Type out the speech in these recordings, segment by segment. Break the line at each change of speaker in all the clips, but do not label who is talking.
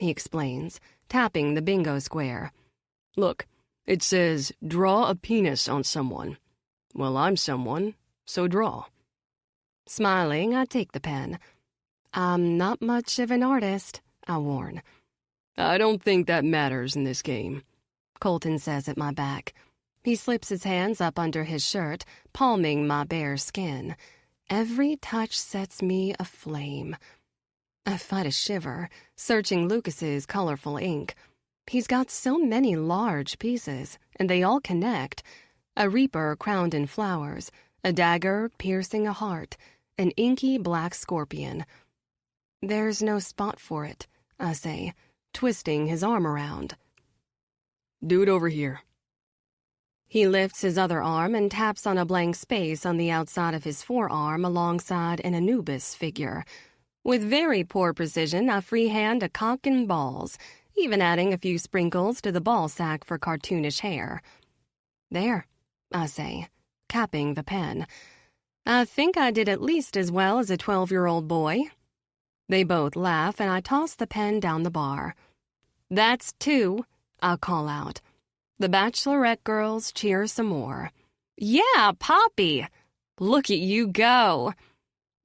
he explains, tapping the bingo square. "Look, it says, draw a penis on someone. Well, I'm someone, so draw." Smiling, I take the pen. "I'm not much of an artist," I warn. "I don't think that matters in this game," Colton says at my back. He slips his hands up under his shirt, palming my bare skin. Every touch sets me aflame. I fight a shiver, searching Lukas's colorful ink. He's got so many large pieces, and they all connect. A reaper crowned in flowers, a dagger piercing a heart, an inky black scorpion. "There's no spot for it," I say, twisting his arm around. "Do it over here." He lifts his other arm and taps on a blank space on the outside of his forearm alongside an Anubis figure. With very poor precision, I freehand a cock and balls, even adding a few sprinkles to the ball sack for cartoonish hair. "There," I say, capping the pen. "I think I did at least as well as a 12-year-old boy." They both laugh, and I toss the pen down the bar. "That's 2, I call out. The Bachelorette girls cheer some more. "Yeah, Poppy! Look at you go!"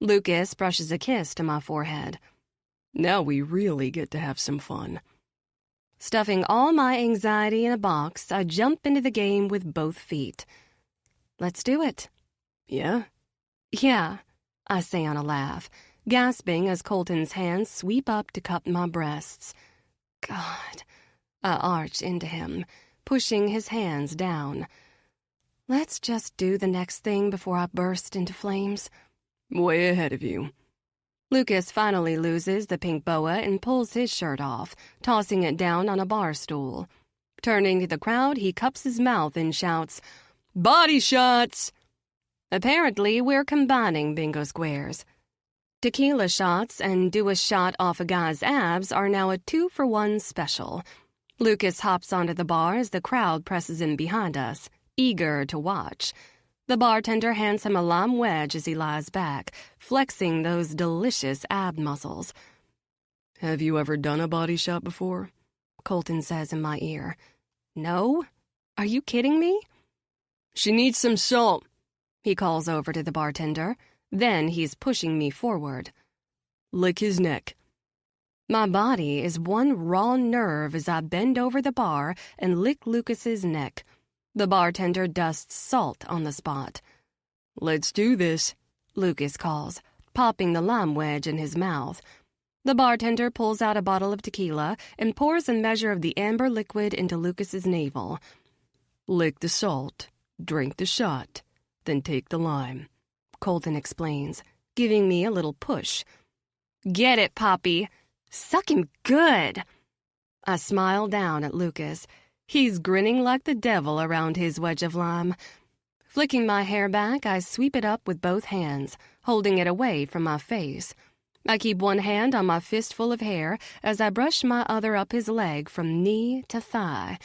Lukas brushes a kiss to my forehead. "Now we really get to have some fun." Stuffing all my anxiety in a box, I jump into the game with both feet. "Let's do it." "Yeah?" "Yeah," I say on a laugh, gasping as Colton's hands sweep up to cup my breasts. God, I arch into him, pushing his hands down. "Let's just do the next thing before I burst into flames."
"Way ahead of you."
Lukas finally loses the pink boa and pulls his shirt off, tossing it down on a bar stool. Turning to the crowd, he cups his mouth and shouts, "Body shots!" Apparently, we're combining bingo squares. Tequila shots and do a shot off a guy's abs are now a 2-for-1 special. Lukas hops onto the bar as the crowd presses in behind us, eager to watch. The bartender hands him a lime wedge as he lies back, flexing those delicious ab muscles.
"Have you ever done a body shot before?"
Colton says in my ear. "No? Are you kidding me?"
"She needs some salt,"
he calls over to the bartender. Then he's pushing me forward.
"Lick his neck."
My body is one raw nerve as I bend over the bar and lick Lukas's neck. The bartender dusts salt on the spot.
"Let's do this,"
Lukas calls, popping the lime wedge in his mouth. The bartender pulls out a bottle of tequila and pours a measure of the amber liquid into Lukas's navel.
"Lick the salt, drink the shot, then take the lime,"
Colton explains, giving me a little push. "Get it, Poppy. Suck him good." I smile down at Lukas. He's grinning like the devil around his wedge of lime. Flicking my hair back, I sweep it up with both hands, holding it away from my face. I keep one hand on my fistful of hair as I brush my other up his leg from knee to thigh.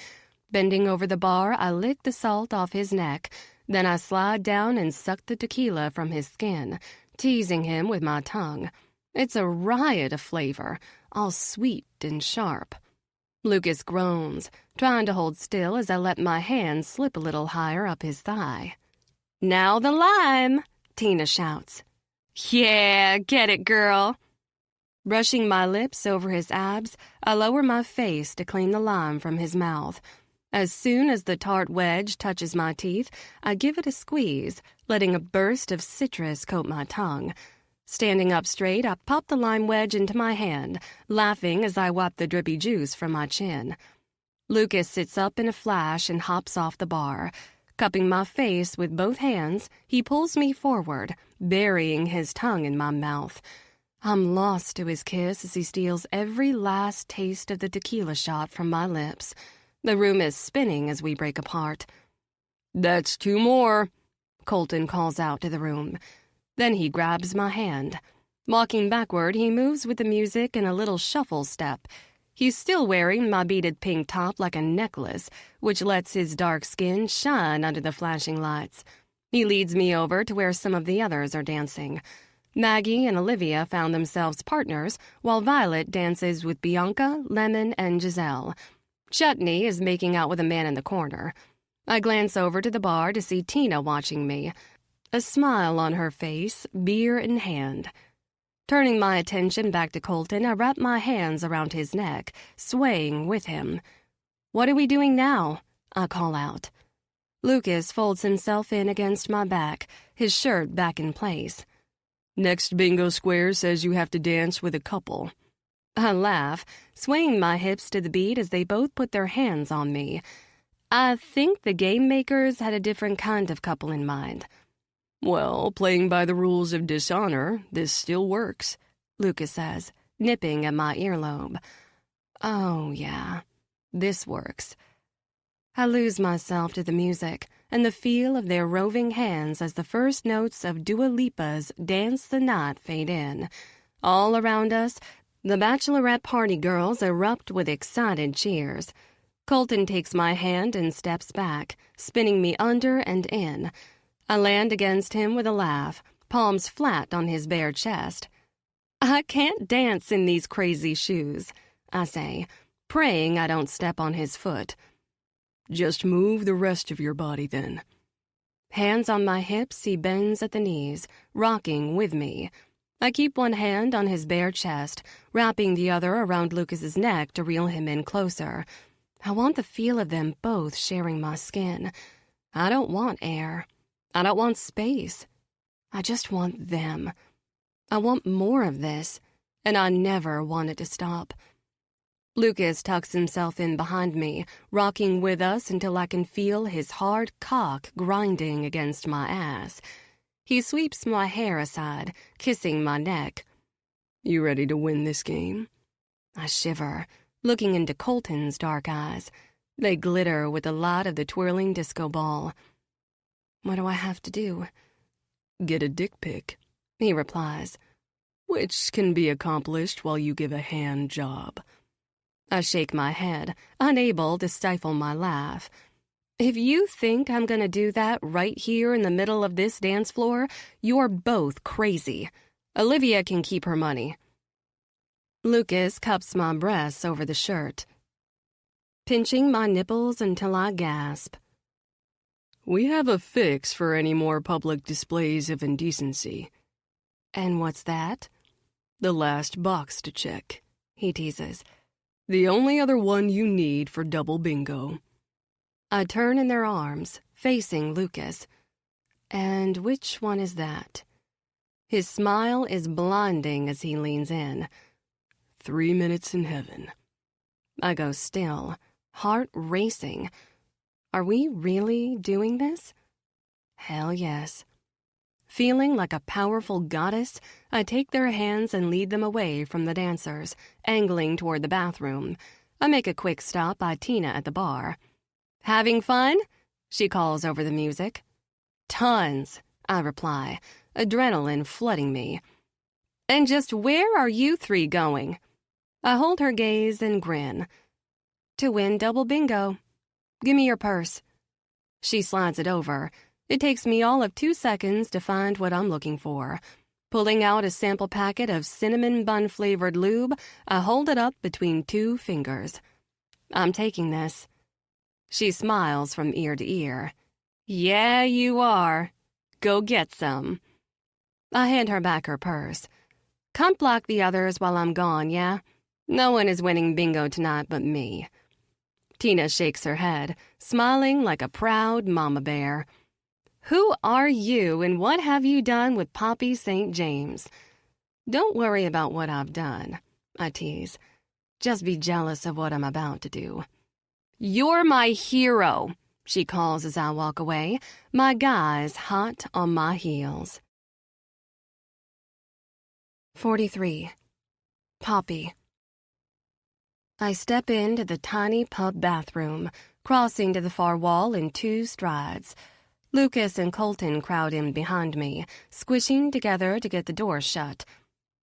Bending over the bar, I lick the salt off his neck. Then I slide down and suck the tequila from his skin, teasing him with my tongue. It's a riot of flavor, all sweet and sharp. Lukas groans, trying to hold still as I let my hand slip a little higher up his thigh. "Now the lime!" Tina shouts. "Yeah, get it, girl." Brushing my lips over his abs, I lower my face to clean the lime from his mouth. As soon as the tart wedge touches my teeth, I give it a squeeze, letting a burst of citrus coat my tongue. Standing up straight, I pop the lime wedge into my hand, laughing as I wipe the drippy juice from my chin. Lukas sits up in a flash and hops off the bar. Cupping my face with both hands, he pulls me forward, burying his tongue in my mouth. I'm lost to his kiss as he steals every last taste of the tequila shot from my lips. The room is spinning as we break apart.
"That's 2 more,"
Colton calls out to the room. Then he grabs my hand. Walking backward, he moves with the music in a little shuffle step. He's still wearing my beaded pink top like a necklace, which lets his dark skin shine under the flashing lights. He leads me over to where some of the others are dancing. Maggie and Olivia found themselves partners, while Violet dances with Bianca, Lemon, and Giselle. Chutney is making out with a man in the corner. I glance over to the bar to see Tina watching me, a smile on her face, beer in hand. Turning my attention back to Colton, I wrap my hands around his neck, swaying with him. "What are we doing now?" I call out. Lukas folds himself in against my back, his shirt back in place.
"Next bingo square says you have to dance with a couple."
I laugh, swaying my hips to the beat as they both put their hands on me. I think the game makers had a different kind of couple in mind.
"Well, playing by the rules of dishonor, this still works,"
Lukas says, nipping at my earlobe. Oh, yeah, this works. I lose myself to the music and the feel of their roving hands as the first notes of Dua Lipa's Dance the Night fade in. All around us, the bachelorette party girls erupt with excited cheers. Colton takes my hand and steps back, spinning me under and in. I land against him with a laugh, palms flat on his bare chest. "I can't dance in these crazy shoes," I say, praying I don't step on his foot.
"Just move the rest of your body then."
Hands on my hips, he bends at the knees, rocking with me. I keep one hand on his bare chest, wrapping the other around Lukas's neck to reel him in closer. I want the feel of them both sharing my skin. I don't want air. I don't want space. I just want them. I want more of this, and I never want it to stop. Lukas tucks himself in behind me, rocking with us until I can feel his hard cock grinding against my ass. He sweeps my hair aside, kissing my neck.
"You ready to win this game?"
I shiver, looking into Colton's dark eyes. They glitter with the light of the twirling disco ball. "What do I have to do?"
"Get a dick pic,"
he replies.
"Which can be accomplished while you give a hand job."
I shake my head, unable to stifle my laugh. If you think I'm gonna do that right here in the middle of this dance floor, you're both crazy. Olivia can keep her money. Lukas cups my breasts over the shirt, pinching my nipples until I gasp.
"We have a fix for any more public displays of indecency."
"And what's that?"
"The last box to check,"
he teases.
"The only other one you need for double bingo."
I turn in their arms, facing Lukas. And which one is that? His smile is blinding as he leans in.
3 minutes in heaven.
I go still, heart racing. Are we really doing this? Hell yes. Feeling like a powerful goddess, I take their hands and lead them away from the dancers, angling toward the bathroom. I make a quick stop by Tina at the bar. "Having fun?" she calls over the music. "Tons," I reply, adrenaline flooding me. "And just where are you three going?" I hold her gaze and grin. "To win double bingo. Give me your purse." She slides it over. It takes me all of 2 seconds to find what I'm looking for. Pulling out a sample packet of cinnamon bun-flavored lube, I hold it up between 2 fingers. "I'm taking this." She smiles from ear to ear. "Yeah, you are. Go get some." I hand her back her purse. "Come block the others while I'm gone, yeah? No one is winning bingo tonight but me." Tina shakes her head, smiling like a proud mama bear. "Who are you and what have you done with Poppy St. James?" "Don't worry about what I've done," I tease. "Just be jealous of what I'm about to do." "You're my hero," she calls as I walk away, my guys hot on my heels. 43. Poppy. I step into the tiny pub bathroom, crossing to the far wall in 2 strides. Lukas and Colton crowd in behind me, squishing together to get the door shut.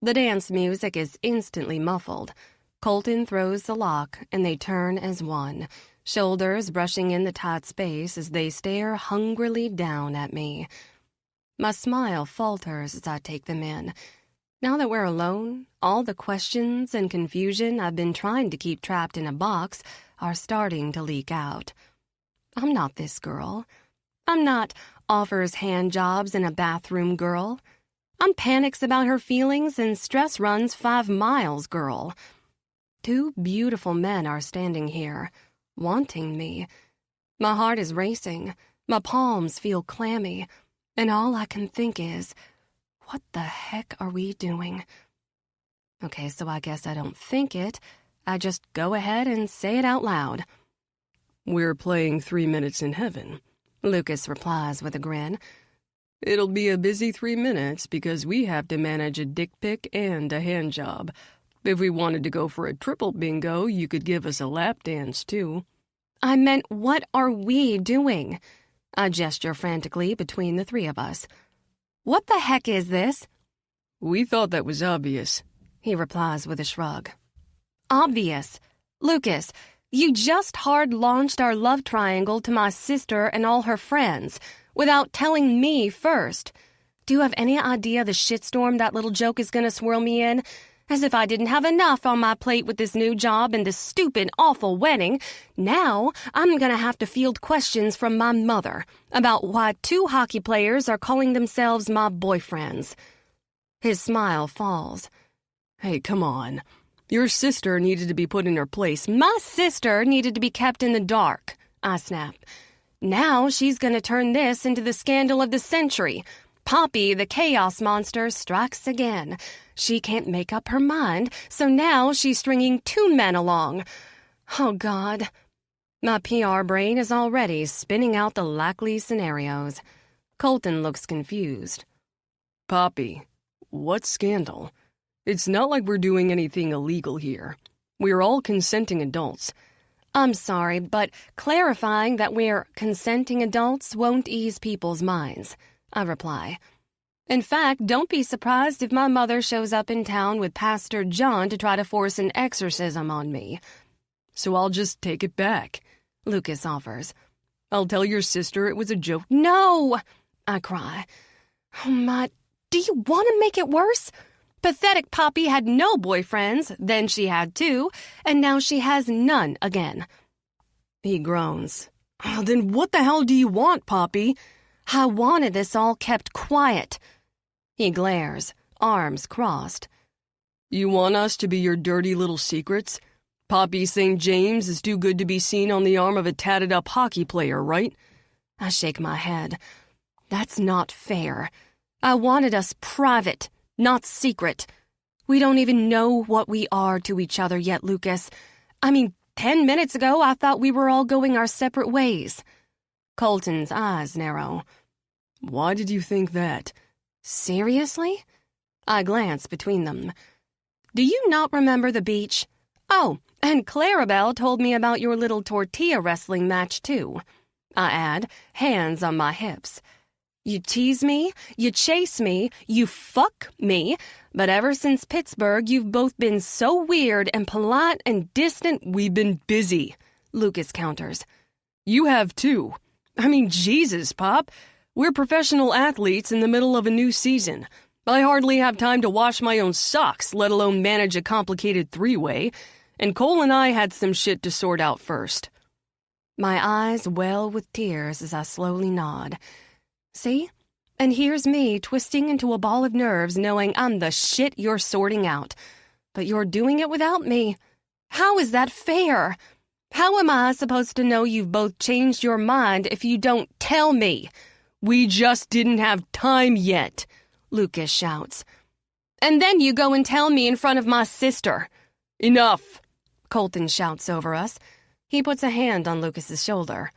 The dance music is instantly muffled. Colton throws the lock, and they turn as one, shoulders brushing in the tight space as they stare hungrily down at me. My smile falters as I take them in. Now that we're alone, all the questions and confusion I've been trying to keep trapped in a box are starting to leak out. I'm not this girl. I'm not offers hand jobs in a bathroom girl. I'm panics about her feelings and stress runs 5 miles girl. 2 beautiful men are standing here, wanting me. My heart is racing, my palms feel clammy, and all I can think is, what the heck are we doing? Okay, so I guess I don't think it. I just go ahead and say it out loud.
We're playing 3 Minutes in Heaven,
Lukas replies with a grin.
It'll be a busy 3 minutes because we have to manage a dick pic and a hand job. If we wanted to go for a triple bingo, you could give us a lap dance, too.
I meant, what are we doing? I gesture frantically between the 3 of us. What the heck is this?
We thought that was obvious,
he replies with a shrug. Obvious? Lukas, you just hard-launched our love triangle to my sister and all her friends, without telling me first. Do you have any idea the shitstorm that little joke is gonna swirl me in? As if I didn't have enough on my plate with this new job and this stupid, awful wedding. Now I'm gonna have to field questions from my mother about why 2 hockey players are calling themselves my boyfriends. His smile falls.
Hey, come on. Your sister needed to be put in her place.
My sister needed to be kept in the dark, I snap. Now she's gonna turn this into the scandal of the century. Poppy, the chaos monster, strikes again. She can't make up her mind, so now she's stringing 2 men along. Oh, God. My PR brain is already spinning out the likely scenarios. Colton looks confused.
Poppy, what scandal? It's not like we're doing anything illegal here. We're all consenting adults.
I'm sorry, but clarifying that we're consenting adults won't ease people's minds, I reply. In fact, don't be surprised if my mother shows up in town with Pastor John to try to force an exorcism on me.
So I'll just take it back,
Lukas offers.
I'll tell your sister it was a joke.
No! I cry. Oh, my, do you want to make it worse? Pathetic Poppy had no boyfriends, then she had 2, and now she has none again.
He groans. Oh, then what the hell do you want, Poppy?
I wanted this all kept quiet. He glares, arms crossed.
You want us to be your dirty little secrets? Poppy St. James is too good to be seen on the arm of a tatted-up hockey player, right?
I shake my head. That's not fair. I wanted us private, not secret. We don't even know what we are to each other yet, Lukas. I mean, 10 minutes ago I thought we were all going our separate ways. Colton's eyes narrow.
Why did you think that?
Seriously? I glance between them. Do you not remember the beach? Oh, and Clarabelle told me about your little tortilla wrestling match, too. I add, hands on my hips. You tease me, you chase me, you fuck me, but ever since Pittsburgh, you've both been so weird and polite and distant.
We've been busy,
Lukas counters.
You have too. I mean, Jesus, Pop. We're professional athletes in the middle of a new season. I hardly have time to wash my own socks, let alone manage a complicated 3-way, and Cole and I had some shit to sort out first.
My eyes well with tears as I slowly nod. See? And here's me twisting into a ball of nerves knowing I'm the shit you're sorting out. But you're doing it without me. How is that fair? How am I supposed to know you've both changed your mind if you don't tell me?
We just didn't have time yet,
Lukas shouts. And then you go and tell me in front of my sister.
Enough,
Colton shouts over us. He puts a hand on Lukas's shoulder.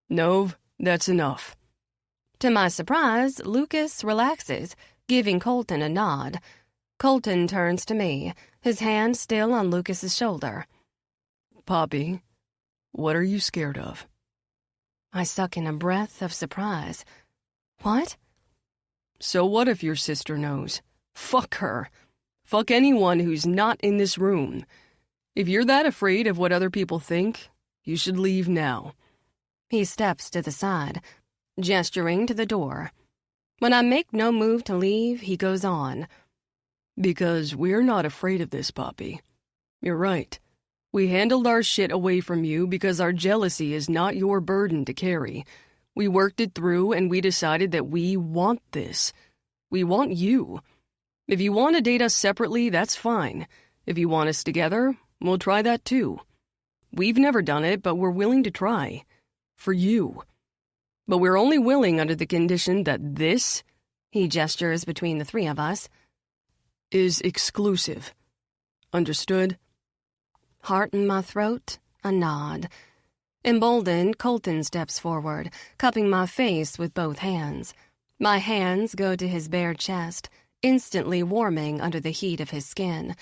Nov, that's enough.
To my surprise, Lukas relaxes, giving Colton a nod. Colton turns to me, his hand still on Lukas's shoulder.
Poppy, what are you scared of?
I suck in a breath of surprise. What?
So what if your sister knows? Fuck her. Fuck anyone who's not in this room. If you're that afraid of what other people think, you should leave now.
He steps to the side, gesturing to the door. When I make no move to leave, he goes on.
Because we're not afraid of this, Poppy. You're right. We handled our shit away from you because our jealousy is not your burden to carry. We worked it through and we decided that we want this. We want you. If you want to date us separately, that's fine. If you want us together, we'll try that too. We've never done it, but we're willing to try. For you. But we're only willing under the condition that this,
he gestures between the three of us,
is exclusive. Understood?
Heart in my throat, a nod. Emboldened, Colton steps forward, cupping my face with both hands. My hands go to his bare chest, instantly warming under the heat of his skin.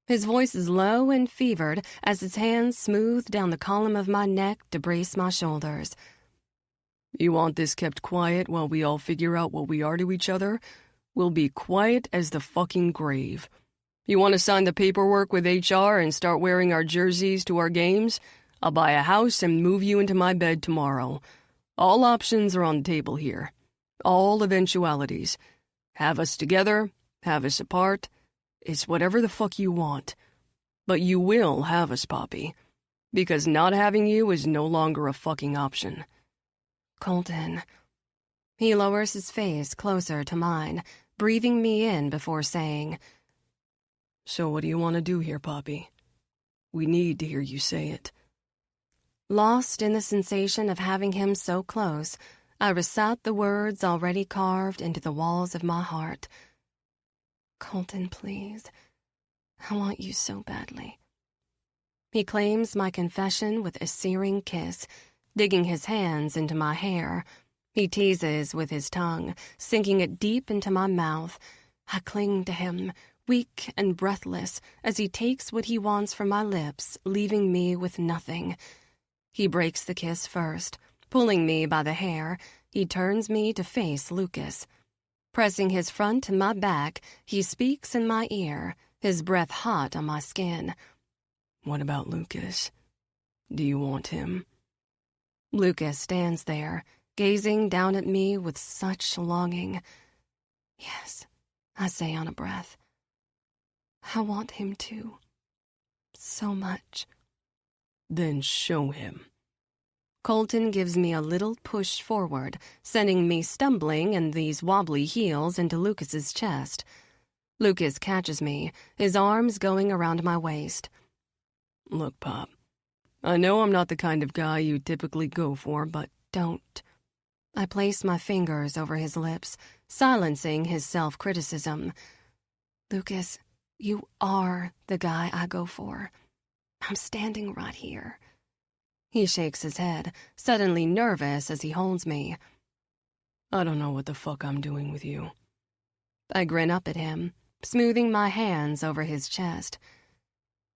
His voice is low and fevered as his hands smooth down the column of my neck to brace my shoulders.
You want this kept quiet while we all figure out what we are to each other? We'll be quiet as the fucking grave. You want to sign the paperwork with HR and start wearing our jerseys to our games? I'll buy a house and move you into my bed tomorrow. All options are on the table here. All eventualities. Have us together, have us apart. It's whatever the fuck you want. But you will have us, Poppy. Because not having you is no longer a fucking option.
Colton. He lowers his face closer to mine, breathing me in before saying,
So what do you want to do here, Poppy? We need to hear you say it.
Lost in the sensation of having him so close, I recite the words already carved into the walls of my heart. Colton, please. I want you so badly. He claims my confession with a searing kiss, digging his hands into my hair. He teases with his tongue, sinking it deep into my mouth. I cling to him, weak and breathless, as he takes what he wants from my lips, leaving me with nothing. He breaks the kiss first. Pulling me by the hair, he turns me to face Lukas. Pressing his front to my back, he speaks in my ear, his breath hot on my skin.
What about Lukas? Do you want him?
Lukas stands there, gazing down at me with such longing. Yes, I say on a breath. I want him too. So much.
Then show him.
Colton gives me a little push forward, sending me stumbling in these wobbly heels into Lukas's chest. Lukas catches me, his arms going around my waist.
Look, Pop, I know I'm not the kind of guy you typically go for, but
don't. I place my fingers over his lips, silencing his self-criticism. Lukas, you are the guy I go for. I'm standing right here. He shakes his head, suddenly nervous as he holds me.
I don't know what the fuck I'm doing with you.
I grin up at him, smoothing my hands over his chest.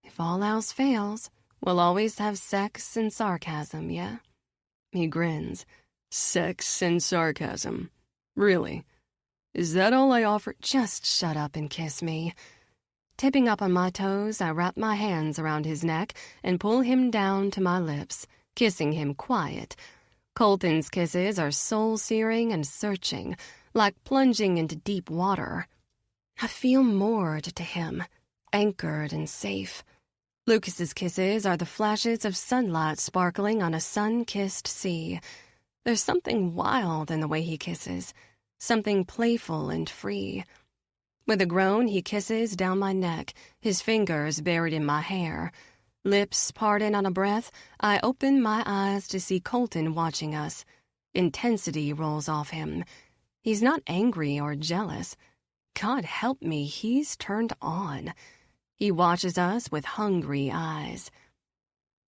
If all else fails, we'll always have sex and sarcasm, yeah? He grins.
Sex and sarcasm. Really? Is that all I offer?
Just shut up and kiss me. Tipping up on my toes, I wrap my hands around his neck and pull him down to my lips, kissing him quiet. Colton's kisses are soul-searing and searching, like plunging into deep water. I feel moored to him, anchored and safe. Lukas's kisses are the flashes of sunlight sparkling on a sun-kissed sea. There's something wild in the way he kisses, something playful and free. With a groan, he kisses down my neck, his fingers buried in my hair. Lips parted on a breath, I open my eyes to see Colton watching us. Intensity rolls off him. He's not angry or jealous. God help me, he's turned on. He watches us with hungry eyes.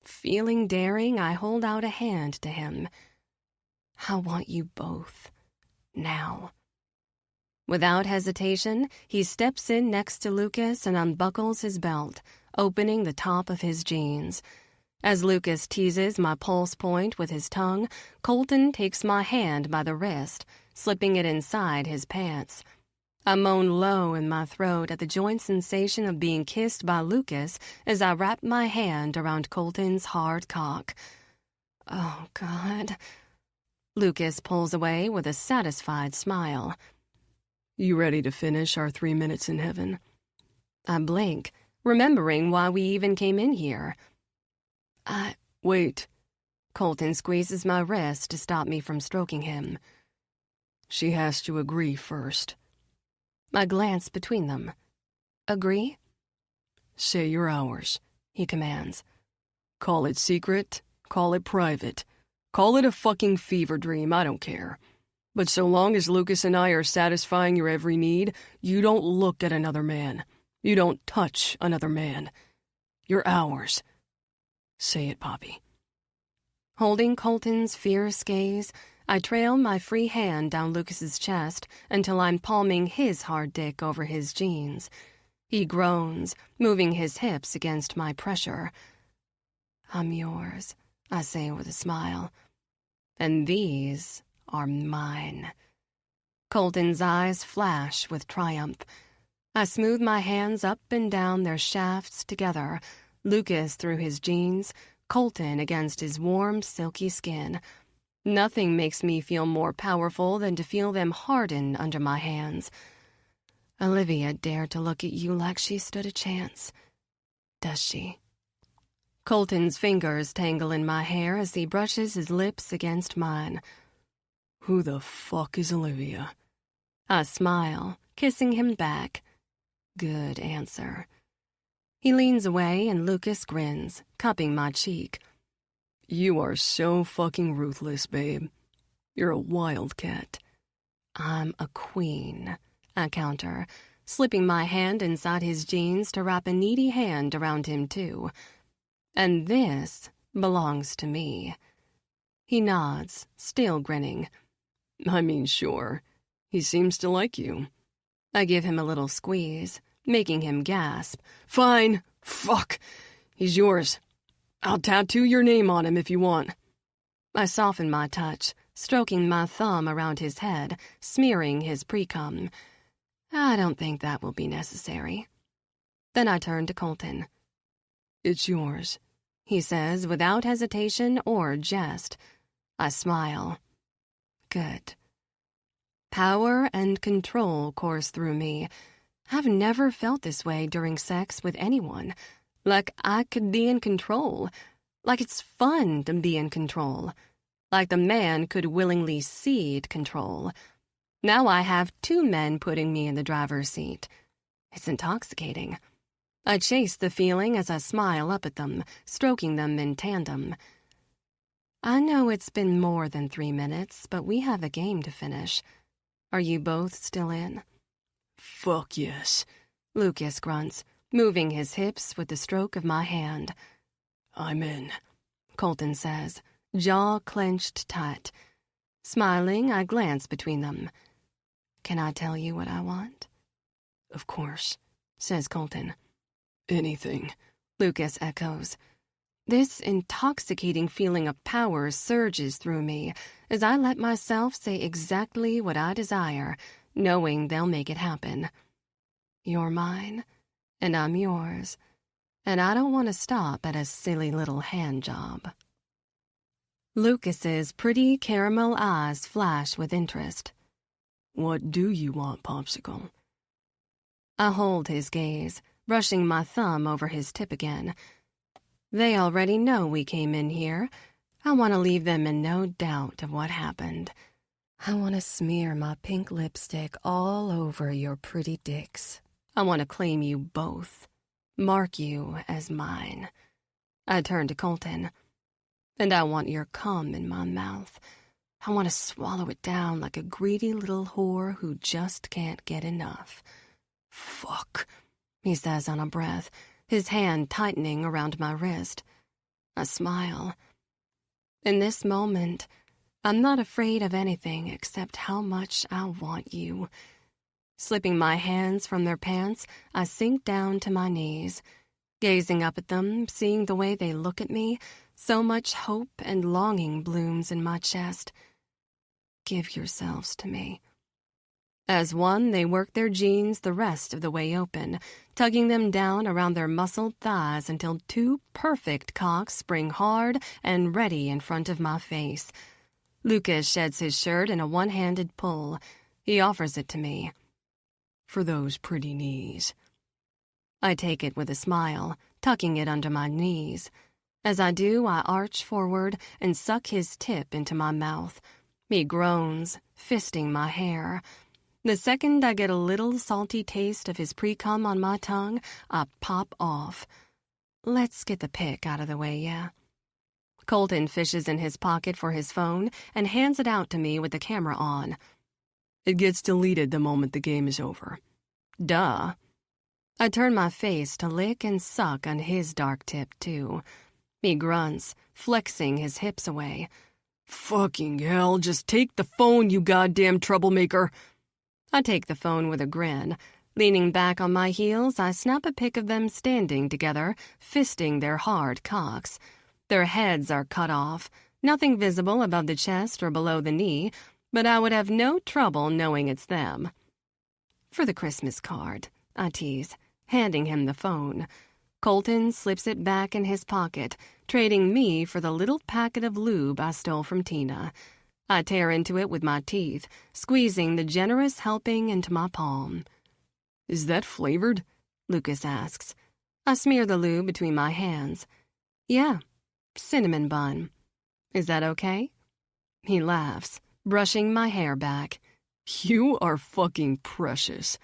Feeling daring, I hold out a hand to him. I want you both. Now. Without hesitation, he steps in next to Lukas and unbuckles his belt, opening the top of his jeans. As Lukas teases my pulse point with his tongue, Colton takes my hand by the wrist, slipping it inside his pants. I moan low in my throat at the joint sensation of being kissed by Lukas as I wrap my hand around Colton's hard cock. Oh, God. Lukas pulls away with a satisfied smile.
You ready to finish our 3 minutes in heaven?
I blink, remembering why we even came in here.
Wait.
Colton squeezes my wrist to stop me from stroking him.
She has to agree first.
I glance between them. Agree?
Say your hours,
he commands.
Call it secret, call it private, call it a fucking fever dream, I don't care. But so long as Lukas and I are satisfying your every need, you don't look at another man. You don't touch another man. You're ours. Say it, Poppy.
Holding Colton's fierce gaze, I trail my free hand down Lukas's chest until I'm palming his hard dick over his jeans. He groans, moving his hips against my pressure. I'm yours, I say with a smile. And these are mine. Colton's eyes flash with triumph. I smooth my hands up and down their shafts together, Lukas through his jeans, Colton against his warm, silky skin. Nothing makes me feel more powerful than to feel them harden under my hands. Olivia dared to look at you like she stood a chance. Does she? Colton's fingers tangle in my hair as he brushes his lips against mine.
Who the fuck is Olivia?
I smile, kissing him back. Good answer. He leans away and Lukas grins, cupping my cheek.
You are so fucking ruthless, babe. You're a wildcat.
I'm a queen, I counter, slipping my hand inside his jeans to wrap a needy hand around him, too. And this belongs to me. He nods, still grinning.
I mean, sure. He seems to like you.
I give him a little squeeze, making him gasp.
Fine. Fuck. He's yours. I'll tattoo your name on him if you want.
I soften my touch, stroking my thumb around his head, smearing his pre-cum. I don't think that will be necessary. Then I turn to Colton.
It's yours,
he says without hesitation or jest. I smile. Good. Power and control course through me. I've never felt this way during sex with anyone. Like I could be in control. Like it's fun to be in control. Like the man could willingly cede control. Now I have two men putting me in the driver's seat. It's intoxicating. I chase the feeling as I smile up at them, stroking them in tandem. I know it's been more than 3 minutes, but we have a game to finish. Are you both still in?
Fuck yes,
Lukas grunts, moving his hips with the stroke of my hand.
I'm in,
Colton says, jaw clenched tight. Smiling, I glance between them. Can I tell you what I want?
Of course,
says Colton.
Anything,
Lukas echoes. This intoxicating feeling of power surges through me as I let myself say exactly what I desire, knowing they'll make it happen. You're mine, and I'm yours, and I don't want to stop at a silly little hand job. Lukas's pretty caramel eyes flash with interest.
What do you want, Popsicle?
I hold his gaze, brushing my thumb over his tip again. They already know we came in here. I want to leave them in no doubt of what happened. I want to smear my pink lipstick all over your pretty dicks. I want to claim you both. Mark you as mine. I turn to Colton. And I want your cum in my mouth. I want to swallow it down like a greedy little whore who just can't get enough. Fuck, he says on a breath, his hand tightening around my wrist. I smile. In this moment, I'm not afraid of anything except how much I want you. Slipping my hands from their pants, I sink down to my knees. Gazing up at them, seeing the way they look at me, so much hope and longing blooms in my chest. Give yourselves to me. As one, they work their jeans the rest of the way open, tugging them down around their muscled thighs until two perfect cocks spring hard and ready in front of my face. Lukas sheds his shirt in a one-handed pull. He offers it to me. for those pretty knees.
I take it with a smile, tucking it under my knees. As I do, I arch forward and suck his tip into my mouth. He groans, fisting my hair. The second I get a little salty taste of his pre-cum on my tongue, I pop off. Let's get the pic out of the way, yeah? Colton fishes in his pocket for his phone and hands it out to me with the camera on.
It gets deleted the moment the game is over.
Duh. I turn my face to lick and suck on his dark tip, too. He grunts, flexing his hips away.
Fucking hell, just take the phone, you goddamn troublemaker.
I take the phone with a grin. Leaning back on my heels, I snap a pic of them standing together, fisting their hard cocks. Their heads are cut off, nothing visible above the chest or below the knee, but I would have no trouble knowing it's them. For the Christmas card, I tease, handing him the phone. Colton slips it back in his pocket, trading me for the little packet of lube I stole from Tina. I tear into it with my teeth, squeezing the generous helping into my palm.
Is that flavored?
Lukas asks. I smear the lube between my hands. Yeah, cinnamon bun. Is that okay? He laughs, brushing my hair back.
You are fucking precious.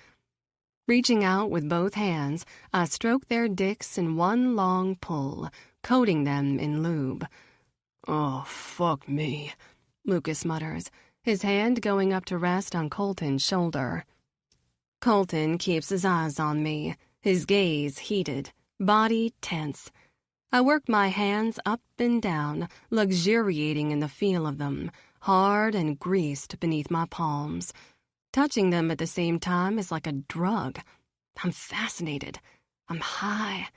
Reaching out with both hands, I stroke their dicks in one long pull, coating them in lube.
Oh, fuck me,
Lukas mutters, his hand going up to rest on Colton's shoulder. Colton keeps his eyes on me, his gaze heated, body tense. I work my hands up and down, luxuriating in the feel of them, hard and greased beneath my palms. Touching them at the same time is like a drug. I'm fascinated. I'm high.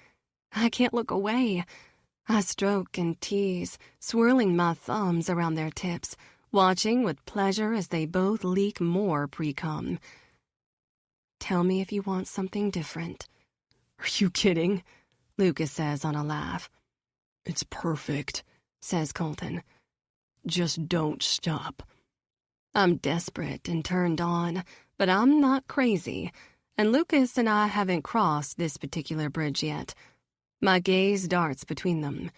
I can't look away. I stroke and tease, swirling my thumbs around their tips, watching with pleasure as they both leak more pre-cum. Tell me if you want something different.
Are you kidding?
Lukas says on a laugh.
It's perfect,
says Colton.
Just don't stop.
I'm desperate and turned on, but I'm not crazy, and Lukas and I haven't crossed this particular bridge yet. My gaze darts between them.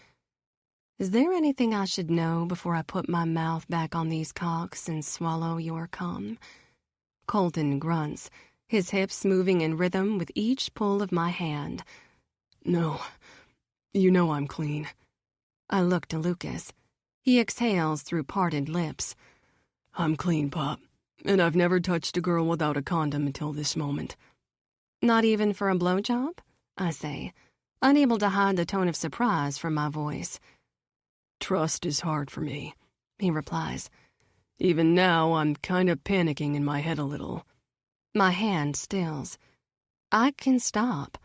Is there anything I should know before I put my mouth back on these cocks and swallow your cum? Colton grunts, his hips moving in rhythm with each pull of my hand.
No, you know I'm clean.
I look to Lukas. He exhales through parted lips.
I'm clean, Pop, and I've never touched a girl without a condom until this moment.
Not even for a blowjob? I say, unable to hide the tone of surprise from my voice.
Trust is hard for me, he replies. Even now, I'm kind of panicking in my head a little.
My hand stills. I can stop.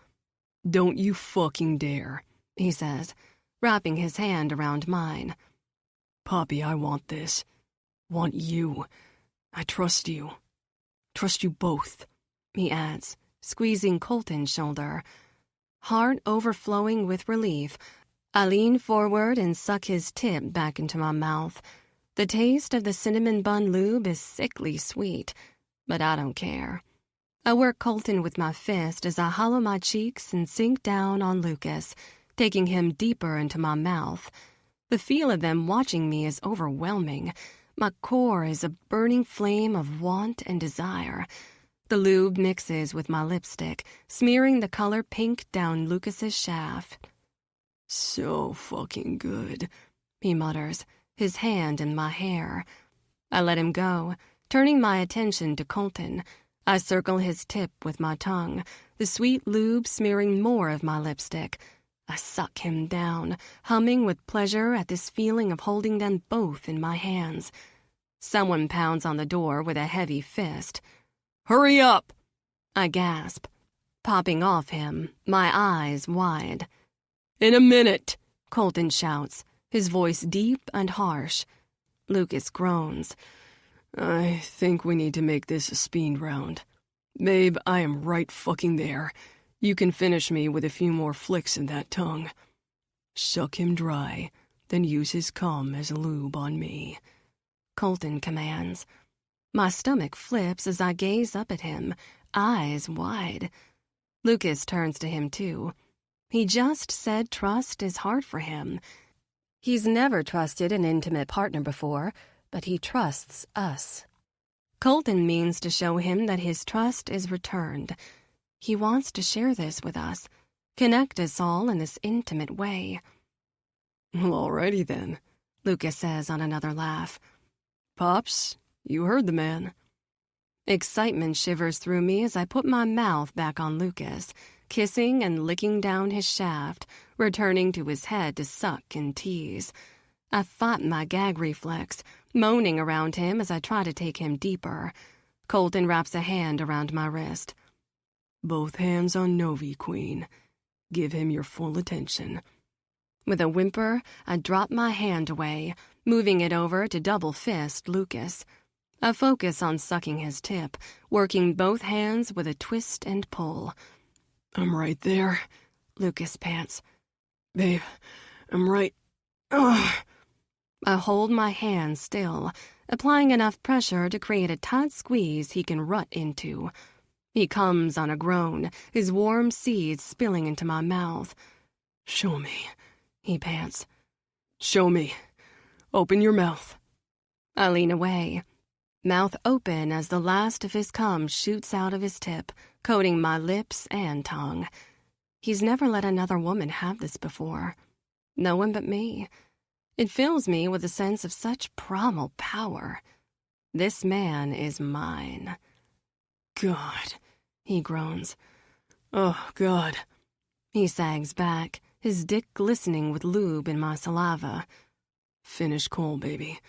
Don't you fucking dare,
he says, wrapping his hand around mine.
Poppy, I want this. Want you. I trust you. Trust you both,
he adds, squeezing Colton's shoulder. Heart overflowing with relief, I lean forward and suck his tip back into my mouth. The taste of the cinnamon bun lube is sickly sweet, but I don't care. I work Colton with my fist as I hollow my cheeks and sink down on Lukas, taking him deeper into my mouth. The feel of them watching me is overwhelming. My core is a burning flame of want and desire. The lube mixes with my lipstick, smearing the color pink down Lukas's shaft.
So fucking good,
he mutters, his hand in my hair. I let him go, turning my attention to Colton. I circle his tip with my tongue, the sweet lube smearing more of my lipstick. I suck him down, humming with pleasure at this feeling of holding them both in my hands. Someone pounds on the door with a heavy fist.
Hurry up!
I gasp, popping off him, my eyes wide.
In a minute,
Colton shouts, his voice deep and harsh. Lukas groans.
I think we need to make this a speed round. Babe, I am right fucking there. You can finish me with a few more flicks in that tongue. Suck him dry, then use his cum as lube on me.
Colton commands. My stomach flips as I gaze up at him,
eyes wide. Lukas turns to him, too. He just said trust is hard for him. He's never trusted an intimate partner before, but he trusts us. Colton means to show him that his trust is returned. He wants to share this with us, connect us all in this intimate way.
Well, alrighty then,
Lukas says on another laugh.
Pops, you heard the man.
Excitement shivers through me as I put my mouth back on Lukas, kissing and licking down his shaft, returning to his head to suck and tease. I fought my gag reflex, moaning around him as I try to take him deeper. Colton wraps a hand around my wrist.
Both hands on Novi, Queen. Give him your full attention.
With a whimper, I drop my hand away, moving it over to double fist Lukas. I focus on sucking his tip, working both hands with a twist and pull.
I'm right there,
Lukas pants.
Babe, I'm right. Ugh.
I hold my hand still, applying enough pressure to create a tight squeeze he can rut into. He comes on a groan, his warm seeds spilling into my mouth.
Show me,
he pants.
Show me. Open your mouth.
I lean away, mouth open as the last of his cum shoots out of his tip, coating my lips and tongue. He's never let another woman have this before. No one but me. It fills me with a sense of such primal power. This man is mine.
God,
he groans.
Oh, God.
He sags back, his dick glistening with lube in my saliva.
Finish cold, baby.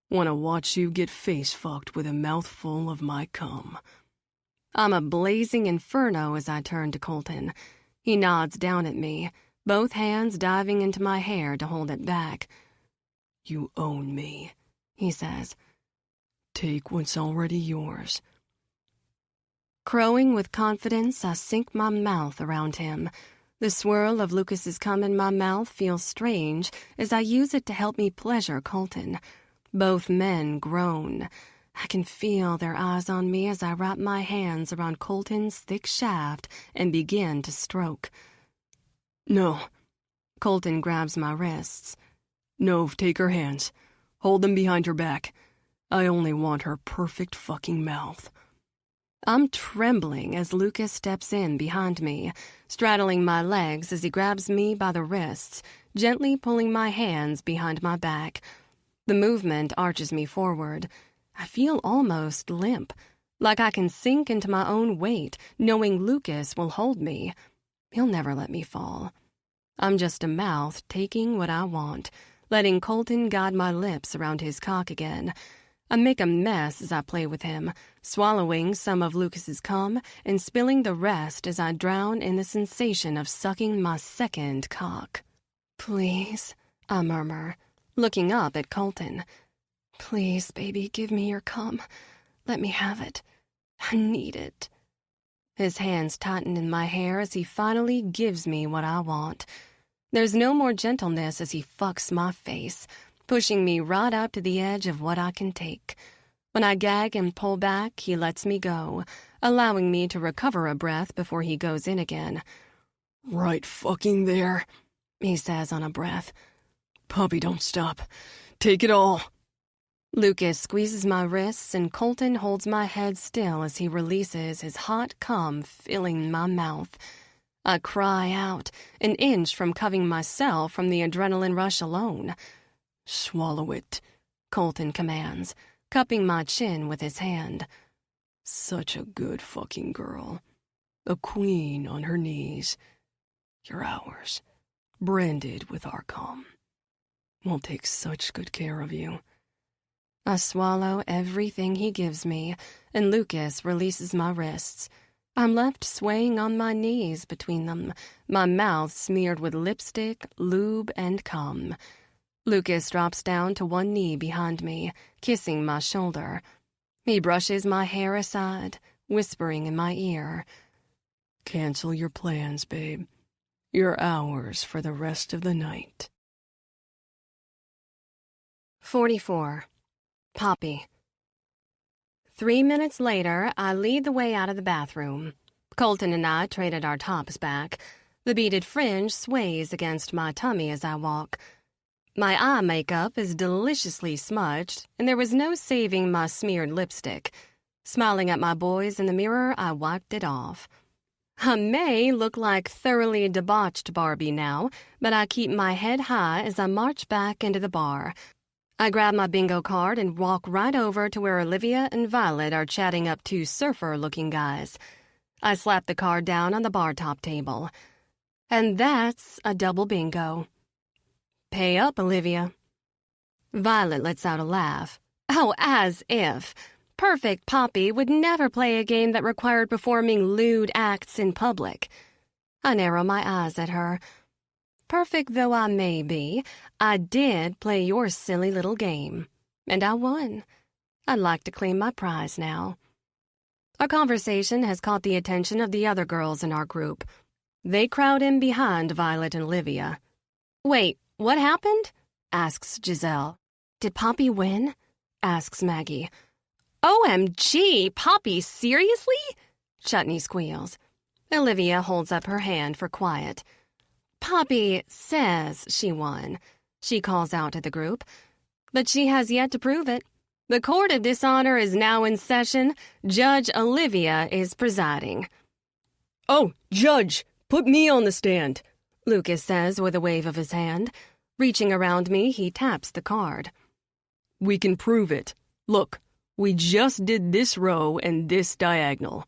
Want to watch you get face-fucked with a mouthful of my cum.
I'm a blazing inferno as I turn to Colton. He nods down at me, both hands diving into my hair to hold it back.
You own me,
he says.
Take what's already yours.
Crowing with confidence, I sink my mouth around him. The swirl of Lukas's cum in my mouth feels strange as I use it to help me pleasure Colton. Both men groan. I can feel their eyes on me as I wrap my hands around Colton's thick shaft and begin to stroke.
No.
Colton grabs my wrists.
Nov, take her hands. Hold them behind her back. I only want her perfect fucking mouth.
I'm trembling as Lukas steps in behind me, straddling my legs as he grabs me by the wrists, gently pulling my hands behind my back. The movement arches me forward. I feel almost limp, like I can sink into my own weight, knowing Lukas will hold me. He'll never let me fall. I'm just a mouth taking what I want, letting Colton guide my lips around his cock again. I make a mess as I play with him, swallowing some of Lukas's cum and spilling the rest as I drown in the sensation of sucking my second cock. Please, I murmur, looking up at Colton. Please, baby, give me your cum. Let me have it. I need it. His hands tighten in my hair as he finally gives me what I want. There's no more gentleness as he fucks my face, pushing me right up to the edge of what I can take. When I gag and pull back, he lets me go, allowing me to recover a breath before he goes in again.
Right fucking there,
he says on a breath.
Puppy, don't stop. Take it all.
Lukas squeezes my wrists and Colton holds my head still as he releases his hot cum filling my mouth. I cry out, an inch from covering myself from the adrenaline rush alone.
Swallow it,
Colton commands, cupping my chin with his hand.
Such a good fucking girl. A queen on her knees. You're ours, branded with our cum. We'll take such good care of you.
I swallow everything he gives me, and Lukas releases my wrists. I'm left swaying on my knees between them, my mouth smeared with lipstick, lube, and cum. Lukas drops down to one knee behind me, kissing my shoulder. He brushes my hair aside, whispering in my ear.
Cancel your plans, babe. You're ours for the rest of the night.
44. Poppy. 3 minutes later, I lead the way out of the bathroom. Colton and I traded our tops back. The beaded fringe sways against my tummy as I walk. My eye makeup is deliciously smudged, and there was no saving my smeared lipstick. Smiling at my boys in the mirror, I wiped it off. I may look like thoroughly debauched Barbie now, but I keep my head high as I march back into the bar. I grab my bingo card and walk right over to where Olivia and Violet are chatting up two surfer-looking guys. I slap the card down on the bar top table. And that's a double bingo. Pay up, Olivia. Violet lets out a laugh. Oh, as if. Perfect Poppy would never play a game that required performing lewd acts in public. I narrow my eyes at her. Perfect though I may be, I did play your silly little game. And I won. I'd like to claim my prize now. Our conversation has caught the attention of the other girls in our group. They crowd in behind Violet and Olivia. Wait, what happened? Asks Giselle. Did Poppy win? Asks Maggie. OMG, Poppy, seriously? Chutney squeals. Olivia holds up her hand for quiet. Poppy says she won, she calls out to the group. But she has yet to prove it. The court of dishonor is now in session. Judge Olivia is presiding.
Oh, Judge, put me on the stand,
Lukas says with a wave of his hand. Reaching around me, he taps the card.
We can prove it. Look, we just did this row and this diagonal.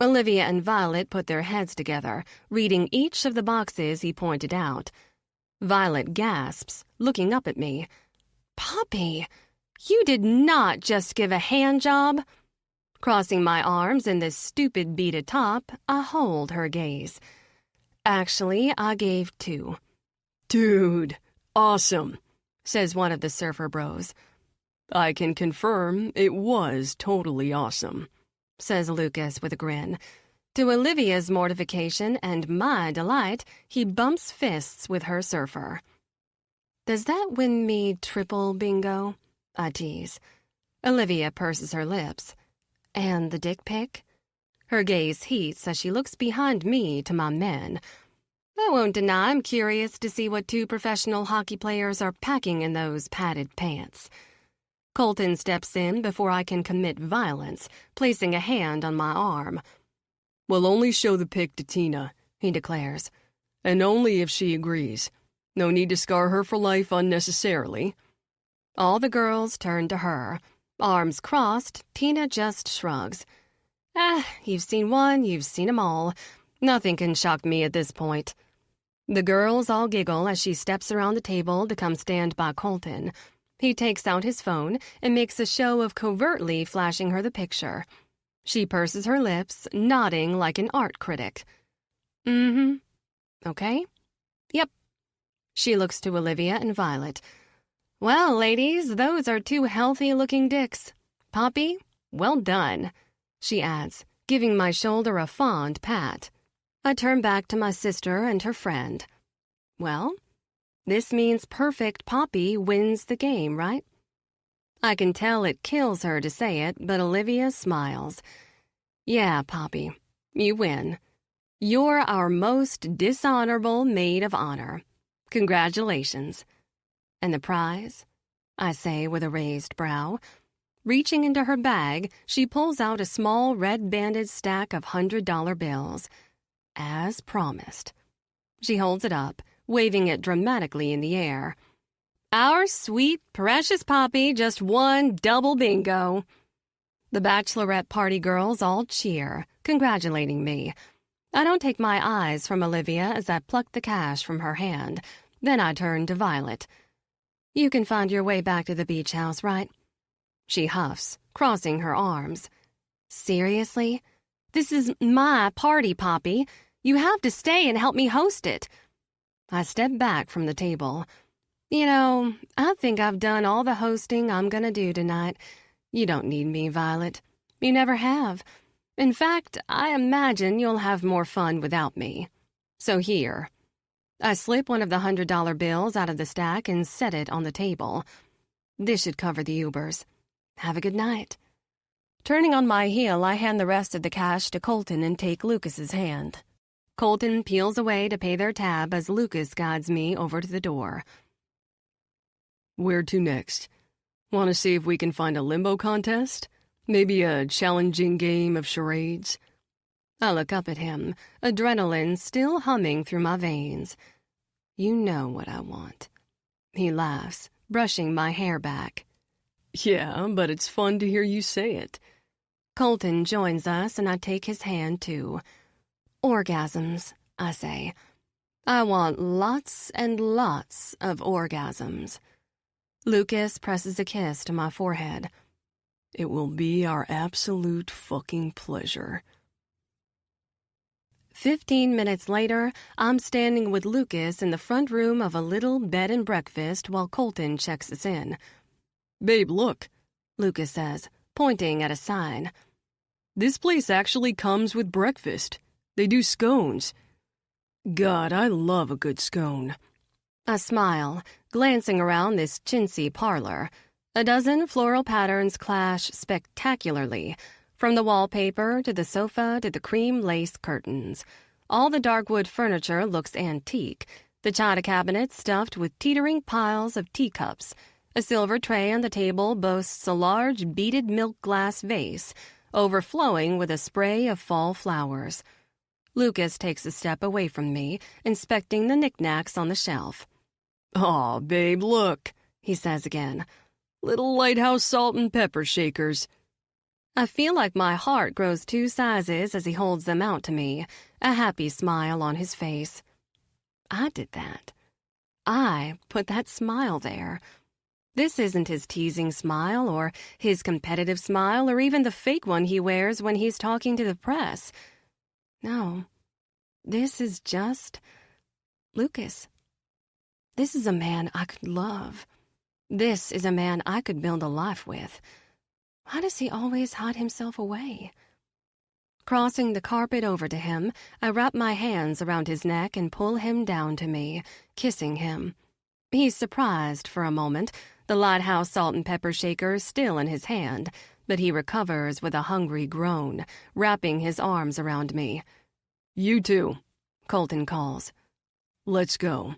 Olivia and Violet put their heads together, reading each of the boxes he pointed out. Violet gasps, looking up at me. Poppy, you did not just give a hand job. Crossing my arms in this stupid beaded top, I hold her gaze. Actually, I gave 2.
Dude, awesome,
says one of the surfer bros.
I can confirm it was totally awesome,
says Lukas with a grin. To Olivia's mortification and my delight, he bumps fists with her surfer. Does that win me triple bingo? I tease. Olivia purses her lips. And the dick pic? Her gaze heats as she looks behind me to my men. I won't deny I'm curious to see what 2 professional hockey players are packing in those padded pants. Colton steps in before I can commit violence, placing a hand on my arm.
We'll only show the pic to Tina, he declares. And only if she agrees. No need to scar her for life unnecessarily.
All the girls turn to her. Arms crossed, Tina just shrugs. You've seen one, you've seen 'em all. Nothing can shock me at this point. The girls all giggle as she steps around the table to come stand by Colton. He takes out his phone and makes a show of covertly flashing her the picture. She purses her lips, nodding like an art critic. Mm-hmm. Okay? Yep. She looks to Olivia and Violet. Well, ladies, those are 2 healthy-looking dicks. Poppy, well done, she adds, giving my shoulder a fond pat. I turn back to my sister and her friend. Well, this means perfect Poppy wins the game, right? I can tell it kills her to say it, but Olivia smiles. Yeah, Poppy, you win. You're our most dishonorable maid of honor. Congratulations. And the prize? I say with a raised brow. Reaching into her bag, she pulls out a small red-banded stack of $100 bills. As promised. She holds it up, waving it dramatically in the air. Our sweet, precious Poppy just won double bingo. The bachelorette party girls all cheer, congratulating me. I don't take my eyes from Olivia as I pluck the cash from her hand. Then I turn to Violet. You can find your way back to the beach house, right? She huffs, crossing her arms. Seriously? This is my party, Poppy. You have to stay and help me host it. I step back from the table. You know, I think I've done all the hosting I'm gonna do tonight. You don't need me, Violet. You never have. In fact, I imagine you'll have more fun without me. So here. I slip one of the $100 bills out of the stack and set it on the table. This should cover the Ubers. Have a good night. Turning on my heel, I hand the rest of the cash to Colton and take Lukas's hand. Colton peels away to pay their tab as Lukas guides me over to the door.
Where to next? Want to see if we can find a limbo contest? Maybe a challenging game of charades?
I look up at him, adrenaline still humming through my veins. You know what I want. He laughs, brushing my hair back.
Yeah, but it's fun to hear you say it.
Colton joins us and I take his hand too. Orgasms, I say. I want lots and lots of orgasms. Lukas presses a kiss to my forehead.
It will be our absolute fucking pleasure.
15 minutes later, I'm standing with Lukas in the front room of a little bed and breakfast while Colton checks us in.
Babe, look,
Lukas says, pointing at a sign.
This place actually comes with breakfast. They do scones. God, I love a good scone.
I smile, glancing around this chintzy parlor. A dozen floral patterns clash spectacularly, from the wallpaper to the sofa to the cream lace curtains. All the dark wood furniture looks antique, the china cabinet stuffed with teetering piles of teacups. A silver tray on the table boasts a large beaded milk glass vase, overflowing with a spray of fall flowers. Lukas takes a step away from me, inspecting the knickknacks on the shelf.
Aw, babe, look, he says again. Little lighthouse salt and pepper shakers.
I feel like my heart grows 2 sizes as he holds them out to me, a happy smile on his face. I did that. I put that smile there. This isn't his teasing smile or his competitive smile or even the fake one he wears when he's talking to the press. No, this is just Lukas. This is a man I could love. This is a man I could build a life with. Why does he always hide himself away? Crossing the carpet over to him, I wrap my hands around his neck and pull him down to me, kissing him. He's surprised for a moment, the lighthouse salt and pepper shaker still in his hand, but he recovers with a hungry groan, wrapping his arms around me.
You too,
Colton calls.
Let's go.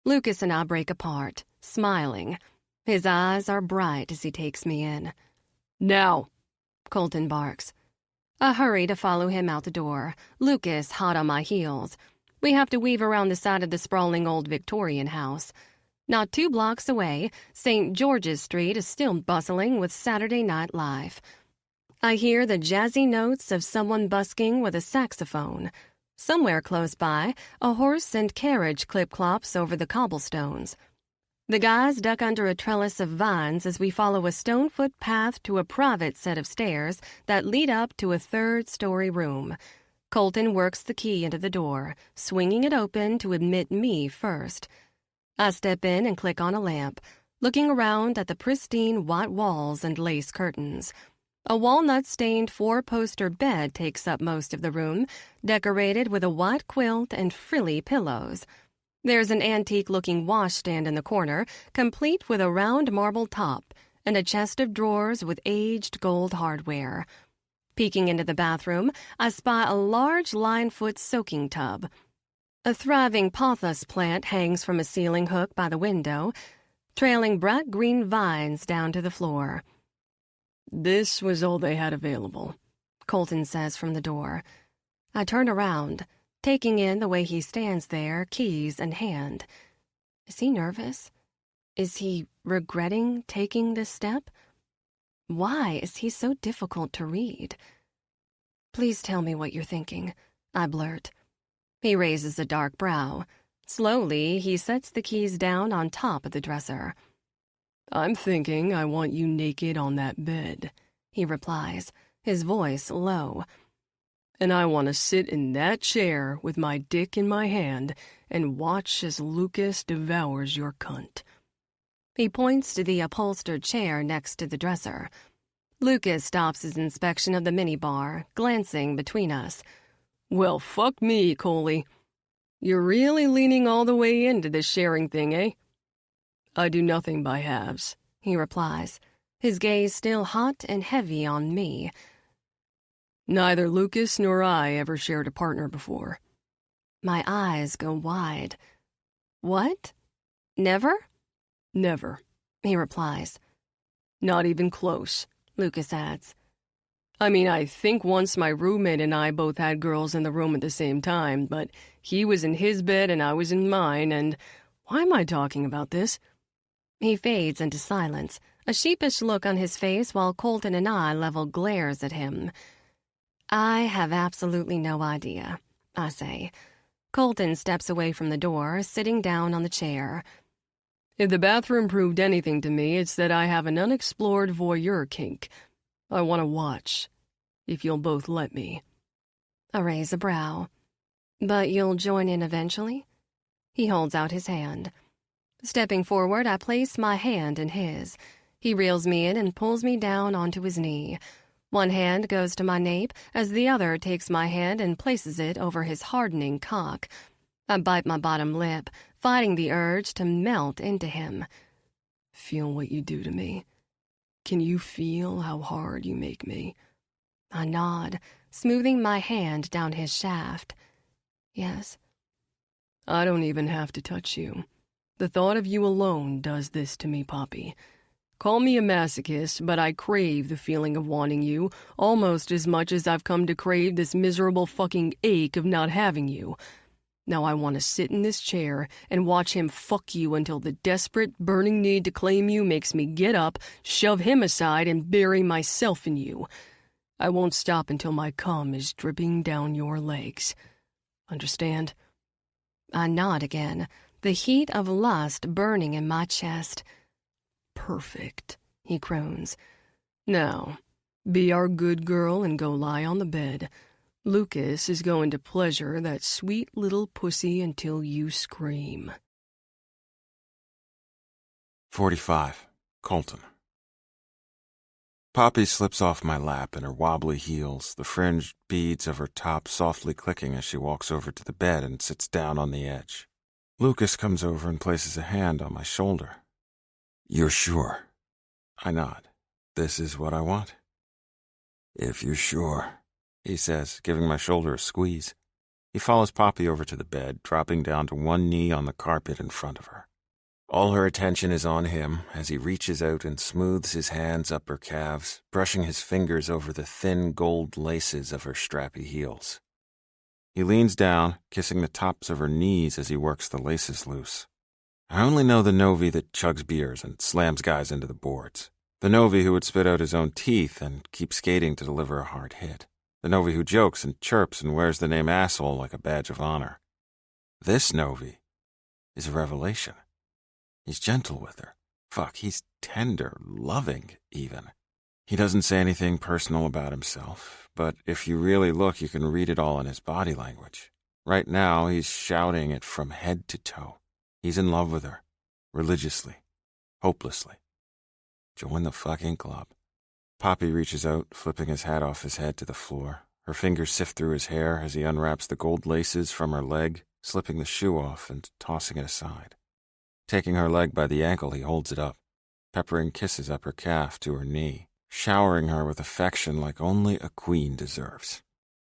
Lukas and I break apart, smiling. His eyes are bright as he takes me in.
Now,
Colton barks. I hurry to follow him out the door, Lukas hot on my heels. We have to weave around the side of the sprawling old Victorian house. Not 2 blocks away, St. George's Street is still bustling with Saturday night life. I hear the jazzy notes of someone busking with a saxophone. Somewhere close by, a horse and carriage clip-clops over the cobblestones. The guys duck under a trellis of vines as we follow a stone-foot path to a private set of stairs that lead up to a 3rd-story room. Colton works the key into the door, swinging it open to admit me first. I step in and click on a lamp, looking around at the pristine white walls and lace curtains. A walnut-stained 4-poster bed takes up most of the room, decorated with a white quilt and frilly pillows. There's an antique-looking washstand in the corner, complete with a round marble top, and a chest of drawers with aged gold hardware. Peeking into the bathroom, I spy a large line-foot soaking tub. A thriving pothos plant hangs from a ceiling hook by the window, trailing bright green vines down to the floor.
This was all they had available,
Colton says from the door. I turn around, taking in the way he stands there, keys in hand. Is he nervous? Is he regretting taking this step? Why is he so difficult to read? Please tell me what you're thinking, I blurt. He raises a dark brow. Slowly, he sets the keys down on top of the dresser.
I'm thinking I want you naked on that bed, he replies, his voice low. And I want to sit in that chair with my dick in my hand and watch as Lukas devours your cunt.
He points to the upholstered chair next to the dresser. Lukas stops his inspection of the minibar, glancing between us.
Well, fuck me, Coley. You're really leaning all the way into this sharing thing, eh? I do nothing by halves, he replies,
his gaze still hot and heavy on me.
Neither Lukas nor I ever shared a partner before.
My eyes go wide. What? Never?
Never,
He replies.
not even close.
Lukas adds.
I mean, I think once my roommate and I both had girls in the room at the same time, but he was in his bed and I was in mine, and why am I talking about this?
He fades into silence, a sheepish look on his face while Colton and I level glares at him. I have absolutely no idea, I say. Colton steps away from the door, sitting down on the chair.
If the bathroom proved anything to me, it's that I have an unexplored voyeur kink. I want to watch, if you'll both let me.
I raise a brow. But you'll join in eventually? He holds out his hand. Stepping forward, I place my hand in his. He reels me in and pulls me down onto his knee. One hand goes to my nape as the other takes my hand and places it over his hardening cock. I bite my bottom lip, fighting the urge to melt into him.
Feel what you do to me. Can you feel how hard you make me?
I nod, smoothing my hand down his shaft. Yes.
I don't even have to touch you. The thought of you alone does this to me, Poppy. Call me a masochist, but I crave the feeling of wanting you almost as much as I've come to crave this miserable fucking ache of not having you. Now I want to sit in this chair and watch him fuck you until the desperate, burning need to claim you makes me get up, shove him aside, and bury myself in you. I won't stop until my cum is dripping down your legs. Understand?
I nod again, the heat of lust burning in my chest.
Perfect, he croons. Now, be our good girl and go lie on the bed. Lukas is going to pleasure that sweet little pussy until you scream.
45. Colton. Poppy slips off my lap in her wobbly heels, the fringed beads of her top softly clicking as she walks over to the bed and sits down on the edge. Lukas comes over and places a hand on my shoulder. You're sure? I nod. This is what I want. If you're sure, he says, giving my shoulder a squeeze. He follows Poppy over to the bed, dropping down to one knee on the carpet in front of her. All her attention is on him as he reaches out and smooths his hands up her calves, brushing his fingers over the thin gold laces of her strappy heels. He leans down, kissing the tops of her knees as he works the laces loose. I only know the Novi that chugs beers and slams guys into the boards. The Novi who would spit out his own teeth and keep skating to deliver a hard hit. The Novi who jokes and chirps and wears the name asshole like a badge of honor. This Novi is a revelation. He's gentle with her. Fuck, he's tender, loving, even. He doesn't say anything personal about himself, but if you really look, you can read it all in his body language. Right now, he's shouting it from head to toe. He's in love with her, religiously, hopelessly. Join the fucking club. Poppy reaches out, flipping his hat off his head to the floor. Her fingers sift through his hair as he unwraps the gold laces from her leg, slipping the shoe off and tossing it aside. Taking her leg by the ankle, he holds it up, peppering kisses up her calf to her knee, showering her with affection like only a queen deserves.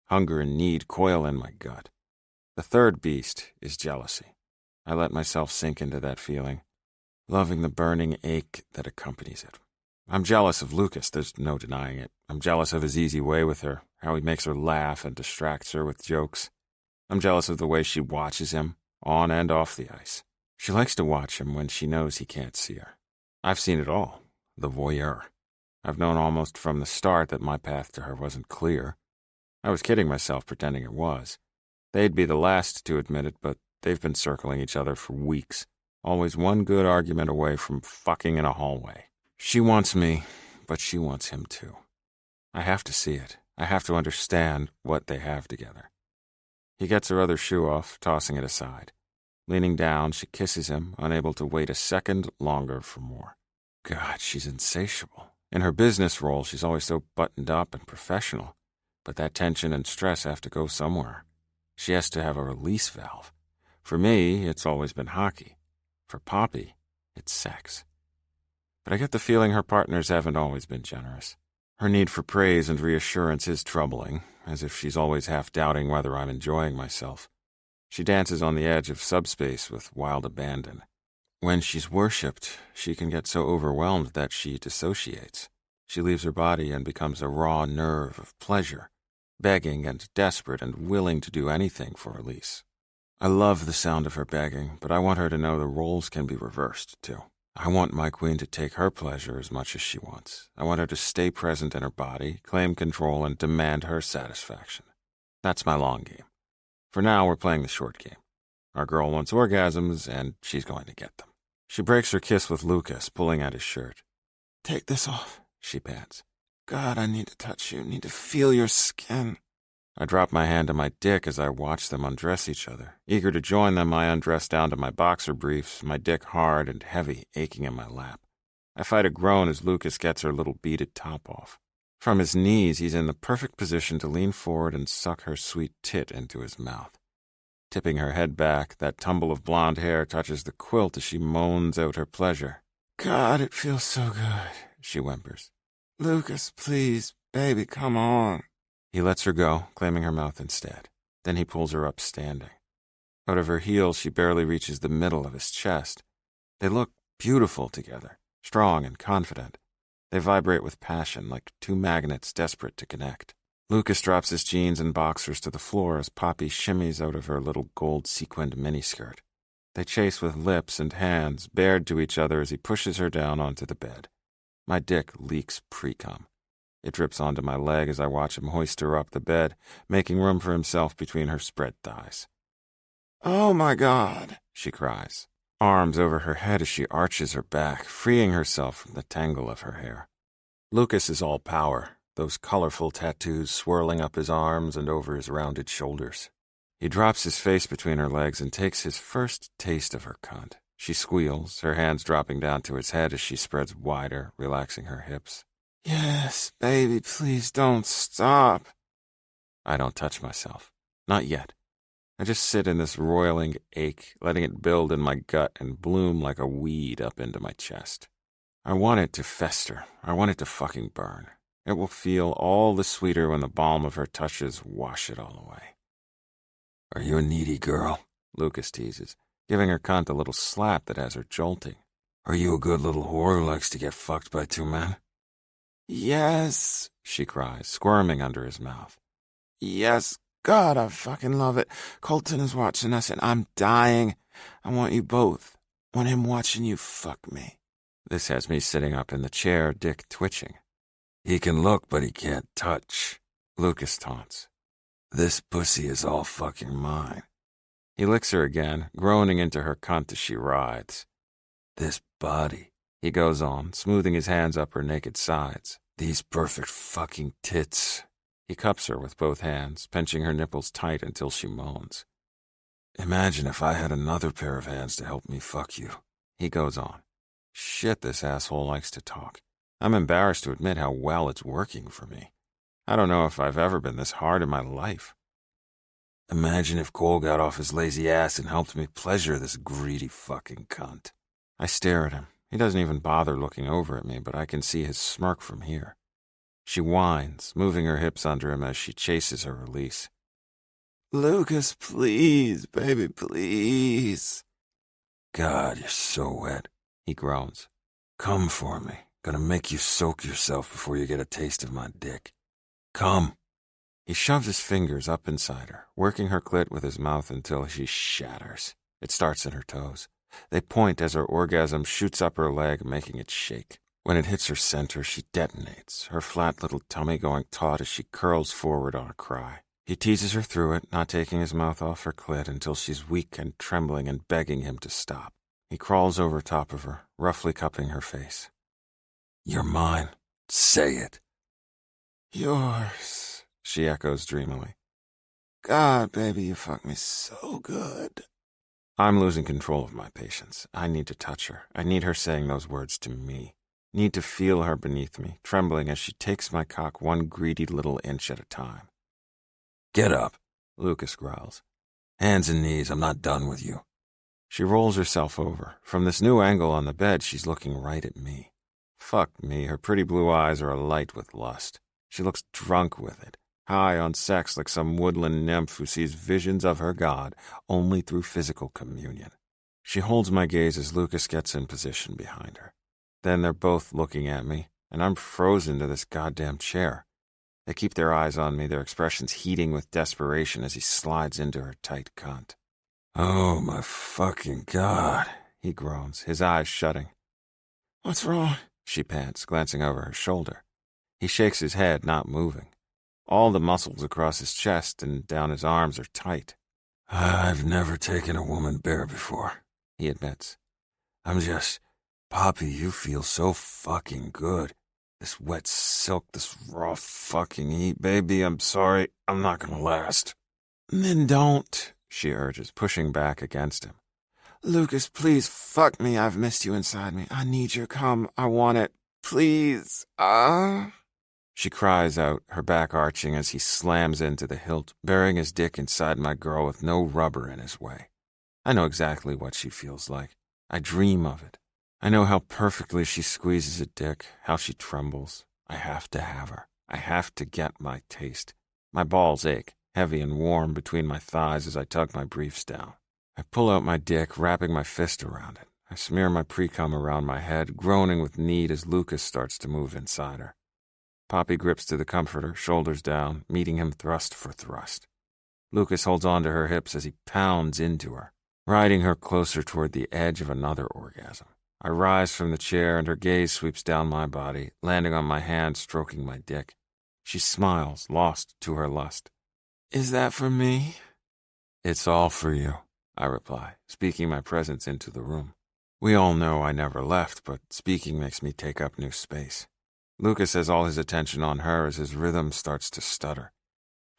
Hunger and need coil in my gut. The third beast is jealousy. I let myself sink into that feeling, loving the burning ache that accompanies it. I'm jealous of Lukas, there's no denying it. I'm jealous of his easy way with her, how he makes her laugh and distracts her with jokes. I'm jealous of the way she watches him, on and off the ice. She likes to watch him when she knows he can't see her. I've seen it all, the voyeur. I've known almost from the start that my path to her wasn't clear. I was kidding myself pretending it was. They'd be the last to admit it, but they've been circling each other for weeks, always one good argument away from fucking in a hallway. She wants me, but she wants him too. I have to see it. I have to understand what they have together. He gets her other shoe off, tossing it aside. Leaning down, she kisses him, unable to wait a second longer for more. God, she's insatiable. In her business role, she's always so buttoned up and professional, but that tension and stress have to go somewhere. She has to have a release valve. For me, it's always been hockey. For Poppy, it's sex. But but I get the feeling her partners haven't always been generous. Her need for praise and reassurance is troubling, as if she's always half-doubting whether I'm enjoying myself. She dances on the edge of subspace with wild abandon. When she's worshipped, she can get so overwhelmed that she dissociates. She leaves her body and becomes a raw nerve of pleasure, begging and desperate and willing to do anything for release. I love the sound of her begging, but I want her to know the roles can be reversed, too. I want my queen to take her pleasure as much as she wants. I want her to stay present in her body, claim control, and demand her satisfaction. That's my long game. For now, we're playing the short game. Our girl wants orgasms, and she's going to get them. She breaks her kiss with Lukas, pulling at his shirt. "Take this off," she pants. "God, I need to touch you, need to feel your skin." I drop my hand to my dick as I watch them undress each other. Eager to join them, I undress down to my boxer briefs, my dick hard and heavy, aching in my lap. I fight a groan as Lukas gets her little beaded top off. From his knees, he's in the perfect position to lean forward and suck her sweet tit into his mouth. Tipping her head back, that tumble of blonde hair touches the quilt as she moans out her pleasure. "God, it feels so good," she whimpers. "Lukas, please, baby, come on." He lets her go, claiming her mouth instead. Then he pulls her up standing. Out of her heels, she barely reaches the middle of his chest. They look beautiful together, strong and confident. They vibrate with passion, like two magnets desperate to connect. Lukas drops his jeans and boxers to the floor as Poppy shimmies out of her little gold-sequined miniskirt. They chase with lips and hands, bared to each other as he pushes her down onto the bed. My dick leaks pre-cum. It drips onto my leg as I watch him hoist her up the bed, making room for himself between her spread thighs. "Oh, my God," she cries, arms over her head as she arches her back, freeing herself from the tangle of her hair. Lukas is all power, those colorful tattoos swirling up his arms and over his rounded shoulders. He drops his face between her legs and takes his first taste of her cunt. She squeals, her hands dropping down to his head as she spreads wider, relaxing her hips. "Yes, baby, please don't stop." I don't touch myself. Not yet. I just sit in this roiling ache, letting it build in my gut and bloom like a weed up into my chest. I want it to fester. I want it to fucking burn. It will feel all the sweeter when the balm of her touches wash it all away. "Are you a needy girl?" Lukas teases, giving her cunt a little slap that has her jolting. "Are you a good little whore who likes to get fucked by two men?" "Yes," she cries, squirming under his mouth. "Yes, God, I fucking love it. Colton is watching us and I'm dying. I want you both. I want him watching you fuck me." This has me sitting up in the chair, dick twitching. "He can look, but he can't touch," Lukas taunts. "This pussy is all fucking mine." He licks her again, groaning into her cunt as she writhes. "This body," he goes on, smoothing his hands up her naked sides. "These perfect fucking tits." He cups her with both hands, pinching her nipples tight until she moans. "Imagine if I had another pair of hands to help me fuck you," he goes on. Shit, this asshole likes to talk. I'm embarrassed to admit how well it's working for me. I don't know if I've ever been this hard in my life. "Imagine if Cole got off his lazy ass and helped me pleasure this greedy fucking cunt." I stare at him. He doesn't even bother looking over at me, but I can see his smirk from here. She whines, moving her hips under him as she chases her release. "Lukas, please, baby, please." "God, you're so wet," he groans. "Come for me. Gonna make you soak yourself before you get a taste of my dick. Come." He shoves his fingers up inside her, working her clit with his mouth until she shatters. It starts in her toes. They point as her orgasm shoots up her leg, making it shake. When it hits her center, she detonates, her flat little tummy going taut as she curls forward on a cry. He teases her through it, not taking his mouth off her clit until she's weak and trembling and begging him to stop. He crawls over top of her, roughly cupping her face. "You're mine. Say it." "Yours," she echoes dreamily. "God, baby, you fuck me so good." I'm losing control of my patience. I need to touch her. I need her saying those words to me. Need to feel her beneath me, trembling as she takes my cock one greedy little inch at a time. "Get up," Lukas growls. "Hands and knees, I'm not done with you." She rolls herself over. From this new angle on the bed, she's looking right at me. Fuck me, her pretty blue eyes are alight with lust. She looks drunk with it, high on sex like some woodland nymph who sees visions of her god only through physical communion. She holds my gaze as Lukas gets in position behind her. Then they're both looking at me, and I'm frozen to this goddamn chair. They keep their eyes on me, their expressions heating with desperation as he slides into her tight cunt. "Oh, my fucking God," he groans, his eyes shutting. "What's wrong?" she pants, glancing over her shoulder. He shakes his head, not moving. All the muscles across his chest and down his arms are tight. "I've never taken a woman bare before," he admits. Poppy, you feel so fucking good. This wet silk, this raw fucking heat, baby, I'm sorry, I'm not gonna last." "Then don't," she urges, pushing back against him. "Lukas, please, fuck me, I've missed you inside me. I need your cum, I want it. Please, She cries out, her back arching as he slams into the hilt, burying his dick inside my girl with no rubber in his way. I know exactly what she feels like. I dream of it. I know how perfectly she squeezes a dick, how she trembles. I have to have her. I have to get my taste. My balls ache, heavy and warm between my thighs as I tug my briefs down. I pull out my dick, wrapping my fist around it. I smear my pre-cum around my head, groaning with need as Lukas starts to move inside her. Poppy grips to the comforter, shoulders down, meeting him thrust for thrust. Lukas holds on to her hips as he pounds into her, riding her closer toward the edge of another orgasm. I rise from the chair and her gaze sweeps down my body, landing on my hand, stroking my dick. She smiles, lost to her lust. "Is that for me?" "It's all for you," I reply, speaking my presence into the room. We all know I never left, but speaking makes me take up new space. Lukas has all his attention on her as his rhythm starts to stutter.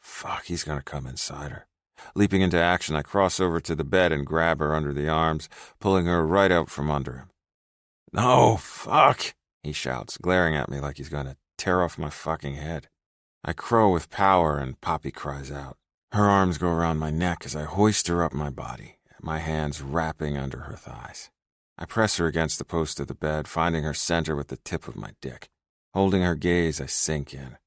Fuck, he's gonna come inside her. Leaping into action, I cross over to the bed and grab her under the arms, pulling her right out from under him. "No, fuck," he shouts, glaring at me like he's going to tear off my fucking head. I crow with power and Poppy cries out. Her arms go around my neck as I hoist her up my body, my hands wrapping under her thighs. I press her against the post of the bed, finding her center with the tip of my dick. Holding her gaze, I sink in.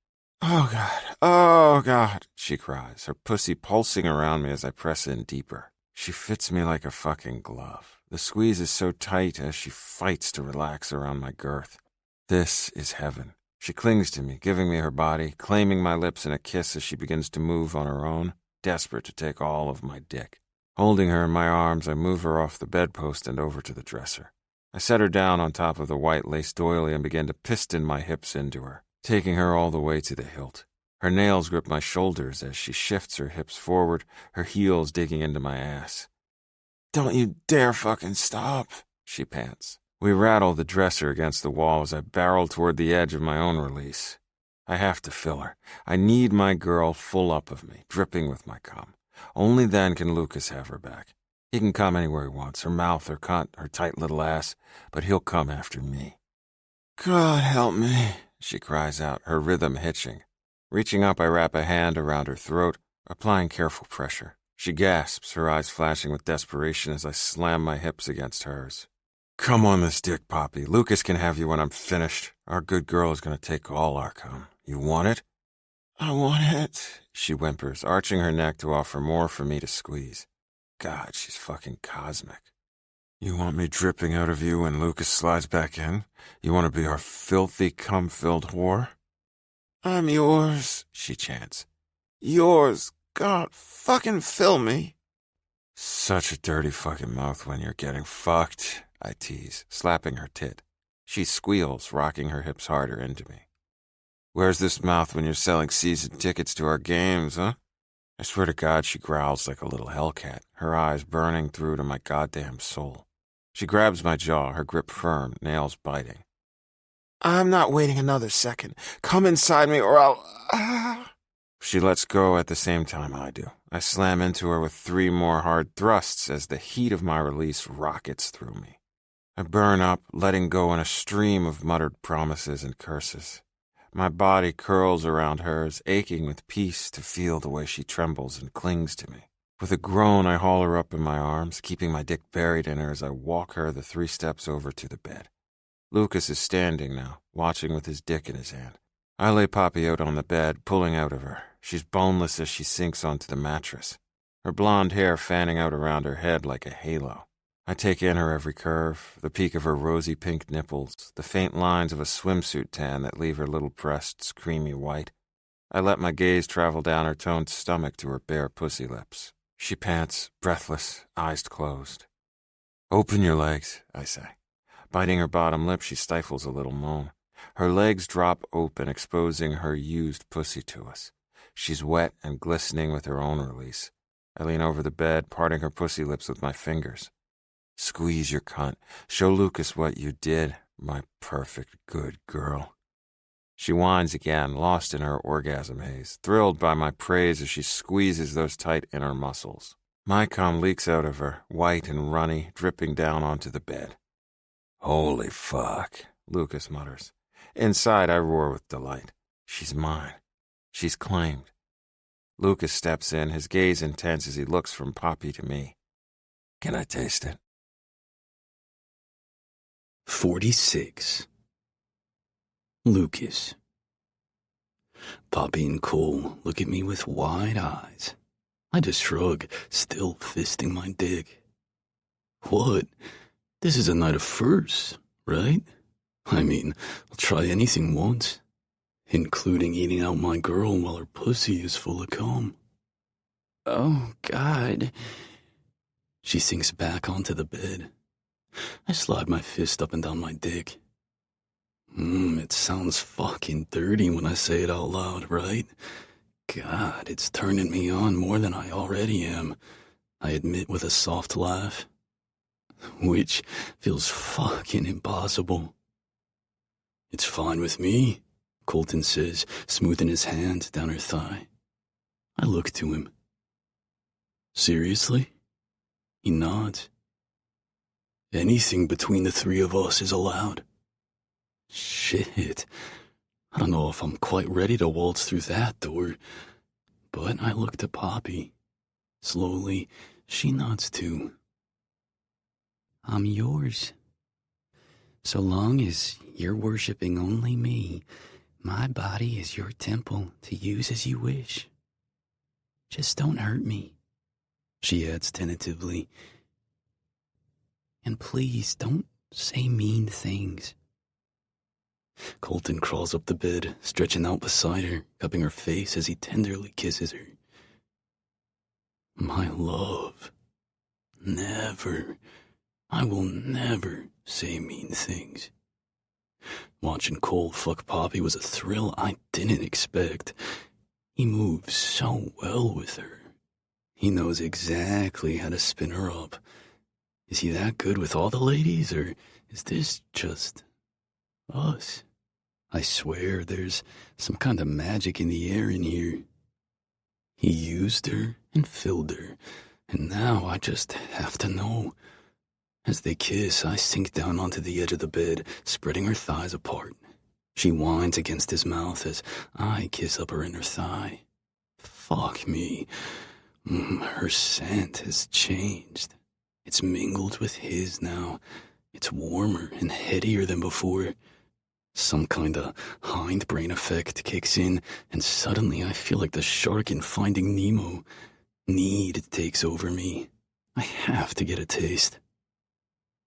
Oh God, she cries, her pussy pulsing around me as I press in deeper. She fits me like a fucking glove. The squeeze is so tight as she fights to relax around my girth. This is heaven. She clings to me, giving me her body, claiming my lips in a kiss as she begins to move on her own, desperate to take all of my dick. Holding her in my arms, I move her off the bedpost and over to the dresser. I set her down on top of the white lace doily and begin to piston my hips into her, taking her all the way to the hilt. Her nails grip my shoulders as she shifts her hips forward, her heels digging into my ass. "Don't you dare fucking stop," she pants. We rattle the dresser against the wall as I barrel toward the edge of my own release. I have to fill her. I need my girl full up of me, dripping with my cum. Only then can Lukas have her back. He can come anywhere he wants, her mouth, her cunt, her tight little ass, but he'll come after me. "God help me," she cries out, her rhythm hitching. Reaching up, I wrap a hand around her throat, applying careful pressure. She gasps, her eyes flashing with desperation as I slam my hips against hers. "Come on this dick, Poppy. Lukas can have you when I'm finished. Our good girl is going to take all our cum. You want it?" "I want it," she whimpers, arching her neck to offer more for me to squeeze. God, she's fucking cosmic. "You want me dripping out of you when Lukas slides back in? You want to be our filthy, cum-filled whore?" "I'm yours," she chants. "Yours. God, fucking fill me." "Such a dirty fucking mouth when you're getting fucked," I tease, slapping her tit. She squeals, rocking her hips harder into me. "Where's this mouth when you're selling season tickets to our games, huh?" I swear to God, she growls like a little hellcat, her eyes burning through to my goddamn soul. She grabs my jaw, her grip firm, nails biting. "I'm not waiting another second. Come inside me or I'll..." She lets go at the same time I do. I slam into her with 3 more hard thrusts as the heat of my release rockets through me. I burn up, letting go in a stream of muttered promises and curses. My body curls around hers, aching with peace to feel the way she trembles and clings to me. With a groan, I haul her up in my arms, keeping my dick buried in her as I walk her the 3 steps over to the bed. Lukas is standing now, watching with his dick in his hand. I lay Poppy out on the bed, pulling out of her. She's boneless as she sinks onto the mattress, her blonde hair fanning out around her head like a halo. I take in her every curve, the peak of her rosy pink nipples, the faint lines of a swimsuit tan that leave her little breasts creamy white. I let my gaze travel down her toned stomach to her bare pussy lips. She pants, breathless, eyes closed. "Open your legs," I say. Biting her bottom lip, she stifles a little moan. Her legs drop open, exposing her used pussy to us. She's wet and glistening with her own release. I lean over the bed, parting her pussy lips with my fingers. "Squeeze your cunt. Show Lukas what you did, my perfect good girl." She whines again, lost in her orgasm haze, thrilled by my praise as she squeezes those tight inner muscles. My cum leaks out of her, white and runny, dripping down onto the bed. "Holy fuck," Lukas mutters. Inside, I roar with delight. She's mine. She's claimed. Lukas steps in, his gaze intense as he looks from Poppy to me. "Can I taste it?"
46. Lukas. Poppy and Cole look at me with wide eyes. I just shrug, still fisting my dick. What? This is a night of firsts, right? I mean, I'll try anything once, including eating out my girl while her pussy is full of cum. Oh, God. She sinks back onto the bed. I slide my fist up and down my dick. It sounds fucking dirty when I say it out loud, right? God, it's turning me on more than I already am, I admit with a soft laugh. Which feels fucking impossible. "It's fine with me," Colton says, smoothing his hand down her thigh. I look to him. "Seriously?" He nods. "Anything between the three of us is allowed." Shit. I don't know if I'm quite ready to waltz through that door, but I look to Poppy. Slowly, she nods too. "I'm yours. So long as you're worshiping only me, my body is your temple to use as you wish. Just don't hurt me," she adds tentatively. "And please don't say mean things." Colton crawls up the bed, stretching out beside her, cupping her face as he tenderly kisses her. "My love, never, I will never say mean things." Watching Cole fuck Poppy was a thrill I didn't expect. He moves so well with her. He knows exactly how to spin her up. Is he that good with all the ladies, or is this just us? I swear there's some kind of magic in the air in here. He used her and filled her, and now I just have to know. As they kiss, I sink down onto the edge of the bed, spreading her thighs apart. She whines against his mouth as I kiss up her inner thigh. Fuck me. Her scent has changed. It's mingled with his now. It's warmer and headier than before. Some kind of hindbrain effect kicks in, and suddenly I feel like the shark in Finding Nemo. Need takes over me. I have to get a taste.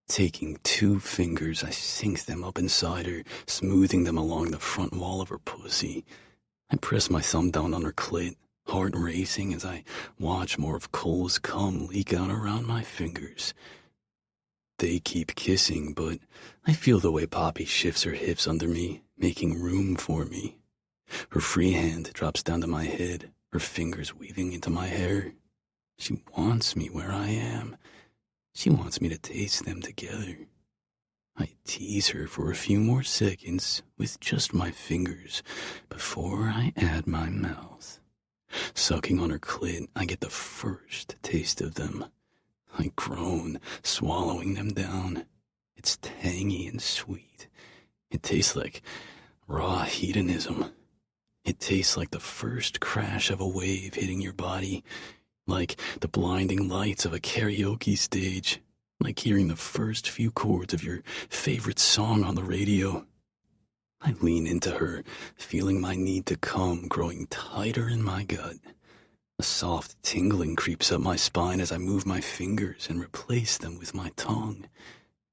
Taking 2 fingers, I sink them up inside her, smoothing them along the front wall of her pussy. I press my thumb down on her clit, heart racing as I watch more of Cole's cum leak out around my fingers. They keep kissing, but I feel the way Poppy shifts her hips under me, making room for me. Her free hand drops down to my head, her fingers weaving into my hair. She wants me where I am. She wants me to taste them together. I tease her for a few more seconds with just my fingers before I add my mouth. Sucking on her clit, I get the first taste of them. I groan, swallowing them down. It's tangy and sweet. It tastes like raw hedonism. It tastes like the first crash of a wave hitting your body, like the blinding lights of a karaoke stage. like hearing the first few chords of your favorite song on the radio. I lean into her, feeling my need to come growing tighter in my gut. A soft tingling creeps up my spine as I move my fingers and replace them with my tongue.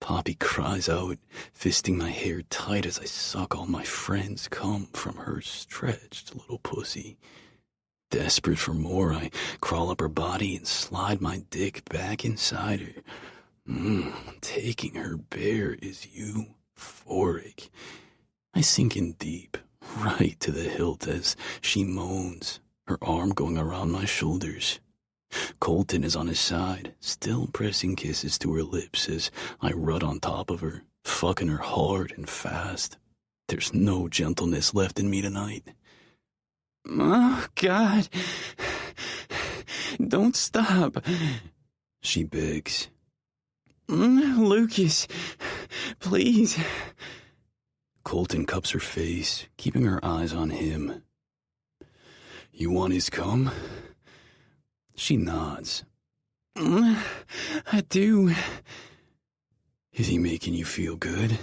Poppy cries out, fisting my hair tight as I suck all my friends' cum from her stretched little pussy. Desperate for more, I crawl up her body and slide my dick back inside her. Taking her bare is euphoric. I sink in deep, right to the hilt as she moans, her arm going around my shoulders. Colton is on his side, still pressing kisses to her lips as I rut on top of her, fucking her hard and fast. There's no gentleness left in me tonight. Oh, God. Don't stop, she begs. Lukas, please. Colton cups her face, keeping her eyes on him. You want his cum? She nods. I do. Is he making you feel good?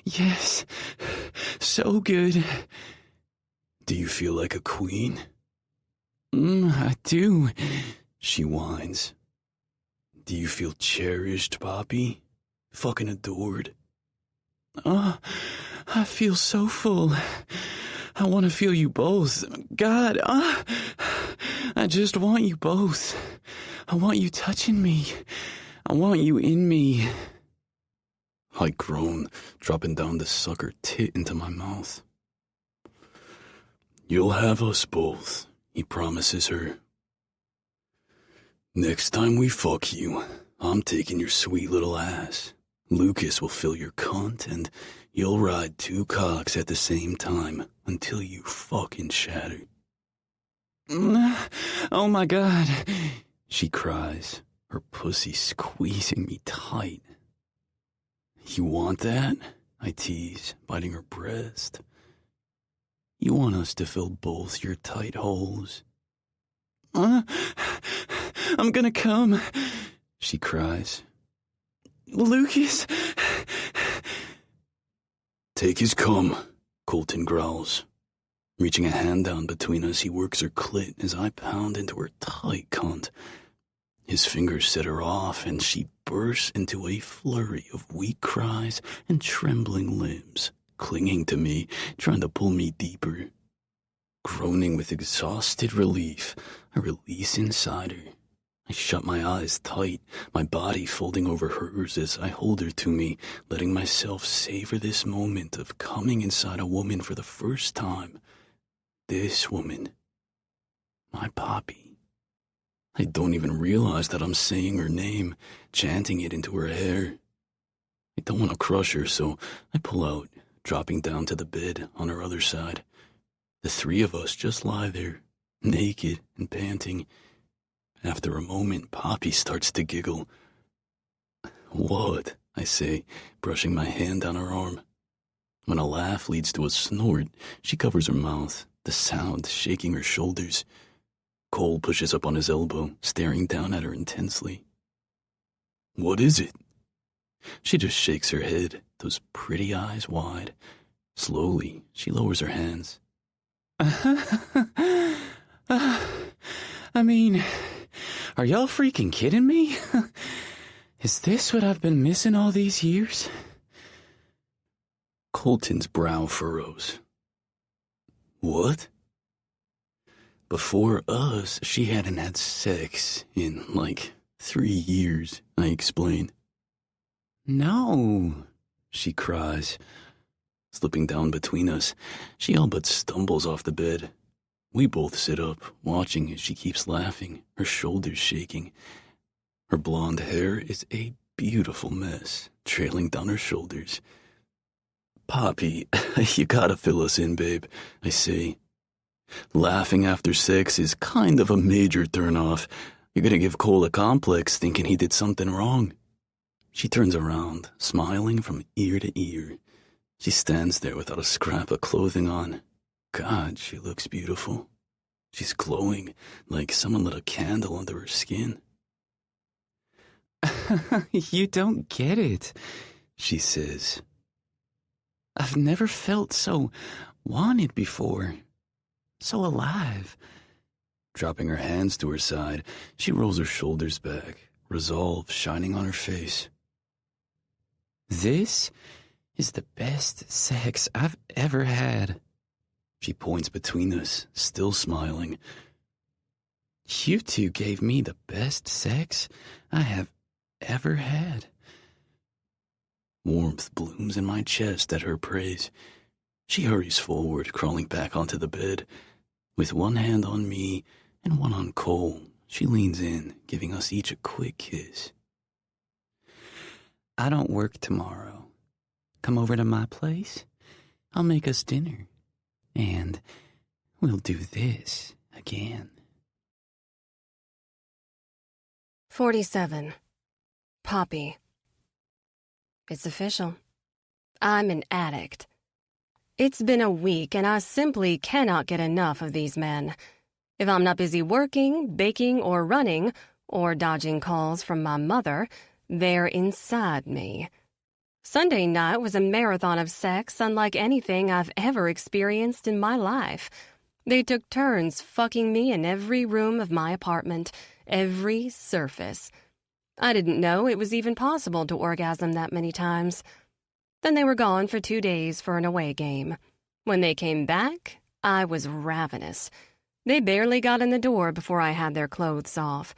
Yes, so good. Do you feel like a queen? I do, she whines. Do you feel cherished, Poppy? Fucking adored? Oh, I feel so full. I want to feel you both. God, I just want you both. I want you touching me. I want you in me. I groan, dropping down the sucker tit into my mouth. You'll have us both, he promises her. Next time we fuck you, I'm taking your sweet little ass. Lukas will fill your cunt, and you'll ride two cocks at the same time until you fucking shatter. Oh my God, she cries, her pussy squeezing me tight. You want that? I tease, biting her breast. You want us to fill both your tight holes? I'm gonna come, she cries. Lukas! Take his cum, Colton growls. Reaching a hand down between us, he works her clit as I pound into her tight cunt. His fingers set her off, and she bursts into a flurry of weak cries and trembling limbs, clinging to me, trying to pull me deeper. Groaning with exhausted relief, I release inside her. I shut my eyes tight, my body folding over hers as I hold her to me, letting myself savor this moment of coming inside a woman for the first time. This woman. My Poppy. I don't even realize that I'm saying her name, chanting it into her hair. I don't want to crush her, so I pull out, dropping down to the bed on her other side. The three of us just lie there, naked and panting. After a moment, Poppy starts to giggle. What? I say, brushing my hand down her arm. When a laugh leads to a snort, she covers her mouth, the sound shaking her shoulders. Cole pushes up on his elbow, staring down at her intensely. What is it? She just shakes her head, those pretty eyes wide. Slowly, she lowers her hands. I mean, are y'all freaking kidding me? Is this what I've been missing all these years? Colton's brow furrows. What? Before us, she hadn't had sex in, 3 years, I explain. No, she cries. Slipping down between us, she all but stumbles off the bed. We both sit up, watching as she keeps laughing, her shoulders shaking. Her blonde hair is a beautiful mess, trailing down her shoulders. Poppy, you gotta fill us in, babe, I say. Laughing after sex is kind of a major turn-off. You're gonna give Cole a complex thinking he did something wrong. She turns around, smiling from ear to ear. She stands there without a scrap of clothing on. God, she looks beautiful. She's glowing, like someone lit a candle under her skin. You don't get it, she says. I've never felt so wanted before. So alive. Dropping her hands to her side, she rolls her shoulders back, resolve shining on her face. This is the best sex I've ever had. She points between us, still smiling. You two gave me the best sex I have ever had. Warmth blooms in my chest at her praise. She hurries forward, crawling back onto the bed. With one hand on me and one on Cole, she leans in, giving us each a quick kiss. I don't work tomorrow. Come over to my place. I'll make us dinner. And we'll do this again.
47. Poppy. It's official. I'm an addict. It's been a week and I simply cannot get enough of these men. If I'm not busy working, baking, or running, or dodging calls from my mother, they're inside me. Sunday night was a marathon of sex unlike anything I've ever experienced in my life. They took turns fucking me in every room of my apartment, every surface. I didn't know it was even possible to orgasm that many times. Then they were gone for 2 days for an away game. When they came back, I was ravenous. They barely got in the door before I had their clothes off.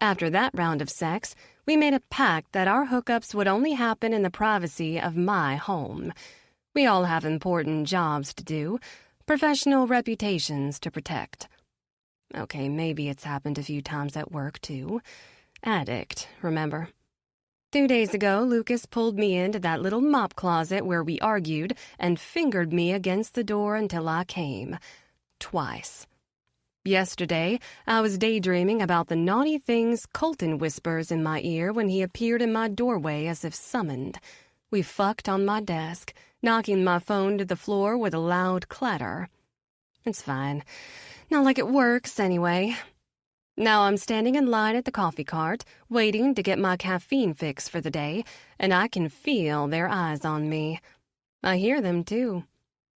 After that round of sex, we made a pact that our hookups would only happen in the privacy of my home. We all have important jobs to do, professional reputations to protect. Okay, maybe it's happened a few times at work, too. Addict, remember? 2 days ago, Lukas pulled me into that little mop closet where we argued and fingered me against the door until I came. Twice. Yesterday, I was daydreaming about the naughty things Colton whispers in my ear when he appeared in my doorway as if summoned. We fucked on my desk, knocking my phone to the floor with a loud clatter. It's fine. Not like it works, anyway. Now I'm standing in line at the coffee cart, waiting to get my caffeine fix for the day, and I can feel their eyes on me. I hear them, too.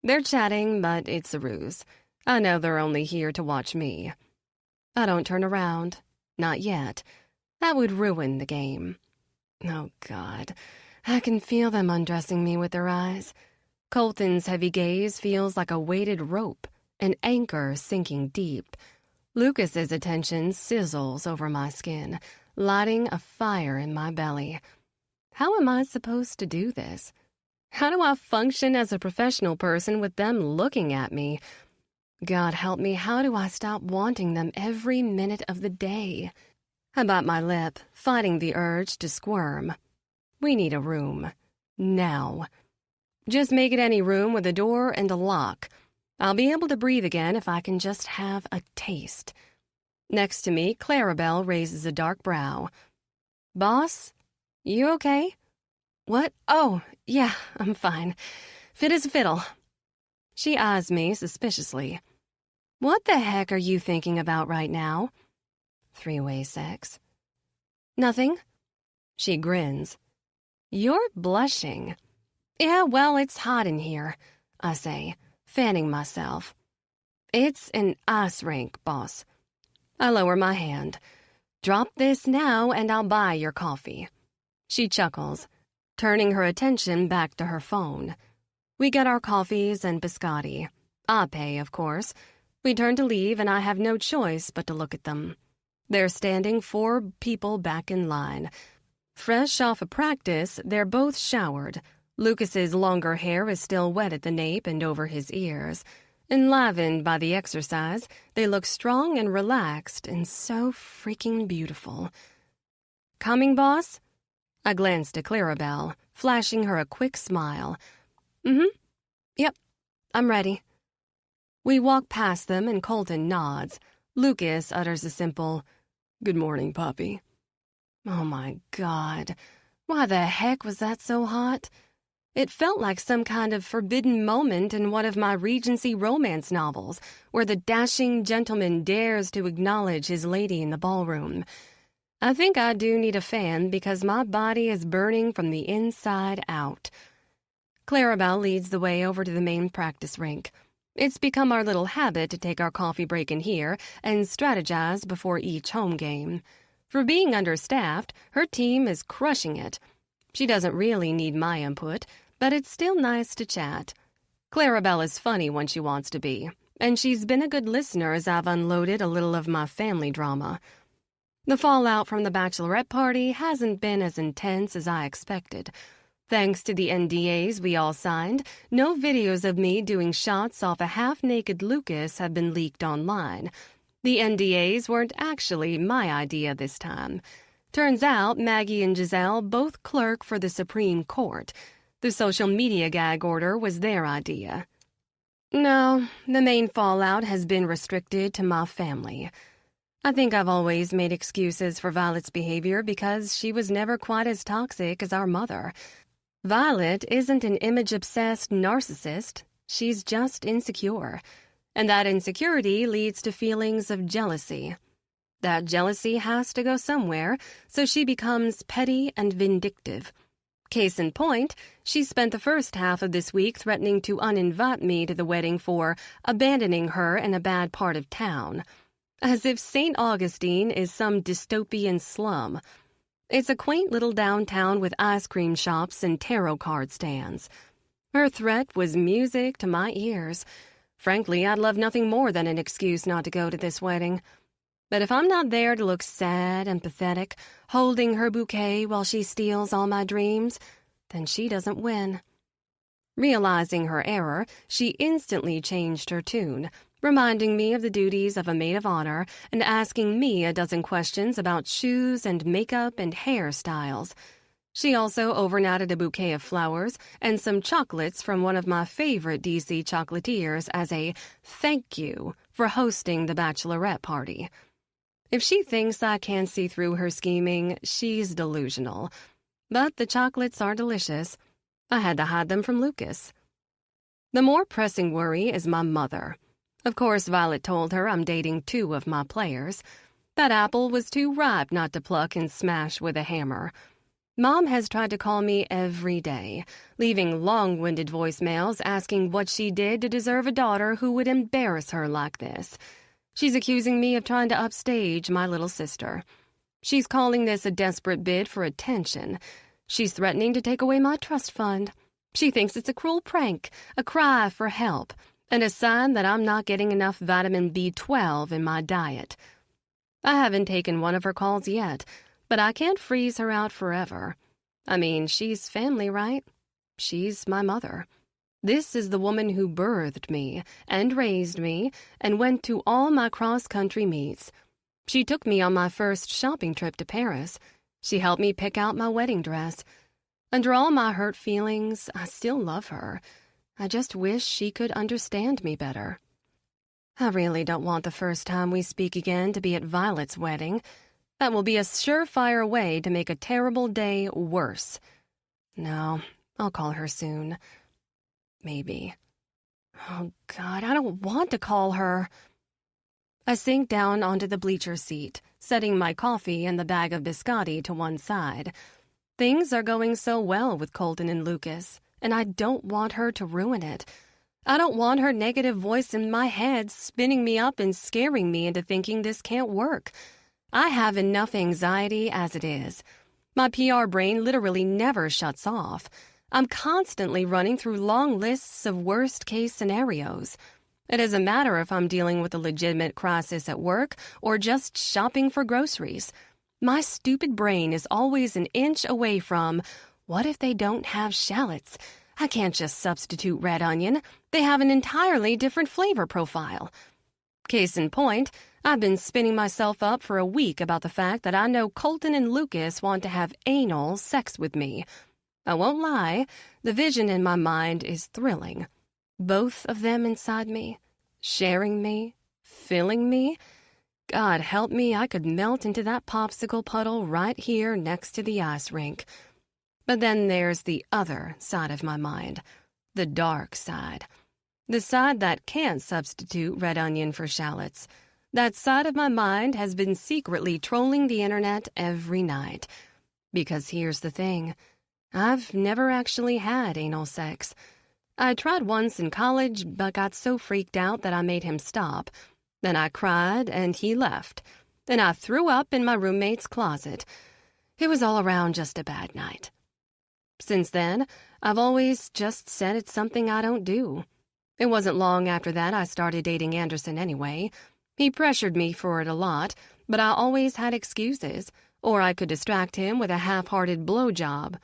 They're chatting, but it's a ruse. I know they're only here to watch me. I don't turn around. Not yet. That would ruin the game. Oh, God. I can feel them undressing me with their eyes. Colton's heavy gaze feels like a weighted rope, an anchor sinking deep. Lukas's attention sizzles over my skin, lighting a fire in my belly. How am I supposed to do this? How do I function as a professional person with them looking at me? God help me, how do I stop wanting them every minute of the day? I bite my lip, fighting the urge to squirm. We need a room. Now. Just make it any room with a door and a lock. I'll be able to breathe again if I can just have a taste. Next to me, Clarabelle raises a dark brow. Boss? You okay? What? Oh, yeah, I'm fine. Fit as a fiddle. She eyes me suspiciously. What the heck are you thinking about right now? 3-way sex. Nothing. She grins. You're blushing. Yeah, well, it's hot in here, I say, fanning myself. It's an ice rink, boss. I lower my hand. Drop this now and I'll buy your coffee. She chuckles, turning her attention back to her phone. We get our coffees and biscotti. I pay, of course. We turn to leave and I have no choice but to look at them. They're standing 4 people back in line. Fresh off of practice, they're both showered. Lukas's longer hair is still wet at the nape and over his ears. Enlivened by the exercise, they look strong and relaxed and so freaking beautiful. Coming, boss? I glanced at Clarabelle, flashing her a quick smile. Yep, I'm ready. We walk past them and Colton nods. Lukas utters a simple, "Good morning, Poppy." Oh my God, why the heck was that so hot? It felt like some kind of forbidden moment in one of my Regency romance novels, where the dashing gentleman dares to acknowledge his lady in the ballroom. I think I do need a fan because my body is burning from the inside out. Clarabelle leads the way over to the main practice rink. It's become our little habit to take our coffee break in here and strategize before each home game. For being understaffed, her team is crushing it. She doesn't really need my input, but it's still nice to chat. Clarabelle is funny when she wants to be, and she's been a good listener as I've unloaded a little of my family drama. The fallout from the bachelorette party hasn't been as intense as I expected. Thanks to the NDAs we all signed, no videos of me doing shots off a half-naked Lukas have been leaked online. The NDAs weren't actually my idea this time. Turns out Maggie and Giselle both clerk for the Supreme Court. The social media gag order was their idea. No, the main fallout has been restricted to my family. I think I've always made excuses for Violet's behavior because she was never quite as toxic as our mother. Violet isn't an image-obsessed narcissist. She's just insecure. And that insecurity leads to feelings of jealousy. That jealousy has to go somewhere, so she becomes petty and vindictive. Case in point, she spent the first half of this week threatening to uninvite me to the wedding for abandoning her in a bad part of town. As if St. Augustine is some dystopian slum. It's a quaint little downtown with ice cream shops and tarot card stands. Her threat was music to my ears. Frankly, I'd love nothing more than an excuse not to go to this wedding. But if I'm not there to look sad and pathetic, holding her bouquet while she steals all my dreams, then she doesn't win. Realizing her error, she instantly changed her tune, reminding me of the duties of a maid of honor and asking me a dozen questions about shoes and makeup and hairstyles. She also overnighted a bouquet of flowers and some chocolates from one of my favorite DC chocolatiers as a thank you for hosting the bachelorette party. If she thinks I can't see through her scheming, she's delusional. But the chocolates are delicious. I had to hide them from Lukas. The more pressing worry is my mother. Of course, Violet told her I'm dating 2 of my players. That apple was too ripe not to pluck and smash with a hammer. Mom has tried to call me every day, leaving long-winded voicemails asking what she did to deserve a daughter who would embarrass her like this. She's accusing me of trying to upstage my little sister. She's calling this a desperate bid for attention. She's threatening to take away my trust fund. She thinks it's a cruel prank, a cry for help, and a sign that I'm not getting enough vitamin B12 in my diet. I haven't taken one of her calls yet, but I can't freeze her out forever. I mean, she's family, right? She's my mother. This is the woman who birthed me and raised me and went to all my cross-country meets. She took me on my first shopping trip to Paris. She helped me pick out my wedding dress. Under all my hurt feelings, I still love her. I just wish she could understand me better. I really don't want the first time we speak again to be at Violet's wedding. That will be a surefire way to make a terrible day worse. No, I'll call her soon. Maybe. Oh, God, I don't want to call her. I sink down onto the bleacher seat, setting my coffee and the bag of biscotti to one side. Things are going so well with Colton and Lukas, and I don't want her to ruin it. I don't want her negative voice in my head spinning me up and scaring me into thinking this can't work. I have enough anxiety as it is. My PR brain literally never shuts off. I'm constantly running through long lists of worst-case scenarios. It doesn't matter if I'm dealing with a legitimate crisis at work or just shopping for groceries. My stupid brain is always an inch away from, what if they don't have shallots? I can't just substitute red onion. They have an entirely different flavor profile. Case in point, I've been spinning myself up for a week about the fact that I know Colton and Lukas want to have anal sex with me. I won't lie, the vision in my mind is thrilling. Both of them inside me, sharing me, filling me. God help me, I could melt into that popsicle puddle right here next to the ice rink. But then there's the other side of my mind, the dark side. The side that can't substitute red onion for shallots. That side of my mind has been secretly trolling the internet every night. Because here's the thing. I've never actually had anal sex. I tried once in college, but got so freaked out that I made him stop. Then I cried, and he left. Then I threw up in my roommate's closet. It was all around just a bad night. Since then, I've always just said it's something I don't do. It wasn't long after that I started dating Anderson anyway. He pressured me for it a lot, but I always had excuses, or I could distract him with a half-hearted blowjob.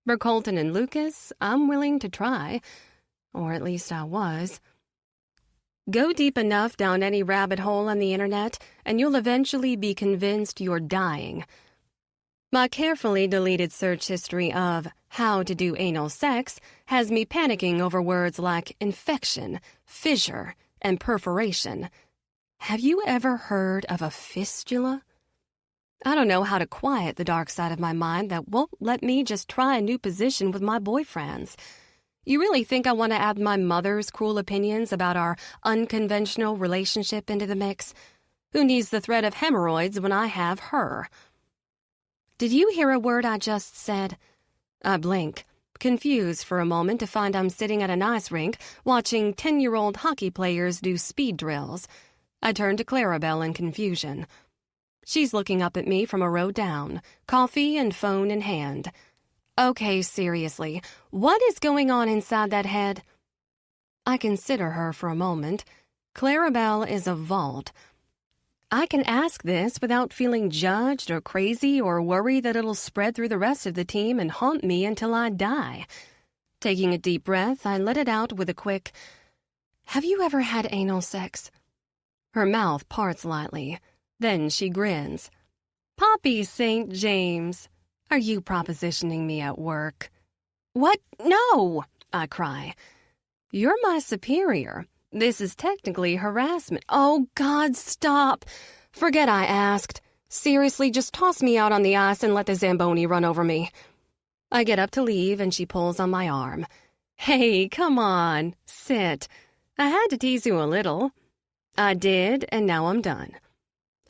For Colton and Lukas, I'm willing to try, or at least I was. Go deep enough down any rabbit hole on the internet, and you'll eventually be convinced you're dying. My carefully deleted search history of how to do anal sex has me panicking over words like infection, fissure, and perforation. Have you ever heard of a fistula? I don't know how to quiet the dark side of my mind that won't let me just try a new position with my boyfriends. You really think I want to add my mother's cruel opinions about our unconventional relationship into the mix? Who needs the threat of hemorrhoids when I have her? Did you hear a word I just said? I blink, confused for a moment to find I'm sitting at an ice rink watching 10-year-old hockey players do speed drills. I turn to Clarabelle in confusion. She's looking up at me from a row down, coffee and phone in hand. Okay, seriously, what is going on inside that head? I consider her for a moment. Clarabelle is a vault. I can ask this without feeling judged or crazy or worry that it'll spread through the rest of the team and haunt me until I die. Taking a deep breath, I let it out with a quick, "Have you ever had anal sex?" Her mouth parts lightly. Then she grins. "Poppy St. James, are you propositioning me at work?" "What? No!" I cry. "You're my superior. This is technically harassment." "Oh, God, stop. Forget I asked. Seriously, just toss me out on the ice and let the Zamboni run over me." I get up to leave and she pulls on my arm. "Hey, come on. Sit. I had to tease you a little." I did, and now I'm done.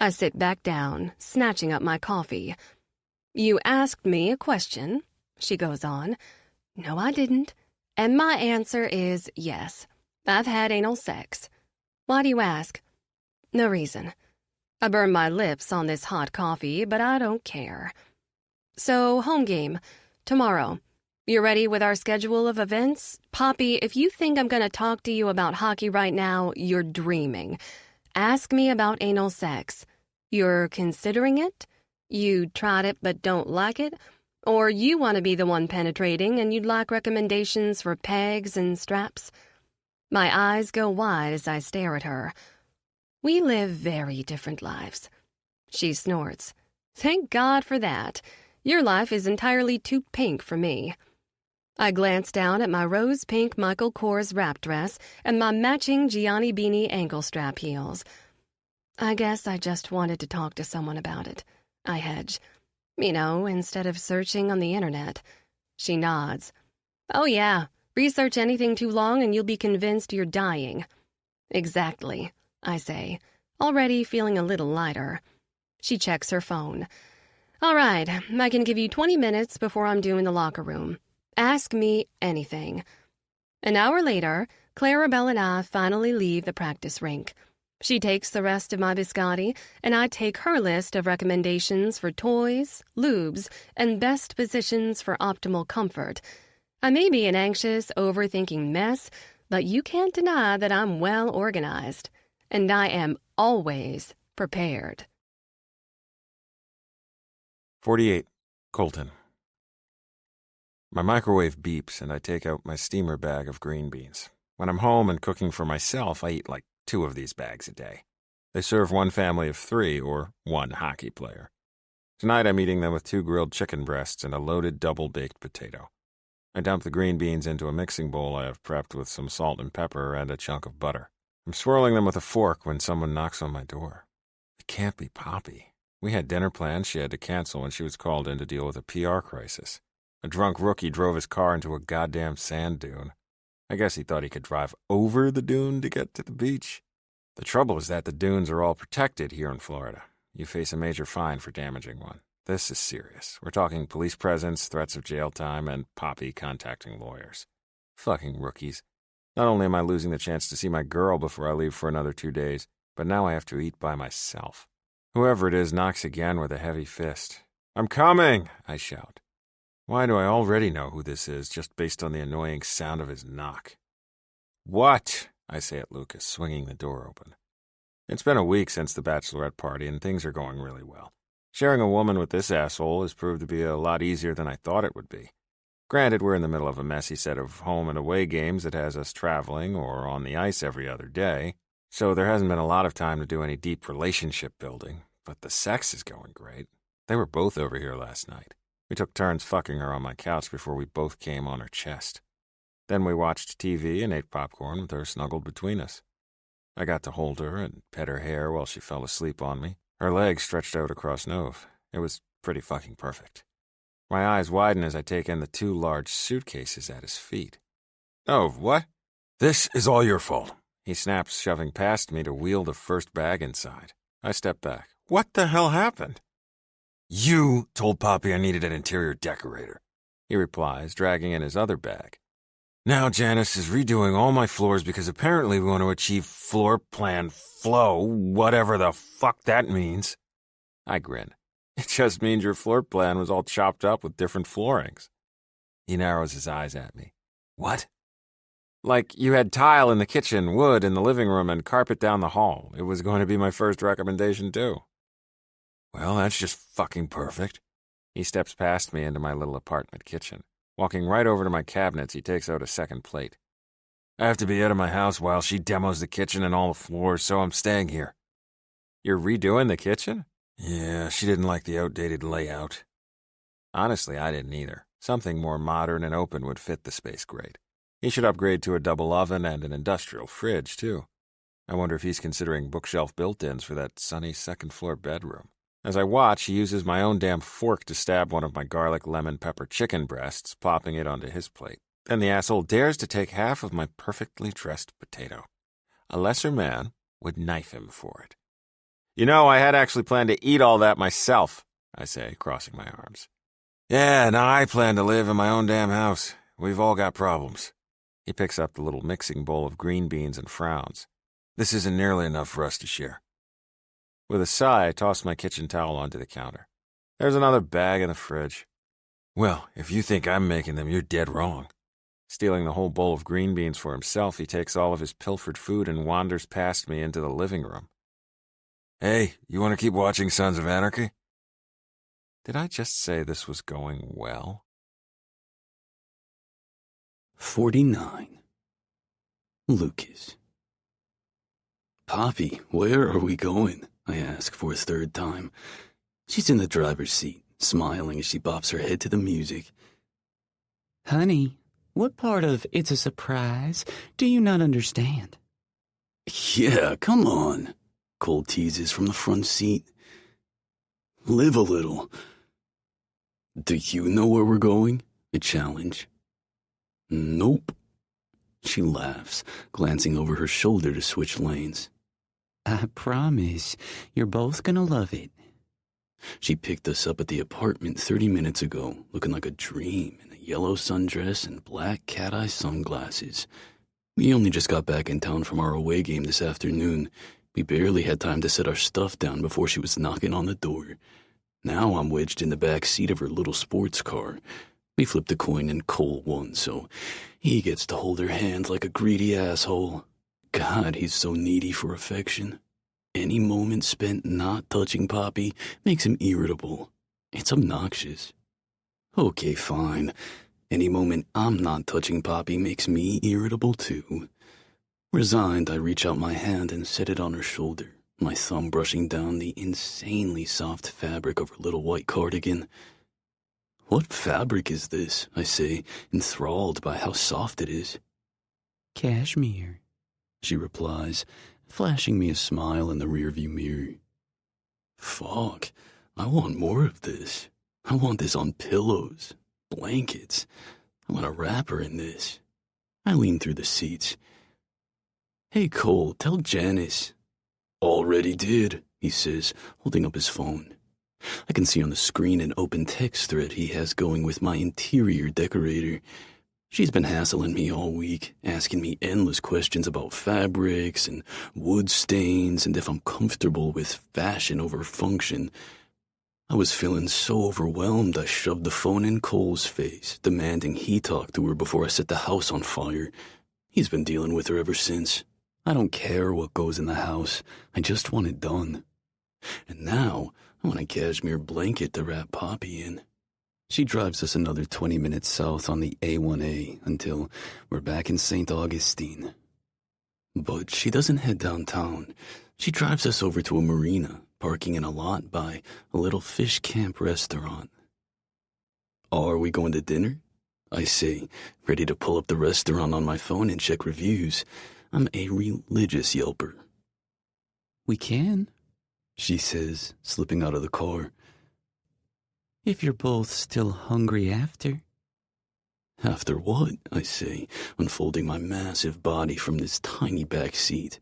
I sit back down, snatching up my coffee. "You asked me a question," she goes on. "No, I didn't. And my answer is yes. I've had anal sex. Why do you ask?" "No reason." I burn my lips on this hot coffee, but I don't care. "So, home game. Tomorrow. You ready with our schedule of events? Poppy, if you think I'm going to talk to you about hockey right now, you're dreaming. Ask me about anal sex. You're considering it? You tried it but don't like it? Or you want to be the one penetrating and you'd like recommendations for pegs and straps?" My eyes go wide as I stare at her. We live very different lives. She snorts. "Thank God for that. Your life is entirely too pink for me." I glance down at my rose-pink Michael Kors wrap dress and my matching Gianni Beanie ankle strap heels. I guess I just wanted to talk to someone about it. I hedge. You know, instead of searching on the internet. She nods. "Oh yeah, research anything too long and you'll be convinced you're dying." "Exactly," I say, already feeling a little lighter. She checks her phone. "All right, I can give you 20 minutes before I'm due in the locker room. Ask me anything." An hour later, Clarabelle and I finally leave the practice rink. She takes the rest of my biscotti, and I take her list of recommendations for toys, lubes, and best positions for optimal comfort. I may be an anxious, overthinking mess, but you can't deny that I'm well organized. And I am always prepared.
48. Colton. My microwave beeps, and I take out my steamer bag of green beans. When I'm home and cooking for myself, I eat like 2 of these bags a day. They serve one family of 3 or 1 hockey player. Tonight I'm eating them with 2 grilled chicken breasts and a loaded double-baked potato. I dump the green beans into a mixing bowl I have prepped with some salt and pepper and a chunk of butter. I'm swirling them with a fork when someone knocks on my door. It can't be Poppy. We had dinner plans she had to cancel when she was called in to deal with a PR crisis. A drunk rookie drove his car into a goddamn sand dune. I guess he thought he could drive over the dune to get to the beach. The trouble is that the dunes are all protected here in Florida. You face a major fine for damaging one. This is serious. We're talking police presence, threats of jail time, and Poppy contacting lawyers. Fucking rookies. Not only am I losing the chance to see my girl before I leave for another 2 days, but now I have to eat by myself. Whoever it is knocks again with a heavy fist. "I'm coming!" I shout. Why do I already know who this is, just based on the annoying sound of his knock? "What?" I say at Lukas, swinging the door open. It's been a week since the bachelorette party, and things are going really well. Sharing a woman with this asshole has proved to be a lot easier than I thought it would be. Granted, we're in the middle of a messy set of home and away games that has us traveling or on the ice every other day, so there hasn't been a lot of time to do any deep relationship building, but the sex is going great. They were both over here last night. We took turns fucking her on my couch before we both came on her chest. Then we watched TV and ate popcorn with her snuggled between us. I got to hold her and pet her hair while she fell asleep on me, her legs stretched out across Nov. It was pretty fucking perfect. My eyes widen as I take in the 2 large suitcases at his feet. "Nov, what?" "This is all your fault," he snaps, shoving past me to wheel the first bag inside. I step back. "What the hell happened?" "You told Poppy I needed an interior decorator," he replies, dragging in his other bag. "Now Janice is redoing all my floors because apparently we want to achieve floor plan flow, whatever the fuck that means." I grin. "It just means your floor plan was all chopped up with different floorings." He narrows his eyes at me. "What?" "Like you had tile in the kitchen, wood in the living room, and carpet down the hall. It was going to be my first recommendation, too." "Well, that's just fucking perfect." He steps past me into my little apartment kitchen. Walking right over to my cabinets, he takes out a second plate. "I have to be out of my house while she demos the kitchen and all the floors, so I'm staying here." "You're redoing the kitchen?" "Yeah, she didn't like the outdated layout." Honestly, I didn't either. Something more modern and open would fit the space great. He should upgrade to a double oven and an industrial fridge, too. I wonder if he's considering bookshelf built-ins for that sunny second-floor bedroom. As I watch, he uses my own damn fork to stab one of my garlic lemon pepper chicken breasts, plopping it onto his plate. Then the asshole dares to take half of my perfectly dressed potato. A lesser man would knife him for it. "You know, I had actually planned to eat all that myself," I say, crossing my arms. "Yeah, now I plan to live in my own damn house. We've all got problems." He picks up the little mixing bowl of green beans and frowns. "This isn't nearly enough for us to share." With a sigh, I toss my kitchen towel onto the counter. There's another bag in the fridge. "Well, if you think I'm making them, you're dead wrong." Stealing the whole bowl of green beans for himself, he takes all of his pilfered food and wanders past me into the living room. "Hey, you want to keep watching Sons of Anarchy?" Did I just say this was going well?
49. Lukas. "Poppy, where are we going?" I ask for a 3rd time. She's in the driver's seat, smiling as she bops her head to the music.
"Honey, what part of It's a Surprise do you not understand?"
"Yeah, come on," Cole teases from the front seat. "Live a little." "Do you know where we're going?" I challenge. "Nope." She laughs, glancing over her shoulder to switch lanes.
"I promise, you're both gonna love it."
She picked us up at the apartment 30 minutes ago, looking like a dream in a yellow sundress and black cat-eye sunglasses. We only just got back in town from our away game this afternoon. We barely had time to set our stuff down before she was knocking on the door. Now I'm wedged in the back seat of her little sports car. We flipped a coin and Cole won, so he gets to hold her hand like a greedy asshole. God, he's so needy for affection. Any moment spent not touching Poppy makes him irritable. It's obnoxious. Okay, fine. Any moment I'm not touching Poppy makes me irritable too. Resigned, I reach out my hand and set it on her shoulder, my thumb brushing down the insanely soft fabric of her little white cardigan. "What fabric is this?" I say, enthralled by how soft it is.
"Cashmere,"
she replies, flashing me a smile in the rearview mirror. Fuck, I want more of this. I want this on pillows, blankets. I want a wrapper in this. I lean through the seats. "Hey, Cole, tell Janice." Already did, he says, holding up his phone. I can see on the screen an open text thread he has going with my interior decorator. She's been hassling me all week, asking me endless questions about fabrics and wood stains and if I'm comfortable with fashion over function. I was feeling so overwhelmed I shoved the phone in Cole's face, demanding he talk to her before I set the house on fire. He's been dealing with her ever since. I don't care what goes in the house. I just want it done. And now I want a cashmere blanket to wrap Poppy in. She drives us another 20 minutes south on the A1A until we're back in St. Augustine. But she doesn't head downtown. She drives us over to a marina, parking in a lot by a little fish camp restaurant. Are we going to dinner? I say, ready to pull up the restaurant on my phone and check reviews. I'm a religious yelper.
We can, she says, slipping out of the car. If you're both still hungry after.
After what? I say, unfolding my massive body from this tiny back seat.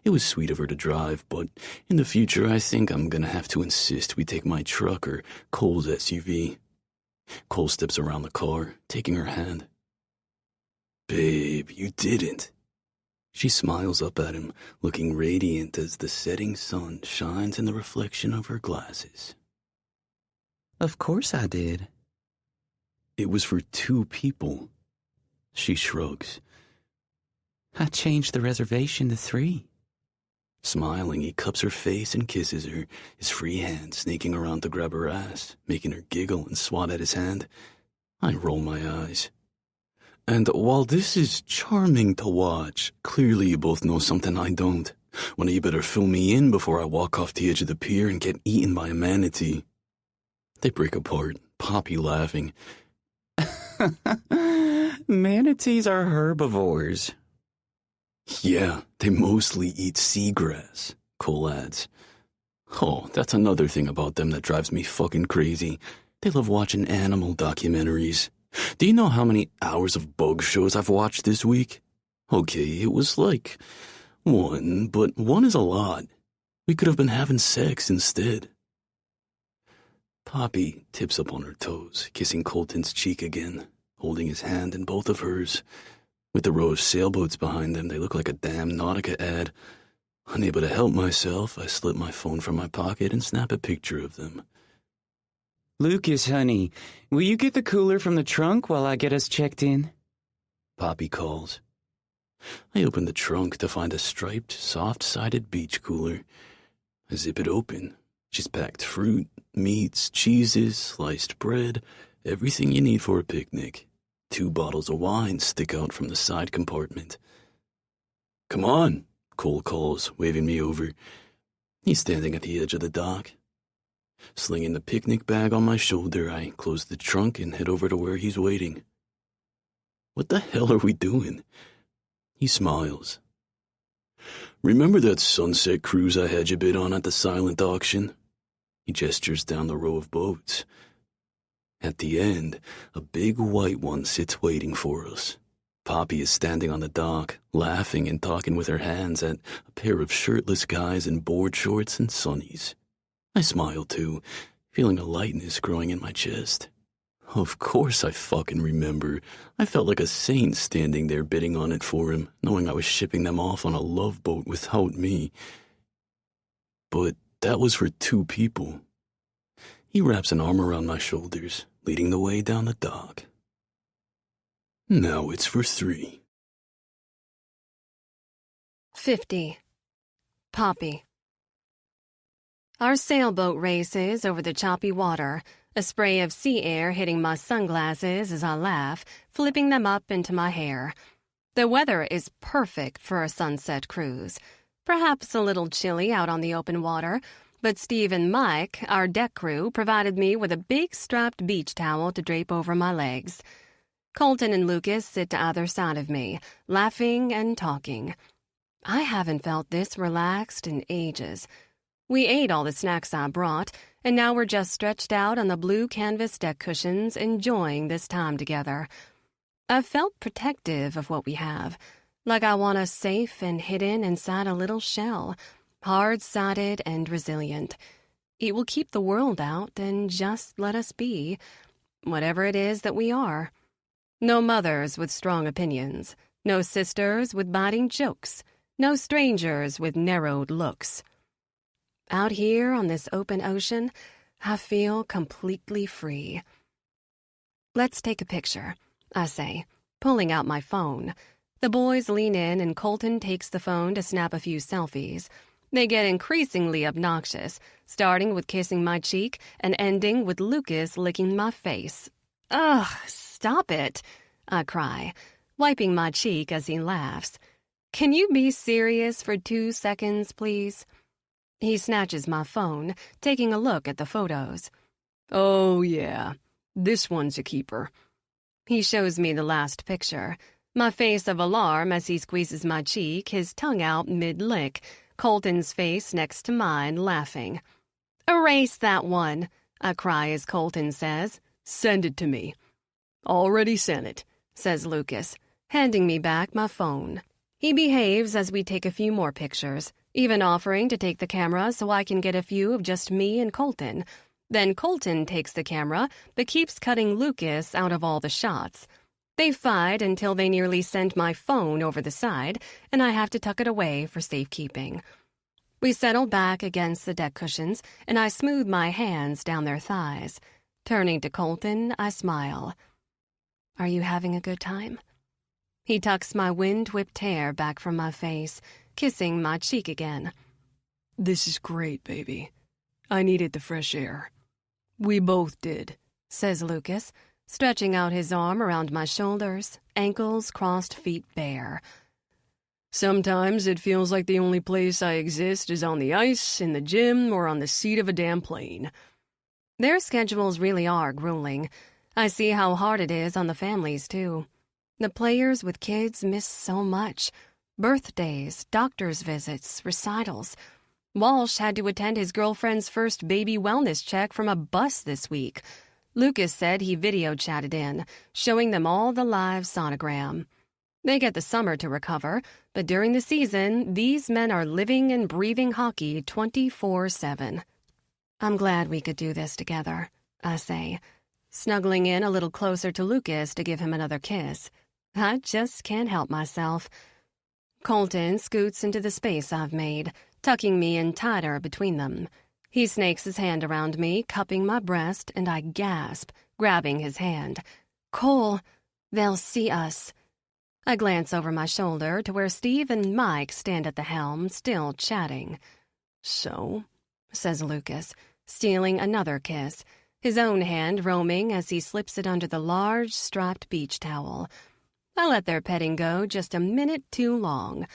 It was sweet of her to drive, but in the future I think I'm gonna have to insist we take my truck or Cole's SUV. Cole steps around the car, taking her hand. Babe, you didn't. She smiles up at him, looking radiant as the setting sun shines in the reflection of her glasses.
Of course I did.
It was for 2 people. She shrugs.
I changed the reservation to 3.
Smiling, he cups her face and kisses her, his free hand snaking around to grab her ass, making her giggle and swat at his hand. I roll my eyes. And while this is charming to watch, clearly you both know something I don't. One of you better fill me in before I walk off the edge of the pier and get eaten by a manatee. They break apart, Poppy laughing.
Manatees are herbivores.
Yeah, they mostly eat seagrass, Cole adds. Oh, that's another thing about them that drives me fucking crazy. They love watching animal documentaries. Do you know how many hours of bug shows I've watched this week? Okay, it was like 1, but 1 is a lot. We could have been having sex instead. Poppy tips up on her toes, kissing Colton's cheek again, holding his hand in both of hers. With the row of sailboats behind them, they look like a damn Nautica ad. Unable to help myself, I slip my phone from my pocket and snap a picture of them.
Lukas, honey, will you get the cooler from the trunk while I get us checked in?
Poppy calls. I open the trunk to find a striped, soft-sided beach cooler. I zip it open. She's packed fruit, meats, cheeses, sliced bread, everything you need for a picnic. 2 bottles of wine stick out from the side compartment. Come on, Cole calls, waving me over. He's standing at the edge of the dock. Slinging the picnic bag on my shoulder, I close the trunk and head over to where he's waiting. What the hell are we doing? He smiles. Remember that sunset cruise I had you bid on at the silent auction? He gestures down the row of boats. At the end, a big white one sits waiting for us. Poppy is standing on the dock, laughing and talking with her hands at a pair of shirtless guys in board shorts and sunnies. I smile too, feeling a lightness growing in my chest. Of course I fucking remember. I felt like a saint standing there bidding on it for him, knowing I was shipping them off on a love boat without me. But that was for 2 people. He wraps an arm around my shoulders, leading the way down the dock. Now it's for 3.
50. Poppy. Our sailboat races over the choppy water, a spray of sea air hitting my sunglasses as I laugh, flipping them up into my hair. The weather is perfect for a sunset cruise. Perhaps a little chilly out on the open water, but Steve and Mike, our deck crew, provided me with a big strapped beach towel to drape over my legs. Colton and Lukas sit to either side of me, laughing and talking. I haven't felt this relaxed in ages. We ate all the snacks I brought, and now we're just stretched out on the blue canvas deck cushions, enjoying this time together. I've felt protective of what we have, like I want us safe and hidden inside a little shell, hard-sided and resilient. It will keep the world out and just let us be, whatever it is that we are. No mothers with strong opinions, no sisters with biting jokes, no strangers with narrowed looks. Out here on this open ocean, I feel completely free. Let's take a picture, I say, pulling out my phone. The boys lean in and Colton takes the phone to snap a few selfies. They get increasingly obnoxious, starting with kissing my cheek and ending with Lukas licking my face. Ugh, stop it, I cry, wiping my cheek as he laughs. Can you be serious for 2 seconds, please? He snatches my phone, taking a look at the photos.
Oh, yeah, this one's a keeper.
He shows me the last picture. My face of alarm as he squeezes my cheek, his tongue out mid-lick, Colton's face next to mine, laughing. Erase that one, I cry as Colton says.
Send it to me.
Already sent it, says Lukas, handing me back my phone. He behaves as we take a few more pictures, even offering to take the camera so I can get a few of just me and Colton. Then Colton takes the camera, but keeps cutting Lukas out of all the shots. They fight until they nearly send my phone over the side, and I have to tuck it away for safekeeping. We settle back against the deck cushions, and I smooth my hands down their thighs. Turning to Colton, I smile. Are you having a good time? He tucks my wind-whipped hair back from my face, kissing my cheek again.
This is great, baby. I needed the fresh air. We both did,
says Lukas, stretching out his arm around my shoulders, ankles crossed, feet bare.
Sometimes it feels like the only place I exist is on the ice, in the gym, or on the seat of a damn plane.
Their schedules really are grueling. I see how hard it is on the families, too. The players with kids miss so much. Birthdays, doctor's visits, recitals. Walsh had to attend his girlfriend's first baby wellness check from a bus this week. Lukas said he video chatted in, showing them all the live sonogram. They get the summer to recover, but during the season, these men are living and breathing hockey 24/7. I'm glad we could do this together, I say, snuggling in a little closer to Lukas to give him another kiss. I just can't help myself. Colton scoots into the space I've made, tucking me in tighter between them. He snakes his hand around me, cupping my breast, and I gasp, grabbing his hand. Cole, they'll see us. I glance over my shoulder to where Steve and Mike stand at the helm, still chatting.
So,
says Lukas, stealing another kiss, his own hand roaming as he slips it under the large, striped beach towel. I let their petting go just a minute too long.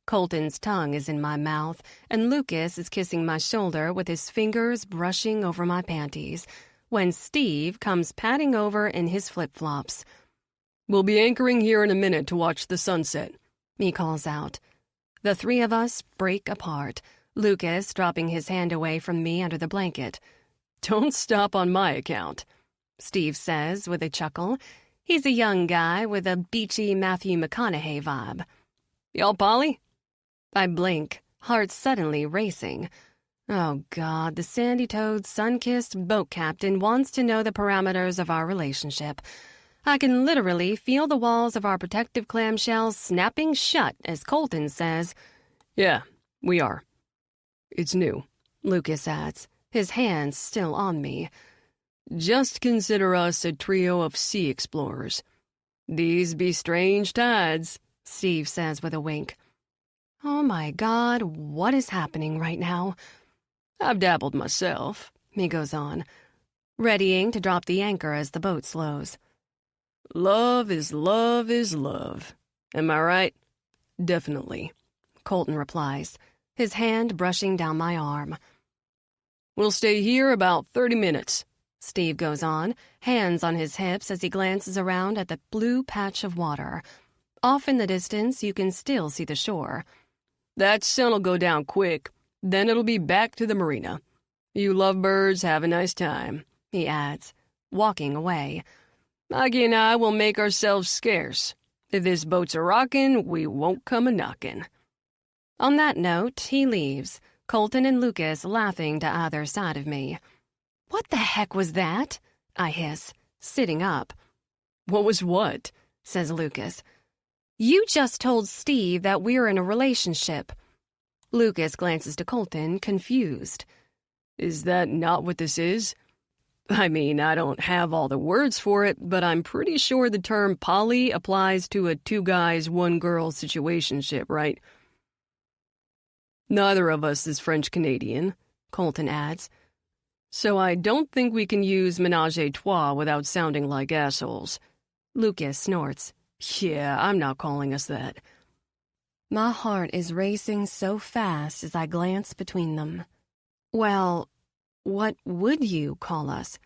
Colton's tongue is in my mouth, and Lukas is kissing my shoulder with his fingers brushing over my panties, when Steve comes padding over in his flip-flops.
We'll be anchoring here in a minute to watch the sunset,
he calls out. The three of us break apart, Lukas dropping his hand away from me under the blanket.
Don't stop on my account,
Steve says with a chuckle. He's a young guy with a beachy Matthew McConaughey vibe.
Y'all Polly?
I blink, heart suddenly racing. Oh, God, the sandy-toed, sun-kissed boat captain wants to know the parameters of our relationship. I can literally feel the walls of our protective clamshells snapping shut as Colton says,
Yeah, we are. It's new,
Lukas adds, his hands still on me.
Just consider us a trio of sea explorers. These be strange tides,
Steve says with a wink. Oh my God, what is happening right now?
I've dabbled myself,
he goes on, readying to drop the anchor as the boat slows.
Love is love is love. Am I right?
Definitely, Colton replies, his hand brushing down my arm.
We'll stay here about 30 minutes,
Steve goes on, hands on his hips as he glances around at the blue patch of water. Off in the distance, you can still see the shore.
That sun'll go down quick, then it'll be back to the marina. You lovebirds have a nice time,
he adds, walking away.
Maggie and I will make ourselves scarce. If this boat's a-rockin', we won't come a-knockin'.
On that note, he leaves, Colton and Lukas laughing to either side of me. "What the heck was that?" I hiss, sitting up.
What was what?
Says Lukas. "You just told Steve that we're in a relationship." Lukas glances to Colton, confused.
Is that not what this is? I mean, I don't have all the words for it, but I'm pretty sure the term poly applies to a two guys, one girl situationship, right? Neither of us is French-Canadian, Colton adds. So I don't think we can use ménage à trois without sounding like assholes.
Lukas snorts.
Yeah, I'm not calling us that.
My heart is racing so fast as I glance between them. Well, what would you call us?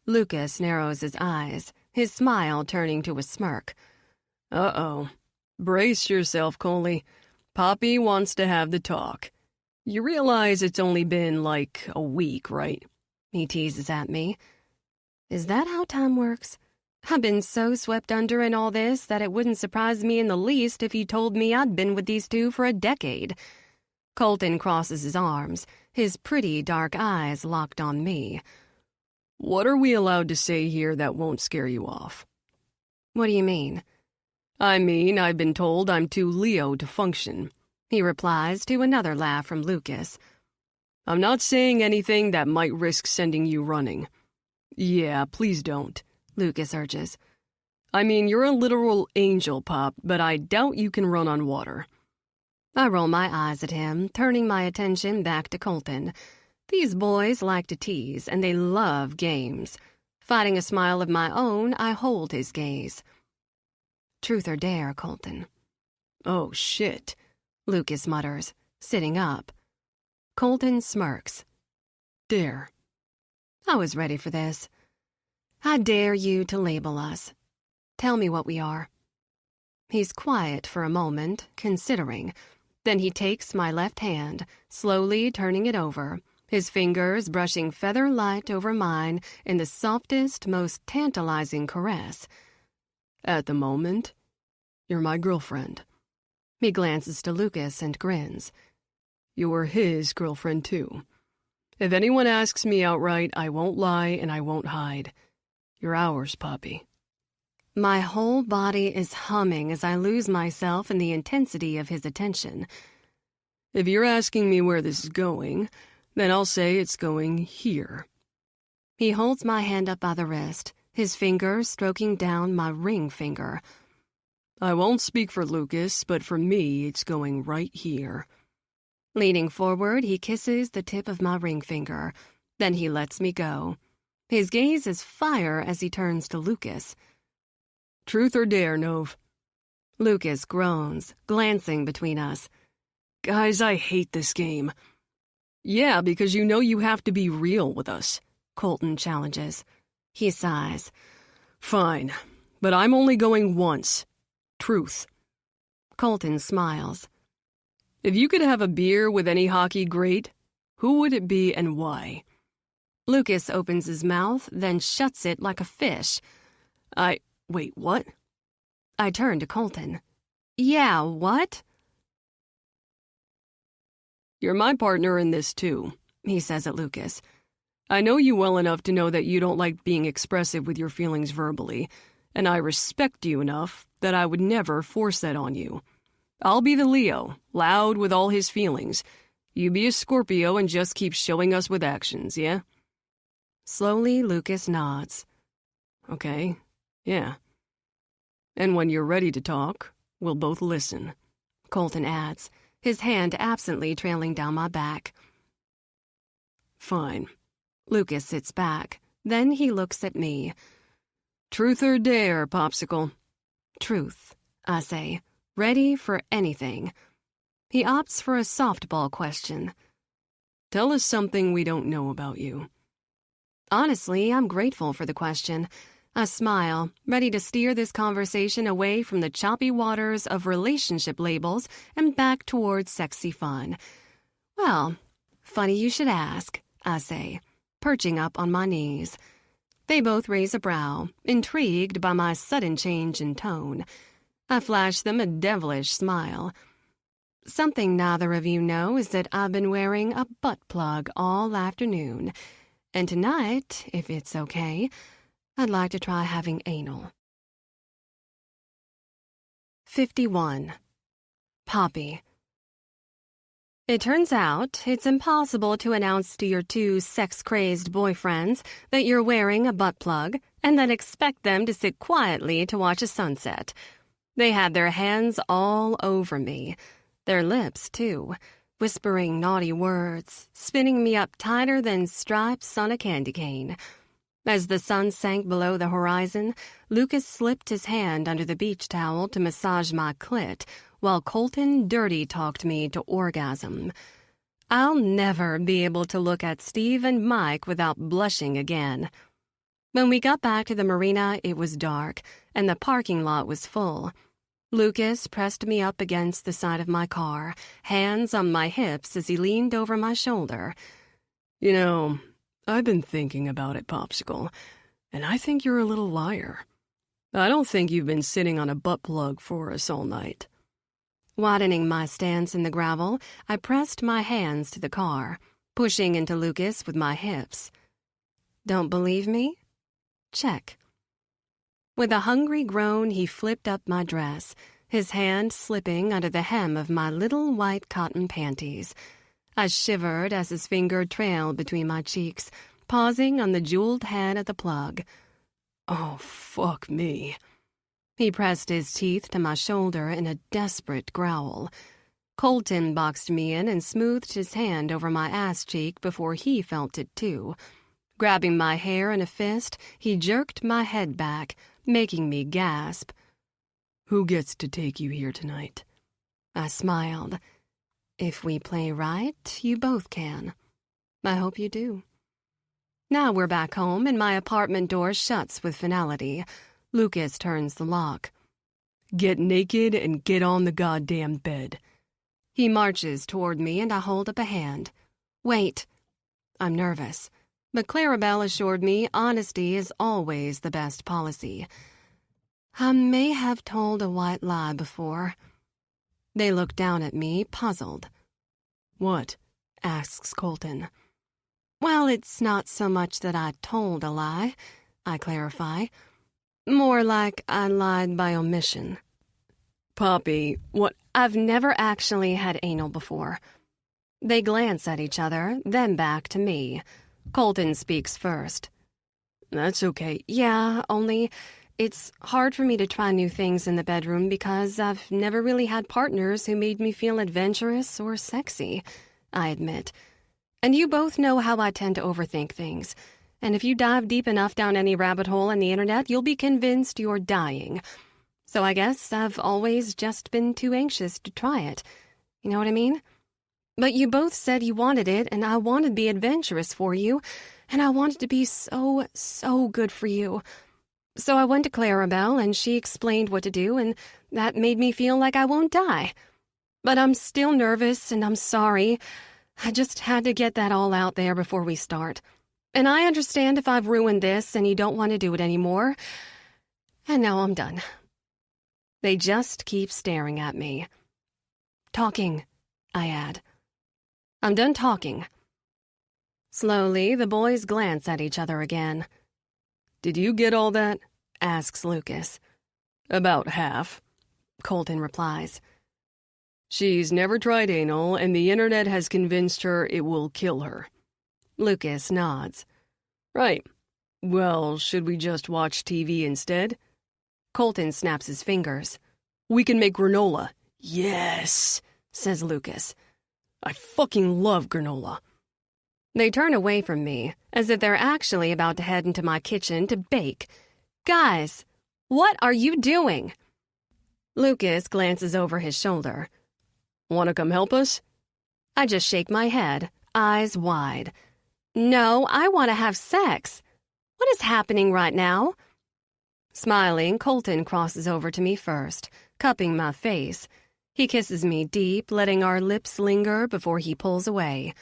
Lukas narrows his eyes, his smile turning to a smirk.
Uh-oh. Brace yourself, Coley. Poppy wants to have the talk. You realize it's only been like a week, right?
He teases at me. Is that how time works? I've been so swept under in all this that it wouldn't surprise me in the least if you told me I'd been with these two for a decade. Colton crosses his arms, his pretty dark eyes locked on me.
What are we allowed to say here that won't scare you off?
What do you mean?
I mean, I've been told I'm too Leo to function.
He replies to another laugh from Lukas.
I'm not saying anything that might risk sending you running. Yeah, please don't,
Lukas urges.
I mean, you're a literal angel, Pop, but I doubt you can run on water.
I roll my eyes at him, turning my attention back to Colton. These boys like to tease, and they love games. Fighting a smile of my own, I hold his gaze. Truth or dare, Colton?
Oh, shit,
Lukas mutters, sitting up. Colton smirks.
Dare.
I was ready for this. I dare you to label us. Tell me what we are. He's quiet for a moment, considering. Then he takes my left hand, slowly turning it over, his fingers brushing feather light over mine in the softest, most tantalizing caress.
At the moment, you're my girlfriend.
He glances to Lukas and grins.
You're his girlfriend, too. If anyone asks me outright, I won't lie and I won't hide. You're ours, Poppy.
My whole body is humming as I lose myself in the intensity of his attention.
If you're asking me where this is going, then I'll say it's going here.
He holds my hand up by the wrist, his fingers stroking down my ring finger.
I won't speak for Lukas, but for me, it's going right here.
Leaning forward, he kisses the tip of my ring finger. Then he lets me go. His gaze is fire as he turns to Lukas.
Truth or dare, Nov?
Lukas groans, glancing between us.
Guys, I hate this game. Yeah, because you know you have to be real with us,
Colton challenges. He sighs.
Fine, but I'm only going once. Truth.
Colton smiles.
If you could have a beer with any hockey great, who would it be and why?
Lukas opens his mouth, then shuts it like a fish.
Wait, what?
I turn to Colton. Yeah, what?
You're my partner in this, too, he says at Lukas. I know you well enough to know that you don't like being expressive with your feelings verbally, and I respect you enough that I would never force that on you. I'll be the Leo, loud with all his feelings. You be a Scorpio and just keep showing us with actions, yeah?
Slowly, Lukas nods.
Okay, yeah. And when you're ready to talk, we'll both listen,
Colton adds, his hand absently trailing down my back.
Fine.
Lukas sits back. Then he looks at me.
Truth or dare, Popsicle?
Truth, I say, ready for anything. He opts for a softball question.
Tell us something we don't know about you.
Honestly, I'm grateful for the question. I smile, ready to steer this conversation away from the choppy waters of relationship labels and back towards sexy fun. Well, funny you should ask, I say, perching up on my knees. They both raise a brow, intrigued by my sudden change in tone. I flash them a devilish smile. Something neither of you know is that I've been wearing a butt plug all afternoon. And tonight, if it's okay, I'd like to try having anal. 51. Poppy. It turns out it's impossible to announce to your two sex-crazed boyfriends that you're wearing a butt plug and then expect them to sit quietly to watch a sunset. They had their hands all over me, their lips, too, whispering naughty words, spinning me up tighter than stripes on a candy cane. As the sun sank below the horizon, Lukas slipped his hand under the beach towel to massage my clit, while Colton dirty-talked me to orgasm. I'll never be able to look at Steve and Mike without blushing again. When we got back to the marina, it was dark, and the parking lot was full. Lukas pressed me up against the side of my car, hands on my hips as he leaned over my shoulder.
You know, I've been thinking about it, Popsicle, and I think you're a little liar. I don't think you've been sitting on a butt plug for us all night.
Widening my stance in the gravel, I pressed my hands to the car, pushing into Lukas with my hips. Don't believe me? Check. With a hungry groan, he flipped up my dress, his hand slipping under the hem of my little white cotton panties. I shivered as his finger trailed between my cheeks, pausing on the jeweled head of the plug.
Oh, fuck me.
He pressed his teeth to my shoulder in a desperate growl. Colton boxed me in and smoothed his hand over my ass cheek before he felt it too. Grabbing my hair in a fist, he jerked my head back, making me gasp.
Who gets to take you here tonight?
I smiled. If we play right, you both can. I hope you do. Now we're back home and my apartment door shuts with finality. Lukas turns the lock.
Get naked and get on the goddamn bed.
He marches toward me and I hold up a hand. Wait. I'm nervous, but Clarabelle assured me honesty is always the best policy. I may have told a white lie before. They look down at me, puzzled.
What?
Asks Colton. Well, it's not so much that I told a lie, I clarify. More like I lied by omission.
Poppy, what?
I've never actually had anal before. They glance at each other, then back to me. Colton speaks first.
That's okay.
Yeah, only it's hard for me to try new things in the bedroom because I've never really had partners who made me feel adventurous or sexy, I admit. And you both know how I tend to overthink things. And if you dive deep enough down any rabbit hole on the internet, you'll be convinced you're dying. So I guess I've always just been too anxious to try it. You know what I mean? But you both said you wanted it, and I wanted to be adventurous for you, and I wanted to be so, so good for you. So I went to Clarabelle, and she explained what to do, and that made me feel like I won't die. But I'm still nervous, and I'm sorry. I just had to get that all out there before we start. And I understand if I've ruined this and you don't want to do it anymore. And now I'm done. They just keep staring at me. Talking, I add. I'm done talking. Slowly, the boys glance at each other again.
Did you get all that?
Asks Lukas.
About half,
Colton replies.
She's never tried anal, and the internet has convinced her it will kill her.
Lukas nods.
Right. Well, should we just watch TV instead?
Colton snaps his fingers.
We can make granola. Yes, says Lukas. I fucking love granola.
They turn away from me, as if they're actually about to head into my kitchen to bake. Guys, what are you doing? Lukas glances over his shoulder.
Want to come help us?
I just shake my head, eyes wide. No, I want to have sex. What is happening right now? Smiling, Colton crosses over to me first, cupping my face. He kisses me deep, letting our lips linger before he pulls away.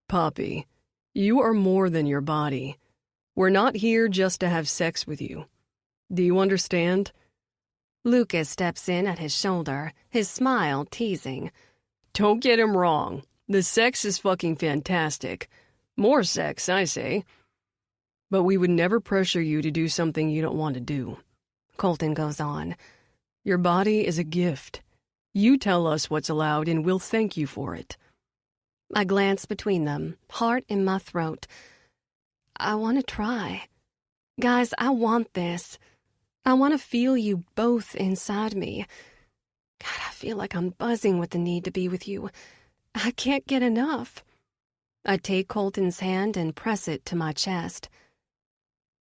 Poppy, you are more than your body. We're not here just to have sex with you. Do you understand?
Lukas steps in at his shoulder, his smile teasing.
Don't get him wrong. The sex is fucking fantastic. More sex, I say. But we would never pressure you to do something you don't want to do.
Colton goes on.
Your body is a gift. You tell us what's allowed and we'll thank you for it.
I glance between them, heart in my throat. I want to try. Guys, I want this. I want to feel you both inside me. God, I feel like I'm buzzing with the need to be with you. I can't get enough. I take Colton's hand and press it to my chest.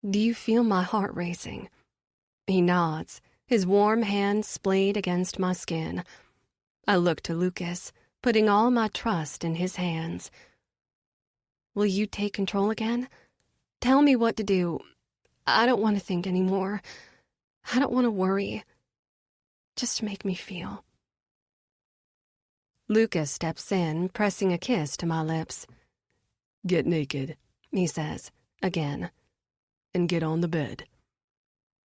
Do you feel my heart racing? He nods, his warm hand splayed against my skin. I look to Lukas, putting all my trust in his hands. Will you take control again? Tell me what to do. I don't want to think anymore. I don't want to worry. Just make me feel. Lukas steps in, pressing a kiss to my lips.
Get naked,
He says, again.
and get on the bed.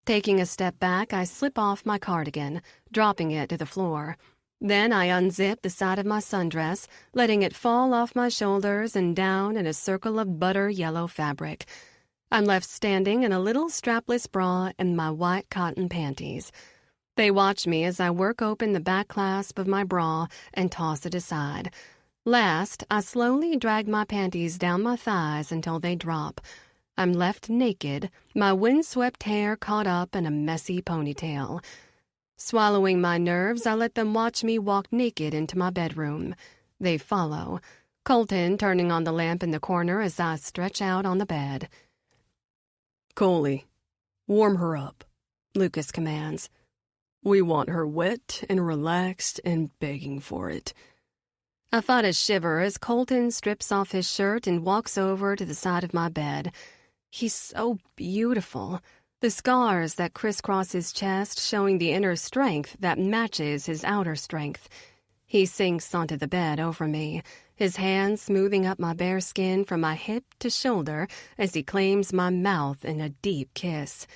Taking a step back, I slip off my cardigan, dropping it to the floor. Then I unzip the side of my sundress, letting it fall off my shoulders and down in a circle of butter yellow fabric. I'm left standing in a little strapless bra and my white cotton panties. They watch me as I work open the back clasp of my bra and toss it aside. Last, I slowly drag my panties down my thighs until they drop. I'm left naked, my windswept hair caught up in a messy ponytail. Swallowing my nerves, I let them watch me walk naked into my bedroom. They follow, Colton turning on the lamp in the corner as I stretch out on the bed.
Coley, warm her up,
Lukas commands.
We want her wet and relaxed and begging for it.
I fought a shiver as Colton strips off his shirt and walks over to the side of my bed. He's so beautiful. The scars that crisscross his chest showing the inner strength that matches his outer strength. He sinks onto the bed over me, his hand smoothing up my bare skin from my hip to shoulder as he claims my mouth in a deep kiss.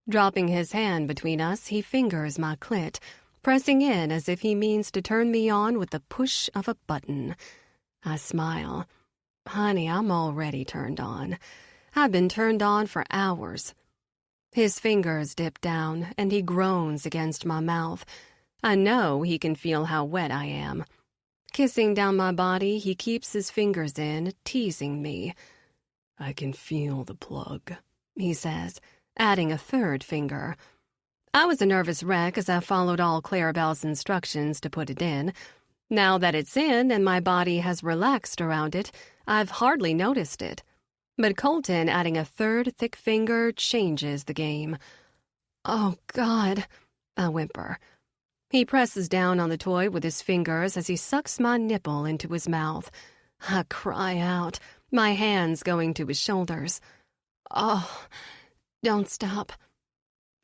Dropping his hand between us, he fingers my clit, pressing in as if he means to turn me on with the push of a button. I smile. Honey, I'm already turned on. I've been turned on for hours. His fingers dip down, and he groans against my mouth. I know he can feel how wet I am. Kissing down my body, he keeps his fingers in, teasing me.
I can feel the plug,
he says, adding a third finger. I was a nervous wreck as I followed all Clarabelle's instructions to put it in. Now that it's in and my body has relaxed around it, I've hardly noticed it. But Colton adding a third thick finger changes the game. Oh, God, I whimper. He presses down on the toy with his fingers as he sucks my nipple into his mouth. I cry out, my hands going to his shoulders. Oh, don't stop.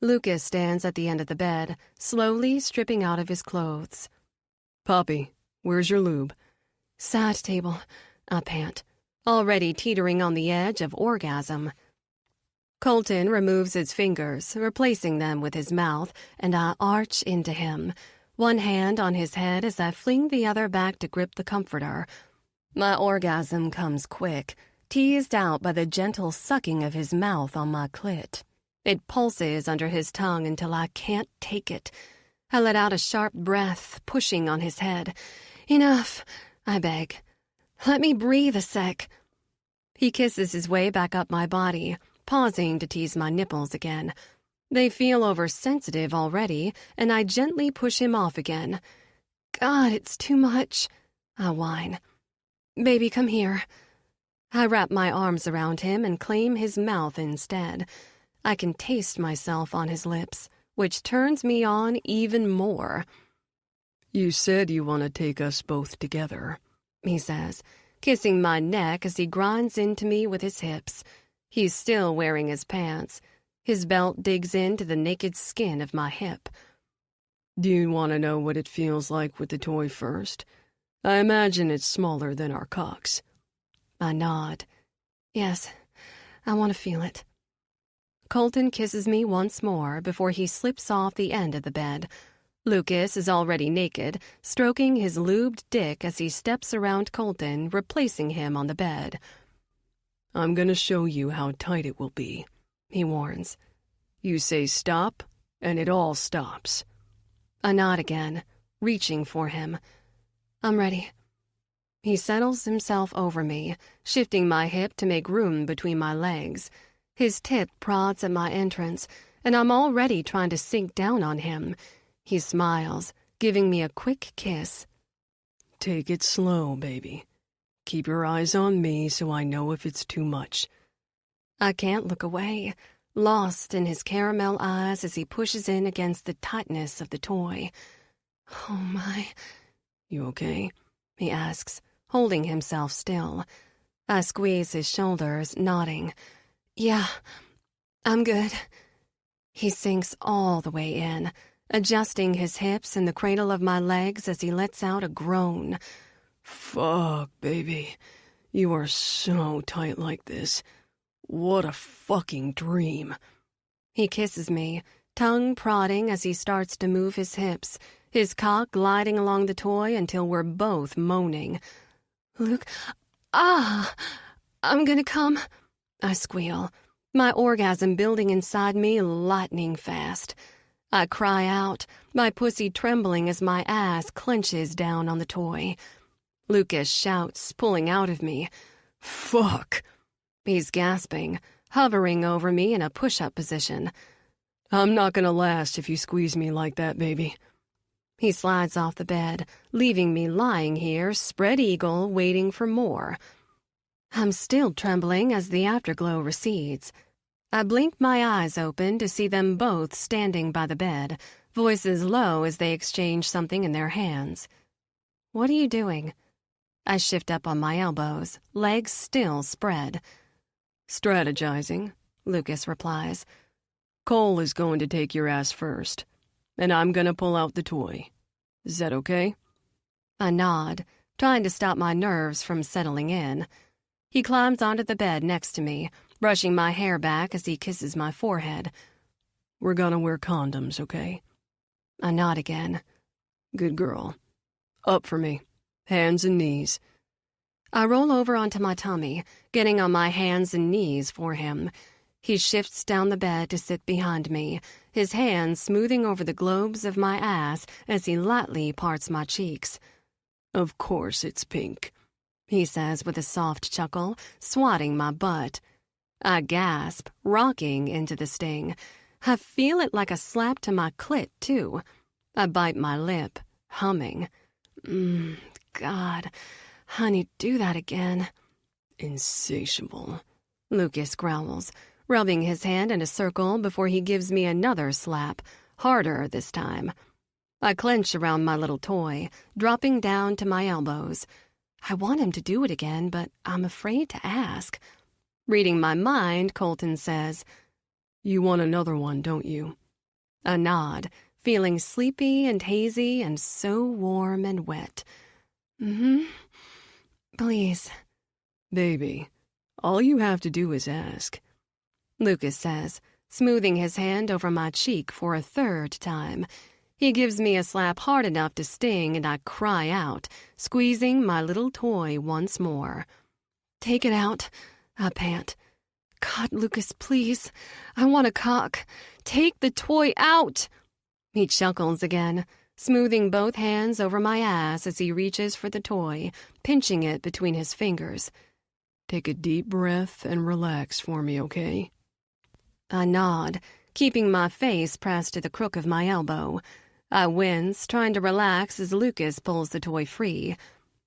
Lukas stands at the end of the bed, slowly stripping out of his clothes.
Poppy, where's your lube?
Side table, I pant, already teetering on the edge of orgasm. Colton removes his fingers, replacing them with his mouth, and I arch into him, one hand on his head as I fling the other back to grip the comforter. My orgasm comes quick, teased out by the gentle sucking of his mouth on my clit. It pulses under his tongue until I can't take it. I let out a sharp breath, pushing on his head. Enough, I beg. Let me breathe a sec. He kisses his way back up my body, pausing to tease my nipples again. They feel oversensitive already, and I gently push him off again. God, it's too much, I whine. Baby, come here. I wrap my arms around him and claim his mouth instead. I can taste myself on his lips, which turns me on even more.
You said you want to take us both together,
he says, kissing my neck as he grinds into me with his hips. He's still wearing his pants. His belt digs into the naked skin of my hip.
Do you want to know what it feels like with the toy first? I imagine it's smaller than our cocks.
I nod. Yes, I want to feel it. Colton kisses me once more before he slips off the end of the bed. Lukas is already naked, stroking his lubed dick as he steps around Colton, replacing him on the bed.
I'm gonna show you how tight it will be, he warns. You say stop, and it all stops.
I nod again, reaching for him. I'm ready. He settles himself over me, shifting my hip to make room between my legs. His tip prods at my entrance, and I'm already trying to sink down on him. He smiles, giving me a quick kiss.
Take it slow, baby. Keep your eyes on me so I know if it's too much.
I can't look away, lost in his caramel eyes as he pushes in against the tightness of the toy. Oh my.
You okay?
He asks, holding himself still. I squeeze his shoulders, nodding. Yeah, I'm good. He sinks all the way in, adjusting his hips in the cradle of my legs as he lets out a groan.
Fuck, baby. You are so tight like this. What a fucking dream.
He kisses me, tongue prodding as he starts to move his hips, his cock gliding along the toy until we're both moaning. Luke, I'm gonna come. I squeal, my orgasm building inside me lightning fast. I cry out, my pussy trembling as my ass clenches down on the toy. Lukas shouts, pulling out of me.
Fuck.
He's gasping, hovering over me in a push-up position.
I'm not gonna last if you squeeze me like that, baby.
He slides off the bed, leaving me lying here, spread eagle, waiting for more. I'm still trembling as the afterglow recedes. I blink my eyes open to see them both standing by the bed, voices low as they exchange something in their hands. What are you doing? I shift up on my elbows, legs still spread.
Strategizing, Lukas replies. Cole is going to take your ass first, and I'm gonna pull out the toy. Is that okay?
I nod, trying to stop my nerves from settling in. He climbs onto the bed next to me, brushing my hair back as he kisses my forehead.
We're gonna wear condoms, okay?
I nod again.
Good girl. Up for me. Hands and knees.
I roll over onto my tummy, getting on my hands and knees for him. He shifts down the bed to sit behind me, his hands smoothing over the globes of my ass as he lightly parts my cheeks.
Of course it's pink,
he says with a soft chuckle, swatting my butt. I gasp, rocking into the sting. I feel it like a slap to my clit, too. I bite my lip, humming. God, honey, do that again.
Insatiable,
Lukas growls, rubbing his hand in a circle before he gives me another slap, harder this time. I clench around my little toy, dropping down to my elbows. I want him to do it again, but I'm afraid to ask. Reading my mind, Colton says,
You want another one, don't you?
I nod, feeling sleepy and hazy and so warm and wet. Please.
Baby, all you have to do is ask.
Lukas says, smoothing his hand over my cheek for a third time. He gives me a slap hard enough to sting, and I cry out, squeezing my little toy once more. Take it out, I pant. God, Lukas, please. I want a cock. Take the toy out. He chuckles again, smoothing both hands over my ass as he reaches for the toy, pinching it between his fingers.
Take a deep breath and relax for me, okay?
I nod, keeping my face pressed to the crook of my elbow. I wince, trying to relax as Lukas pulls the toy free.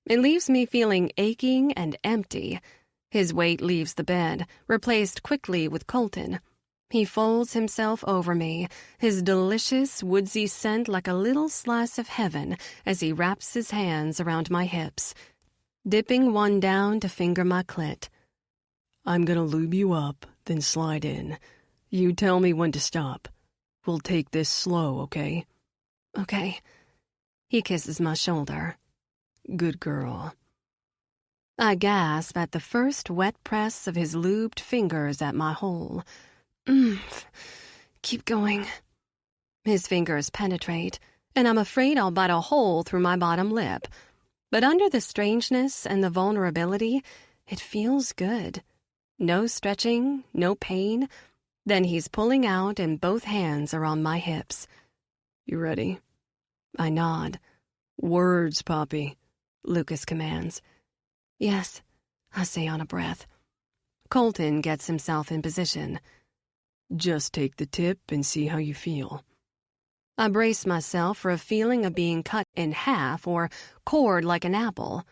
It leaves me feeling aching and empty. His weight leaves the bed, replaced quickly with Colton. He folds himself over me, his delicious, woodsy scent like a little slice of heaven as he wraps his hands around my hips, dipping one down to finger my clit.
I'm gonna lube you up, then slide in. You tell me when to stop. We'll take this slow, okay?
Okay. He kisses my shoulder.
Good girl.
I gasp at the first wet press of his lubed fingers at my hole. Keep going. His fingers penetrate, and I'm afraid I'll bite a hole through my bottom lip. But under the strangeness and the vulnerability, it feels good. No stretching, no pain. Then he's pulling out and both hands are on my hips.
You ready?
I nod.
Words, Poppy,
Lukas commands. Yes, I say on a breath. Colton gets himself in position.
Just take the tip and see how you feel.
I brace myself for a feeling of being cut in half or cored like an apple,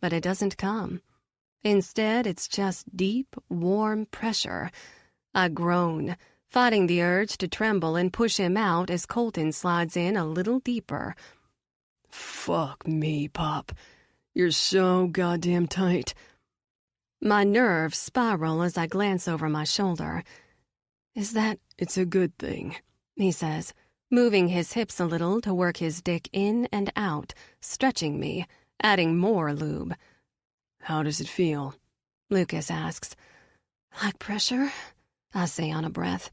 but it doesn't come. Instead, it's just deep, warm pressure. I groan, fighting the urge to tremble and push him out as Colton slides in a little deeper.
Fuck me, Pop. You're so goddamn tight.
My nerves spiral as I glance over my shoulder.
It's a good thing,
he says, moving his hips a little to work his dick in and out, stretching me, adding more lube.
How does it feel?
Lukas asks. Like pressure? I say on a breath.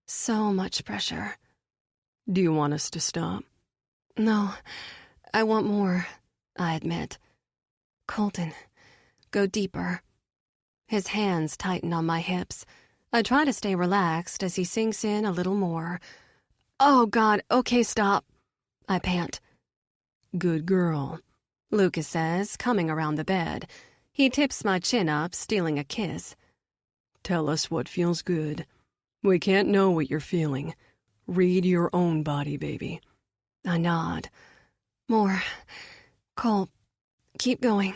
So much pressure.
Do you want us to stop?
No, I want more, I admit. Colton, go deeper. His hands tighten on my hips. I try to stay relaxed as he sinks in a little more. Oh, God, okay, stop. I pant.
Good girl,
Lukas says, coming around the bed. He tips my chin up, stealing a kiss.
Tell us what feels good. We can't know what you're feeling. Read your own body, baby.
I nod. More. Cole, keep going.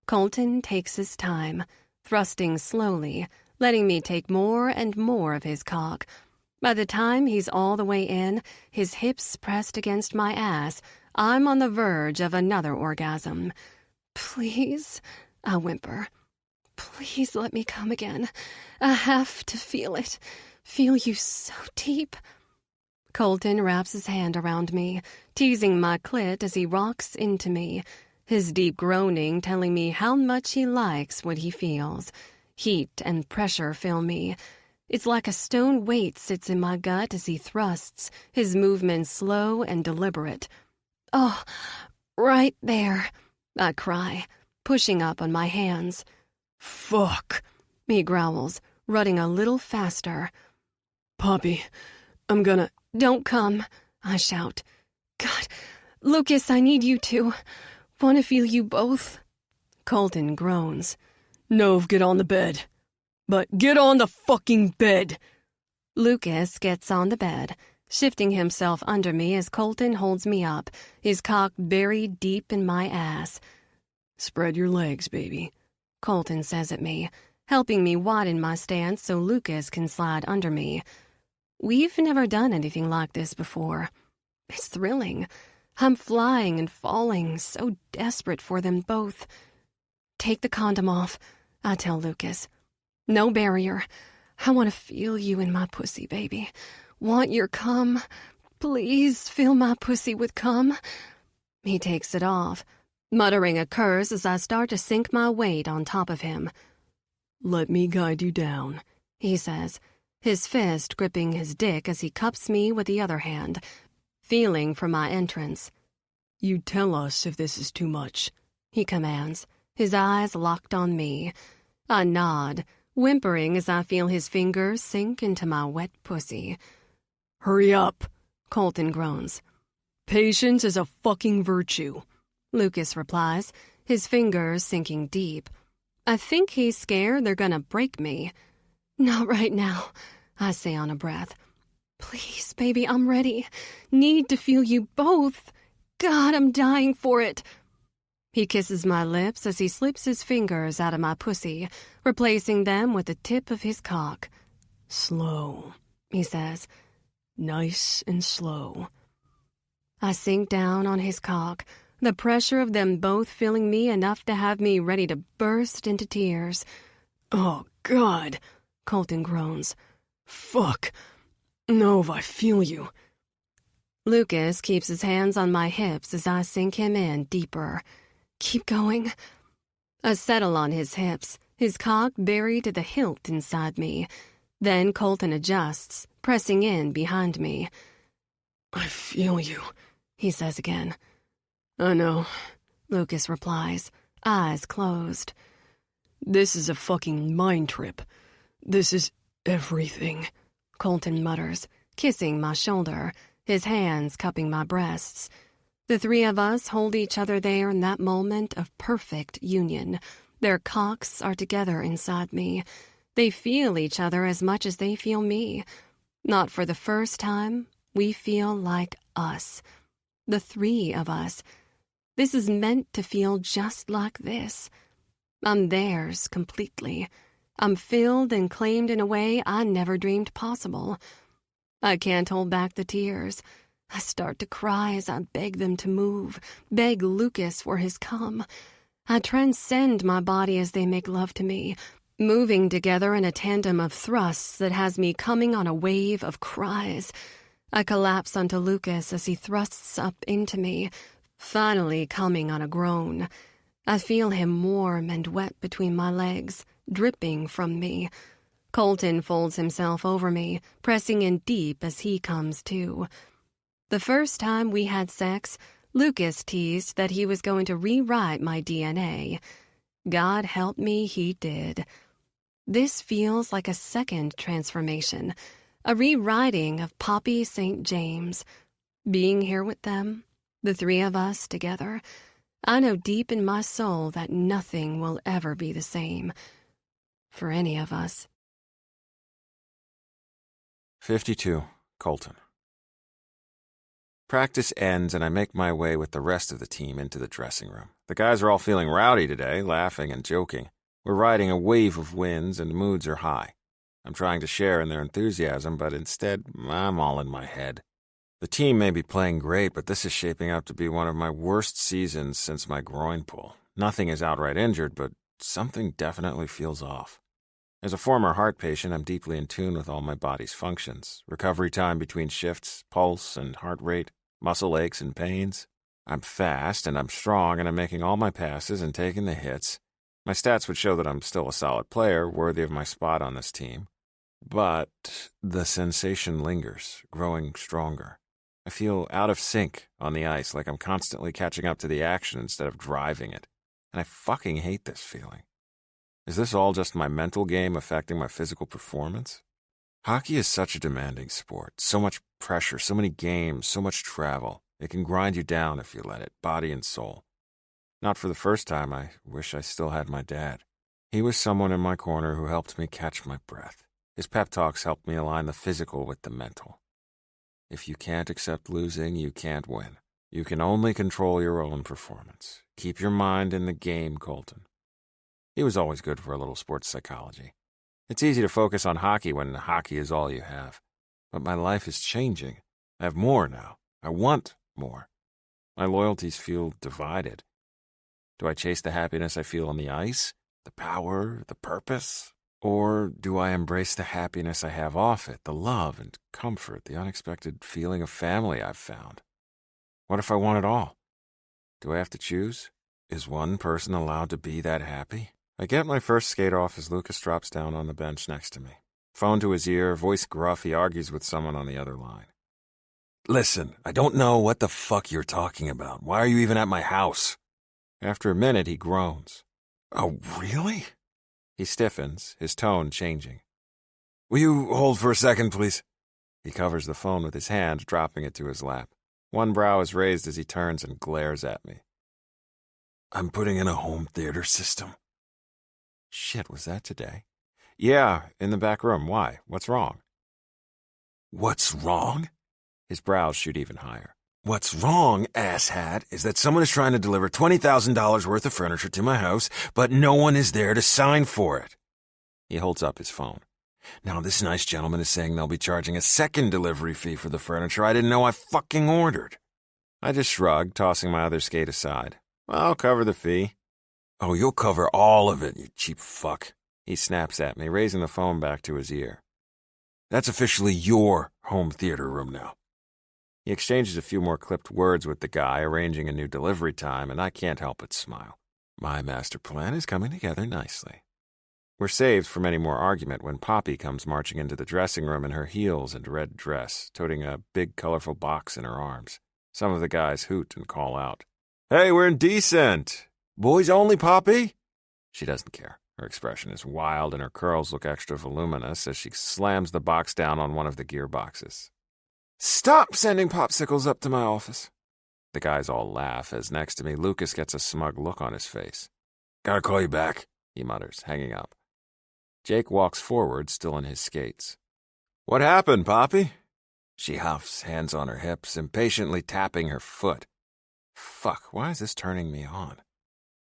Colton takes his time, thrusting slowly, letting me take more and more of his cock. By the time he's all the way in, his hips pressed against my ass, I'm on the verge of another orgasm. Please, I whimper. Please let me come again. I have to feel it. Feel you so deep. Colton wraps his hand around me, teasing my clit as he rocks into me, his deep groaning telling me how much he likes what he feels. Heat and pressure fill me. It's like a stone weight sits in my gut as he thrusts, his movements slow and deliberate. Oh, right there, I cry, pushing up on my hands.
Fuck,
he growls, rutting a little faster.
Poppy, I'm gonna...
Don't come, I shout. God, Lukas, I need you to. Want to feel you both. Colton groans.
Nov, get on the bed. But get on the fucking bed!
Lukas gets on the bed, shifting himself under me as Colton holds me up, his cock buried deep in my ass.
Spread your legs, baby,
Colton says at me, helping me widen my stance so Lukas can slide under me. We've never done anything like this before. It's thrilling. I'm flying and falling, so desperate for them both. Take the condom off, I tell Lukas. No barrier. I want to feel you in my pussy, baby. Want your cum. Please fill my pussy with cum. He takes it off, muttering a curse as I start to sink my weight on top of him.
Let me guide you down,
he says, his fist gripping his dick as he cups me with the other hand, feeling for my entrance.
You tell us if this is too much,
he commands, his eyes locked on me. I nod, whimpering as I feel his fingers sink into my wet pussy.
Hurry up,
Colton groans.
Patience is a fucking virtue,
Lukas replies, his fingers sinking deep. I think he's scared they're gonna break me. Not right now, I say on a breath. Please, baby, I'm ready. Need to feel you both. God, I'm dying for it. He kisses my lips as he slips his fingers out of my pussy, replacing them with the tip of his cock.
Slow,
he says.
Nice and slow.
I sink down on his cock, the pressure of them both filling me enough to have me ready to burst into tears.
Oh, God,
Colton groans.
Fuck. Nov, I feel you.
Lukas keeps his hands on my hips as I sink him in deeper. Keep going. I settle on his hips, his cock buried to the hilt inside me. Then Colton adjusts, pressing in behind me. I feel you,
he says again.
I know,
Lukas replies, eyes closed.
This is a fucking mind trip. This is everything,
Colton mutters, kissing my shoulder, his hands cupping my breasts. The three of us hold each other there in that moment of perfect union. Their cocks are together inside me. They feel each other as much as they feel me. Not for the first time, we feel like us. The three of us. This is meant to feel just like this. I'm theirs completely. I'm filled and claimed in a way I never dreamed possible. I can't hold back the tears. I start to cry as I beg them to move, beg Lukas for his come. I transcend my body as they make love to me, moving together in a tandem of thrusts that has me coming on a wave of cries. I collapse onto Lukas as he thrusts up into me, finally coming on a groan. I feel him warm and wet between my legs, dripping from me. Colton folds himself over me, pressing in deep as he comes too. The first time we had sex, Lukas teased that he was going to rewrite my DNA. God help me, he did. This feels like a second transformation, a rewriting of Poppy St. James. Being here with them, the three of us together, I know deep in my soul that nothing will ever be the same. For any of us.
52, Colton. Practice ends and I make my way with the rest of the team into the dressing room. The guys are all feeling rowdy today, laughing and joking. We're riding a wave of wins and moods are high. I'm trying to share in their enthusiasm, but instead, I'm all in my head. The team may be playing great, but this is shaping up to be one of my worst seasons since my groin pull. Nothing is outright injured, but something definitely feels off. As a former heart patient, I'm deeply in tune with all my body's functions. Recovery time between shifts, pulse and heart rate, muscle aches and pains. I'm fast and I'm strong and I'm making all my passes and taking the hits. My stats would show that I'm still a solid player, worthy of my spot on this team. But the sensation lingers, growing stronger. I feel out of sync on the ice, like I'm constantly catching up to the action instead of driving it. And I fucking hate this feeling. Is this all just my mental game affecting my physical performance? Hockey is such a demanding sport. So much pressure, so many games, so much travel. It can grind you down if you let it, body and soul. Not for the first time, I wish I still had my dad. He was someone in my corner who helped me catch my breath. His pep talks helped me align the physical with the mental. If you can't accept losing, you can't win. You can only control your own performance. Keep your mind in the game, Colton. He was always good for a little sports psychology. It's easy to focus on hockey when hockey is all you have. But my life is changing. I have more now. I want more. My loyalties feel divided. Do I chase the happiness I feel on the ice? The power? The purpose? Or do I embrace the happiness I have off it? The love and comfort, the unexpected feeling of family I've found? What if I want it all? Do I have to choose? Is one person allowed to be that happy? I get my first skate off as Lukas drops down on the bench next to me. Phone to his ear, voice gruff, he argues with someone on the other line. Listen, I don't know what the fuck you're talking about. Why are you even at my house? After a minute, he groans. Oh, really? He stiffens, his tone changing. Will you hold for a second, please? He covers the phone with his hand, dropping it to his lap. One brow is raised as he turns and glares at me. I'm putting in a home theater system. Shit, was that today? Yeah, in the back room. Why? What's wrong? What's wrong? His brows shoot even higher. What's wrong, asshat, is that someone is trying to deliver $20,000 worth of furniture to my house, but no one is there to sign for it. He holds up his phone. Now this nice gentleman is saying they'll be charging a second delivery fee for the furniture I didn't know I fucking ordered. I just shrugged, tossing my other skate aside. I'll cover the fee. Oh, you'll cover all of it, you cheap fuck. He snaps at me, raising the phone back to his ear. That's officially your home theater room now. He exchanges a few more clipped words with the guy, arranging a new delivery time, and I can't help but smile. My master plan is coming together nicely. We're saved from any more argument when Poppy comes marching into the dressing room in her heels and red dress, toting a big colorful box in her arms. Some of the guys hoot and call out, "Hey, we're indecent! Boys only, Poppy?" She doesn't care. Her expression is wild and her curls look extra voluminous as she slams the box down on one of the gearboxes. "Stop sending popsicles up to my office." The guys all laugh as next to me Lukas gets a smug look on his face. "Gotta call you back," he mutters, hanging up. Jake walks forward, still in his skates. "What happened, Poppy?" She huffs, hands on her hips, impatiently tapping her foot. Fuck, why is this turning me on?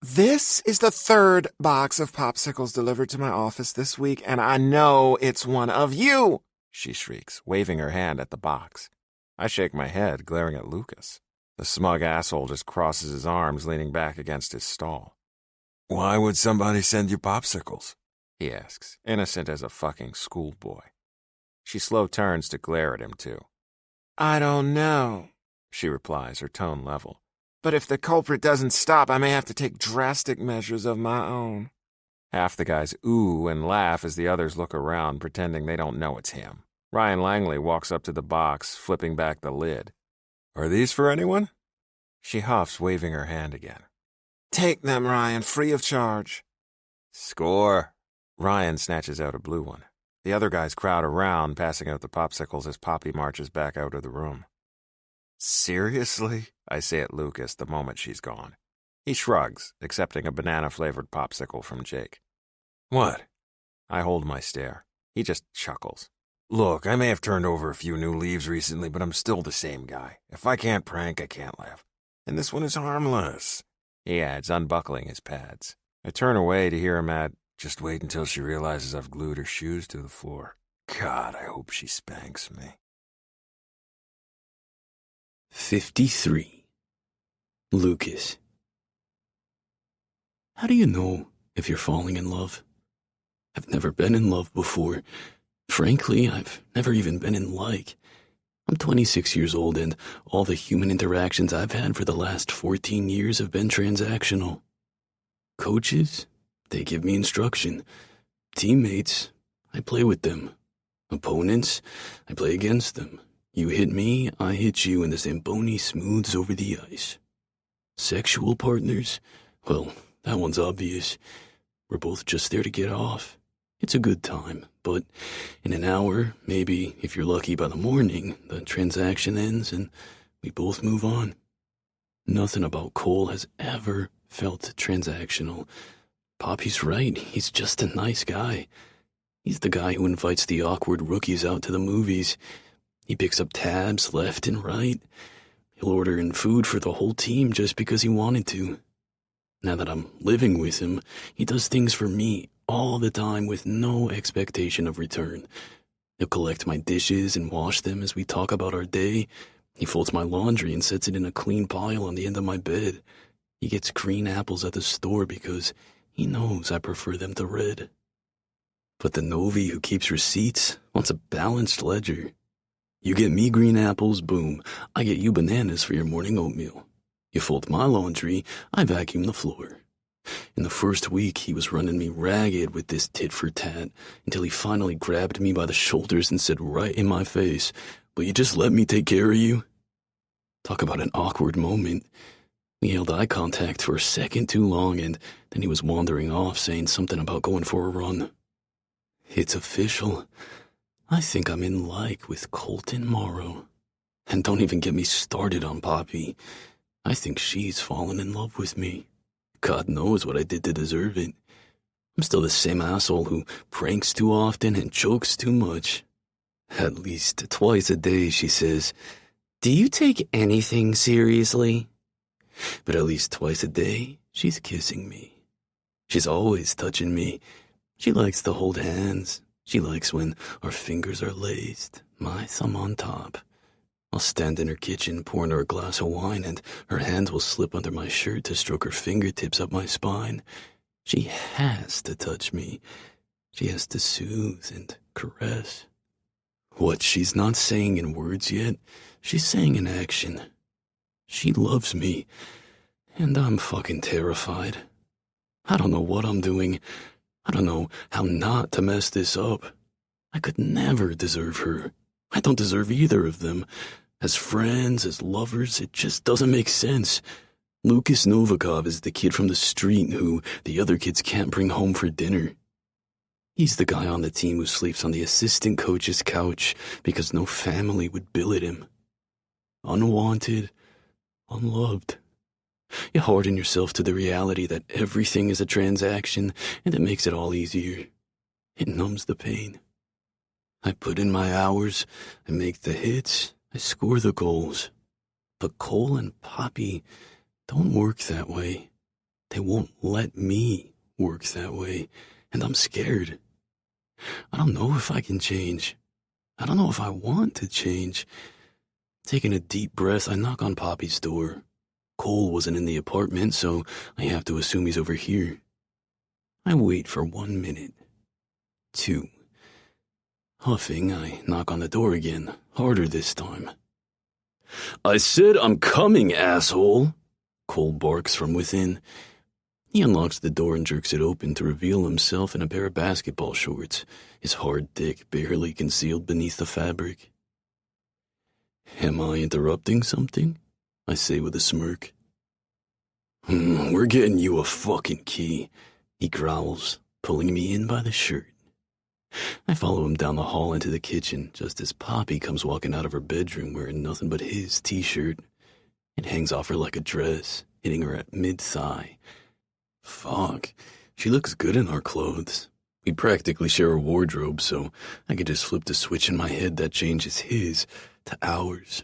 "This is the third box of popsicles delivered to my office this week, and I know it's one of you,"
she shrieks, waving her hand at the box. I shake my head, glaring at Lukas. The smug asshole just crosses his arms, leaning back against his stall. "Why would somebody send you popsicles?" he asks, innocent as a fucking schoolboy. She slow turns to glare at him, too.
"I don't know,"
she replies, her tone level.
"But if the culprit doesn't stop, I may have to take drastic measures of my own."
Half the guys ooh and laugh as the others look around, pretending they don't know it's him. Ryan Langley walks up to the box, flipping back the lid. "Are these for anyone?" She huffs, waving her hand again.
"Take them, Ryan, free of charge."
"Score." Ryan snatches out a blue one. The other guys crowd around, passing out the popsicles as Poppy marches back out of the room. "Seriously?" I say at Lukas the moment she's gone. He shrugs, accepting a banana-flavored popsicle from Jake. "What?" I hold my stare. He just chuckles. "Look, I may have turned over a few new leaves recently, but I'm still the same guy. If I can't prank, I can't laugh. And this one is harmless," he adds, unbuckling his pads. I turn away to hear him add, "Just wait until she realizes I've glued her shoes to the floor. God, I hope she spanks me."
53. Lukas. How do you know if you're falling in love? I've never been in love before. Frankly, I've never even been in like. I'm 26 years old and all the human interactions I've had for the last 14 years have been transactional. Coaches, they give me instruction. Teammates, I play with them. Opponents, I play against them. You hit me, I hit you, and the Zamboni smooths over the ice. Sexual partners? Well, that one's obvious. We're both just there to get off. It's a good time, but in an hour, maybe if you're lucky by the morning, the transaction ends and we both move on. Nothing about Cole has ever felt transactional. Poppy's right, he's just a nice guy. He's the guy who invites the awkward rookies out to the movies. He picks up tabs left and right. He'll order in food for the whole team just because he wanted to. Now that I'm living with him, he does things for me all the time with no expectation of return. He'll collect my dishes and wash them as we talk about our day. He folds my laundry and sets it in a clean pile on the end of my bed. He gets green apples at the store because he knows I prefer them to red. But the Novi who keeps receipts wants a balanced ledger. You get me green apples, boom. I get you bananas for your morning oatmeal. You fold my laundry, I vacuum the floor. In the first week, he was running me ragged with this tit-for-tat until he finally grabbed me by the shoulders and said right in my face, "Will you just let me take care of you?" Talk about an awkward moment. We held eye contact for a second too long, and then he was wandering off saying something about going for a run. It's official. I think I'm in like with Colton Morrow. And don't even get me started on Poppy. I think she's fallen in love with me. God knows what I did to deserve it. I'm still the same asshole who pranks too often and jokes too much. At least twice a day she says, "Do you take anything seriously?" But at least twice a day she's kissing me. She's always touching me. She likes to hold hands. She likes when our fingers are laced, my thumb on top. I'll stand in her kitchen pouring her a glass of wine and her hands will slip under my shirt to stroke her fingertips up my spine. She has to touch me. She has to soothe and caress. What she's not saying in words yet, she's saying in action. She loves me, and I'm fucking terrified. I don't know what I'm doing. I don't know how not to mess this up. I could never deserve her. I don't deserve either of them. As friends, as lovers, it just doesn't make sense. Lukas Novikov is the kid from the street who the other kids can't bring home for dinner. He's the guy on the team who sleeps on the assistant coach's couch because no family would billet him. Unwanted, unloved. You harden yourself to the reality that everything is a transaction, and it makes it all easier. It numbs the pain. I put in my hours, I make the hits, I score the goals. But Cole and Poppy don't work that way. They won't let me work that way, and I'm scared. I don't know if I can change. I don't know if I want to change. Taking a deep breath, I knock on Poppy's door. Cole wasn't in the apartment, so I have to assume he's over here. I wait for 1 minute. 2. Huffing, I knock on the door again, harder this time. I said I'm coming, asshole! Cole barks from within. He unlocks the door and jerks it open to reveal himself in a pair of basketball shorts, his hard dick barely concealed beneath the fabric. Am I interrupting something? I say with a smirk. We're getting you a fucking key, he growls, pulling me in by the shirt. I follow him down the hall into the kitchen just as Poppy comes walking out of her bedroom wearing nothing but his t-shirt. It hangs off her like a dress, hitting her at mid-thigh. Fuck, she looks good in our clothes. We practically share a wardrobe, so I could just flip the switch in my head that changes his to ours.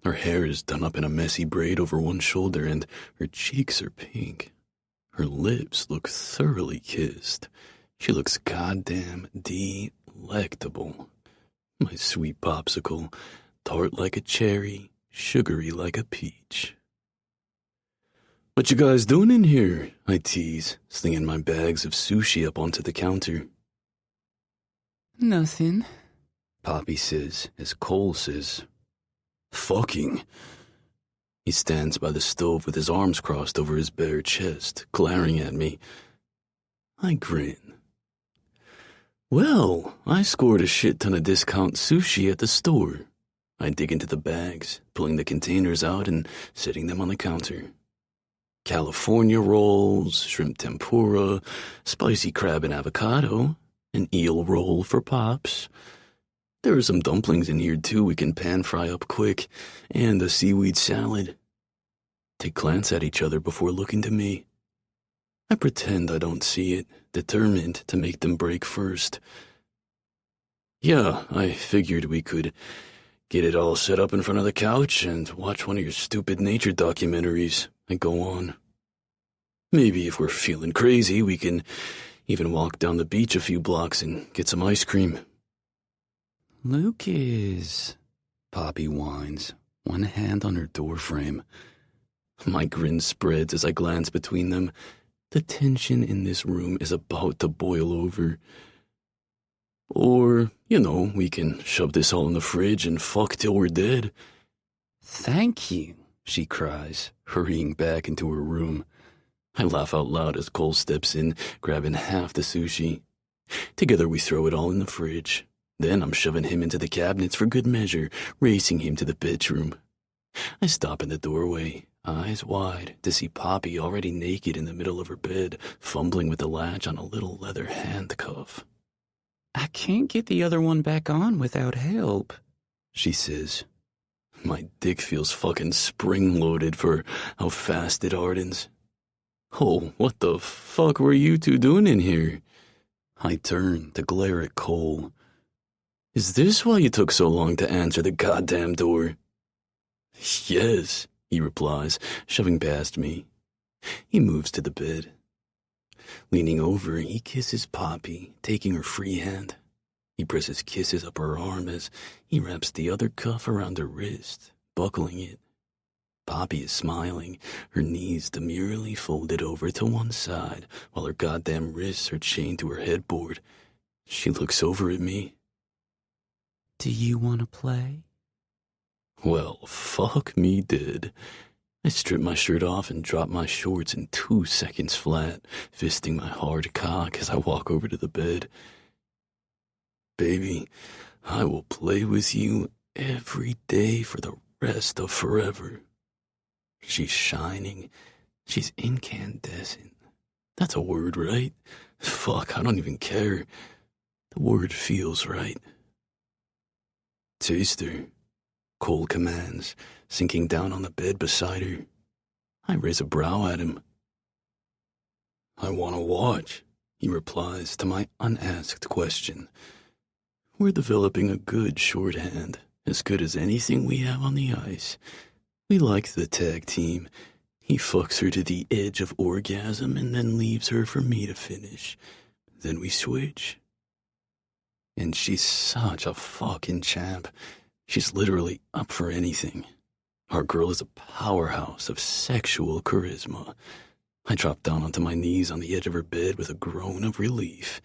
Her hair is done up in a messy braid over one shoulder, and her cheeks are pink. Her lips look thoroughly kissed. She looks goddamn delectable. My sweet popsicle, tart like a cherry, sugary like a peach. What you guys doing in here? I tease, slinging my bags of sushi up onto the counter.
Nothing.
Poppy says, as Cole says, fucking. He stands by the stove with his arms crossed over his bare chest, glaring at me. I grin. Well, I scored a shit ton of discount sushi at the store. I dig into the bags, pulling the containers out and setting them on the counter. California rolls, shrimp tempura, spicy crab and avocado, an eel roll for Pops. There are some dumplings in here too we can pan fry up quick, and a seaweed salad. They glance at each other before looking to me. I pretend I don't see it, determined to make them break first. Yeah, I figured we could get it all set up in front of the couch and watch one of your stupid nature documentaries and go on. Maybe if we're feeling crazy, we can even walk down the beach a few blocks and get some ice cream.
Lukas,
Poppy whines, one hand on her doorframe. My grin spreads as I glance between them. The tension in this room is about to boil over. Or, we can shove this all in the fridge and fuck till we're dead.
Thank you,
she cries, hurrying back into her room. I laugh out loud as Cole steps in, grabbing half the sushi. Together we throw it all in the fridge. Then I'm shoving him into the cabinets for good measure, racing him to the bedroom. I stop in the doorway, eyes wide, to see Poppy already naked in the middle of her bed, fumbling with the latch on a little leather handcuff.
I can't get the other one back on without help,
she says. My dick feels fucking spring-loaded for how fast it hardens. Oh, what the fuck were you two doing in here? I turn to glare at Cole. Is this why you took so long to answer the goddamn door? Yes, he replies, shoving past me. He moves to the bed. Leaning over, he kisses Poppy, taking her free hand. He presses kisses up her arm as he wraps the other cuff around her wrist, buckling it. Poppy is smiling, her knees demurely folded over to one side, while her goddamn wrists are chained to her headboard. She looks over at me.
Do you want to play?
Well, fuck me dead. I strip my shirt off and drop my shorts in 2 seconds flat, fisting my hard cock as I walk over to the bed. Baby, I will play with you every day for the rest of forever. She's shining. She's incandescent. That's a word, right? Fuck, I don't even care. The word feels right. Taster, Cole commands, sinking down on the bed beside her. I raise a brow at him. I want to watch, he replies to my unasked question. We're developing a good shorthand, as good as anything we have on the ice. We like the tag team. He fucks her to the edge of orgasm and then leaves her for me to finish. Then we switch. And she's such a fucking champ. She's literally up for anything. Our girl is a powerhouse of sexual charisma. I drop down onto my knees on the edge of her bed with a groan of relief.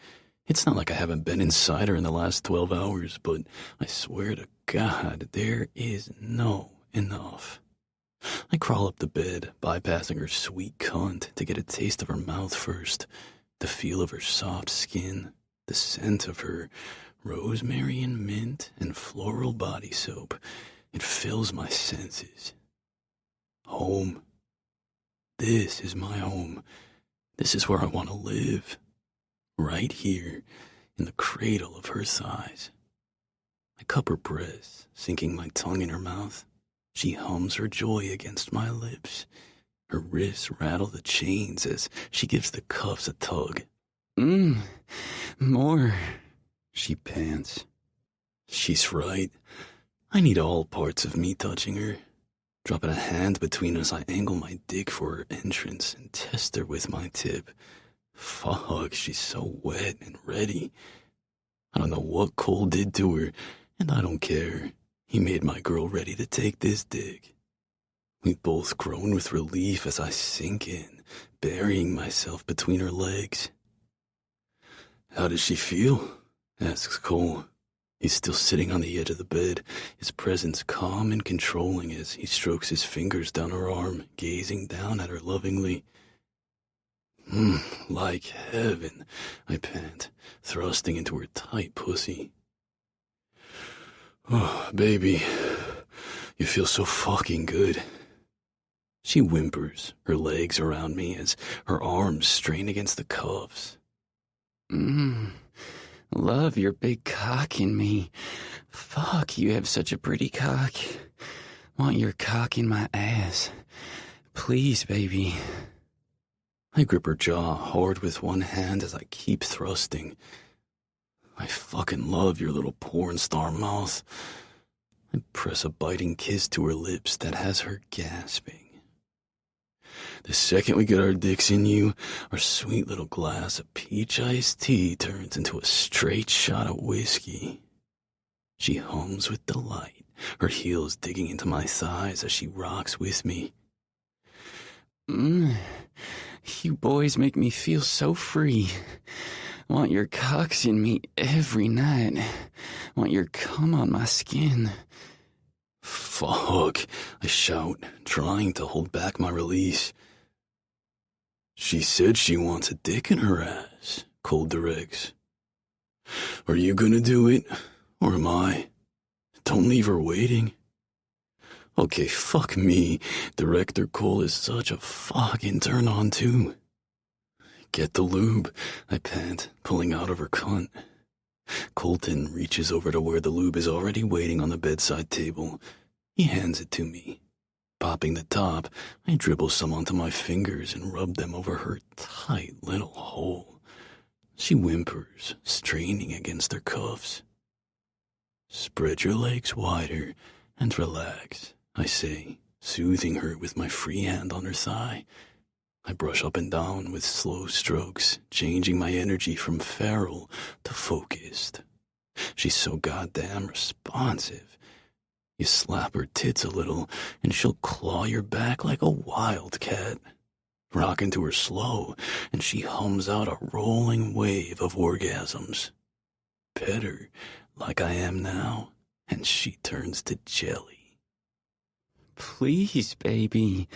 It's not like I haven't been inside her in the last 12 hours, but I swear to God, there is no enough. I crawl up the bed, bypassing her sweet cunt to get a taste of her mouth first, the feel of her soft skin, the scent of her rosemary and mint and floral body soap. It fills my senses. Home. This is my home. This is where I want to live. Right here, in the cradle of her thighs. I cup her breasts, sinking my tongue in her mouth. She hums her joy against my lips. Her wrists rattle the chains as she gives the cuffs a tug.
More,
she pants. She's right. I need all parts of me touching her. Dropping a hand between us, I angle my dick for her entrance and test her with my tip. Fuck, she's so wet and ready. I don't know what Cole did to her, and I don't care. He made my girl ready to take this dick. We both groan with relief as I sink in, burying myself between her legs. How does she feel? Asks Cole. He's still sitting on the edge of the bed, his presence calm and controlling as he strokes his fingers down her arm, gazing down at her lovingly. Like heaven, I pant, thrusting into her tight pussy. Oh, baby, you feel so fucking good. She whimpers, her legs around me as her arms strain against the cuffs.
Love your big cock in me. Fuck, you have such a pretty cock. Want your cock in my ass. Please, baby.
I grip her jaw hard with one hand as I keep thrusting. I fucking love your little porn star mouth. I press a biting kiss to her lips that has her gasping. The second we get our dicks in you, our sweet little glass of peach iced tea turns into a straight shot of whiskey. She hums with delight, her heels digging into my thighs as she rocks with me.
You boys make me feel so free. Want your cocks in me every night. Want your cum on my skin.
Fuck, I shout, trying to hold back my release. She said she wants a dick in her ass, Cole directs. Are you gonna do it, or am I? Don't leave her waiting. Okay, fuck me. Director Cole is such a fucking turn-on, too. Get the lube, I pant, pulling out of her cunt. Colton reaches over to where the lube is already waiting on the bedside table. He hands it to me. Popping the top, I dribble some onto my fingers and rub them over her tight little hole. She whimpers, straining against her cuffs. Spread your legs wider and relax, I say, soothing her with my free hand on her thigh. I brush up and down with slow strokes, changing my energy from feral to focused. She's so goddamn responsive. You slap her tits a little, and she'll claw your back like a wildcat. Rock into her slow, and she hums out a rolling wave of orgasms. Pet her like I am now, and she turns to jelly.
Please, baby.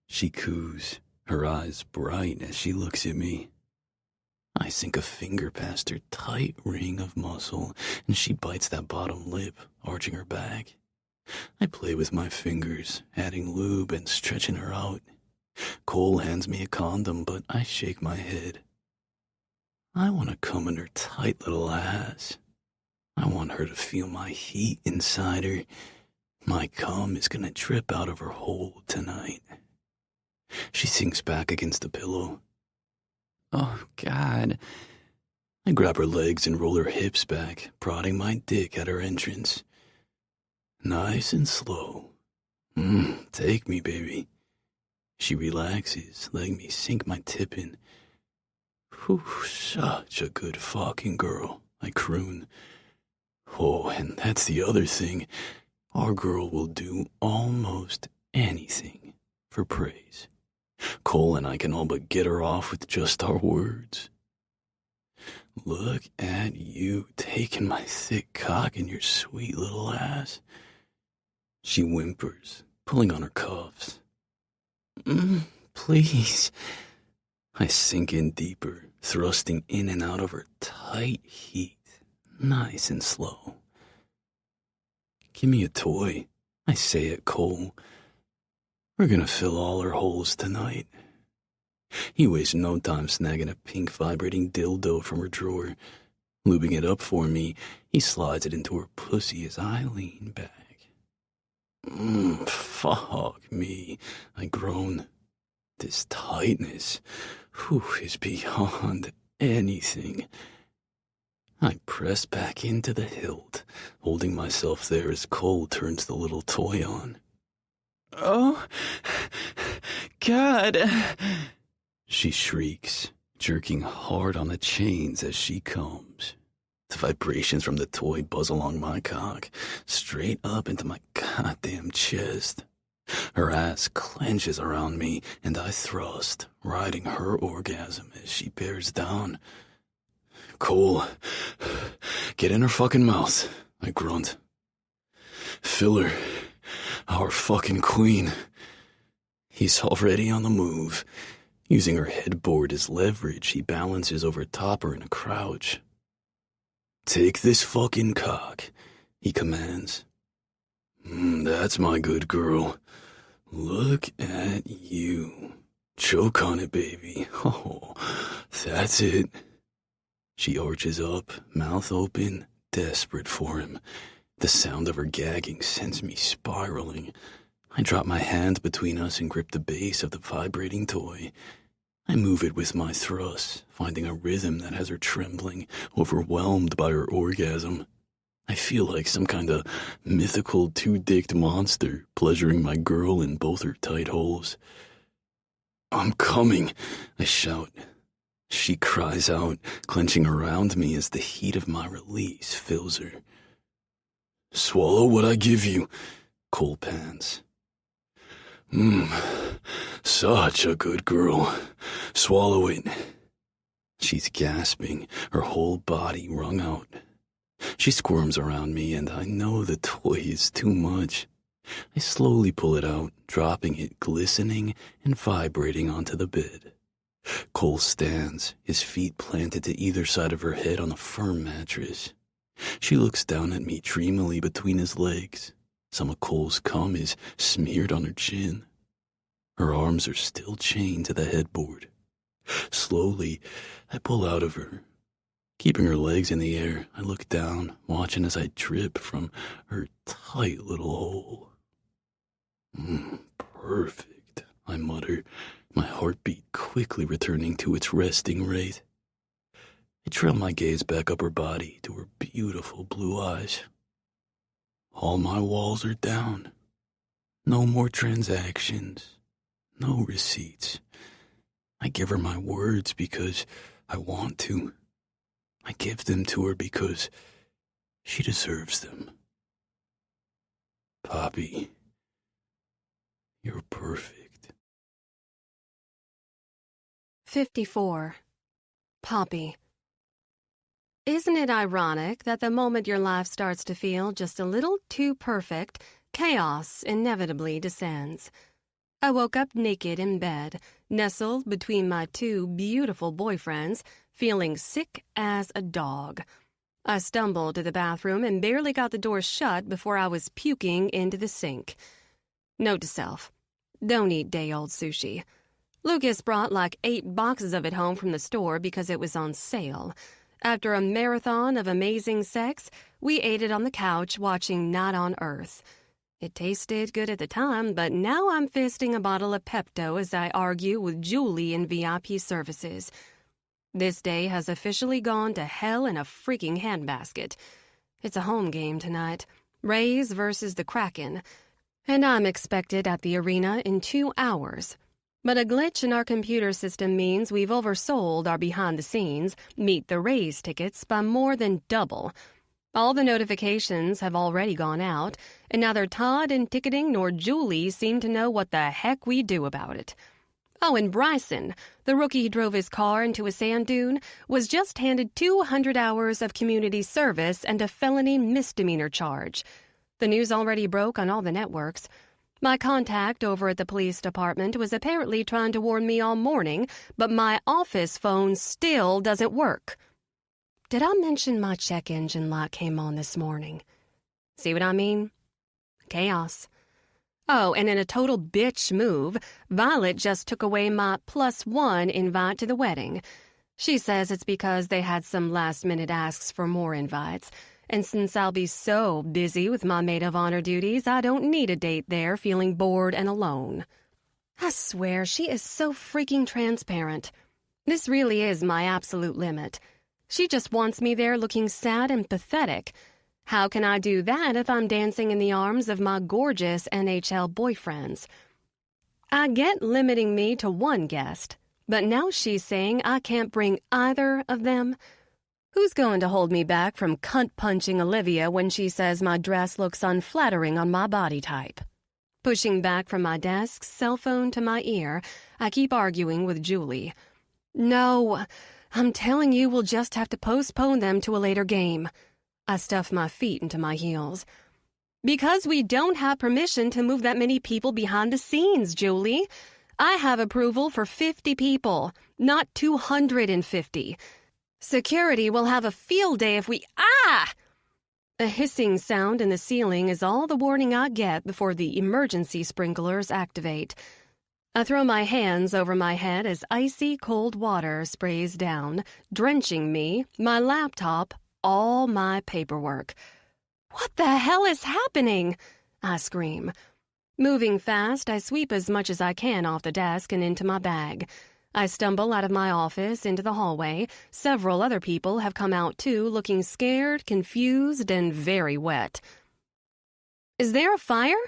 She coos, her eyes bright as she looks at me. I sink a finger past her tight ring of muscle, and she bites that bottom lip, arching her back. I play with my fingers, adding lube and stretching her out. Cole hands me a condom, but I shake my head. I want to come in her tight little ass. I want her to feel my heat inside her. My cum is gonna drip out of her hole tonight. She sinks back against the pillow.
Oh, God.
I grab her legs and roll her hips back, prodding my dick at her entrance. Nice and slow. Take me, baby. She relaxes, letting me sink my tip in. Whew, such a good fucking girl, I croon. Oh, and that's the other thing. Our girl will do almost anything for praise. Cole and I can all but get her off with just our words. Look at you taking my thick cock in your sweet little ass. She whimpers, pulling on her cuffs.
Please.
I sink in deeper, thrusting in and out of her tight heat, nice and slow. Give me a toy, I say at Cole. We're gonna fill all her holes tonight. He wastes no time snagging a pink vibrating dildo from her drawer. Lubing it up for me, he slides it into her pussy as I lean back. Fuck me, I groan. This tightness, is beyond anything. I press back into the hilt, holding myself there as Cole turns the little toy on.
Oh, God.
She shrieks, jerking hard on the chains as she comes. The vibrations from the toy buzz along my cock, straight up into my goddamn chest. Her ass clenches around me, and I thrust, riding her orgasm as she bears down. Cole, get in her fucking mouth, I grunt. Fill her, our fucking queen. He's already on the move. Using her headboard as leverage, he balances over top her in a crouch. Take this fucking cock, he commands. That's my good girl. Look at you. Choke on it, baby. Oh, that's it. She arches up, mouth open, desperate for him. The sound of her gagging sends me spiraling. I drop my hand between us and grip the base of the vibrating toy. I move it with my thrusts, finding a rhythm that has her trembling, overwhelmed by her orgasm. I feel like some kind of mythical two-dicked monster pleasuring my girl in both her tight holes. I'm coming, I shout. She cries out, clenching around me as the heat of my release fills her. Swallow what I give you, Cole pants. Such a good girl. Swallow it. She's gasping, her whole body wrung out. She squirms around me, and I know the toy is too much. I slowly pull it out, dropping it glistening and vibrating onto the bed. Cole stands, his feet planted to either side of her head on a firm mattress. She looks down at me dreamily between his legs. Some of Cole's cum is smeared on her chin. Her arms are still chained to the headboard. Slowly, I pull out of her. Keeping her legs in the air, I look down, watching as I drip from her tight little hole. Perfect, I mutter, my heartbeat quickly returning to its resting rate. I trail my gaze back up her body to her beautiful blue eyes. All my walls are down. No more transactions. No receipts. I give her my words because I want to. I give them to her because she deserves them. Poppy, you're perfect.
54. Poppy. Isn't it ironic that the moment your life starts to feel just a little too perfect, chaos inevitably descends. I woke up naked in bed, nestled between my two beautiful boyfriends, feeling sick as a dog. I stumbled to the bathroom and barely got the door shut before I was puking into the sink. Note to self, don't eat day-old sushi. Lukas brought like 8 boxes of it home from the store because it was on sale. After a marathon of amazing sex, we ate it on the couch watching Not on Earth. It tasted good at the time, but now I'm fisting a bottle of Pepto as I argue with Julie in VIP services. This day has officially gone to hell in a freaking handbasket. It's a home game tonight, Rays versus the Kraken, and I'm expected at the arena in 2 hours. But a glitch in our computer system means we've oversold our behind-the-scenes Meet the Rays tickets by more than double. All the notifications have already gone out, and neither Todd in ticketing nor Julie seem to know what the heck we do about it. Oh, and Bryson, the rookie who drove his car into a sand dune, was just handed 200 hours of community service and a felony misdemeanor charge. The news already broke on all the networks. My contact over at the police department was apparently trying to warn me all morning, but my office phone still doesn't work. Did I mention my check engine light came on this morning? See what I mean? Chaos. Oh, and in a total bitch move, Violet just took away my +1 invite to the wedding. She says it's because they had some last-minute asks for more invites, and since I'll be so busy with my maid of honor duties, I don't need a date there feeling bored and alone. I swear, she is so freaking transparent. This really is my absolute limit. She just wants me there looking sad and pathetic. How can I do that if I'm dancing in the arms of my gorgeous NHL boyfriends? I get limiting me to 1 guest, but now she's saying I can't bring either of them. Who's going to hold me back from cunt-punching Olivia when she says my dress looks unflattering on my body type? Pushing back from my desk, cell phone to my ear, I keep arguing with Julie. No, I'm telling you we'll just have to postpone them to a later game. I stuff my feet into my heels. Because we don't have permission to move that many people behind the scenes, Julie. I have approval for 50 people, not 250. Security will have a field day if we... A hissing sound in the ceiling is all the warning I get before the emergency sprinklers activate. I throw my hands over my head as icy cold water sprays down, drenching me, my laptop, all my paperwork. What the hell is happening? I scream. Moving fast, I sweep as much as I can off the desk and into my bag. I stumble out of my office into the hallway. Several other people have come out too, looking scared, confused, and very wet. Is there a fire?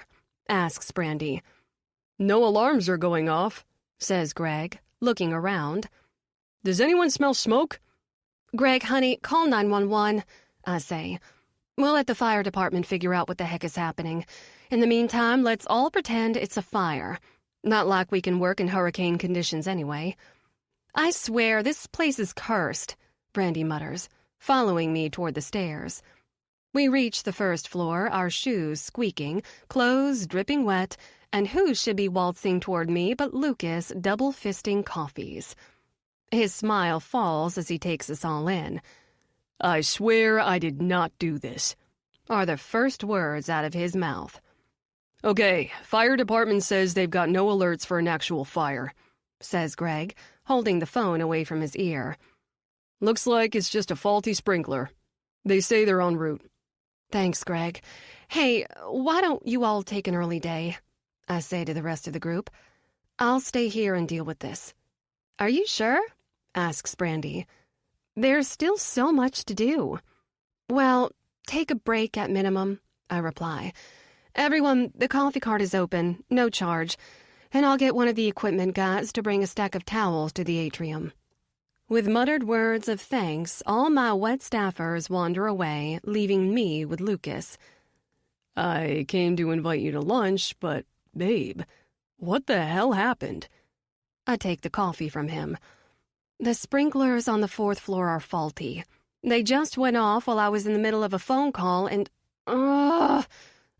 Asks Brandy.
No alarms are going off, says Greg, looking around. Does anyone smell smoke?
Greg, honey, call 911, I say. We'll let the fire department figure out what the heck is happening. In the meantime, let's all pretend it's a fire. Not like we can work in hurricane conditions anyway. I swear this place is cursed, Brandy mutters, following me toward the stairs. We reach the first floor, our shoes squeaking, clothes dripping wet, and who should be waltzing toward me but Lukas double-fisting coffees. His smile falls as he takes us all in.
I swear I did not do this,
are the first words out of his mouth.
Okay, fire department says they've got no alerts for an actual fire,
says Greg, holding the phone away from his ear.
Looks like it's just a faulty sprinkler. They say they're en route.
Thanks, Greg. Hey, why don't you all take an early day? I say to the rest of the group. I'll stay here and deal with this. Are you sure? Asks Brandy. There's still so much to do. Well, take a break at minimum, I reply. Everyone, the coffee cart is open, no charge, and I'll get one of the equipment guys to bring a stack of towels to the atrium. With muttered words of thanks, all my wet staffers wander away, leaving me with Lukas.
I came to invite you to lunch, but, babe, what the hell happened?
I take the coffee from him. The sprinklers on the 4th floor are faulty. They just went off while I was in the middle of a phone call and...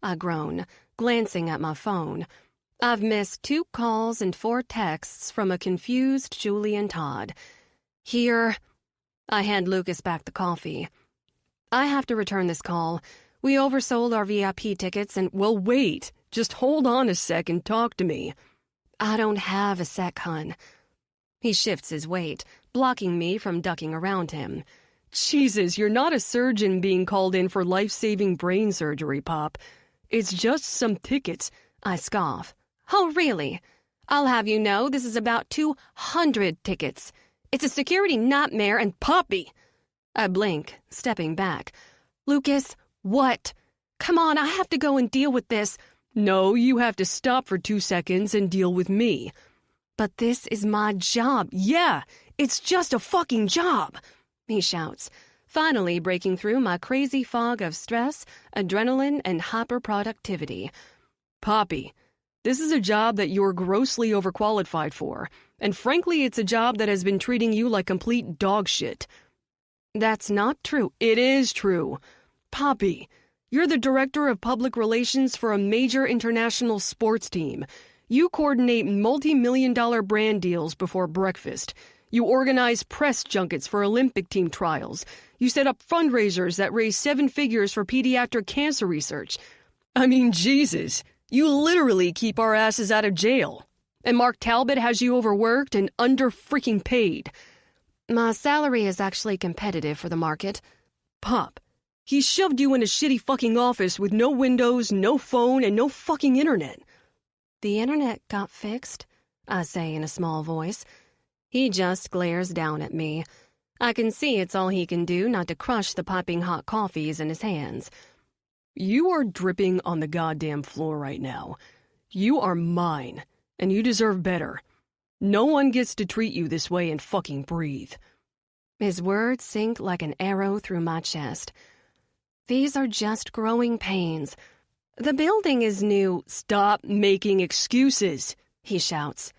I groan. glancing at my phone. I've missed 2 calls and 4 texts from a confused Julian Todd. Here, I hand Lukas back the coffee. I have to return this call. We oversold our VIP tickets and,
Well, wait. Just hold on a sec and talk to me.
I don't have a sec, hun. He shifts his weight, blocking me from ducking around him.
Jesus, you're not a surgeon being called in for life-saving brain surgery, Pop. It's just some tickets.
I scoff. Oh, really? I'll have you know this is about 200 tickets. It's a security nightmare and
Poppy!
I blink, stepping back. Lukas, what? Come on, I have to go and deal with this.
No, you have to stop for 2 seconds and deal with me.
But this is my job.
Yeah, it's just a fucking job,
he shouts, finally breaking through my crazy fog of stress, adrenaline, and hyperproductivity.
Poppy, this is a job that you're grossly overqualified for, and frankly, it's a job that has been treating you like complete dog shit.
That's not true.
It is true. Poppy, you're the director of public relations for a major international sports team. You coordinate multi-million-dollar brand deals before breakfast. You organize press junkets for Olympic team trials. You set up fundraisers that raise 7 figures for pediatric cancer research. I mean, Jesus, you literally keep our asses out of jail. And Mark Talbot has you overworked and under-freaking-paid.
My salary is actually competitive for the market.
Pop, he shoved you in a shitty fucking office with no windows, no phone, and no fucking internet.
The internet got fixed, I say in a small voice. He just glares down at me. I can see it's all he can do not to crush the piping hot coffees in his hands.
You are dripping on the goddamn floor right now. You are mine, and you deserve better. No one gets to treat you this way and fucking breathe.
His words sink like an arrow through my chest. These are just growing pains. The building is new.
Stop making excuses, he shouts.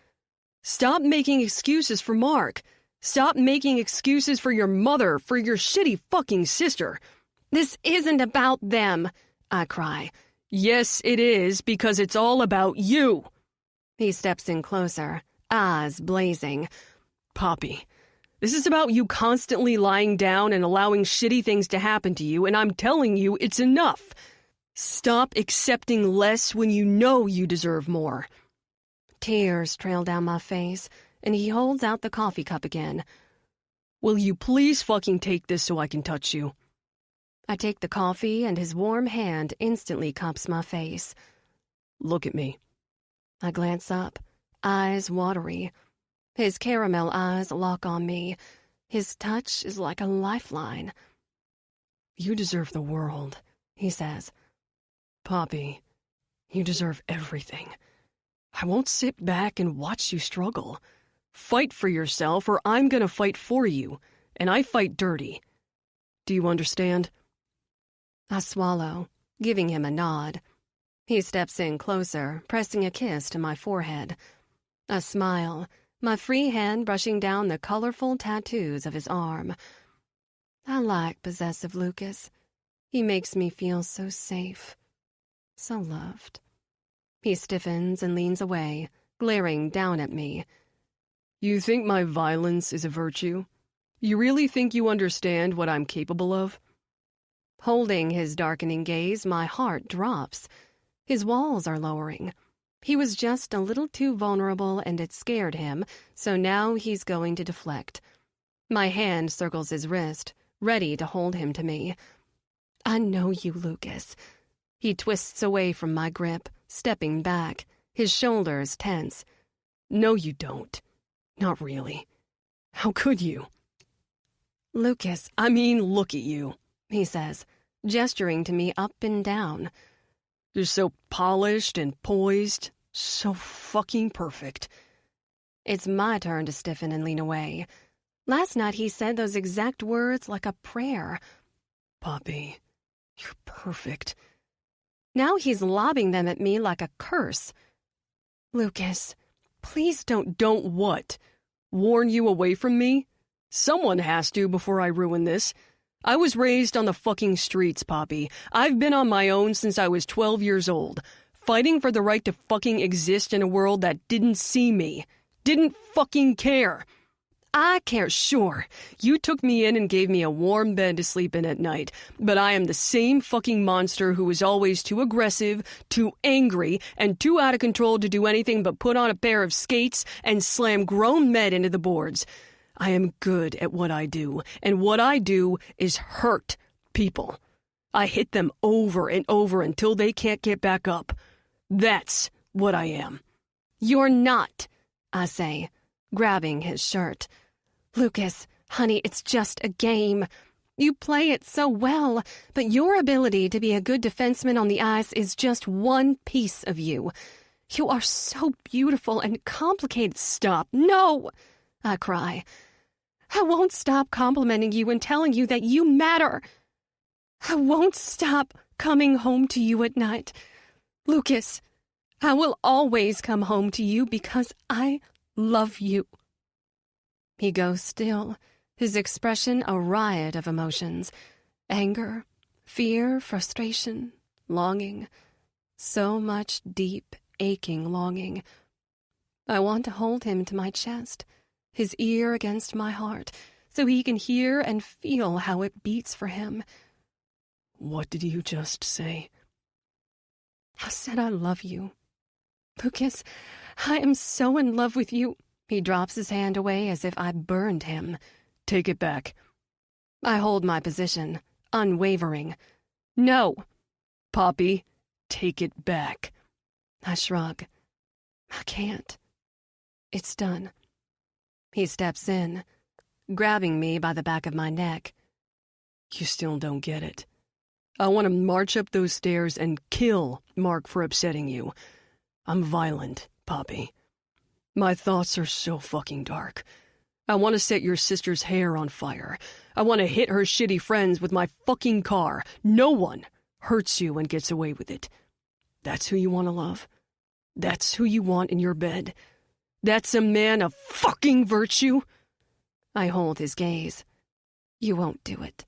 Stop making excuses for Mark. Stop making excuses for your mother, for your shitty fucking sister.
This isn't about them, I cry.
Yes, it is, because it's all about you.
He steps in closer, eyes blazing.
Poppy, this is about you constantly lying down and allowing shitty things to happen to you, and I'm telling you it's enough. Stop accepting less when you know you deserve more.
Tears trail down my face, and he holds out the coffee cup again.
Will you please fucking take this so I can touch you?
I take the coffee, and his warm hand instantly cups my face.
Look at me.
I glance up, eyes watery. His caramel eyes lock on me. His touch is like a lifeline.
You deserve the world, he says. Poppy, you deserve everything. I won't sit back and watch you struggle. Fight for yourself, or I'm gonna fight for you, and I fight dirty. Do you understand?
I swallow, giving him a nod. He steps in closer, pressing a kiss to my forehead. I smile, my free hand brushing down the colorful tattoos of his arm. I like possessive Lukas. He makes me feel so safe, so loved. He stiffens and leans away, glaring down at me.
You think my violence is a virtue? You really think you understand what I'm capable of?
Holding his darkening gaze, my heart drops. His walls are lowering. He was just a little too vulnerable and it scared him, so now he's going to deflect. My hand circles his wrist, ready to hold him to me. I know you, Lukas. He twists away from my grip, stepping back, his shoulders tense.
No, you don't. Not really. How could you?
Lukas,
I mean, look at you,
he says, gesturing to me up and down.
You're so polished and poised, so fucking perfect.
It's my turn to stiffen and lean away. Last night he said those exact words like a prayer.
Poppy, you're perfect.
Now he's lobbing them at me like a curse. Lukas, please don't.
Don't what? Warn you away from me? Someone has to before I ruin this. I was raised on the fucking streets, Poppy. I've been on my own since I was 12 years old. fighting for the right to fucking exist in a world that didn't see me, didn't fucking care. I care, sure. You took me in and gave me a warm bed to sleep in at night, but I am the same fucking monster who is always too aggressive, too angry, and too out of control to do anything but put on a pair of skates and slam grown men into the boards. I am good at what I do, and what I do is hurt people. I hit them over and over until they can't get back up. That's what I am.
You're not, I say, grabbing his shirt. Lukas, honey, it's just a game. You play it so well, but your ability to be a good defenseman on the ice is just one piece of you. You are so beautiful and complicated. Stop. No! I cry. I won't stop complimenting you and telling you that you matter. I won't stop coming home to you at night. Lukas, I will always come home to you because I love you. He goes still, his expression a riot of emotions. Anger, fear, frustration, longing. So much deep, aching longing. I want to hold him to my chest, his ear against my heart, so he can hear and feel how it beats for him.
What did you just say?
I said I love you. Lukas, I am so in love with you. He drops his hand away as if I burned him.
Take it back.
I hold my position, unwavering. No.
Poppy, take it back.
I shrug. I can't. It's done. He steps in, grabbing me by the back of my neck.
You still don't get it. I want to march up those stairs and kill Mark for upsetting you. I'm violent, Poppy. My thoughts are so fucking dark. I want to set your sister's hair on fire. I want to hit her shitty friends with my fucking car. No one hurts you and gets away with it. That's who you want to love? That's who you want in your bed? That's a man of fucking virtue?
I hold his gaze. You won't do it.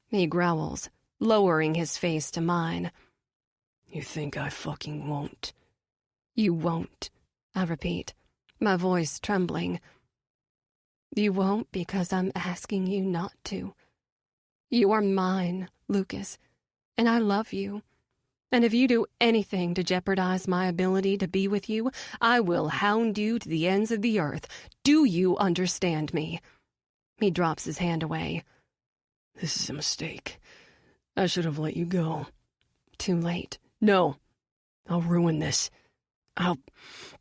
He growls, lowering his face to mine.
You think I fucking won't?
You won't, I repeat, my voice trembling. You won't because I'm asking you not to. You are mine, Lukas, and I love you. And if you do anything to jeopardize my ability to be with you, I will hound you to the ends of the earth. Do you understand me? He drops his hand away.
This is a mistake. I should have let you go.
Too late.
No. I'll ruin this.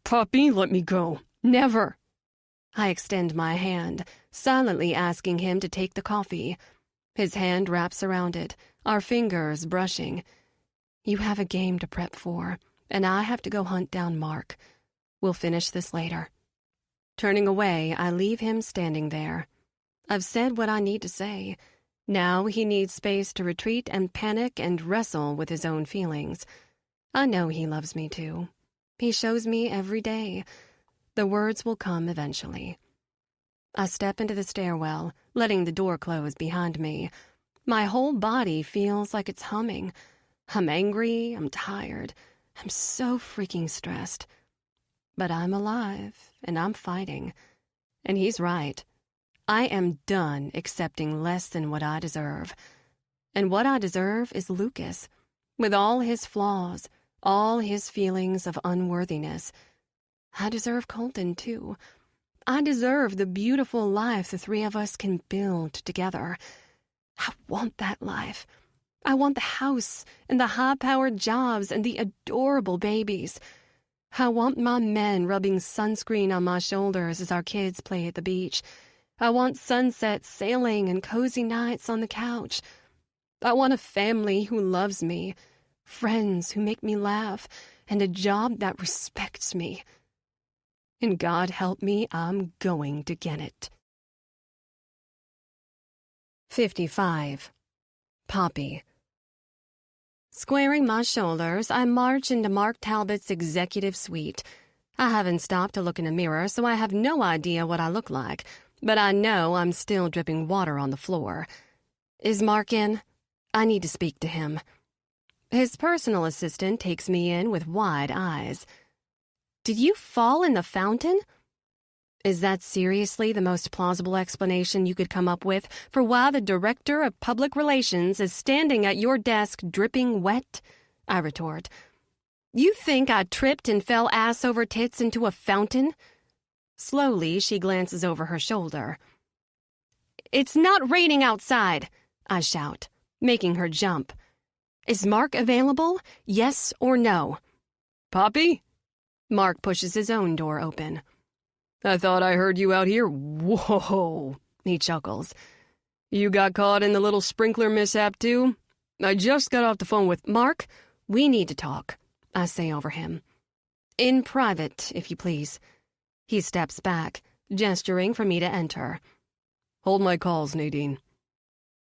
Poppy, let me go.
Never. I extend my hand, silently asking him to take the coffee. His hand wraps around it, our fingers brushing. You have a game to prep for, and I have to go hunt down Mark. We'll finish this later. Turning away, I leave him standing there. I've said what I need to say. Now he needs space to retreat and panic and wrestle with his own feelings. I know he loves me too. He shows me every day. The words will come eventually. I step into the stairwell, letting the door close behind me. My whole body feels like it's humming. I'm angry, I'm tired, I'm so freaking stressed. But I'm alive, and I'm fighting. And he's right. I am done accepting less than what I deserve. And what I deserve is Lukas, with all his flaws, all his feelings of unworthiness. I deserve Colton, too. I deserve the beautiful life the three of us can build together. I want that life. I want the house and the high-powered jobs and the adorable babies. I want my men rubbing sunscreen on my shoulders as our kids play at the beach. I want sunsets sailing and cozy nights on the couch. I want a family who loves me, friends who make me laugh, and a job that respects me. And God help me, I'm going to get it. 55. Poppy. Squaring my shoulders, I march into Mark Talbot's executive suite. I haven't stopped to look in a mirror, so I have no idea what I look like, but I know I'm still dripping water on the floor. Is Mark in? I need to speak to him. His personal assistant takes me in with wide eyes. Did you fall in the fountain? Is that seriously the most plausible explanation you could come up with for why the director of public relations is standing at your desk dripping wet? I retort. You think I tripped and fell ass over tits into a fountain? Slowly, she glances over her shoulder. It's not raining outside, I shout, making her jump. Is Mark available? Yes or no?
Poppy?
Mark pushes his own door open.
I thought I heard you out here. Whoa, he chuckles. You got caught in the little sprinkler mishap too? I just got off the phone with...
Mark, we need to talk, I say over him. In private, if you please. He steps back, gesturing for me to enter.
Hold my calls, Nadine.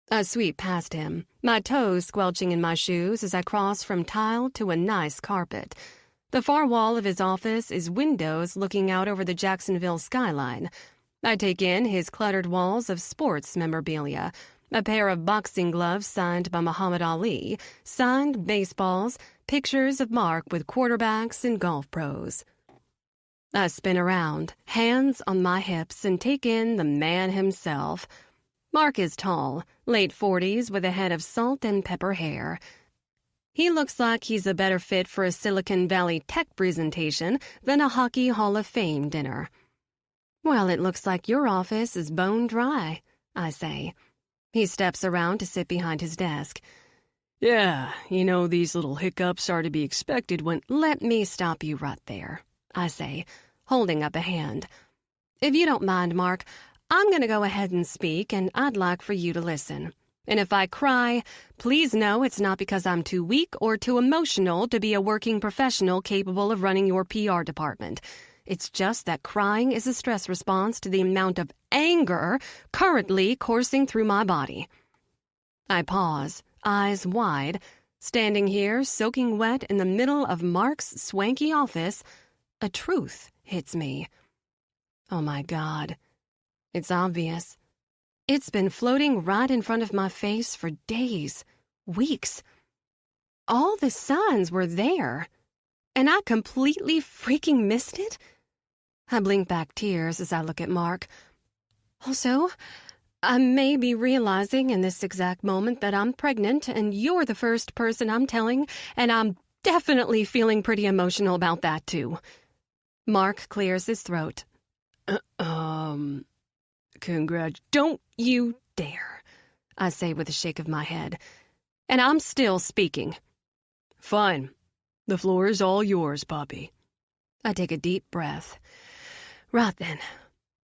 I sweep past him, my toes squelching in my shoes as I cross from tile to a nice carpet. The far wall of his office is windows looking out over the Jacksonville skyline. I take in his cluttered walls of sports memorabilia, a pair of boxing gloves signed by Muhammad Ali, signed baseballs, pictures of Mark with quarterbacks and golf pros. I spin around, hands on my hips, and take in the man himself. Mark is tall, late 40s with a head of salt and pepper hair. He looks like he's a better fit for a Silicon Valley tech presentation than a Hockey Hall of Fame dinner. Well, it looks like your office is bone dry, I say. He steps around to sit behind his desk.
Yeah, these little hiccups are to be expected when...
Let me stop you right there, I say, holding up a hand. If you don't mind, Mark, I'm going to go ahead and speak, and I'd like for you to listen. And if I cry, please know it's not because I'm too weak or too emotional to be a working professional capable of running your PR department. It's just that crying is a stress response to the amount of anger currently coursing through my body. I pause, eyes wide, standing here soaking wet in the middle of Mark's swanky office. A truth hits me. Oh my God. It's obvious. It's been floating right in front of my face for days, weeks. All the signs were there, and I completely freaking missed it? I blink back tears as I look at Mark. Also, I may be realizing in this exact moment that I'm pregnant, and you're the first person I'm telling, and I'm definitely feeling pretty emotional about that, too. Mark clears his throat. Don't you dare, I say with a shake of my head. And I'm still speaking.
Fine. The floor is all yours, Poppy.
I take a deep breath. Right then.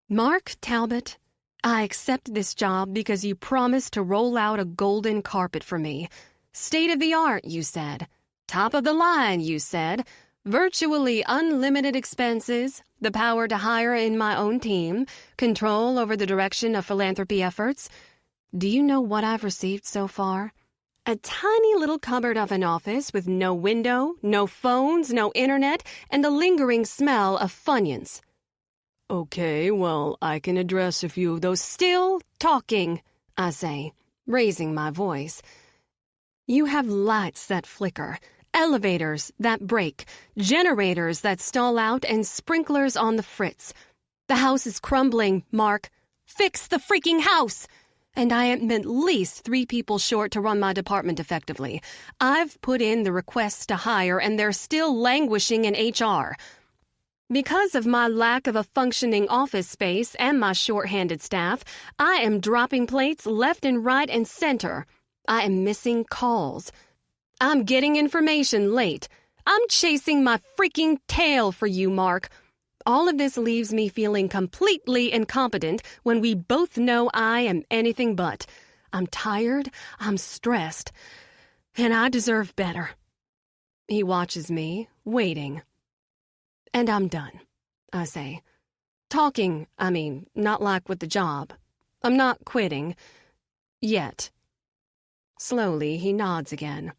Mark Talbot, I accept this job because you promised to roll out a golden carpet for me. State of the art, you said. Top of the line, you said. Virtually unlimited expenses, the power to hire in my own team, control over the direction of philanthropy efforts. Do you know what I've received so far? A tiny little cupboard of an office with no window, no phones, no internet, and a lingering smell of Funyuns.
Okay, well, I can address a few of those.
Still talking, I say, raising my voice. You have lights that flicker, elevators that break, generators that stall out, and sprinklers on the fritz. The house is crumbling, Mark. Fix the freaking house! And I am at least 3 people short to run my department effectively. I've put in the requests to hire, and they're still languishing in HR. Because of my lack of a functioning office space and my short-handed staff, I am dropping plates left and right and center. I am missing calls. I'm getting information late. I'm chasing my freaking tail for you, Mark. All of this leaves me feeling completely incompetent when we both know I am anything but. I'm tired, I'm stressed, and I deserve better. He watches me, waiting. And I'm done, I say. Talking, not like with the job. I'm not quitting. Yet. Slowly, he nods again.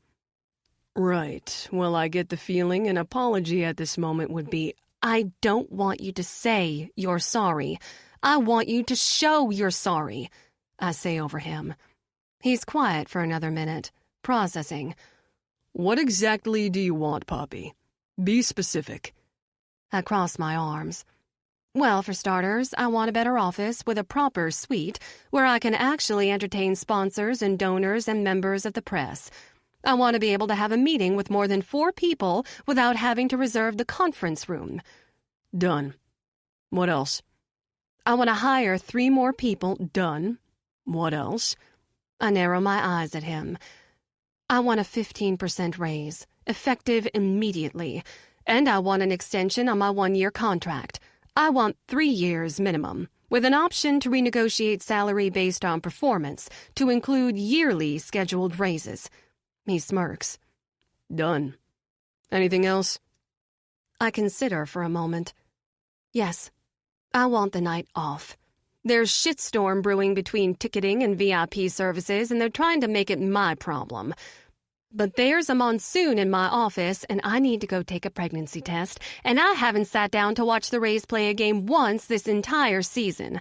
Right. Well, I get the feeling an apology at this moment would be...
I don't want you to say you're sorry. I want you to show you're sorry, I say over him. He's quiet for another minute, processing.
What exactly do you want, Poppy? Be specific.
I crossed my arms. Well, for starters, I want a better office with a proper suite where I can actually entertain sponsors and donors and members of the press. I want to be able to have a meeting with more than 4 people without having to reserve the conference room.
Done. What else?
I want to hire 3 more people.
Done. What else?
I narrow my eyes at him. I want a 15% raise, effective immediately, and I want an extension on my 1-year contract. I want 3 years minimum, with an option to renegotiate salary based on performance to include yearly scheduled raises. He smirks.
Done. Anything else?
I consider for a moment. Yes, I want the night off. There's shitstorm brewing between ticketing and VIP services, and they're trying to make it my problem. But there's a monsoon in my office, and I need to go take a pregnancy test, and I haven't sat down to watch the Rays play a game once this entire season.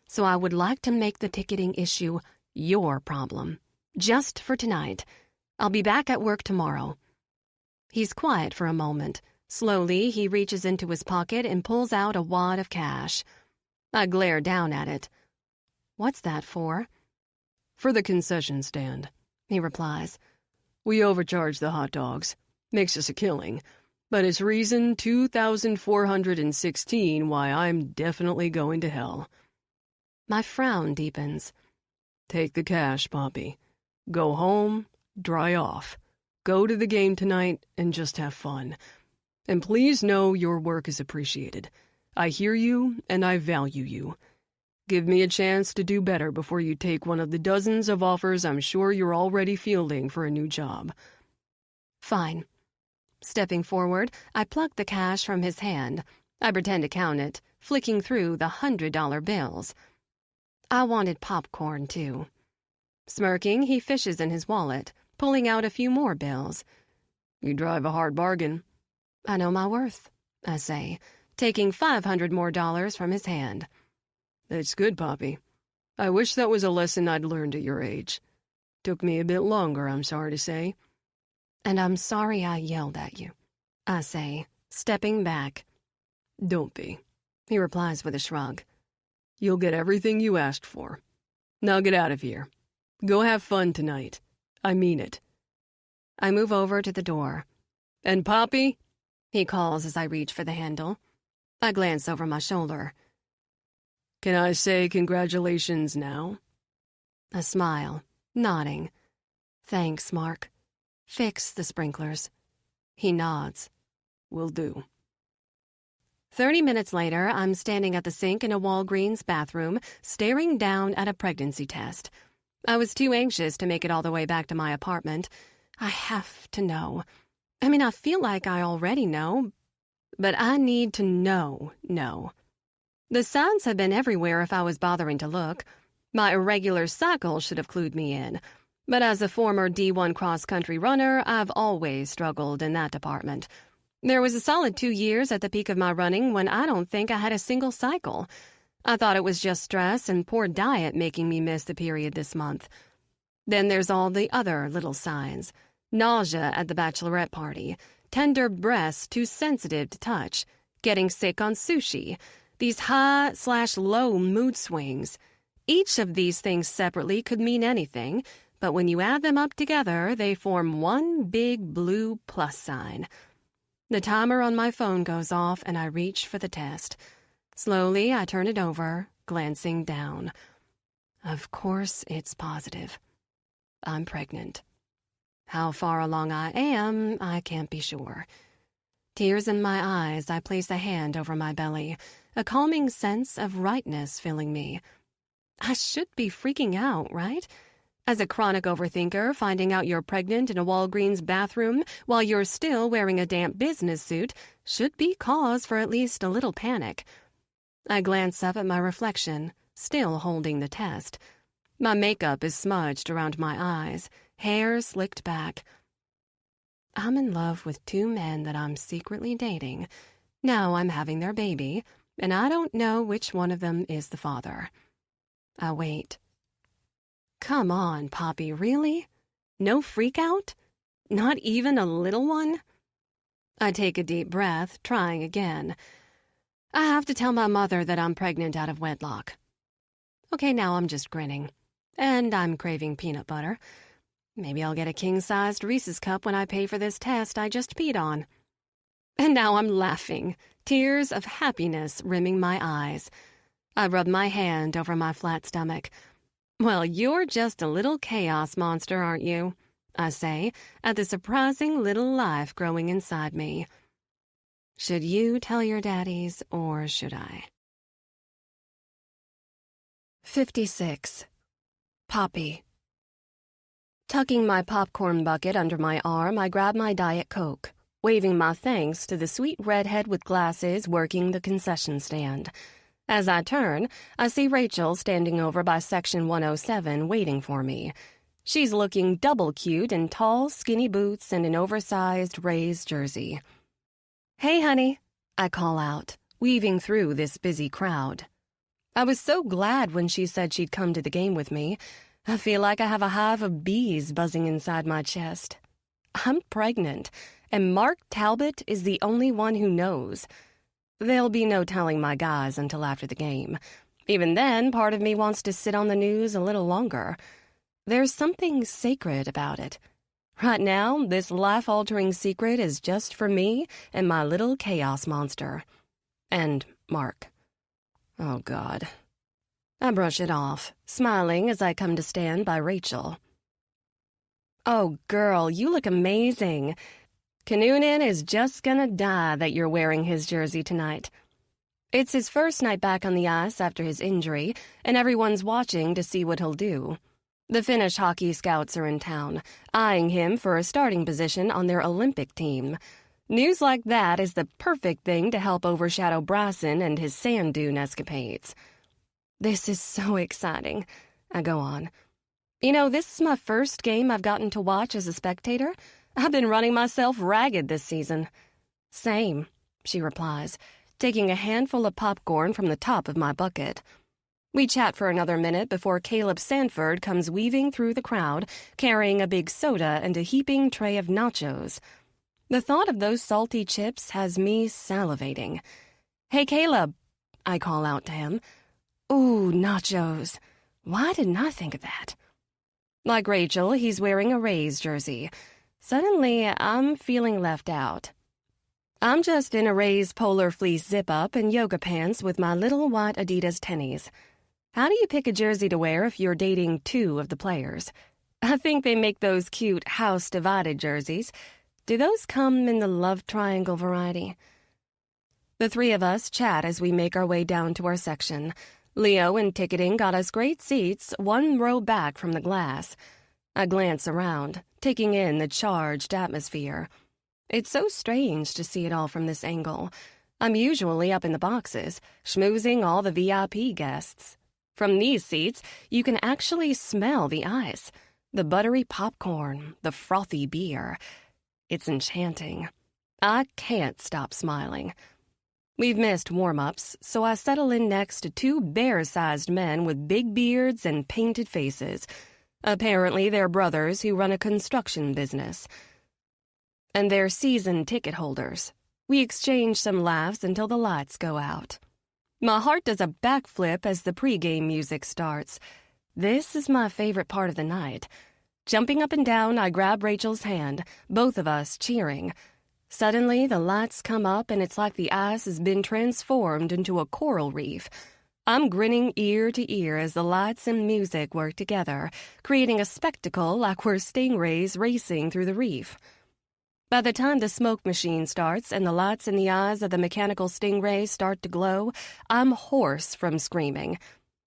So I would like to make the ticketing issue your problem. Just for tonight. I'll be back at work tomorrow. He's quiet for a moment. Slowly, he reaches into his pocket and pulls out a wad of cash. I glare down at it. What's that for?
For the concession stand,
he replies.
We overcharge the hot dogs. Makes us a killing. But it's reason 2,416 why I'm definitely going to hell.
My frown deepens.
Take the cash, Poppy. Go home, dry off. Go to the game tonight and just have fun. And please know your work is appreciated. I hear you and I value you. Give me a chance to do better before you take one of the dozens of offers I'm sure you're already fielding for a new job.
Fine. Stepping forward, I pluck the cash from his hand. I pretend to count it, flicking through the $100 bills. I wanted popcorn, too. Smirking, he fishes in his wallet, pulling out a few more bills.
You drive a hard bargain.
I know my worth, I say, taking $500 more from his hand.
That's good, Poppy. I wish that was a lesson I'd learned at your age. Took me a bit longer, I'm sorry to say.
And I'm sorry I yelled at you, I say, stepping back.
Don't be,
he replies with a shrug.
You'll get everything you asked for. Now get out of here. Go have fun tonight. I mean it.
I move over to the door.
And Poppy?
He calls as I reach for the handle. I glance over my shoulder.
Can I say congratulations now?
A smile, nodding. Thanks, Mark. Fix the sprinklers. He nods.
Will do.
30 minutes later, I'm standing at the sink in a Walgreens bathroom, staring down at a pregnancy test. I was too anxious to make it all the way back to my apartment. I have to know. I mean, I feel like I already know, but I need to know. The signs have been everywhere if I was bothering to look. My irregular cycle should have clued me in. But as a former D1 cross-country runner, I've always struggled in that department. There was a solid 2 years at the peak of my running when I don't think I had a single cycle. I thought it was just stress and poor diet making me miss the period this month. Then there's all the other little signs. Nausea at the bachelorette party, tender breasts too sensitive to touch, getting sick on sushi, these high/low mood swings. Each of these things separately could mean anything, but when you add them up together, they form one big blue plus sign. The timer on my phone goes off and I reach for the test. Slowly, I turn it over, glancing down. Of course, it's positive. I'm pregnant. How far along I am, I can't be sure. Tears in my eyes, I place a hand over my belly, a calming sense of rightness filling me. I should be freaking out, right? As a chronic overthinker, finding out you're pregnant in a Walgreens bathroom while you're still wearing a damp business suit should be cause for at least a little panic. I glance up at my reflection, still holding the test. My makeup is smudged around my eyes, hair slicked back. I'm in love with 2 men that I'm secretly dating. Now I'm having their baby, and I don't know which one of them is the father. I wait. Come on, Poppy, really? No freak out? Not even a little one? I take a deep breath, trying again. I have to tell my mother that I'm pregnant out of wedlock. Okay, now I'm just grinning. And I'm craving peanut butter. Maybe I'll get a king-sized Reese's cup when I pay for this test I just peed on. And now I'm laughing, tears of happiness rimming my eyes. I rub my hand over my flat stomach. Well, you're just a little chaos monster, aren't you? I say, at the surprising little life growing inside me. Should you tell your daddies, or should I? 56. Poppy. Tucking my popcorn bucket under my arm, I grab my Diet Coke, waving my thanks to the sweet redhead with glasses working the concession stand. As I turn, I see Rachel standing over by Section 107 waiting for me. She's looking double cute in tall, skinny boots and an oversized Rays jersey. "Hey, honey," I call out, weaving through this busy crowd. I was so glad when she said she'd come to the game with me. I feel like I have a hive of bees buzzing inside my chest. I'm pregnant, and Mark Talbot is the only one who knows. There'll be no telling my guys until after the game. Even then, part of me wants to sit on the news a little longer. There's something sacred about it. Right now, this life-altering secret is just for me and my little chaos monster. And Mark. Oh, God. I brush it off, smiling as I come to stand by Rachel. "Oh, girl, you look amazing. Kanunin is just gonna die that you're wearing his jersey tonight." It's his first night back on the ice after his injury, and everyone's watching to see what he'll do. The Finnish hockey scouts are in town, eyeing him for a starting position on their Olympic team. News like that is the perfect thing to help overshadow Bryson and his sand dune escapades. "This is so exciting," I go on. "You know, this is my first game I've gotten to watch as a spectator. I've been running myself ragged this season." "Same," she replies, taking a handful of popcorn from the top of my bucket. We chat for another minute before Caleb Sanford comes weaving through the crowd, carrying a big soda and a heaping tray of nachos. The thought of those salty chips has me salivating. "Hey, Caleb," I call out to him. "Ooh, nachos. Why didn't I think of that?" Like Rachel, he's wearing a Rays jersey. Suddenly, I'm feeling left out. I'm just in a Rays polar fleece zip-up and yoga pants with my little white Adidas tennies. How do you pick a jersey to wear if you're dating two of the players? I think they make those cute house-divided jerseys. Do those come in the love triangle variety? The three of us chat as we make our way down to our section. Leo and ticketing got us great seats, one row back from the glass. I glance around, taking in the charged atmosphere. It's so strange to see it all from this angle. I'm usually up in the boxes, schmoozing all the VIP guests. From these seats, you can actually smell the ice, the buttery popcorn, the frothy beer. It's enchanting. I can't stop smiling. We've missed warm-ups, so I settle in next to two bear-sized men with big beards and painted faces. Apparently, they're brothers who run a construction business. And they're season ticket holders. We exchange some laughs until the lights go out. My heart does a backflip as the pregame music starts. This is my favorite part of the night. Jumping up and down, I grab Rachel's hand, both of us cheering. Suddenly, the lights come up and it's like the ice has been transformed into a coral reef. I'm grinning ear to ear as the lights and music work together, creating a spectacle like we're stingrays racing through the reef. By the time the smoke machine starts and the lights in the eyes of the mechanical stingray start to glow, I'm hoarse from screaming.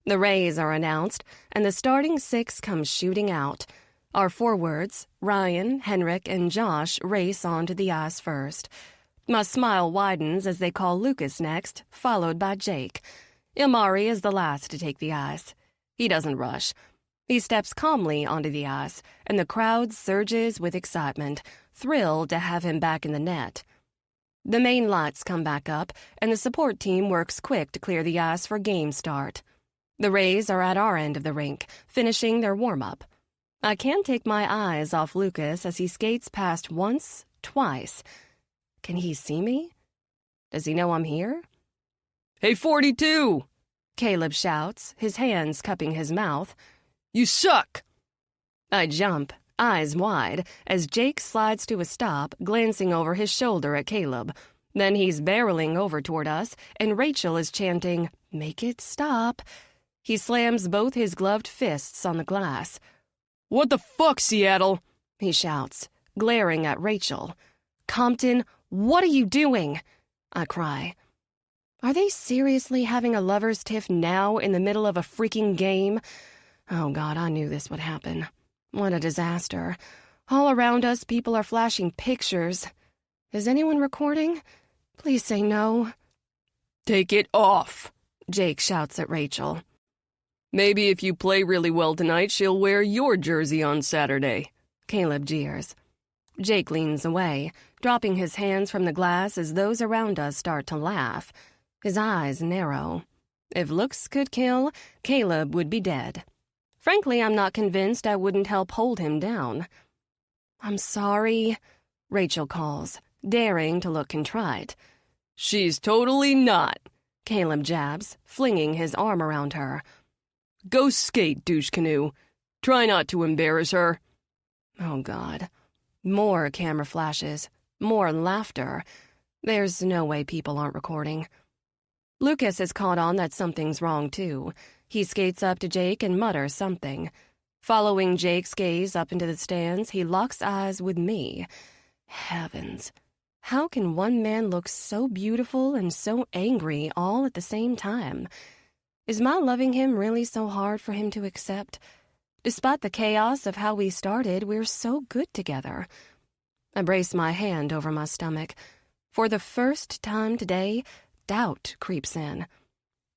The Rays are announced, and the starting six comes shooting out. Our forwards, Ryan, Henrik, and Josh, race onto the ice first. My smile widens as they call Lukas next, followed by Jake. Ilmari is the last to take the ice. He doesn't rush. He steps calmly onto the ice, and the crowd surges with excitement, thrilled to have him back in the net. The main lights come back up, and the support team works quick to clear the ice for game start. The Rays are at our end of the rink, finishing their warm-up. I can't take my eyes off Lukas as he skates past once, twice. Can he see me? Does he know I'm here?
Hey, 42!
Caleb shouts, his hands cupping his mouth.
You suck!
I jump, eyes wide, as Jake slides to a stop, glancing over his shoulder at Caleb. Then he's barreling over toward us, and Rachel is chanting, "Make it stop." He slams both his gloved fists on the glass.
What the fuck, Seattle?
He shouts, glaring at Rachel. "Compton, what are you doing?" I cry. Are they seriously having a lover's tiff now in the middle of a freaking game? Oh God, I knew this would happen. What a disaster. All around us, people are flashing pictures. Is anyone recording? Please say no.
Take it off,
Jake shouts at Rachel.
Maybe if you play really well tonight, she'll wear your jersey on Saturday,
Caleb jeers. Jake leans away, dropping his hands from the glass as those around us start to laugh. His eyes narrow. If looks could kill, Caleb would be dead. Frankly, I'm not convinced I wouldn't help hold him down. "I'm sorry," Rachel calls, daring to look contrite.
She's totally not,
Caleb jabs, flinging his arm around her.
Go skate, douche canoe. Try not to embarrass her.
Oh, God. More camera flashes. More laughter. There's no way people aren't recording. Lukas has caught on that something's wrong, too. He skates up to Jake and mutters something. Following Jake's gaze up into the stands, he locks eyes with me. Heavens. How can one man look so beautiful and so angry all at the same time? Is my loving him really so hard for him to accept? Despite the chaos of how we started, we're so good together. I brace my hand over my stomach. For the first time today, doubt creeps in.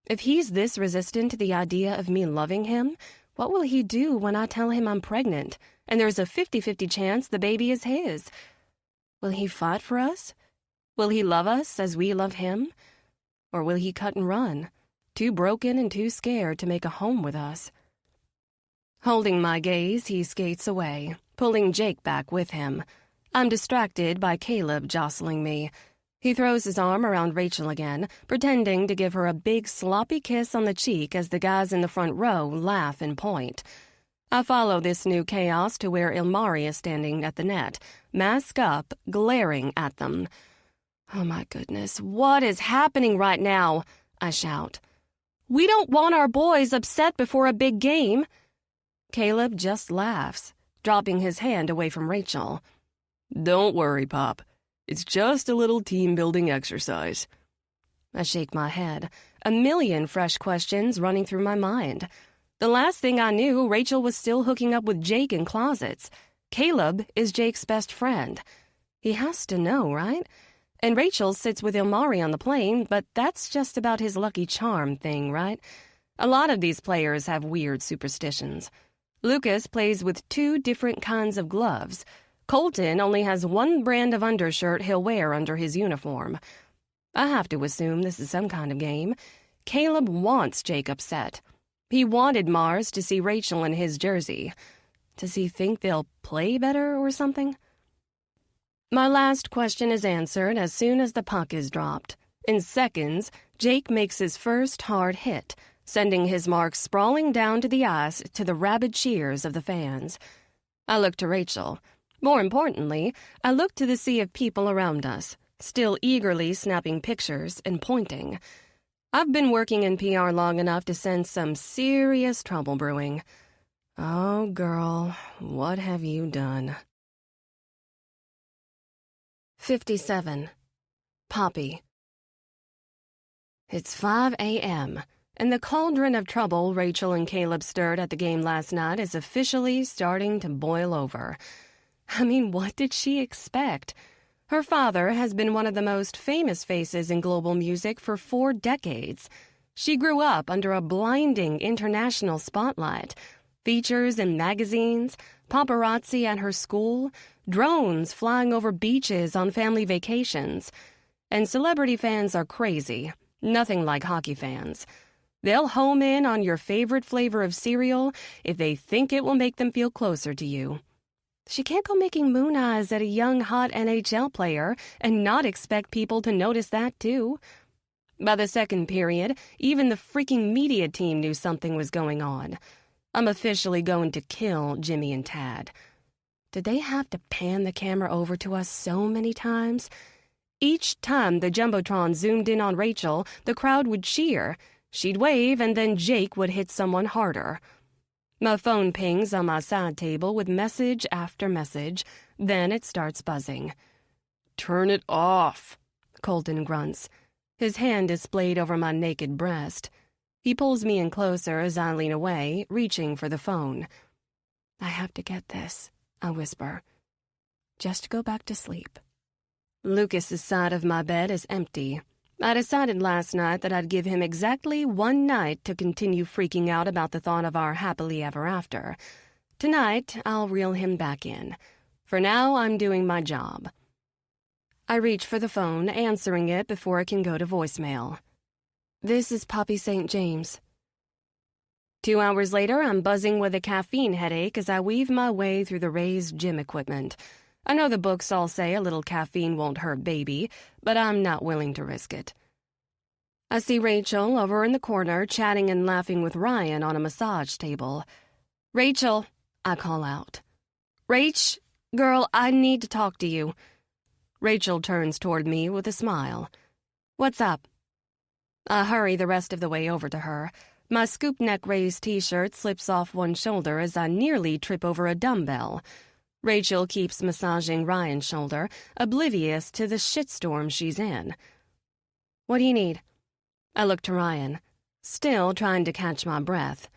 If he's this resistant to the idea of me loving him, what will he do when I tell him I'm pregnant and there's a 50-50 chance the baby is his? Will he fight for us? Will he love us as we love him? Or will he cut and run, too broken and too scared to make a home with us? Holding my gaze, he skates away, pulling Jake back with him. I'm distracted by Caleb jostling me. He throws his arm around Rachel again, pretending to give her a big sloppy kiss on the cheek as the guys in the front row laugh and point. I follow this new chaos to where Ilmari is standing at the net, mask up, glaring at them. Oh my goodness, what is happening right now? I shout. We don't want our boys upset before a big game. Caleb just laughs, dropping his hand away from Rachel.
Don't worry, Pop. It's just a little team-building exercise.
I shake my head, a million fresh questions running through my mind. The last thing I knew, Rachel was still hooking up with Jake in closets. Caleb is Jake's best friend. He has to know, right? And Rachel sits with Ilmari on the plane, but that's just about his lucky charm thing, right? A lot of these players have weird superstitions. Lukas plays with 2 different kinds of gloves. Colton only has one brand of undershirt he'll wear under his uniform. I have to assume this is some kind of game. Caleb wants Jake upset. He wanted Mars to see Rachel in his jersey. Does he think they'll play better or something? My last question is answered as soon as the puck is dropped. In seconds, Jake makes his first hard hit, sending his mark sprawling down to the ice to the rabid cheers of the fans. I look to Rachel. More importantly, I look to the sea of people around us, still eagerly snapping pictures and pointing. I've been working in PR long enough to sense some serious trouble brewing. Oh, girl, what have you done? 57. Poppy. It's 5 a.m., and the cauldron of trouble Rachel and Caleb stirred at the game last night is officially starting to boil over. I mean, what did she expect? Her father has been one of the most famous faces in global music for 4 decades. She grew up under a blinding international spotlight. Features in magazines, paparazzi at her school, drones flying over beaches on family vacations. And celebrity fans are crazy, nothing like hockey fans. They'll home in on your favorite flavor of cereal if they think it will make them feel closer to you. She can't go making moon eyes at a young, hot NHL player and not expect people to notice that, too. By the second period, even the freaking media team knew something was going on. I'm officially going to kill Jimmy and Tad. Did they have to pan the camera over to us so many times? Each time the Jumbotron zoomed in on Rachel, the crowd would cheer. She'd wave, and then Jake would hit someone harder. My phone pings on my side table with message after message. Then it starts buzzing.
"Turn it off,"
Colton grunts, his hand displayed over my naked breast. He pulls me in closer as I lean away, reaching for the phone. "I have to get this," I whisper. "Just go back to sleep." Lucas's side of my bed is empty. I decided last night that I'd give him exactly one night to continue freaking out about the thought of our happily ever after. Tonight, I'll reel him back in. For now, I'm doing my job. I reach for the phone, answering it before it can go to voicemail. "This is Poppy St. James." 2 hours later, I'm buzzing with a caffeine headache as I weave my way through the Rays gym equipment. I know the books all say a little caffeine won't hurt baby, but I'm not willing to risk it. I see Rachel over in the corner chatting and laughing with Ryan on a massage table. "Rachel," I call out. "Rach, girl, I need to talk to you." Rachel turns toward me with a smile. "What's up?" I hurry the rest of the way over to her. My scoop neck Rays t-shirt slips off one shoulder as I nearly trip over a dumbbell. Rachel keeps massaging Ryan's shoulder, oblivious to the shitstorm she's in. "What do you need?" I look to Ryan, still trying to catch my breath.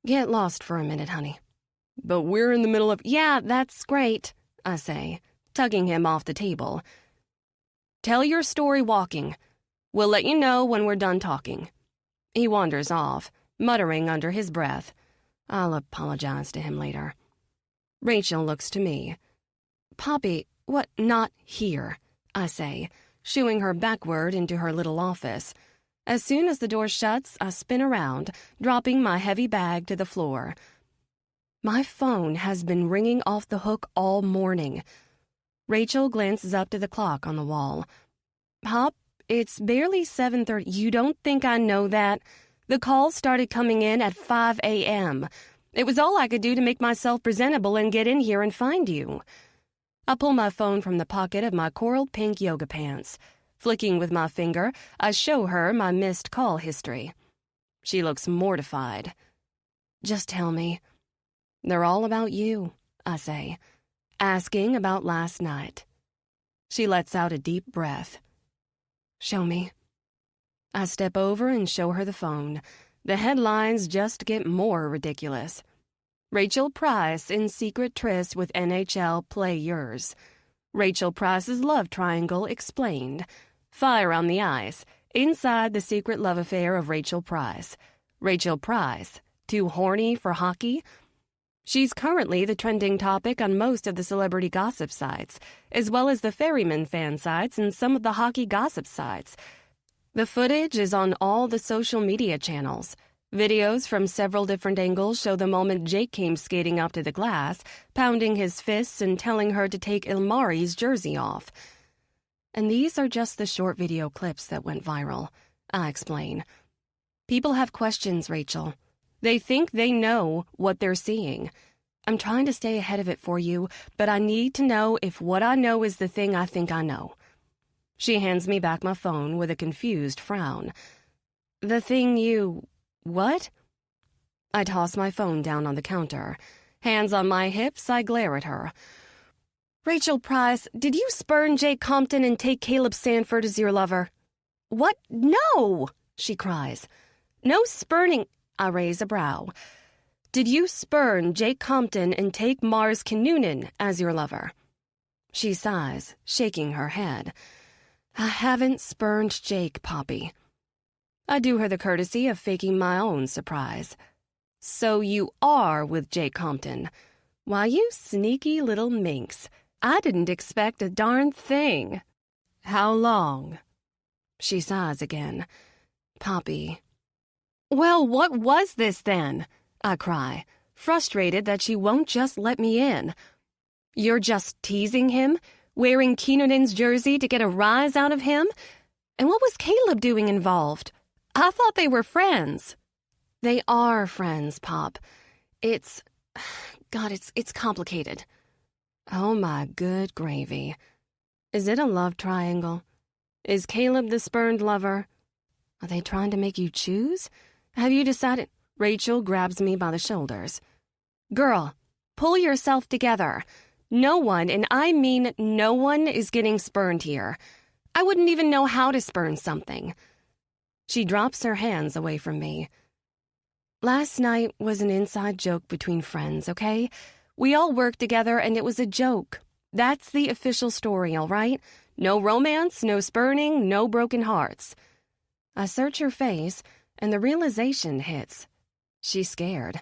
"Get lost for a minute, honey."
"But we're in the middle of—"
"Yeah, that's great," I say, tugging him off the table. "Tell your story walking. We'll let you know when we're done talking." He wanders off, muttering under his breath. I'll apologize to him later. Rachel looks to me. "Poppy, what, not here?" I say, shooing her backward into her little office. As soon as the door shuts, I spin around, dropping my heavy bag to the floor. My phone has been ringing off the hook all morning. Rachel glances up to the clock on the wall. "Pop, it's barely 7:30. You don't think I know that? The calls started coming in at 5 a.m. It was all I could do to make myself presentable and get in here and find you." I pull my phone from the pocket of my coral pink yoga pants. Flicking with my finger, I show her my missed call history. She looks mortified. "Just tell me." "They're all about you," I say, asking about last night. She lets out a deep breath. "Show me." I step over and show her the phone. The headlines just get more ridiculous. Rachel Price in secret tryst with NHL players. Rachel Price's love triangle explained. Fire on the ice. Inside the secret love affair of Rachel Price. Rachel Price, too horny for hockey? She's currently the trending topic on most of the celebrity gossip sites, as well as the Ferryman fan sites and some of the hockey gossip sites. The footage is on all the social media channels. Videos from several different angles show the moment Jake came skating up to the glass, pounding his fists and telling her to take Ilmari's jersey off. And these are just the short video clips that went viral, I explain. People have questions, Rachel. They think they know what they're seeing. I'm trying to stay ahead of it for you, but I need to know if what I know is the thing I think I know. She hands me back my phone with a confused frown. "The thing you... what?" I toss my phone down on the counter. Hands on my hips, I glare at her. "Rachel Price, did you spurn Jake Compton and take Caleb Sanford as your lover?" "What? No!" she cries. "No spurning..." I raise a brow. "Did you spurn Jake Compton and take Mars Kinnunen as your lover?" She sighs, shaking her head. "I haven't spurned Jake, Poppy." I do her the courtesy of faking my own surprise. "So you are with Jake Compton. Why, you sneaky little minx. I didn't expect a darn thing." "How long?" She sighs again. "Poppy." Well, what was this then? I cry, frustrated that she won't just let me in. You're just teasing him? Wearing Keenan's jersey to get a rise out of him? And what was Caleb doing involved? I thought they were friends. They are friends, Pop. It's complicated. Oh, my good gravy. Is it a love triangle? Is Caleb the spurned lover? Are they trying to make you choose? Have you decided? Rachel grabs me by the shoulders. Girl, pull yourself together. No one, and I mean no one, is getting spurned here. I wouldn't even know how to spurn something. She drops her hands away from me. Last night was an inside joke between friends, okay? We all worked together and it was a joke. That's the official story, all right? No romance, no spurning, no broken hearts. I search her face and the realization hits. She's scared.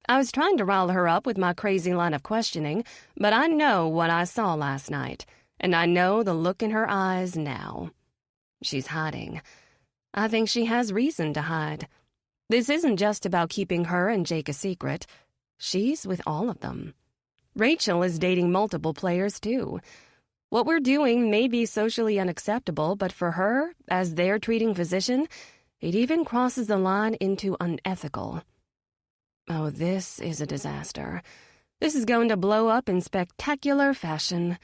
I was trying to rile her up with my crazy line of questioning, but I know what I saw last night, and I know the look in her eyes now. She's hiding. I think she has reason to hide. This isn't just about keeping her and Jake a secret. She's with all of them. Rachel is dating multiple players, too. What we're doing may be socially unacceptable, but for her, as their treating physician, it even crosses the line into unethical. Oh, this is a disaster. This is going to blow up in spectacular fashion.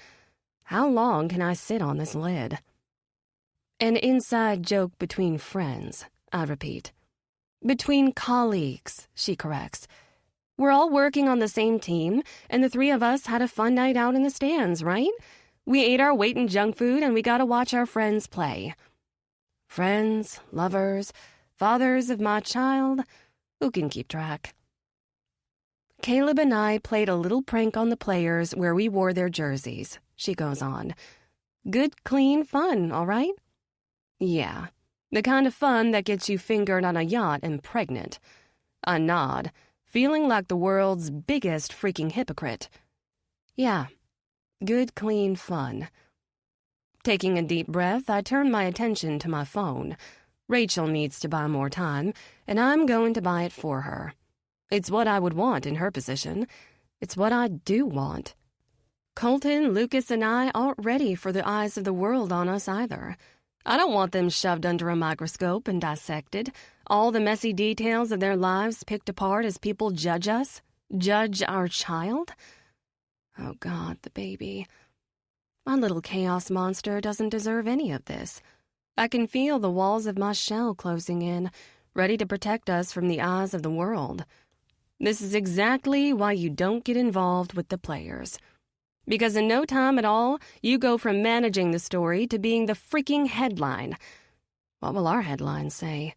How long can I sit on this lid? An inside joke between friends, I repeat. Between colleagues, she corrects. We're all working on the same team, and the three of us had a fun night out in the stands, right? We ate our weight in junk food, and we got to watch our friends play. Friends, lovers, fathers of my child, who can keep track? Caleb and I played a little prank on the players where we wore their jerseys, she goes on. Good, clean fun, all right? Yeah, the kind of fun that gets you fingered on a yacht and pregnant. I nod, feeling like the world's biggest freaking hypocrite. Yeah, good, clean fun. Taking a deep breath, I turn my attention to my phone. Rachel needs to buy more time, and I'm going to buy it for her. It's what I would want in her position. It's what I do want. Colton, Lukas, and I aren't ready for the eyes of the world on us either. I don't want them shoved under a microscope and dissected, all the messy details of their lives picked apart as people judge us, judge our child. Oh God, the baby. My little chaos monster doesn't deserve any of this. I can feel the walls of my shell closing in, ready to protect us from the eyes of the world. This is exactly why you don't get involved with the players. Because in no time at all, you go from managing the story to being the freaking headline. What will our headline say?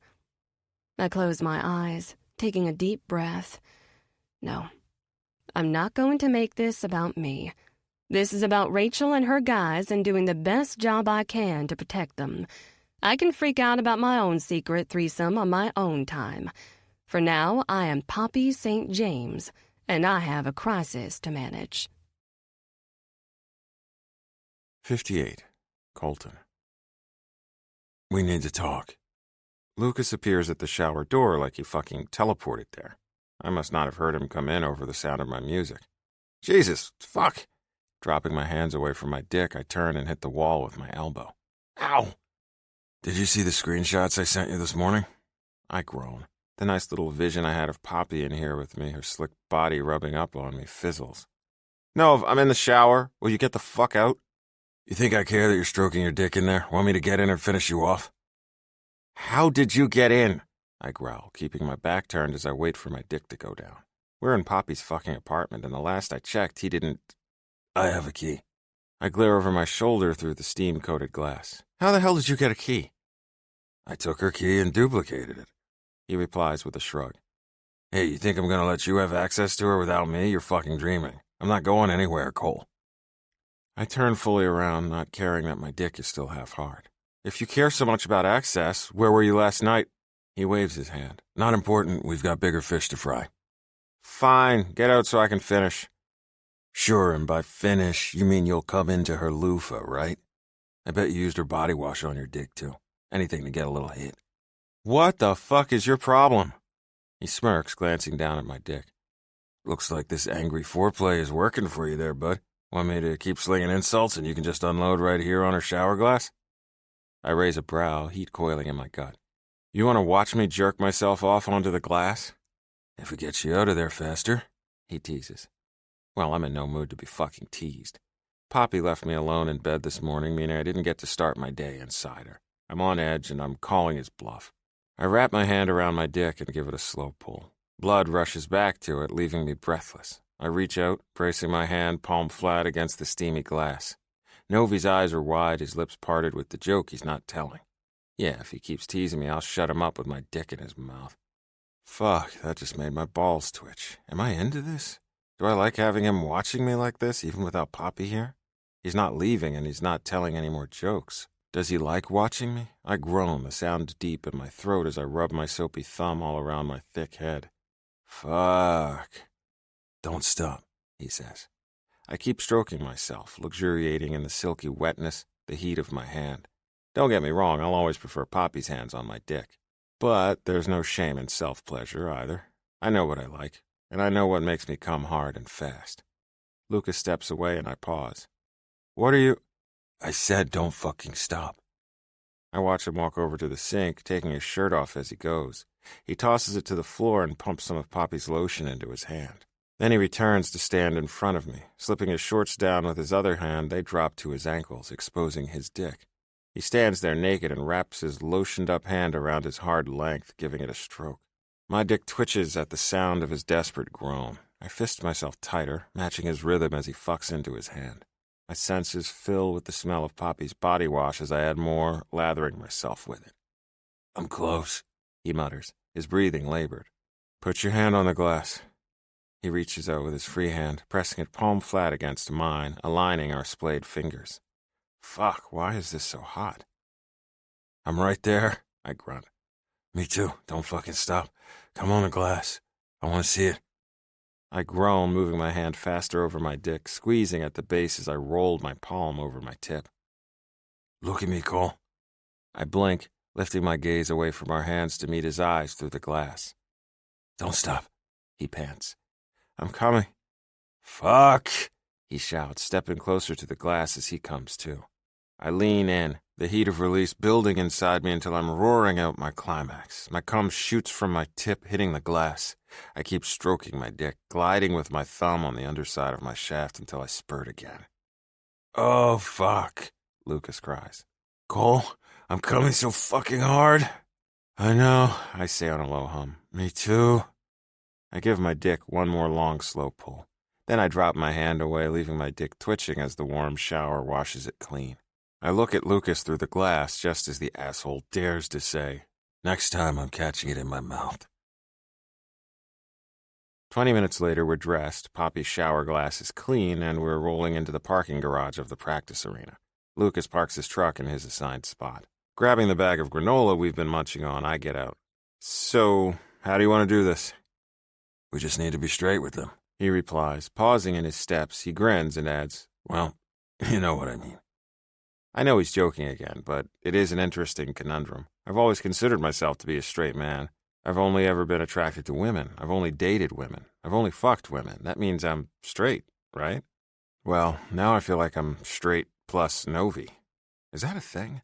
I close my eyes, taking a deep breath. No, I'm not going to make this about me. This is about Rachel and her guys and doing the best job I can to protect them. I can freak out about my own secret threesome on my own time. For now, I am Poppy St. James, and I have a crisis to manage.
58. Colton. We need to talk. Lukas appears at the shower door like he fucking teleported there. I must not have heard him come in over the sound of my music. Jesus, fuck! Dropping my hands away from my dick, I turn and hit the wall with my elbow. Ow! Did you see the screenshots I sent you this morning? I groan. The nice little vision I had of Poppy in here with me, her slick body rubbing up on me, fizzles. No, I'm in the shower. Will you get the fuck out? You think I care that you're stroking your dick in there? Want me to get in and finish you off? How did you get in? I growl, keeping my back turned as I wait for my dick to go down. We're in Poppy's fucking apartment, and the last I checked, he didn't... I have a key. I glare over my shoulder through the steam-coated glass. How the hell did you get a key? I took her key and duplicated it. He replies with a shrug. Hey, you think I'm gonna let you have access to her without me? You're fucking dreaming. I'm not going anywhere, Cole. I turn fully around, not caring that my dick is still half hard. If you care so much about access, where were you last night? He waves his hand. Not important, we've got bigger fish to fry. Fine, get out so I can finish. Sure, and by finish, you mean you'll come into her loofah, right? I bet you used her body wash on your dick, too. Anything to get a little hit. What the fuck is your problem? He smirks, glancing down at my dick. Looks like this angry foreplay is working for you there, bud. Want me to keep slinging insults and you can just unload right here on her shower glass? I raise a brow, heat coiling in my gut. You want to watch me jerk myself off onto the glass? If it gets you out of there faster, he teases. Well, I'm in no mood to be fucking teased. Poppy left me alone in bed this morning, meaning I didn't get to start my day inside her. I'm on edge and I'm calling his bluff. I wrap my hand around my dick and give it a slow pull. Blood rushes back to it, leaving me breathless. I reach out, bracing my hand palm flat against the steamy glass. Novi's eyes are wide, his lips parted with the joke he's not telling. Yeah, if he keeps teasing me, I'll shut him up with my dick in his mouth. Fuck, that just made my balls twitch. Am I into this? Do I like having him watching me like this, even without Poppy here? He's not leaving and he's not telling any more jokes. Does he like watching me? I groan, the sound deep in my throat as I rub my soapy thumb all around my thick head. Fuck. Don't stop, he says. I keep stroking myself, luxuriating in the silky wetness, the heat of my hand. Don't get me wrong, I'll always prefer Poppy's hands on my dick. But there's no shame in self-pleasure either. I know what I like, and I know what makes me come hard and fast. Lukas steps away and I pause. What are you... I said don't fucking stop. I watch him walk over to the sink, taking his shirt off as he goes. He tosses it to the floor and pumps some of Poppy's lotion into his hand. Then he returns to stand in front of me. Slipping his shorts down with his other hand, they drop to his ankles, exposing his dick. He stands there naked and wraps his lotioned-up hand around his hard length, giving it a stroke. My dick twitches at the sound of his desperate groan. I fist myself tighter, matching his rhythm as he fucks into his hand. My senses fill with the smell of Poppy's body wash as I add more, lathering myself with it. I'm close, he mutters, his breathing labored. Put your hand on the glass. He reaches out with his free hand, pressing it palm flat against mine, aligning our splayed fingers. Fuck, why is this so hot? I'm right there, I grunt. Me too, don't fucking stop. Come on the glass. I want to see it. I groan, moving my hand faster over my dick, squeezing at the base as I rolled my palm over my tip. Look at me, Cole. I blink, lifting my gaze away from our hands to meet his eyes through the glass. Don't stop, he pants. I'm coming. Fuck, he shouts, stepping closer to the glass as he comes to. I lean in, the heat of release building inside me until I'm roaring out my climax. My cum shoots from my tip, hitting the glass. I keep stroking my dick, gliding with my thumb on the underside of my shaft until I spurt again. Oh, fuck, Lukas cries. Cole, I'm coming so fucking hard. I know, I say on a low hum. Me too. I give my dick one more long, slow pull. Then I drop my hand away, leaving my dick twitching as the warm shower washes it clean. I look at Lukas through the glass just as the asshole dares to say, next time I'm catching it in my mouth. 20 minutes later, we're dressed, Poppy's shower glass is clean, and we're rolling into the parking garage of the practice arena. Lukas parks his truck in his assigned spot. Grabbing the bag of granola we've been munching on, I get out. So, how do you want to do this? We just need to be straight with them, he replies. Pausing in his steps, he grins and adds, well, you know what I mean. I know he's joking again, but it is an interesting conundrum. I've always considered myself to be a straight man. I've only ever been attracted to women. I've only dated women. I've only fucked women. That means I'm straight, right? Well, now I feel like I'm straight plus Novi. Is that a thing?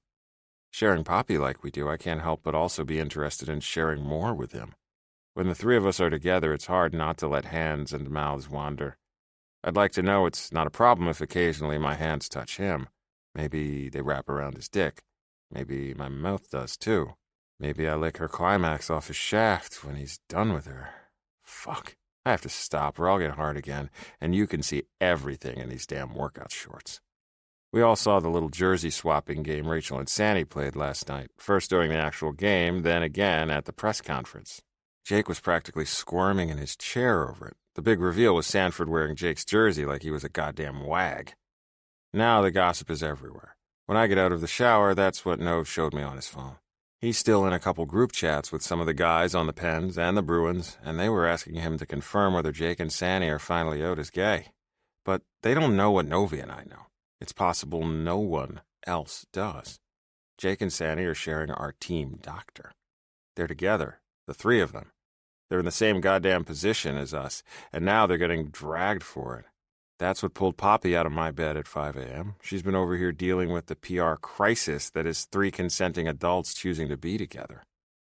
Sharing Poppy like we do, I can't help but also be interested in sharing more with him. When the three of us are together, it's hard not to let hands and mouths wander. I'd like to know it's not a problem if occasionally my hands touch him. Maybe they wrap around his dick. Maybe my mouth does, too. Maybe I lick her climax off his shaft when he's done with her. Fuck. I have to stop or I'll get hard again, and you can see everything in these damn workout shorts. We all saw the little jersey swapping game Rachel and Sandy played last night, first during the actual game, then again at the press conference. Jake was practically squirming in his chair over it. The big reveal was Sanford wearing Jake's jersey like he was a goddamn wag. Now the gossip is everywhere. When I get out of the shower, that's what Nove showed me on his phone. He's still in a couple group chats with some of the guys on the Pens and the Bruins, and they were asking him to confirm whether Jake and Sandy are finally out as gay. But they don't know what Novi and I know. It's possible no one else does. Jake and Sandy are sharing our team doctor. They're together, the three of them. They're in the same goddamn position as us, and now they're getting dragged for it. That's what pulled Poppy out of my bed at 5 a.m. She's been over here dealing with the PR crisis that is 3 consenting adults choosing to be together.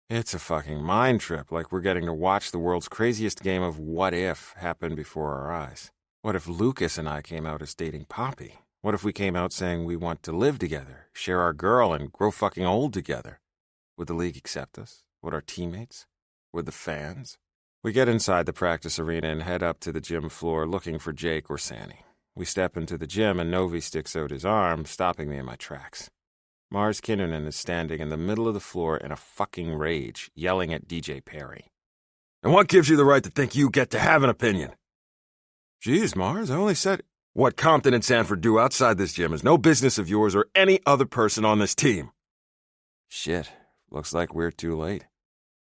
It's a fucking mind trip, like we're getting to watch the world's craziest game of what if happen before our eyes. What if Lukas and I came out as dating Poppy? What if we came out saying we want to live together, share our girl, and grow fucking old together? Would the league accept us? Would our teammates? Would the fans? We get inside the practice arena and head up to the gym floor looking for Jake or Sanny. We step into the gym and Novi sticks out his arm, stopping me in my tracks. Mars Kinnunen is standing in the middle of the floor in a fucking rage, yelling at DJ Perry.
And what gives you the right to think you get to have an opinion?
Jeez, Mars, I only said...
What Compton and Sanford do outside this gym is no business of yours or any other person on this team.
Shit, looks like we're too late.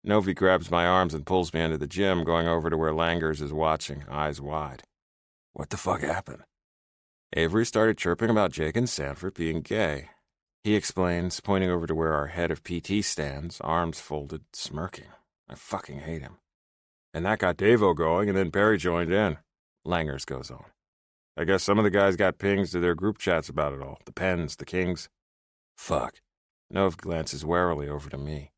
Novi grabs my arms and pulls me into the gym, going over to where Langers is watching, eyes wide.
What the fuck happened?
Avery started chirping about Jake and Sanford being gay. He explains, pointing over to where our head of PT stands, arms folded, smirking. I fucking hate him.
And that got Davo going, and then Perry joined in.
Langers goes on. I guess some of the guys got pings to their group chats about it all. The Pens, the Kings.
Fuck.
Nov glances warily over to me.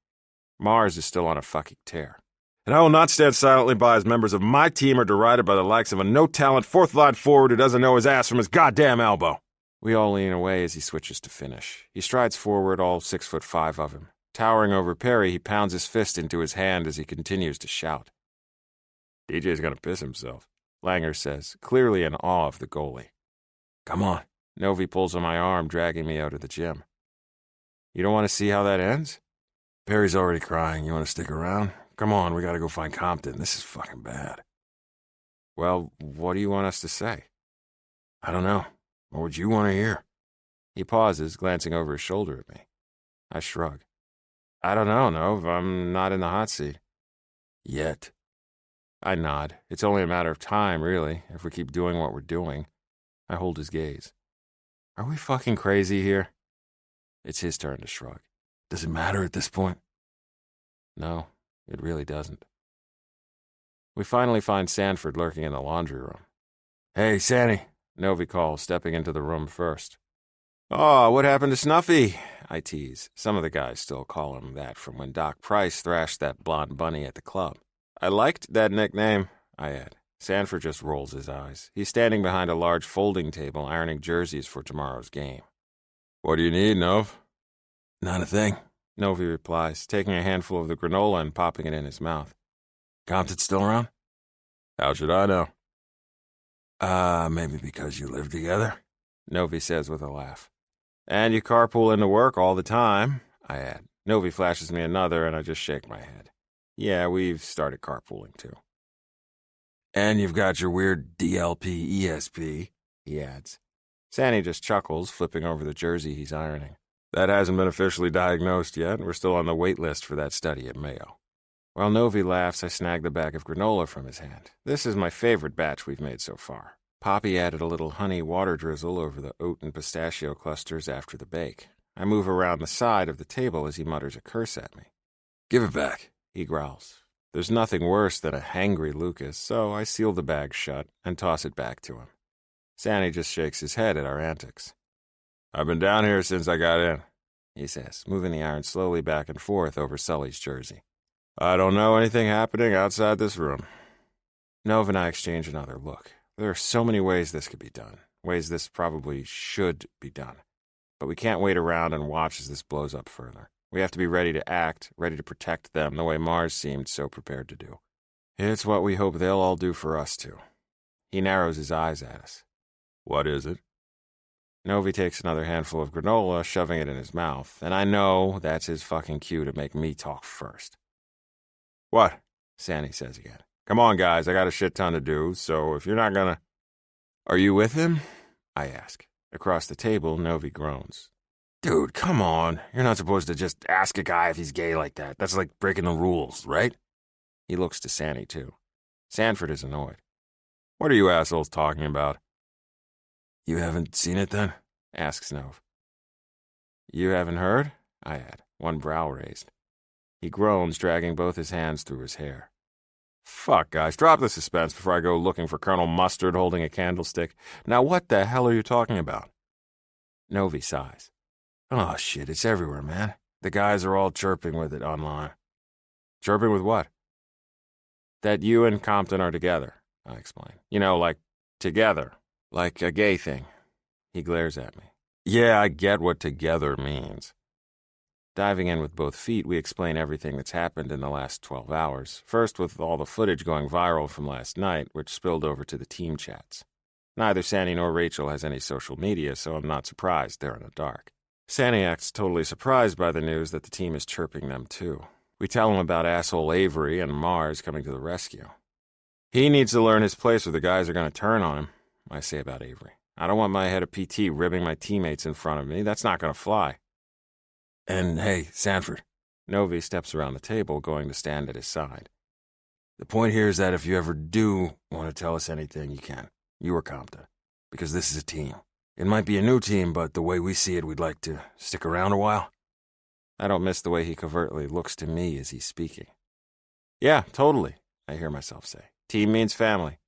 Mars is still on a fucking tear.
And I will not stand silently by as members of my team are derided by the likes of a no-talent fourth-line forward who doesn't know his ass from his goddamn elbow.
We all lean away as he switches to finish. He strides forward, all 6'5" of him. Towering over Perry, he pounds his fist into his hand as he continues to shout.
DJ's gonna piss himself,
Langer says, clearly in awe of the goalie.
Come on.
Novi pulls on my arm, dragging me out of the gym. You don't want to see how that ends?
Perry's already crying. You want to stick around? Come on, we gotta go find Compton. This is fucking bad.
Well, what do you want us to say?
I don't know. What would you want to hear?
He pauses, glancing over his shoulder at me. I shrug. I don't know, Nov. I'm not in the hot seat.
Yet.
I nod. It's only a matter of time, really, if we keep doing what we're doing. I hold his gaze. Are we fucking crazy here? It's his turn to shrug.
Does it matter at this point?
No, it really doesn't. We finally find Sanford lurking in the laundry room.
Hey, Sanny,
Novi calls, stepping into the room first. Oh, what happened to Snuffy? I tease. Some of the guys still call him that from when Doc Price thrashed that blonde bunny at the club. I liked that nickname, I add. Sanford just rolls his eyes. He's standing behind a large folding table ironing jerseys for tomorrow's game.
What do you need, Nov?
Not a thing, Novi replies, taking a handful of the granola and popping it in his mouth.
Compton's still around?
How should I know?
Maybe because you live together?
Novi says with a laugh. And you carpool into work all the time, I add. Novi flashes me another, and I just shake my head. Yeah, we've started carpooling, too.
And you've got your weird DLP ESP,
he adds. Sanny just chuckles, flipping over the jersey he's ironing.
That hasn't been officially diagnosed yet. We're still on the wait list for that study at Mayo.
While Novi laughs, I snag the bag of granola from his hand. This is my favorite batch we've made so far. Poppy added a little honey water drizzle over the oat and pistachio clusters after the bake. I move around the side of the table as he mutters a curse at me.
Give it back,
he growls. There's nothing worse than a hangry Lukas, so I seal the bag shut and toss it back to him. Sanny just shakes his head at our antics.
I've been down here since I got in,
he says, moving the iron slowly back and forth over Sully's jersey. I don't know anything happening outside this room. Nov and I exchange another look. There are so many ways this could be done, ways this probably should be done. But we can't wait around and watch as this blows up further. We have to be ready to act, ready to protect them the way Mars seemed so prepared to do. It's what we hope they'll all do for us, too. He narrows his eyes at us.
What is it?
Novi takes another handful of granola, shoving it in his mouth, and I know that's his fucking cue to make me talk first.
What?
Sanny says again. Come on, guys, I got a shit ton to do, so if you're not gonna... Are you with him? I ask. Across the table, Novi groans.
Dude, come on. You're not supposed to just ask a guy if he's gay like that. That's like breaking the rules, right?
He looks to Sanny, too. Sanford is annoyed.
What are you assholes talking about?
You haven't seen it, then? Asks Nov. You haven't heard? I add, one brow raised. He groans, dragging both his hands through his hair. Fuck, guys, drop the suspense before I go looking for Colonel Mustard holding a candlestick. Now what the hell are you talking about? Novi sighs. Oh, shit, it's everywhere, man. The guys are all chirping with it online. Chirping with what? That you and Compton are together, I explain. You know, like, together. Like a gay thing. He glares at me. Yeah, I get what together means. Diving in with both feet, we explain everything that's happened in the last 12 hours. First with all the footage going viral from last night, which spilled over to the team chats. Neither Sandy nor Rachel has any social media, so I'm not surprised they're in the dark. Sandy acts totally surprised by the news that the team is chirping them too. We tell him about asshole Avery and Mars coming to the rescue. He needs to learn his place or the guys are going to turn on him, I say about Avery. I don't want my head of PT ribbing my teammates in front of me. That's not going to fly. And hey, Sanford. Novi steps around the table, going to stand at his side. The point here is that if you ever do want to tell us anything, you can. You or Compton. Because this is a team. It might be a new team, but the way we see it, we'd like to stick around a while. I don't miss the way he covertly looks to me as he's speaking. Yeah, totally, I hear myself say. Team means family.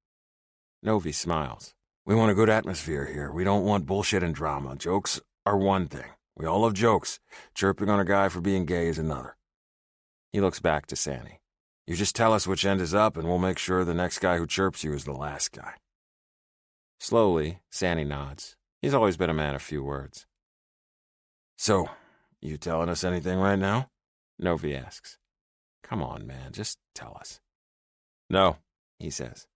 Novi smiles. We want a good atmosphere here. We don't want bullshit and drama. Jokes are one thing. We all love jokes. Chirping on a guy for being gay is another. He looks back to Sandy. You just tell us which end is up, and we'll make sure the next guy who chirps you is the last guy. Slowly, Sandy nods. He's always been a man of few words. So, you telling us anything right now? Novi asks. Come on, man, just tell us. No, he says.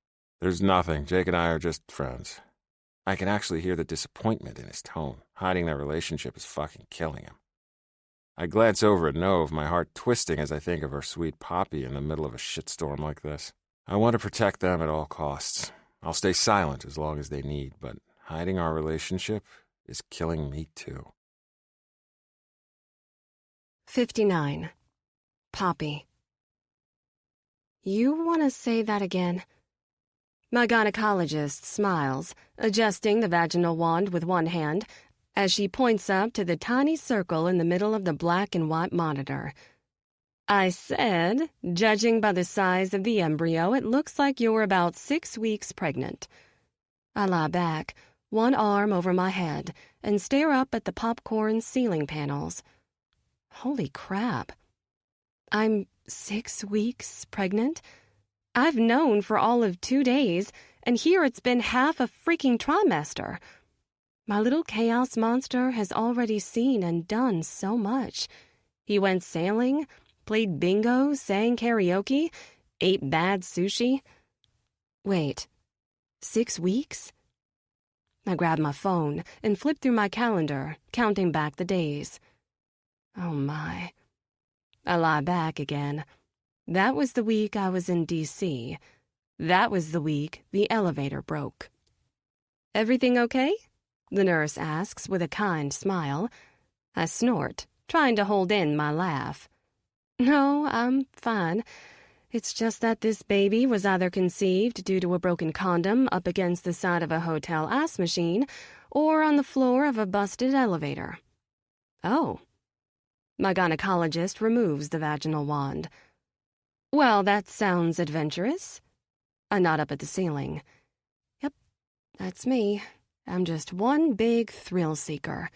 There's nothing. Jake and I are just friends. I can actually hear the disappointment in his tone. Hiding their relationship is fucking killing him. I glance over at Nove, my heart twisting as I think of our sweet Poppy in the middle of a shitstorm like this. I want to protect them at all costs. I'll stay silent as long as they need, but hiding our relationship is killing me too.
59. Poppy. You want to say that again? My gynecologist smiles, adjusting the vaginal wand with one hand as she points up to the tiny circle in the middle of the black and white monitor. I said, judging by the size of the embryo, it looks like you're about 6 weeks pregnant. I lie back, one arm over my head, and stare up at the popcorn ceiling panels. Holy crap. I'm 6 weeks pregnant? I've known for all of 2 days, and here it's been half a freaking trimester. My little chaos monster has already seen and done so much. He went sailing, played bingo, sang karaoke, ate bad sushi. Wait, 6 weeks? I grab my phone and flip through my calendar, counting back the days. Oh my. I lie back again. That was the week I was in D.C. That was the week the elevator broke. Everything okay? The nurse asks with a kind smile. I snort, trying to hold in my laugh. No, I'm fine. It's just that this baby was either conceived due to a broken condom up against the side of a hotel ass machine or on the floor of a busted elevator. Oh. My gynecologist removes the vaginal wand. Well, that sounds adventurous. I nod up at the ceiling. Yep, that's me. I'm just one big thrill seeker.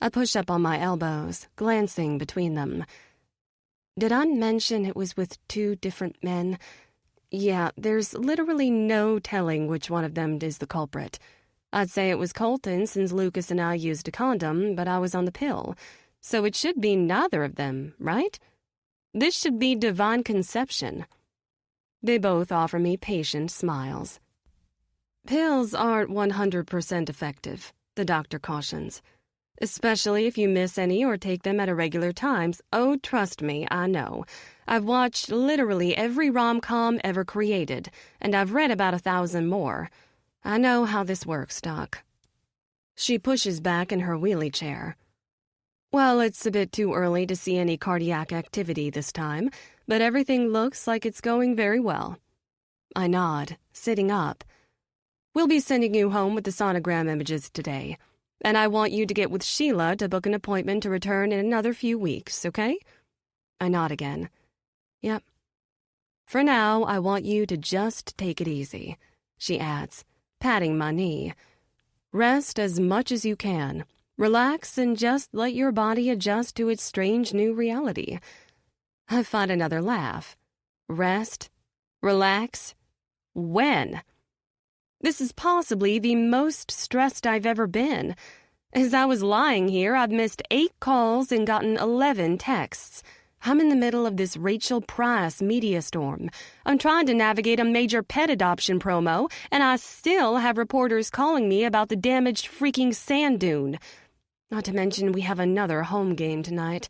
I push up on my elbows, glancing between them. Did I mention it was with 2 different men? Yeah, there's literally no telling which one of them is the culprit. I'd say it was Colton since Lukas and I used a condom, but I was on the pill. So it should be neither of them, right? This should be divine conception. They both offer me patient smiles. Pills aren't 100% effective, the doctor cautions. Especially if you miss any or take them at irregular times. Oh, trust me, I know. I've watched literally every rom-com ever created, and I've read about 1,000 more. I know how this works, Doc. She pushes back in her wheelie chair. Well, it's a bit too early to see any cardiac activity this time, but everything looks like it's going very well. I nod, sitting up. We'll be sending you home with the sonogram images today, and I want you to get with Sheila to book an appointment to return in another few weeks, okay? I nod again. Yep. For now, I want you to just take it easy, she adds, patting my knee. Rest as much as you can. Relax and just let your body adjust to its strange new reality. I find another laugh. Rest? Relax? When? This is possibly the most stressed I've ever been. As I was lying here, I've missed 8 calls and gotten 11 texts. I'm in the middle of this Rachel Price media storm. I'm trying to navigate a major pet adoption promo, and I still have reporters calling me about the damaged freaking sand dune. Not to mention we have another home game tonight.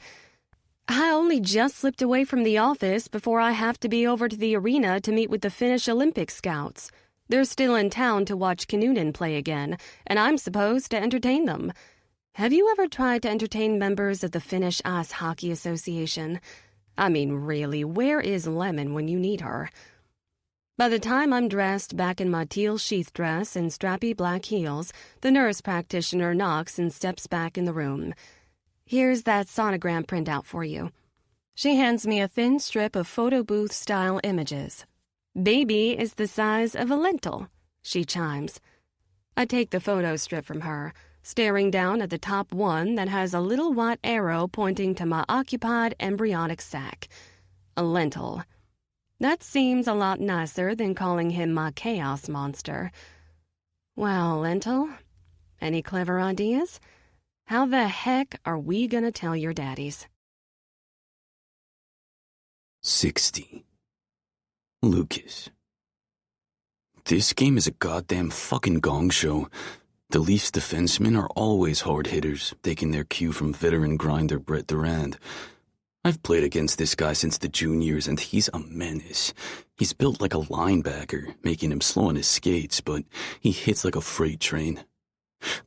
I only just slipped away from the office before I have to be over to the arena to meet with the Finnish Olympic scouts. They're still in town to watch Kinnunen play again, and I'm supposed to entertain them. Have you ever tried to entertain members of the Finnish Ice Hockey Association? I mean, really, where is Lemon when you need her? By the time I'm dressed back in my teal sheath dress and strappy black heels, the nurse practitioner knocks and steps back in the room. Here's that sonogram printout for you. She hands me a thin strip of photo booth-style images. Baby is the size of a lentil, she chimes. I take the photo strip from her, staring down at the top one that has a little white arrow pointing to my occupied embryonic sac. A lentil. That seems a lot nicer than calling him my chaos monster. Well, Lentil, any clever ideas? How the heck are we gonna tell your daddies?
60. Lukas. This game is a goddamn fucking gong show. The Leafs defensemen are always hard hitters, taking their cue from veteran grinder Brett Durand. I've played against this guy since the juniors, and he's a menace. He's built like a linebacker, making him slow on his skates, but he hits like a freight train.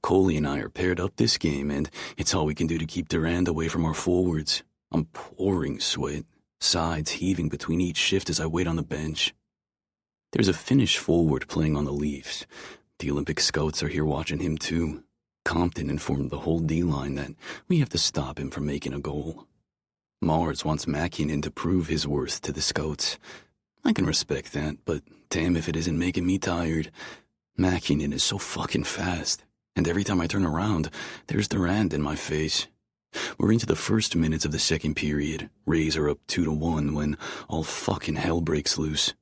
Coley and I are paired up this game, and it's all we can do to keep Durand away from our forwards. I'm pouring sweat, sides heaving between each shift as I wait on the bench. There's a Finnish forward playing on the Leafs. The Olympic scouts are here watching him too. Compton informed the whole D-line that we have to stop him from making a goal. Mars wants Mäkinen to prove his worth to the scouts. I can respect that, but damn if it isn't making me tired. Mäkinen is so fucking fast, and every time I turn around, there's Durand in my face. We're into the first minutes of the second period. Rays are up 2-1 when all fucking hell breaks loose.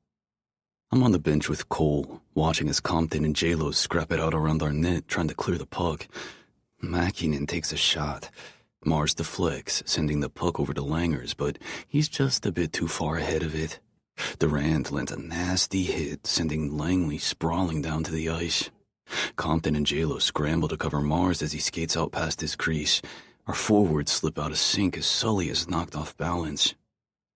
I'm on the bench with Cole, watching as Compton and J-Lo scrap it out around our net, trying to clear the puck. Mäkinen takes a shot. Mars deflects, sending the puck over to Langers, but he's just a bit too far ahead of it. Durand lands a nasty hit, sending Langley sprawling down to the ice. Compton and J-Lo scramble to cover Mars as he skates out past his crease. Our forwards slip out of sync as Sully is knocked off balance.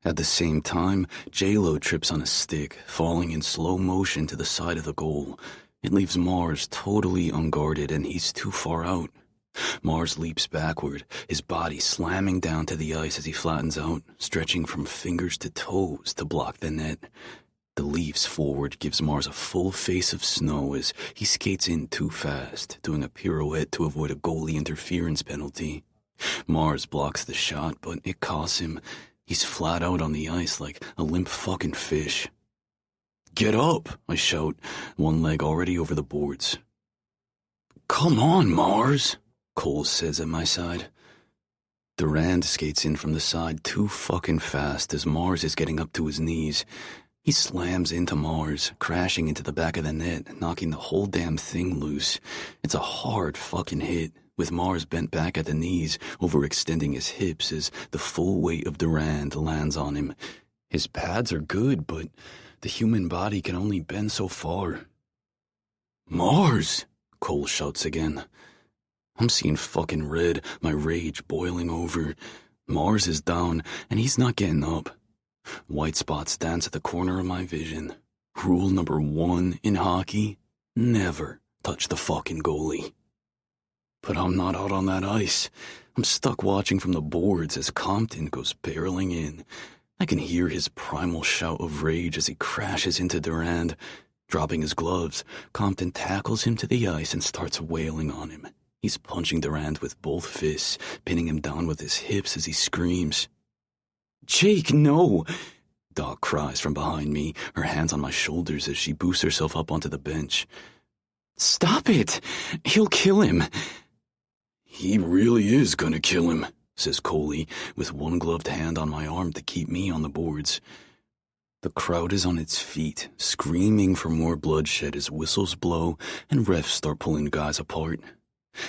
At the same time, J-Lo trips on a stick, falling in slow motion to the side of the goal. It leaves Mars totally unguarded, and he's too far out. Mars leaps backward, his body slamming down to the ice as he flattens out, stretching from fingers to toes to block the net. The Leafs forward gives Mars a full face of snow as he skates in too fast, doing a pirouette to avoid a goalie interference penalty. Mars blocks the shot, but it costs him. He's flat out on the ice like a limp fucking fish. "Get up!" I shout, one leg already over the boards. "Come on, Mars!" Cole says at my side. Durand skates in from the side too fucking fast as Mars is getting up to his knees. He slams into Mars, crashing into the back of the net, knocking the whole damn thing loose. It's a hard fucking hit, with Mars bent back at the knees, overextending his hips as the full weight of Durand lands on him. His pads are good, but the human body can only bend so far. "Mars!" Cole shouts again. I'm seeing fucking red, my rage boiling over. Mars is down, and he's not getting up. White spots dance at the corner of my vision. Rule number 1 in hockey: never touch the fucking goalie. But I'm not out on that ice. I'm stuck watching from the boards as Compton goes barreling in. I can hear his primal shout of rage as he crashes into Durand. Dropping his gloves, Compton tackles him to the ice and starts wailing on him. He's punching Durand with both fists, pinning him down with his hips as he screams. Jake, no! Doc cries from behind me, her hands on my shoulders as she boosts herself up onto the bench. Stop it! He'll kill him! He really is gonna kill him, says Coley, with one gloved hand on my arm to keep me on the boards. The crowd is on its feet, screaming for more bloodshed as whistles blow and refs start pulling guys apart.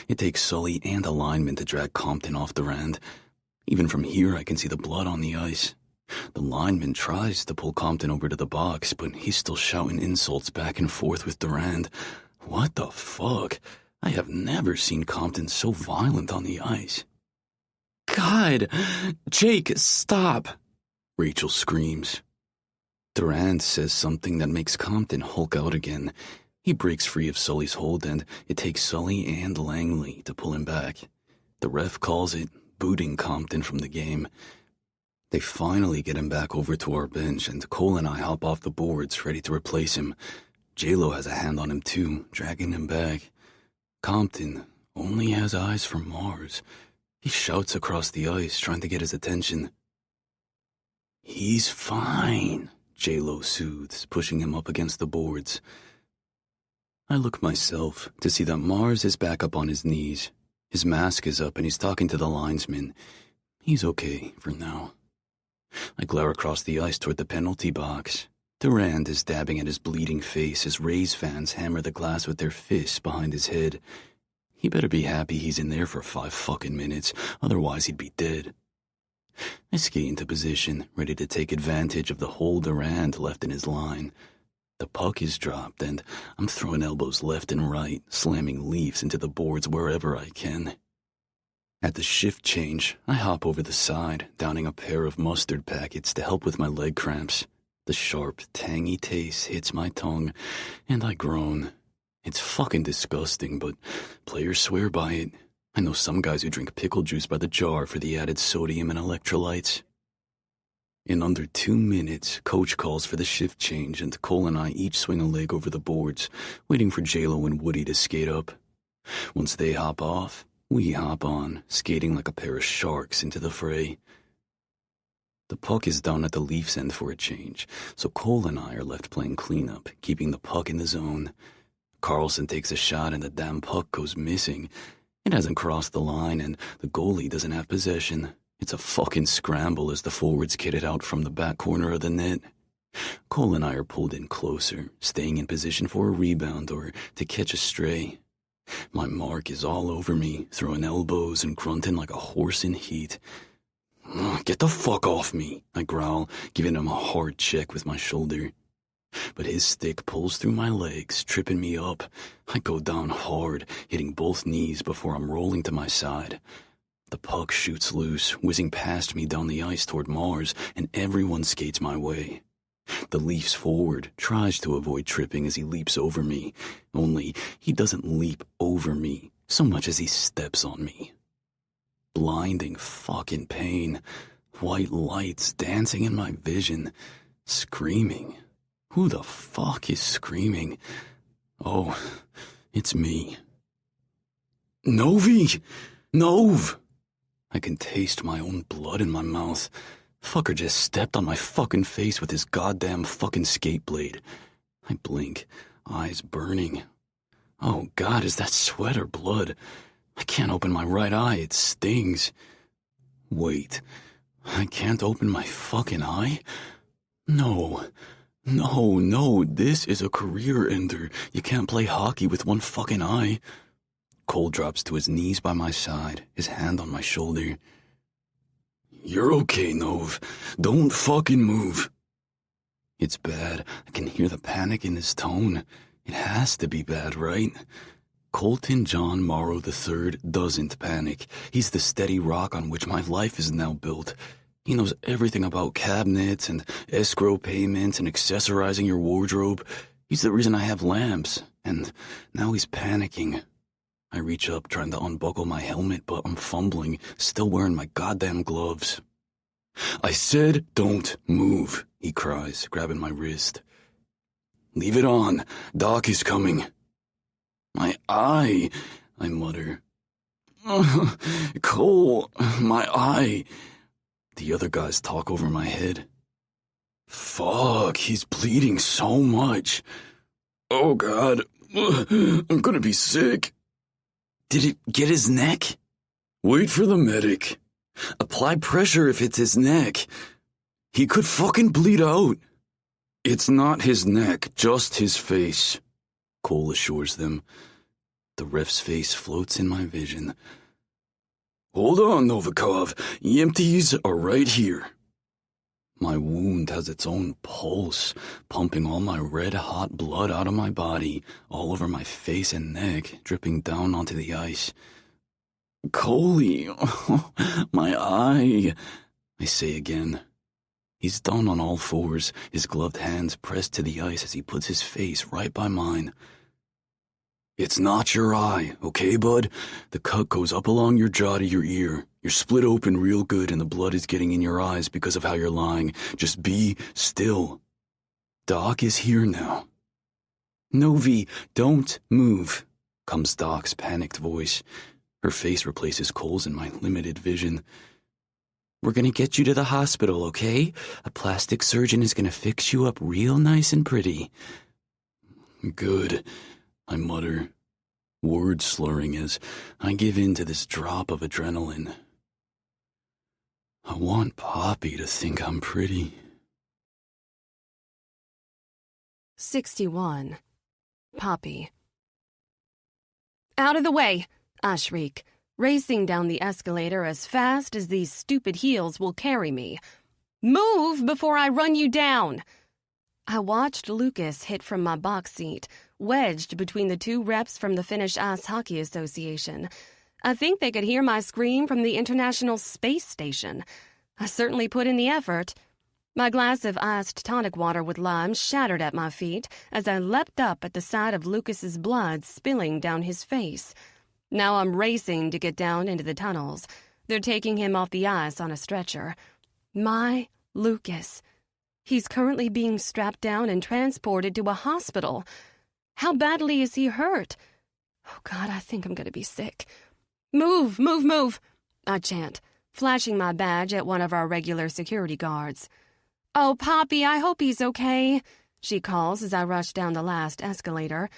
It takes Sully and a lineman to drag Compton off Durand. Even from here, I can see the blood on the ice. The lineman tries to pull Compton over to the box, but he's still shouting insults back and forth with Durand. What the fuck? I have never seen Compton so violent on the ice. God! Jake, stop! Rachel screams. Durand says something that makes Compton hulk out again. He breaks free of Sully's hold, and it takes Sully and Langley to pull him back. The ref calls it booting Compton from the game. They finally get him back over to our bench, and Cole and I hop off the boards, ready to replace him. J-Lo has a hand on him too, dragging him back. Compton only has eyes for Mars. He shouts across the ice, trying to get his attention. He's fine, J-Lo soothes, pushing him up against the boards. I look myself to see that Mars is back up on his knees. His mask is up and he's talking to the linesman. He's okay for now. I glare across the ice toward the penalty box. Durand is dabbing at his bleeding face as Rays fans hammer the glass with their fists behind his head. He better be happy he's in there for 5 fucking minutes, otherwise he'd be dead. I skate into position, ready to take advantage of the hole Durand left in his line. The puck is dropped, and I'm throwing elbows left and right, slamming Leafs into the boards wherever I can. At the shift change, I hop over the side, downing a pair of mustard packets to help with my leg cramps. The sharp, tangy taste hits my tongue, and I groan. It's fucking disgusting, but players swear by it. I know some guys who drink pickle juice by the jar for the added sodium and electrolytes. In under 2 minutes, Coach calls for the shift change, and Cole and I each swing a leg over the boards, waiting for J-Lo and Woody to skate up. Once they hop off, we hop on, skating like a pair of sharks into the fray. The puck is down at the Leafs' end for a change, so Cole and I are left playing cleanup, keeping the puck in the zone. Carlson takes a shot and the damn puck goes missing. It hasn't crossed the line and the goalie doesn't have possession. It's a fucking scramble as the forwards kid it out from the back corner of the net. Cole and I are pulled in closer, staying in position for a rebound or to catch a stray. My mark is all over me, throwing elbows and grunting like a horse in heat. Get the fuck off me, I growl, giving him a hard check with my shoulder. But his stick pulls through my legs, tripping me up. I go down hard, hitting both knees before I'm rolling to my side. The puck shoots loose, whizzing past me down the ice toward Mars, and everyone skates my way. The Leafs forward tries to avoid tripping as he leaps over me, only he doesn't leap over me so much as he steps on me. Blinding fucking pain, white lights dancing in my vision, screaming. Who the fuck is screaming? Oh, it's me. Novi! Nov! I can taste my own blood in my mouth. Fucker just stepped on my fucking face with his goddamn fucking skate blade. I blink, eyes burning. Oh God, is that sweat or blood? I can't open my right eye, it stings. Wait, I can't open my fucking eye? No, this is a career ender. You can't play hockey with one fucking eye. Cole drops to his knees by my side, his hand on my shoulder. You're okay, Nov. Don't fucking move. It's bad. I can hear the panic in his tone. It has to be bad, right? Colton John Morrow III doesn't panic. He's the steady rock on which my life is now built. He knows everything about cabinets and escrow payments and accessorizing your wardrobe. He's the reason I have lamps, and now he's panicking. I reach up trying to unbuckle my helmet, but I'm fumbling, still wearing my goddamn gloves. I said don't move, he cries, grabbing my wrist. Leave it on. Doc is coming. My eye, I mutter. Cole, my eye. The other guys talk over my head. Fuck, he's bleeding so much. Oh, God. I'm gonna be sick. Did it get his neck? Wait for the medic. Apply pressure if it's his neck. He could fucking bleed out. It's not his neck, just his face, Cole assures them. The ref's face floats in my vision. Hold on, Novikov. EMTs are right here. My wound has its own pulse, pumping all my red-hot blood out of my body, all over my face and neck, dripping down onto the ice. Coley, my eye, I say again. He's down on all fours, his gloved hands pressed to the ice as he puts his face right by mine. It's not your eye, okay, bud? The cut goes up along your jaw to your ear. You're split open real good and the blood is getting in your eyes because of how you're lying. Just be still. Doc is here now. Novi, don't move, comes Doc's panicked voice. Her face replaces Cole's in my limited vision. We're gonna get you to the hospital, okay? A plastic surgeon is gonna fix you up real nice and pretty. Good, I mutter, word slurring as I give in to this drop of adrenaline. I want Poppy to think I'm pretty.
61. Poppy. Out of the way, I shriek, racing down the escalator as fast as these stupid heels will carry me. Move before I run you down! I watched Lukas hit from my box seat, wedged between the two reps from the Finnish Ice Hockey Association. I think they could hear my scream from the International Space Station. I certainly put in the effort. My glass of iced tonic water with lime shattered at my feet as I leapt up at the sight of Lukas's blood spilling down his face. Now I'm racing to get down into the tunnels. They're taking him off the ice on a stretcher. My Lukas. He's currently being strapped down and transported to a hospital. How badly is he hurt? Oh, God, I think I'm going to be sick. Move, move, move, I chant, flashing my badge at one of our regular security guards. Oh, Poppy, I hope he's okay, she calls as I rush down the last escalator.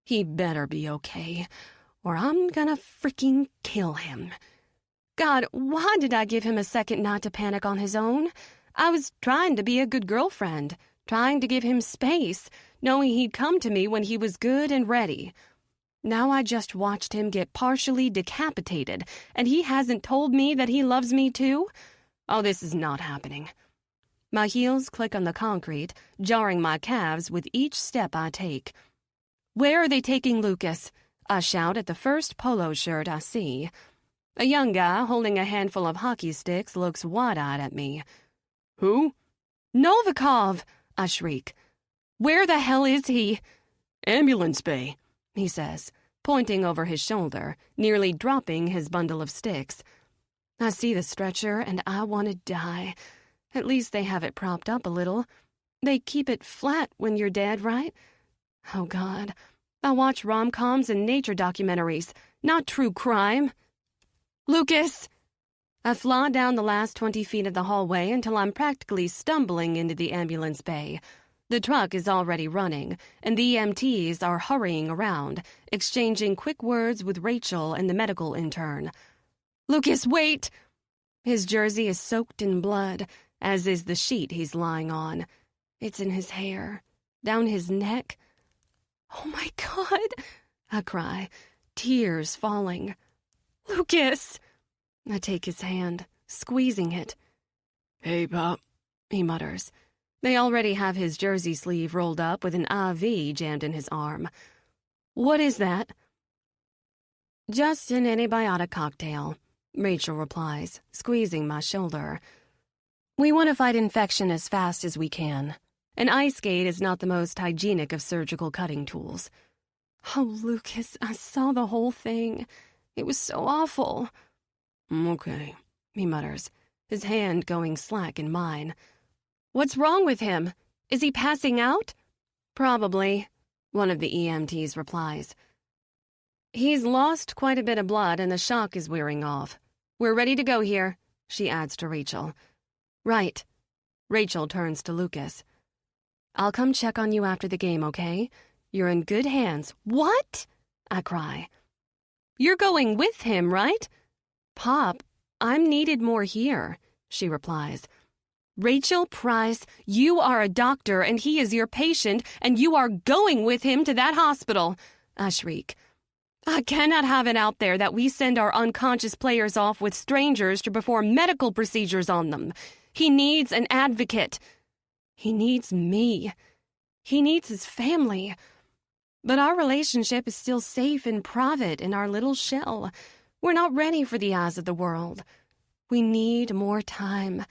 He better be okay, or I'm gonna freaking kill him. God, why did I give him a second not to panic on his own? I was trying to be a good girlfriend, trying to give him space, knowing he'd come to me when he was good and ready. Now I just watched him get partially decapitated, and he hasn't told me that he loves me too? Oh, this is not happening. My heels click on the concrete, jarring my calves with each step I take. Where are they taking Lukas? I shout at the first polo shirt I see. A young guy holding a handful of hockey sticks looks wide-eyed at me. Who? Novikov! I shriek. Where the hell is he? Ambulance bay, he says, pointing over his shoulder, nearly dropping his bundle of sticks. I see the stretcher and I want to die. At least they have it propped up a little. They keep it flat when you're dead, right? Oh, God. I watch rom-coms and nature documentaries, not true crime. Lukas! I fly down the last 20 feet of the hallway until I'm practically stumbling into the ambulance bay. The truck is already running, and the EMTs are hurrying around, exchanging quick words with Rachel and the medical intern. Lukas, wait! His jersey is soaked in blood, as is the sheet he's lying on. It's in his hair, down his neck. Oh, my God! I cry, tears falling. Lukas! I take his hand, squeezing it. Hey, Pop, he mutters. They already have his jersey sleeve rolled up with an IV jammed in his arm. What is that? Just an antibiotic cocktail, Rachel replies, squeezing my shoulder. We want to fight infection as fast as we can. An ice skate is not the most hygienic of surgical cutting tools. Oh, Lukas, I saw the whole thing. It was so awful. Okay, he mutters, his hand going slack in mine. What's wrong with him? Is he passing out? Probably, one of the EMTs replies. He's lost quite a bit of blood and the shock is wearing off. We're ready to go here, she adds to Rachel, Right. Rachel turns to Lukas. I'll come check on you after the game, okay? You're in good hands. What? I cry. You're going with him, right? Pop, I'm needed more here, she replies. Rachel Price, you are a doctor and he is your patient, and you are going with him to that hospital, I shriek. I cannot have it out there that we send our unconscious players off with strangers to perform medical procedures on them. He needs an advocate. He needs me. He needs his family. But our relationship is still safe and private in our little shell. We're not ready for the eyes of the world. We need more time.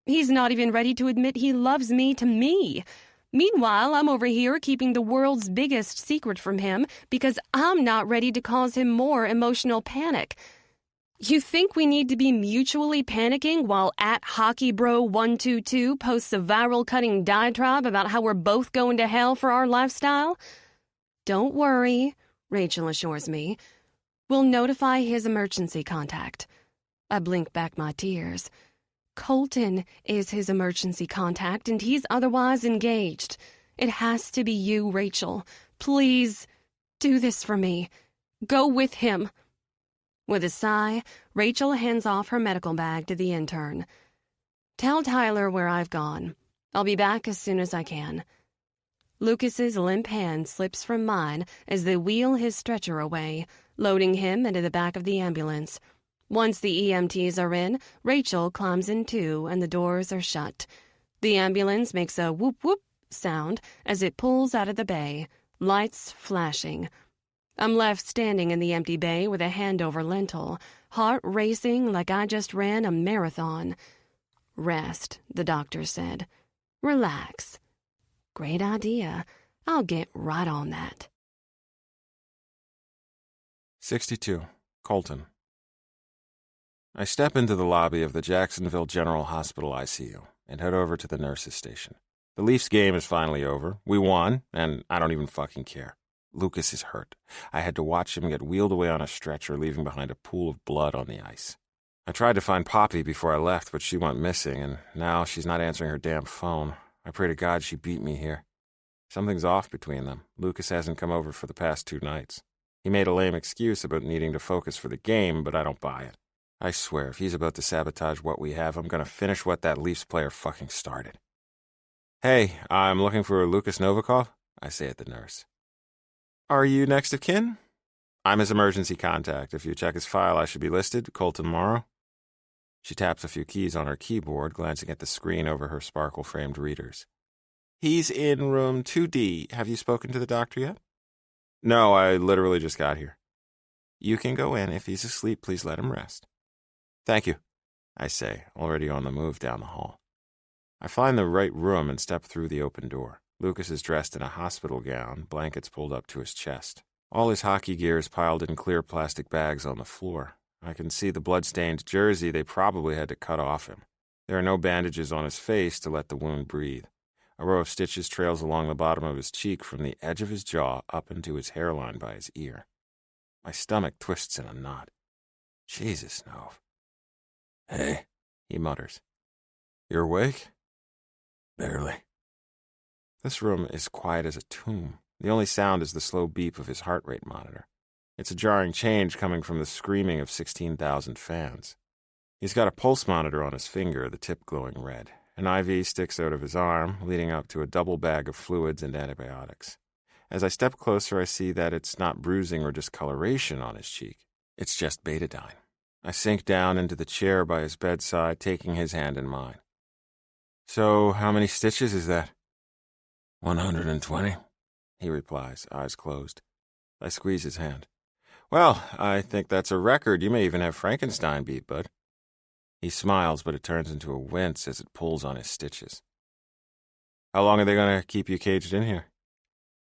He's not even ready to admit he loves me to me. Meanwhile, I'm over here keeping the world's biggest secret from him because I'm not ready to cause him more emotional panic. You think we need to be mutually panicking while @HockeyBro122 posts a viral-cutting diatribe about how we're both going to hell for our lifestyle? Don't worry, Rachel assures me. We'll notify his emergency contact. I blink back my tears. Colton is his emergency contact, and he's otherwise engaged. It has to be you, Rachel. Please, do this for me. Go with him. With a sigh, Rachel hands off her medical bag to the intern. Tell Tyler where I've gone. I'll be back as soon as I can. Lucas's limp hand slips from mine as they wheel his stretcher away, loading him into the back of the ambulance. Once the EMTs are in, Rachel climbs in too, and the doors are shut. The ambulance makes a whoop-whoop sound as it pulls out of the bay, lights flashing. I'm left standing in the empty bay with a handover lintel, heart racing like I just ran a marathon. Rest, the doctor said. Relax. Great idea. I'll get right on that.
62. Colton. I step into the lobby of the Jacksonville General Hospital ICU and head over to the nurses' station. The Leafs game is finally over. We won, and I don't even fucking care. Lukas is hurt. I had to watch him get wheeled away on a stretcher, leaving behind a pool of blood on the ice. I tried to find Poppy before I left, but she went missing, and now she's not answering her damn phone. I pray to God she beat me here. Something's off between them. Lukas hasn't come over for the past 2 nights. He made a lame excuse about needing to focus for the game, but I don't buy it. I swear, if he's about to sabotage what we have, I'm going to finish what that Leafs player fucking started. Hey, I'm looking for Lukas Novikov, I say at the nurse. Are you next of kin? I'm his emergency contact. If you check his file, I should be listed, Colton Morrow. She taps a few keys on her keyboard, glancing at the screen over her sparkle-framed readers. He's in room 2D. Have you spoken to the doctor yet? No, I literally just got here. You can go in. If he's asleep, please let him rest. Thank you, I say, already on the move down the hall. I find the right room and step through the open door. Lukas is dressed in a hospital gown, blankets pulled up to his chest. All his hockey gear is piled in clear plastic bags on the floor. I can see the blood-stained jersey they probably had to cut off him. There are no bandages on his face to let the wound breathe. A row of stitches trails along the bottom of his cheek from the edge of his jaw up into his hairline by his ear. My stomach twists in a knot. Jesus, Nov. Hey, he mutters. You're awake? Barely. This room is quiet as a tomb. The only sound is the slow beep of his heart rate monitor. It's a jarring change coming from the screaming of 16,000 fans. He's got a pulse monitor on his finger, the tip glowing red. An IV sticks out of his arm, leading up to a double bag of fluids and antibiotics. As I step closer, I see that it's not bruising or discoloration on his cheek. It's just betadine. I sink down into the chair by his bedside, taking his hand in mine. So, how many stitches is that? 120, he replies, eyes closed. I squeeze his hand. Well, I think that's a record. You may even have Frankenstein beat, bud. He smiles, but it turns into a wince as it pulls on his stitches. How long are they going to keep you caged in here?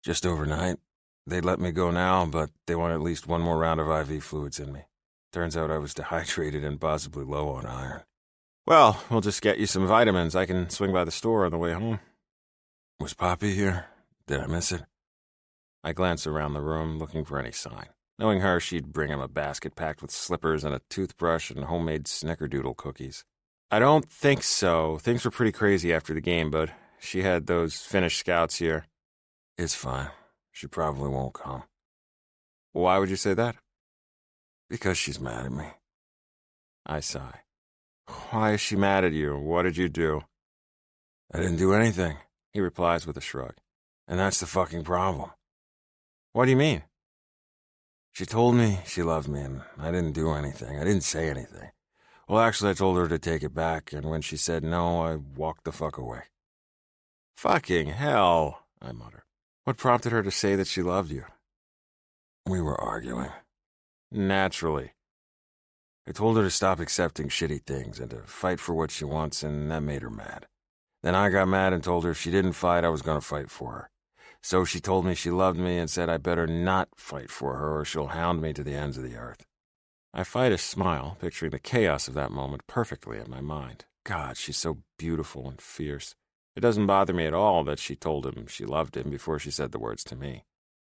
Just overnight. They'd let me go now, but they want at least one more round of IV fluids in me. Turns out I was dehydrated and possibly low on iron. Well, we'll just get you some vitamins. I can swing by the store on the way home. Was Poppy here? Did I miss it? I glance around the room, looking for any sign. Knowing her, she'd bring him a basket packed with slippers and a toothbrush and homemade snickerdoodle cookies. I don't think so. Things were pretty crazy after the game, bud. She had those Finnish scouts here. It's fine. She probably won't come. Why would you say that? Because she's mad at me. I sigh. Why is she mad at you? What did you do? I didn't do anything, he replies with a shrug. And that's the fucking problem. What do you mean? She told me she loved me, and I didn't do anything. I didn't say anything. Well, actually, I told her to take it back, and when she said no, I walked the fuck away. Fucking hell, I mutter. What prompted her to say that she loved you? We were arguing. Naturally. I told her to stop accepting shitty things and to fight for what she wants, and that made her mad. Then I got mad and told her if she didn't fight, I was going to fight for her. So she told me she loved me and said I better not fight for her or she'll hound me to the ends of the earth. I fight a smile, picturing the chaos of that moment perfectly in my mind. God, she's so beautiful and fierce. It doesn't bother me at all that she told him she loved him before she said the words to me.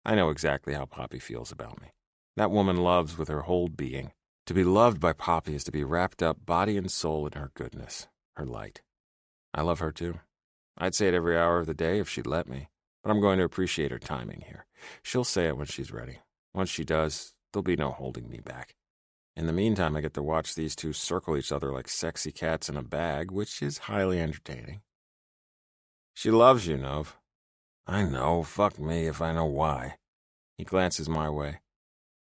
I know exactly how Poppy feels about me. That woman loves with her whole being. To be loved by Poppy is to be wrapped up body and soul in her goodness, her light. I love her too. I'd say it every hour of the day if she'd let me. But I'm going to appreciate her timing here. She'll say it when she's ready. Once she does, there'll be no holding me back. In the meantime, I get to watch these two circle each other like sexy cats in a bag, which is highly entertaining. She loves you, Nov. I know. Fuck me if I know why. He glances my way.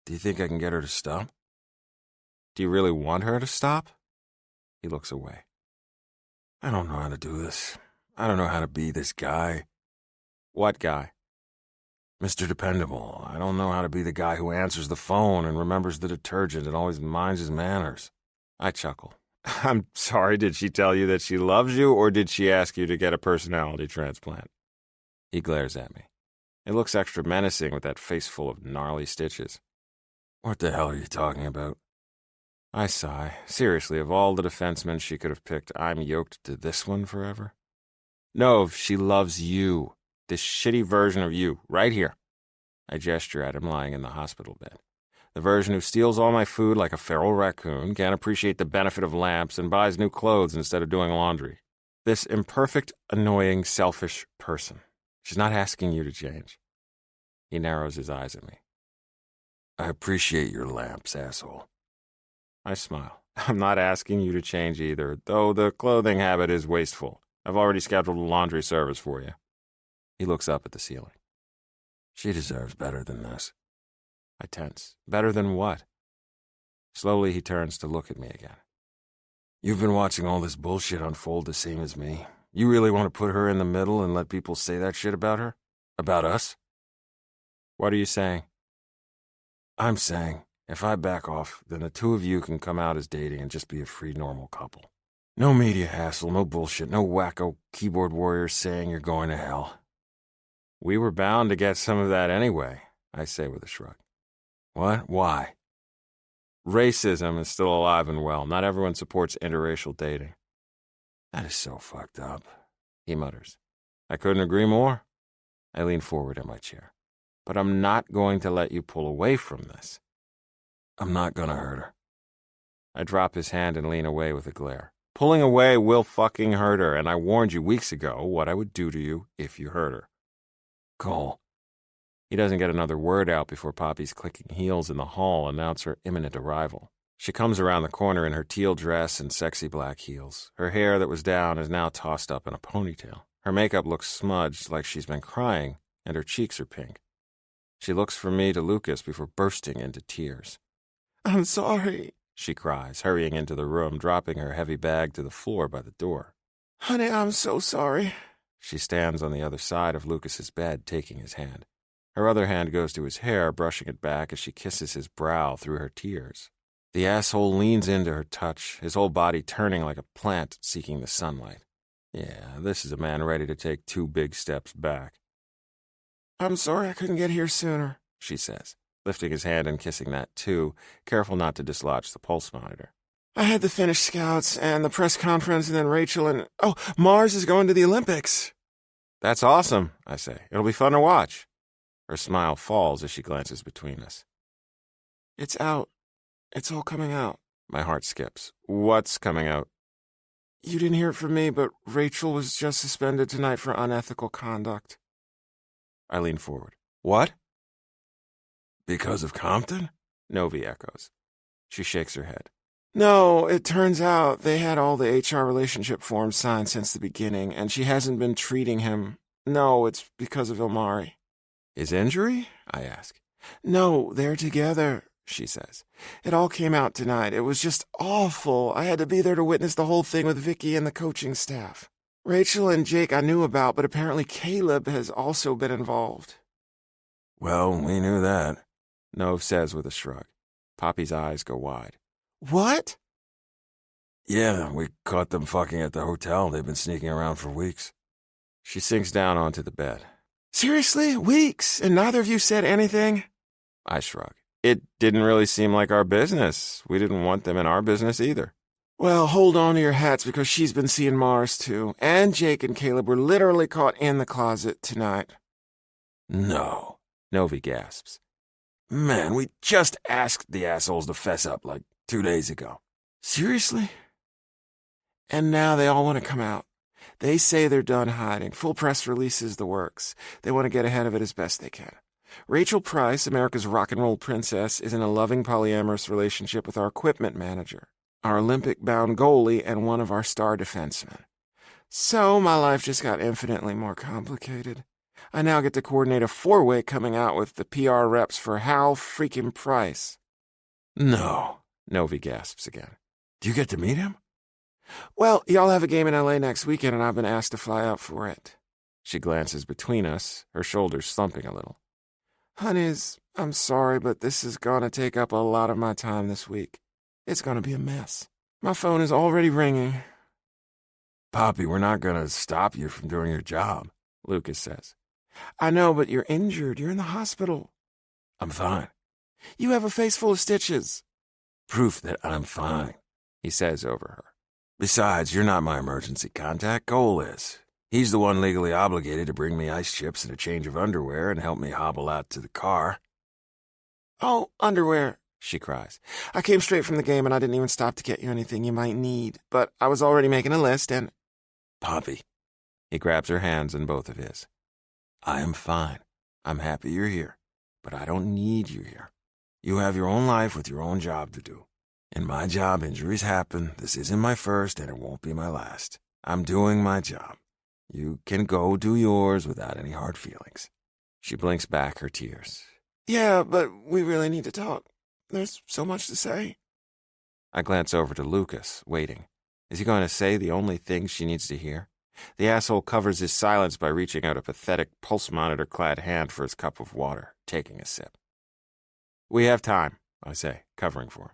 Do you think I can get her to stop? Do you really want her to stop? He looks away. I don't know how to do this. I don't know how to be this guy. What guy? Mr. Dependable. I don't know how to be the guy who answers the phone and remembers the detergent and always minds his manners. I chuckle. I'm sorry, did she tell you that she loves you, or did she ask you to get a personality transplant? He glares at me. It looks extra menacing with that face full of gnarly stitches. What the hell are you talking about? I sigh. Seriously, of all the defensemen she could have picked, I'm yoked to this one forever? No, she loves you. This shitty version of you, right here. I gesture at him lying in the hospital bed. The version who steals all my food like a feral raccoon, can't appreciate the benefit of lamps, and buys new clothes instead of doing laundry. This imperfect, annoying, selfish person. She's not asking you to change. He narrows his eyes at me. I appreciate your lamps, asshole. I smile. I'm not asking you to change either, though the clothing habit is wasteful. I've already scheduled a laundry service for you. He looks up at the ceiling. She deserves better than this. I tense. Better than what? Slowly he turns to look at me again. You've been watching all this bullshit unfold the same as me. You really want to put her in the middle and let people say that shit about her? About us? What are you saying? I'm saying, if I back off, then the two of you can come out as dating and just be a free, normal couple. No media hassle, no bullshit, no wacko keyboard warriors saying you're going to hell. We were bound to get some of that anyway, I say with a shrug. What? Why? Racism is still alive and well. Not everyone supports interracial dating. That is so fucked up, he mutters. I couldn't agree more. I lean forward in my chair. But I'm not going to let you pull away from this. I'm not gonna hurt her. I drop his hand and lean away with a glare. Pulling away will fucking hurt her, and I warned you weeks ago what I would do to you if you hurt her. Cole. He doesn't get another word out before Poppy's clicking heels in the hall announce her imminent arrival. She comes around the corner in her teal dress and sexy black heels. Her hair that was down is now tossed up in a ponytail. Her makeup looks smudged like she's been crying, and her cheeks are pink. She looks from me to Lukas before bursting into tears. I'm sorry, she cries, hurrying into the room, dropping her heavy bag to the floor by the door. Honey, I'm so sorry. She stands on the other side of Lukas's bed, taking his hand. Her other hand goes to his hair, brushing it back as she kisses his brow through her tears. The asshole leans into her touch, his whole body turning like a plant seeking the sunlight. Yeah, this is a man ready to take 2 big steps back. I'm sorry I couldn't get here sooner, she says, lifting his hand and kissing that too, careful not to dislodge the pulse monitor. I had the Finnish scouts and the press conference and then Rachel and... Oh, Mars is going to the Olympics. That's awesome, I say. It'll be fun to watch. Her smile falls as she glances between us. It's out. It's all coming out. My heart skips. What's coming out?
You didn't hear it from me, but Rachel was just suspended tonight for unethical conduct.
I lean forward. What?
Because of Compton?
Novi echoes. She shakes her head.
No, it turns out they had all the HR relationship forms signed since the beginning, and she hasn't been treating him. No, it's because of Ilmari.
His injury? I ask.
No, they're together, she says. It all came out tonight. It was just awful. I had to be there to witness the whole thing with Vicky and the coaching staff. Rachel and Jake I knew about, but apparently Caleb has also been involved.
Well, we knew that.
Nov says with a shrug. Poppy's eyes go wide.
What?
Yeah, we caught them fucking at the hotel. They've been sneaking around for weeks.
She sinks down onto the bed.
Seriously? Weeks? And neither of you said anything?
I shrug. It didn't really seem like our business. We didn't want them in our business either.
Well, hold on to your hats because she's been seeing Mars too. And Jake and Caleb were literally caught in the closet tonight.
No.
Novi gasps.
Man, we just asked the assholes to fess up like 2 days ago.
Seriously? And now they all want to come out. They say they're done hiding. Full press releases the works. They want to get ahead of it as best they can. Rachel Price, America's rock and roll princess, is in a loving polyamorous relationship with our equipment manager, our Olympic-bound goalie, and one of our star defensemen. So my life just got infinitely more complicated. I now get to coordinate a 4-way coming out with the PR reps for Hal freaking Price.
No.
Novi gasps again.
Do you get to meet him?
Well, y'all have a game in L.A. next weekend, and I've been asked to fly out for it.
She glances between us, her shoulders slumping a little.
Honeys, I'm sorry, but this is gonna take up a lot of my time this week. It's gonna be a mess. My phone is already ringing.
Poppy, we're not gonna stop you from doing your job,
Lukas says.
I know, but you're injured. You're in the hospital.
I'm fine.
You have a face full of stitches.
Proof that I'm fine,
he says over her.
Besides, you're not my emergency contact. Cole is. He's the one legally obligated to bring me ice chips and a change of underwear and help me hobble out to the car.
Oh, underwear, she cries. I came straight from the game and I didn't even stop to get you anything you might need, but I was already making a list and...
Poppy.
He grabs her hands in both of his.
I am fine. I'm happy you're here, but I don't need you here. You have your own life with your own job to do. In my job, injuries happen. This isn't my first, and it won't be my last. I'm doing my job. You can go do yours without any hard feelings.
She blinks back her tears.
Yeah, but we really need to talk. There's so much to say.
I glance over to Lukas, waiting. Is he going to say the only thing she needs to hear? The asshole covers his silence by reaching out a pathetic pulse monitor-clad hand for his cup of water, taking a sip. We have time, I say, covering for him.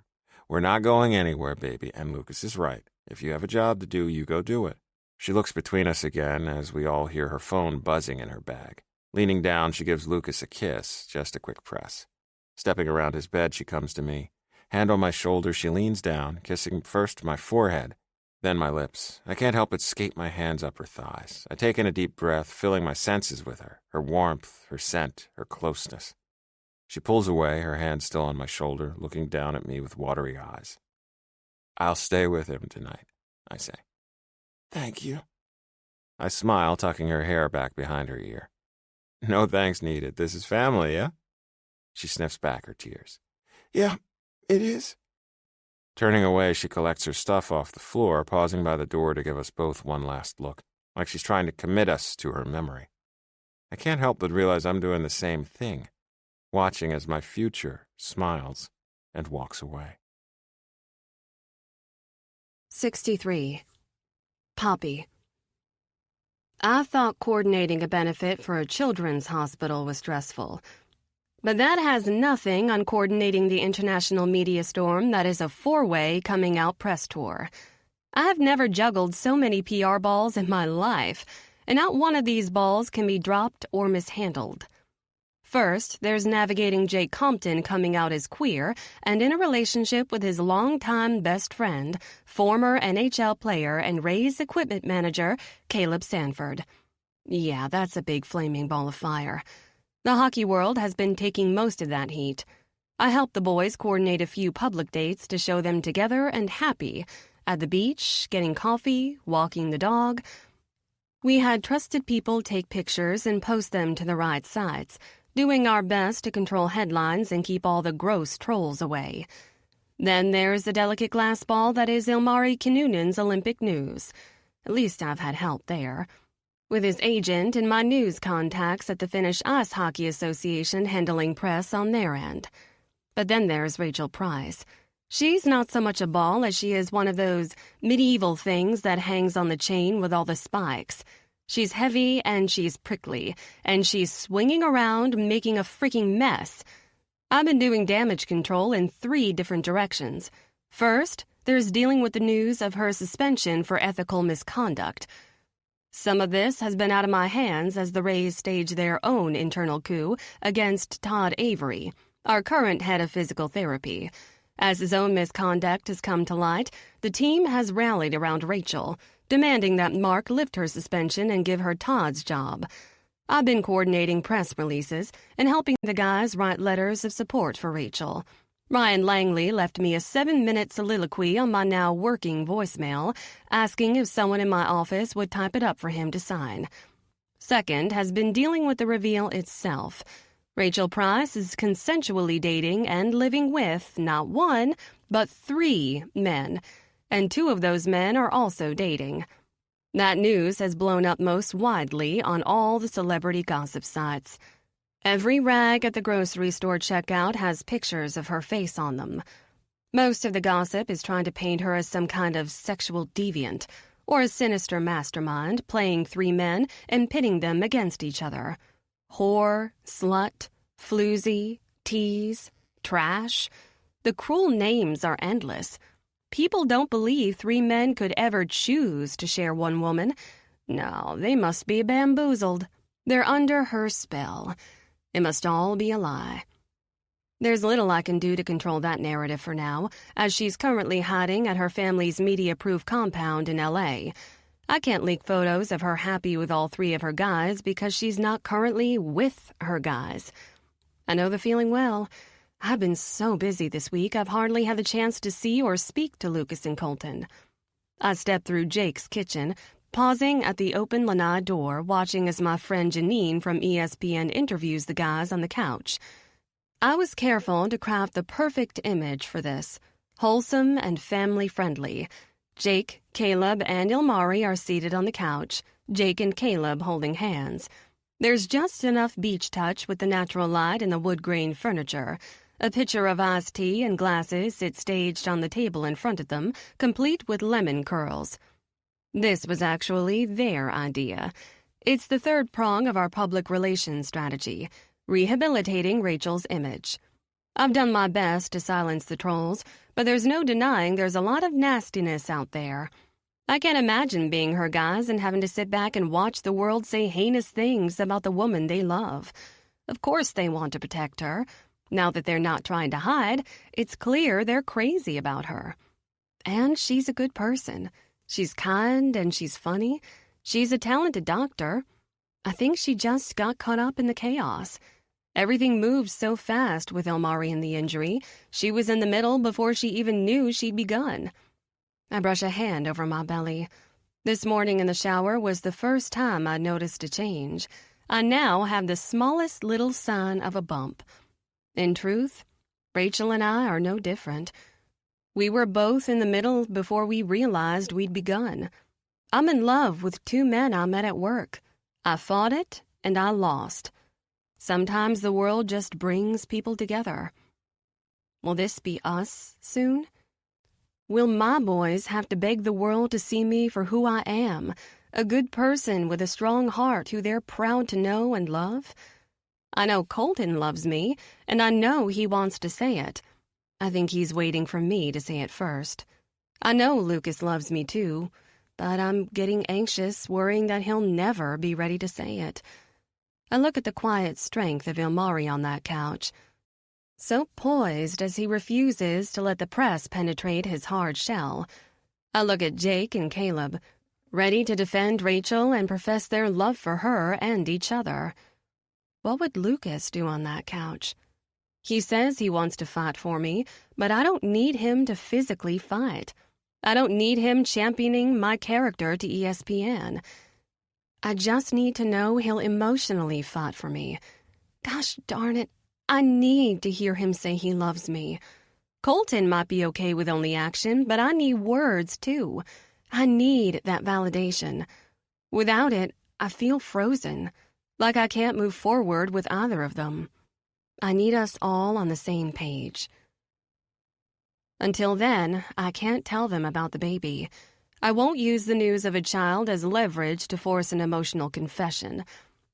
We're not going anywhere, baby, and Lukas is right. If you have a job to do, you go do it. She looks between us again as we all hear her phone buzzing in her bag. Leaning down, she gives Lukas a kiss, just a quick press. Stepping around his bed, she comes to me. Hand on my shoulder, she leans down, kissing first my forehead, then my lips. I can't help but skate my hands up her thighs. I take in a deep breath, filling my senses with her warmth, her scent, her closeness. She pulls away, her hand still on my shoulder, looking down at me with watery eyes. I'll stay with him tonight, I say.
Thank you.
I smile, tucking her hair back behind her ear. No thanks needed. This is family, yeah? She sniffs back her tears.
Yeah, it is.
Turning away, she collects her stuff off the floor, pausing by the door to give us both one last look, like she's trying to commit us to her memory. I can't help but realize I'm doing the same thing, watching as my future smiles and walks away.
63. Poppy. I thought coordinating a benefit for a children's hospital was stressful. But that has nothing on coordinating the international media storm that is a 4-way coming out press tour. I've never juggled so many PR balls in my life, and not one of these balls can be dropped or mishandled. First, there's navigating Jake Compton coming out as queer and in a relationship with his longtime best friend, former NHL player and Rays equipment manager, Caleb Sanford. Yeah, that's a big flaming ball of fire. The hockey world has been taking most of that heat. I helped the boys coordinate a few public dates to show them together and happy, at the beach, getting coffee, walking the dog. We had trusted people take pictures and post them to the right sites, doing our best to control headlines and keep all the gross trolls away. Then there's the delicate glass ball that is Ilmari Kinnunen's Olympic news. At least I've had help there, with his agent and my news contacts at the Finnish Ice Hockey Association handling press on their end. But then there's Rachel Price. She's not so much a ball as she is one of those medieval things that hangs on the chain with all the spikes. She's heavy and she's prickly, and she's swinging around making a freaking mess. I've been doing damage control in 3 different directions. First, there's dealing with the news of her suspension for ethical misconduct. Some of this has been out of my hands as the Rays stage their own internal coup against Todd Avery, our current head of physical therapy. As his own misconduct has come to light, the team has rallied around Rachel, demanding that Mark lift her suspension and give her Todd's job. I've been coordinating press releases and helping the guys write letters of support for Rachel. Ryan Langley left me a 7-minute soliloquy on my now working voicemail, asking if someone in my office would type it up for him to sign. Second has been dealing with the reveal itself. Rachel Price is consensually dating and living with not 1, but 3 men, and 2 of those men are also dating. That news has blown up most widely on all the celebrity gossip sites. Every rag at the grocery store checkout has pictures of her face on them. Most of the gossip is trying to paint her as some kind of sexual deviant or a sinister mastermind playing 3 men and pitting them against each other. Whore, slut, floozy, tease, trash. The cruel names are endless. People don't believe 3 men could ever choose to share one woman. No, they must be bamboozled. They're under her spell. It must all be a lie. There's little I can do to control that narrative for now, as she's currently hiding at her family's media-proof compound in L.A. I can't leak photos of her happy with all 3 of her guys because she's not currently with her guys. I know the feeling well. I've been so busy this week I've hardly had the chance to see or speak to Lukas and Colton. I stepped through Jake's kitchen, pausing at the open lanai door, watching as my friend Janine from ESPN interviews the guys on the couch. I was careful to craft the perfect image for this, wholesome and family-friendly. Jake, Caleb, and Ilmari are seated on the couch, Jake and Caleb holding hands. There's just enough beach touch with the natural light and the wood-grain furniture. A pitcher of iced tea and glasses sit staged on the table in front of them, complete with lemon curls. This was actually their idea. It's the 3rd prong of our public relations strategy, rehabilitating Rachel's image. I've done my best to silence the trolls, but there's no denying there's a lot of nastiness out there. I can't imagine being her guys and having to sit back and watch the world say heinous things about the woman they love. Of course they want to protect her. Now that they're not trying to hide, it's clear they're crazy about her. And she's a good person. She's kind and she's funny. She's a talented doctor. I think she just got caught up in the chaos. Everything moved so fast with Ilmari and the injury. She was in the middle before she even knew she'd begun. I brush a hand over my belly. This morning in the shower was the first time I noticed a change. I now have the smallest little sign of a bump. In truth, Rachel and I are no different. We were both in the middle before we realized we'd begun. I'm in love with 2 men I met at work. I fought it, and I lost. Sometimes the world just brings people together. Will this be us soon? Will my boys have to beg the world to see me for who I am, a good person with a strong heart who they're proud to know and love? I know Colton loves me, and I know he wants to say it. I think he's waiting for me to say it first. I know Lukas loves me too, but I'm getting anxious, worrying that he'll never be ready to say it. I look at the quiet strength of Ilmari on that couch, so poised as he refuses to let the press penetrate his hard shell. I look at Jake and Caleb, ready to defend Rachel and profess their love for her and each other. What would Lukas do on that couch? He says he wants to fight for me, but I don't need him to physically fight. I don't need him championing my character to ESPN. I just need to know he'll emotionally fight for me. Gosh darn it, I need to hear him say he loves me. Colton might be okay with only action, but I need words, too. I need that validation. Without it, I feel frozen, like I can't move forward with either of them. I need us all on the same page. Until then, I can't tell them about the baby. I won't use the news of a child as leverage to force an emotional confession.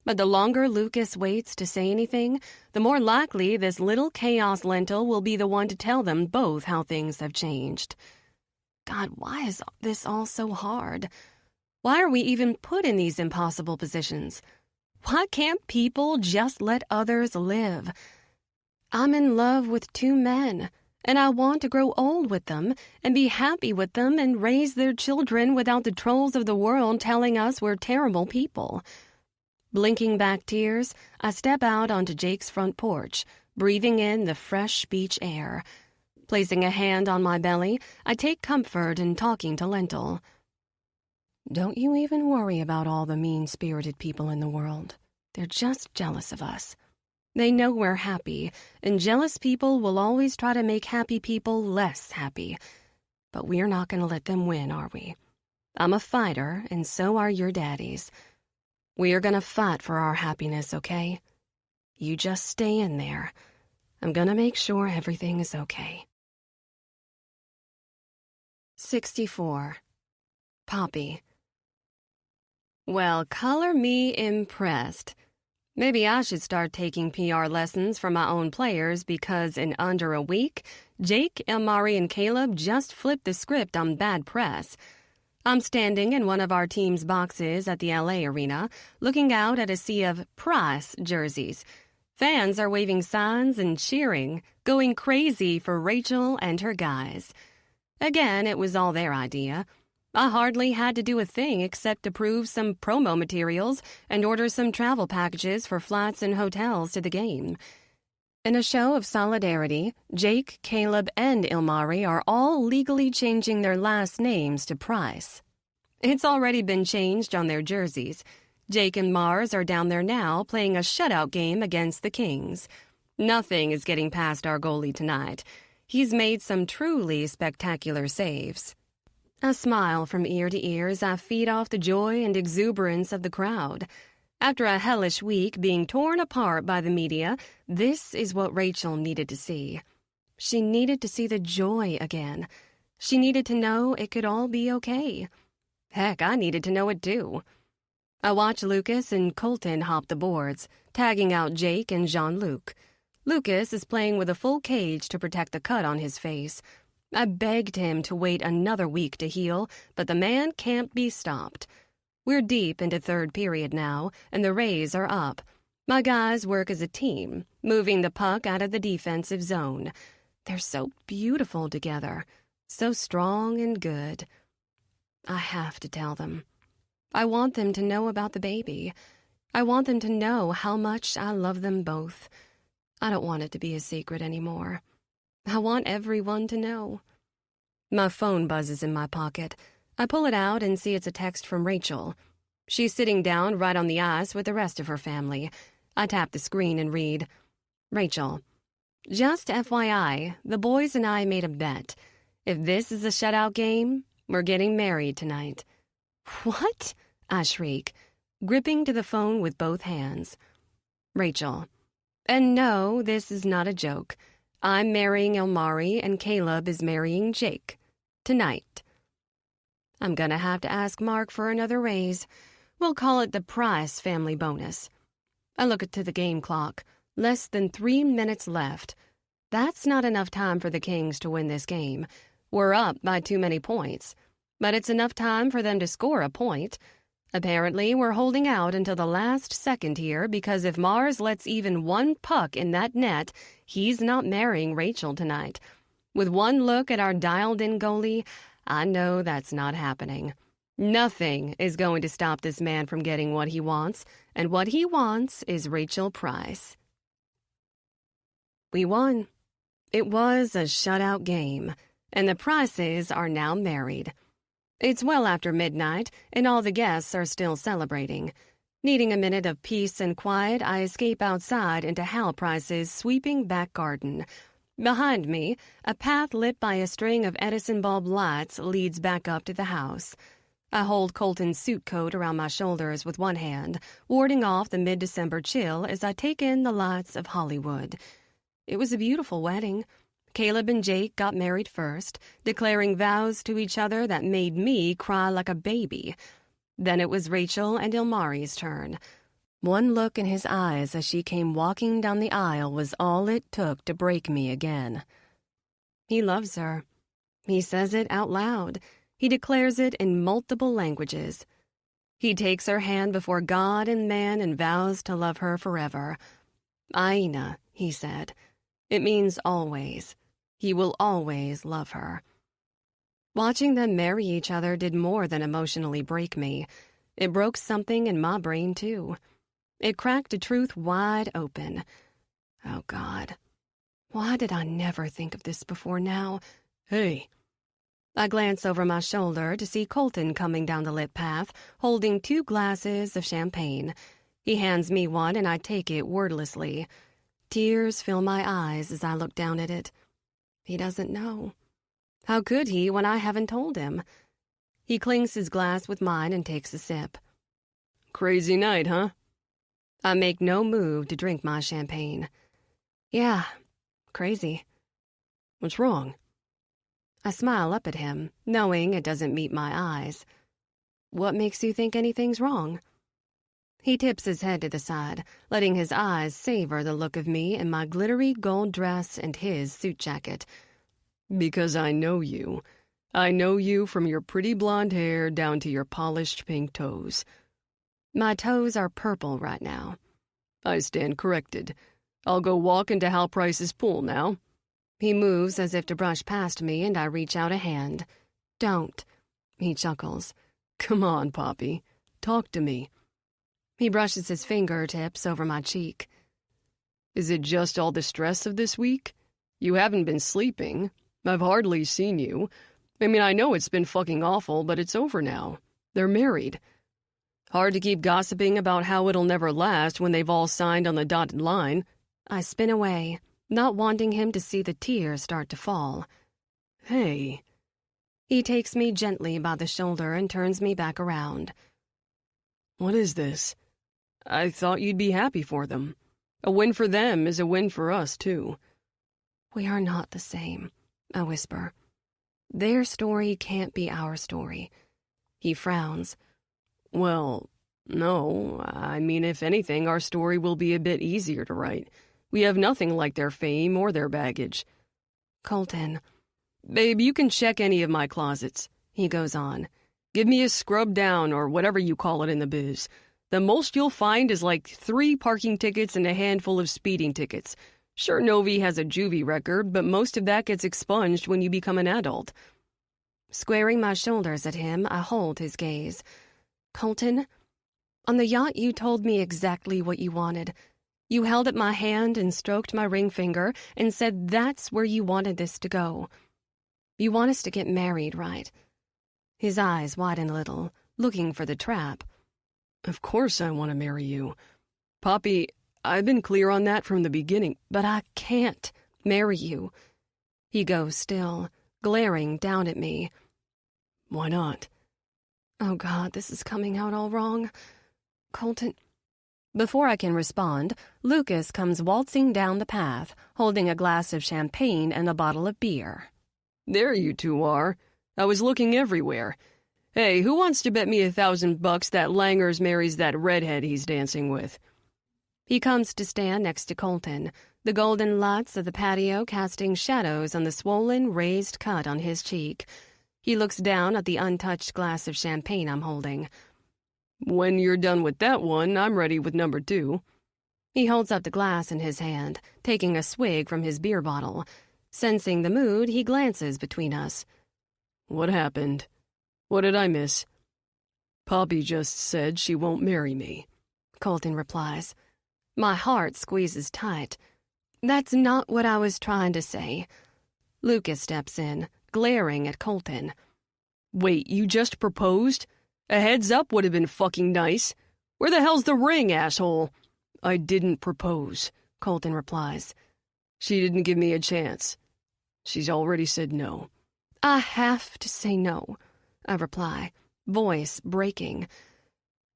But the longer Lukas waits to say anything, the more likely this little chaos lentil will be the one to tell them both how things have changed. God, why is this all so hard? Why are we even put in these impossible positions? Why can't people just let others live? I'm in love with two men, and I want to grow old with them and be happy with them and raise their children without the trolls of the world telling us we're terrible people. Blinking back tears, I step out onto Jake's front porch, breathing in the fresh beach air. Placing a hand on my belly, I take comfort in talking to Lentil. Don't you even worry about all the mean-spirited people in the world. They're just jealous of us. They know we're happy, and jealous people will always try to make happy people less happy. But we're not going to let them win, are we? I'm a fighter, and so are your daddies. We're going to fight for our happiness, okay? You just stay in there. I'm going to make sure everything is okay. 64. Poppy. Well, color me impressed. Maybe I should start taking PR lessons from my own players because in under a week, Jake, Elmari, and Caleb just flipped the script on bad press. I'm standing in one of our team's boxes at the LA arena, looking out at a sea of Price jerseys. Fans are waving signs and cheering, going crazy for Rachel and her guys. Again, it was all their idea. I hardly had to do a thing except approve some promo materials and order some travel packages for flights and hotels to the game. In a show of solidarity, Jake, Caleb, and Elmari are all legally changing their last names to Price. It's already been changed on their jerseys. Jake and Mars are down there now playing a shutout game against the Kings. Nothing is getting past our goalie tonight. He's made some truly spectacular saves. I smile from ear to ear as I feed off the joy and exuberance of the crowd. After a hellish week being torn apart by the media, this is what Rachel needed to see. She needed to see the joy again. She needed to know it could all be okay. Heck, I needed to know it too. I watch Lukas and Colton hop the boards, tagging out Jake and Jean-Luc. Lukas is playing with a full cage to protect the cut on his face. I begged him to wait another week to heal, but the man can't be stopped. We're deep into third period now, and the Rays are up. My guys work as a team, moving the puck out of the defensive zone. They're so beautiful together, so strong and good. I have to tell them. I want them to know about the baby. I want them to know how much I love them both. I don't want it to be a secret anymore. I want everyone to know. My phone buzzes in my pocket. I pull it out and see it's a text from Rachel. She's sitting down right on the ice with the rest of her family. I tap the screen and read, Rachel, just FYI, the boys and I made a bet. If this is a shutout game, we're getting married tonight. What? I shriek, gripping to the phone with both hands. Rachel, and no, this is not a joke. I'm marrying Elmari and Caleb is marrying Jake. Tonight. I'm gonna have to ask Mark for another raise. We'll call it the Price family bonus. I look to the game clock. Less than 3 minutes left. That's not enough time for the Kings to win this game. We're up by too many points. But it's enough time for them to score a point. Apparently, we're holding out until the last second here because if Mars lets even one puck in that net, he's not marrying Rachel tonight. With one look at our dialed-in goalie, I know that's not happening. Nothing is going to stop this man from getting what he wants, and what he wants is Rachel Price. We won. It was a shutout game, and the Prices are now married. It's well after midnight, and all the guests are still celebrating. Needing a minute of peace and quiet, I escape outside into Hal Price's sweeping back garden. Behind me, a path lit by a string of Edison bulb lights leads back up to the house. I hold Colton's suit coat around my shoulders with one hand, warding off the mid-December chill as I take in the lights of Hollywood. It was a beautiful wedding. Caleb and Jake got married first, declaring vows to each other that made me cry like a baby. Then it was Rachel and Ilmari's turn. One look in his eyes as she came walking down the aisle was all it took to break me again. He loves her. He says it out loud. He declares it in multiple languages. He takes her hand before God and man and vows to love her forever. Aina, he said. It means always. He will always love her. Watching them marry each other did more than emotionally break me. It broke something in my brain, too. It cracked a truth wide open. Oh, God. Why did I never think of this before now? Hey. I glance over my shoulder to see Colton coming down the lit path, holding 2 glasses of champagne. He hands me one and I take it wordlessly. Tears fill my eyes as I look down at it. He doesn't know. How could he when I haven't told him? He clings his glass with mine and takes a sip.
Crazy night, huh?
I make no move to drink my champagne. Yeah, crazy.
What's wrong?
I smile up at him, knowing it doesn't meet my eyes. What makes you think anything's wrong? He tips his head to the side, letting his eyes savor the look of me in my glittery gold dress and his suit jacket.
Because I know you. I know you from your pretty blonde hair down to your polished pink toes.
My toes are purple right now.
I stand corrected. I'll go walk into Hal Price's pool now.
He moves as if to brush past me, and I reach out a hand. Don't. He chuckles.
Come on, Poppy. Talk to me.
He brushes his fingertips over my cheek.
Is it just all the stress of this week? You haven't been sleeping. I've hardly seen you. I mean, I know it's been fucking awful, but it's over now. They're married. Hard to keep gossiping about how it'll never last when they've all signed on the dotted line.
I spin away, not wanting him to see the tears start to fall.
Hey.
He takes me gently by the shoulder and turns me back around.
What is this? I thought you'd be happy for them. A win for them is a win for us, too.
We are not the same, I whisper. Their story can't be our story. He frowns.
Well, no. I mean, if anything, our story will be a bit easier to write. We have nothing like their fame or their baggage.
Colton.
Babe, you can check any of my closets, he goes on. Give me a scrub down or whatever you call it in the biz. The most you'll find is like 3 parking tickets and a handful of speeding tickets. Sure, Novi has a juvie record, but most of that gets expunged when you become an adult.
Squaring my shoulders at him, I hold his gaze. Colton, on the yacht you told me exactly what you wanted. You held up my hand and stroked my ring finger and said that's where you wanted this to go. You want us to get married, right? His eyes widen a little, looking for the trap.
Of course I want to marry you. Poppy, I've been clear on that from the beginning.
But I can't marry you. He goes still, glaring down at me.
Why not?
Oh, God, this is coming out all wrong. Colton. Before I can respond, Lukas comes waltzing down the path, holding a glass of champagne and a bottle of beer.
There you two are. I was looking everywhere. Hey, who wants to bet me $1,000 that Langers marries that redhead he's dancing with?
He comes to stand next to Colton, the golden lights of the patio casting shadows on the swollen, raised cut on his cheek. He looks down at the untouched glass of champagne I'm holding.
When you're done with that one, I'm ready with number 2.
He holds up the glass in his hand, taking a swig from his beer bottle. Sensing the mood, he glances between us.
What happened? What did I miss? Poppy just said she won't marry me,
Colton replies. My heart squeezes tight. That's not what I was trying to say. Lukas steps in, glaring at Colton.
Wait, you just proposed? A heads up would have been fucking nice. Where the hell's the ring, asshole? I didn't propose, Colton replies. She didn't give me a chance. She's already said no.
I have to say no, I reply, voice breaking.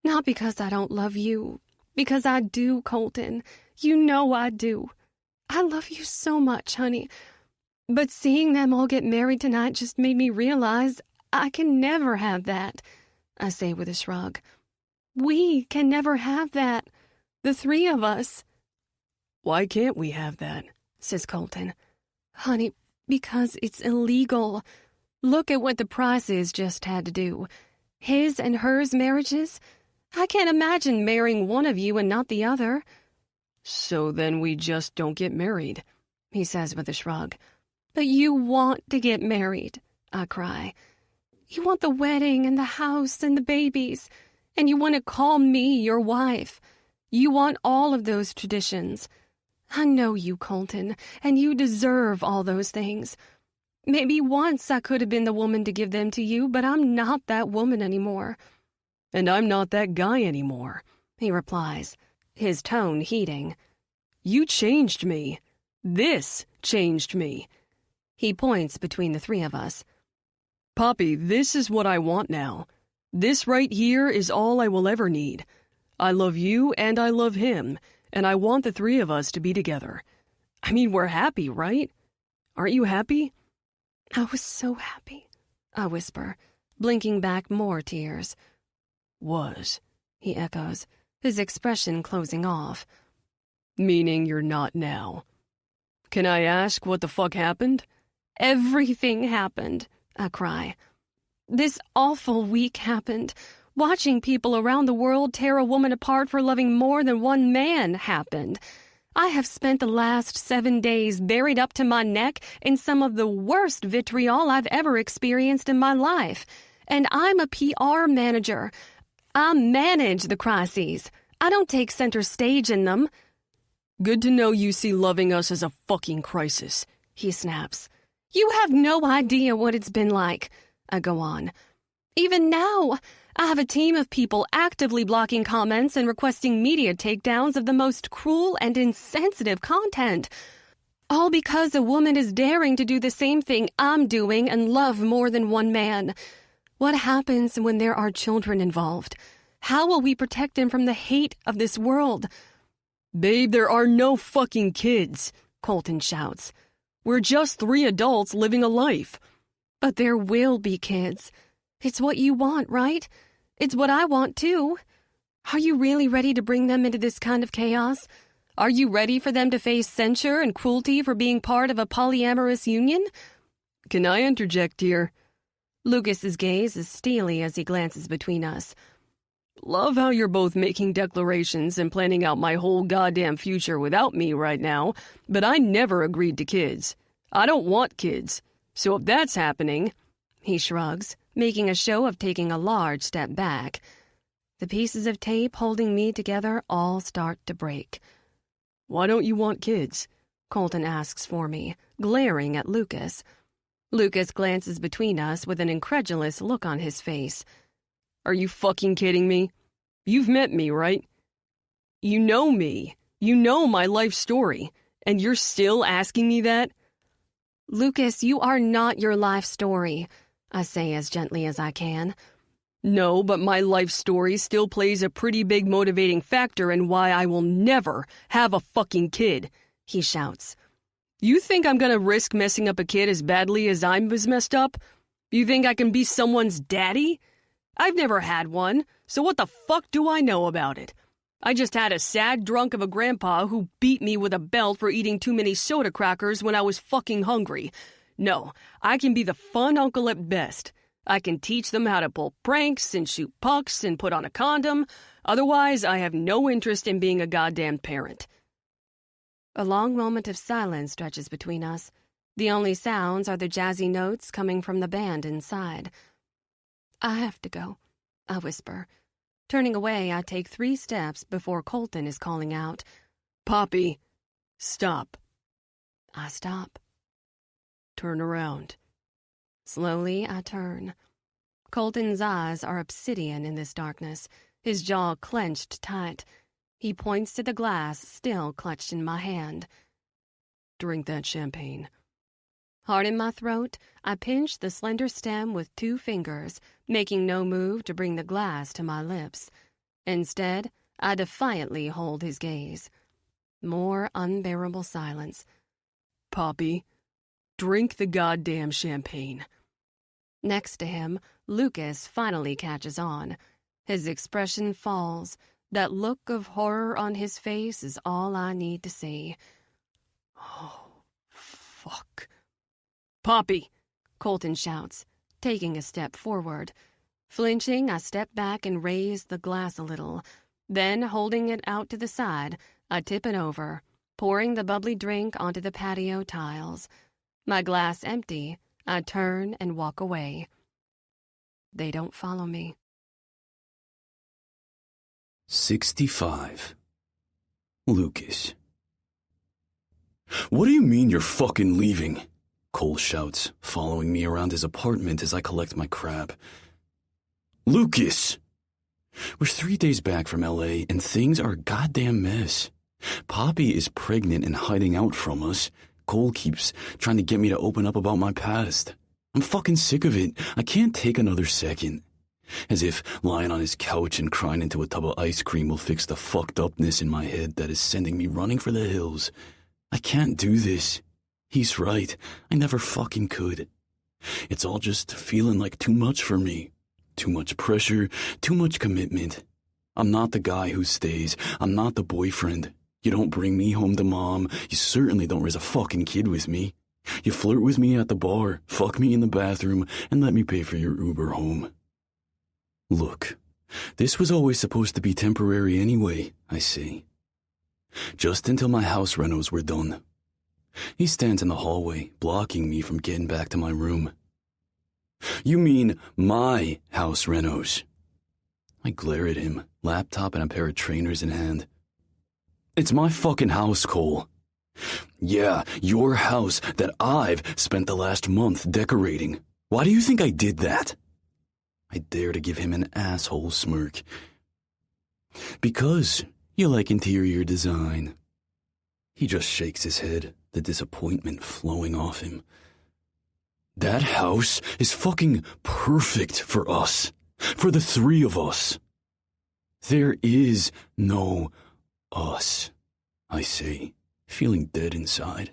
Not because I don't love you, because I do, Colton. You know I do. I love you so much, honey. But seeing them all get married tonight just made me realize I can never have that, I say with a shrug. We can never have that. The three of us.
Why can't we have that?
Says Colton. Honey, because it's illegal. Look at what the Prices just had to do. His and hers marriages. I can't imagine marrying one of you and not the other.
So then we just don't get married,
he says with a shrug. But you want to get married, I cry. You want the wedding and the house and the babies, and you want to call me your wife. You want all of those traditions. I know you, Colton, and you deserve all those things. Maybe once I could have been the woman to give them to you, but I'm not that woman anymore.
And I'm not that guy anymore,
he replies, his tone heating.
You changed me. This changed me.
He points between the three of us.
Poppy, this is what I want now. This right here is all I will ever need. I love you and I love him, and I want the three of us to be together. I mean, we're happy, right? Aren't you happy?
I was so happy, I whisper, blinking back more tears.
Was,
he echoes, his expression closing off.
Meaning you're not now. Can I ask what the fuck happened?
Everything happened, I cry. This awful week happened. Watching people around the world tear a woman apart for loving more than one man happened. I have spent the last 7 days buried up to my neck in some of the worst vitriol I've ever experienced in my life. And I'm a PR manager. I manage the crises. I don't take center stage in them.
Good to know you see loving us as a fucking crisis,
he snaps. You have no idea what it's been like, I go on. Even now, I have a team of people actively blocking comments and requesting media takedowns of the most cruel and insensitive content. All because a woman is daring to do the same thing I'm doing and love more than one man. What happens when there are children involved? How will we protect them from the hate of this world?
Babe, there are no fucking kids, Colton shouts. We're just 3 adults living a life.
But there will be kids. It's what you want, right? It's what I want, too. Are you really ready to bring them into this kind of chaos? Are you ready for them to face censure and cruelty for being part of a polyamorous union?
Can I interject here?
Lucas's gaze is steely as he glances between us.
Love how you're both making declarations and planning out my whole goddamn future without me right now, but I never agreed to kids. I don't want kids. So if that's happening,
he shrugs, making a show of taking a large step back. The pieces of tape holding me together all start to break.
Why don't you want kids?
Colton asks for me, glaring at Lukas. Lukas glances between us with an incredulous look on his face.
Are you fucking kidding me? You've met me, right? You know me. You know my life story. And you're still asking me that?
Lukas, you are not your life story, I say as gently as I can.
No, but my life story still plays a pretty big motivating factor in why I will never have a fucking kid, he shouts. You think I'm gonna risk messing up a kid as badly as I was messed up? You think I can be someone's daddy? I've never had one, so what the fuck do I know about it? I just had a sad drunk of a grandpa who beat me with a belt for eating too many soda crackers when I was fucking hungry. No, I can be the fun uncle at best. I can teach them how to pull pranks and shoot pucks and put on a condom. Otherwise, I have no interest in being a goddamn parent.
A long moment of silence stretches between us. The only sounds are the jazzy notes coming from the band inside. I have to go, I whisper. Turning away, I take 3 steps before Colton is calling out,
Poppy, stop.
I stop.
Turn around.
Slowly, I turn. Colton's eyes are obsidian in this darkness, his jaw clenched tight. He points to the glass still clutched in my hand.
Drink that champagne.
Hard in my throat, I pinch the slender stem with 2 fingers, making no move to bring the glass to my lips. Instead, I defiantly hold his gaze. More unbearable silence.
Poppy, drink the goddamn champagne.
Next to him, Lukas finally catches on. His expression falls. That look of horror on his face is all I need to see.
Oh, fuck.
Poppy! Colton shouts, taking a step forward. Flinching, I step back and raise the glass a little. Then, holding it out to the side, I tip it over, pouring the bubbly drink onto the patio tiles. My glass empty, I turn and walk away. They don't follow me.
65. Lukas. What do you mean you're fucking leaving? Cole shouts, following me around his apartment as I collect my crap. Lukas! We're 3 days back from LA and things are a goddamn mess. Poppy is pregnant and hiding out from us. Cole keeps trying to get me to open up about my past. I'm fucking sick of it. I can't take another second. As if lying on his couch and crying into a tub of ice cream will fix the fucked upness in my head that is sending me running for the hills. I can't do this. He's right. I never fucking could. It's all just feeling like too much for me. Too much pressure, too much commitment. I'm not the guy who stays. I'm not the boyfriend. You don't bring me home to mom. You certainly don't raise a fucking kid with me. You flirt with me at the bar, fuck me in the bathroom, and let me pay for your Uber home. Look, this was always supposed to be temporary anyway, I say. Just until my house renos were done. He stands in the hallway, blocking me from getting back to my room. You mean my house renos? I glare at him, laptop and a pair of trainers in hand. It's my fucking house, Cole. Yeah, your house that I've spent the last month decorating. Why do you think I did that? I dare to give him an asshole smirk. Because you like interior design. He just shakes his head, the disappointment flowing off him. That house is fucking perfect for us. For the 3 of us. There is no us, I say, feeling dead inside.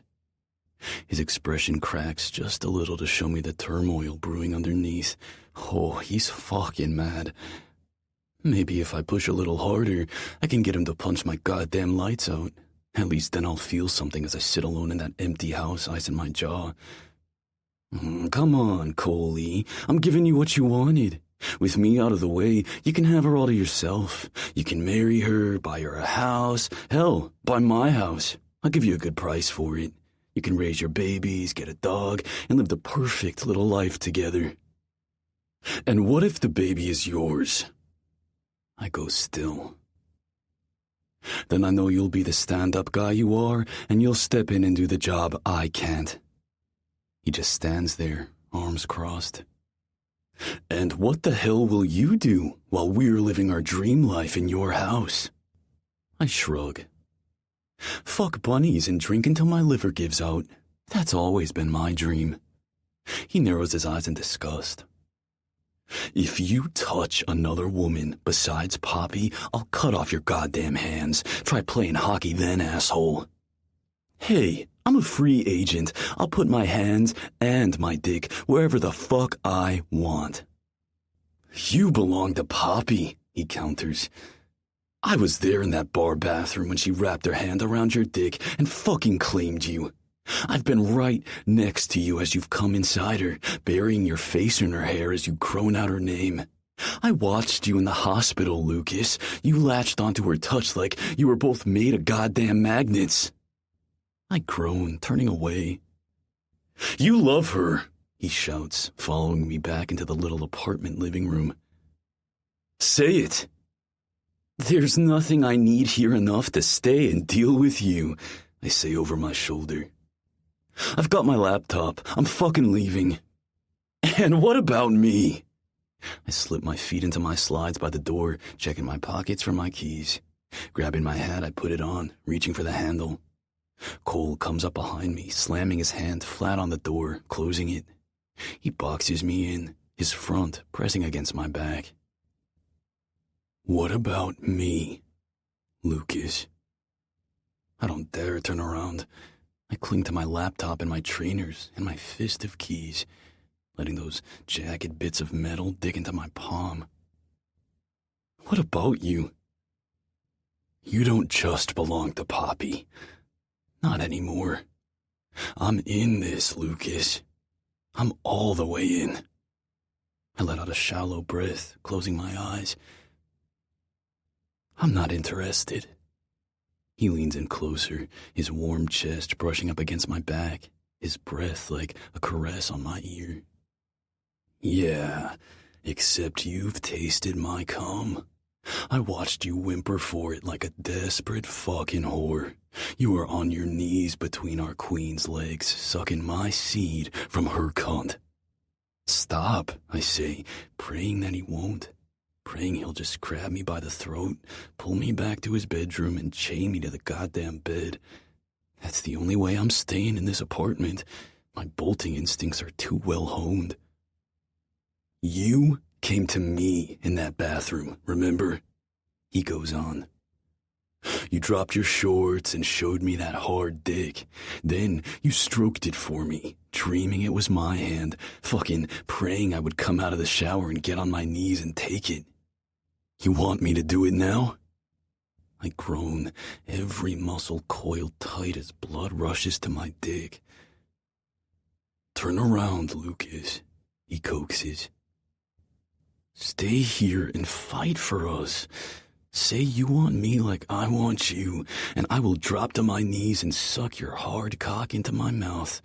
His expression cracks just a little to show me the turmoil brewing underneath. Oh, he's fucking mad. Maybe if I push a little harder, I can get him to punch my goddamn lights out. At least then I'll feel something as I sit alone in that empty house, ice in my jaw. Come on, Coley. I'm giving you what you wanted. With me out of the way, you can have her all to yourself. You can marry her, buy her a house. Hell, buy my house. I'll give you a good price for it. You can raise your babies, get a dog, and live the perfect little life together. And what if the baby is yours? I go still. Then I know you'll be the stand-up guy you are, and you'll step in and do the job I can't. He just stands there, arms crossed. And what the hell will you do while we're living our dream life in your house? I shrug. Fuck bunnies and drink until my liver gives out. That's always been my dream. He narrows his eyes in disgust. If you touch another woman besides Poppy, I'll cut off your goddamn hands. Try playing hockey then, asshole. Hey, I'm a free agent. I'll put my hands and my dick wherever the fuck I want. You belong to Poppy, he counters. I was there in that bar bathroom when she wrapped her hand around your dick and fucking claimed you. I've been right next to you as you've come inside her, burying your face in her hair as you groan out her name. I watched you in the hospital, Lukas. You latched onto her touch like you were both made of goddamn magnets. I groan, turning away. You love her, he shouts, following me back into the little apartment living room. Say it. There's nothing I need here enough to stay and deal with you, I say over my shoulder. I've got my laptop. I'm fucking leaving. And what about me? I slip my feet into my slides by the door, checking my pockets for my keys. Grabbing my hat, I put it on, reaching for the handle. Cole comes up behind me, slamming his hand flat on the door, closing it. He boxes me in, his front pressing against my back. What about me, Lukas? I don't dare turn around. I cling to my laptop and my trainers and my fist of keys, letting those jagged bits of metal dig into my palm. What about you? You don't just belong to Poppy. Not anymore. I'm in this, Lukas. I'm all the way in. I let out a shallow breath, closing my eyes. I'm not interested. He leans in closer, his warm chest brushing up against my back, his breath like a caress on my ear. Yeah, except you've tasted my cum. I watched you whimper for it like a desperate fucking whore. You were on your knees between our queen's legs, sucking my seed from her cunt. Stop, I say, praying that he won't. Praying he'll just grab me by the throat, pull me back to his bedroom, and chain me to the goddamn bed. That's the only way I'm staying in this apartment. My bolting instincts are too well honed. You came to me in that bathroom, remember? He goes on. You dropped your shorts and showed me that hard dick. Then you stroked it for me, dreaming it was my hand, fucking praying I would come out of the shower and get on my knees and take it. You want me to do it now? I groan, every muscle coiled tight as blood rushes to my dick. Turn around, Lukas, he coaxes. Stay here and fight for us. Say you want me like I want you, and I will drop to my knees and suck your hard cock into my mouth.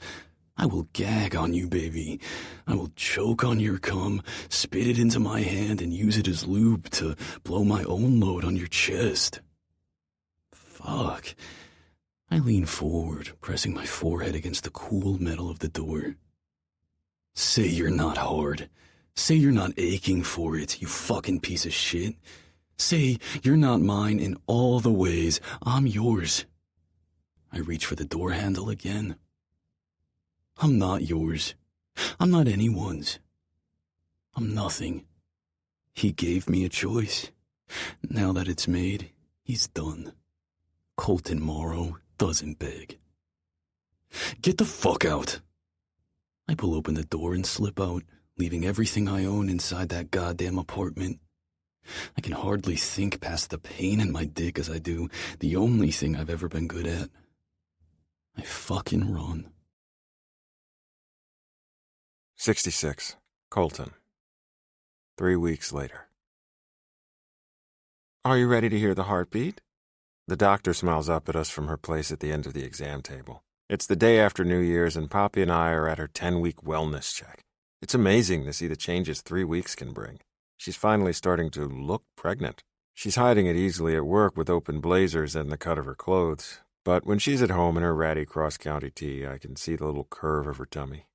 I will gag on you, baby. I will choke on your cum, spit it into my hand, and use it as lube to blow my own load on your chest. Fuck. I lean forward, pressing my forehead against the cool metal of the door. Say you're not hard. Say you're not aching for it, you fucking piece of shit. Say you're not mine in all the ways I'm yours. I reach for the door handle again. I'm not yours. I'm not anyone's. I'm nothing. He gave me a choice. Now that it's made, he's done. Colton Morrow doesn't beg. Get the fuck out. I pull open the door and slip out, leaving everything I own inside that goddamn apartment. I can hardly think past the pain in my dick as I do the only thing I've ever been good at. I fucking run.
66. Colton. 3 weeks later. Are you ready to hear the heartbeat? The doctor smiles up at us from her place at the end of the exam table. It's the day after New Year's, and Poppy and I are at her 10-week wellness check. It's amazing to see the changes 3 weeks can bring. She's finally starting to look pregnant. She's hiding it easily at work with open blazers and the cut of her clothes. But when she's at home in her ratty cross-county tee, I can see the little curve of her tummy.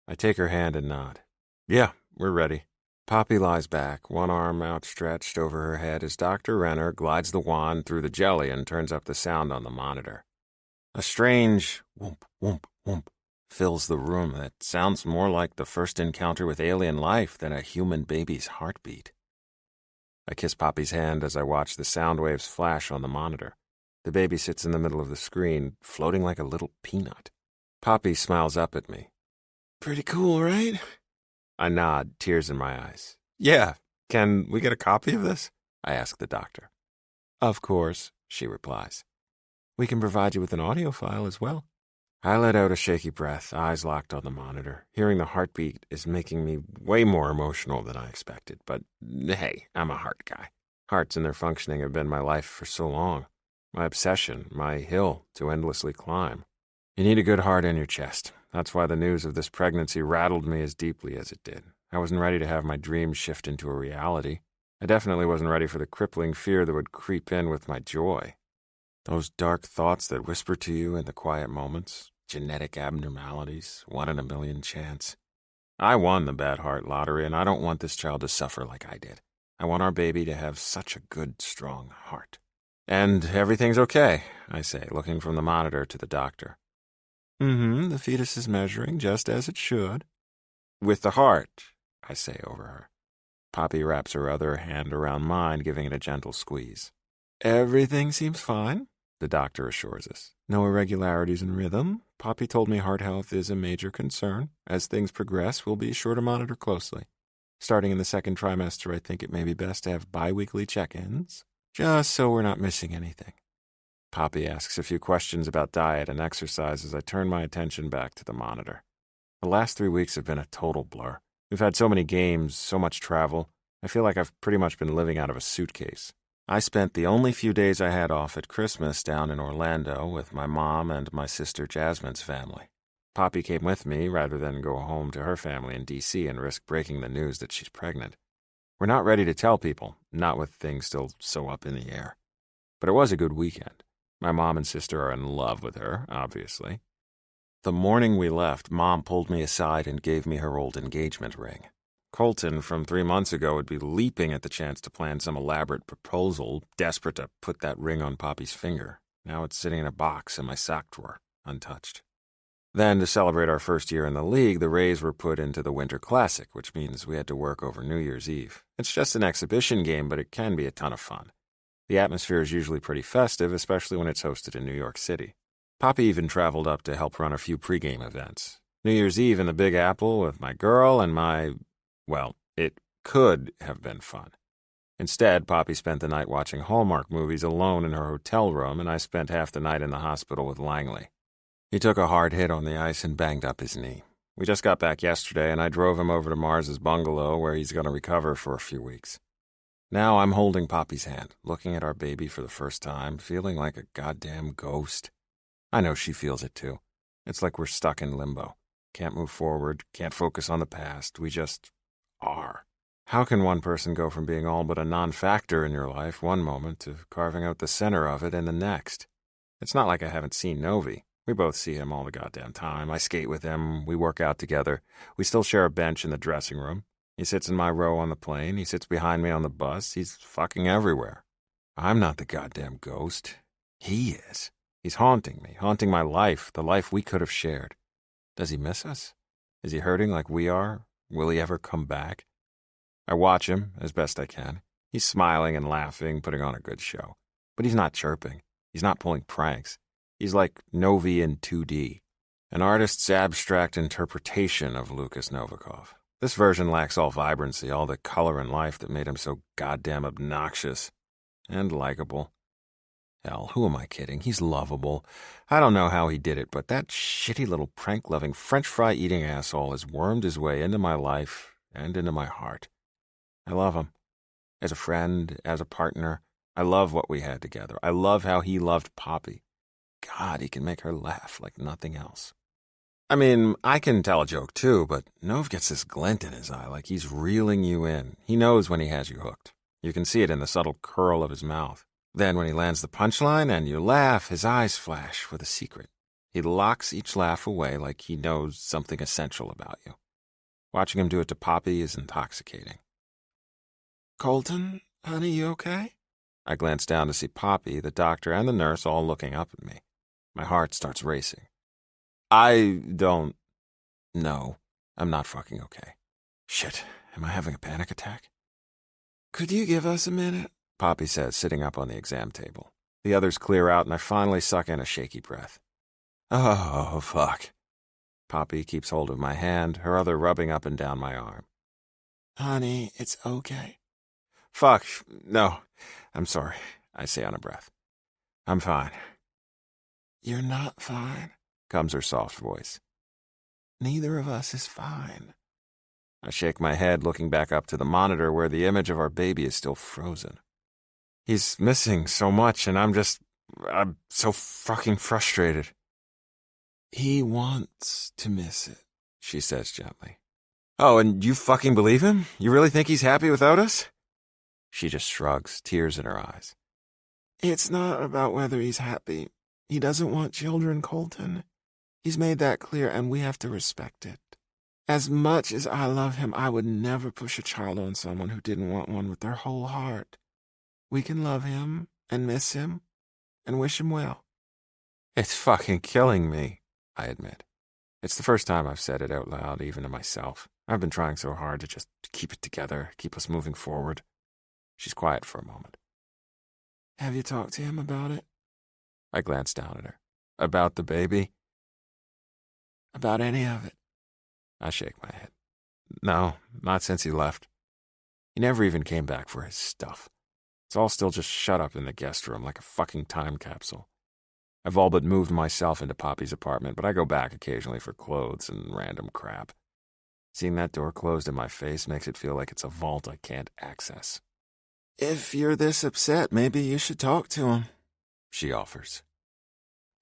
I take her hand and nod. Yeah, we're ready. Poppy lies back, one arm outstretched over her head as Dr. Renner glides the wand through the jelly and turns up the sound on the monitor. A strange whoomp, whoomp, whoomp fills the room that sounds more like the first encounter with alien life than a human baby's heartbeat. I kiss Poppy's hand as I watch the sound waves flash on the monitor. The baby sits in the middle of the screen, floating like a little peanut. Poppy smiles up at me. Pretty cool, right? I nod, tears in my eyes. Yeah, can we get a copy of this? I ask the doctor. Of course, she replies. We can provide you with an audio file as well. I let out a shaky breath, eyes locked on the monitor. Hearing the heartbeat is making me way more emotional than I expected, but hey, I'm a heart guy. Hearts and their functioning have been my life for so long. My obsession, my hill to endlessly climb. You need a good heart in your chest. That's why the news of this pregnancy rattled me as deeply as it did. I wasn't ready to have my dreams shift into a reality. I definitely wasn't ready for the crippling fear that would creep in with my joy. Those dark thoughts that whisper to you in the quiet moments, genetic abnormalities, 1 in a million chance. I won the bad heart lottery, and I don't want this child to suffer like I did. I want our baby to have such a good, strong heart. And everything's okay, I say, looking from the monitor to the doctor. The fetus is measuring just as it should. With the heart, I say over her. Poppy wraps her other hand around mine, giving it a gentle squeeze. Everything seems fine, the doctor assures us. No irregularities in rhythm. Poppy told me heart health is a major concern. As things progress, we'll be sure to monitor closely. Starting in the second trimester, I think it may be best to have bi-weekly check-ins, just so we're not missing anything. Poppy asks a few questions about diet and exercise as I turn my attention back to the monitor. The last 3 weeks have been a total blur. We've had so many games, so much travel. I feel like I've pretty much been living out of a suitcase. I spent the only few days I had off at Christmas down in Orlando with my mom and my sister Jasmine's family. Poppy came with me rather than go home to her family in D.C. and risk breaking the news that she's pregnant. We're not ready to tell people, not with things still so up in the air. But it was a good weekend. My mom and sister are in love with her, obviously. The morning we left, Mom pulled me aside and gave me her old engagement ring. Colton, from 3 months ago, would be leaping at the chance to plan some elaborate proposal, desperate to put that ring on Poppy's finger. Now it's sitting in a box in my sock drawer, untouched. Then, to celebrate our first year in the league, the Rays were put into the Winter Classic, which means we had to work over New Year's Eve. It's just an exhibition game, but it can be a ton of fun. The atmosphere is usually pretty festive, especially when it's hosted in New York City. Poppy even traveled up to help run a few pregame events. New Year's Eve in the Big Apple with my girl and well, it could have been fun. Instead, Poppy spent the night watching Hallmark movies alone in her hotel room, and I spent half the night in the hospital with Langley. He took a hard hit on the ice and banged up his knee. We just got back yesterday, and I drove him over to Mars's bungalow, where he's going to recover for a few weeks. Now I'm holding Poppy's hand, looking at our baby for the first time, feeling like a goddamn ghost. I know she feels it too. It's like we're stuck in limbo. Can't move forward, can't focus on the past, we just are. How can one person go from being all but a non-factor in your life one moment to carving out the center of it in the next? It's not like I haven't seen Novi. We both see him all the goddamn time. I skate with him, we work out together. We still share a bench in the dressing room. He sits in my row on the plane. He sits behind me on the bus. He's fucking everywhere. I'm not the goddamn ghost. He is. He's haunting me, haunting my life, the life we could have shared. Does he miss us? Is he hurting like we are? Will he ever come back? I watch him as best I can. He's smiling and laughing, putting on a good show. But he's not chirping. He's not pulling pranks. He's like Novi in 2D, an artist's abstract interpretation of Lukas Novikov. This version lacks all vibrancy, all the color and life that made him so goddamn obnoxious and likable. Hell, who am I kidding? He's lovable. I don't know how he did it, but that shitty little prank-loving, French fry-eating asshole has wormed his way into my life and into my heart. I love him. As a friend, as a partner, I love what we had together. I love how he loved Poppy. God, he can make her laugh like nothing else. I mean, I can tell a joke too, but Nov gets this glint in his eye like he's reeling you in. He knows when he has you hooked. You can see it in the subtle curl of his mouth. Then when he lands the punchline and you laugh, his eyes flash with a secret. He locks each laugh away like he knows something essential about you. Watching him do it to Poppy is intoxicating.
Colton, honey, you okay?
I glance down to see Poppy, the doctor, and the nurse all looking up at me. My heart starts racing. I don't know. I'm not fucking okay. Shit, am I having a panic attack?
Could you give us a minute?
Poppy says, sitting up on the exam table. The others clear out, and I finally suck in a shaky breath. Oh, fuck. Poppy keeps hold of my hand, her other rubbing up and down my arm.
Honey, it's okay.
Fuck, no. I'm sorry, I say on a breath. I'm fine.
You're not fine,
comes her soft voice.
Neither of us is fine.
I shake my head, looking back up to the monitor where the image of our baby is still frozen. He's missing so much, and I'm so fucking frustrated.
He wants to miss it, she says gently.
Oh, and you fucking believe him? You really think he's happy without us? She just shrugs, tears in her eyes.
It's not about whether he's happy. He doesn't want children, Colton. He's made that clear, and we have to respect it. As much as I love him, I would never push a child on someone who didn't want one with their whole heart. We can love him and miss him and wish him well.
It's fucking killing me, I admit. It's the first time I've said it out loud, even to myself. I've been trying so hard to just keep it together, keep us moving forward. She's quiet for a moment.
Have you talked to him about it?
I glance down at her. About the baby?
About any of it?
I shake my head. No, not since he left. He never even came back for his stuff. It's all still just shut up in the guest room like a fucking time capsule. I've all but moved myself into Poppy's apartment, but I go back occasionally for clothes and random crap. Seeing that door closed in my face makes it feel like it's a vault I can't access.
If you're this upset, maybe you should talk to him,
she offers.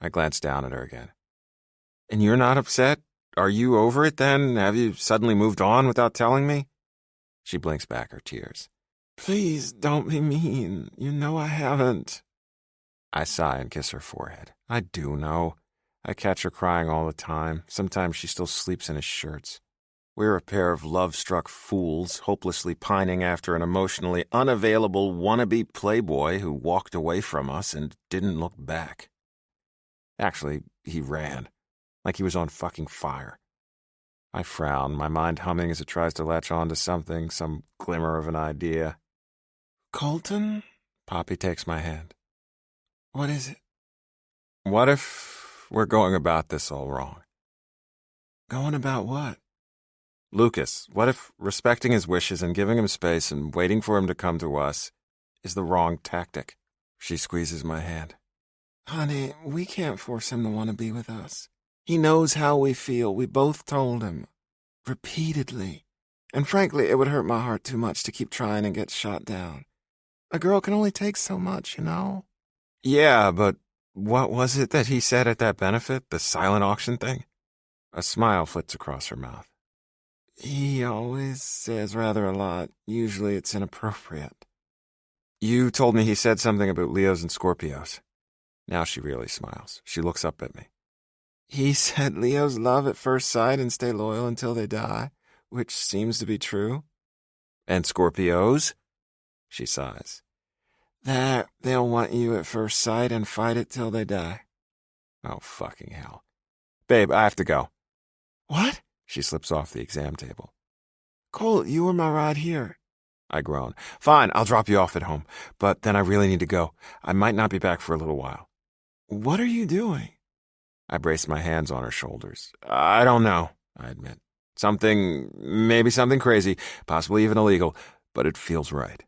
I glance down at her again. And you're not upset? Are you over it then? Have you suddenly moved on without telling me? She blinks back her tears.
Please don't be mean. You know I haven't.
I sigh and kiss her forehead. I do know. I catch her crying all the time. Sometimes she still sleeps in his shirts. We're a pair of love-struck fools, hopelessly pining after an emotionally unavailable wannabe playboy who walked away from us and didn't look back. Actually, he ran, like he was on fucking fire. I frown, my mind humming as it tries to latch on to something, some glimmer of an idea.
Colton?
Poppy takes my hand.
What is it?
What if we're going about this all wrong?
Going about what?
Lukas, what if respecting his wishes and giving him space and waiting for him to come to us is the wrong tactic? She squeezes my hand.
Honey, we can't force him to want to be with us. He knows how we feel. We both told him. Repeatedly. And frankly, it would hurt my heart too much to keep trying and get shot down. A girl can only take so much, you know?
Yeah, but what was it that he said at that benefit, the silent auction thing? A smile flits across her mouth.
He always says rather a lot. Usually it's inappropriate.
You told me he said something about Leos and Scorpios. Now she really smiles. She looks up at me.
He said Leos love at first sight and stay loyal until they die, which seems to be true.
And Scorpios? She sighs.
That they'll want you at first sight and fight it till they die.
Oh, fucking hell. Babe, I have to go.
What?
She slips off the exam table.
Colt, you were my ride here.
I groan. Fine, I'll drop you off at home, but then I really need to go. I might not be back for a little while.
What are you doing?
I brace my hands on her shoulders. I don't know, I admit. Maybe something crazy, possibly even illegal, but it feels right.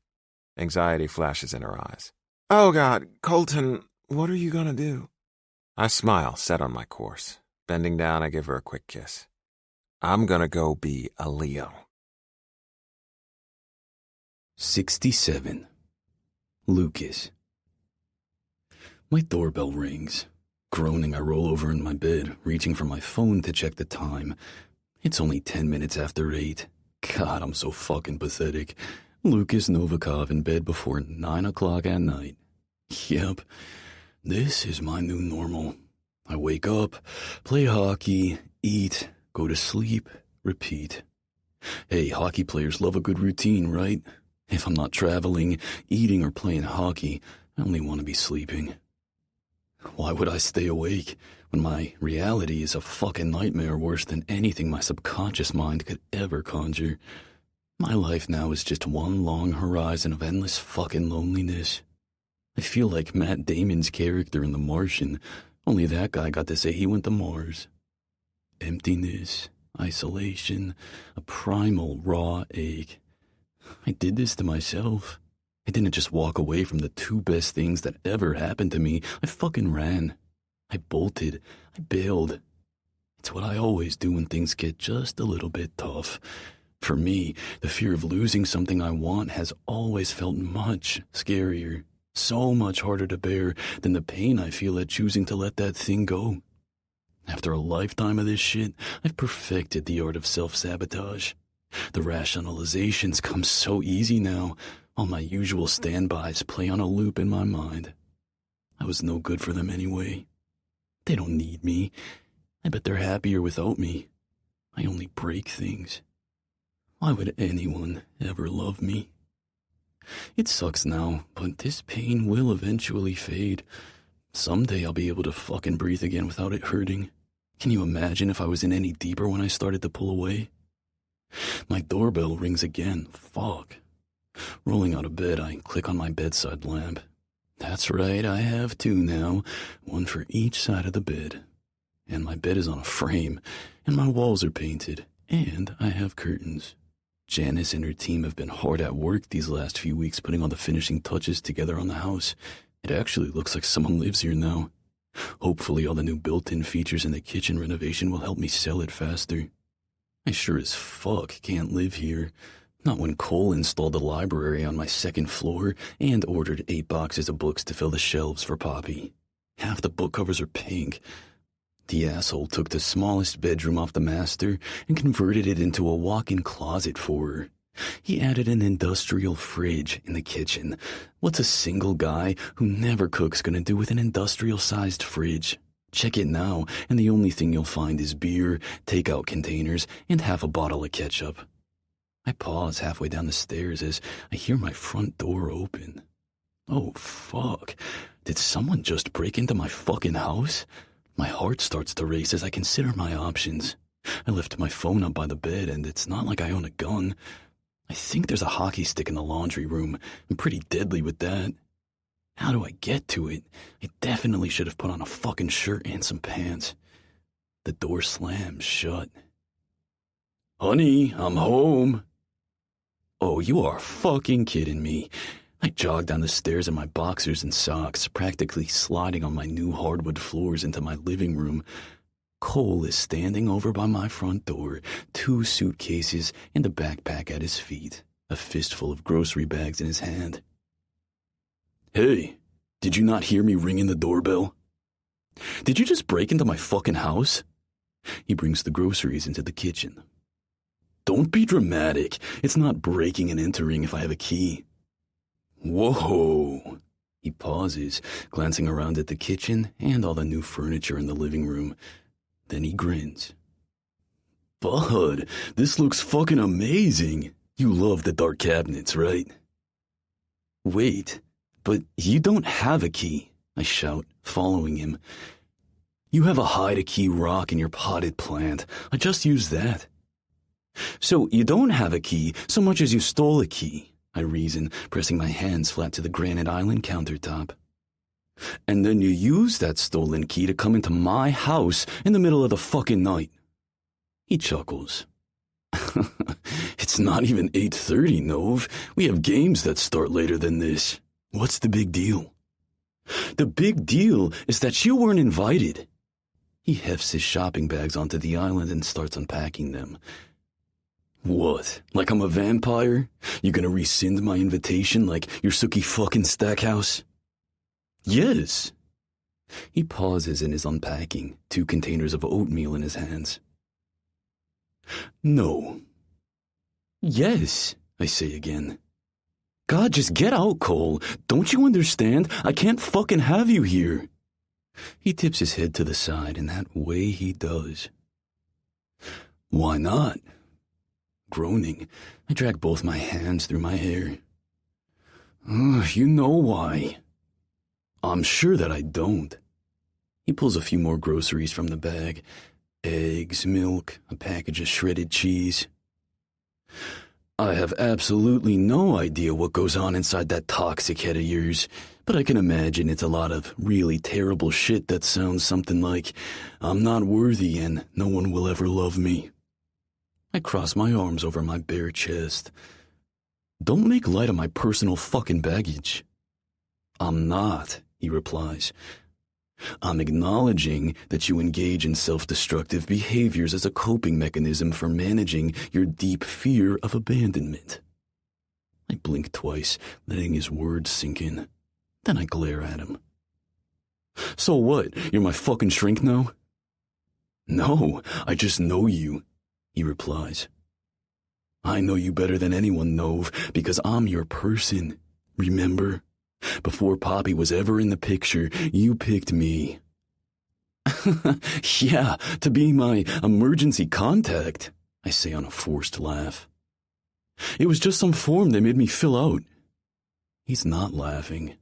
Anxiety flashes in her eyes.
Oh, God, Colton, what are you going to do?
I smile, set on my course. Bending down, I give her a quick kiss. I'm gonna go be a Leo.
67. Lukas. My doorbell rings. Groaning, I roll over in my bed, reaching for my phone to check the time. It's only 10 minutes after 8. God, I'm so fucking pathetic. Lukas Novikov in bed before 9 o'clock at night. Yep, this is my new normal. I wake up, play hockey, eat, go to sleep, repeat. Hey, hockey players love a good routine, right? If I'm not traveling, eating, or playing hockey, I only want to be sleeping. Why would I stay awake when my reality is a fucking nightmare worse than anything my subconscious mind could ever conjure? My life now is just one long horizon of endless fucking loneliness. I feel like Matt Damon's character in The Martian, only that guy got to say he went to Mars. Emptiness, isolation, a primal raw ache. I did this to myself. I didn't just walk away from the two best things that ever happened to me. I fucking ran. I bolted. I bailed. It's what I always do when things get just a little bit tough. For me, the fear of losing something I want has always felt much scarier, so much harder to bear than the pain I feel at choosing to let that thing go. After a lifetime of this shit, I've perfected the art of self-sabotage. The rationalizations come so easy now. All my usual standbys play on a loop in my mind. I was no good for them anyway. They don't need me. I bet they're happier without me. I only break things. Why would anyone ever love me? It sucks now, but this pain will eventually fade. Someday I'll be able to fucking breathe again without it hurting. Can you imagine if I was in any deeper when I started to pull away? My doorbell rings again. Fuck. Rolling out of bed, I click on my bedside lamp. That's right, I have two now, one for each side of the bed. And my bed is on a frame, and my walls are painted, and I have curtains. Janice and her team have been hard at work these last few weeks putting all the finishing touches together on the house. It actually looks like someone lives here now. Hopefully all the new built-in features in the kitchen renovation will help me sell it faster. I sure as fuck can't live here. Not when Cole installed a library on my second floor and ordered 8 boxes of books to fill the shelves for Poppy. Half the book covers are pink. The asshole took the smallest bedroom off the master and converted it into a walk-in closet for her. He added an industrial fridge in the kitchen. What's a single guy who never cooks gonna do with an industrial-sized fridge? Check it now, and the only thing you'll find is beer, takeout containers, and half a bottle of ketchup. I pause halfway down the stairs as I hear my front door open. Oh, fuck. Did someone just break into my fucking house? My heart starts to race as I consider my options. I left my phone up by the bed, and it's not like I own a gun. I think there's a hockey stick in the laundry room. I'm pretty deadly with that. How do I get to it? I definitely should have put on a fucking shirt and some pants. The door slams shut. Honey, I'm home. Oh, you are fucking kidding me. I jog down the stairs in my boxers and socks, practically sliding on my new hardwood floors into my living room. Cole is standing over by my front door, 2 suitcases and a backpack at his feet, a fistful of grocery bags in his hand. Hey, did you not hear me ringing the doorbell? Did you just break into my fucking house? He brings the groceries into the kitchen. Don't be dramatic. It's not breaking and entering if I have a key. Whoa. He pauses, glancing around at the kitchen and all the new furniture in the living room. Then he grins. Bud, this looks fucking amazing. You love the dark cabinets, right? Wait, but you don't have a key, I shout, following him. You have a hide-a-key rock in your potted plant. I just used that. So you don't have a key so much as you stole a key, I reason, pressing my hands flat to the granite island countertop. And then you used that stolen key to come into my house in the middle of the fucking night. He chuckles. It's not even 8:30, Nov. We have games that start later than this. What's the big deal? The big deal is that you weren't invited. He hefts his shopping bags onto the island and starts unpacking them. What? Like I'm a vampire? You gonna rescind my invitation like your Sookie fucking Stackhouse? Yes. He pauses in his unpacking, 2 containers of oatmeal in his hands. No. Yes, I say again. God, just get out, Cole. Don't you understand? I can't fucking have you here. He tips his head to the side in that way he does. Why not? Groaning, I drag both my hands through my hair. You know why. I'm sure that I don't. He pulls a few more groceries from the bag. Eggs, milk, a package of shredded cheese. I have absolutely no idea what goes on inside that toxic head of yours, but I can imagine it's a lot of really terrible shit that sounds something like, I'm not worthy and no one will ever love me. I cross my arms over my bare chest. Don't make light of my personal fucking baggage. I'm not, he replies. I'm acknowledging that you engage in self-destructive behaviors as a coping mechanism for managing your deep fear of abandonment. I blink twice, letting his words sink in. Then I glare at him. So what, you're my fucking shrink now? No, I just know you, he replies. I know you better than anyone, Nov, because I'm your person, remember? Before Poppy was ever in the picture, you picked me. Yeah, to be my emergency contact, I say on a forced laugh. It was just some form they made me fill out. He's not laughing.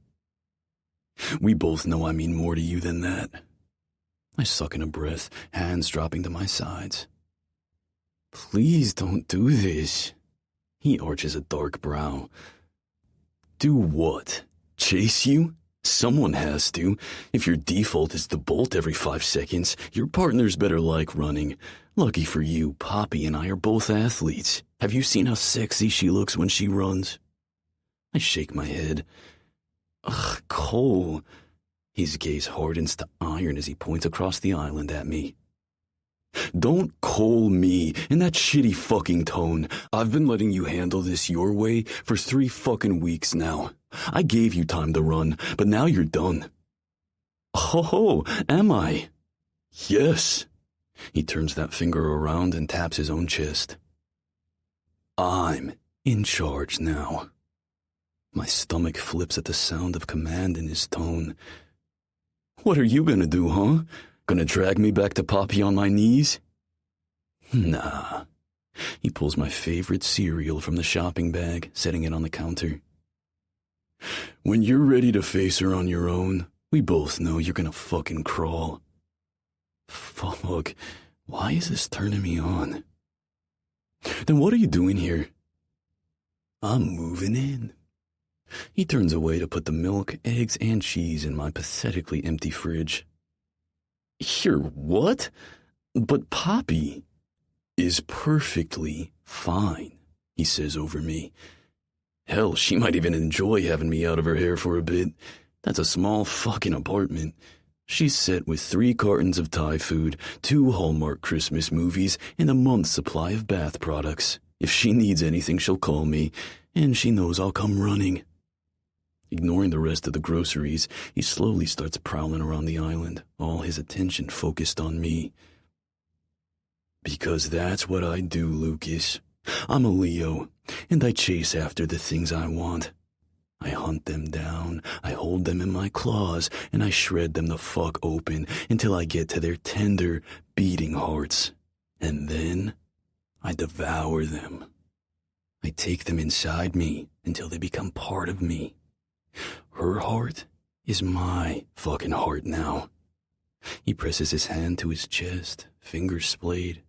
We both know I mean more to you than that. I suck in a breath, hands dropping to my sides. Please don't do this. He arches a dark brow. Do what? Chase you? Someone has to. If your default is to bolt every 5 seconds, your partner's better like running. Lucky for you, Poppy and I are both athletes. Have you seen how sexy she looks when she runs? I shake my head. Ugh, Cole. His gaze hardens to iron as he points across the island at me. Don't call me in that shitty fucking tone. I've been letting you handle this your way for 3 fucking weeks now. I gave you time to run, but now you're done. Oh, am I? Yes. He turns that finger around and taps his own chest. I'm in charge now. My stomach flips at the sound of command in his tone. What are you gonna do, huh? Gonna drag me back to Poppy on my knees? Nah. He pulls my favorite cereal from the shopping bag, setting it on the counter. When you're ready to face her on your own, we both know you're gonna fucking crawl. Fuck, why is this turning me on? Then what are you doing here? I'm moving in. He turns away to put the milk, eggs, and cheese in my pathetically empty fridge. Here, what? But Poppy is perfectly fine, he says over me. Hell, she might even enjoy having me out of her hair for a bit. That's a small fucking apartment. She's set with 3 cartons of Thai food, 2 Hallmark Christmas movies, and a month's supply of bath products. If she needs anything, she'll call me, and she knows I'll come running. Ignoring the rest of the groceries, he slowly starts prowling around the island, all his attention focused on me. Because that's what I do, Lukas. I'm a Leo, and I chase after the things I want. I hunt them down, I hold them in my claws, and I shred them the fuck open until I get to their tender, beating hearts. And then I devour them. I take them inside me until they become part of me. Her heart is my fucking heart now. He presses his hand to his chest, fingers splayed.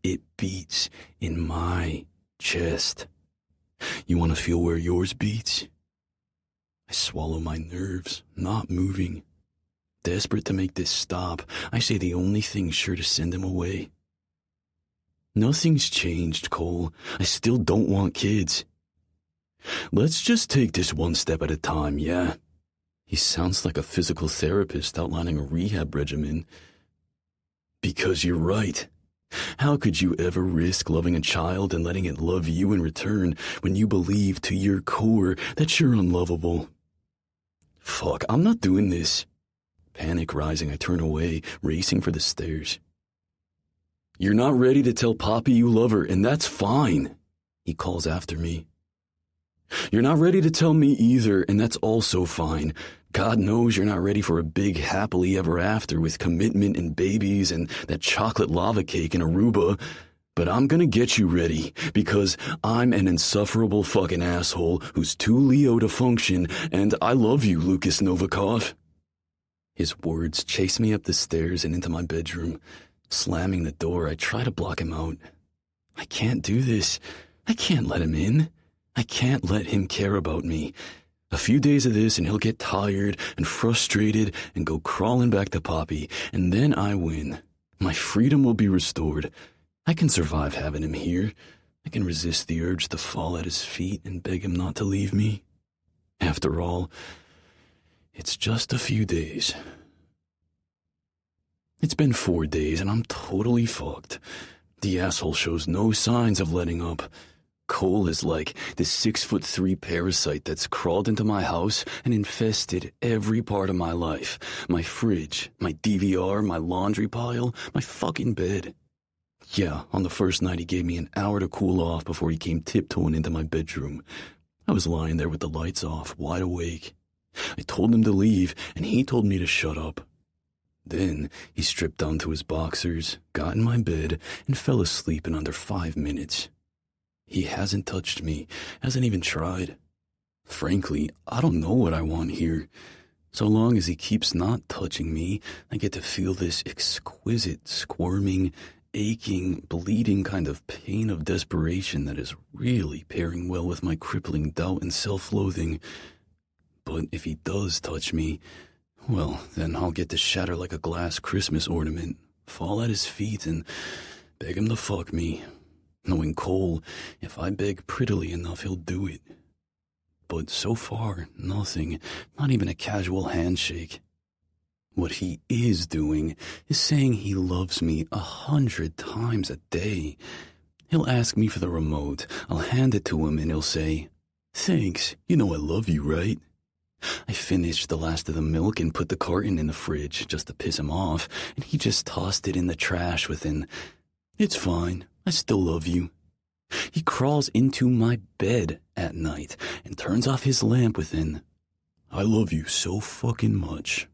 It beats in my chest. You want to feel where yours beats? I swallow my nerves, not moving. Desperate to make this stop, I say the only thing sure to send him away. Nothing's changed, Cole. I still don't want kids. Let's just take this one step at a time, yeah? He sounds like a physical therapist outlining a rehab regimen. Because you're right. How could you ever risk loving a child and letting it love you in return when you believe to your core that you're unlovable? Fuck, I'm not doing this. Panic rising, I turn away, racing for the stairs. You're not ready to tell Poppy you love her, and that's fine, he calls after me. You're not ready to tell me either, and that's also fine. God knows you're not ready for a big happily ever after with commitment and babies and that chocolate lava cake in Aruba. But I'm gonna get you ready, because I'm an insufferable fucking asshole who's too Leo to function, and I love you, Lukas Novikov. His words chase me up the stairs and into my bedroom. Slamming the door, I try to block him out. I can't do this. I can't let him in. I can't let him care about me. A few days of this and he'll get tired and frustrated and go crawling back to Poppy, and then I win. My freedom will be restored. I can survive having him here. I can resist the urge to fall at his feet and beg him not to leave me. After all, it's just a few days. It's been 4 days and I'm totally fucked. The asshole shows no signs of letting up. Cole is like this 6'3" parasite that's crawled into my house and infested every part of my life. My fridge, my DVR, my laundry pile, my fucking bed. Yeah, on the first night he gave me an hour to cool off before he came tiptoeing into my bedroom. I was lying there with the lights off, wide awake. I told him to leave, and he told me to shut up. Then he stripped down to his boxers, got in my bed, and fell asleep in under 5 minutes. He hasn't touched me, hasn't even tried. Frankly, I don't know what I want here. So long as he keeps not touching me, I get to feel this exquisite, squirming, aching, bleeding kind of pain of desperation that is really pairing well with my crippling doubt and self-loathing. But if he does touch me, well, then I'll get to shatter like a glass Christmas ornament, fall at his feet, and beg him to fuck me. Knowing Cole, if I beg prettily enough, he'll do it. But so far, nothing, not even a casual handshake. What he is doing is saying he loves me 100 times a day. He'll ask me for the remote, I'll hand it to him, and he'll say, "Thanks, you know I love you, right?" I finished the last of the milk and put the carton in the fridge just to piss him off, and he just tossed it in the trash with an, "It's fine, I still love you." He crawls into my bed at night and turns off his lamp with an, "I love you so fucking much."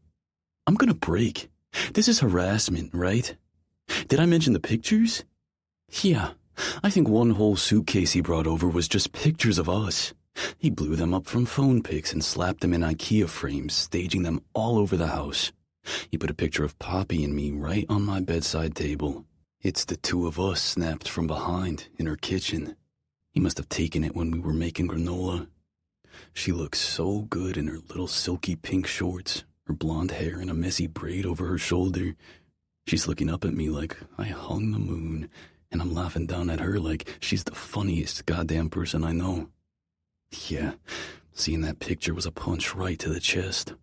I'm gonna break. This is harassment, right? Did I mention the pictures? Yeah, I think one whole suitcase he brought over was just pictures of us. He blew them up from phone pics and slapped them in IKEA frames, staging them all over the house. He put a picture of Poppy and me right on my bedside table. It's the two of us snapped from behind in her kitchen. He must have taken it when we were making granola. She looks so good in her little silky pink shorts, her blonde hair in a messy braid over her shoulder. She's looking up at me like I hung the moon, and I'm laughing down at her like she's the funniest goddamn person I know. Yeah, seeing that picture was a punch right to the chest.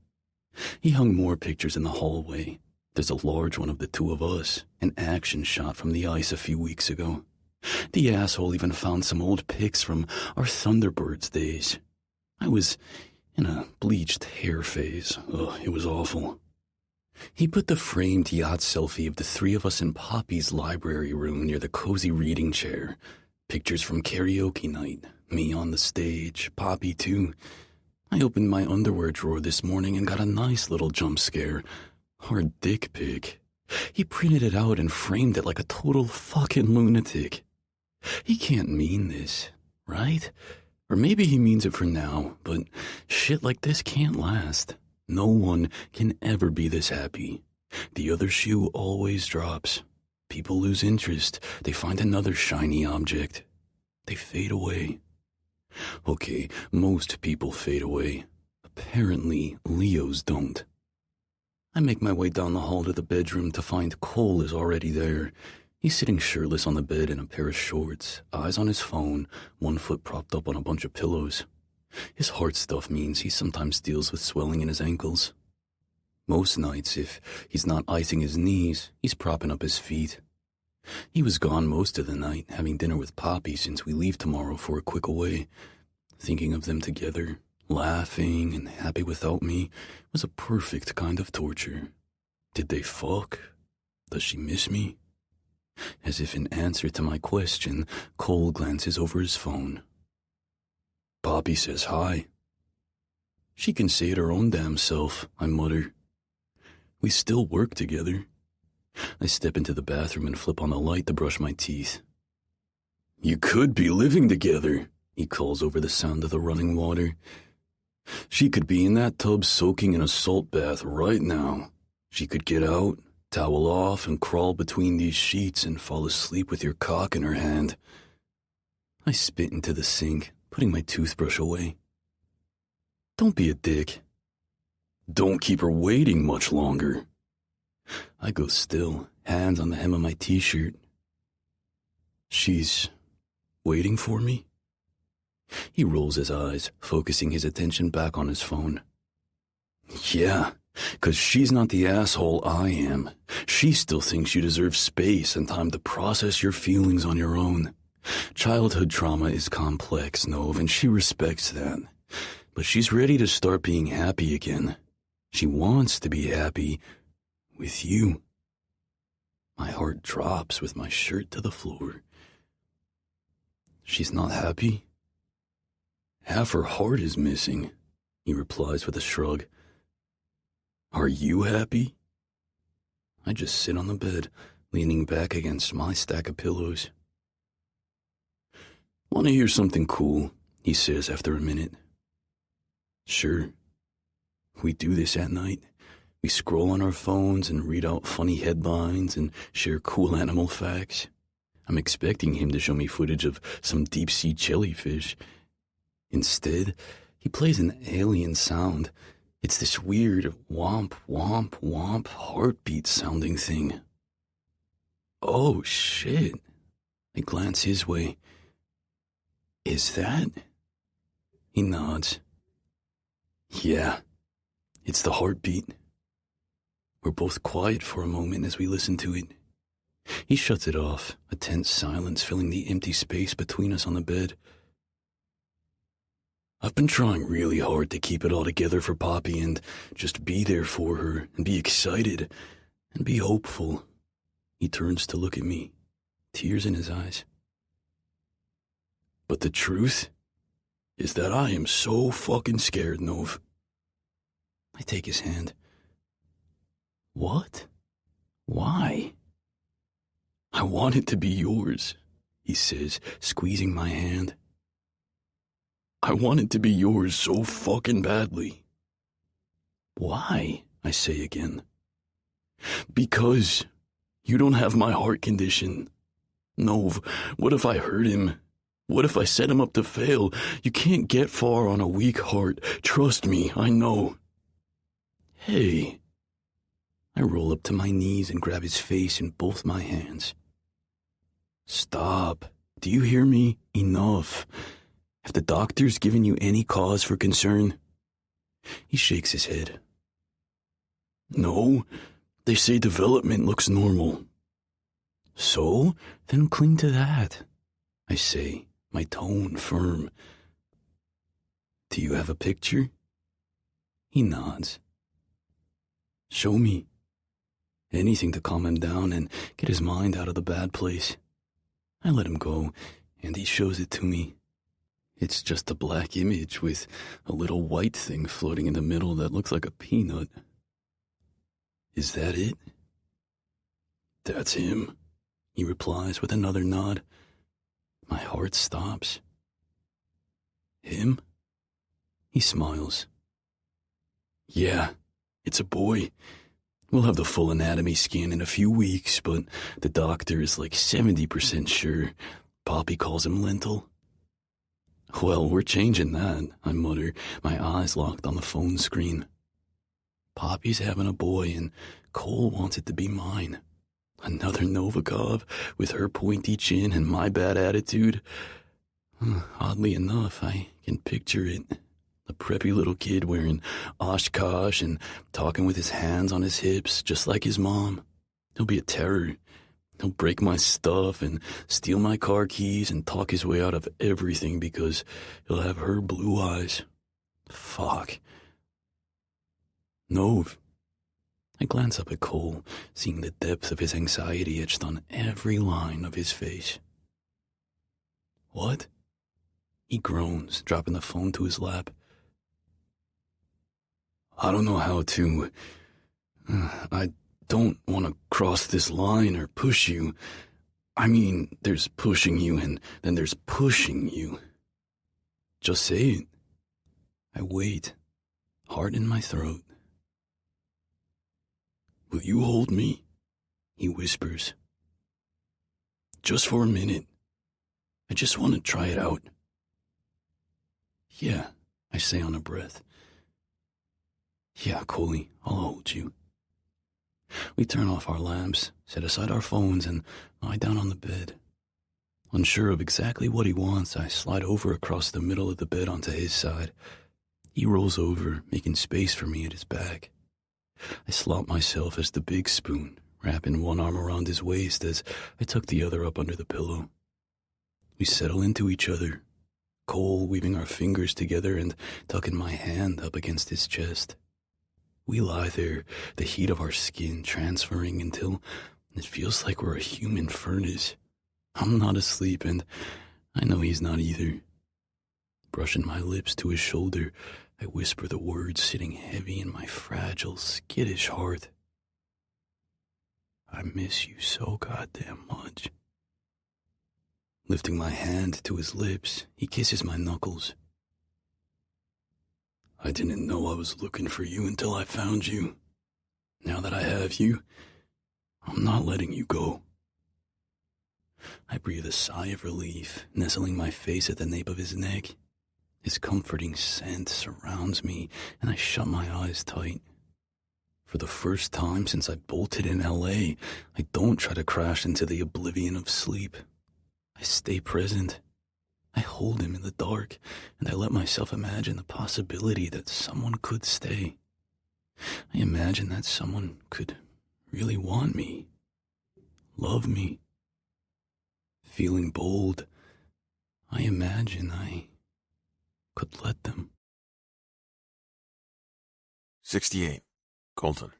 He hung more pictures in the hallway. There's a large one of the two of us, an action shot from the ice a few weeks ago. The asshole even found some old pics from our Thunderbirds days. I was in a bleached hair phase. Ugh, it was awful. He put the framed yacht selfie of the three of us in Poppy's library room near the cozy reading chair. Pictures from karaoke night, me on the stage, Poppy too. I opened my underwear drawer this morning and got a nice little jump scare. Our dick pic. He printed it out and framed it like a total fucking lunatic. He can't mean this, right? Or maybe he means it for now, but shit like this can't last. No one can ever be this happy. The other shoe always drops. People lose interest. They find another shiny object. They fade away. Okay, most people fade away. Apparently, Leos don't. I make my way down the hall to the bedroom to find Cole is already there. He's sitting shirtless on the bed in a pair of shorts, eyes on his phone, one foot propped up on a bunch of pillows. His heart stuff means he sometimes deals with swelling in his ankles. Most nights, if he's not icing his knees, he's propping up his feet. He was gone most of the night, having dinner with Poppy since we leave tomorrow for a quick away. Thinking of them together, laughing and happy without me, was a perfect kind of torture. Did they fuck? Does she miss me? As if in answer to my question, Cole glances over his phone. Poppy says hi. She can say it her own damn self, I mutter. We still work together. I step into the bathroom and flip on the light to brush my teeth. You could be living together, he calls over the sound of the running water. She could be in that tub soaking in a salt bath right now. She could get out, towel off, and crawl between these sheets and fall asleep with your cock in her hand. I spit into the sink, putting my toothbrush away. Don't be a dick. Don't keep her waiting much longer. I go still, hands on the hem of my t-shirt. She's waiting for me? He rolls his eyes, focusing his attention back on his phone. Yeah, 'cause she's not the asshole I am. She still thinks you deserve space and time to process your feelings on your own. Childhood trauma is complex, Nov, and she respects that. But she's ready to start being happy again. She wants to be happy with you. My heart drops with my shirt to the floor. She's not happy? Half her heart is missing, he replies with a shrug. Are you happy? I just sit on the bed, leaning back against my stack of pillows. "Want to hear something cool?" he says after a minute. "Sure." We do this at night. We scroll on our phones and read out funny headlines and share cool animal facts. I'm expecting him to show me footage of some deep-sea jellyfish. Instead, he plays an alien sound. It's this weird womp, womp, womp heartbeat-sounding thing. "Oh, shit." I glance his way. "Is that?" He nods. "Yeah, it's the heartbeat." We're both quiet for a moment as we listen to it. He shuts it off, a tense silence filling the empty space between us on the bed. "I've been trying really hard to keep it all together for Poppy and just be there for her and be excited and be hopeful." He turns to look at me, tears in his eyes. "But the truth is that I am so fucking scared, Nov." I take his hand. "What? Why?" "I want it to be yours," he says, squeezing my hand. "I want it to be yours so fucking badly." "Why?" I say again. "Because you don't have my heart condition. Nov, what if I hurt him? What if I set him up to fail? You can't get far on a weak heart. Trust me, I know." "Hey." I roll up to my knees and grab his face in both my hands. "Stop. Do you hear me? Enough. Have the doctors given you any cause for concern?" He shakes his head. "No. They say development looks normal." "So? Then cling to that," I say, my tone firm. "Do you have a picture?" He nods. "Show me." Anything to calm him down and get his mind out of the bad place. I let him go, and he shows it to me. It's just a black image with a little white thing floating in the middle that looks like a peanut. "Is that it?" "That's him," he replies with another nod. My heart stops. "Him?" He smiles. "Yeah, it's a boy. We'll have the full anatomy scan in a few weeks, but the doctor is like 70% sure. Poppy calls him lentil." "Well, we're changing that," I mutter, my eyes locked on the phone screen. Poppy's having a boy, and Cole wants it to be mine. Another Novikov with her pointy chin and my bad attitude. Oddly enough, I can picture it. A preppy little kid wearing Oshkosh and talking with his hands on his hips, just like his mom. He'll be a terror. He'll break my stuff and steal my car keys and talk his way out of everything because he'll have her blue eyes. Fuck. Nov. I glance up at Cole, seeing the depth of his anxiety etched on every line of his face. "What?" He groans, dropping the phone to his lap. "I don't know how to... I don't want to cross this line or push you. I mean, there's pushing you and then there's pushing you. Just say it." I wait, heart in my throat. "Will you hold me?" he whispers. "Just for a minute. I just want to try it out." "Yeah," I say on a breath. "Yeah, Coley, I'll hold you." We turn off our lamps, set aside our phones, and lie down on the bed. Unsure of exactly what he wants, I slide over across the middle of the bed onto his side. He rolls over, making space for me at his back. I slop myself as the big spoon, wrapping one arm around his waist as I tuck the other up under the pillow. We settle into each other, Cole weaving our fingers together and tucking my hand up against his chest. We lie there, the heat of our skin transferring until it feels like we're a human furnace. I'm not asleep, and I know he's not either. Brushing my lips to his shoulder, I whisper the words sitting heavy in my fragile, skittish heart. I miss you so goddamn much. Lifting my hand to his lips, he kisses my knuckles. I didn't know I was looking for you until I found you. Now that I have you, I'm not letting you go. I breathe a sigh of relief, nestling my face at the nape of his neck. His comforting scent surrounds me, and I shut my eyes tight. For the first time since I bolted in L.A., I don't try to crash into the oblivion of sleep. I stay present. I hold him in the dark, and I let myself imagine the possibility that someone could stay. I imagine that someone could really want me, love me. Feeling bold, I imagine I could let them.
68. Colton.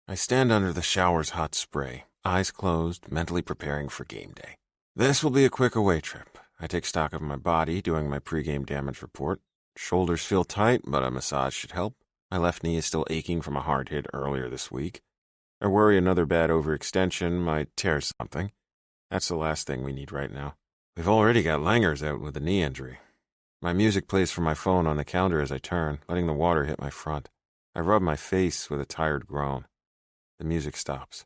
I stand under the shower's hot spray, eyes closed, mentally preparing for game day. This will be a quick away trip. I take stock of my body, doing my pregame damage report. Shoulders feel tight, but a massage should help. My left knee is still aching from a hard hit earlier this week. I worry another bad overextension might tear something. That's the last thing we need right now. We've already got Langers out with a knee injury. My music plays from my phone on the counter as I turn, letting the water hit my front. I rub my face with a tired groan. The music stops.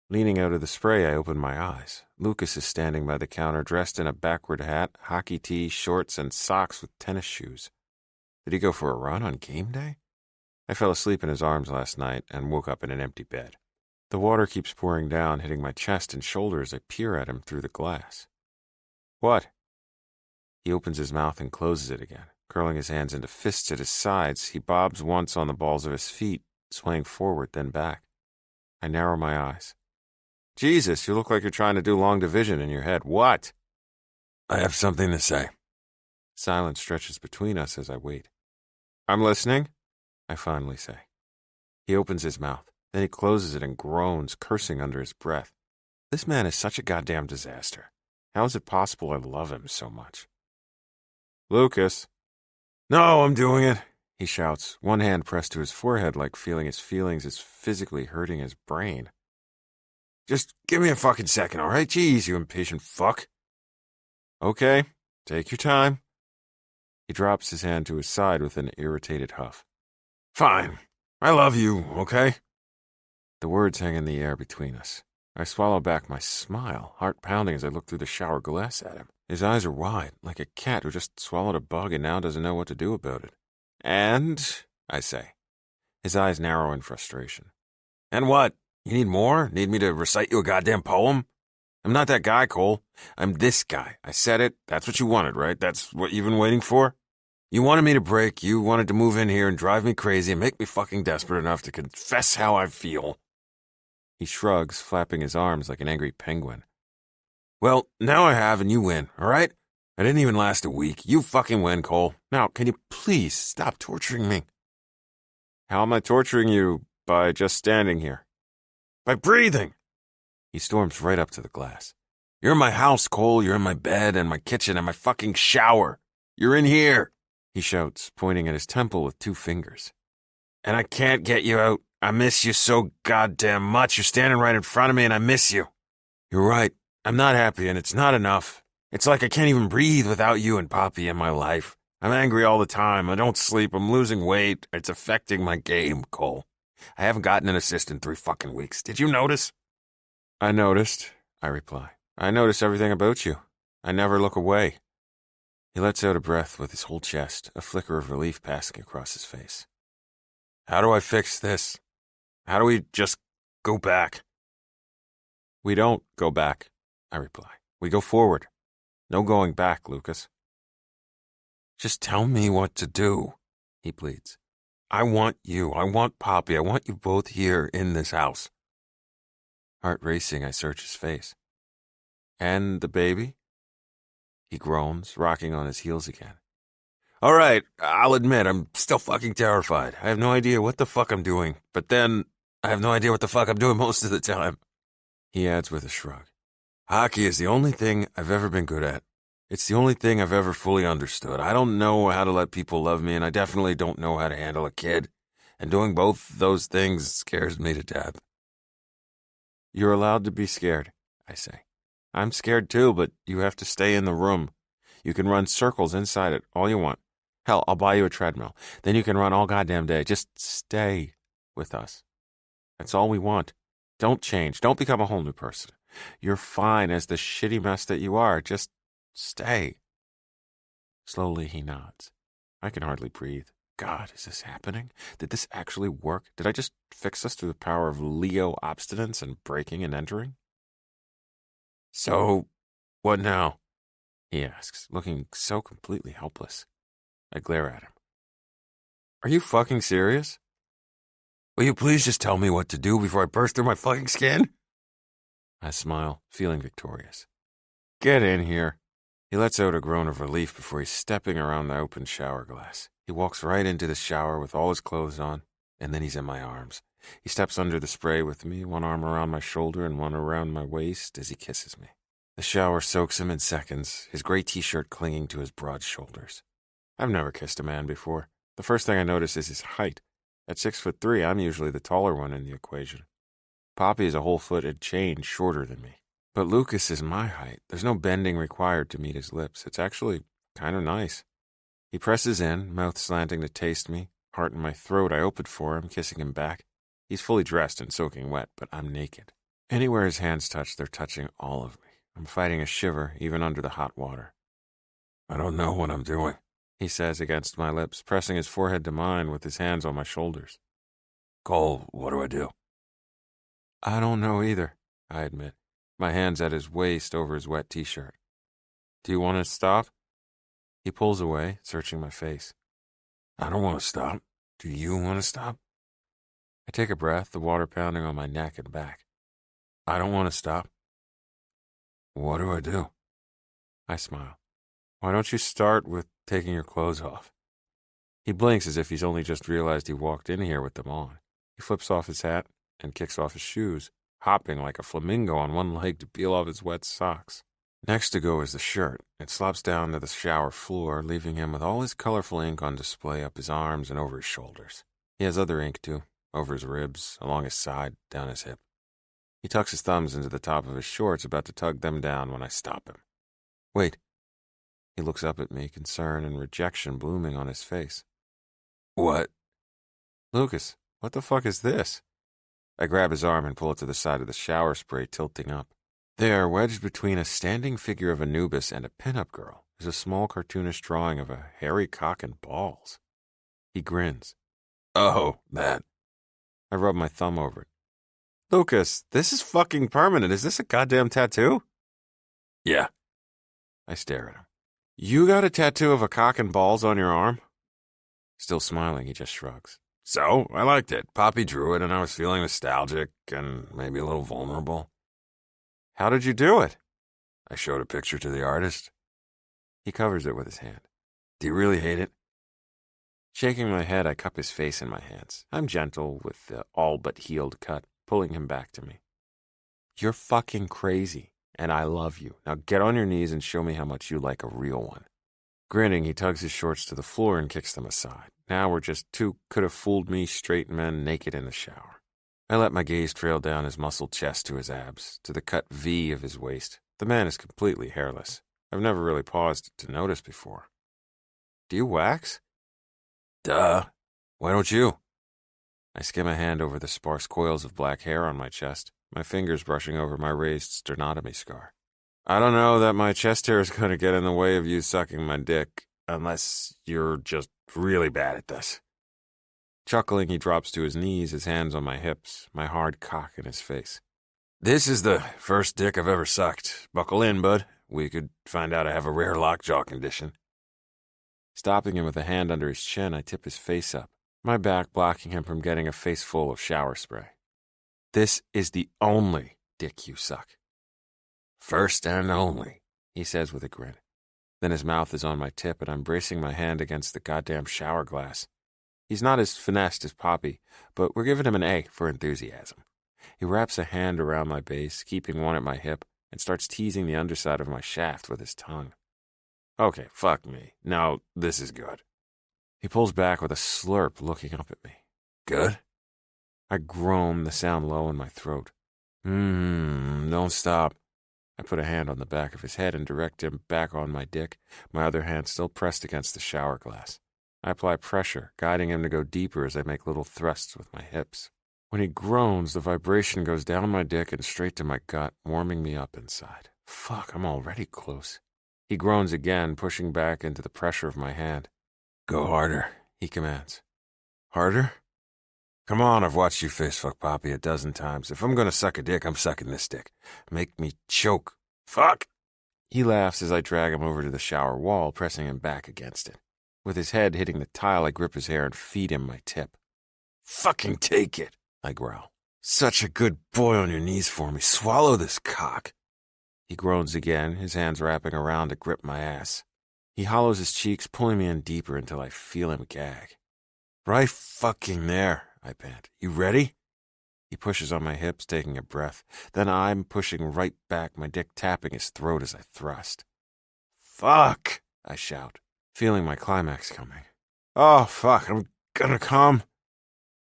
Leaning out of the spray, I open my eyes. Lukas is standing by the counter, dressed in a backward hat, hockey tee, shorts, and socks with tennis shoes. Did he go for a run on game day? I fell asleep in his arms last night and woke up in an empty bed. The water keeps pouring down, hitting my chest and shoulder as I peer at him through the glass. What? He opens his mouth and closes it again. Curling his hands into fists at his sides, he bobs once on the balls of his feet, swaying forward, then back. I narrow my eyes. Jesus, you look like you're trying to do long division in your head. What?
I have something to say.
Silence stretches between us as I wait. I'm listening, I finally say. He opens his mouth. Then he closes it and groans, cursing under his breath. This man is such a goddamn disaster. How is it possible I love him so much? Lukas.
No, I'm doing it,
He shouts, one hand pressed to his forehead like feeling his feelings is physically hurting his brain.
Just give me a fucking second, all right? Jeez, you impatient fuck.
Okay, take your time. He drops his hand to his side with an irritated huff.
Fine. I love you, okay?
The words hang in the air between us. I swallow back my smile, heart pounding as I look through the shower glass at him. His eyes are wide, like a cat who just swallowed a bug and now doesn't know what to do about it. And, I say. His eyes narrow in frustration.
And what? You need more? Need me to recite you a goddamn poem?
I'm not that guy, Cole. I'm this guy. I said it. That's what you wanted, right? That's what you've been waiting for?
You wanted me to break. You wanted to move in here and drive me crazy and make me fucking desperate enough to confess how I feel.
He shrugs, flapping his arms like an angry penguin.
Well, now I have and you win, all right? I didn't even last a week. You fucking win, Cole.
Now, can you please stop torturing me? How am I torturing you? By just standing here?
By breathing.
He storms right up to the glass.
You're in my house, Cole. You're in my bed and my kitchen and my fucking shower. You're in here,
he shouts, pointing at his temple with 2 fingers.
And I can't get you out. I miss you so goddamn much. You're standing right in front of me and I miss you. You're right. I'm not happy and it's not enough. It's like I can't even breathe without you and Poppy in my life. I'm angry all the time. I don't sleep. I'm losing weight. It's affecting my game, Cole. I haven't gotten an assist in 3 fucking weeks. Did you notice?
I noticed, I reply. I notice everything about you. I never look away. He lets out a breath with his whole chest, a flicker of relief passing across his face.
How do I fix this? How do we just go back?
We don't go back, I reply. We go forward. No going back, Lukas.
Just tell me what to do, he pleads. I want you. I want Poppy. I want you both here in this house.
Heart racing, I search his face. And the baby? He groans, rocking on his heels again.
All right, I'll admit, I'm still fucking terrified. I have no idea what the fuck I'm doing, but then I have no idea what the fuck I'm doing most of the time.
He adds with a shrug.
Hockey is the only thing I've ever been good at. It's the only thing I've ever fully understood. I don't know how to let people love me, and I definitely don't know how to handle a kid. And doing both those things scares me to death.
You're allowed to be scared, I say. I'm scared too, but you have to stay in the room. You can run circles inside it all you want. Hell, I'll buy you a treadmill. Then you can run all goddamn day. Just stay with us. That's all we want. Don't change. Don't become a whole new person. You're fine as the shitty mess that you are. Just stay. Slowly he nods. I can hardly breathe. God, is this happening? Did this actually work? Did I just fix us through the power of Leo obstinance and breaking and entering? So, what now? He asks, looking so completely helpless. I glare at him. Are you fucking serious? Will you please just tell me what to do before I burst through my fucking skin? I smile, feeling victorious. Get in here. He lets out a groan of relief before he's stepping around the open shower glass. He walks right into the shower with all his clothes on, and then he's in my arms. He steps under the spray with me, one arm around my shoulder and one around my waist as he kisses me. The shower soaks him in seconds, his gray t-shirt clinging to his broad shoulders. I've never kissed a man before. The first thing I notice is his height. At 6'3", I'm usually the taller one in the equation. Poppy is a whole foot and change shorter than me. But Lukas is my height. There's no bending required to meet his lips. It's actually kind of nice. He presses in, mouth slanting to taste me, heart in my throat. I open for him, kissing him back. He's fully dressed and soaking wet, but I'm naked. Anywhere his hands touch, they're touching all of me. I'm fighting a shiver, even under the hot water. I don't know what I'm doing, he says against my lips, pressing his forehead to mine with his hands on my shoulders. Cole, what do I do? I don't know either, I admit, my hands at his waist over his wet t-shirt. Do you want to stop? He pulls away, searching my face. I don't want to stop. Do you want to stop? I take a breath, the water pounding on my neck and back. I don't want to stop. What do I do? I smile. Why don't you start with taking your clothes off? He blinks as if he's only just realized he walked in here with them on. He flips off his hat and kicks off his shoes, hopping like a flamingo on one leg to peel off his wet socks. Next to go is the shirt. It slops down to the shower floor, leaving him with all his colorful ink on display up his arms and over his shoulders. He has other ink, too, over his ribs, along his side, down his hip. He tucks his thumbs into the top of his shorts, about to tug them down when I stop him. Wait. He looks up at me, concern and rejection blooming on his face. What? Lukas, what the fuck is this? I grab his arm and pull it to the side of the shower spray, tilting up. There, wedged between a standing figure of Anubis and a pinup girl, is a small cartoonish drawing of a hairy cock and balls. He grins. Oh, that. I rub my thumb over it. Lukas, this is fucking permanent. Is this a goddamn tattoo? Yeah. I stare at him. You got a tattoo of a cock and balls on your arm? Still smiling, he just shrugs. So, I liked it. Poppy drew it, and I was feeling nostalgic and maybe a little vulnerable. How did you do it? I showed a picture to the artist. He covers it with his hand. Do you really hate it? Shaking my head, I cup his face in my hands. I'm gentle with the all-but-healed cut, pulling him back to me. You're fucking crazy, and I love you. Now get on your knees and show me how much you like a real one. Grinning, he tugs his shorts to the floor and kicks them aside. Now we're just two could-have-fooled-me straight men naked in the shower. I let my gaze trail down his muscled chest to his abs, to the cut V of his waist. The man is completely hairless. I've never really paused to notice before. Do you wax? Duh. Why don't you? I skim a hand over the sparse coils of black hair on my chest, my fingers brushing over my raised sternotomy scar. I don't know that my chest hair is going to get in the way of you sucking my dick, unless you're just really bad at this. Chuckling, he drops to his knees, his hands on my hips, my hard cock in his face. This is the first dick I've ever sucked. Buckle in, bud. We could find out I have a rare lockjaw condition. Stopping him with a hand under his chin, I tip his face up, my back blocking him from getting a face full of shower spray. This is the only dick you suck. First and only, he says with a grin. Then his mouth is on my tip and I'm bracing my hand against the goddamn shower glass. He's not as finessed as Poppy, but we're giving him an A for enthusiasm. He wraps a hand around my base, keeping one at my hip, and starts teasing the underside of my shaft with his tongue. Okay, fuck me. Now, this is good. He pulls back with a slurp, looking up at me. Good? I groan, the sound low in my throat. Don't stop. I put a hand on the back of his head and direct him back on my dick, my other hand still pressed against the shower glass. I apply pressure, guiding him to go deeper as I make little thrusts with my hips. When he groans, the vibration goes down my dick and straight to my gut, warming me up inside. Fuck, I'm already close. He groans again, pushing back into the pressure of my hand.
Go harder,
He commands.
harder? Come on, I've watched you face fuck Poppy a dozen times. If I'm gonna suck a dick, I'm sucking this dick. Make me choke. Fuck!
He laughs as I drag him over to the shower wall, pressing him back against it. With his head hitting the tile, I grip his hair and feed him my tip.
Fucking take it, I growl. Such a good boy on your knees for me. Swallow this cock.
He groans again, his hands wrapping around to grip my ass. He hollows his cheeks, pulling me in deeper until I feel him gag.
Right fucking there, I pant. You ready?
He pushes on my hips, taking a breath. Then I'm pushing right back, my dick tapping his throat as I thrust.
Fuck,
I shout, feeling my climax coming. Oh, fuck, I'm gonna come.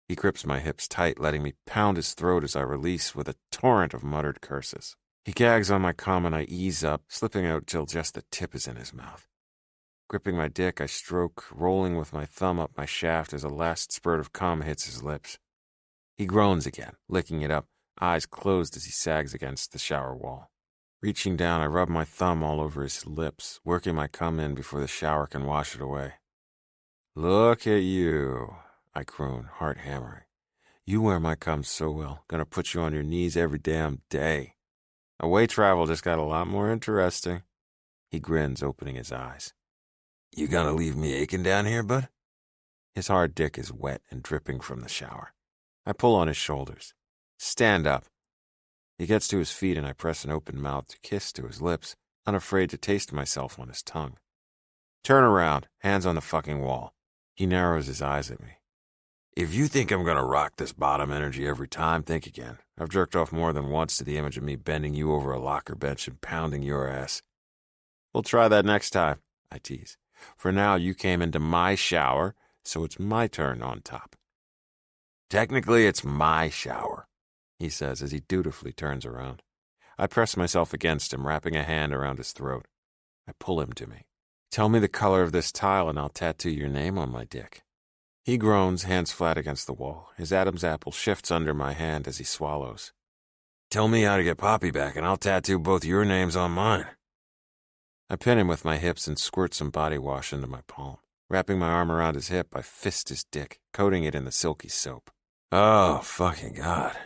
He grips my hips tight, letting me pound his throat as I release with a torrent of muttered curses. He gags on my cum and I ease up, slipping out till just the tip is in his mouth. Gripping my dick, I stroke, rolling with my thumb up my shaft as a last spurt of cum hits his lips. He groans again, licking it up, eyes closed as he sags against the shower wall. Reaching down, I rub my thumb all over his lips, working my cum in before the shower can wash it away. Look at you, I croon, heart hammering. You wear my cum so well, gonna put you on your knees every damn day. Away travel just got a lot more interesting. He grins, opening his eyes.
You gonna leave me aching down here, bud?
His hard dick is wet and dripping from the shower. I pull on his shoulders. Stand up. He gets to his feet and I press an open-mouthed kiss to his lips, unafraid to taste myself on his tongue. Turn around, hands on the fucking wall. He narrows his eyes at me.
If you think I'm gonna rock this bottom energy every time, think again.
I've jerked off more than once to the image of me bending you over a locker bench and pounding your ass. We'll try that next time, I tease. For now, you came into my shower, so it's my turn on top.
Technically, it's my shower,
he says as he dutifully turns around. I press myself against him, wrapping a hand around his throat. I pull him to me. Tell me the color of this tile and I'll tattoo your name on my dick. He groans, hands flat against the wall. His Adam's apple shifts under my hand as he swallows.
Tell me how to get Poppy back and I'll tattoo both your names on mine.
I pin him with my hips and squirt some body wash into my palm. Wrapping my arm around his hip, I fist his dick, coating it in the silky soap.
Oh, fucking God.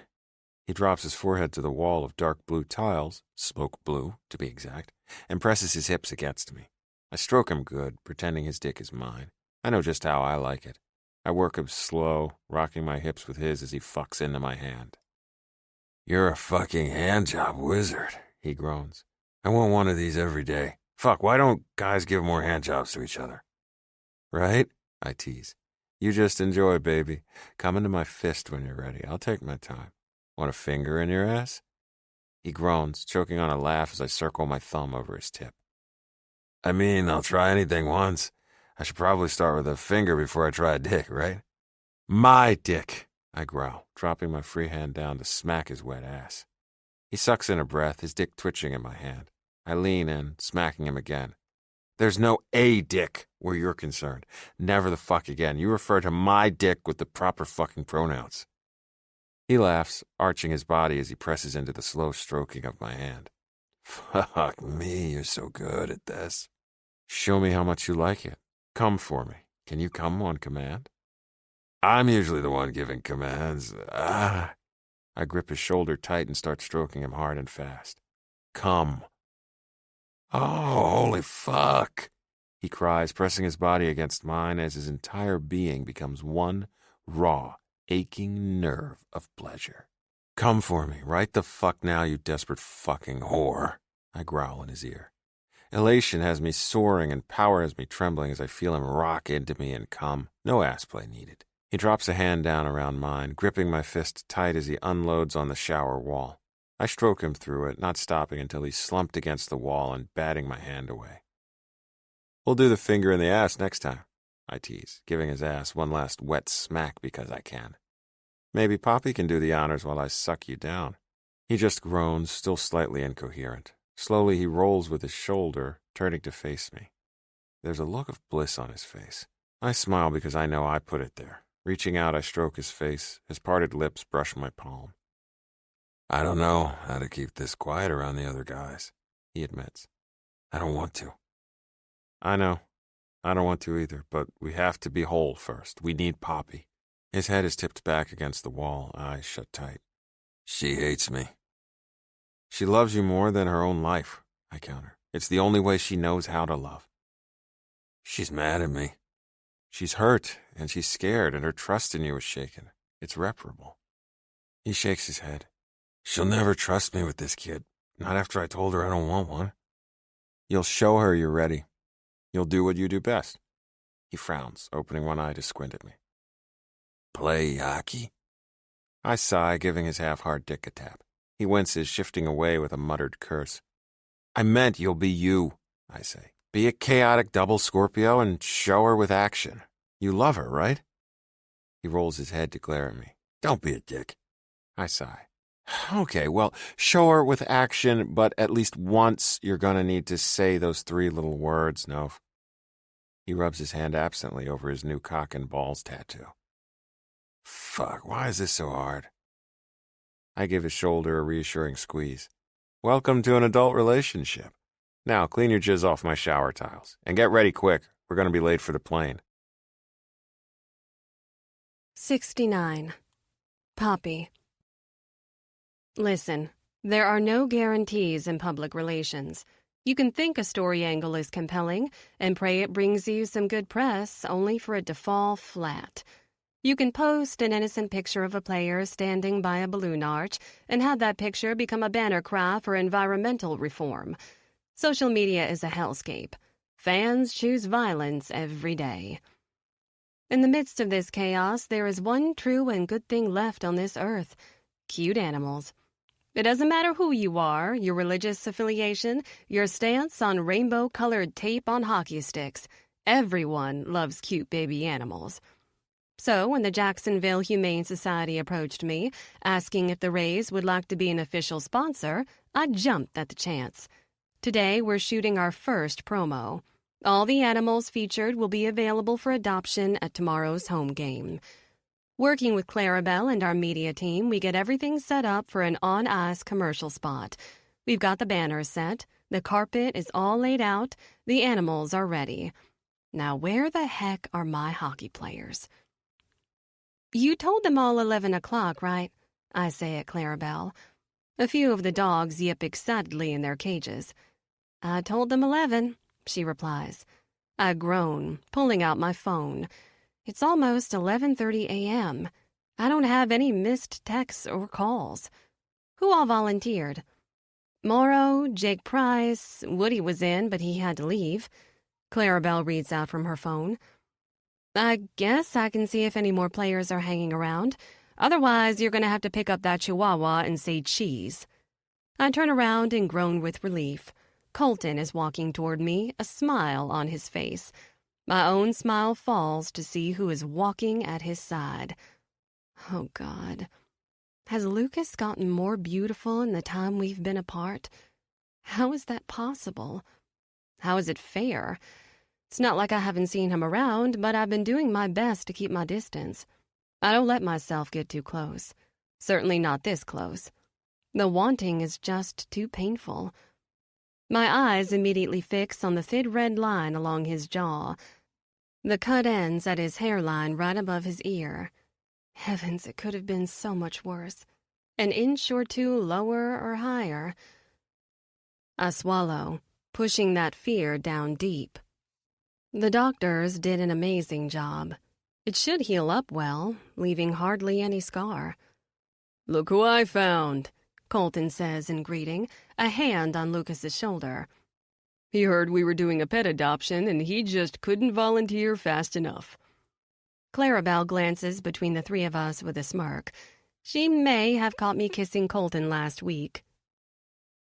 He drops his forehead to the wall of dark blue tiles, smoke blue, to be exact, and presses his hips against me. I stroke him good, pretending his dick is mine. I know just how I like it. I work him slow, rocking my hips with his as he fucks into my hand.
You're a fucking handjob wizard, he groans. I want one of these every day. Fuck, why don't guys give more handjobs to each other?
Right? I tease. You just enjoy, baby. Come into my fist when you're ready. I'll take my time. Want a finger in your ass? He groans, choking on a laugh as I circle my thumb over his tip.
I mean, I'll try anything once. I should probably start with a finger before I try a dick, right?
My dick, I growl, dropping my free hand down to smack his wet ass. He sucks in a breath, his dick twitching in my hand. I lean in, smacking him again. There's no a dick where you're concerned. Never the fuck again. You refer to my dick with the proper fucking pronouns. He laughs, arching his body as he presses into the slow stroking of my hand.
Fuck me, you're so good at this.
Show me how much you like it. Come for me. Can you come on command?
I'm usually the one giving commands.
I grip his shoulder tight and start stroking him hard and fast. Come.
Oh, holy fuck,
he cries, pressing his body against mine as his entire being becomes one raw, aching nerve of pleasure. Come for me, right the fuck now, you desperate fucking whore, I growl in his ear. Elation has me soaring and power has me trembling as I feel him rock into me and come. No ass play needed. He drops a hand down around mine, gripping my fist tight as he unloads on the shower wall. I stroke him through it, not stopping until he's slumped against the wall and batting my hand away. We'll do the finger in the ass next time, I tease, giving his ass one last wet smack because I can. Maybe Poppy can do the honors while I suck you down. He just groans, still slightly incoherent. Slowly he rolls with his shoulder, turning to face me. There's a look of bliss on his face. I smile because I know I put it there. Reaching out, I stroke his face. His parted lips brush my palm.
I don't know how to keep this quiet around the other guys,
he admits.
I don't want to.
I know. I don't want to either, but we have to be whole first. We need Poppy. His head is tipped back against the wall, eyes shut tight.
She hates me.
She loves you more than her own life, I counter. It's the only way she knows how to love.
She's mad at me.
She's hurt, and she's scared, and her trust in you is shaken. It's reparable. He shakes his head.
She'll never trust me with this kid. Not after I told her I don't want one.
You'll show her you're ready. You'll do what you do best. He frowns, opening one eye to squint at me.
Play hockey?
I sigh, giving his half-hard dick a tap. He winces, shifting away with a muttered curse. I meant you'll be you, I say. Be a chaotic double Scorpio and show her with action. You love her, right? He rolls his head to glare at me.
Don't be a dick.
I sigh. Okay, well, show her with action, but at least once you're gonna need to say those 3 little words, Nov. He rubs his hand absently over his new cock and balls tattoo.
Fuck, why is this so hard?
I give his shoulder a reassuring squeeze. Welcome to an adult relationship. Now, clean your jizz off my shower tiles. And get ready quick. We're gonna be late for the plane.
69. Poppy. Listen, there are no guarantees in public relations. You can think a story angle is compelling and pray it brings you some good press, only for it to fall flat. You can post an innocent picture of a player standing by a balloon arch and have that picture become a banner cry for environmental reform. Social media is a hellscape. Fans choose violence every day. In the midst of this chaos, there is one true and good thing left on this earth: cute animals. It doesn't matter who you are, your religious affiliation, your stance on rainbow-colored tape on hockey sticks. Everyone loves cute baby animals. So when the Jacksonville Humane Society approached me, asking if the Rays would like to be an official sponsor, I jumped at the chance. Today, we're shooting our first promo. All the animals featured will be available for adoption at tomorrow's home game. Working with Clarabelle and our media team, we get everything set up for an on-ice commercial spot. We've got the banners set, the carpet is all laid out, the animals are ready. Now where the heck are my hockey players? You told them all 11 o'clock, right? I say at Clarabelle. A few of the dogs yip excitedly in their cages. I told them 11, she replies. I groan, pulling out my phone. It's almost 11:30 a.m. I don't have any missed texts or calls. Who all volunteered? Morrow, Jake Price, Woody was in, but he had to leave. Clarabelle reads out from her phone. I guess I can see if any more players are hanging around. Otherwise, you're going to have to pick up that chihuahua and say cheese. I turn around and groan with relief. Colton is walking toward me, a smile on his face. My own smile falls to see who is walking at his side. Oh, God. Has Lukas gotten more beautiful in the time we've been apart? How is that possible? How is it fair? It's not like I haven't seen him around, but I've been doing my best to keep my distance. I don't let myself get too close. Certainly not this close. The wanting is just too painful. My eyes immediately fix on the thin red line along his jaw. The cut ends at his hairline right above his ear. Heavens, it could have been so much worse. An inch or two lower or higher. I swallow, pushing that fear down deep. The doctors did an amazing job. It should heal up well, leaving hardly any scar.
Look who I found,
Colton says in greeting, a hand on Lucas's shoulder.
He heard we were doing a pet adoption, and he just couldn't volunteer fast enough.
Clarabelle glances between the 3 of us with a smirk. She may have caught me kissing Colton last week.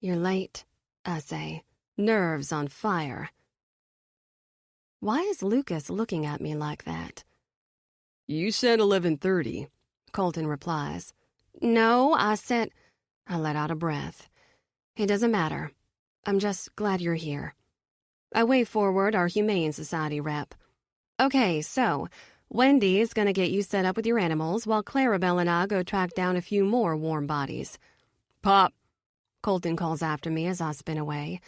You're late, I say, nerves on fire. Why is Lukas looking at me like that?
You said 11:30,
Colton replies. No, I said... I let out a breath. It doesn't matter. I'm just glad you're here. I wave forward our Humane Society rep. Okay, so Wendy is going to get you set up with your animals while Clarabelle and I go track down a few more warm bodies.
Pop.
Colton calls after me as I spin away.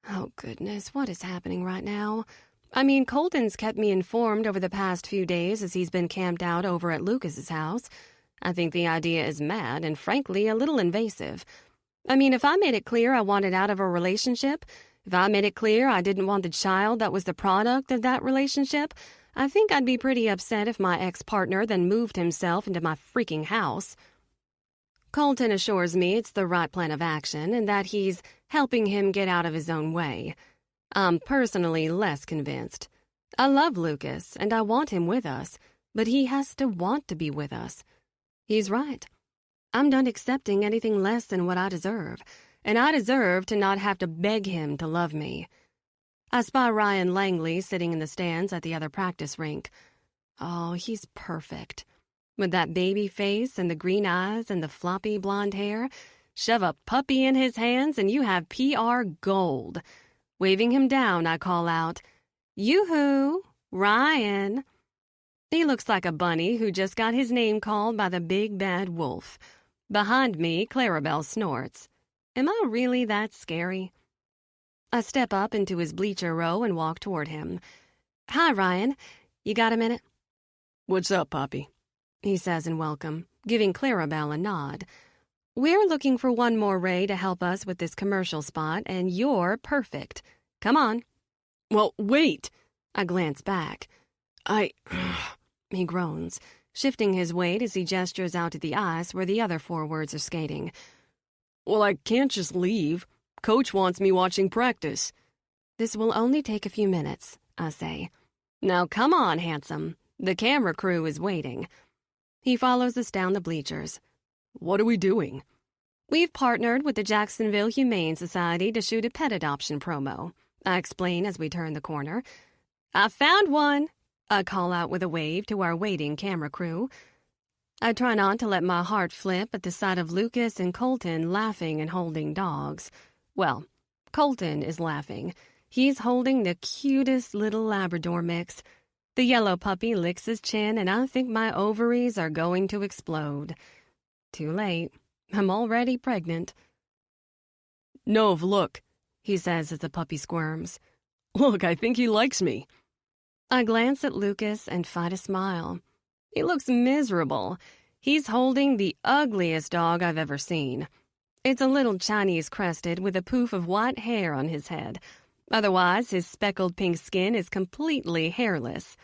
Oh, goodness, what is happening right now? I mean, Colton's kept me informed over the past few days as he's been camped out over at Lucas's house. I think the idea is mad and, frankly, a little invasive. I mean, if I made it clear I wanted out of a relationship, if I made it clear I didn't want the child that was the product of that relationship, I think I'd be pretty upset if my ex-partner then moved himself into my freaking house. Colton assures me it's the right plan of action and that he's helping him get out of his own way. I'm personally less convinced. I love Lukas, and I want him with us, but he has to want to be with us. He's right. I'm done accepting anything less than what I deserve, and I deserve to not have to beg him to love me. I spy Ryan Langley sitting in the stands at the other practice rink. Oh, he's perfect. With that baby face and the green eyes and the floppy blonde hair, shove a puppy in his hands and you have PR gold. Waving him down, I call out, "Yoo-hoo, Ryan." He looks like a bunny who just got his name called by the big bad wolf. Behind me, Clarabelle snorts. Am I really that scary? I step up into his bleacher row and walk toward him. "Hi, Ryan. You got a minute?"
What's up, Poppy?
He says in welcome, giving Clarabelle a nod. "We're looking for one more Ray to help us with this commercial spot, and you're perfect. Come on."
Well, wait.
I glance back. He groans, shifting his weight as he gestures out to the ice where the other forwards are skating.
Well, I can't just leave. Coach wants me watching practice.
"This will only take a few minutes," I say. "Now come on, handsome. The camera crew is waiting." He follows us down the bleachers.
What are we doing?
"We've partnered with the Jacksonville Humane Society to shoot a pet adoption promo," I explain as we turn the corner. "I found one," I call out with a wave to our waiting camera crew. I try not to let my heart flip at the sight of Lukas and Colton laughing and holding dogs. Well, Colton is laughing. He's holding the cutest little Labrador mix. The yellow puppy licks his chin, and I think my ovaries are going to explode. Too late. I'm already pregnant.
Nov, look,
he says as the puppy squirms.
Look, I think he likes me.
I glance at Lukas and fight a smile. He looks miserable. He's holding the ugliest dog I've ever seen. It's a little Chinese crested with a poof of white hair on his head. Otherwise, his speckled pink skin is completely hairless.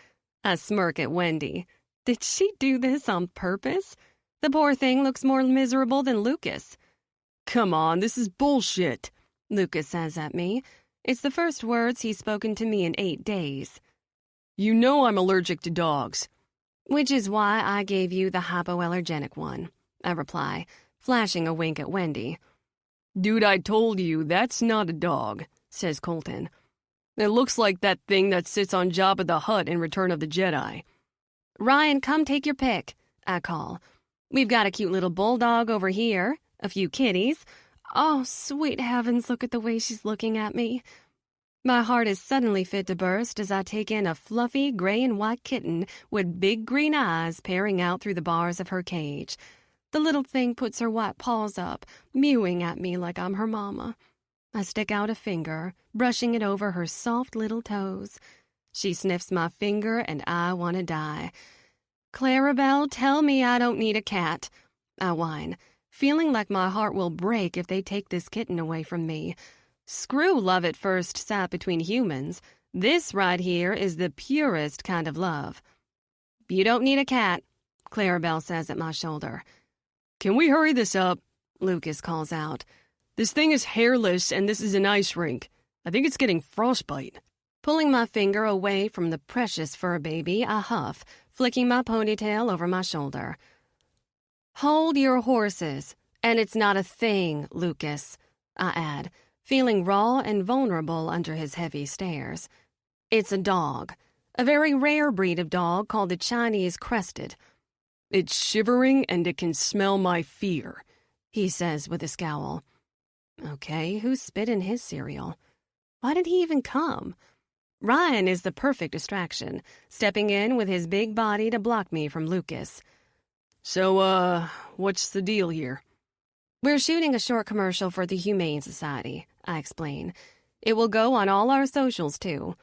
I smirk at Wendy. Did she do this on purpose? The poor thing looks more miserable than Lukas.
Come on, this is bullshit,
Lukas says at me. It's the first words he's spoken to me in 8 days.
You know I'm allergic to dogs.
Which is why I gave you the hypoallergenic one, I reply, flashing a wink at Wendy.
Dude, I told you, that's not a dog, says Colton. It looks like that thing that sits on Jabba the Hutt in Return of the Jedi.
Ryan, come take your pick, I call. We've got a cute little bulldog over here, a few kitties. Oh, sweet heavens, look at the way she's looking at me. My heart is suddenly fit to burst as I take in a fluffy gray and white kitten with big green eyes peering out through the bars of her cage. The little thing puts her white paws up, mewing at me like I'm her mama. I stick out a finger, brushing it over her soft little toes. She sniffs my finger and I want to die. Clarabelle, tell me I don't need a cat, I whine, feeling like my heart will break if they take this kitten away from me. Screw love at first sight between humans. This right here is the purest kind of love. You don't need a cat, Clarabelle says at my shoulder.
Can we hurry this up?
Lukas calls out.
This thing is hairless and this is an ice rink. I think it's getting frostbite.
Pulling my finger away from the precious fur baby, I huff, flicking my ponytail over my shoulder. Hold your horses. And it's not a thing, Lukas, I add, feeling raw and vulnerable under his heavy stares. It's a dog, a very rare breed of dog called the Chinese crested.
It's shivering and it can smell my fear.
he says with a scowl. Okay, who spit in his cereal? Why did he even come? Ryan is the perfect distraction, stepping in with his big body to block me from Lukas.
So, what's the deal here?
We're shooting a short commercial for the Humane Society, I explain. It will go on all our socials, too.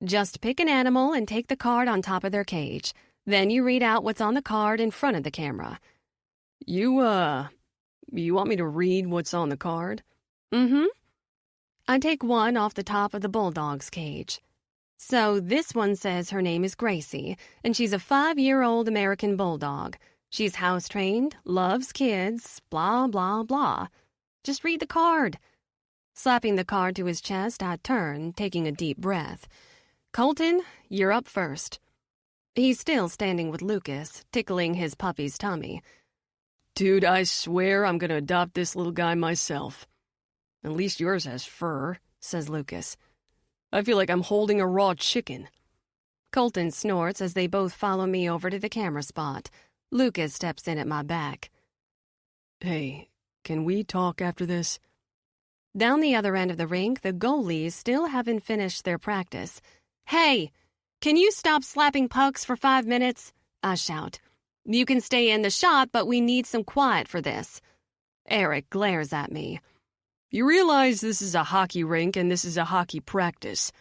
Just pick an animal and take the card on top of their cage. Then you read out what's on the card in front of the camera.
You want me to read what's on the card?
Mm-hmm. I take one off the top of the bulldog's cage. So this one says her name is Gracie, and she's a 5-year-old American bulldog. She's house-trained, loves kids, blah, blah, blah. Just read the card. Slapping the card to his chest, I turn, taking a deep breath. Colton, you're up first. He's still standing with Lukas, tickling his puppy's tummy.
Dude, I swear I'm gonna adopt this little guy myself. At least yours has fur, says Lukas. I feel like I'm holding a raw chicken.
Colton snorts as they both follow me over to the camera spot. Lukas steps in at my back.
Hey, can we talk after this?
Down the other end of the rink, the goalies still haven't finished their practice. Hey, can you stop slapping pucks for 5 minutes? I shout. You can stay in the shot, but we need some quiet for this. Eric glares at me.
You realize this is a hockey rink and this is a hockey practice.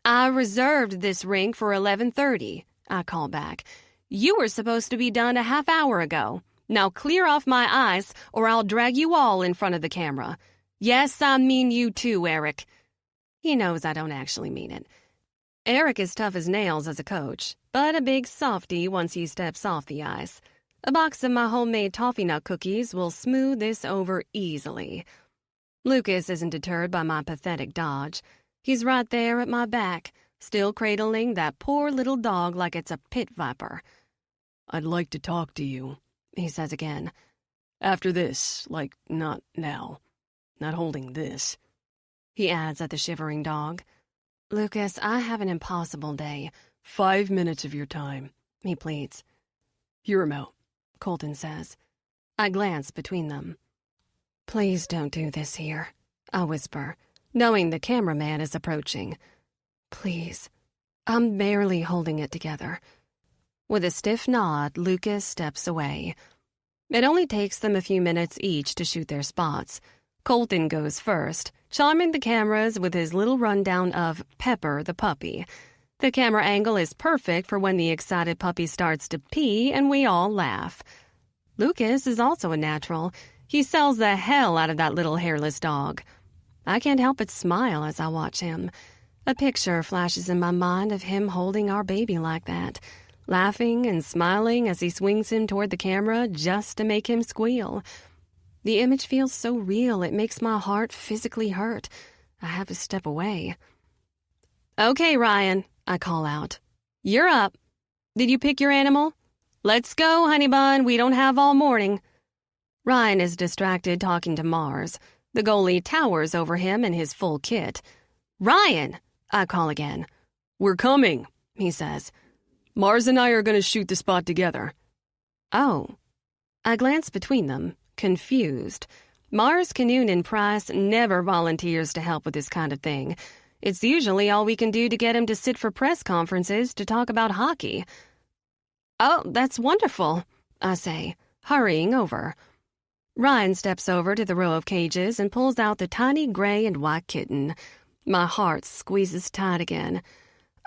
I reserved this rink for 11:30, I call back. You were supposed to be done a half hour ago. Now clear off my ice or I'll drag you all in front of the camera. Yes, I mean you too, Eric. He knows I don't actually mean it. Eric is tough as nails as a coach, but a big softy once he steps off the ice. A box of my homemade toffee nut cookies will smooth this over easily. Lukas isn't deterred by my pathetic dodge. He's right there at my back, still cradling that poor little dog like it's a pit viper.
I'd like to talk to you, he says again. After this, like, not now. Not holding this.
He adds at the shivering dog. Lukas, I have an impossible day.
5 minutes of your time,
he pleads.
Hear him out,
Colton says. I glance between them. Please don't do this here, I whisper, knowing the cameraman is approaching. Please. I'm barely holding it together. With a stiff nod, Lukas steps away. It only takes them a few minutes each to shoot their spots. Colton goes first, charming the cameras with his little rundown of Pepper the puppy. The camera angle is perfect for when the excited puppy starts to pee and we all laugh. Lukas is also a natural. He sells the hell out of that little hairless dog. I can't help but smile as I watch him. A picture flashes in my mind of him holding our baby like that, laughing and smiling as he swings him toward the camera just to make him squeal. The image feels so real it makes my heart physically hurt. I have to step away. Okay, Ryan, I call out. You're up. Did you pick your animal? Let's go, honey bun. We don't have all morning. Ryan is distracted talking to Mars. The goalie towers over him in his full kit. Ryan, I call again.
We're coming,
he says.
Mars and I are going to shoot the spot together.
Oh. I glance between them, confused. Mars, Canoon, and Price never volunteers to help with this kind of thing. It's usually all we can do to get him to sit for press conferences to talk about hockey. Oh, that's wonderful, I say, hurrying over. Ryan steps over to the row of cages and pulls out the tiny gray and white kitten. My heart squeezes tight again.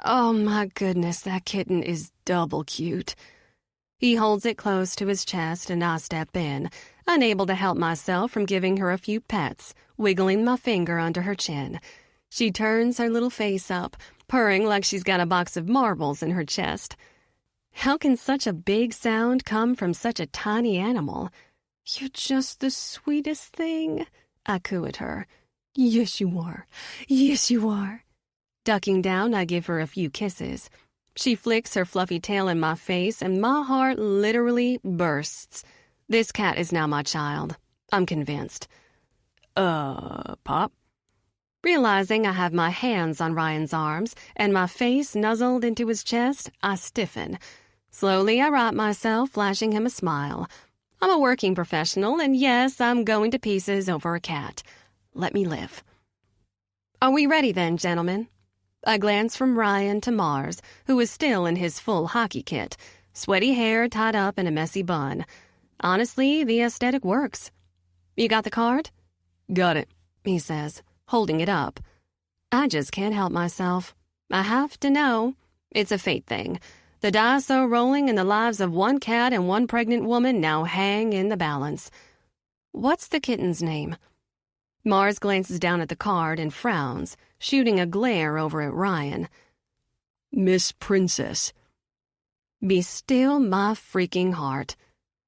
Oh my goodness, that kitten is double cute. He holds it close to his chest and I step in, unable to help myself from giving her a few pets, wiggling my finger under her chin. She turns her little face up, purring like she's got a box of marbles in her chest. How can such a big sound come from such a tiny animal? You're just the sweetest thing, I coo at her. Yes, you are. Yes, you are. Ducking down, I give her a few kisses. She flicks her fluffy tail in my face, and my heart literally bursts. This cat is now my child. I'm convinced.
Pop?
Realizing I have my hands on Ryan's arms and my face nuzzled into his chest, I stiffen. Slowly, I right myself, flashing him a smile. I'm a working professional, and yes, I'm going to pieces over a cat. Let me live. Are we ready then, gentlemen? I glanced from Ryan to Mars, who was still in his full hockey kit, sweaty hair tied up in a messy bun. Honestly, the aesthetic works. You got the card?
Got it,
He says, holding it up. I just can't help myself. I have to know. It's a fate thing. The dice are rolling and the lives of one cat and one pregnant woman now hang in the balance. What's the kitten's name? Mars glances down at the card and frowns, shooting a glare over at Ryan.
Miss Princess.
Be still my freaking heart.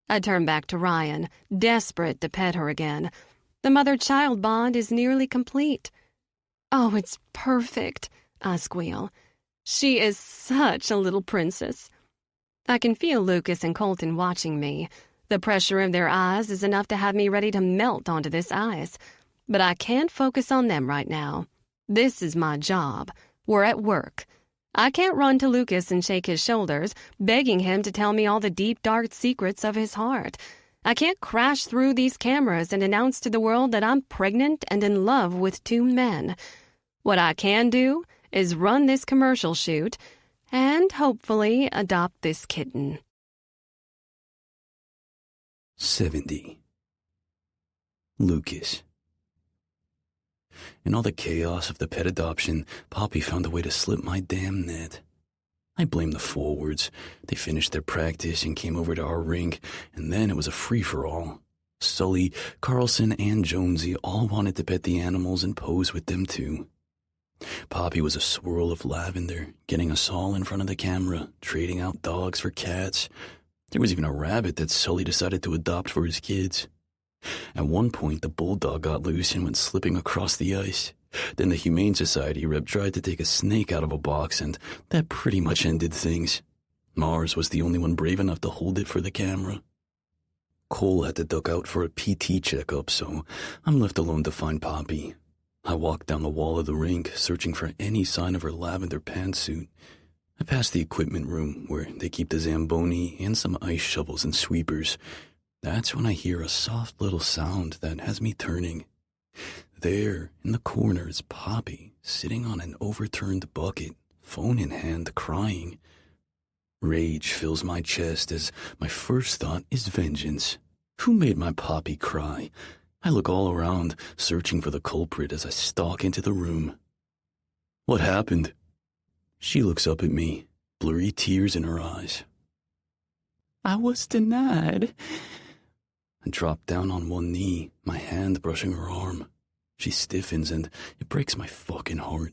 I turn back to Ryan, desperate to pet her again. The mother-child bond is nearly complete. Oh, it's perfect, I squeal. She is such a little princess. I can feel Lukas and Colton watching me. The pressure of their eyes is enough to have me ready to melt onto this ice. But I can't focus on them right now. This is my job. We're at work. I can't run to Lukas and shake his shoulders, begging him to tell me all the deep, dark secrets of his heart. I can't crash through these cameras and announce to the world that I'm pregnant and in love with 2 men. What I can do is run this commercial shoot and hopefully adopt this kitten.
70. Lukas. In all the chaos of the pet adoption, Poppy found a way to slip my damn net. I blame the forwards. They finished their practice and came over to our rink, and then it was a free-for-all. Sully, Carlson, and Jonesy all wanted to pet the animals and pose with them too. Poppy was a swirl of lavender, getting us all in front of the camera, trading out dogs for cats. There was even a rabbit that Sully decided to adopt for his kids. At one point, the bulldog got loose and went slipping across the ice. Then the Humane Society rep tried to take a snake out of a box, and that pretty much ended things. Mars was the only one brave enough to hold it for the camera. Cole had to duck out for a PT checkup, so I'm left alone to find Poppy. I walked down the wall of the rink, searching for any sign of her lavender pantsuit. I passed the equipment room, where they keep the Zamboni and some ice shovels and sweepers. That's when I hear a soft little sound that has me turning. There, in the corner, is Poppy, sitting on an overturned bucket, phone in hand, crying. Rage fills my chest as my first thought is vengeance. Who made my Poppy cry? I look all around, searching for the culprit as I stalk into the room. What happened? She looks up at me, blurry tears in her eyes.
I was denied.
I drop down on one knee, my hand brushing her arm. She stiffens and it breaks my fucking heart.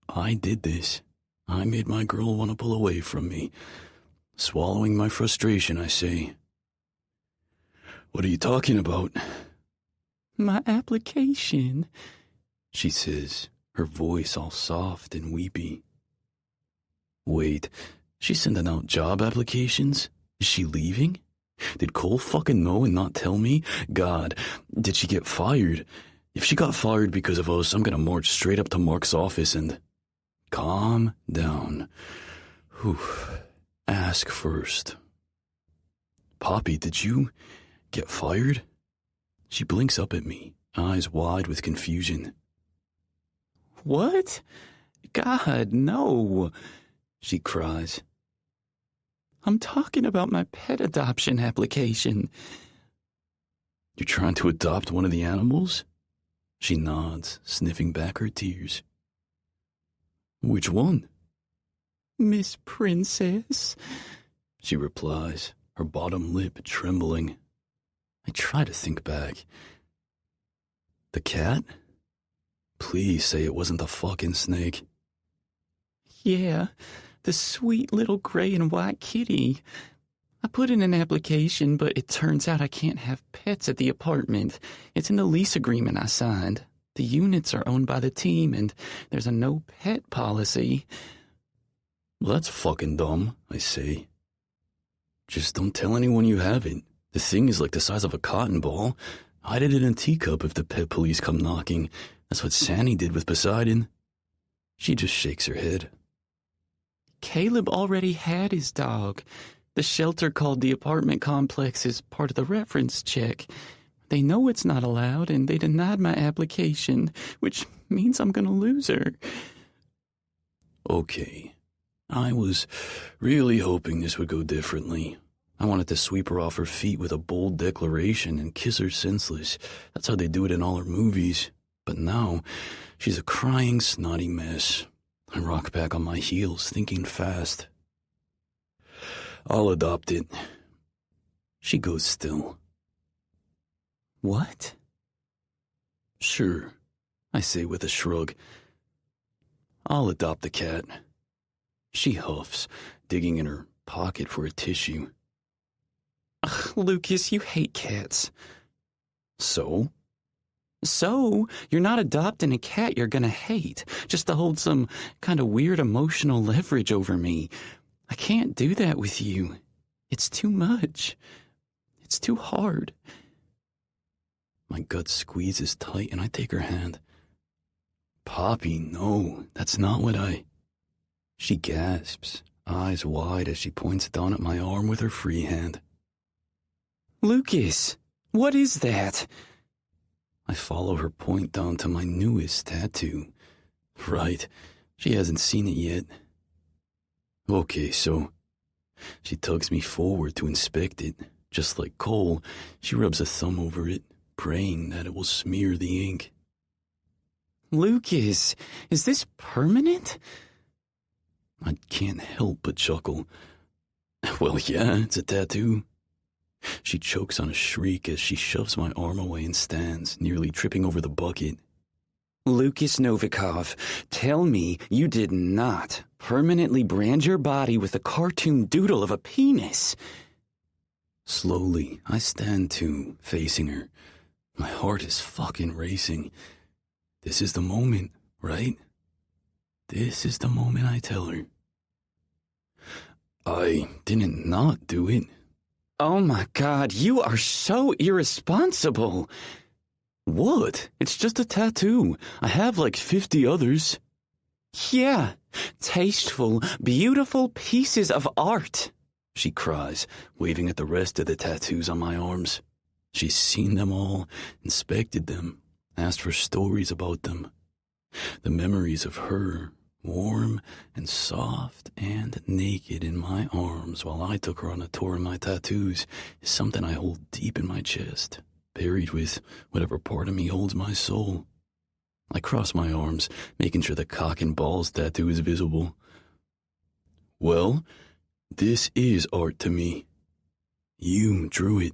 I did this. I made my girl want to pull away from me. Swallowing my frustration, I say, "What are you talking about?"
My application,
she says, her voice all soft and weepy. Wait, she's sending out job applications? Is she leaving? Did Cole fucking know and not tell me? God, did she get fired? If she got fired because of us, I'm gonna march straight up to Mark's office and... Calm down. Whew. Ask first. Poppy, did you get fired? She blinks up at me, eyes wide with confusion.
What? God, no,
she cries.
I'm talking about my pet adoption application.
You're trying to adopt one of the animals? She nods, sniffing back her tears. Which one?
Miss Princess,
she replies, her bottom lip trembling. I try to think back. The cat? Please say it wasn't the fucking snake.
Yeah, the sweet little gray and white kitty. I put in an application, but it turns out I can't have pets at the apartment. It's in the lease agreement I signed. The units are owned by the team, and there's a no pet policy.
Well, that's fucking dumb, I say. Just don't tell anyone you have it. The thing is like the size of a cotton ball. Hide it in a teacup if the pet police come knocking. That's what Sandy did with Poseidon. She just shakes her head.
Caleb already had his dog. The shelter called the apartment complex as part of the reference check. They know it's not allowed, and they denied my application, which means I'm gonna lose her.
Okay. I was really hoping this would go differently. I wanted to sweep her off her feet with a bold declaration and kiss her senseless. That's how they do it in all her movies. But now, she's a crying, snotty mess. I rock back on my heels, thinking fast. I'll adopt it. She goes still.
What?
Sure, I say with a shrug. I'll adopt the cat. She huffs, digging in her pocket for a tissue.
Ugh, Lukas, you hate cats.
So?
So, you're not adopting a cat you're gonna hate, just to hold some kind of weird emotional leverage over me. I can't do that with you. It's too much. It's too hard.
My gut squeezes tight and I take her hand. Poppy, no, that's not what I... She gasps, eyes wide as she points down at my arm with her free hand.
Lukas, what is that?
I follow her point down to my newest tattoo. Right, she hasn't seen it yet. Okay, so... She tugs me forward to inspect it. Just like Cole, she rubs a thumb over it, praying that it will smear the ink.
Lukas, is this permanent?
I can't help but chuckle. Well, yeah, it's a tattoo. She chokes on a shriek as she shoves my arm away and stands, nearly tripping over the bucket.
Lukas Novikov, tell me you did not permanently brand your body with a cartoon doodle of a penis.
Slowly, I stand too, facing her. My heart is fucking racing. This is the moment, right? This is the moment I tell her. I didn't not do it.
Oh my God, you are so irresponsible.
What? It's just a tattoo. I have like 50 others.
Yeah, tasteful, beautiful pieces of art,
she cries, waving at the rest of the tattoos on my arms. She's seen them all, inspected them, asked for stories about them. The memories of her, warm and soft and naked in my arms while I took her on a tour of my tattoos, is something I hold deep in my chest, buried with whatever part of me holds my soul. I cross my arms, making sure the cock and balls tattoo is visible. Well, this is art to me. You drew it.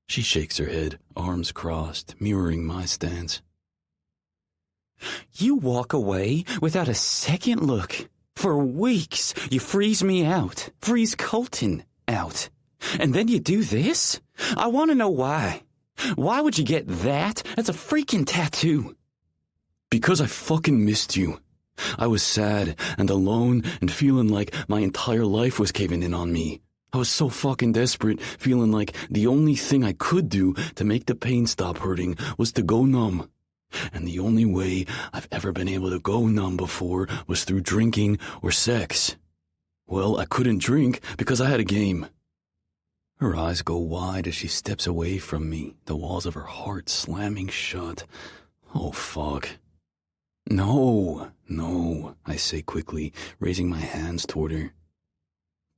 She shakes her head, arms crossed, mirroring my stance.
You walk away without a second look. For weeks, you freeze me out, freeze Colton out. And then you do this? I want to know why. Why would you get that as a freaking tattoo?
Because I fucking missed you. I was sad and alone and feeling like my entire life was caving in on me. I was so fucking desperate, feeling like the only thing I could do to make the pain stop hurting was to go numb. And the only way I've ever been able to go numb before was through drinking or sex. Well, I couldn't drink because I had a game. Her eyes go wide as she steps away from me, the walls of her heart slamming shut. Oh, fuck. No, I say quickly, raising my hands toward her.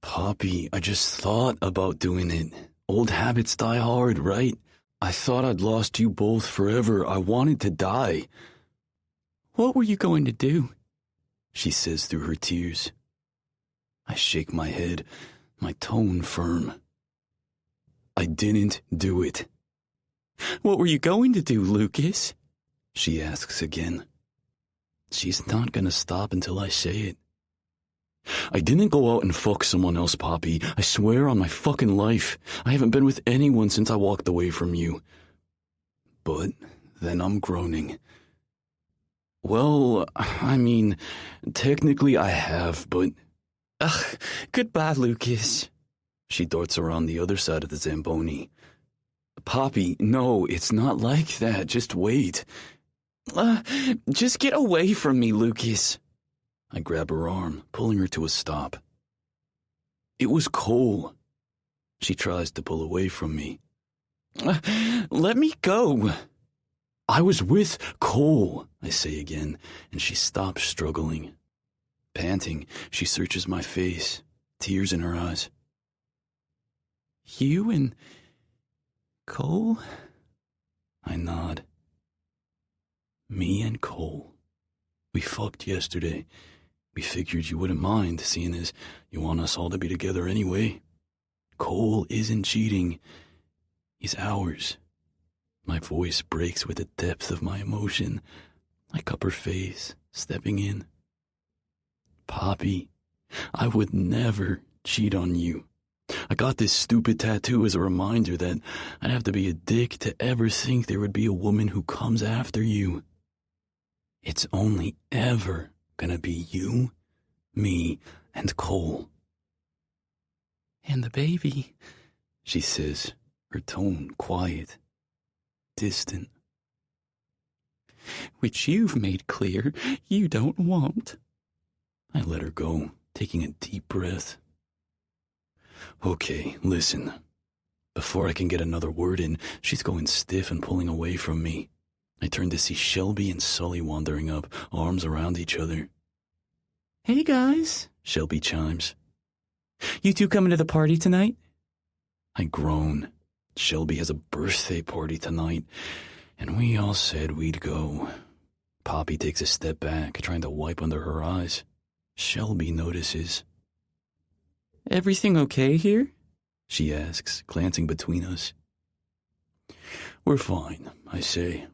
Poppy, I just thought about doing it. Old habits die hard, right? I thought I'd lost you both forever. I wanted to die.
What were you going to do?
She says through her tears. I shake my head, my tone firm. I didn't do it.
What were you going to do, Lukas?
She asks again. She's not gonna stop until I say it. I didn't go out and fuck someone else, Poppy. I swear on my fucking life. I haven't been with anyone since I walked away from you. But then I'm groaning. Well, I mean, technically I have, but...
Ugh, goodbye, Lukas.
She darts around the other side of the Zamboni. Poppy, no, it's not like that. Just wait.
Just get away from me, Lukas.
I grab her arm, pulling her to a stop. It was Cole. She tries to pull away from me.
Let me go.
I was with Cole, I say again, and she stops struggling. Panting, she searches my face, tears in her eyes.
You and Cole?
I nod. Me and Cole. We fucked yesterday. We figured you wouldn't mind, seeing as you want us all to be together anyway. Cole isn't cheating. He's ours. My voice breaks with the depth of my emotion. I cup her face, stepping in. Poppy, I would never cheat on you. I got this stupid tattoo as a reminder that I'd have to be a dick to ever think there would be a woman who comes after you. It's only ever gonna be you, me, and Cole.
And the baby,
she says, her tone quiet, distant.
Which you've made clear you don't want.
I let her go, taking a deep breath. Okay, listen. Before I can get another word in, she's going stiff and pulling away from me. I turn to see Shelby and Sully wandering up, arms around each other.
Hey guys,
Shelby chimes.
You two coming to the party tonight?
I groan. Shelby has a birthday party tonight, and we all said we'd go. Poppy takes a step back, trying to wipe under her eyes. Shelby notices.
Everything okay here?
She asks, glancing between us. We're fine, I say.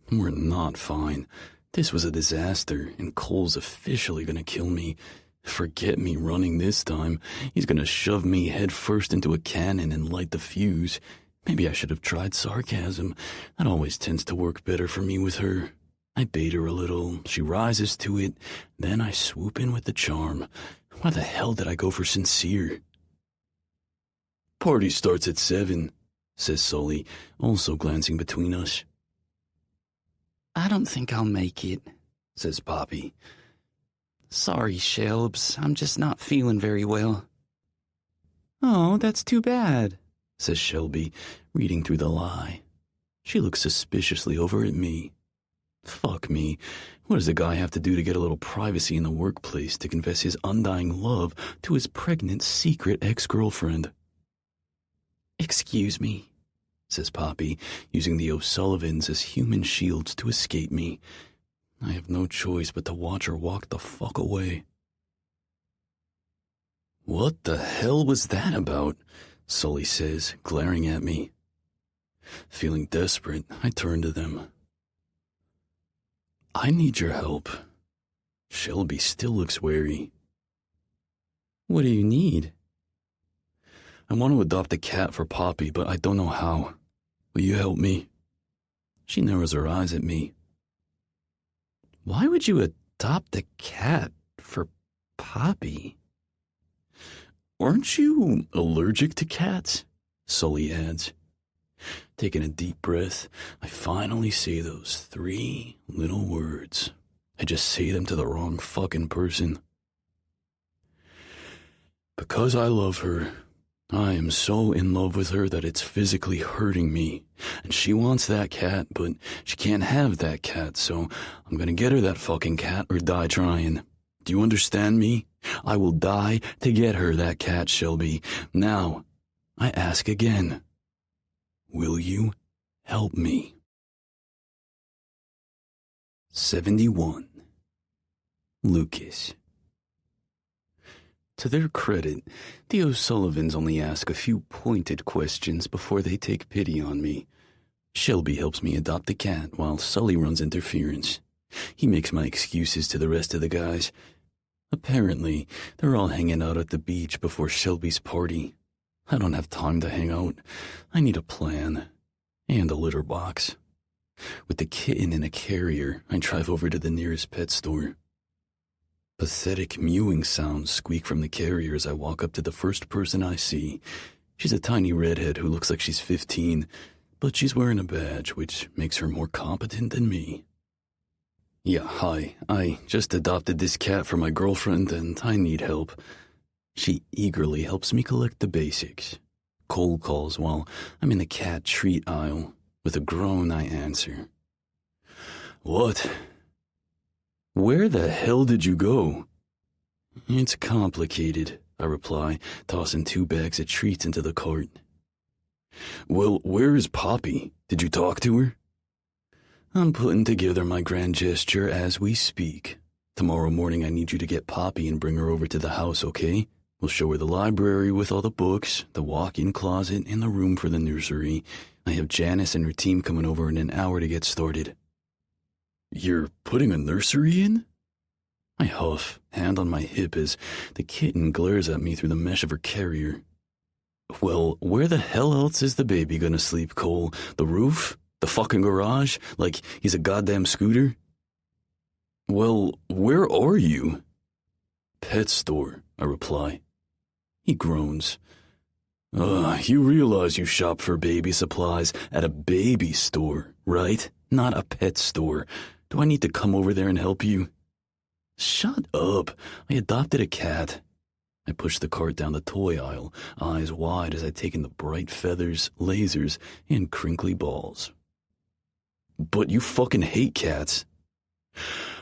We're not fine. This was a disaster, and Cole's officially gonna kill me. Forget me running this time. He's gonna shove me head first into a cannon and light the fuse. Maybe I should have tried sarcasm. That always tends to work better for me with her. I bait her a little. She rises to it. Then I swoop in with the charm. Why the hell did I go for sincere? Party starts at 7, says Sully, also glancing between us.
I don't think I'll make it,
says Poppy.
Sorry, Shelbs. I'm just not feeling very well. Oh, that's too bad,
says Shelby, reading through the lie. She looks suspiciously over at me. Fuck me. What does a guy have to do to get a little privacy in the workplace to confess his undying love to his pregnant secret ex-girlfriend?
Excuse me,
says Poppy, using the O'Sullivans as human shields to escape me. I have no choice but to watch her walk the fuck away. What the hell was that about? Sully says, glaring at me. Feeling desperate, I turn to them. I need your help. Shelby still looks wary.
What do you need?
I want to adopt a cat for Poppy, but I don't know how. Will you help me? She narrows her eyes at me.
Why would you adopt a cat for Poppy?
Aren't you allergic to cats? Sully adds. Taking a deep breath, I finally say those 3 little words. I just say them to the wrong fucking person. Because I love her, I am so in love with her that it's physically hurting me. And she wants that cat, but she can't have that cat, so I'm gonna get her that fucking cat or die trying. Do you understand me? I will die to get her that cat, Shelby. Now, I ask again. Will you help me? 71. Lukas. To their credit, the O'Sullivans only ask a few pointed questions before they take pity on me. Shelby helps me adopt the cat while Sully runs interference. He makes my excuses to the rest of the guys. Apparently, they're all hanging out at the beach before Shelby's party. I don't have time to hang out. I need a plan. And a litter box. With the kitten in a carrier, I drive over to the nearest pet store. Pathetic mewing sounds squeak from the carrier as I walk up to the first person I see. She's a tiny redhead who looks like she's 15, but she's wearing a badge, which makes her more competent than me. Yeah, hi. I just adopted this cat for my girlfriend, and I need help. She eagerly helps me collect the basics. Cold calls while I'm in the cat treat aisle. With a groan, I answer. What? Where the hell did you go? It's complicated, I reply, tossing 2 bags of treats into the cart. Well, where is Poppy? Did you talk to her? I'm putting together my grand gesture as we speak. Tomorrow morning I need you to get Poppy and bring her over to the house, okay? We'll show her the library with all the books, the walk-in closet, and the room for the nursery. I have Janice and her team coming over in an hour to get started. You're putting a nursery in? I huff, hand on my hip as the kitten glares at me through the mesh of her carrier. Well, where the hell else is the baby gonna sleep, Cole? The roof? The fucking garage? Like he's a goddamn scooter? Well, where are you? Pet store, I reply. He groans. You realize you shop for baby supplies at a baby store, right? Not a pet store. Do I need to come over there and help you? Shut up. I adopted a cat. I push the cart down the toy aisle, eyes wide as I take in the bright feathers, lasers, and crinkly balls. But you fucking hate cats.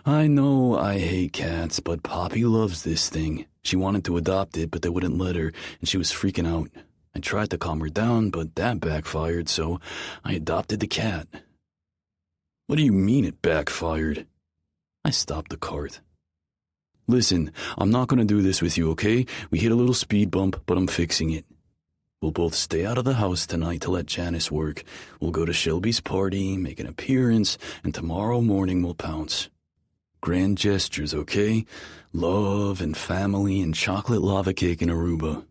I know I hate cats, but Poppy loves this thing. She wanted to adopt it, but they wouldn't let her, and she was freaking out. I tried to calm her down, but that backfired, so I adopted the cat. What do you mean it backfired? I stopped the cart. Listen, I'm not going to do this with you, okay? We hit a little speed bump, but I'm fixing it. We'll both stay out of the house tonight to let Janice work. We'll go to Shelby's party, make an appearance, and tomorrow morning we'll pounce. Grand gestures, okay? Love and family and chocolate lava cake in Aruba.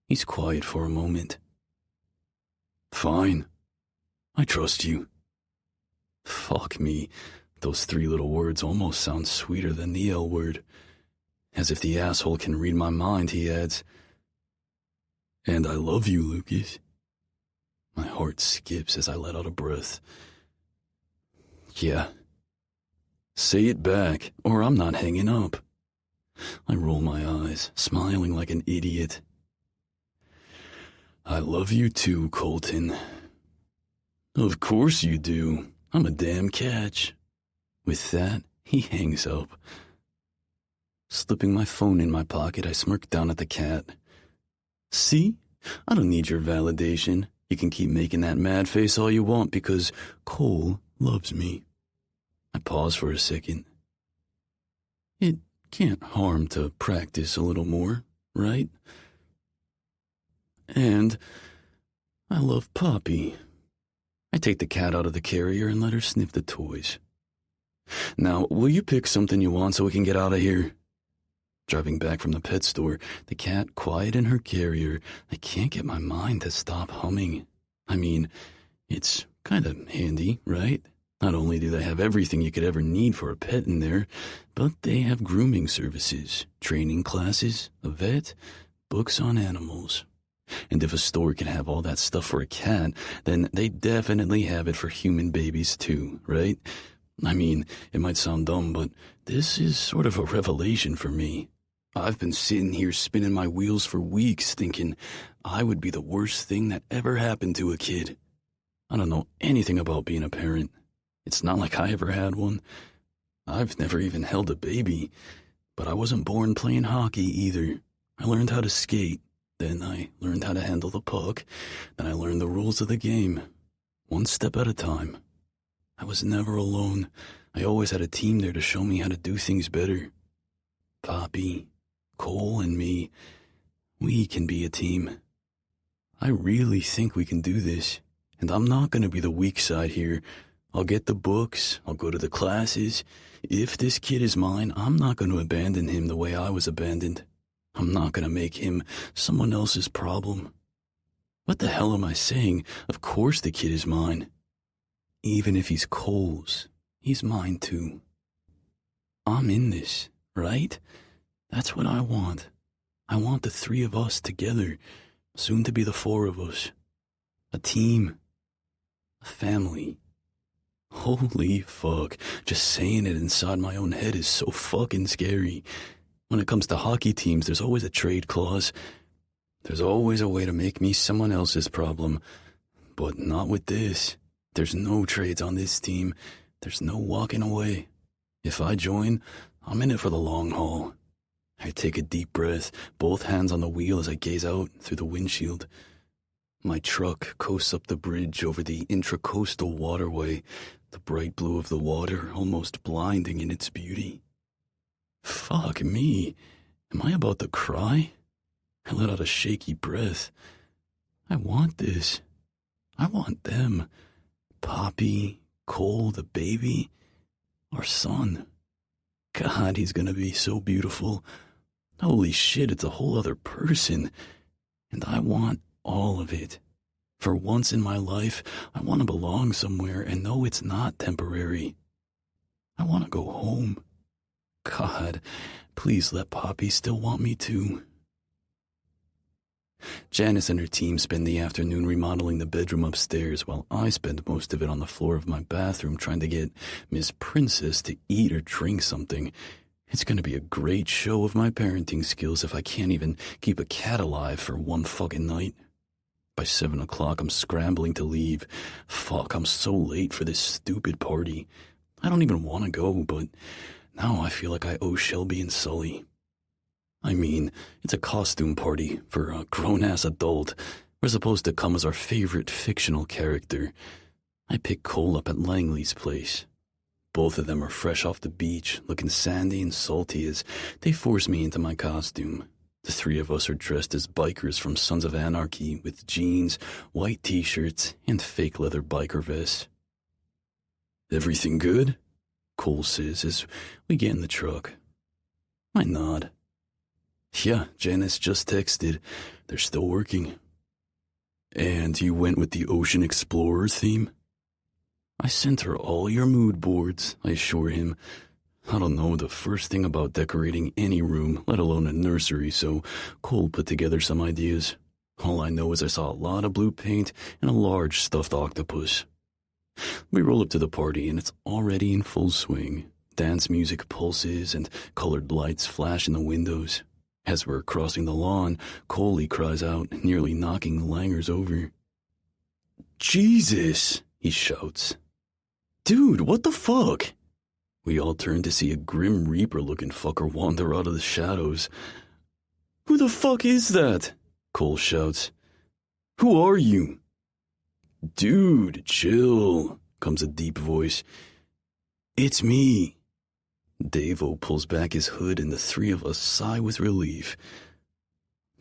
He's quiet for a moment. Fine. I trust you. Fuck me. Those 3 little words almost sound sweeter than the L word. As if the asshole can read my mind, he adds, And I love you, Lukas. My heart skips as I let out a breath. Yeah. Say it back, or I'm not hanging up. I roll my eyes, smiling like an idiot. I love you too, Colton. Of course you do. I'm a damn catch. With that, he hangs up. Slipping my phone in my pocket, I smirk down at the cat. See? I don't need your validation. You can keep making that mad face all you want because Cole loves me. I pause for a second. It can't harm to practice a little more, right? And I love Poppy. I take the cat out of the carrier and let her sniff the toys. Now, will you pick something you want so we can get out of here? Driving back from the pet store, the cat quiet in her carrier, I can't get my mind to stop humming. I mean, it's kind of handy, right? Not only do they have everything you could ever need for a pet in there, but they have grooming services, training classes, a vet, books on animals. And if a store can have all that stuff for a cat, then they definitely have it for human babies too, right? I mean, it might sound dumb, but this is sort of a revelation for me. I've been sitting here spinning my wheels for weeks thinking I would be the worst thing that ever happened to a kid. I don't know anything about being a parent. It's not like I ever had one. I've never even held a baby, but I wasn't born playing hockey either. I learned how to skate. Then I learned how to handle the puck. Then I learned the rules of the game. One step at a time. I was never alone. I always had a team there to show me how to do things better. Poppy, Cole, and me, we can be a team. I really think we can do this, and I'm not going to be the weak side here. I'll get the books, I'll go to the classes. If this kid is mine, I'm not going to abandon him the way I was abandoned. I'm not going to make him someone else's problem. What the hell am I saying? Of course the kid is mine. Even if he's Cole's, he's mine too. I'm in this, right? That's what I want. I want the 3 of us together, soon to be the 4 of us. A team. A family. Holy fuck, just saying it inside my own head is so fucking scary. When it comes to hockey teams, there's always a trade clause. There's always a way to make me someone else's problem. But not with this. There's no trades on this team. There's no walking away. If I join, I'm in it for the long haul. I take a deep breath, both hands on the wheel as I gaze out through the windshield. My truck coasts up the bridge over the intracoastal waterway, the bright blue of the water almost blinding in its beauty. Fuck me. Am I about to cry? I let out a shaky breath. I want this. I want them. Poppy, Cole, the baby, our son. God, he's gonna be so beautiful. Holy shit, it's a whole other person. And I want all of it. For once in my life, I want to belong somewhere and know it's not temporary. I want to go home. God, please let Poppy still want me too. Janice and her team spend the afternoon remodeling the bedroom upstairs while I spend most of it on the floor of my bathroom trying to get Miss Princess to eat or drink something. It's going to be a great show of my parenting skills if I can't even keep a cat alive for one fucking night. By 7 o'clock, I'm scrambling to leave. Fuck, I'm so late for this stupid party. I don't even want to go, but now I feel like I owe Shelby and Sully. I mean, it's a costume party for a grown-ass adult. We're supposed to come as our favorite fictional character. I pick Cole up at Langley's place. Both of them are fresh off the beach, looking sandy and salty as they force me into my costume. The three of us are dressed as bikers from Sons of Anarchy with jeans, white t-shirts, and fake leather biker vests. Everything good? Cole says as we get in the truck. I nod. Yeah, Janice just texted. They're still working. And you went with the Ocean Explorer theme? I sent her all your mood boards, I assure him. I don't know the first thing about decorating any room, let alone a nursery, so Cole put together some ideas. All I know is I saw a lot of blue paint and a large stuffed octopus. We roll up to the party and it's already in full swing. Dance music pulses and colored lights flash in the windows. As we're crossing the lawn, Coley cries out, nearly knocking the Langers over. Jesus, he shouts. Dude, what the fuck? We all turn to see a Grim Reaper-looking fucker wander out of the shadows. Who the fuck is that? Cole shouts. Who are you? Dude, chill, comes a deep voice. It's me. Davo pulls back his hood and the three of us sigh with relief.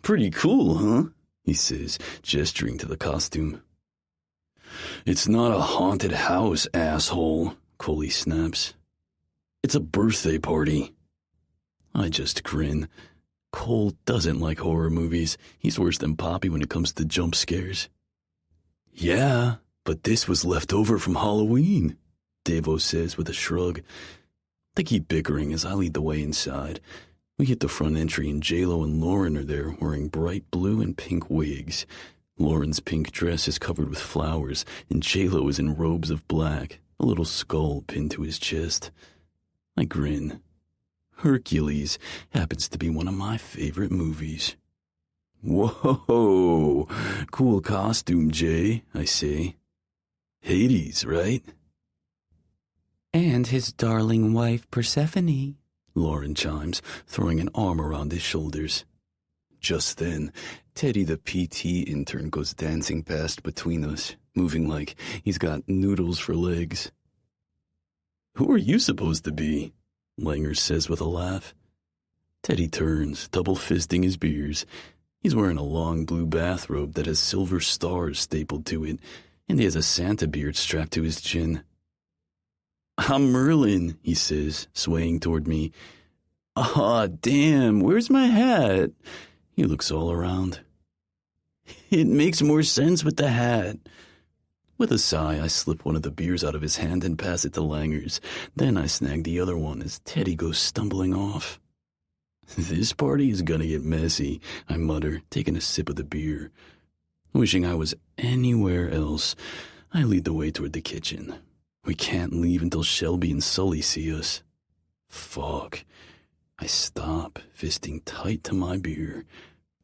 Pretty cool, huh? He says, gesturing to the costume. It's not a haunted house, asshole, Coley snaps. It's a birthday party. I just grin. Cole doesn't like horror movies. He's worse than Poppy when it comes to jump scares. Yeah, but this was left over from Halloween, Davo says with a shrug. They keep bickering as I lead the way inside. We hit the front entry and J-Lo and Lauren are there wearing bright blue and pink wigs. Lauren's pink dress is covered with flowers and J-Lo is in robes of black, a little skull pinned to his chest. I grin. Hercules happens to be one of my favorite movies. Whoa, cool costume, Jay, I say. Hades, right?
And his darling wife, Persephone,
Lauren chimes, throwing an arm around his shoulders. Just then, Teddy the PT intern goes dancing past between us, moving like he's got noodles for legs. Who are you supposed to be? Langer says with a laugh. Teddy turns, double-fisting his beers. He's wearing a long blue bathrobe that has silver stars stapled to it, and he has a Santa beard strapped to his chin. I'm Merlin, he says, swaying toward me. Ah, damn, where's my hat? He looks all around. It makes more sense with the hat. With a sigh, I slip one of the beers out of his hand and pass it to Langer's. Then I snag the other one as Teddy goes stumbling off. This party is gonna get messy, I mutter, taking a sip of the beer. Wishing I was anywhere else, I lead the way toward the kitchen. We can't leave until Shelby and Sully see us. Fuck. I stop, fisting tight to my beer.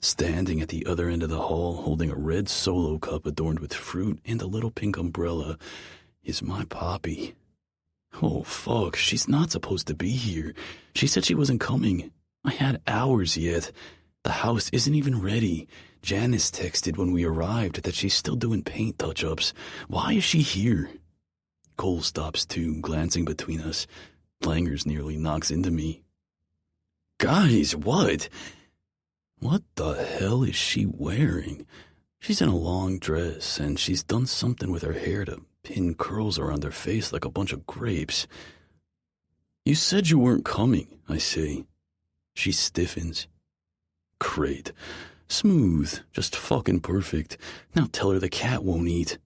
Standing at the other end of the hall, holding a red Solo cup adorned with fruit and a little pink umbrella, is my Poppy. Oh, fuck, she's not supposed to be here. She said she wasn't coming. I had hours yet. The house isn't even ready. Janice texted when we arrived that she's still doing paint touch-ups. Why is she here? Cole stops too, glancing between us. Langers nearly knocks into me. Guys, what? What the hell is she wearing? She's in a long dress, and she's done something with her hair to pin curls around her face like a bunch of grapes. You said you weren't coming, I say. She stiffens. Great. Smooth. Just fucking perfect. Now tell her the cat won't eat.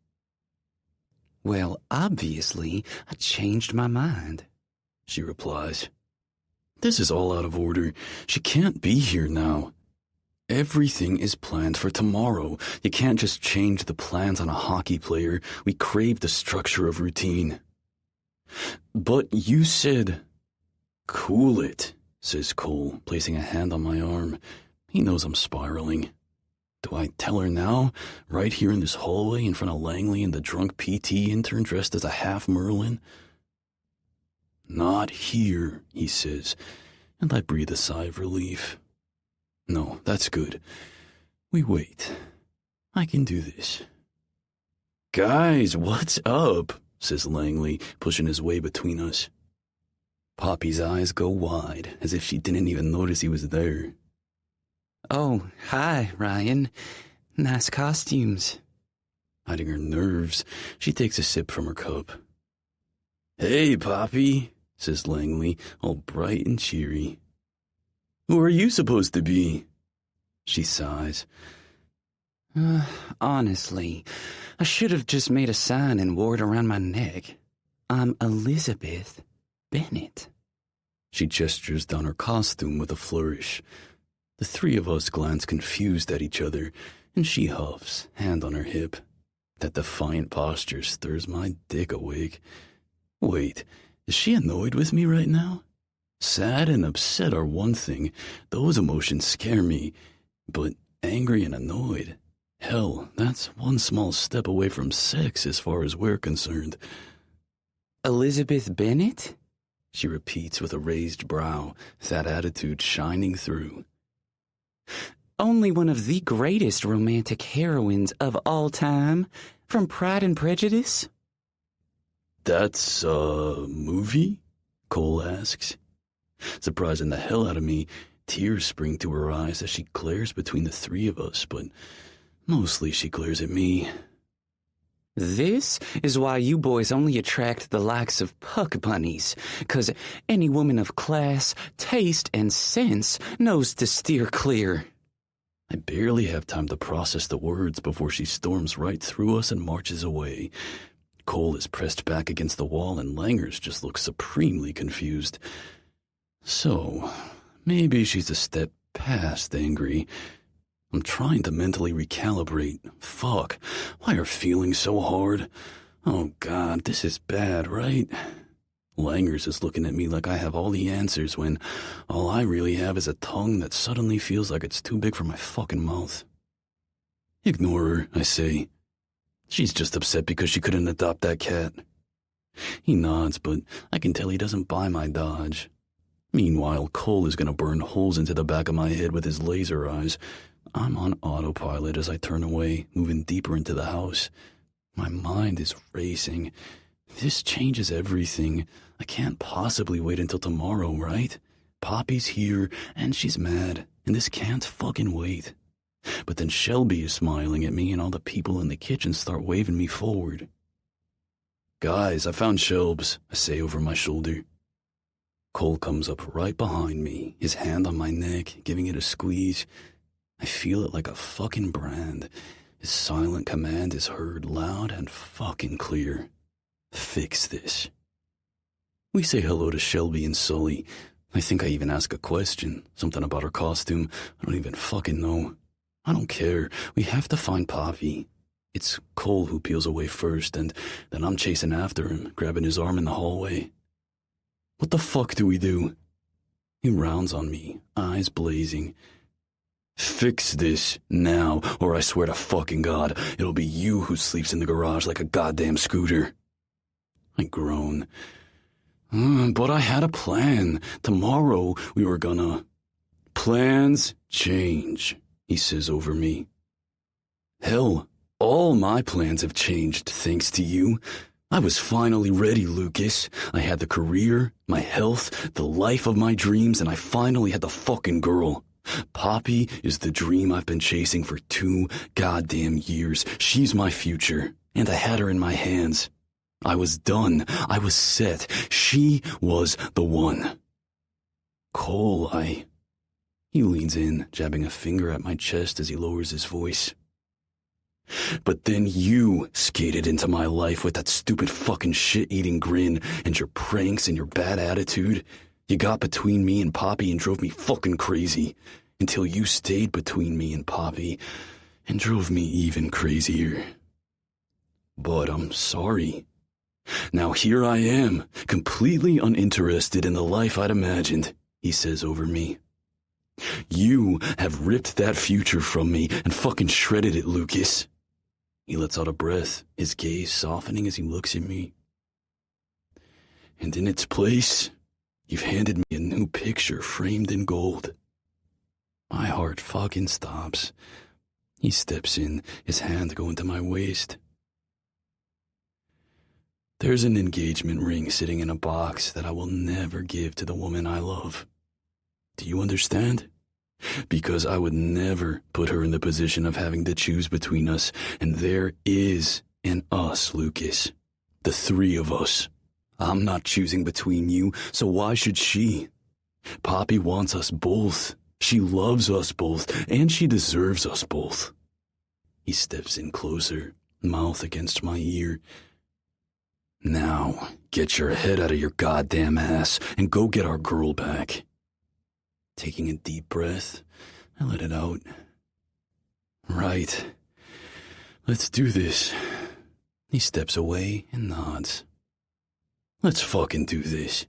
Well, obviously, I changed my mind,
she replies. This is all out of order. She can't be here now. Everything is planned for tomorrow. You can't just change the plans on a hockey player. We crave the structure of routine. But you said... Cool it, says Cole, placing a hand on my arm. He knows I'm spiraling. Do I tell her now, right here in this hallway in front of Langley and the drunk PT intern dressed as a half Merlin? Not here, he says, and I breathe a sigh of relief. No, that's good. We wait. I can do this. Guys, what's up? Says Langley, pushing his way between us. Poppy's eyes go wide, as if she didn't even notice he was there.
Oh, hi, Ryan. Nice costumes.
Hiding her nerves, she takes a sip from her cup. Hey, Poppy, says Langley, all bright and cheery. Who are you supposed to be? She sighs.
Honestly, I should have just made a sign and wore it around my neck. I'm Elizabeth Bennett.
She gestures down her costume with a flourish. The three of us glance confused at each other, and she huffs, hand on her hip. That defiant posture stirs my dick awake. Wait, is she annoyed with me right now? Sad and upset are one thing. Those emotions scare me. But angry and annoyed? Hell, that's one small step away from sex as far as we're concerned.
Elizabeth Bennett?
She repeats with a raised brow, that attitude shining through.
Only one of the greatest romantic heroines of all time, from Pride and Prejudice?
That's a movie? Cole asks. Surprising the hell out of me, tears spring to her eyes as she glares between the three of us, but mostly she glares at me.
This is why you boys only attract the likes of puck bunnies, 'cause any woman of class, taste, and sense knows to steer clear.
I barely have time to process the words before she storms right through us and marches away. Cole is pressed back against the wall and Langers just looks supremely confused. So, maybe she's a step past angry. I'm trying to mentally recalibrate. Fuck, why are feelings so hard? Oh God, this is bad, right? Langers is looking at me like I have all the answers when all I really have is a tongue that suddenly feels like it's too big for my fucking mouth. Ignore her, I say. She's just upset because she couldn't adopt that cat. He nods, but I can tell he doesn't buy my dodge. Meanwhile, Cole is gonna burn holes into the back of my head with his laser eyes. I'm on autopilot as I turn away, moving deeper into the house. My mind is racing. This changes everything. I can't possibly wait until tomorrow, right? Poppy's here, and she's mad, and this can't fucking wait. But then Shelby is smiling at me, and all the people in the kitchen start waving me forward. Guys, I found Shelbs, I say over my shoulder. Cole comes up right behind me, his hand on my neck, giving it a squeeze. I feel it like a fucking brand. His silent command is heard loud and fucking clear. Fix this. We say hello to Shelby and Sully. I think I even ask a question, something about her costume. I don't even fucking know. I don't care. We have to find Poppy. It's Cole who peels away first, and then I'm chasing after him, grabbing his arm in the hallway. What the fuck do we do? He rounds on me, eyes blazing. Fix this now, or I swear to fucking God, it'll be you who sleeps in the garage like a goddamn scooter. I groan. But I had a plan. Tomorrow we were gonna... Plans change, he says over me. Hell, all my plans have changed thanks to you. I was finally ready, Lukas. I had the career, my health, the life of my dreams, and I finally had the fucking girl. Poppy is the dream I've been chasing for 2 goddamn years. She's my future, and I had her in my hands. I was done. I was set. She was the one. Cole, He leans in, jabbing a finger at my chest as he lowers his voice. But then you skated into my life with that stupid fucking shit-eating grin and your pranks and your bad attitude. You got between me and Poppy and drove me fucking crazy until you stayed between me and Poppy and drove me even crazier. But I'm sorry. Now here I am, completely uninterested in the life I'd imagined, he says over me. You have ripped that future from me and fucking shredded it, Lukas. He lets out a breath, his gaze softening as he looks at me. And in its place, you've handed me a new picture framed in gold. My heart fucking stops. He steps in, his hand going to my waist. There's an engagement ring sitting in a box that I will never give to the woman I love. Do you understand? Because I would never put her in the position of having to choose between us, and there is an us, Lukas. The 3 of us. I'm not choosing between you, so why should she? Poppy wants us both. She loves us both, and she deserves us both. He steps in closer, mouth against my ear. Now, get your head out of your goddamn ass and go get our girl back. Taking a deep breath, I let it out. Right. Let's do this. He steps away and nods. Let's fucking do this.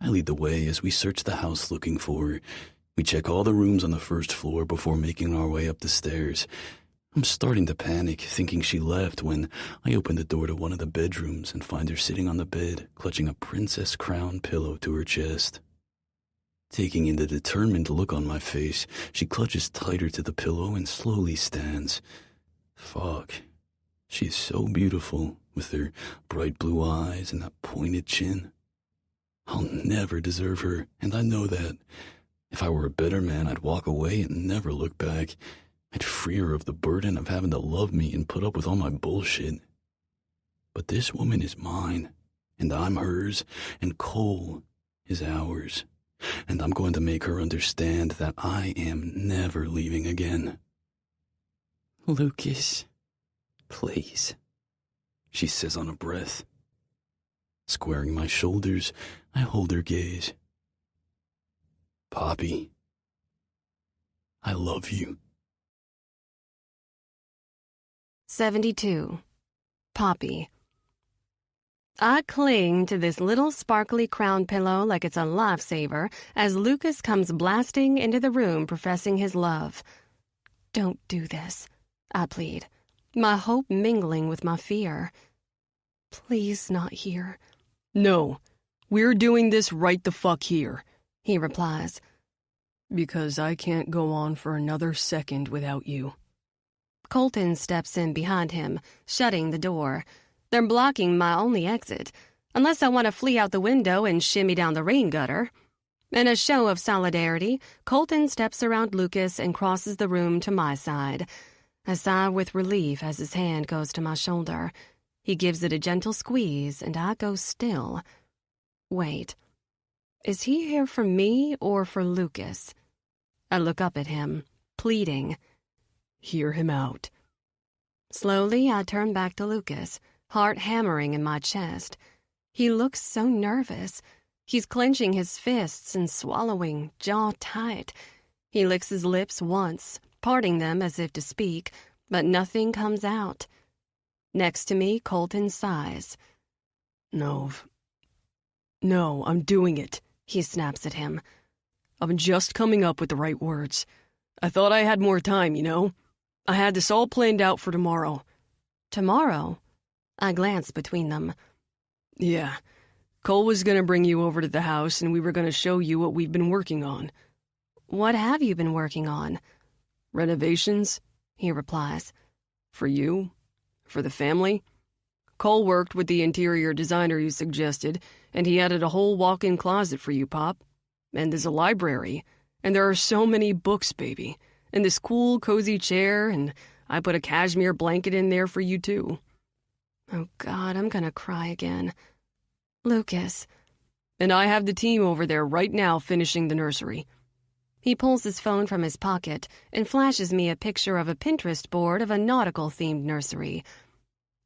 I lead the way as we search the house looking for her. We check all the rooms on the first floor before making our way up the stairs. I'm starting to panic, thinking she left when I open the door to one of the bedrooms and find her sitting on the bed, clutching a princess crown pillow to her chest. Taking in the determined look on my face, she clutches tighter to the pillow and slowly stands. Fuck. She's so beautiful, with her bright blue eyes and that pointed chin. I'll never deserve her, and I know that. If I were a better man, I'd walk away and never look back. I'd free her of the burden of having to love me and put up with all my bullshit. But this woman is mine, and I'm hers, and Cole is ours. And I'm going to make her understand that I am never leaving again.
Lukas, please,
she says on a breath. Squaring my shoulders, I hold her gaze. Poppy, I love you.
72. Poppy. I cling to this little sparkly crown pillow like it's a lifesaver as Lukas comes blasting into the room professing his love. Don't do this, I plead, my hope mingling with my fear. Please not here.
No, we're doing this right the fuck here,
he replies.
Because I can't go on for another second without you.
Colton steps in behind him, shutting the door. They're blocking my only exit, unless I want to flee out the window and shimmy down the rain gutter. In a show of solidarity, Colton steps around Lukas and crosses the room to my side. I sigh with relief as his hand goes to my shoulder. He gives it a gentle squeeze, and I go still. Wait, is he here for me or for Lukas? I look up at him, pleading.
Hear him out.
Slowly, I turn back to Lukas, heart hammering in my chest. He looks so nervous. He's clenching his fists and swallowing, jaw tight. He licks his lips once, parting them as if to speak, but nothing comes out. Next to me, Colton sighs.
No, I'm doing it,
he snaps at him.
I'm just coming up with the right words. I thought I had more time, you know? I had this all planned out for tomorrow.
Tomorrow? I glanced between them.
Yeah. Cole was gonna bring you over to the house and we were gonna show you what we've been working on.
What have you been working on?
Renovations,
he replies.
for you, for the family. Cole worked with the interior designer you suggested, and he added a whole walk-in closet for you, Pop. And there's a library, and there are so many books, baby. And this cool, cozy chair, and I put a cashmere blanket in there for you, too.
Oh, God, I'm gonna cry again. Lukas.
And I have the team over there right now finishing the nursery.
He pulls his phone from his pocket and flashes me a picture of a Pinterest board of a nautical-themed nursery.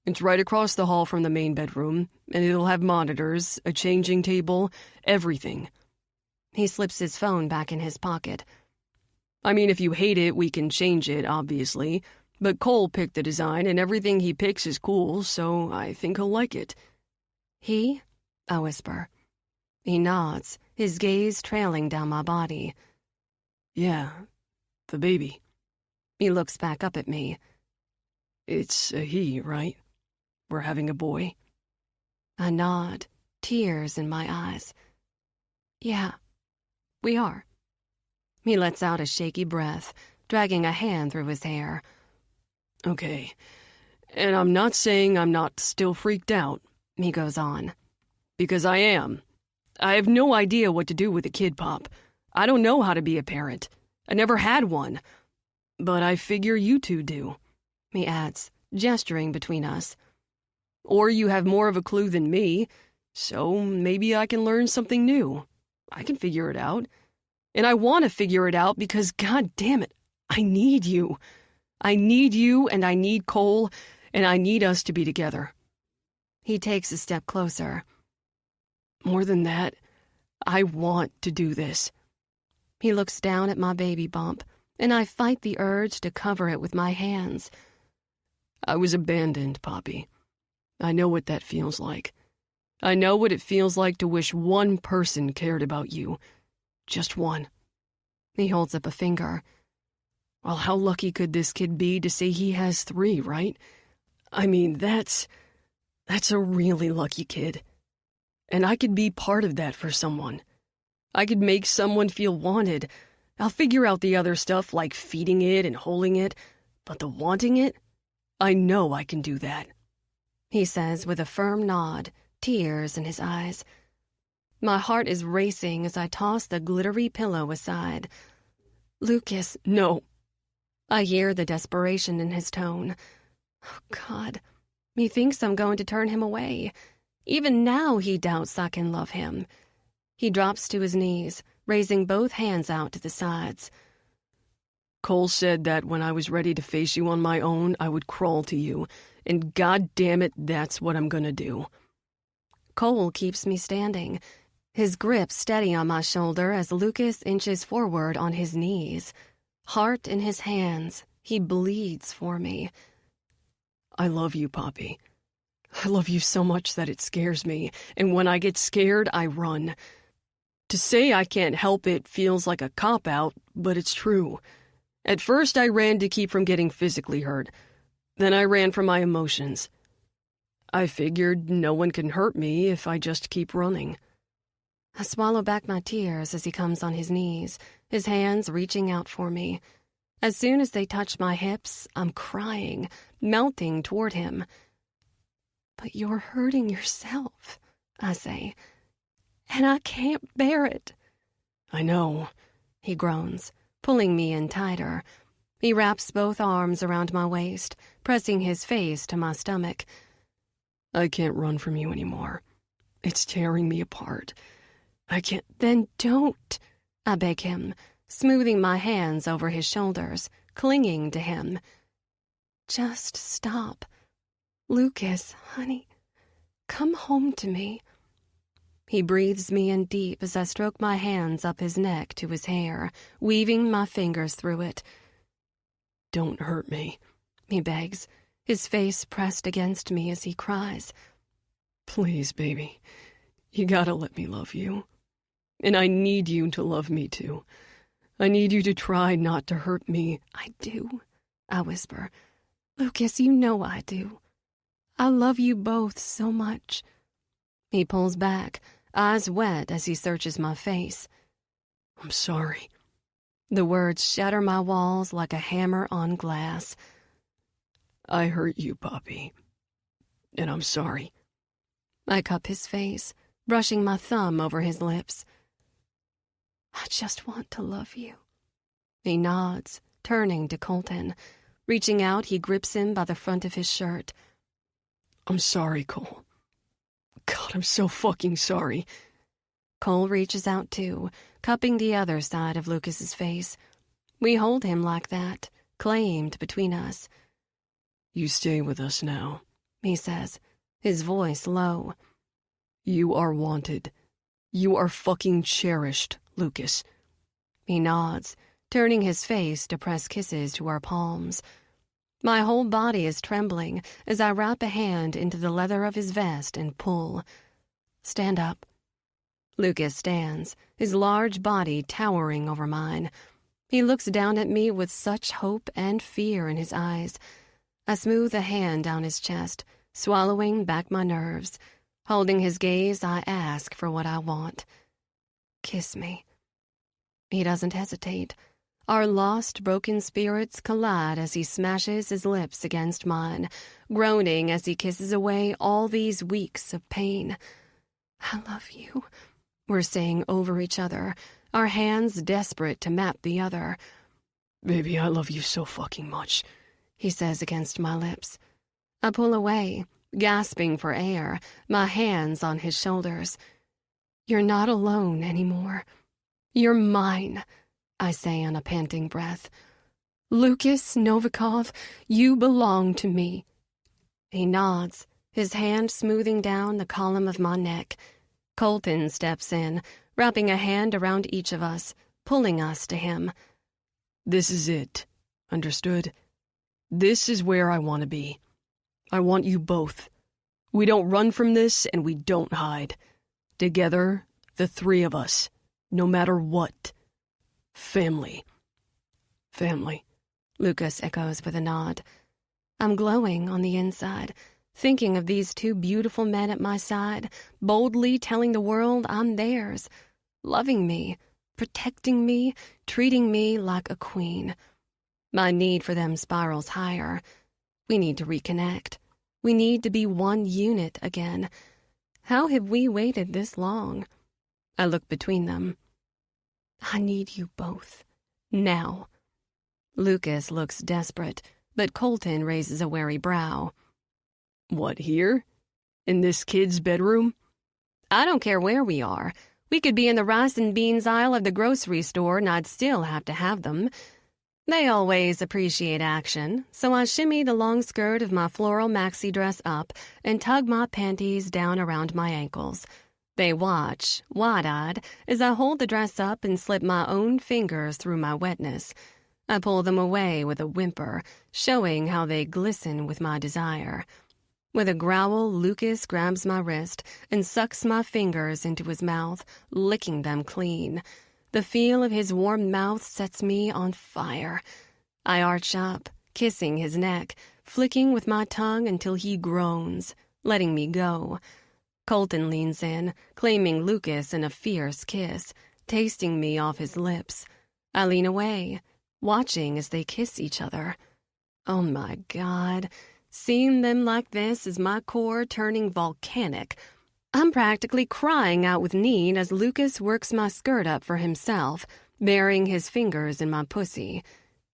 It's right across the hall from the main bedroom, and it'll have monitors, a changing table, everything.
He slips his phone back in his pocket.
I mean, if you hate it, we can change it, obviously. But Cole picked the design, and everything he picks is cool, so I think he'll like it.
He? I whisper. He nods, his gaze trailing down my body.
Yeah, the baby.
He looks back up at me.
It's a he, right? We're having a boy.
I nod, tears in my eyes. Yeah, we are. He lets out a shaky breath, dragging a hand through his hair.
Okay, and I'm not saying I'm not still freaked out,
he goes on.
Because I am. I have no idea what to do with a kid, Pop. I don't know how to be a parent. I never had one. But I figure you two do,
he adds, gesturing between us.
Or you have more of a clue than me, so maybe I can learn something new. I can figure it out. And I want to figure it out because, God damn it, I need you. I need you, and I need Cole, and I need us to be together.
He takes a step closer.
More than that, I want to do this.
He looks down at my baby bump, and I fight the urge to cover it with my hands.
I was abandoned, Poppy. I know what that feels like. I know what it feels like to wish one person cared about you. Just one.
He holds up a finger.
Well, how lucky could this kid be to say he has 3, right? I mean, that's a really lucky kid. And I could be part of that for someone. I could make someone feel wanted. I'll figure out the other stuff like feeding it and holding it, but the wanting it? I know I can do that.
He says with a firm nod, tears in his eyes. My heart is racing as I toss the glittery pillow aside. Lukas,
no.
I hear the desperation in his tone. Oh, God. He thinks I'm going to turn him away. Even now he doubts I can love him. He drops to his knees, raising both hands out to the sides.
Cole said that when I was ready to face you on my own, I would crawl to you. And God damn it, that's what I'm gonna do.
Cole keeps me standing, his grip steady on my shoulder as Lukas inches forward on his knees. Heart in his hands, he bleeds for me.
I love you, Poppy. I love you so much that it scares me, and when I get scared, I run. To say I can't help it feels like a cop-out, but it's true. At first, I ran to keep from getting physically hurt. Then I ran from my emotions. I figured no one can hurt me if I just keep running.
I swallow back my tears as he comes on his knees, his hands reaching out for me. As soon as they touch my hips, I'm crying, melting toward him. But you're hurting yourself, I say, and I can't bear it.
I know,
he groans, pulling me in tighter. He wraps both arms around my waist, pressing his face to my stomach.
I can't run from you anymore. It's tearing me apart. I can't...
Then don't, I beg him, smoothing my hands over his shoulders, clinging to him. Just stop. Lukas, honey, come home to me. He breathes me in deep as I stroke my hands up his neck to his hair, weaving my fingers through it.
Don't hurt me,
he begs, his face pressed against me as he cries.
Please, baby, you gotta let me love you. And I need you to love me too. I need you to try not to hurt me.
I do, I whisper. Lukas, you know I do. I love you both so much. He pulls back, eyes wet as he searches my face.
I'm sorry.
The words shatter my walls like a hammer on glass.
I hurt you, Poppy. And I'm sorry.
I cup his face, brushing my thumb over his lips. I just want to love you. He nods, turning to Colton. Reaching out, he grips him by the front of his shirt.
I'm sorry, Cole. God, I'm so fucking sorry.
Cole reaches out too, cupping the other side of Lukas's face. We hold him like that, claimed between us.
You stay with us now,
he says, his voice low.
You are wanted. You are fucking cherished, Lukas.
He nods, turning his face to press kisses to our palms. My whole body is trembling as I wrap a hand into the leather of his vest and pull. Stand up. Lukas stands, his large body towering over mine. He looks down at me with such hope and fear in his eyes. I smooth a hand down his chest, swallowing back my nerves. Holding his gaze, I ask for what I want. Kiss me. He doesn't hesitate. Our lost, broken spirits collide as he smashes his lips against mine, groaning as he kisses away all these weeks of pain. I love you, we're saying over each other, our hands desperate to map the other.
Baby, I love you so fucking much,
he says against my lips. I pull away, gasping for air, my hands on his shoulders. You're not alone anymore. You're mine, I say on a panting breath. Lukas Novikov, you belong to me. He nods, his hand smoothing down the column of my neck. Colton steps in, wrapping a hand around each of us, pulling us to him.
This is it. Understood? This is where I want to be. I want you both. We don't run from this and we don't hide. Together, the three of us, no matter what. Family. Family,
Lukas echoes with a nod. I'm glowing on the inside, thinking of these two beautiful men at my side, boldly telling the world I'm theirs, loving me, protecting me, treating me like a queen. My need for them spirals higher. We need to reconnect. We need to be one unit again. How have we waited this long? I look between them. I need you both. Now. Lukas looks desperate, but Colton raises a wary brow.
What, here? In this kid's bedroom?
I don't care where we are. We could be in the rice and beans aisle of the grocery store and I'd still have to have them. They always appreciate action, so I shimmy the long skirt of my floral maxi dress up and tug my panties down around my ankles. They watch, wide-eyed, as I hold the dress up and slip my own fingers through my wetness. I pull them away with a whimper, showing how they glisten with my desire. With a growl, Lukas grabs my wrist and sucks my fingers into his mouth, licking them clean. The feel of his warm mouth sets me on fire. I arch up, kissing his neck, flicking with my tongue until he groans, letting me go. Colton leans in, claiming Lukas in a fierce kiss, tasting me off his lips. I lean away, watching as they kiss each other. Oh my God, seeing them like this is my core turning volcanic. I'm practically crying out with need as Lukas works my skirt up for himself, burying his fingers in my pussy.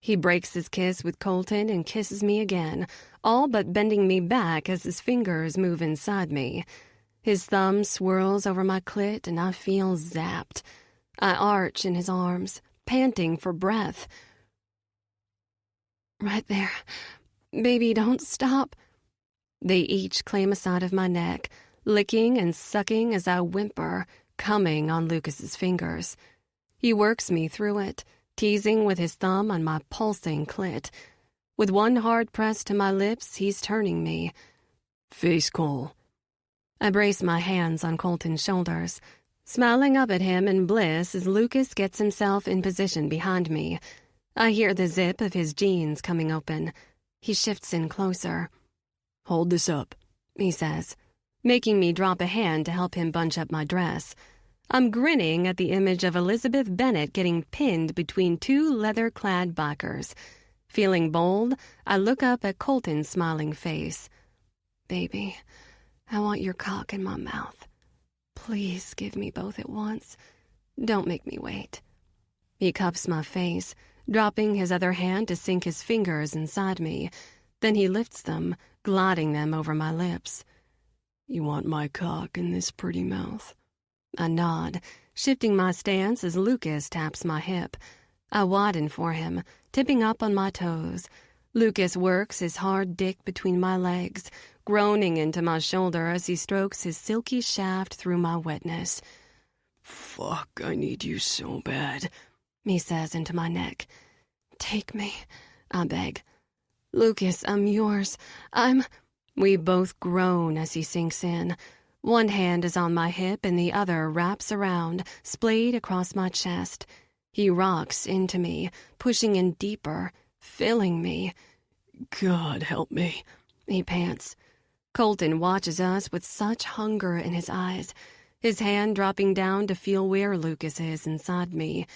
He breaks his kiss with Colton and kisses me again, all but bending me back as his fingers move inside me. His thumb swirls over my clit and I feel zapped. I arch in his arms, panting for breath. Right there. Baby, don't stop. They each claim a side of my neck, licking and sucking as I whimper, coming on Lukas's fingers. He works me through it, teasing with his thumb on my pulsing clit. With one hard press to my lips, he's turning me.
Face Cole.
I brace my hands on Colton's shoulders. Smiling up at him in bliss as Lukas gets himself in position behind me. I hear the zip of his jeans coming open. He shifts in closer.
Hold this up,
he says, making me drop a hand to help him bunch up my dress. I'm grinning at the image of Elizabeth Bennet getting pinned between two leather-clad bikers. Feeling bold, I look up at Colton's smiling face. Baby, I want your cock in my mouth. Please give me both at once. Don't make me wait. He cups my face, dropping his other hand to sink his fingers inside me. Then he lifts them, gliding them over my lips.
You want my cock in this pretty mouth?
I nod, shifting my stance as Lukas taps my hip. I widen for him, tipping up on my toes. Lukas works his hard dick between my legs, groaning into my shoulder as he strokes his silky shaft through my wetness.
Fuck, I need you so bad,
he says into my neck. Take me, I beg. Lukas, I'm yours. We both groan as he sinks in. One hand is on my hip and the other wraps around, splayed across my chest. He rocks into me, pushing in deeper, filling me.
God help me,
he pants. Colton watches us with such hunger in his eyes, his hand dropping down to feel where Lukas is inside me.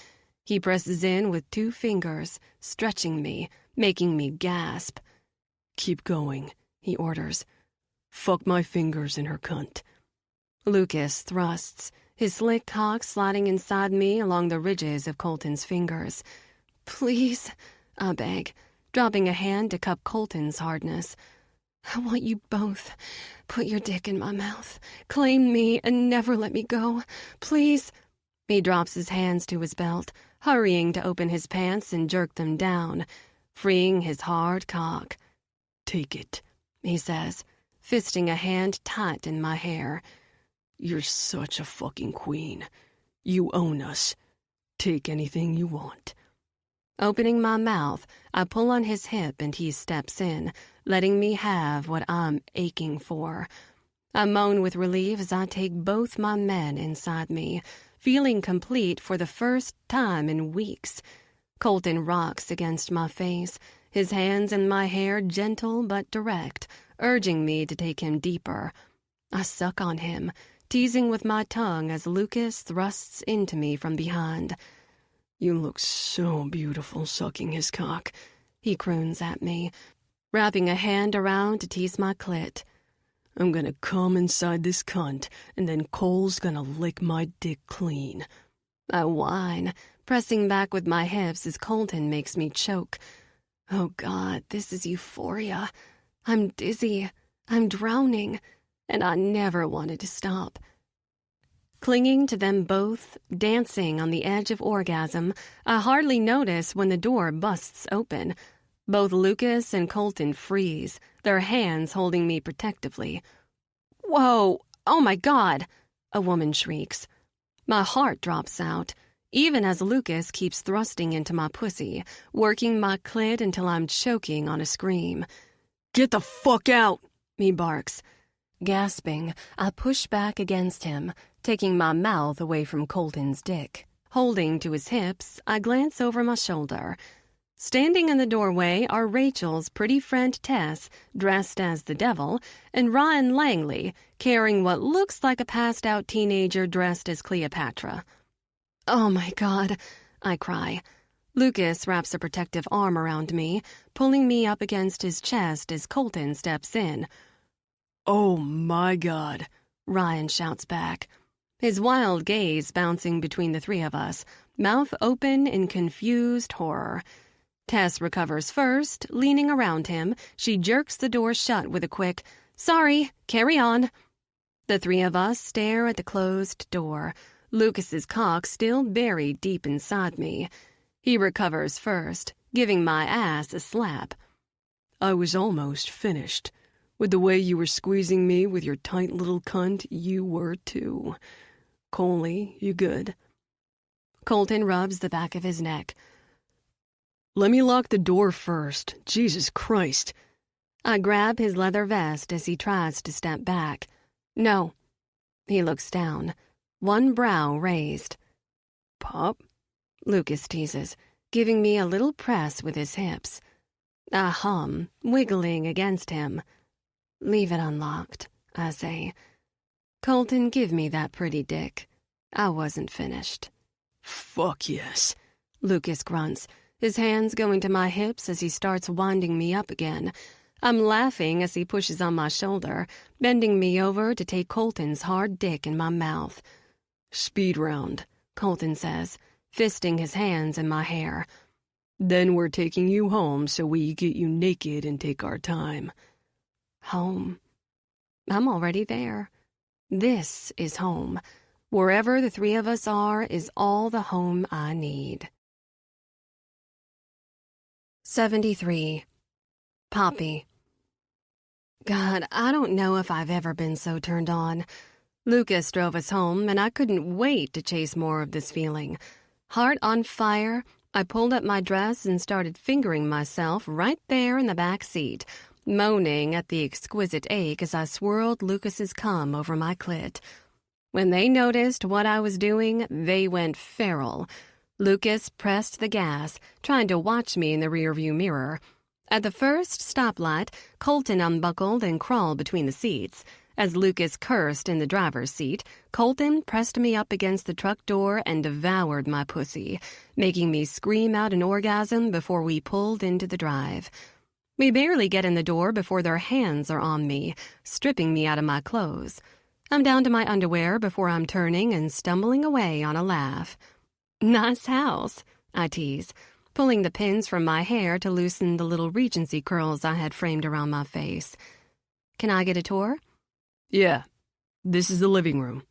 He presses in with 2 fingers, stretching me, making me gasp.
Keep going, he orders. Fuck my fingers in her cunt.
Lukas thrusts, his slick cock sliding inside me along the ridges of Colton's fingers. Please, I beg, dropping a hand to cup Colton's hardness. I want you both. Put your dick in my mouth. Claim me and never let me go. Please. He drops his hands to his belt, hurrying to open his pants and jerk them down, freeing his hard cock.
Take it,
he says, fisting a hand tight in my hair.
You're such a fucking queen. You own us. Take anything you want.
Opening my mouth, I pull on his hip and he steps in, letting me have what I'm aching for. I moan with relief as I take both my men inside me, feeling complete for the first time in weeks. Colton rocks against my face, his hands in my hair gentle but direct, urging me to take him deeper. I suck on him, teasing with my tongue as Lukas thrusts into me from behind.
You look so beautiful sucking his cock,
he croons at me, wrapping a hand around to tease my clit.
I'm gonna come inside this cunt, and then Cole's gonna lick my dick clean.
I whine, pressing back with my hips as Colton makes me choke. Oh God, this is euphoria. I'm dizzy, I'm drowning, and I never wanted to stop. Clinging to them both, dancing on the edge of orgasm, I hardly notice when the door busts open. Both Lukas and Colton freeze, their hands holding me protectively. Whoa! Oh my God! A woman shrieks. My heart drops out, even as Lukas keeps thrusting into my pussy, working my clit until I'm choking on a scream.
Get the fuck out!
He barks. Gasping, I push back against him, taking my mouth away from Colton's dick. Holding to his hips, I glance over my shoulder. Standing in the doorway are Rachel's pretty friend Tess, dressed as the devil, and Ryan Langley, carrying what looks like a passed-out teenager dressed as Cleopatra. Oh my God, I cry. Lukas wraps a protective arm around me, pulling me up against his chest as Colton steps in.
Oh my God,
Ryan shouts back, his wild gaze bouncing between the 3 of us, mouth open in confused horror. Tess recovers first, leaning around him. She jerks the door shut with a quick, "Sorry, carry on." The 3 of us stare at the closed door, Lukas's cock still buried deep inside me. He recovers first, giving my ass a slap.
I was almost finished. With the way you were squeezing me with your tight little cunt, you were too. Coley, you good?
Colton rubs the back of his neck.
Let me lock the door first. Jesus Christ.
I grab his leather vest as he tries to step back. No. He looks down. one brow raised. "Pop?" Lukas teases, giving me a little press with his hips. I hum, wiggling against him. "Leave it unlocked," I say. "Colton, give me that pretty dick." I wasn't finished.
Fuck yes.
Lukas grunts, his hands going to my hips as he starts winding me up again. I'm laughing as he pushes on my shoulder, bending me over to take Colton's hard dick in my mouth.
Speed round,
Colton says, fisting his hands in my hair.
Then we're taking you home so we get you naked and take our time.
Home. I'm already there. This is home. Wherever the three of us are is all the home I need. 73. Poppy. God, I don't know if I've ever been so turned on. Lukas drove us home, and I couldn't wait to chase more of this feeling. Heart on fire, I pulled up my dress and started fingering myself right there in the back seat, moaning at the exquisite ache as I swirled Lukas's cum over my clit. When they noticed what I was doing, they went feral. Lukas pressed the gas, trying to watch me in the rearview mirror. At the first stoplight, Colton unbuckled and crawled between the seats. As Lukas cursed in the driver's seat, Colton pressed me up against the truck door and devoured my pussy, making me scream out an orgasm before we pulled into the drive. We barely get in the door before their hands are on me, stripping me out of my clothes. I'm down to my underwear before I'm turning and stumbling away on a laugh. "Nice house," I tease, pulling the pins from my hair to loosen the little Regency curls I had framed around my face. "Can I get a tour?"
Yeah, this is the living room,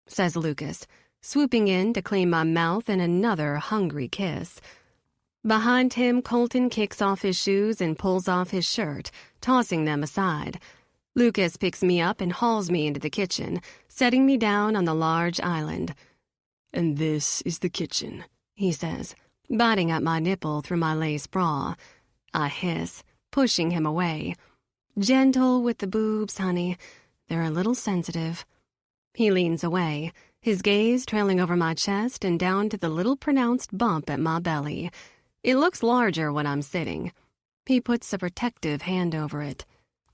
says Lukas, swooping in to claim my mouth in another hungry kiss. Behind him, Colton kicks off his shoes and pulls off his shirt, tossing them aside. Lukas picks me up and hauls me into the kitchen, setting me down on the large island.
And this is the kitchen,
he says, biting at my nipple through my lace bra. I hiss, pushing him away. "Gentle with the boobs, honey. They're a little sensitive." He leans away, his gaze trailing over my chest and down to the little pronounced bump at my belly. It looks larger when I'm sitting. He puts a protective hand over it.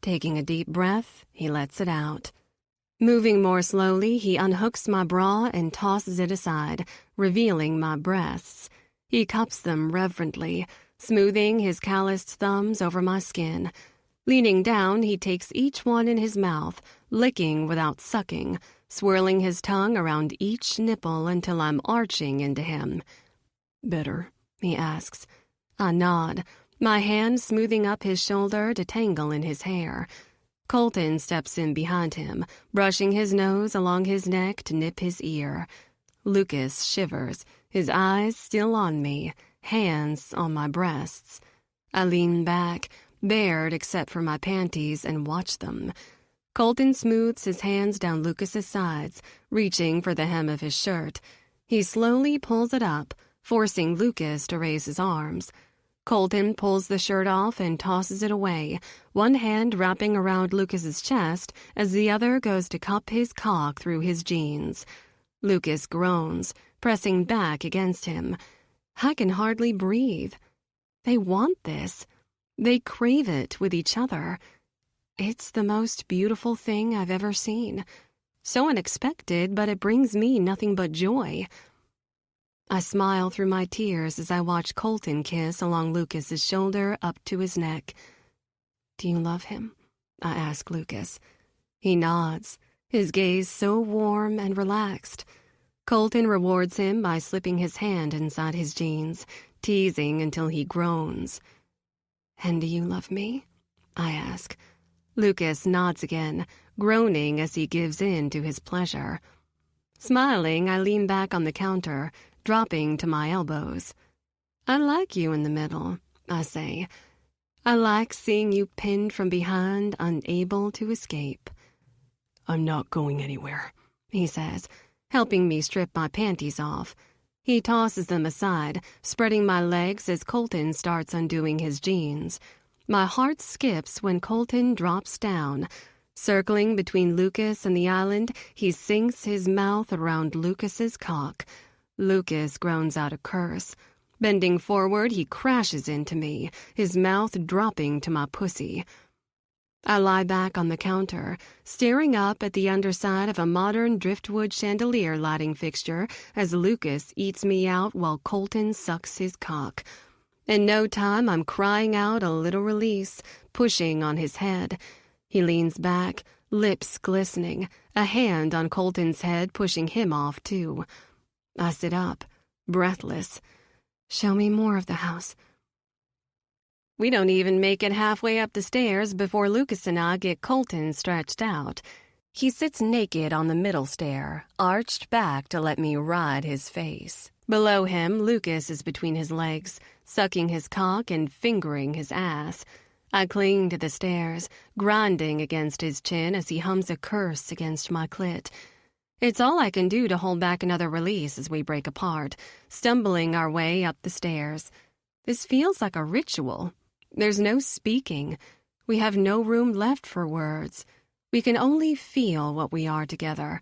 Taking a deep breath, he lets it out. Moving more slowly, he unhooks my bra and tosses it aside, revealing my breasts. He cups them reverently, smoothing his calloused thumbs over my skin. Leaning down, he takes each one in his mouth, licking without sucking, swirling his tongue around each nipple until I'm arching into him.
"Better?"
he asks. I nod, my hand smoothing up his shoulder to tangle in his hair. Colton steps in behind him, brushing his nose along his neck to nip his ear. Lukas shivers, his eyes still on me, hands on my breasts. I lean back, bared except for my panties, and watch them. Colton smooths his hands down Lukas's sides, reaching for the hem of his shirt. He slowly pulls it up, forcing Lukas to raise his arms. Colton pulls the shirt off and tosses it away, one hand wrapping around Lukas's chest as the other goes to cup his cock through his jeans. Lukas groans, pressing back against him. I can hardly breathe. They want this. They crave it with each other. It's the most beautiful thing I've ever seen. So unexpected, but it brings me nothing but joy. I smile through my tears as I watch Colton kiss along Lukas's shoulder up to his neck. "Do you love him?" I ask Lukas. He nods, his gaze so warm and relaxed. Colton rewards him by slipping his hand inside his jeans, teasing until he groans. "And do you love me?" I ask. Lukas nods again, groaning as he gives in to his pleasure. Smiling, I lean back on the counter, dropping to my elbows. "I like you in the middle," I say. "I like seeing you pinned from behind, unable to escape."
"I'm not going anywhere,"
he says, helping me strip my panties off. He tosses them aside, spreading my legs as Colton starts undoing his jeans. My heart skips when Colton drops down. Circling between Lukas and the island, he sinks his mouth around Lukas's cock. Lukas groans out a curse. Bending forward, he crashes into me, his mouth dropping to my pussy. I lie back on the counter, staring up at the underside of a modern driftwood chandelier lighting fixture as Lukas eats me out while Colton sucks his cock. In no time, I'm crying out a little release, pushing on his head. He leans back, lips glistening, a hand on Colton's head pushing him off, too. I sit up, breathless. Show me more of the house. We don't even make it halfway up the stairs before Lukas and I get Colton stretched out. He sits naked on the middle stair, arched back to let me ride his face. Below him, Lukas is between his legs, sucking his cock and fingering his ass. I cling to the stairs, grinding against his chin as he hums a curse against my clit. It's all I can do to hold back another release as we break apart, stumbling our way up the stairs. This feels like a ritual. There's no speaking. We have no room left for words. We can only feel what we are together.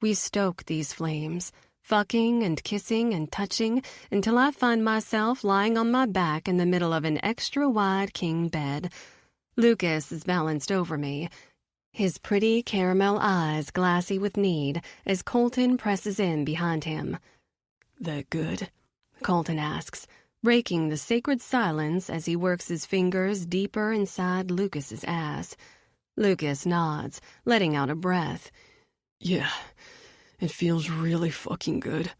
We stoke these flames, fucking and kissing and touching until I find myself lying on my back in the middle of an extra-wide king bed. Lukas is balanced over me, his pretty caramel eyes glassy with need as Colton presses in behind him. "That good?" Colton asks, breaking the sacred silence as he works his fingers deeper inside Lukas's ass. Lukas nods, letting out a breath.
"Yeah, it feels really fucking good."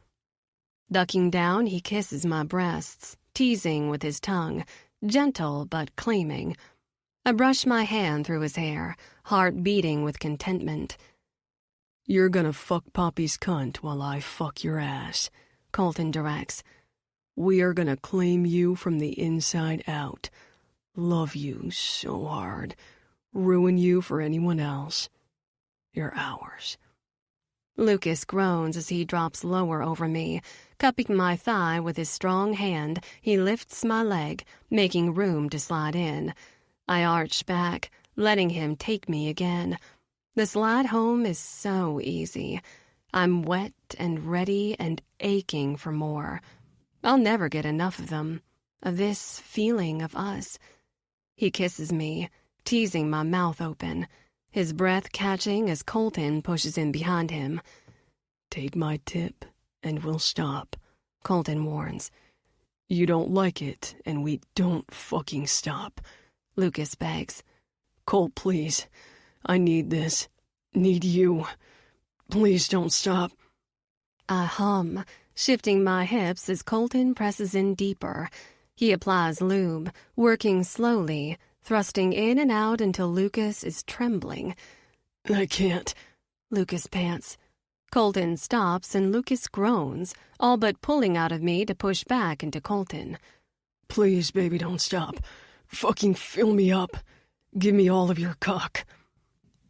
Ducking down, he kisses my breasts, teasing with his tongue, gentle but claiming. I brush my hand through his hair, heart beating with contentment.
"You're gonna fuck Poppy's cunt while I fuck your ass," Colton directs. "We are gonna claim you from the inside out. Love you so hard. Ruin you for anyone else. You're ours."
Lukas groans as he drops lower over me. Cupping my thigh with his strong hand, he lifts my leg, making room to slide in. I arch back, letting him take me again. The slide home is so easy. I'm wet and ready and aching for more. I'll never get enough of them, of this feeling of us. He kisses me, teasing my mouth open, his breath catching as Colton pushes in behind him.
"Take my tip, and we'll stop," Colton warns. "You don't like it, and we don't fucking stop,"
Lukas begs.
"Colt, please. I need this. Need you. Please don't stop."
I hum, shifting my hips as Colton presses in deeper. He applies lube, working slowly, thrusting in and out until Lukas is trembling.
"I can't,"
Lukas pants. Colton stops and Lukas groans, all but pulling out of me to push back into Colton.
"Please, baby, don't stop. Fucking fill me up. Give me all of your cock."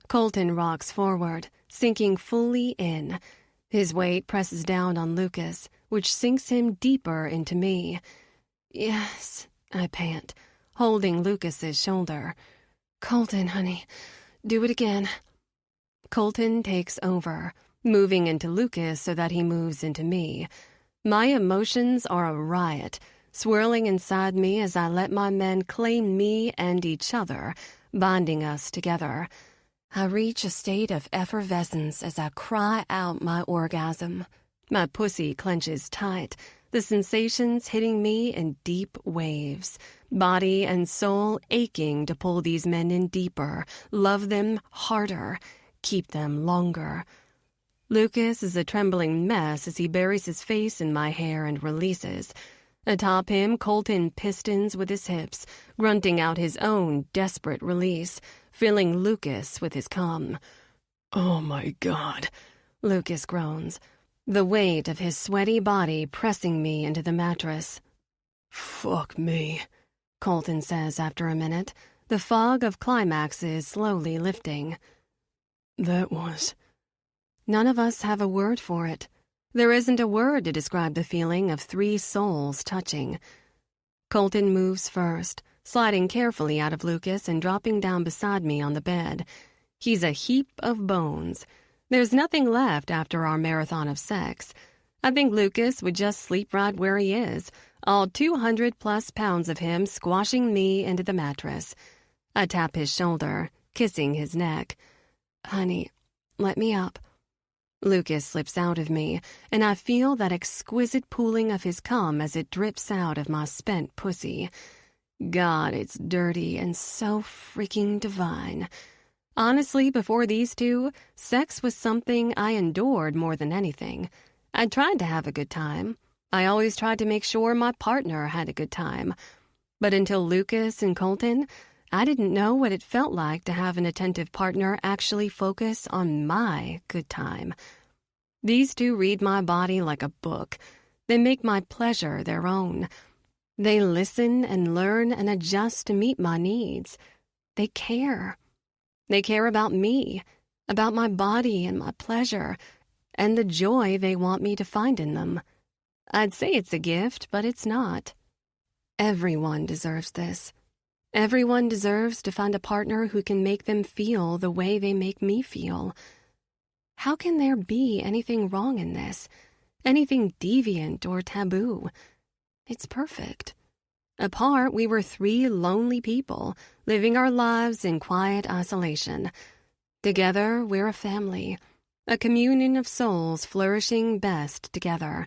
Colton rocks forward, sinking fully in. His weight presses down on Lukas, which sinks him deeper into me. "Yes," I pant, holding Lukas's shoulder. "Colton, honey, do it again." Colton takes over, moving into Lukas so that he moves into me. My emotions are a riot, swirling inside me as I let my men claim me and each other, binding us together. I reach a state of effervescence as I cry out my orgasm. My pussy clenches tight, the sensations hitting me in deep waves, body and soul aching to pull these men in deeper, love them harder, keep them longer. Lukas is a trembling mess as he buries his face in my hair and releases. Atop him, Colton pistons with his hips, grunting out his own desperate release, filling Lukas with his cum.
"Oh my God,"
Lukas groans, the weight of his sweaty body pressing me into the mattress.
"Fuck me,"
Colton says after a minute, the fog of climaxes slowly lifting.
"That was..."
None of us have a word for it. There isn't a word to describe the feeling of three souls touching. Colton moves first, sliding carefully out of Lukas and dropping down beside me on the bed. He's a heap of bones. There's nothing left after our marathon of sex. I think Lukas would just sleep right where he is, all 200+ pounds of him squashing me into the mattress. I tap his shoulder, kissing his neck. Honey, let me up. Lukas slips out of me, and I feel that exquisite pooling of his cum as it drips out of my spent pussy. God, it's dirty and so freaking divine. Honestly, before these two, sex was something I endured more than anything. I tried to have a good time. I always tried to make sure my partner had a good time. But until Lukas and Colton, I didn't know what it felt like to have an attentive partner actually focus on my good time. These two read my body like a book. They make my pleasure their own. They listen and learn and adjust to meet my needs. They care. They care about me, about my body and my pleasure, and the joy they want me to find in them. I'd say it's a gift, but it's not. Everyone deserves this. Everyone deserves to find a partner who can make them feel the way they make me feel. How can there be anything wrong in this? Anything deviant or taboo? It's perfect. Apart, we were 3 lonely people, living our lives in quiet isolation. Together, we're a family, a communion of souls flourishing best together.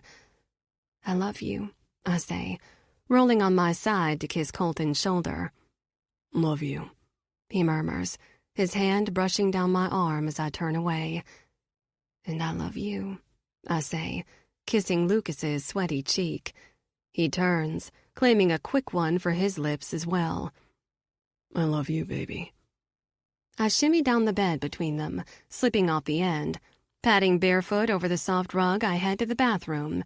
I love you, I say, rolling on my side to kiss Colton's shoulder.
Love you,
he murmurs, his hand brushing down my arm as I turn away. And I love you, I say, kissing Lukas's sweaty cheek. He turns, claiming a quick one for his lips as well.
I love you, baby.
I shimmy down the bed between them, slipping off the end. Padding barefoot over the soft rug, I head to the bathroom.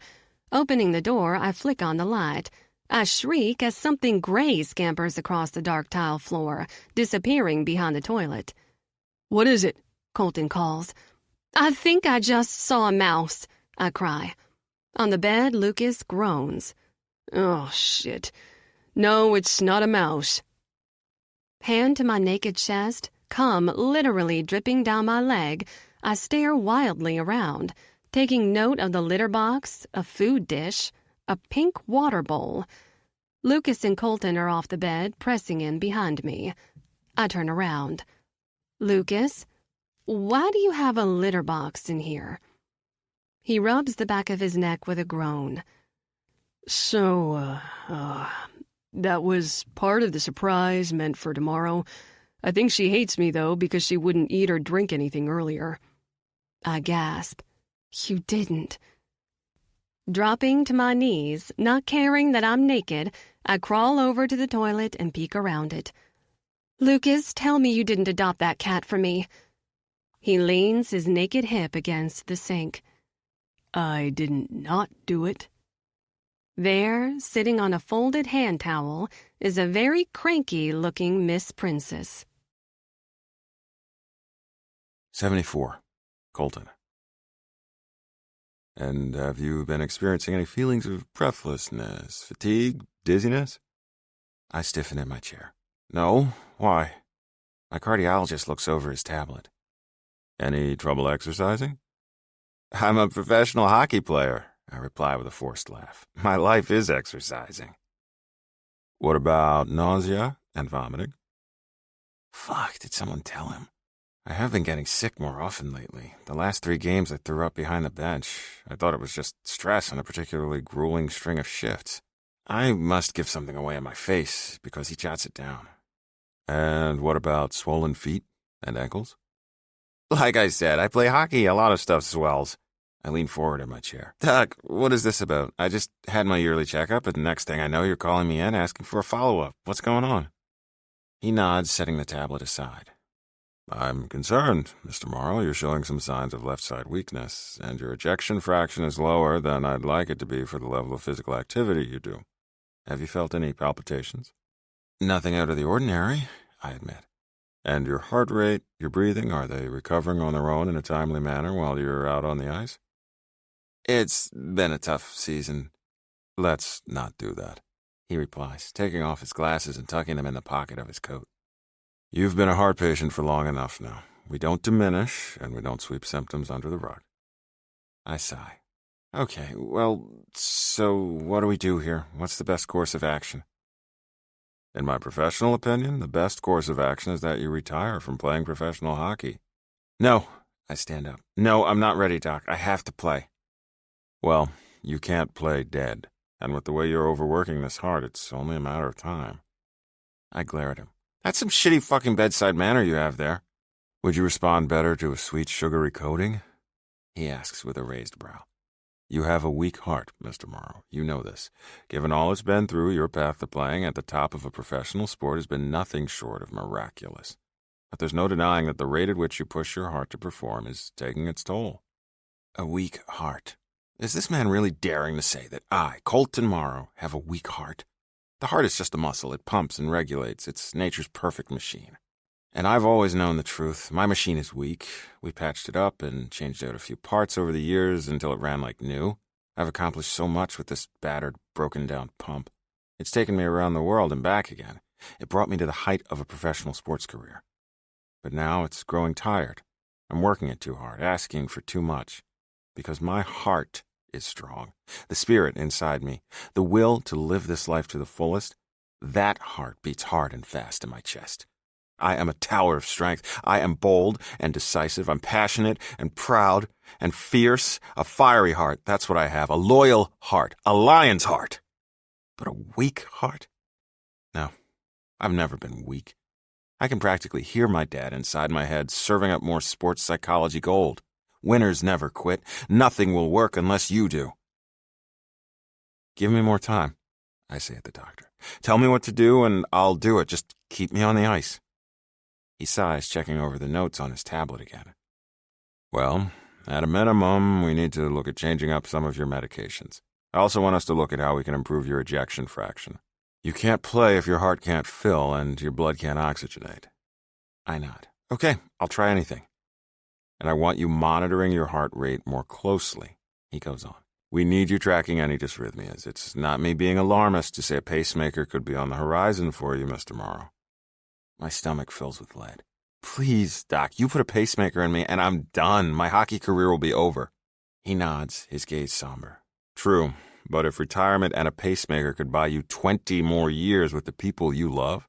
Opening the door, I flick on the light. I shriek as something gray scampers across the dark tile floor, disappearing behind the toilet.
What is it?
Colton calls. I think I just saw a mouse, I cry. On the bed, Lukas groans.
Oh, shit. No, it's not a mouse.
Hand to my naked chest, cum literally dripping down my leg, I stare wildly around, taking note of the litter box, a food dish, a pink water bowl. Lukas and Colton are off the bed, pressing in behind me. I turn around. Lukas, why do you have a litter box in here? He rubs the back of his neck with a groan.
So, that was part of the surprise meant for tomorrow. I think she hates me, though, because she wouldn't eat or drink anything earlier.
I gasp. You didn't. Dropping to my knees, not caring that I'm naked, I crawl over to the toilet and peek around it. Lukas, tell me you didn't adopt that cat for me. He leans his naked hip against the sink.
I didn't not do it.
There, sitting on a folded hand towel, is a very cranky-looking Miss Princess.
74. Colton. And have you been experiencing any feelings of breathlessness, fatigue, dizziness? I stiffen in my chair. No. Why? My cardiologist looks over his tablet. Any trouble exercising? I'm a professional hockey player, I reply with a forced laugh. My life is exercising. What about nausea and vomiting? Fuck, did someone tell him? I have been getting sick more often lately. The last 3 games I threw up behind the bench. I thought it was just stress on a particularly grueling string of shifts. I must give something away in my face, because he jots it down. And what about swollen feet and ankles? Like I said, I play hockey. A lot of stuff swells. I lean forward in my chair. Doc, what is this about? I just had my yearly checkup, and the next thing I know, you're calling me in asking for a follow-up. What's going on? He nods, setting the tablet aside. I'm concerned, Mr. Morrow. You're showing some signs of left-side weakness, and your ejection fraction is lower than I'd like it to be for the level of physical activity you do. Have you felt any palpitations? Nothing out of the ordinary, I admit. And your heart rate, your breathing, are they recovering on their own in a timely manner while you're out on the ice? It's been a tough season. Let's not do that, he replies, taking off his glasses and tucking them in the pocket of his coat. You've been a heart patient for long enough now. We don't diminish, and we don't sweep symptoms under the rug. I sigh. Okay, well, so what do we do here? What's the best course of action? In my professional opinion, the best course of action is that you retire from playing professional hockey. No, I stand up. No, I'm not ready, Doc. I have to play. Well, you can't play dead, and with the way you're overworking this heart, it's only a matter of time. I glare at him. That's some shitty fucking bedside manner you have there. Would you respond better to a sweet sugary coating? He asks with a raised brow. You have a weak heart, Mr. Morrow. You know this. Given all it's been through, your path to playing at the top of a professional sport has been nothing short of miraculous. But there's no denying that the rate at which you push your heart to perform is taking its toll. A weak heart. Is this man really daring to say that I, Colton Morrow, have a weak heart? The heart is just a muscle. It pumps and regulates. It's nature's perfect machine. And I've always known the truth. My machine is weak. We patched it up and changed out a few parts over the years until it ran like new. I've accomplished so much with this battered, broken-down pump. It's taken me around the world and back again. It brought me to the height of a professional sports career. But now it's growing tired. I'm working it too hard, asking for too much. Because my heart is strong. The spirit inside me, the will to live this life to the fullest, that heart beats hard and fast in my chest. I am a tower of strength. I am bold and decisive. I'm passionate and proud and fierce. A fiery heart, that's what I have. A loyal heart. A lion's heart. But a weak heart? No, I've never been weak. I can practically hear my dad inside my head serving up more sports psychology gold. Winners never quit. Nothing will work unless you do. Give me more time, I say at the doctor. Tell me what to do and I'll do it. Just keep me on the ice. He sighs, checking over the notes on his tablet again. Well, at a minimum, we need to look at changing up some of your medications. I also want us to look at how we can improve your ejection fraction. You can't play if your heart can't fill and your blood can't oxygenate. I nod. Okay, I'll try anything. And I want you monitoring your heart rate more closely, he goes on. We need you tracking any dysrhythmias. It's not me being alarmist to say a pacemaker could be on the horizon for you, Mr. Morrow. My stomach fills with lead. Please, Doc, you put a pacemaker in me and I'm done. My hockey career will be over. He nods, his gaze somber. True, but if retirement and a pacemaker could buy you 20 more years with the people you love,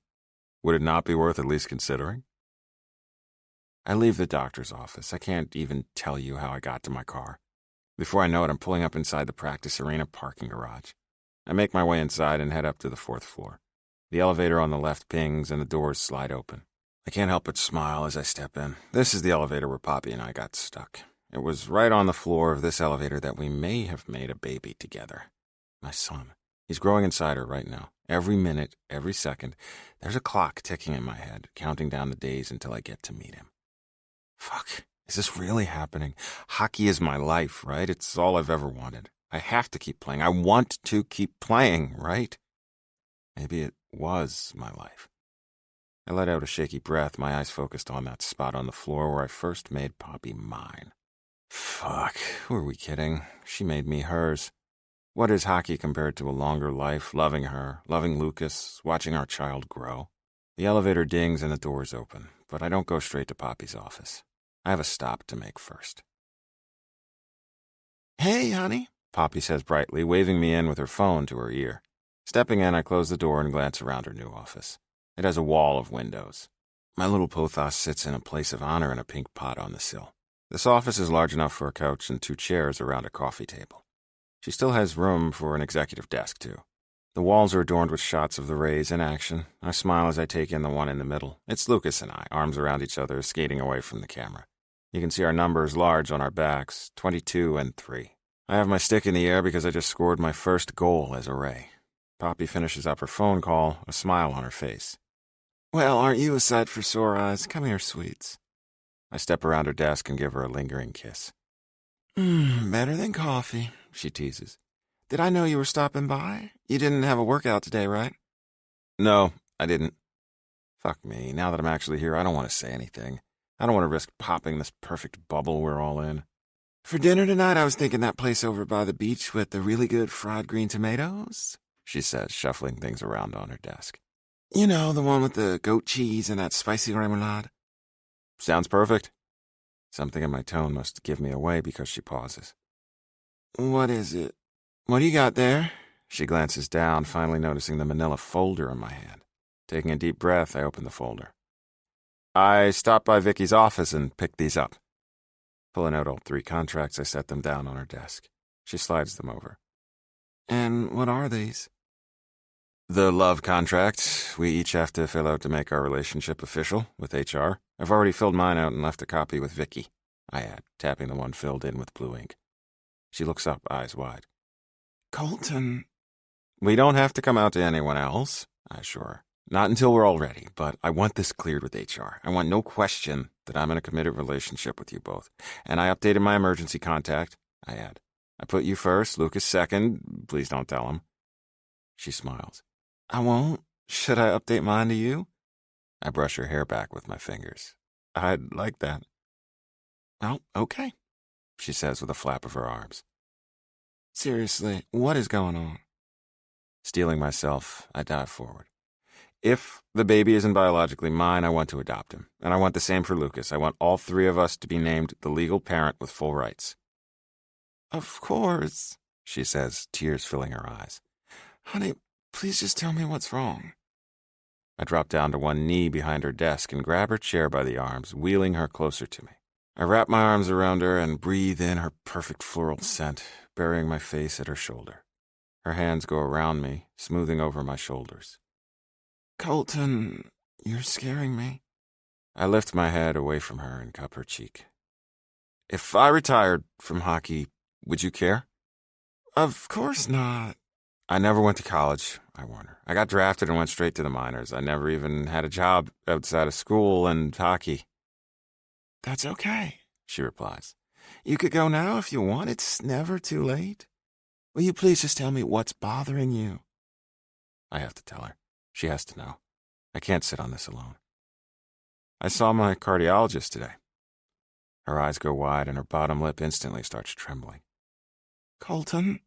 would it not be worth at least considering? I leave the doctor's office. I can't even tell you how I got to my car. Before I know it, I'm pulling up inside the practice arena parking garage. I make my way inside and head up to the 4th floor. The elevator on the left pings and the doors slide open. I can't help but smile as I step in. This is the elevator where Poppy and I got stuck. It was right on the floor of this elevator that we may have made a baby together. My son. He's growing inside her right now. Every minute, every second, there's a clock ticking in my head, counting down the days until I get to meet him. Fuck, is this really happening? Hockey is my life, right? It's all I've ever wanted. I have to keep playing. I want to keep playing, right? Maybe it was my life. I let out a shaky breath, my eyes focused on that spot on the floor where I first made Poppy mine. Fuck, were we kidding? She made me hers. What is hockey compared to a longer life, loving her, loving Lukas, watching our child grow? The elevator dings and the doors open, but I don't go straight to Poppy's office. I have a stop to make first. Hey, honey, Poppy says brightly, waving me in with her phone to her ear. Stepping in, I close the door and glance around her new office. It has a wall of windows. My little Pothos sits in a place of honor in a pink pot on the sill. This office is large enough for a couch and 2 chairs around a coffee table. She still has room for an executive desk, too. The walls are adorned with shots of the Rays in action. I smile as I take in the one in the middle. It's Lukas and I, arms around each other, skating away from the camera. You can see our numbers large on our backs, 22 and 3. I have my stick in the air because I just scored my first goal as a Ray. Poppy finishes up her phone call, a smile on her face. Well, aren't you a sight for sore eyes? Come here, sweets. I step around her desk and give her a lingering kiss. Better than coffee, she teases. Did I know you were stopping by? You didn't have a workout today, right? No, I didn't. Fuck me, now that I'm actually here, I don't want to say anything. I don't want to risk popping this perfect bubble we're all in. For dinner tonight, I was thinking that place over by the beach with the really good fried green tomatoes, she says, shuffling things around on her desk. You know, the one with the goat cheese and that spicy remoulade. Sounds perfect. Something in my tone must give me away because she pauses.
What is it? What do you got there?
She glances down, finally noticing the manila folder in my hand. Taking a deep breath, I open the folder. I stopped by Vicky's office and picked these up. Pulling out all 3 contracts, I set them down on her desk. She slides them over.
And what are these?
The love contract we each have to fill out to make our relationship official with HR. I've already filled mine out and left a copy with Vicky, I add, tapping the one filled in with blue ink. She looks up, eyes wide.
Colton.
We don't have to come out to anyone else, I assure her. Not until we're all ready, but I want this cleared with HR. I want no question that I'm in a committed relationship with you both. And I updated my emergency contact, I add. I put you first, Lukas second. Please don't tell him. She smiles.
I won't. Should I update mine to you?
I brush her hair back with my fingers. I'd like that.
Well, okay,
she says with a flap of her arms.
Seriously, what is going on?
Steeling myself, I dive forward. If the baby isn't biologically mine, I want to adopt him. And I want the same for Lukas. I want all 3 of us to be named the legal parent with full rights.
Of course,
she says, tears filling her eyes.
Honey, please just tell me what's wrong.
I drop down to one knee behind her desk and grab her chair by the arms, wheeling her closer to me. I wrap my arms around her and breathe in her perfect floral scent, burying my face at her shoulder. Her hands go around me, smoothing over my shoulders.
Colton, you're scaring me.
I lift my head away from her and cup her cheek. If I retired from hockey, would you care?
Of course not.
I never went to college, I warn her. I got drafted and went straight to the minors. I never even had a job outside of school and hockey.
That's okay, she replies. You could go now if you want. It's never too late. Will you please just tell me what's bothering you?
I have to tell her. She has to know. I can't sit on this alone. I saw my cardiologist today. Her eyes go wide and her bottom lip instantly starts trembling.
Colton?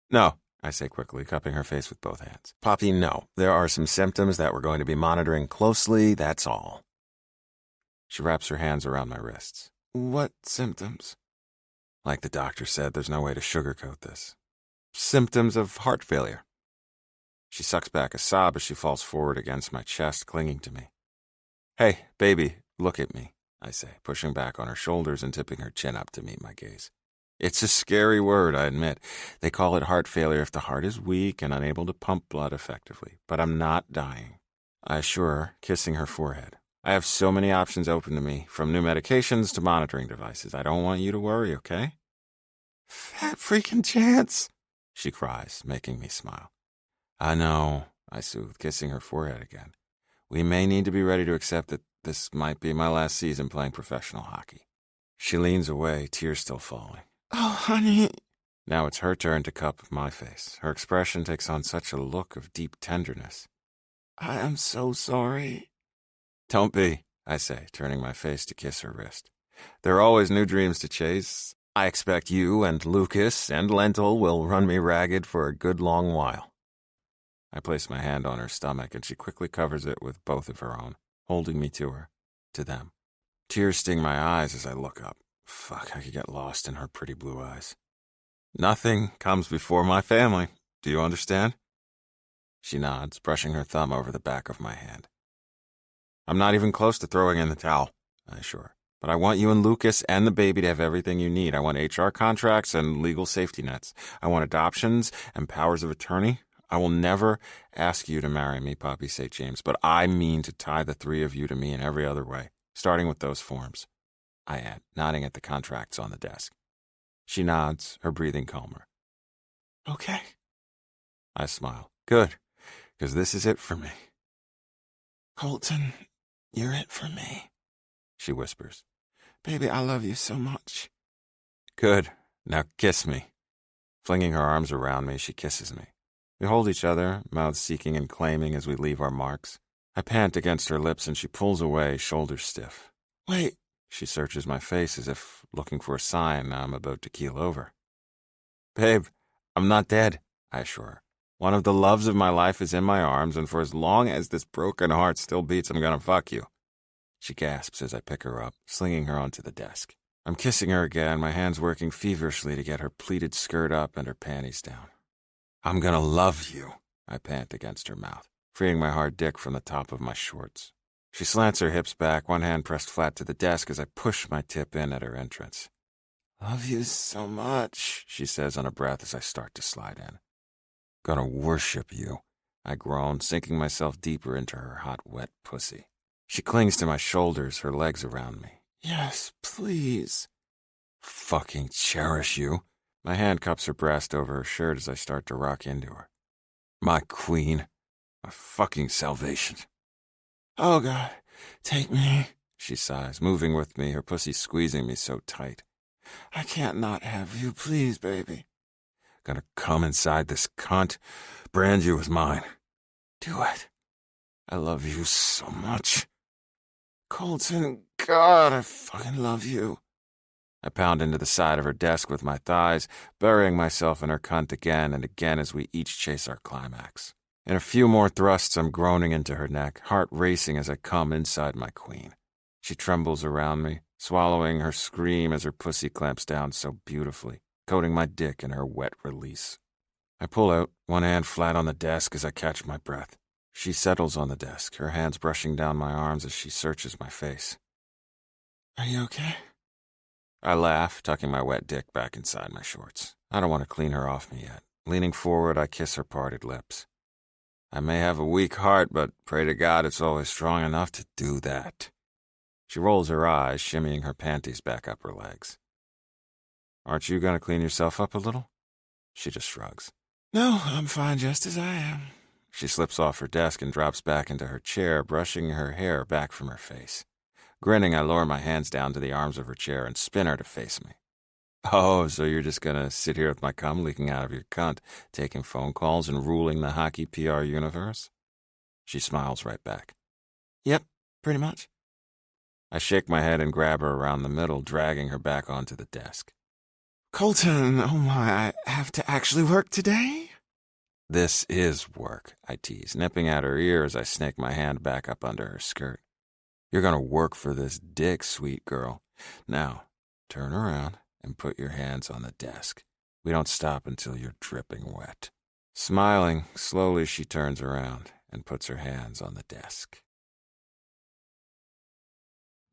No, I say quickly, cupping her face with both hands. Poppy, no. There are some symptoms that we're going to be monitoring closely, that's all. She wraps her hands around my wrists.
What symptoms?
Like the doctor said, there's no way to sugarcoat this. Symptoms of heart failure. She sucks back a sob as she falls forward against my chest, clinging to me. Hey, baby, look at me, I say, pushing back on her shoulders and tipping her chin up to meet my gaze. It's a scary word, I admit. They call it heart failure if the heart is weak and unable to pump blood effectively. But I'm not dying, I assure her, kissing her forehead. I have so many options open to me, from new medications to monitoring devices. I don't want you to worry, okay?
Fat freaking chance,
she cries, making me smile. I know, I soothe, kissing her forehead again. We may need to be ready to accept that this might be my last season playing professional hockey. She leans away, tears still falling.
Oh, honey.
Now it's her turn to cup my face. Her expression takes on such a look of deep tenderness.
I am so sorry.
Don't be, I say, turning my face to kiss her wrist. There are always new dreams to chase. I expect you and Lukas and Lentil will run me ragged for a good long while. I place my hand on her stomach, and she quickly covers it with both of her own, holding me to her, to them. Tears sting my eyes as I look up. Fuck, I could get lost in her pretty blue eyes. Nothing comes before my family. Do you understand? She nods, brushing her thumb over the back of my hand. I'm not even close to throwing in the towel, I assure her. But I want you and Lukas and the baby to have everything you need. I want HR contracts and legal safety nets. I want adoptions and powers of attorney. I will never ask you to marry me, Poppy St. James, but I mean to tie the 3 of you to me in every other way, starting with those forms, I add, nodding at the contracts on the desk. She nods, her breathing calmer.
Okay.
I smile. Good, because this is it for me.
Colton, you're it for me,
she whispers.
Baby, I love you so much.
Good. Now kiss me. Flinging her arms around me, she kisses me. We hold each other, mouths seeking and claiming as we leave our marks. I pant against her lips and she pulls away, shoulders stiff.
Wait.
She searches my face as if looking for a sign I'm about to keel over. Babe, I'm not dead, I assure her. One of the loves of my life is in my arms, and for as long as this broken heart still beats, I'm gonna fuck you. She gasps as I pick her up, slinging her onto the desk. I'm kissing her again, my hands working feverishly to get her pleated skirt up and her panties down. I'm gonna love you, I pant against her mouth, freeing my hard dick from the top of my shorts. She slants her hips back, one hand pressed flat to the desk as I push my tip in at her entrance.
Love you so much,
she says on a breath as I start to slide in. Gonna worship you, I groan, sinking myself deeper into her hot, wet pussy. She clings to my shoulders, her legs around me.
Yes, please.
Fucking cherish you. My hand cups her breast over her shirt as I start to rock into her. My queen. My fucking salvation.
Oh, God, take me,
she sighs, moving with me, her pussy squeezing me so tight.
I can't not have you, please, baby.
Gonna come inside this cunt, brand you as mine.
Do it.
I love you so much.
Colton, God, I fucking love you.
I pound into the side of her desk with my thighs, burying myself in her cunt again and again as we each chase our climax. In a few more thrusts, I'm groaning into her neck, heart racing as I come inside my queen. She trembles around me, swallowing her scream as her pussy clamps down so beautifully, coating my dick in her wet release. I pull out, one hand flat on the desk as I catch my breath. She settles on the desk, her hands brushing down my arms as she searches my face.
Are you okay?
I laugh, tucking my wet dick back inside my shorts. I don't want to clean her off me yet. Leaning forward, I kiss her parted lips. I may have a weak heart, but pray to God it's always strong enough to do that. She rolls her eyes, shimmying her panties back up her legs. Aren't you going to clean yourself up a little? She just shrugs.
No, I'm fine just as I am.
She slips off her desk and drops back into her chair, brushing her hair back from her face. Grinning, I lower my hands down to the arms of her chair and spin her to face me. Oh, so you're just gonna sit here with my cum leaking out of your cunt, taking phone calls and ruling the hockey PR universe? She smiles right back.
Yep, pretty much.
I shake my head and grab her around the middle, dragging her back onto the desk.
Colton, oh my, I have to actually work today?
This is work, I tease, nipping at her ear as I snake my hand back up under her skirt. You're gonna work for this dick, sweet girl. Now, turn around and put your hands on the desk. We don't stop until you're dripping wet. Smiling, slowly she turns around and puts her hands on the desk.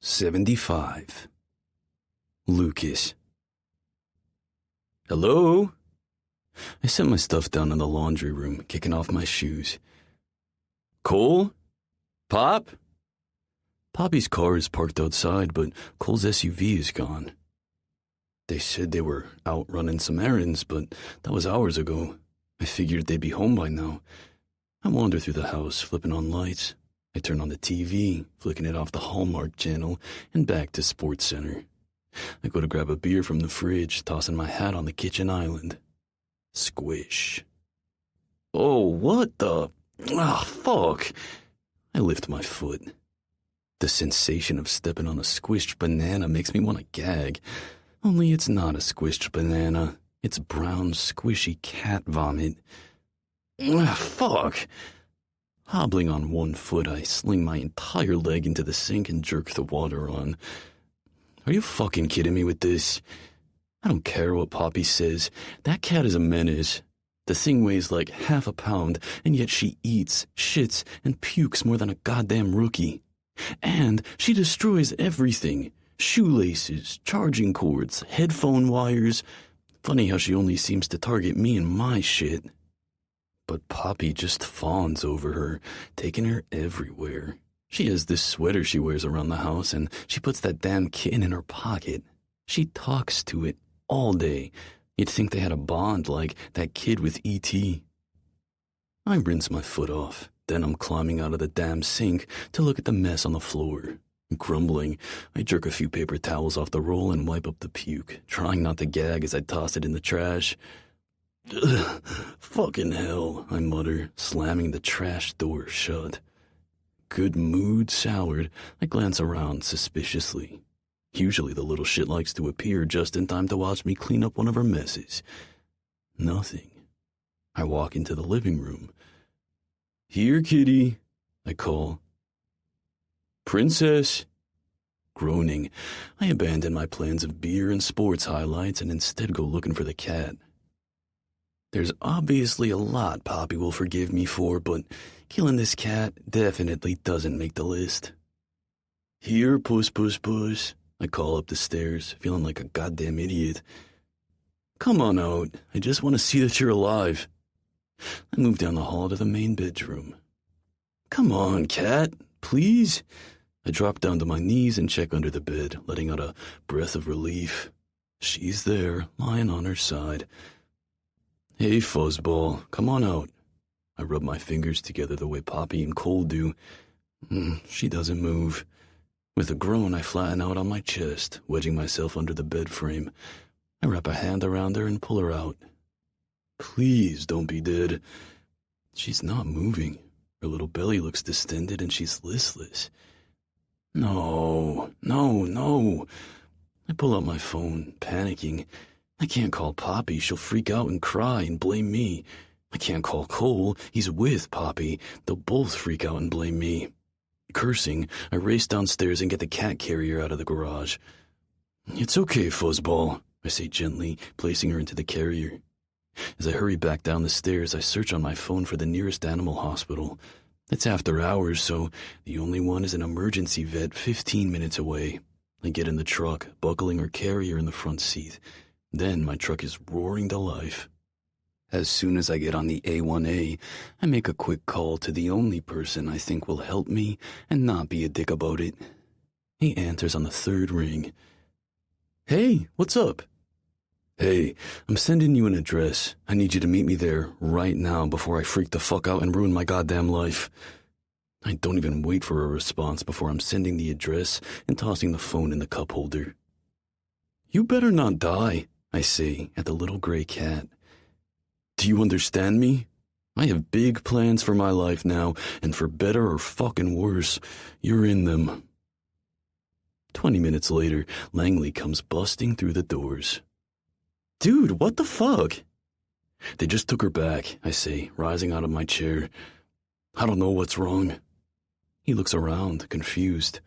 75. Lukas. Hello? I set my stuff down in the laundry room, kicking off my shoes. Cole? Pop? Poppy's car is parked outside, but Cole's SUV is gone. They said they were out running some errands, but that was hours ago. I figured they'd be home by now. I wander through the house, flipping on lights. I turn on the TV, flicking it off the Hallmark channel, and back to SportsCenter. I go to grab a beer from the fridge, tossing my hat on the kitchen island. Squish. Oh, what the... Ah, fuck. I lift my foot. The sensation of stepping on a squished banana makes me want to gag. Only it's not a squished banana. It's brown, squishy cat vomit. Ah, fuck. Hobbling on one foot, I sling my entire leg into the sink and jerk the water on. Are you fucking kidding me with this? I don't care what Poppy says. That cat is a menace. The thing weighs like half a pound, and yet she eats, shits, and pukes more than a goddamn rookie. And she destroys everything. Shoelaces, charging cords, headphone wires. Funny how she only seems to target me and my shit. But Poppy just fawns over her, taking her everywhere. She has this sweater she wears around the house, and she puts that damn kitten in her pocket. She talks to it all day. You'd think they had a bond like that kid with E.T. I rinse my foot off. Then I'm climbing out of the damn sink to look at the mess on the floor. Grumbling, I jerk a few paper towels off the roll and wipe up the puke, trying not to gag as I toss it in the trash. Ugh, fucking hell, I mutter, slamming the trash door shut. Good mood soured, I glance around suspiciously. Usually the little shit likes to appear just in time to watch me clean up one of her messes. Nothing. I walk into the living room. Here, kitty, I call. Princess, Groaning, I abandon my plans of beer and sports highlights and instead go looking for the cat. There's obviously a lot Poppy will forgive me for, but killing this cat definitely doesn't make the list. Here, puss, puss, puss, I call up the stairs, feeling like a goddamn idiot. Come on out, I just want to see that you're alive. I move down the hall to the main bedroom. Come on, cat, please. I drop down to my knees and check under the bed, letting out a breath of relief. She's there, lying on her side. Hey, fuzzball, come on out. I rub my fingers together the way Poppy and Cole do. She doesn't move. With a groan, I flatten out on my chest, wedging myself under the bed frame. I wrap a hand around her and pull her out. Please don't be dead. She's not moving. Her little belly looks distended and she's listless. No. I pull out my phone, panicking. I can't call Poppy. She'll freak out and cry and blame me. I can't call Cole. He's with Poppy. They'll both freak out and blame me. Cursing, I race downstairs and get the cat carrier out of the garage. It's okay, fuzzball, I say gently, placing her into the carrier. As I hurry back down the stairs, I search on my phone for the nearest animal hospital. It's after hours, so the only one is an emergency vet 15 minutes away. I get in the truck, buckling her carrier in the front seat. Then my truck is roaring to life. As soon as I get on the A1A, I make a quick call to the only person I think will help me and not be a dick about it. He answers on the third ring. Hey, what's up? Hey, I'm sending you an address. I need you to meet me there right now before I freak the fuck out and ruin my goddamn life. I don't even wait for a response before I'm sending the address and tossing the phone in the cup holder. You better not die, I say at the little gray cat. Do you understand me? I have big plans for my life now, and for better or fucking worse, you're in them. 20 minutes later, Langley comes busting through the doors. Dude, what the fuck? They just took her back, I say, rising out of my chair. I don't know what's wrong. He looks around, confused.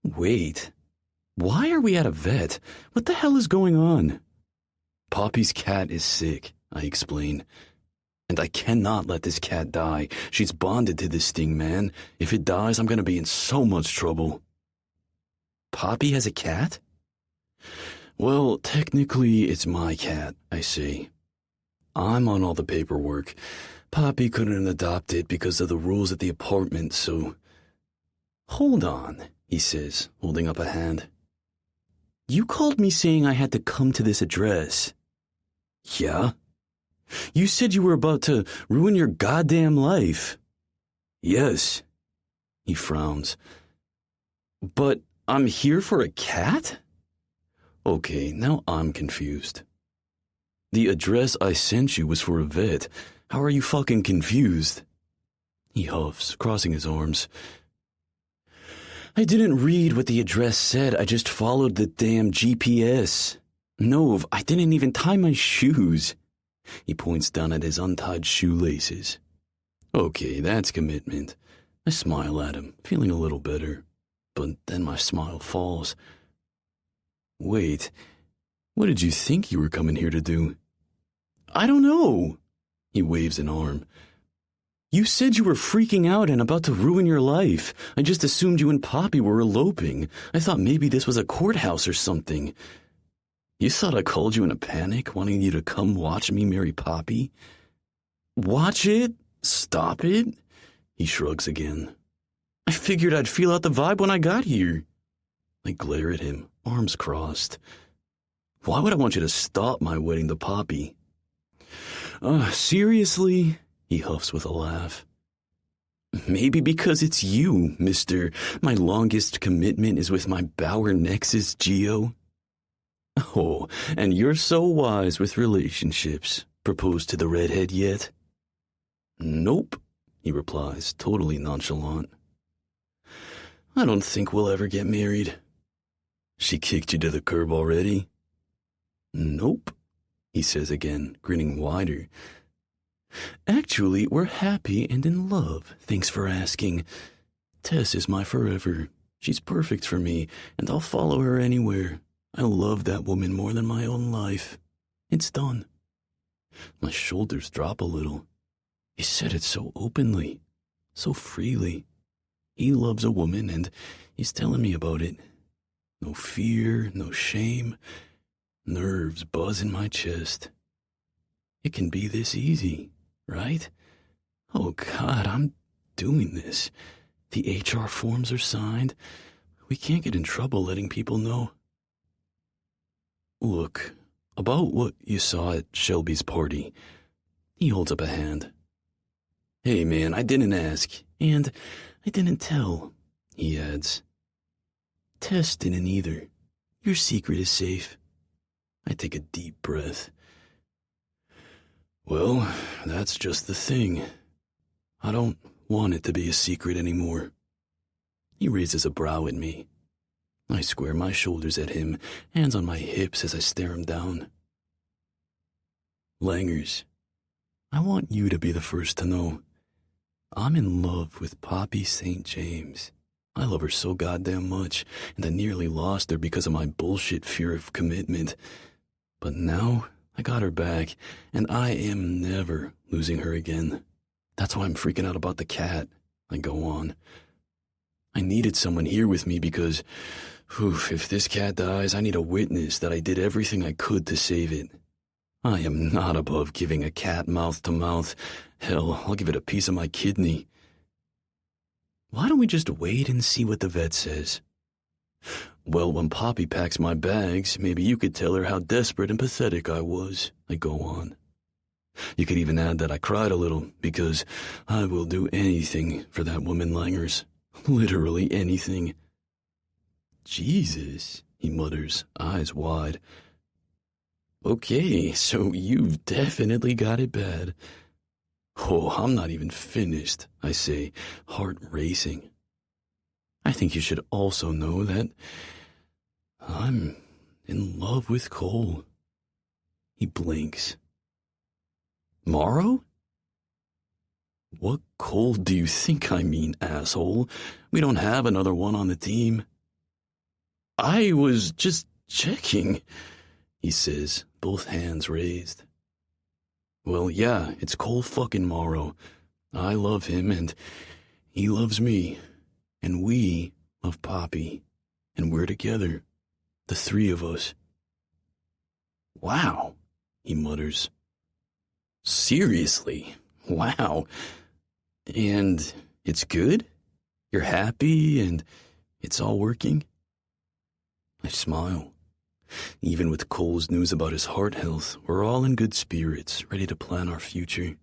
Wait, why are we at a vet? What the hell is going on? Poppy's cat is sick, I explain. And I cannot let this cat die. She's bonded to this thing, man. If it dies, I'm gonna be in so much trouble. Poppy has a cat? Well, technically, it's my cat, I say. I'm on all the paperwork. Poppy couldn't adopt it because of the rules at the apartment, so... Hold on, he says, holding up a hand. You called me saying I had to come to this address. Yeah? You said you were about to ruin your goddamn life. Yes. He frowns. But I'm here for a cat? Okay, now I'm confused. The address I sent you was for a vet. How are you fucking confused? He huffs, crossing his arms. I didn't read what the address said. I just followed the damn GPS. Nove, I didn't even tie my shoes. He points down at his untied shoelaces. Okay, that's commitment. I smile at him, feeling a little better. But then my smile falls. Wait, what did you think you were coming here to do? I don't know. He waves an arm. You said you were freaking out and about to ruin your life. I just assumed you and Poppy were eloping. I thought maybe this was a courthouse or something. You thought I called you in a panic, wanting you to come watch me marry Poppy? Watch it? Stop it? He shrugs again. I figured I'd feel out the vibe when I got here. I glare at him, arms crossed. Why would I want you to stop my wedding to Poppy? Seriously? He huffs with a laugh. Maybe because it's you, mister. My longest commitment is with my Bauer Nexus Geo. Oh, and you're so wise with relationships. Proposed to the redhead yet? Nope, he replies, totally nonchalant. I don't think we'll ever get married. She kicked you to the curb already? Nope, he says again, grinning wider. Actually, we're happy and in love, thanks for asking. Tess is my forever. She's perfect for me, and I'll follow her anywhere. I love that woman more than my own life. It's done. My shoulders drop a little. He said it so openly, so freely. He loves a woman, and he's telling me about it. No fear, no shame. Nerves buzz in my chest. It can be this easy, right? Oh, God, I'm doing this. The HR forms are signed. We can't get in trouble letting people know. Look, about what you saw at Shelby's party. He holds up a hand. Hey, man, I didn't ask, and I didn't tell, he adds. Tess didn't either. Your secret is safe. I take a deep breath. Well, that's just the thing. I don't want it to be a secret anymore. He raises a brow at me. I square my shoulders at him, hands on my hips as I stare him down. Langers, I want you to be the first to know. I'm in love with Poppy St. James. I love her so goddamn much, and I nearly lost her because of my bullshit fear of commitment. But now I got her back, and I am never losing her again. That's why I'm freaking out about the cat. I go on. I needed someone here with me because, if this cat dies, I need a witness that I did everything I could to save it. I am not above giving a cat mouth to mouth. Hell, I'll give it a piece of my kidney. Why don't we just wait and see what the vet says? Well, when Poppy packs my bags, maybe you could tell her how desperate and pathetic I was. I go on. You could even add that I cried a little, because I will do anything for that woman, Langers. Literally anything. Jesus, he mutters, eyes wide. Okay, so you've definitely got it bad. Oh, I'm not even finished, I say, heart racing. I think you should also know that I'm in love with Cole. He blinks. Morrow? What Cole do you think I mean, asshole? We don't have another one on the team. I was just checking, he says, both hands raised. Well, yeah, it's Cole fucking Morrow. I love him, and he loves me. And we love Poppy. And we're together. The three of us. Wow, he mutters. Seriously? Wow. And it's good? You're happy and it's all working? I smile. Even with Cole's news about his heart health, we're all in good spirits, ready to plan our future.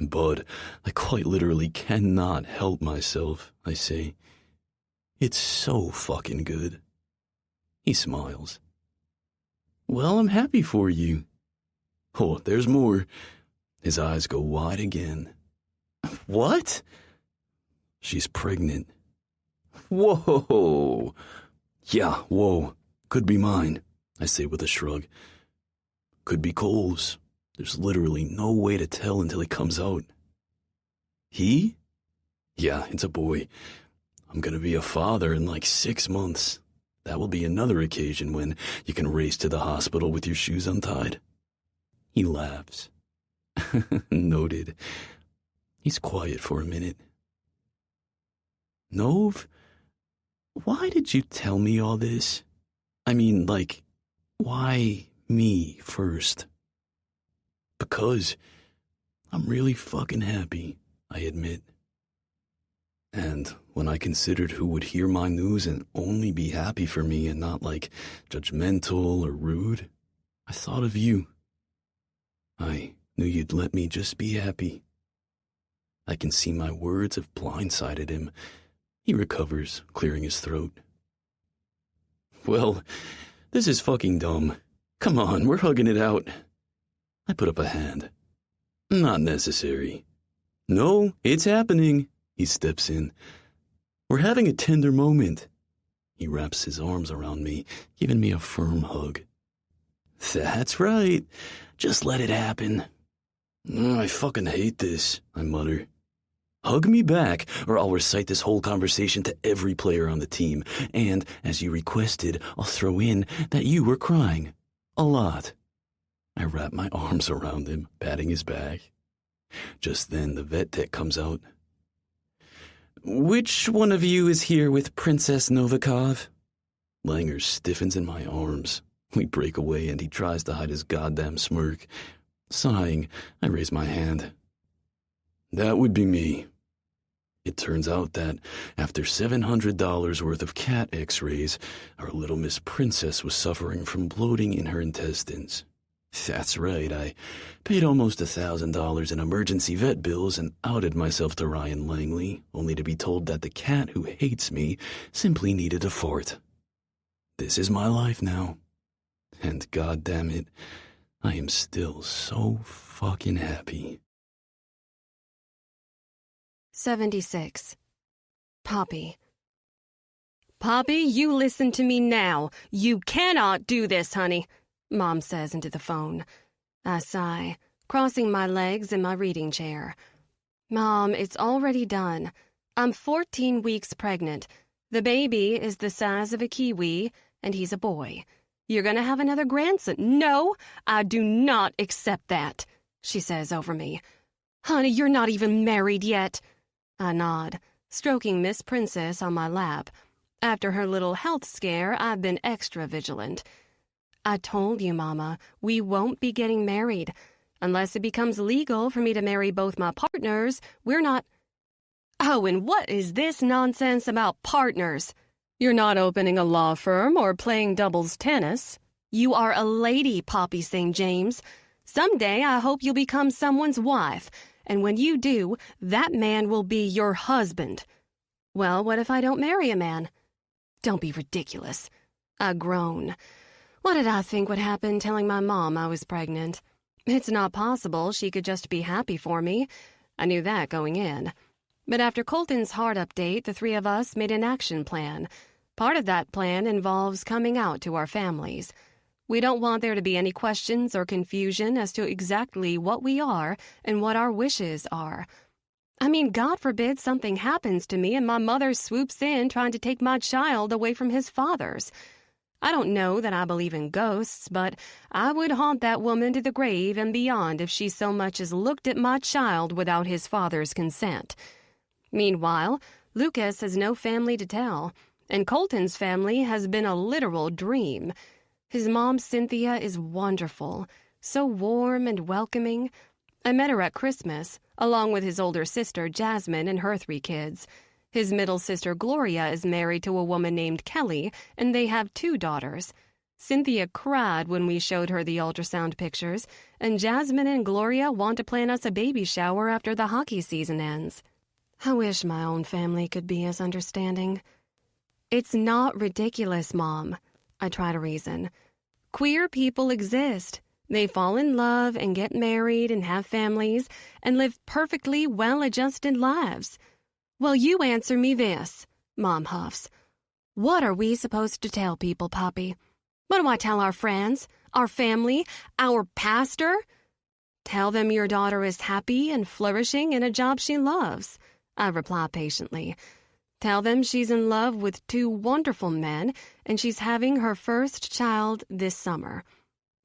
Bud, I quite literally cannot help myself, I say. It's so fucking good. He smiles. Well, I'm happy for you. Oh, there's more. His eyes go wide again. What? She's pregnant. Whoa. Yeah, whoa. Could be mine, I say with a shrug. Could be Cole's. There's literally no way to tell until he comes out. He? Yeah, it's a boy. I'm gonna be a father in like 6 months. That will be another occasion when you can race to the hospital with your shoes untied. He laughs. Noted. He's quiet for a minute. Nov, why did you tell me all this? I mean, like, why me first? Because I'm really fucking happy, I admit. And when I considered who would hear my news and only be happy for me and not, like, judgmental or rude, I thought of you. I knew you'd let me just be happy. I can see my words have blindsided him. He recovers, clearing his throat. Well, this is fucking dumb. Come on, we're hugging it out. I put up a hand. Not necessary. No, it's happening. He steps in. We're having a tender moment. He wraps his arms around me, giving me a firm hug. That's right. Just let it happen. Oh, I fucking hate this, I mutter. Hug me back, or I'll recite this whole conversation to every player on the team. And, as you requested, I'll throw in that you were crying. A lot. I wrap my arms around him, patting his back. Just then, the vet tech comes out. Which one of you is here with Princess Novikov? Langer stiffens in my arms. We break away, and he tries to hide his goddamn smirk. Sighing, I raise my hand. That would be me. It turns out that, after $700 worth of cat x-rays, our little Miss Princess was suffering from bloating in her intestines. That's right, I paid almost $1,000 in emergency vet bills and outed myself to Ryan Langley, only to be told that the cat who hates me simply needed a fart. This is my life now. And goddamn it, I am still so fucking happy.
76. Poppy. Poppy, you listen to me now. You cannot do this, honey, Mom says into the phone. I sigh, crossing my legs in my reading chair. Mom, it's already done. I'm 14 weeks pregnant. The baby is the size of a kiwi, and he's a boy. You're going to have another grandson. No, I do not accept that, she says over me. Honey, you're not even married yet. I nod, stroking Miss Princess on my lap. After her little health scare, I've been extra vigilant. I told you, Mama, we won't be getting married. Unless it becomes legal for me to marry both my partners, we're not... Oh, and what is this nonsense about partners? You're not opening a law firm or playing doubles tennis. You are a lady, Poppy St. James. Someday I hope you'll become someone's wife, and when you do, that man will be your husband. Well, what if I don't marry a man? Don't be ridiculous. I groan. What did I think would happen telling my mom I was pregnant? It's not possible she could just be happy for me. I knew that going in. But after Colton's heart update, the three of us made an action plan. Part of that plan involves coming out to our families. We don't want there to be any questions or confusion as to exactly what we are and what our wishes are. I mean, God forbid something happens to me and my mother swoops in trying to take my child away from his father's. I don't know that I believe in ghosts, but I would haunt that woman to the grave and beyond if she so much as looked at my child without his father's consent. Meanwhile, Lukas has no family to tell, and Colton's family has been a literal dream. His mom, Cynthia, is wonderful, so warm and welcoming. I met her at Christmas, along with his older sister, Jasmine, and her 3 kids. His middle sister, Gloria, is married to a woman named Kelly, and they have 2 daughters. Cynthia cried when we showed her the ultrasound pictures, and Jasmine and Gloria want to plan us a baby shower after the hockey season ends. I wish my own family could be as understanding. It's not ridiculous, Mom, I try to reason. Queer people exist. They fall in love and get married and have families and live perfectly well-adjusted lives. Well, you answer me this, Mom huffs. What are we supposed to tell people, Poppy? What do I tell our friends, our family, our pastor? Tell them your daughter is happy and flourishing in a job she loves, I reply patiently. Tell them she's in love with 2 wonderful men and she's having her first child this summer.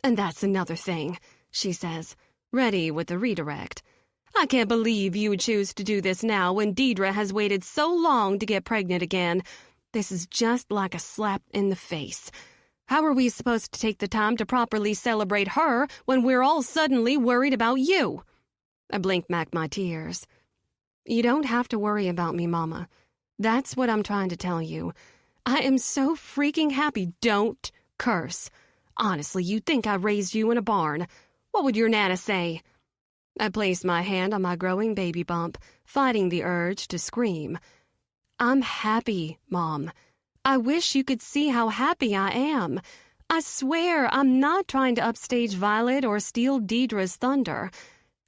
And that's another thing, she says, ready with the redirect. I can't believe you would choose to do this now when Deidre has waited so long to get pregnant again. This is just like a slap in the face. How are we supposed to take the time to properly celebrate her when we're all suddenly worried about you? I blink back my tears. You don't have to worry about me, Mama. That's what I'm trying to tell you. I am so freaking happy. Don't curse. Honestly, you'd think I raised you in a barn. What would your Nana say? I place my hand on my growing baby bump, fighting the urge to scream. I'm happy, Mom. I wish you could see how happy I am. I swear I'm not trying to upstage Violet or steal Deidre's thunder.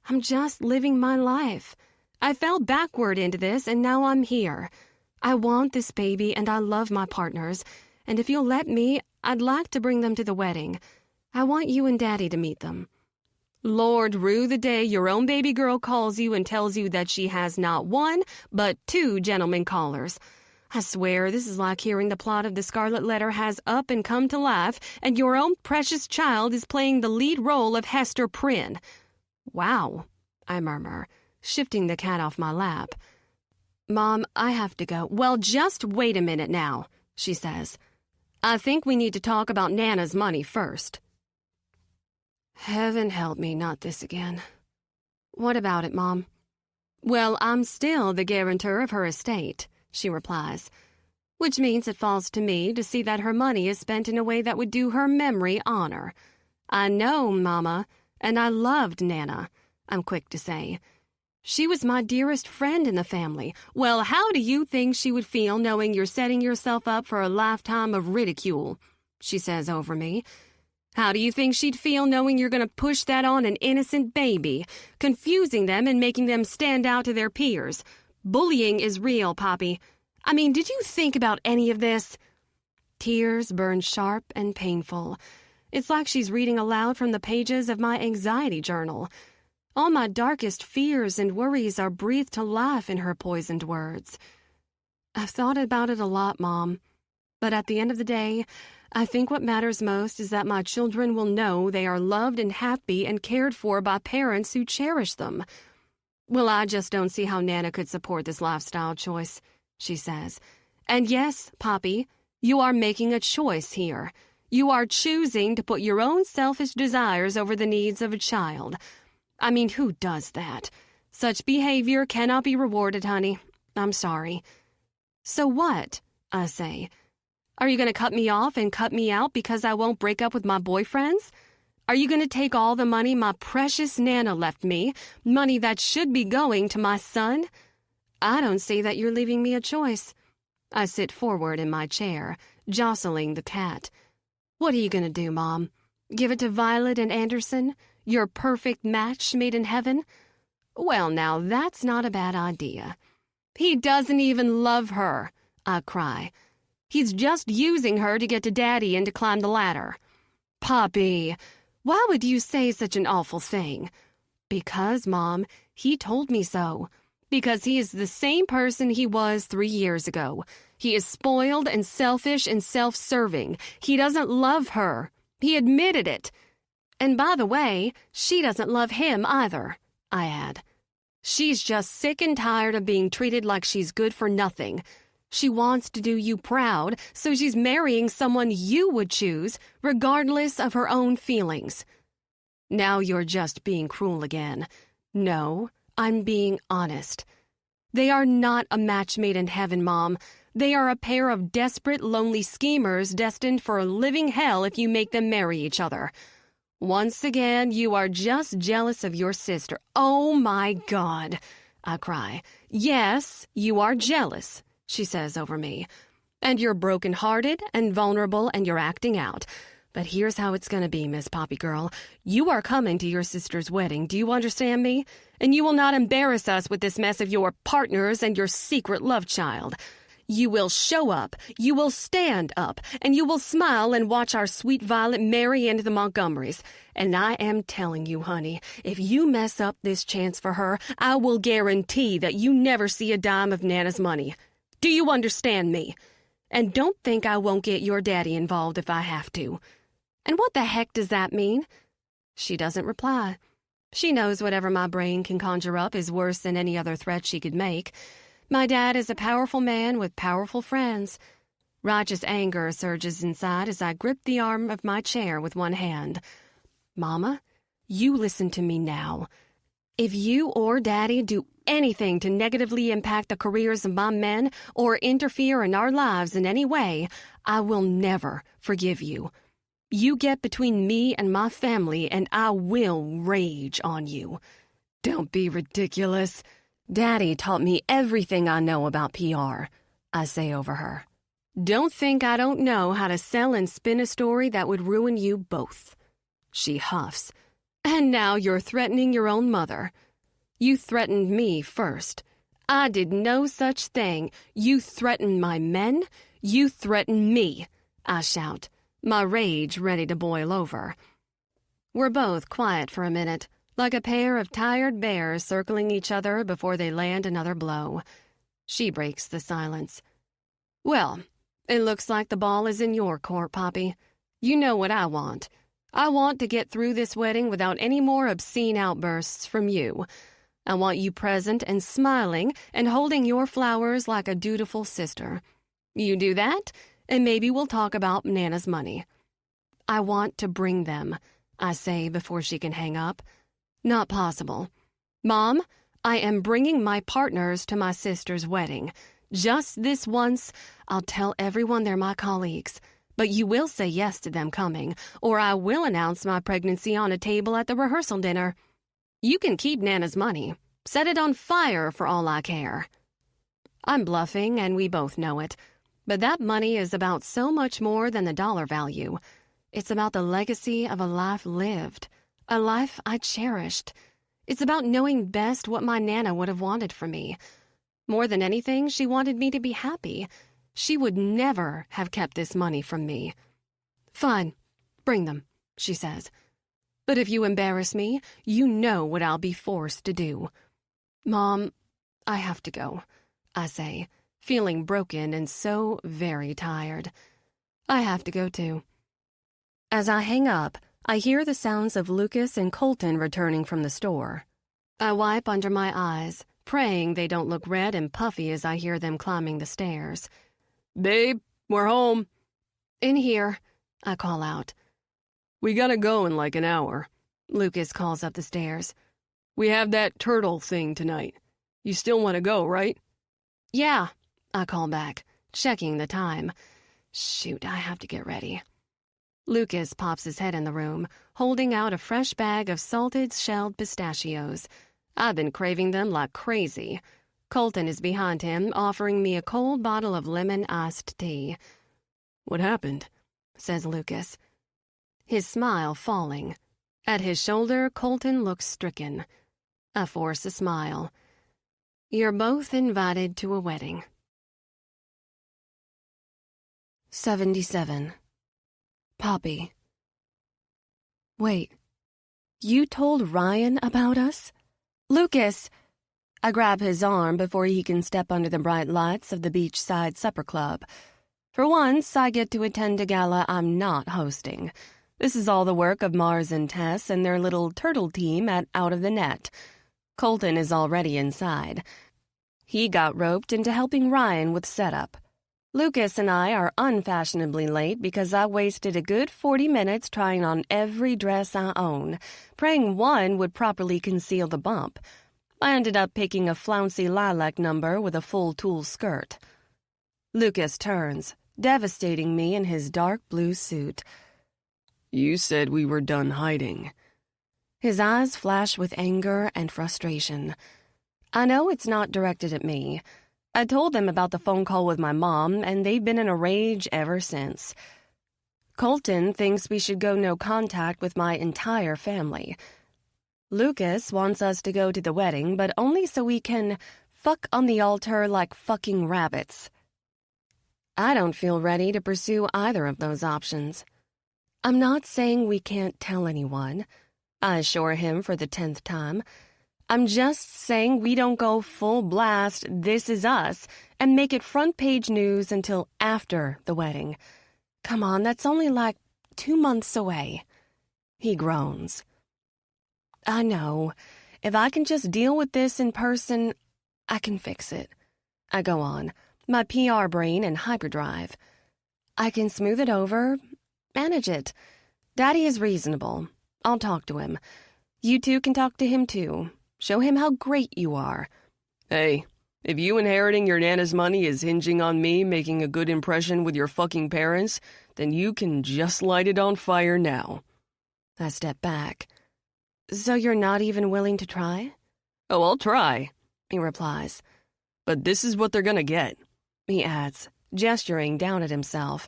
I'm just living my life. I fell backward into this, and now I'm here. I want this baby, and I love my partners, and if you'll let me, I'd like to bring them to the wedding. I want you and Daddy to meet them. Lord rue the day your own baby girl calls you and tells you that she has not one, but two gentlemen callers. I swear this is like hearing the plot of The Scarlet Letter has up and come to life, and your own precious child is playing the lead role of Hester Prynne. Wow, I murmur, shifting the cat off my lap. Mom, I have to go. Well, just wait a minute now, she says. I think we need to talk about Nana's money first. Heaven help me, not this again. What about it, Mom? Well, I'm still the guarantor of her estate, she replies, which means it falls to me to see that her money is spent in a way that would do her memory honor. I know, Mama, and I loved Nana, I'm quick to say. She was my dearest friend in the family. Well, how do you think she would feel knowing you're setting yourself up for a lifetime of ridicule? She says over me. How do you think she'd feel knowing you're going to push that on an innocent baby, confusing them and making them stand out to their peers? Bullying is real, Poppy. I mean, did you think about any of this? Tears burn sharp and painful. It's like she's reading aloud from the pages of my anxiety journal. All my darkest fears and worries are breathed to life in her poisoned words. I've thought about it a lot, Mom. But at the end of the day, I think what matters most is that my children will know they are loved and happy and cared for by parents who cherish them. Well, I just don't see how Nana could support this lifestyle choice, she says. And yes, Poppy, you are making a choice here. You are choosing to put your own selfish desires over the needs of a child. I mean, who does that? Such behavior cannot be rewarded, honey. I'm sorry. So what? I say. Are you going to cut me off and cut me out because I won't break up with my boyfriends? Are you going to take all the money my precious Nana left me, money that should be going to my son? I don't see that you're leaving me a choice. I sit forward in my chair, jostling the cat. What are you going to do, Mom? Give it to Violet and Anderson? Your perfect match made in heaven? Well, now that's not a bad idea. He doesn't even love her, I cry. He's just using her to get to Daddy and to climb the ladder. Poppy, why would you say such an awful thing? Because, Mom, he told me so. Because he is the same person he was 3 years ago. He is spoiled and selfish and self-serving. He doesn't love her. He admitted it. And by the way, she doesn't love him either, I add. She's just sick and tired of being treated like she's good for nothing. She wants to do you proud, so she's marrying someone you would choose, regardless of her own feelings. Now you're just being cruel again. No, I'm being honest. They are not a match made in heaven, Mom. They are a pair of desperate, lonely schemers destined for a living hell if you make them marry each other. Once again, you are just jealous of your sister. Oh, my God, I cry. Yes, you are jealous, she says over me. And you're broken-hearted and vulnerable and you're acting out. But here's how it's going to be, Miss Poppy Girl. You are coming to your sister's wedding, do you understand me? And you will not embarrass us with this mess of your partners and your secret love child. You will show up, you will stand up, and you will smile and watch our sweet Violet marry into the Montgomerys. And I am telling you, honey, if you mess up this chance for her, I will guarantee that you never see a dime of Nana's money. Do you understand me? And don't think I won't get your daddy involved if I have to. And what the heck does that mean? She doesn't reply. She knows whatever my brain can conjure up is worse than any other threat she could make. My dad is a powerful man with powerful friends. Righteous anger surges inside as I grip the arm of my chair with one hand. Mama, you listen to me now. If you or Daddy do anything to negatively impact the careers of my men or interfere in our lives in any way, I will never forgive you. You get between me and my family and I will rage on you. Don't be ridiculous. Daddy taught me everything I know about PR, I say over her. Don't think I don't know how to sell and spin a story that would ruin you both. She huffs. And now you're threatening your own mother. You threatened me first. I did no such thing. You threatened my men. You threatened me, I shout, my rage ready to boil over. We're both quiet for a minute, like a pair of tired bears circling each other before they land another blow. She breaks the silence. Well, it looks like the ball is in your court, Poppy. You know what I want. I want to get through this wedding without any more obscene outbursts from you. I want you present and smiling and holding your flowers like a dutiful sister. You do that, and maybe we'll talk about Nana's money. I want to bring them, I say before she can hang up. Not possible. Mom, I am bringing my partners to my sister's wedding. Just this once, I'll tell everyone they're my colleagues. But you will say yes to them coming, or I will announce my pregnancy on a table at the rehearsal dinner. You can keep Nana's money. Set it on fire for all I care. I'm bluffing, and we both know it. But that money is about so much more than the dollar value. It's about the legacy of a life lived, a life I cherished. It's about knowing best what my Nana would have wanted for me. More than anything, she wanted me to be happy. She would never have kept this money from me. Fine, bring them, she says. But if you embarrass me, you know what I'll be forced to do. Mom, I have to go, I say, feeling broken and so very tired. I have to go too. As I hang up, I hear the sounds of Lukas and Colton returning from the store. I wipe under my eyes, praying they don't look red and puffy as I hear them climbing the stairs.
Babe, we're home.
In here, I call out.
We gotta go in like an hour.
Lukas calls up the stairs.
We have that turtle thing tonight. You still want to go, right?
Yeah, I call back, checking the time. Shoot, I have to get ready. Lukas pops his head in the room, holding out a fresh bag of salted shelled pistachios. I've been craving them like crazy. Colton is behind him, offering me a cold bottle of lemon iced tea.
What happened?
Says Lukas. His smile falling. At his shoulder, Colton looks stricken. I force a smile. You're both invited to a wedding. 77. Poppy. Wait, you told Ryan about us? Lukas! I grab his arm before he can step under the bright lights of the beachside supper club. For once, I get to attend a gala I'm not hosting. This is all the work of Mars and Tess and their little turtle team at Out of the Net. Colton is already inside. He got roped into helping Ryan with setup. Lukas and I are unfashionably late because I wasted a good 40 minutes trying on every dress I own, praying one would properly conceal the bump. I ended up picking a flouncy lilac number with a full tulle skirt. Lukas turns, devastating me in his dark blue suit.
You said we were done hiding.
His eyes flash with anger and frustration. I know it's not directed at me. I told them about the phone call with my mom, and they've been in a rage ever since. Colton thinks we should go no contact with my entire family. Lukas wants us to go to the wedding, but only so we can fuck on the altar like fucking rabbits. I don't feel ready to pursue either of those options. I'm not saying we can't tell anyone, I assure him for the 10th time. I'm just saying we don't go full blast, this is us, and make it front page news until after the wedding. Come on, that's only like 2 months away. He groans. I know. If I can just deal with this in person, I can fix it. I go on, my PR brain in hyperdrive. I can smooth it over, manage it. Daddy is reasonable. I'll talk to him. You two can talk to him too. Show him how great you are.
Hey, if you inheriting your Nana's money is hinging on me making a good impression with your fucking parents, then you can just light it on fire now.
I step back. So you're not even willing to try?
Oh, I'll try,
he replies.
But this is what they're gonna get,
he adds, gesturing down at himself.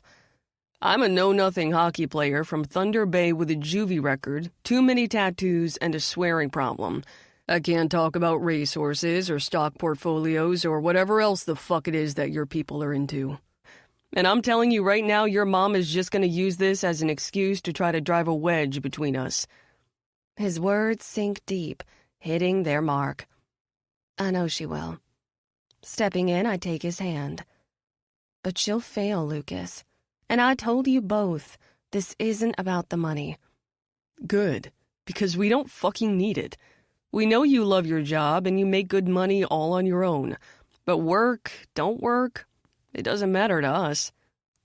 I'm a know-nothing hockey player from Thunder Bay with a juvie record, too many tattoos, and a swearing problem. I can't talk about racehorses or stock portfolios or whatever else the fuck it is that your people are into. And I'm telling you right now, your mom is just gonna use this as an excuse to try to drive a wedge between us.
His words sink deep, hitting their mark. I know she will. Stepping in, I take his hand. But she'll fail, Lukas. And I told you both, this isn't about the money.
Good, because we don't fucking need it. We know you love your job and you make good money all on your own. But work, don't work, it doesn't matter to us.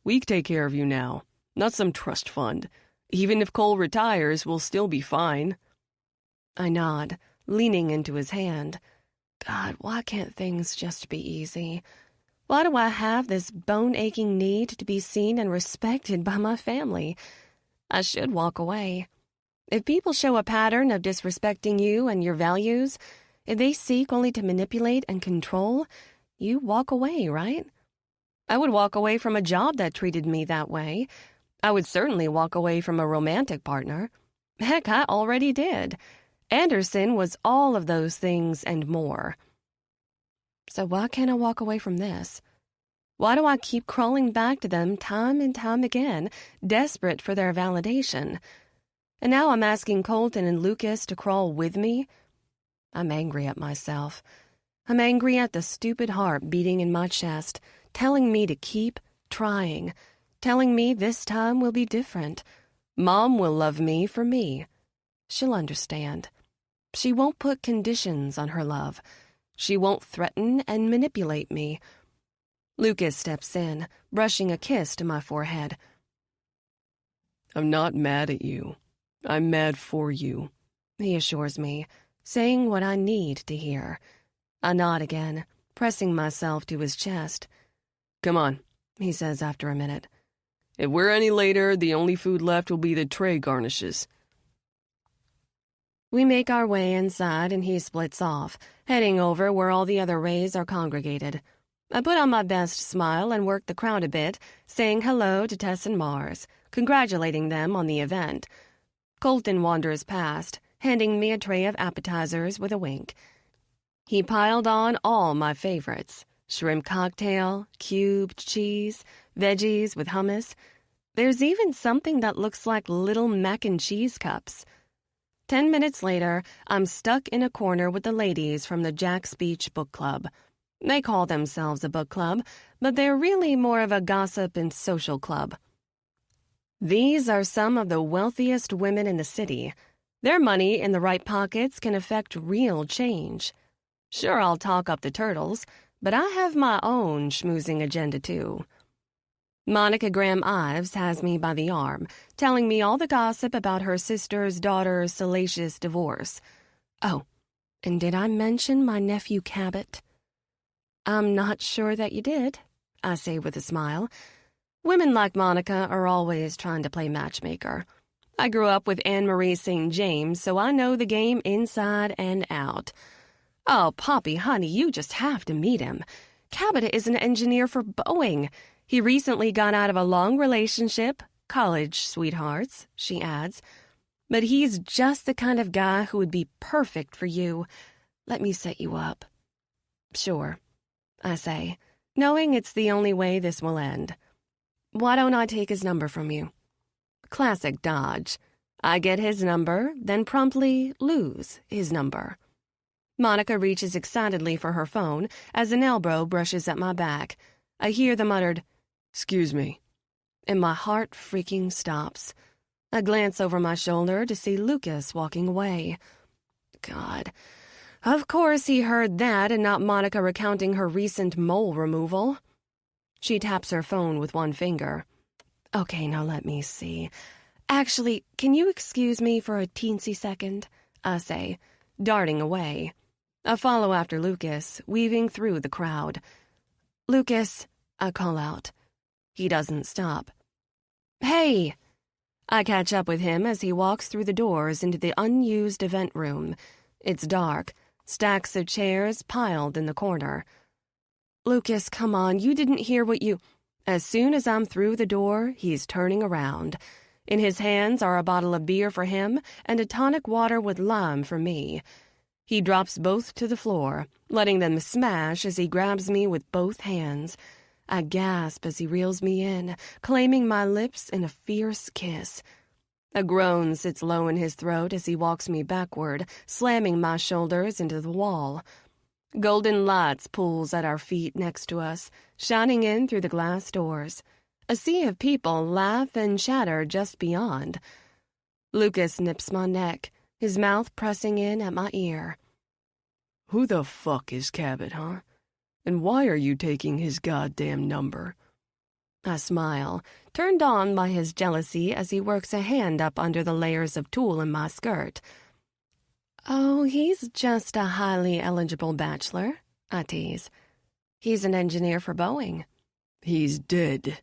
We take care of you now, not some trust fund. Even if Cole retires, we'll still be fine.
I nod, leaning into his hand. God, why can't things just be easy? Why do I have this bone-aching need to be seen and respected by my family? I should walk away. If people show a pattern of disrespecting you and your values, if they seek only to manipulate and control, you walk away, right? I would walk away from a job that treated me that way. I would certainly walk away from a romantic partner. Heck, I already did. Anderson was all of those things and more. So why can't I walk away from this? Why do I keep crawling back to them time and time again, desperate for their validation? And now I'm asking Colton and Lukas to crawl with me? I'm angry at myself. I'm angry at the stupid heart beating in my chest, telling me to keep trying, telling me this time will be different. Mom will love me for me. She'll understand. She won't put conditions on her love. She won't threaten and manipulate me. Lukas steps in, brushing a kiss to my forehead.
I'm not mad at you. I'm mad for you,
he assures me, saying what I need to hear. I nod again, pressing myself to his chest.
Come on,
he says after a minute.
If we're any later, the only food left will be the tray garnishes.
We make our way inside and he splits off, heading over where all the other Rays are congregated. I put on my best smile and work the crowd a bit, saying hello to Tess and Mars, congratulating them on the event. Colton wanders past, handing me a tray of appetizers with a wink. He piled on all my favorites: shrimp cocktail, cubed cheese, veggies with hummus. There's even something that looks like little mac and cheese cups. 10 minutes later, I'm stuck in a corner with the ladies from the Jack's Beach Book Club. They call themselves a book club, but they're really more of a gossip and social club. These are some of the wealthiest women in the city. Their money in the right pockets can affect real change. Sure, I'll talk up the turtles, but I have my own schmoozing agenda too. Monica Graham Ives has me by the arm, telling me all the gossip about her sister's daughter's salacious divorce. Oh, and did I mention my nephew Cabot? I'm not sure that you did, I say with a smile. Women like Monica are always trying to play matchmaker. I grew up with Anne-Marie St. James, so I know the game inside and out. Oh, Poppy, honey, you just have to meet him. Cabot is an engineer for Boeing. He recently got out of a long relationship, college sweethearts, she adds. But he's just the kind of guy who would be perfect for you. Let me set you up. Sure, I say, knowing it's the only way this will end. Why don't I take his number from you? Classic dodge. I get his number, then promptly lose his number. Monica reaches excitedly for her phone as an elbow brushes at my back. I hear the muttered, "Excuse me," and my heart freaking stops. I glance over my shoulder to see Lukas walking away. God, of course he heard that and not Monica recounting her recent mole removal. She taps her phone with one finger. Okay, now let me see. Actually, can you excuse me for a teensy second? I say, darting away. I follow after Lukas, weaving through the crowd. Lukas, I call out. He doesn't stop. Hey! I catch up with him as he walks through the doors into the unused event room. It's dark, stacks of chairs piled in the corner. Lukas, come on, you didn't hear what you... As soon as I'm through the door, he's turning around. In his hands are a bottle of beer for him and a tonic water with lime for me. He drops both to the floor, letting them smash as he grabs me with both hands. I gasp as he reels me in, claiming my lips in a fierce kiss. A groan sits low in his throat as he walks me backward, slamming my shoulders into the wall. Golden lights pools at our feet next to us, shining in through the glass doors. A sea of people laugh and chatter just beyond. Lukas nips my neck, his mouth pressing in at my ear.
Who the fuck is Cabot, huh? And why are you taking his goddamn number?
I smile, turned on by his jealousy as he works a hand up under the layers of tulle in my skirt. Oh, he's just a highly eligible bachelor, I tease. He's an engineer for Boeing.
He's dead.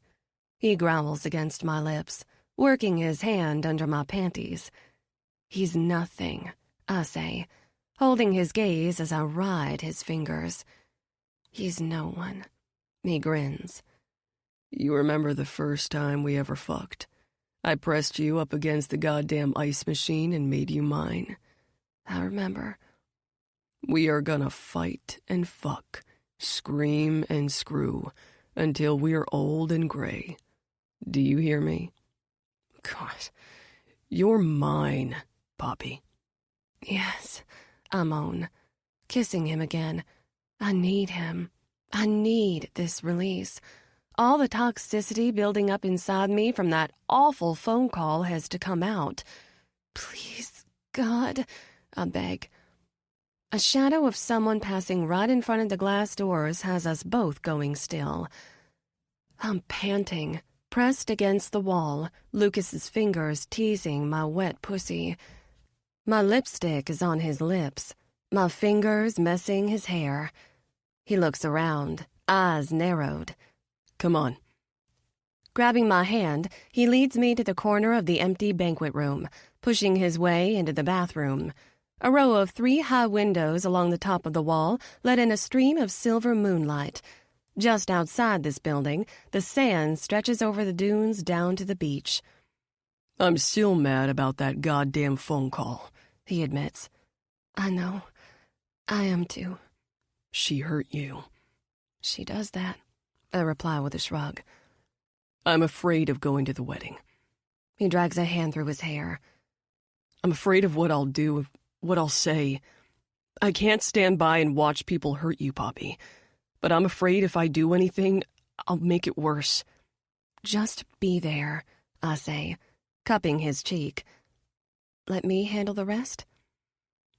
He growls against my lips, working his hand under my panties. He's nothing, I say, holding his gaze as I ride his fingers. He's no one. He grins.
You remember the first time we ever fucked? I pressed you up against the goddamn ice machine and made you mine.
I remember.
We are gonna fight and fuck, scream and screw, until we're old and gray. Do you hear me? God, you're mine, Poppy.
Yes, I moan, kissing him again. I need him. I need this release. All the toxicity building up inside me from that awful phone call has to come out. Please, God, I beg. A shadow of someone passing right in front of the glass doors has us both going still. I'm panting, pressed against the wall, Lukas's fingers teasing my wet pussy. My lipstick is on his lips, my fingers messing his hair. He looks around, eyes narrowed.
Come on.
Grabbing my hand, he leads me to the corner of the empty banquet room, pushing his way into the bathroom. A row of 3 high windows along the top of the wall let in a stream of silver moonlight. Just outside this building, the sand stretches over the dunes down to the beach.
I'm still mad about that goddamn phone call,
he admits. I know. I am too.
She hurt you.
She does that, I reply with a shrug.
I'm afraid of going to the wedding.
He drags a hand through his hair.
I'm afraid of what I'll do, what I'll say. I can't stand by and watch people hurt you, Poppy. But I'm afraid if I do anything, I'll make it worse.
Just be there, I say, cupping his cheek. Let me handle the rest?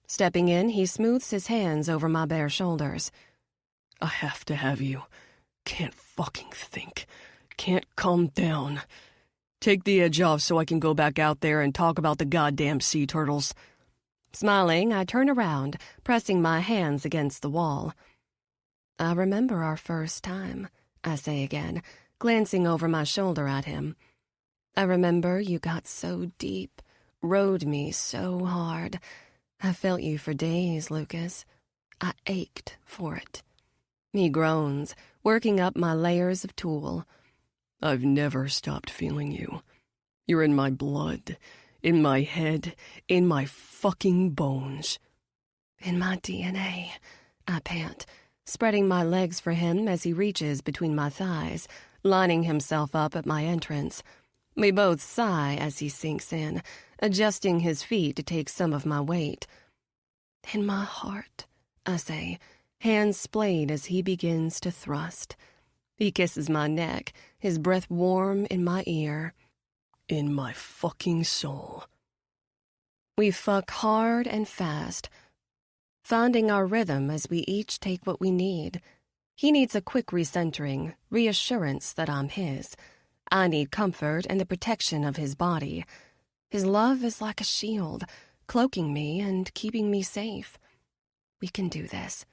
Stepping in, he smooths his hands over my bare shoulders.
I have to have you. Can't fucking think. Can't calm down. Take the edge off so I can go back out there and talk about the goddamn sea turtles.
Smiling, I turn around, pressing my hands against the wall. I remember our first time, I say again, glancing over my shoulder at him. I remember you got so deep, rode me so hard. I felt you for days, Lukas. I ached for it. He groans, working up my layers of tulle.
I've never stopped feeling you. You're in my blood, in my head, in my fucking bones.
In my DNA, I pant, spreading my legs for him as he reaches between my thighs, lining himself up at my entrance. We both sigh as he sinks in, adjusting his feet to take some of my weight. In my heart, I say, hands splayed as he begins to thrust. He kisses my neck, his breath warm in my ear.
In my fucking soul.
We fuck hard and fast, finding our rhythm as we each take what we need. He needs a quick recentering, reassurance that I'm his. I need comfort and the protection of his body. His love is like a shield, cloaking me and keeping me safe. We can do this.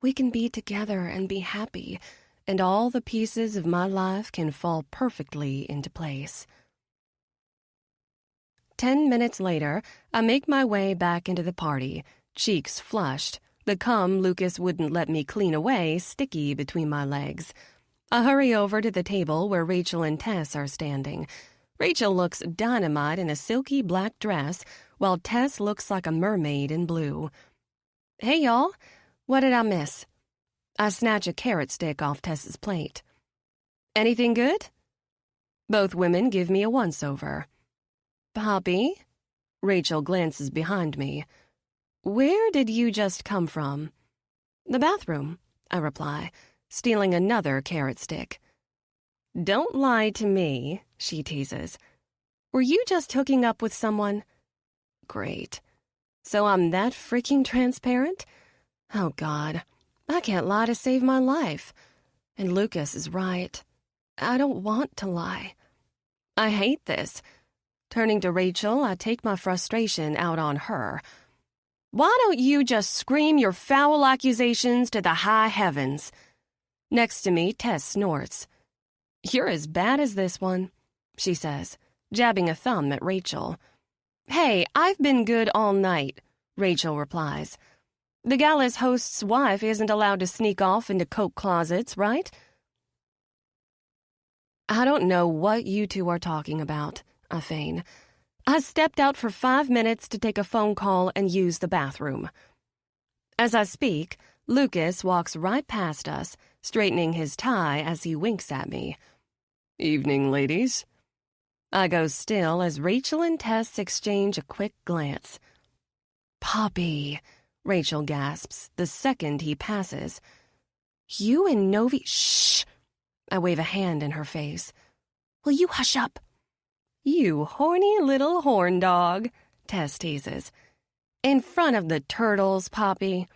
We can be together and be happy, and all the pieces of my life can fall perfectly into place. 10 minutes later, I make my way back into the party, cheeks flushed, the cum Lukas wouldn't let me clean away sticky between my legs. I hurry over to the table where Rachel and Tess are standing. Rachel looks dynamite in a silky black dress, while Tess looks like a mermaid in blue. Hey, y'all. What did I miss? I snatch a carrot stick off Tess's plate. Anything good? Both women give me a once-over. Poppy? Rachel glances behind me. Where did you just come from? The bathroom, I reply, stealing another carrot stick. Don't lie to me, she teases. Were you just hooking up with someone? Great. So I'm that freaking transparent? Oh, God. I can't lie to save my life. And Lukas is right. I don't want to lie. I hate this. Turning to Rachel, I take my frustration out on her. Why don't you just scream your foul accusations to the high heavens? Next to me, Tess snorts. You're as bad as this one, she says, jabbing a thumb at Rachel. Hey, I've been good all night, Rachel replies. The gala's host's wife isn't allowed to sneak off into coat closets, right? I don't know what you two are talking about, I feign. I stepped out for 5 minutes to take a phone call and use the bathroom. As I speak, Lukas walks right past us, straightening his tie as he winks at me. Evening, ladies. I go still as Rachel and Tess exchange a quick glance. Poppy, Rachel gasps the second he passes. You and Novi— Shh! I wave a hand in her face. Will you hush up? You horny little horn dog, Tess teases. In front of the turtles, Poppy.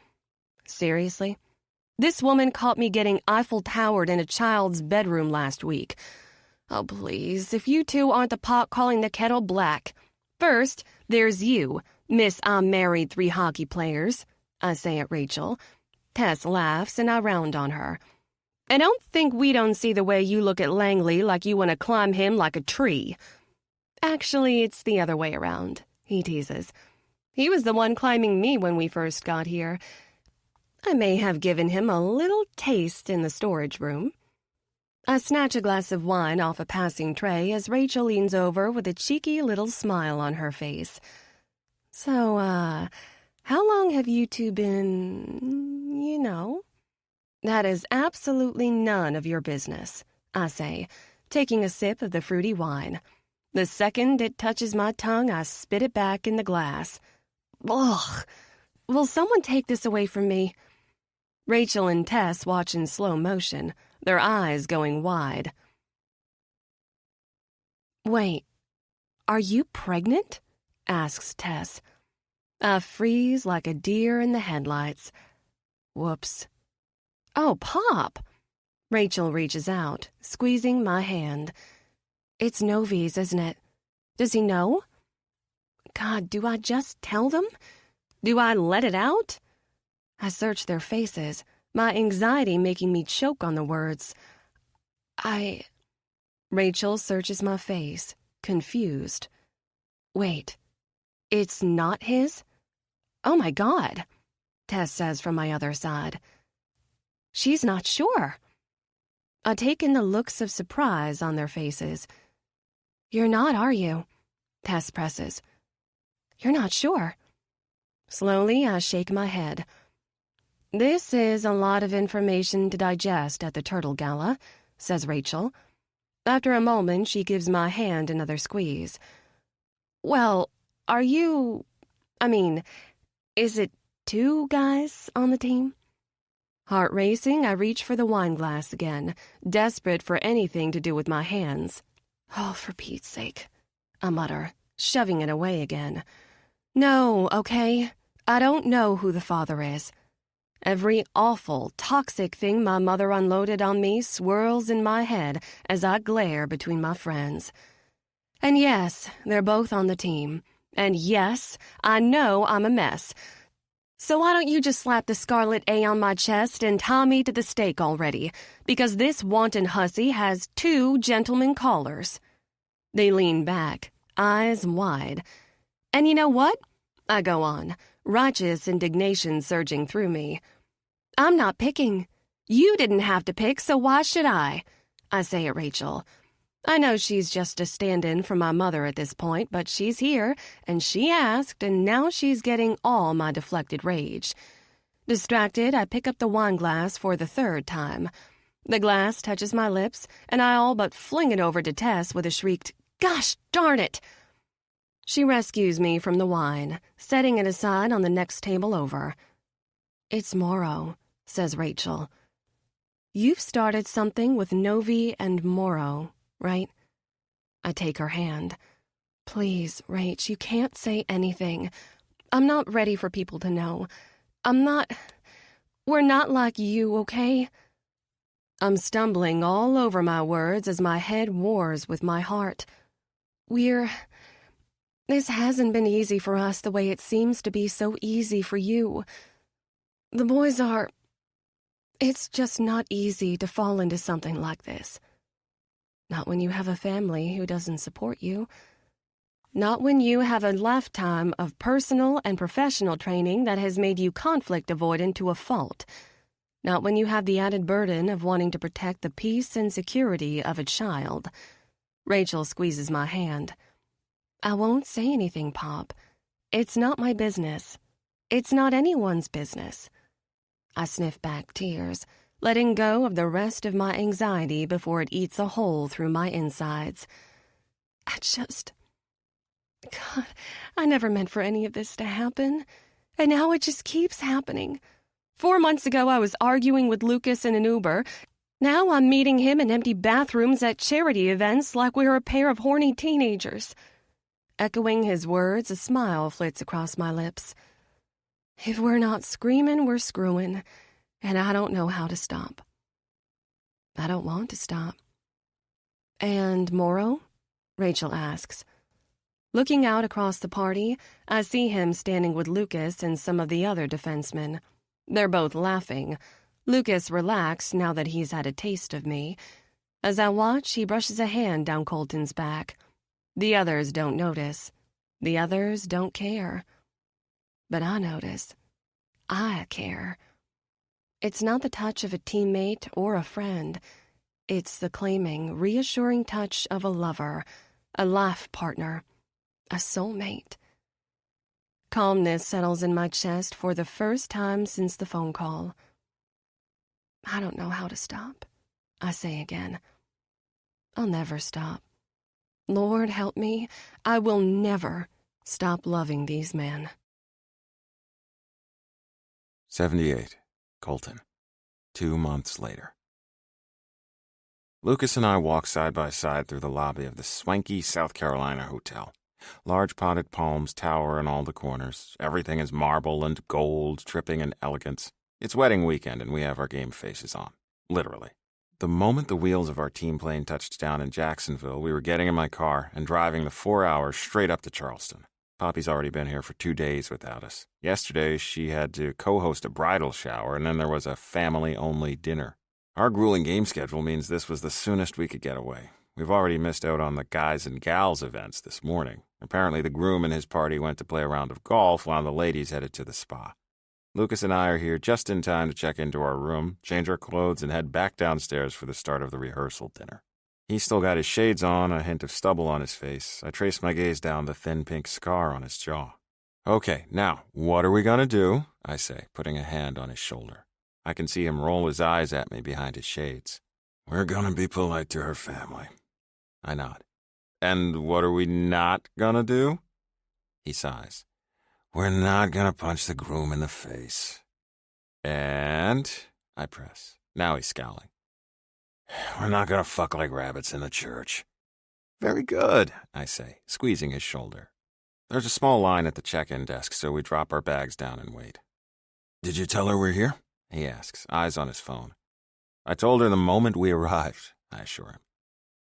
Seriously? This woman caught me getting Eiffel Towered in a child's bedroom last week. Oh, please, if you two aren't the pot calling the kettle black. First, there's you, Miss I'm married 3 hockey players, I say at Rachel. Tess laughs and I round on her. And don't think we don't see the way you look at Langley like you want to climb him like a tree. Actually, it's the other way around, he teases. He was the one climbing me when we first got here. I may have given him a little taste in the storage room. I snatch a glass of wine off a passing tray as Rachel leans over with a cheeky little smile on her face. So, how long have you two been, you know? That is absolutely none of your business, I say, taking a sip of the fruity wine. The second it touches my tongue, I spit it back in the glass. Ugh! Will someone take this away from me? Rachel and Tess watch in slow motion, their eyes going wide. Wait, are you pregnant? Asks Tess. I freeze like a deer in the headlights. Whoops. Oh, Pop! Rachel reaches out, squeezing my hand. It's Novi's, isn't it? Does he know? God, do I just tell them? Do I let it out? I search their faces, my anxiety making me choke on the words. Rachel searches my face, confused. Wait, it's not his? Oh my God, Tess says from my other side. She's not sure. I take in the looks of surprise on their faces. You're not, are you? Tess presses. You're not sure. Slowly, I shake my head. This is a lot of information to digest at the Turtle Gala, says Rachel. After a moment, she gives my hand another squeeze. Well, is it 2 guys on the team? Heart racing, I reach for the wine glass again, desperate for anything to do with my hands. Oh, for Pete's sake, I mutter, shoving it away again. No, okay? I don't know who the father is. Every awful, toxic thing my mother unloaded on me swirls in my head as I glare between my friends. And yes, they're both on the team. And yes, I know I'm a mess. So why don't you just slap the scarlet A on my chest and tie me to the stake already? Because this wanton hussy has 2 gentlemen callers. They lean back, eyes wide. And you know what? I go on, righteous indignation surging through me. I'm not picking. You didn't have to pick, so why should I say at Rachel. I know she's just a stand-in for my mother at this point, but she's here, and she asked, and now she's getting all my deflected rage. Distracted, I pick up the wine glass for the 3rd time. The glass touches my lips, and I all but fling it over to Tess with a shrieked, "Gosh darn it!" She rescues me from the wine, setting it aside on the next table over. "It's Morrow," says Rachel. "You've started something with Novi and Morrow, right?" I take her hand. "Please, Rach, you can't say anything. I'm not ready for people to know. We're not like you, okay?" I'm stumbling all over my words as my head wars with my heart. This hasn't been easy for us the way it seems to be so easy for you. The boys are... It's just not easy to fall into something like this. Not when you have a family who doesn't support you. Not when you have a lifetime of personal and professional training that has made you conflict avoidant to a fault. Not when you have the added burden of wanting to protect the peace and security of a child. Rachel squeezes my hand. "I won't say anything, Pop. It's not my business. It's not anyone's business." I sniff back tears, letting go of the rest of my anxiety before it eats a hole through my insides. God, I never meant for any of this to happen. And now it just keeps happening. 4 months ago, I was arguing with Lukas in an Uber. Now I'm meeting him in empty bathrooms at charity events like we're a pair of horny teenagers. Echoing his words, a smile flits across my lips. If we're not screaming, we're screwing, and I don't know how to stop. I don't want to stop. "And Morrow?" Rachel asks. Looking out across the party, I see him standing with Lukas and some of the other defensemen. They're both laughing. Lukas relaxed now that he's had a taste of me. As I watch, he brushes a hand down Colton's back. The others don't notice. The others don't care. But I notice. I care. It's not the touch of a teammate or a friend. It's the claiming, reassuring touch of a lover, a life partner, a soulmate. Calmness settles in my chest for the first time since the phone call. I don't know how to stop, I say again. I'll never stop. Lord help me, I will never stop loving these men.
78. Colton. 2 months later. Lukas and I walk side by side through the lobby of the swanky South Carolina hotel. Large potted palms tower in all the corners. Everything is marble and gold, dripping in elegance. It's wedding weekend and we have our game faces on. Literally. The moment the wheels of our team plane touched down in Jacksonville, we were getting in my car and driving the 4 hours straight up to Charleston. Poppy's already been here for 2 days without us. Yesterday, she had to co-host a bridal shower, and then there was a family-only dinner. Our grueling game schedule means this was the soonest we could get away. We've already missed out on the guys and gals events this morning. Apparently, the groom and his party went to play a round of golf while the ladies headed to the spa. Lukas and I are here just in time to check into our room, change our clothes, and head back downstairs for the start of the rehearsal dinner. He's still got his shades on, a hint of stubble on his face. I trace my gaze down the thin pink scar on his jaw. "Okay, now, what are we gonna do?" I say, putting a hand on his shoulder. I can see him roll his eyes at me behind his shades.
"We're gonna be polite to her family."
I nod. "And what are we not gonna do?" He sighs.
"We're not gonna punch the groom in the face."
"And?" I press. Now he's scowling.
"We're not gonna fuck like rabbits in the church."
"Very good," I say, squeezing his shoulder. There's a small line at the check-in desk, so we drop our bags down and wait.
"Did you tell her we're here?"
He asks, eyes on his phone. "I told her the moment we arrived," I assure him.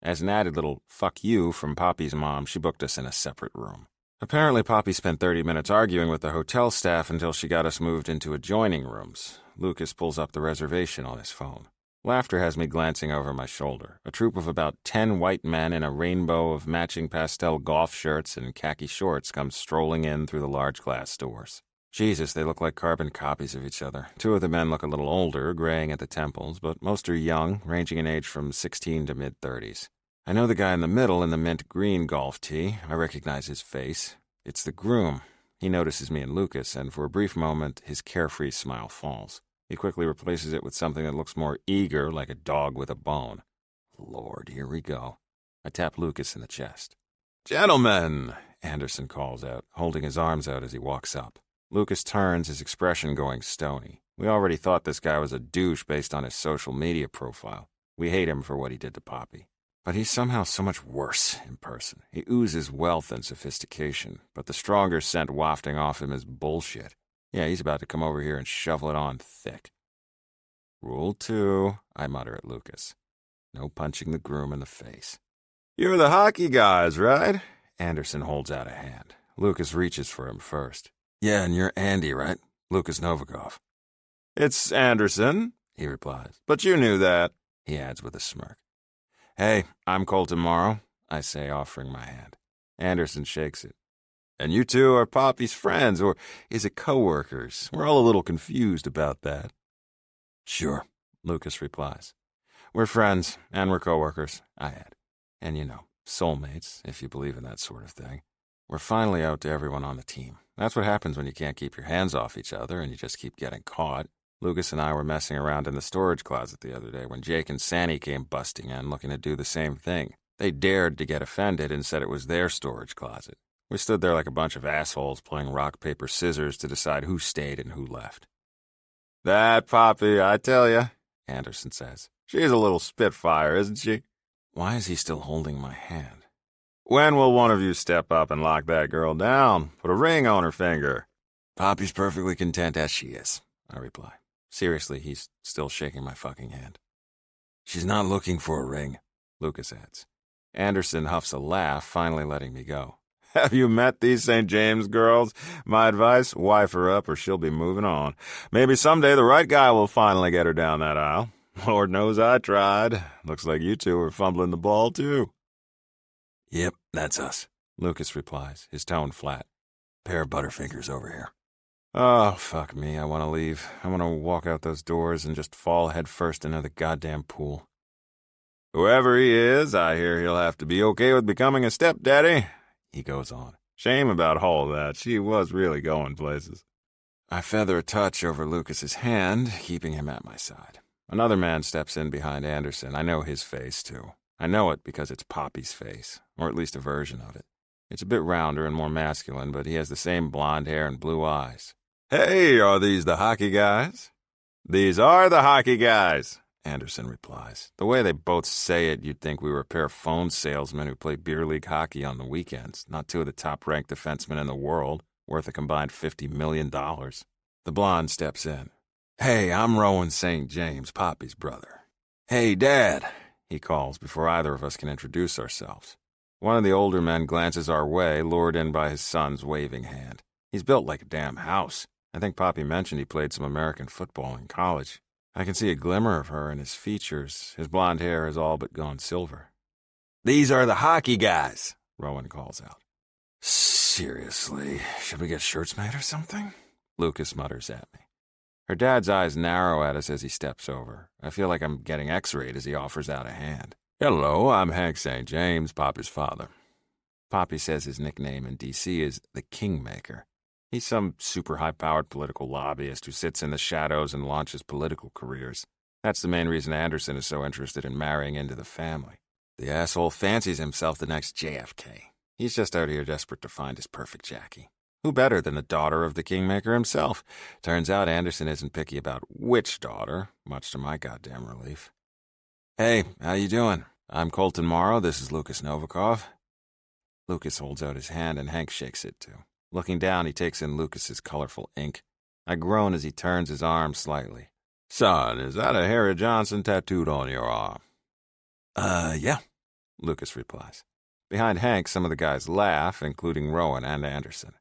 As an added little fuck you from Poppy's mom, she booked us in a separate room. Apparently, Poppy spent 30 minutes arguing with the hotel staff until she got us moved into adjoining rooms. Lukas pulls up the reservation on his phone. Laughter has me glancing over my shoulder. A troop of about 10 white men in a rainbow of matching pastel golf shirts and khaki shorts comes strolling in through the large glass doors. Jesus, they look like carbon copies of each other. 2 of the men look a little older, graying at the temples, but most are young, ranging in age from 16 to mid-30s. I know the guy in the middle in the mint green golf tee. I recognize his face. It's the groom. He notices me and Lukas, and for a brief moment, his carefree smile falls. He quickly replaces it with something that looks more eager, like a dog with a bone. Lord, here we go. I tap Lukas in the chest.
"Gentlemen,
Anderson calls out, holding his arms out as he walks up. Lukas turns, his expression going stony. We already thought this guy was a douche based on his social media profile. We hate him for what he did to Poppy. But he's somehow so much worse in person. He oozes wealth and sophistication, but the stronger scent wafting off him is bullshit. Yeah, he's about to come over here and shovel it on thick. Rule 2, I mutter at Lukas. No punching the groom in the face. You're the hockey guys, right? Anderson holds out a hand. Lukas reaches for him first. Yeah, and you're Andy, right? Lukas Novikov. It's Anderson, he replies. But you knew that, he adds with a smirk. Hey, I'm Colton Morrow, I say, offering my hand. Anderson shakes it. And you two are Poppy's friends, or is it co-workers? We're all a little confused about that. Sure, Lukas replies. We're friends, and we're co-workers, I add. And you know, soulmates, if you believe in that sort of thing. We're finally out to everyone on the team. That's what happens when you can't keep your hands off each other and you just keep getting caught. Lukas and I were messing around in the storage closet the other day when Jake and Sandy came busting in looking to do the same thing. They dared to get offended and said it was their storage closet. We stood there like a bunch of assholes playing rock, paper, scissors to decide who stayed and who left. That Poppy, I tell ya, Anderson says. She's a little spitfire, isn't she? Why is he still holding my hand? When will one of you step up and lock that girl down? Put a ring on her finger. Poppy's perfectly content as she is, I reply. Seriously, he's still shaking my fucking hand. She's not looking for a ring, Lukas adds. Anderson huffs a laugh, finally letting me go. Have you met these St. James girls? My advice, wife her up or she'll be moving on. Maybe someday the right guy will finally get her down that aisle. Lord knows I tried. Looks like you two are fumbling the ball, too. Yep, that's us, Lukas replies, his tone flat. Pair of butterfingers over here. Oh, fuck me, I want to leave. I want to walk out those doors and just fall headfirst into the goddamn pool. Whoever he is, I hear he'll have to be okay with becoming a stepdaddy, he goes on. Shame about all that. She was really going places. I feather a touch over Lukas's hand, keeping him at my side. Another man steps in behind Anderson. I know his face, too. I know it because it's Poppy's face, or at least a version of it. It's a bit rounder and more masculine, but he has the same blonde hair and blue eyes. Hey, are these the hockey guys? These are the hockey guys, Anderson replies. The way they both say it, you'd think we were a pair of phone salesmen who play beer league hockey on the weekends, not two of the top-ranked defensemen in the world, worth a combined $50 million. The blonde steps in. Hey, I'm Rowan St. James, Poppy's brother. Hey, Dad, he calls before either of us can introduce ourselves. One of the older men glances our way, lured in by his son's waving hand. He's built like a damn house. I think Poppy mentioned he played some American football in college. I can see a glimmer of her in his features. His blonde hair has all but gone silver. These are the hockey guys, Rowan calls out. Seriously, should we get shirts made or something? Lukas mutters at me. Her dad's eyes narrow at us as he steps over. I feel like I'm getting x-rayed as he offers out a hand. Hello, I'm Hank St. James, Poppy's father. Poppy says his nickname in D.C. is the Kingmaker. He's some super high-powered political lobbyist who sits in the shadows and launches political careers. That's the main reason Anderson is so interested in marrying into the family. The asshole fancies himself the next JFK. He's just out here desperate to find his perfect Jackie. Who better than the daughter of the Kingmaker himself? Turns out Anderson isn't picky about which daughter, much to my goddamn relief. Hey, how you doing? I'm Colton Morrow. This is Lukas Novikov. Lukas holds out his hand and Hank shakes it too. Looking down, he takes in Lukas's colorful ink. I groan as he turns his arm slightly. Son, is that a Harry Johnson tattooed on your arm? Yeah, Lukas replies. Behind Hank, some of the guys laugh, including Rowan and Anderson.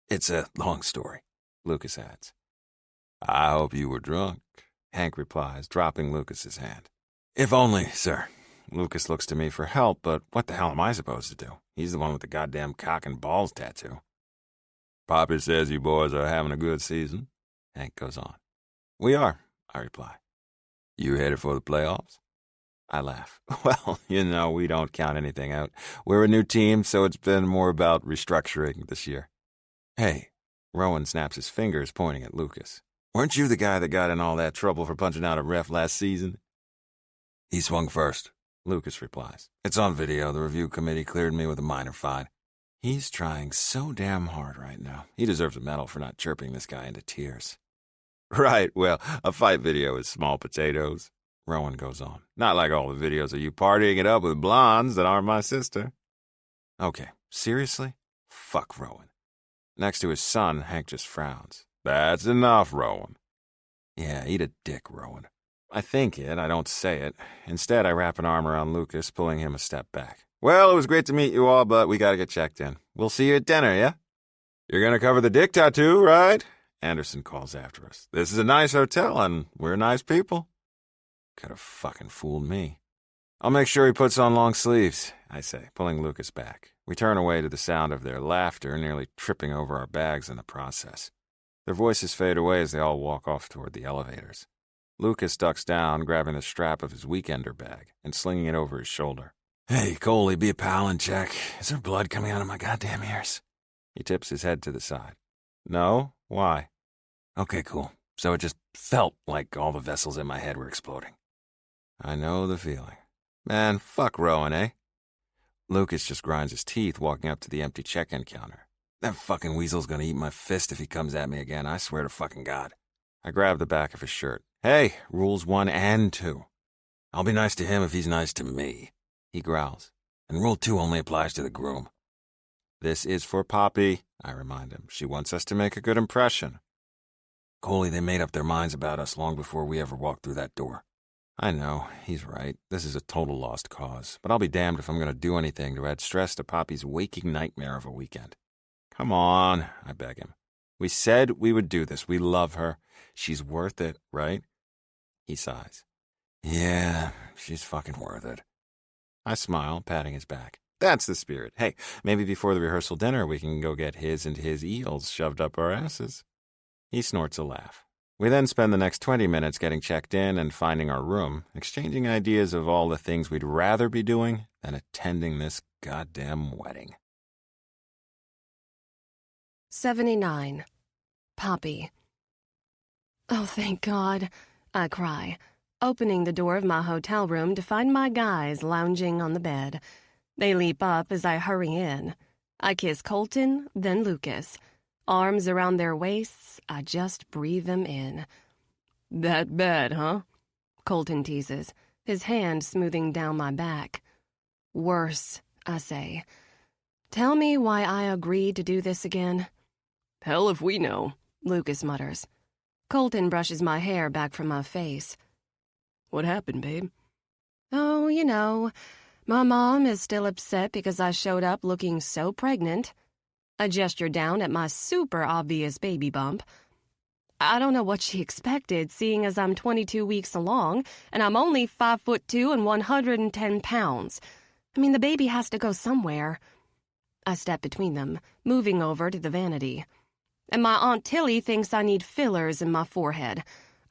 It's a long story, Lukas adds. I hope you were drunk, Hank replies, dropping Lukas's hand. If only, sir. Lukas looks to me for help, but what the hell am I supposed to do? He's the one with the goddamn cock and balls tattoo. Poppy says you boys are having a good season, Hank goes on. We are, I reply. You headed for the playoffs? I laugh. Well, we don't count anything out. We're a new team, so it's been more about restructuring this year. Hey, Rowan snaps his fingers, pointing at Lukas. Weren't you the guy that got in all that trouble for punching out a ref last season? He swung first, Lukas replies. It's on video. The review committee cleared me with a minor fine. He's trying so damn hard right now. He deserves a medal for not chirping this guy into tears. Right, well, a fight video is small potatoes, Rowan goes on. Not like all the videos of you partying it up with blondes that aren't my sister. Okay, seriously? Fuck Rowan. Next to his son, Hank just frowns. That's enough, Rowan. Yeah, eat a dick, Rowan. I think it, I don't say it. Instead, I wrap an arm around Lukas, pulling him a step back. Well, it was great to meet you all, but we gotta get checked in. We'll see you at dinner, yeah? You're gonna cover the dick tattoo, right? Anderson calls after us. This is a nice hotel, and we're nice people. Could have fucking fooled me. I'll make sure he puts on long sleeves, I say, pulling Lukas back. We turn away to the sound of their laughter, nearly tripping over our bags in the process. Their voices fade away as they all walk off toward the elevators. Lukas ducks down, grabbing the strap of his weekender bag and slinging it over his shoulder. Hey, Coley, be a pal and check. Is there blood coming out of my goddamn ears? He tips his head to the side. No? Why? Okay, cool. So it just felt like all the vessels in my head were exploding. I know the feeling. Man, fuck Rowan, eh? Lukas just grinds his teeth, walking up to the empty check-in counter. That fucking weasel's gonna eat my fist if he comes at me again, I swear to fucking God. I grab the back of his shirt. Hey, rules 1 and 2. I'll be nice to him if he's nice to me, he growls. And rule 2 only applies to the groom. This is for Poppy, I remind him. She wants us to make a good impression. Coley, they made up their minds about us long before we ever walked through that door. I know, he's right. This is a total lost cause. But I'll be damned if I'm going to do anything to add stress to Poppy's waking nightmare of a weekend. Come on, I beg him. We said we would do this. We love her. She's worth it, right? He sighs. Yeah, she's fucking worth it. I smile, patting his back. That's the spirit. Hey, maybe before the rehearsal dinner we can go get his and his eels shoved up our asses. He snorts a laugh. We then spend the next 20 minutes getting checked in and finding our room, exchanging ideas of all the things we'd rather be doing than attending this goddamn wedding.
79. Poppy. Oh, thank God, I cry, opening the door of my hotel room to find my guys lounging on the bed. They leap up as I hurry in. I kiss Colton, then Lukas. Arms around their waists, I just breathe them in. That bad, huh? Colton teases, his hand smoothing down my back. Worse, I say. Tell me why I agreed to do this again.
Hell if we know,
Lukas mutters. Colton brushes my hair back from my face.
What happened, babe?
Oh, you know, my mom is still upset because I showed up looking so pregnant. I gesture down at my super obvious baby bump. I don't know what she expected, seeing as I'm 22 weeks along, and I'm only 5'2" and 110 pounds. I mean, the baby has to go somewhere. I step between them, moving over to the vanity. And my Aunt Tilly thinks I need fillers in my forehead.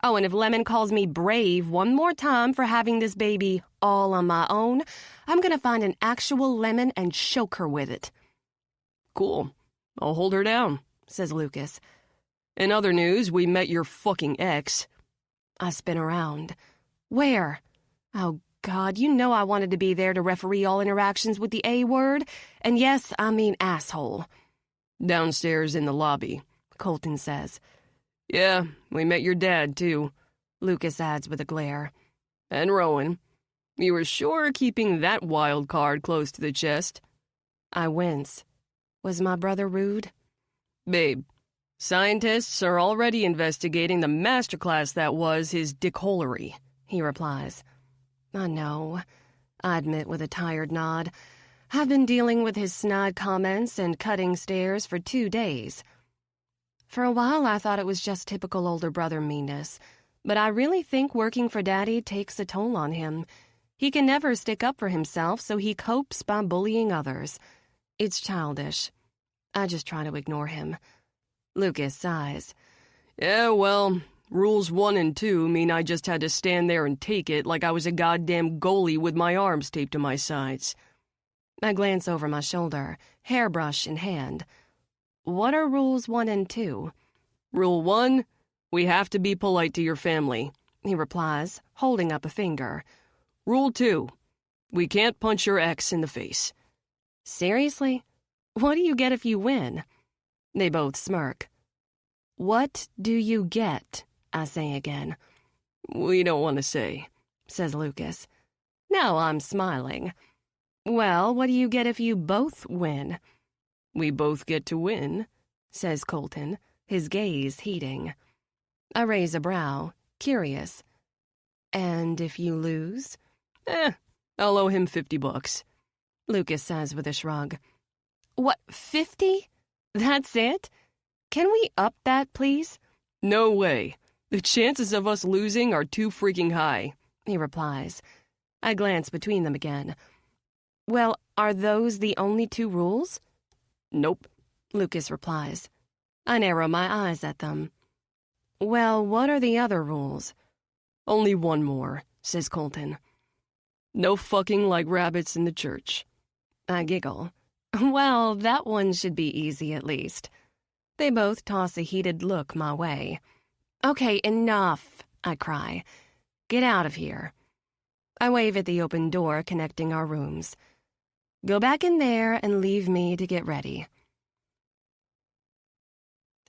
Oh, and if Lemon calls me brave one more time for having this baby all on my own, I'm gonna find an actual lemon and choke her with it.
Cool. I'll hold her down, says Lukas. In other news, we met your fucking ex.
I spin around. Where? Oh, God, you know I wanted to be there to referee all interactions with the A word. And yes, I mean asshole.
Downstairs in the lobby,
Colton says.
Yeah, we met your dad, too,
Lukas adds with a glare.
And Rowan. You were sure keeping that wild card close to the chest.
I wince. Was my brother rude?
Babe, scientists are already investigating the masterclass that was his dickholery,
he replies. I know, I admit with a tired nod. I've been dealing with his snide comments and cutting stares for 2 days. For a while, I thought it was just typical older brother meanness, but I really think working for Daddy takes a toll on him. He can never stick up for himself, so he copes by bullying others. It's childish. I just try to ignore him. Lukas sighs.
Yeah, well, rules 1 and 2 mean I just had to stand there and take it like I was a goddamn goalie with my arms taped to my sides.
I glance over my shoulder, hairbrush in hand. What are rules 1 and 2?
Rule 1, we have to be polite to your family,
he replies, holding up a finger.
Rule 2, we can't punch your ex in the face.
Seriously? What do you get if you win? They both smirk. What do you get? I say again.
We don't want to say,
says Lukas. Now I'm smiling. Well, what do you get if you both win?
We both get to win,
says Colton, his gaze heating. I raise a brow, curious. And if you lose?
I'll owe him $50.
Lukas says with a shrug. What, 50? That's it? Can we up that, please?
No way. The chances of us losing are too freaking high,
he replies. I glance between them again. Well, are those the only 2 rules?
Nope,
Lukas replies. I narrow my eyes at them. Well, what are the other rules?
Only one more, says Colton. No fucking like rabbits in the church.
I giggle. Well, that one should be easy at least. They both toss a heated look my way. Okay, enough, I cry. Get out of here. I wave at the open door connecting our rooms. Go back in there and leave me to get ready.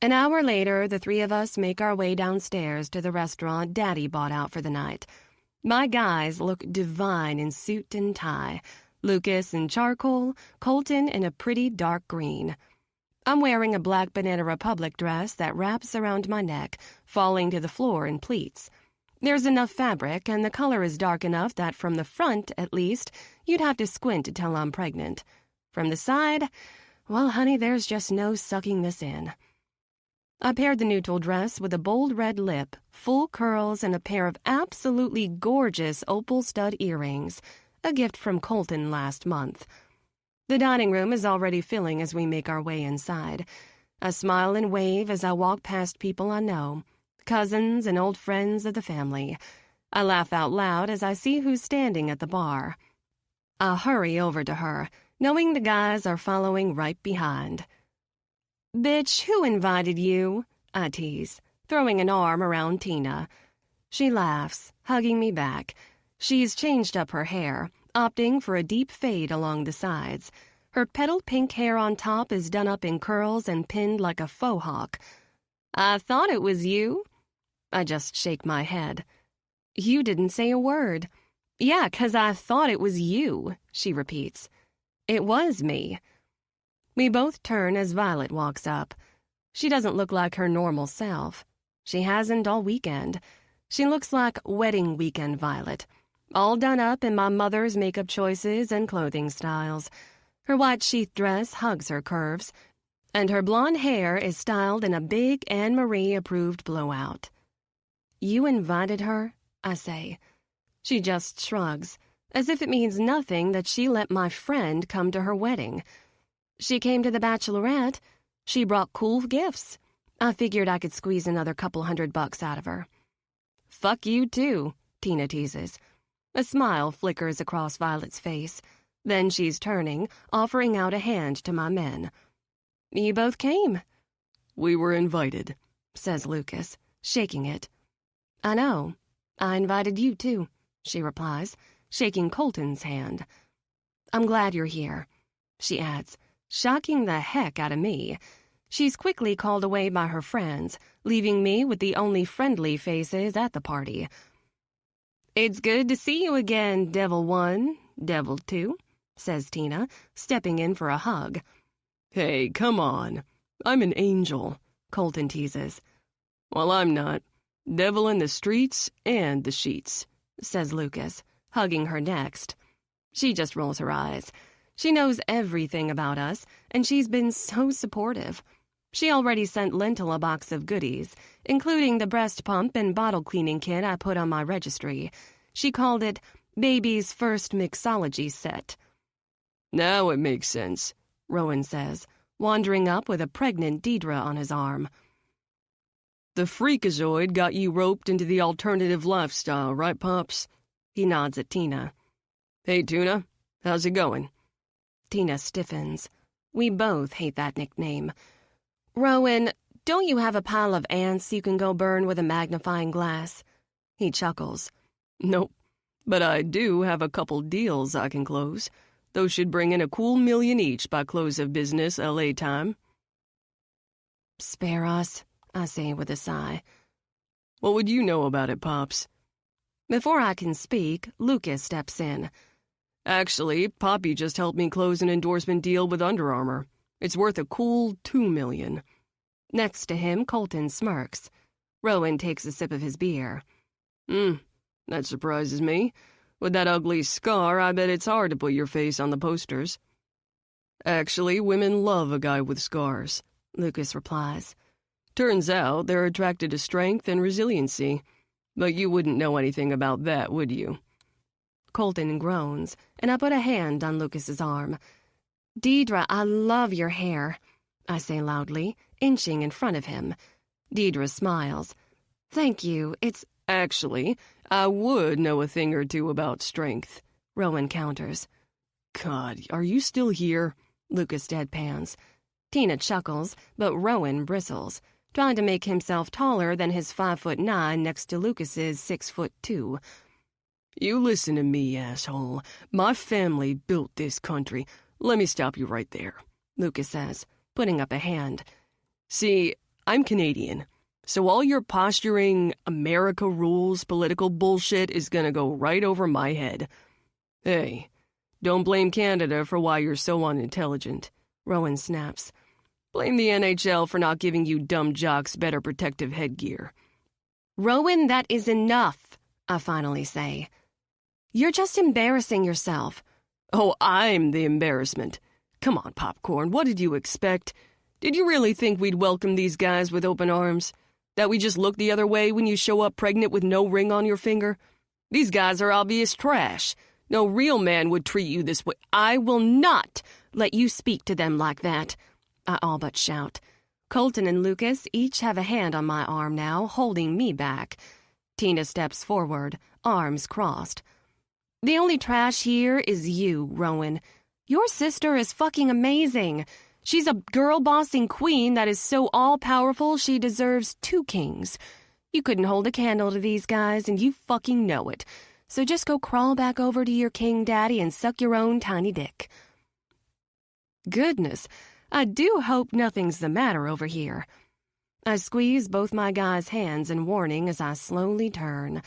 An hour later, the 3 of us make our way downstairs to the restaurant Daddy bought out for the night. My guys look divine in suit and tie. Lukas in charcoal, Colton in a pretty dark green. I'm wearing a black Banana Republic dress that wraps around my neck, falling to the floor in pleats. There's enough fabric, and the color is dark enough that from the front, at least, you'd have to squint to tell I'm pregnant. From the side, well, honey, there's just no sucking this in. I paired the neutral dress with a bold red lip, full curls, and a pair of absolutely gorgeous opal stud earrings, a gift from Colton last month. The dining room is already filling as we make our way inside. I smile and wave as I walk past people I know, cousins and old friends of the family. I laugh out loud as I see who's standing at the bar. I hurry over to her, knowing the guys are following right behind. Bitch, who invited you? I tease, throwing an arm around Tina. She laughs, hugging me back. She's changed up her hair, opting for a deep fade along the sides. Her petaled pink hair on top is done up in curls and pinned like a faux hawk. I thought it was you. I just shake my head. You didn't say a word. Yeah, 'cause I thought it was you, she repeats. It was me. We both turn as Violet walks up. She doesn't look like her normal self. She hasn't all weekend. She looks like wedding weekend Violet, all done up in my mother's makeup choices and clothing styles. Her white sheath dress hugs her curves, and her blonde hair is styled in a big Anne-Marie-approved blowout. You invited her? I say. She just shrugs, as if it means nothing that she let my friend come to her wedding. She came to the bachelorette. She brought cool gifts. I figured I could squeeze another couple $100 out of her. Fuck you too, Tina teases. A smile flickers across Violet's face. Then she's turning, offering out a hand to my men. You both came.
We were invited,
says Lukas, shaking it. I know. I invited you too, she replies, shaking Colton's hand. I'm glad you're here, she adds, shocking the heck out of me. She's quickly called away by her friends, leaving me with the only friendly faces at the party. It's good to see you again, Devil 1, Devil 2, says Tina, stepping in for a hug.
Hey, come on. I'm an angel,
Colton teases.
Well, I'm not. Devil in the streets and the sheets,
says Lukas, hugging her next. She just rolls her eyes. She knows everything about us, and she's been so supportive. She already sent Lentil a box of goodies, including the breast pump and bottle cleaning kit I put on my registry. She called it Baby's First Mixology Set.
Now it makes sense,
Rowan says, wandering up with a pregnant Deidre on his arm.
The freakazoid got you roped into the alternative lifestyle, right, Pops?
He nods at Tina.
Hey, Tuna, how's it going?
Tina stiffens. We both hate that nickname. Rowan, don't you have a pile of ants you can go burn with a magnifying glass? He chuckles.
Nope, but I do have a couple deals I can close. Those should bring in a cool $1 million each by close of business L.A. time.
Spare us, I say with a sigh.
What would you know about it, Pops?
Before I can speak, Lukas steps in.
Actually, Poppy just helped me close an endorsement deal with Under Armour. It's worth a cool $2 million.
Next to him, Colton smirks. Rowan takes a sip of his beer.
That surprises me. With that ugly scar, I bet it's hard to put your face on the posters. Actually, women love a guy with scars,
Lukas replies.
Turns out they're attracted to strength and resiliency. But you wouldn't know anything about that, would you?
Colton groans, and I put a hand on Lukas's arm. Deidre, I love your hair, I say loudly, inching in front of him. Deidre smiles. Thank you, it's...
Actually, I would know a thing or two about strength,
Rowan counters.
God, are you still here?
Lukas deadpans. Tina chuckles, but Rowan bristles, trying to make himself taller than his 5'9" next to Lukas's 6'2".
You listen to me, asshole. My family built this country. Let me stop you right there,
Lukas says, putting up a hand.
See, I'm Canadian, so all your posturing, America rules, political bullshit is gonna go right over my head. Hey, don't blame Canada for why you're so unintelligent,
Rowan snaps.
Blame the NHL for not giving you dumb jocks better protective headgear.
Rowan, that is enough, I finally say. You're just embarrassing yourself.
Oh, I'm the embarrassment. Come on, Popcorn, what did you expect? Did you really think we'd welcome these guys with open arms? That we just look the other way when you show up pregnant with no ring on your finger? These guys are obvious trash. No real man would treat you this way.
I will not let you speak to them like that, I all but shout. Colton and Lukas each have a hand on my arm now, holding me back. Tina steps forward, arms crossed. The only trash here is you, Rowan. Your sister is fucking amazing. She's a girl-bossing queen that is so all-powerful she deserves 2 kings. You couldn't hold a candle to these guys, and you fucking know it. So just go crawl back over to your king daddy and suck your own tiny dick. Goodness, I do hope nothing's the matter over here. I squeeze both my guys' hands in warning as I slowly turn.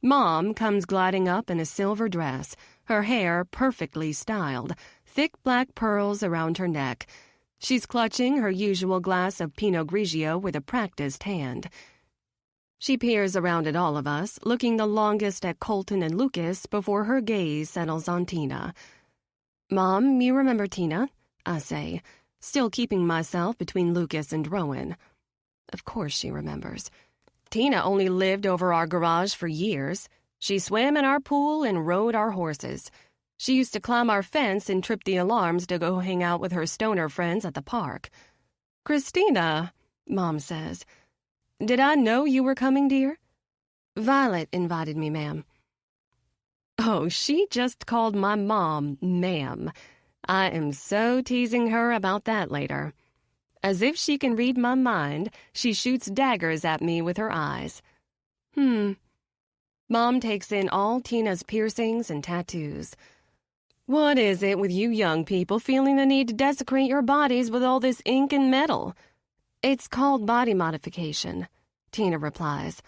Mom comes gliding up in a silver dress, her hair perfectly styled, thick black pearls around her neck. She's clutching her usual glass of Pinot Grigio with a practiced hand. She peers around at all of us, looking the longest at Colton and Lukas before her gaze settles on Tina. Mom, you remember Tina? I say, still keeping myself between Lukas and Rowan. Of course she remembers. Tina only lived over our garage for years. She swam in our pool and rode our horses. She used to climb our fence and trip the alarms to go hang out with her stoner friends at the park. Christina, Mom says. Did I know you were coming, dear? Violet invited me, ma'am. Oh, she just called my mom ma'am. I am so teasing her about that later. As if she can read my mind, she shoots daggers at me with her eyes. Mom takes in all Tina's piercings and tattoos. What is it with you young people feeling the need to desecrate your bodies with all this ink and metal? It's called body modification, Tina replies.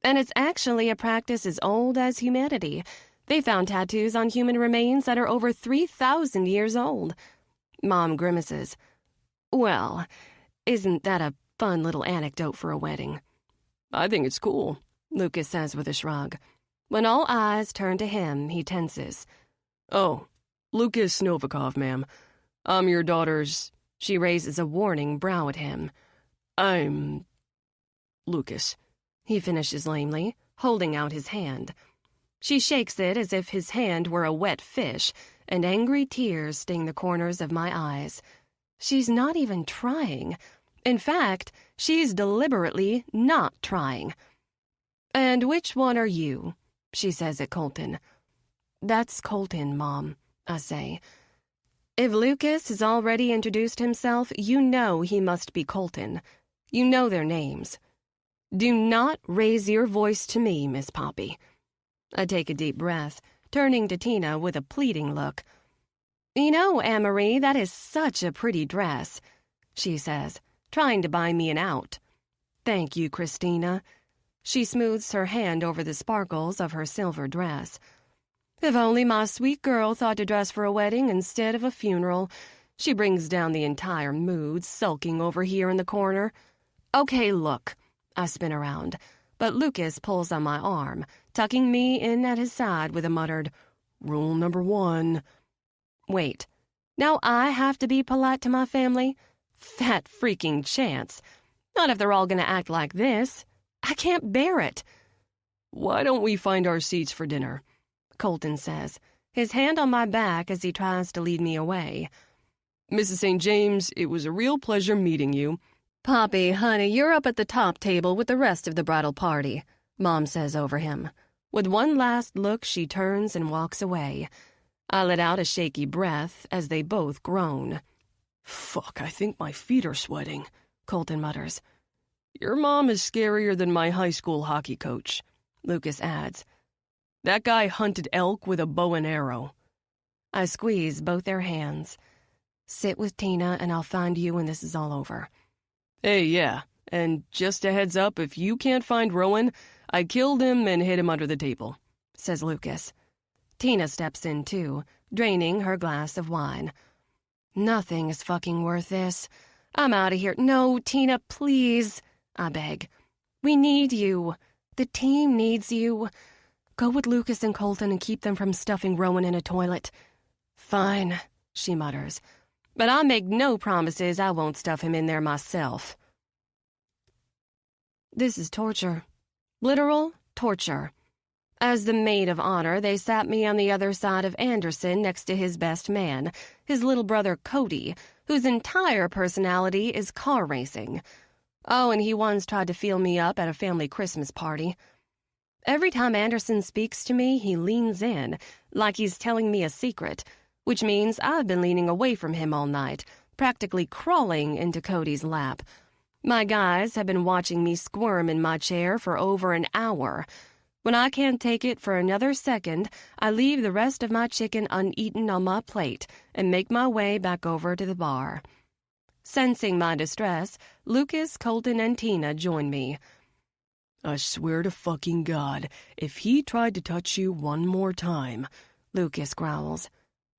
And it's actually a practice as old as humanity. They found tattoos on human remains that are over 3,000 years old. Mom grimaces. Well, isn't that a fun little anecdote for a wedding?
I think it's cool,
Lukas says with a shrug. When all eyes turn to him, he tenses.
Oh, Lukas Novikov, ma'am. I'm your daughter's...
She raises a warning brow at him.
I'm... Lukas.
He finishes lamely, holding out his hand. She shakes it as if his hand were a wet fish, and angry tears sting the corners of my eyes. She's not even trying. In fact, she's deliberately not trying. And which one are you? She says at Colton. That's Colton, Mom, I say. If Lukas has already introduced himself, you know he must be Colton. You know their names. Do not raise your voice to me, Miss Poppy. I take a deep breath, turning to Tina with a pleading look. You know, Anne-Marie, that is such a pretty dress, she says, trying to buy me an out. Thank you, Christina. She smooths her hand over the sparkles of her silver dress. If only my sweet girl thought to dress for a wedding instead of a funeral. She brings down the entire mood, sulking over here in the corner. Okay, look. I spin around, but Lukas pulls on my arm, tucking me in at his side with a muttered, "Rule number 1. Wait, now I have to be polite to my family? Fat freaking chance. Not if they're all gonna act like this. I can't bear it.
Why don't we find our seats for dinner?
Colton says, his hand on my back as he tries to lead me away.
Mrs. St. James, it was a real pleasure meeting you.
Poppy, honey, you're up at the top table with the rest of the bridal party, Mom says over him. With one last look, she turns and walks away. I let out a shaky breath as they both groan.
Fuck, I think my feet are sweating, Colton mutters. Your mom is scarier than my high school hockey coach, Lukas adds. That guy hunted elk with a bow and arrow.
I squeeze both their hands. Sit with Tina and I'll find you when this is all over.
Hey, yeah, and just a heads up, if you can't find Rowan, I killed him and hid him under the table, says Lukas.
Tina steps in too, draining her glass of wine. Nothing is fucking worth this. I'm out of here. No, Tina, please, I beg. We need you. The team needs you. Go with Lukas and Colton and keep them from stuffing Rowan in a toilet. Fine, she mutters. But I make no promises I won't stuff him in there myself. This is torture. Literal torture. As the maid of honor, they sat me on the other side of Anderson next to his best man, his little brother Cody, whose entire personality is car racing. Oh, and he once tried to feel me up at a family Christmas party. Every time Anderson speaks to me, he leans in, like he's telling me a secret, which means I've been leaning away from him all night, practically crawling into Cody's lap. My guys have been watching me squirm in my chair for over an hour. When I can't take it for another second, I leave the rest of my chicken uneaten on my plate and make my way back over to the bar. Sensing my distress, Lukas, Colton, and Tina join me.
I swear to fucking God, if he tried to touch you one more time,
Lukas growls.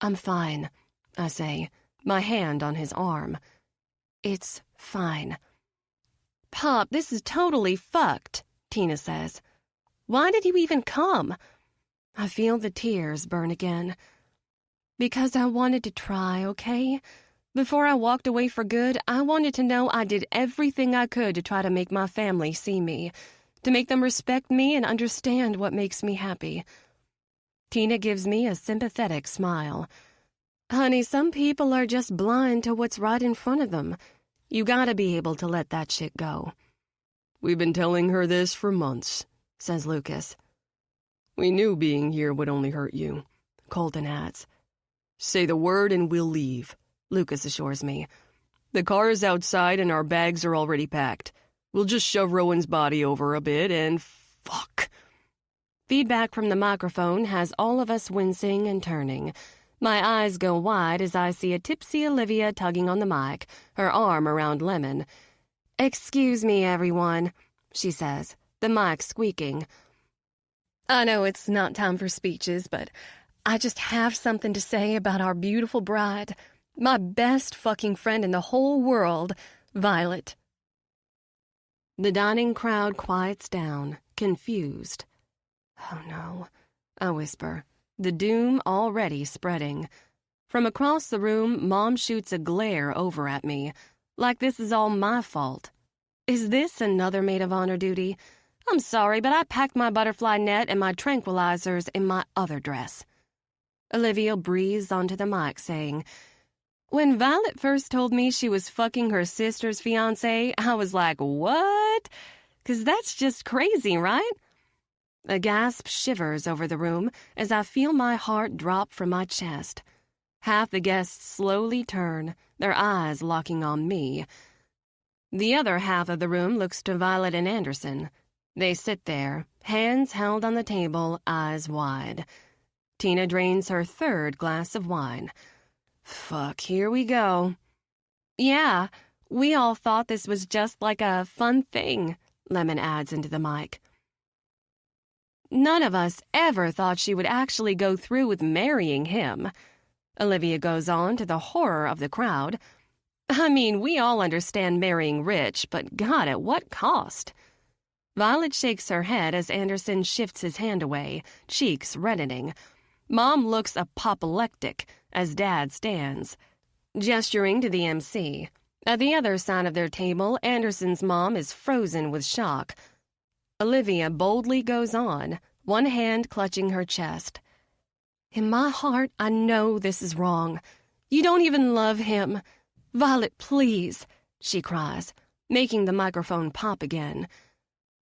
I'm fine, I say, my hand on his arm. It's fine. Pop, this is totally fucked, Tina says. Why did you even come? I feel the tears burn again. Because I wanted to try, okay? Before I walked away for good, I wanted to know I did everything I could to try to make my family see me, to make them respect me and understand what makes me happy. Tina gives me a sympathetic smile. Honey, some people are just blind to what's right in front of them. You gotta be able to let that shit go.
We've been telling her this for months, says Lukas. We knew being here would only hurt you, Colton adds. Say the word and we'll leave, Lukas assures me. The car is outside and our bags are already packed. We'll just shove Rowan's body over a bit and fuck.
Feedback from the microphone has all of us wincing and turning. My eyes go wide as I see a tipsy Olivia tugging on the mic, her arm around Lemon. Excuse me, everyone, she says, the mic squeaking. I know it's not time for speeches, but I just have something to say about our beautiful bride, my best fucking friend in the whole world, Violet. The dining crowd quiets down, confused. Oh no, I whisper, the doom already spreading. From across the room, Mom shoots a glare over at me, like this is all my fault. Is this another maid of honor duty? I'm sorry, but I packed my butterfly net and my tranquilizers in my other dress. Olivia breathes onto the mic, saying, When Violet first told me she was fucking her sister's fiancé, I was like, what? 'Cause that's just crazy, right? A gasp shivers over the room as I feel my heart drop from my chest. Half the guests slowly turn, their eyes locking on me. The other half of the room looks to Violet and Anderson. They sit there, hands held on the table, eyes wide. Tina drains her third glass of wine. Fuck, here we go. Yeah, we all thought this was just like a fun thing, Lemon adds into the mic. None of us ever thought she would actually go through with marrying him. Olivia goes on to the horror of the crowd. I mean, we all understand marrying rich, but God, at what cost? Violet shakes her head as Anderson shifts his hand away, cheeks reddening. Mom looks apoplectic as Dad stands, gesturing to the MC. At the other side of their table, Anderson's mom is frozen with shock. Olivia boldly goes on, one hand clutching her chest. In my heart, I know this is wrong. You don't even love him. Violet, please, she cries, making the microphone pop again.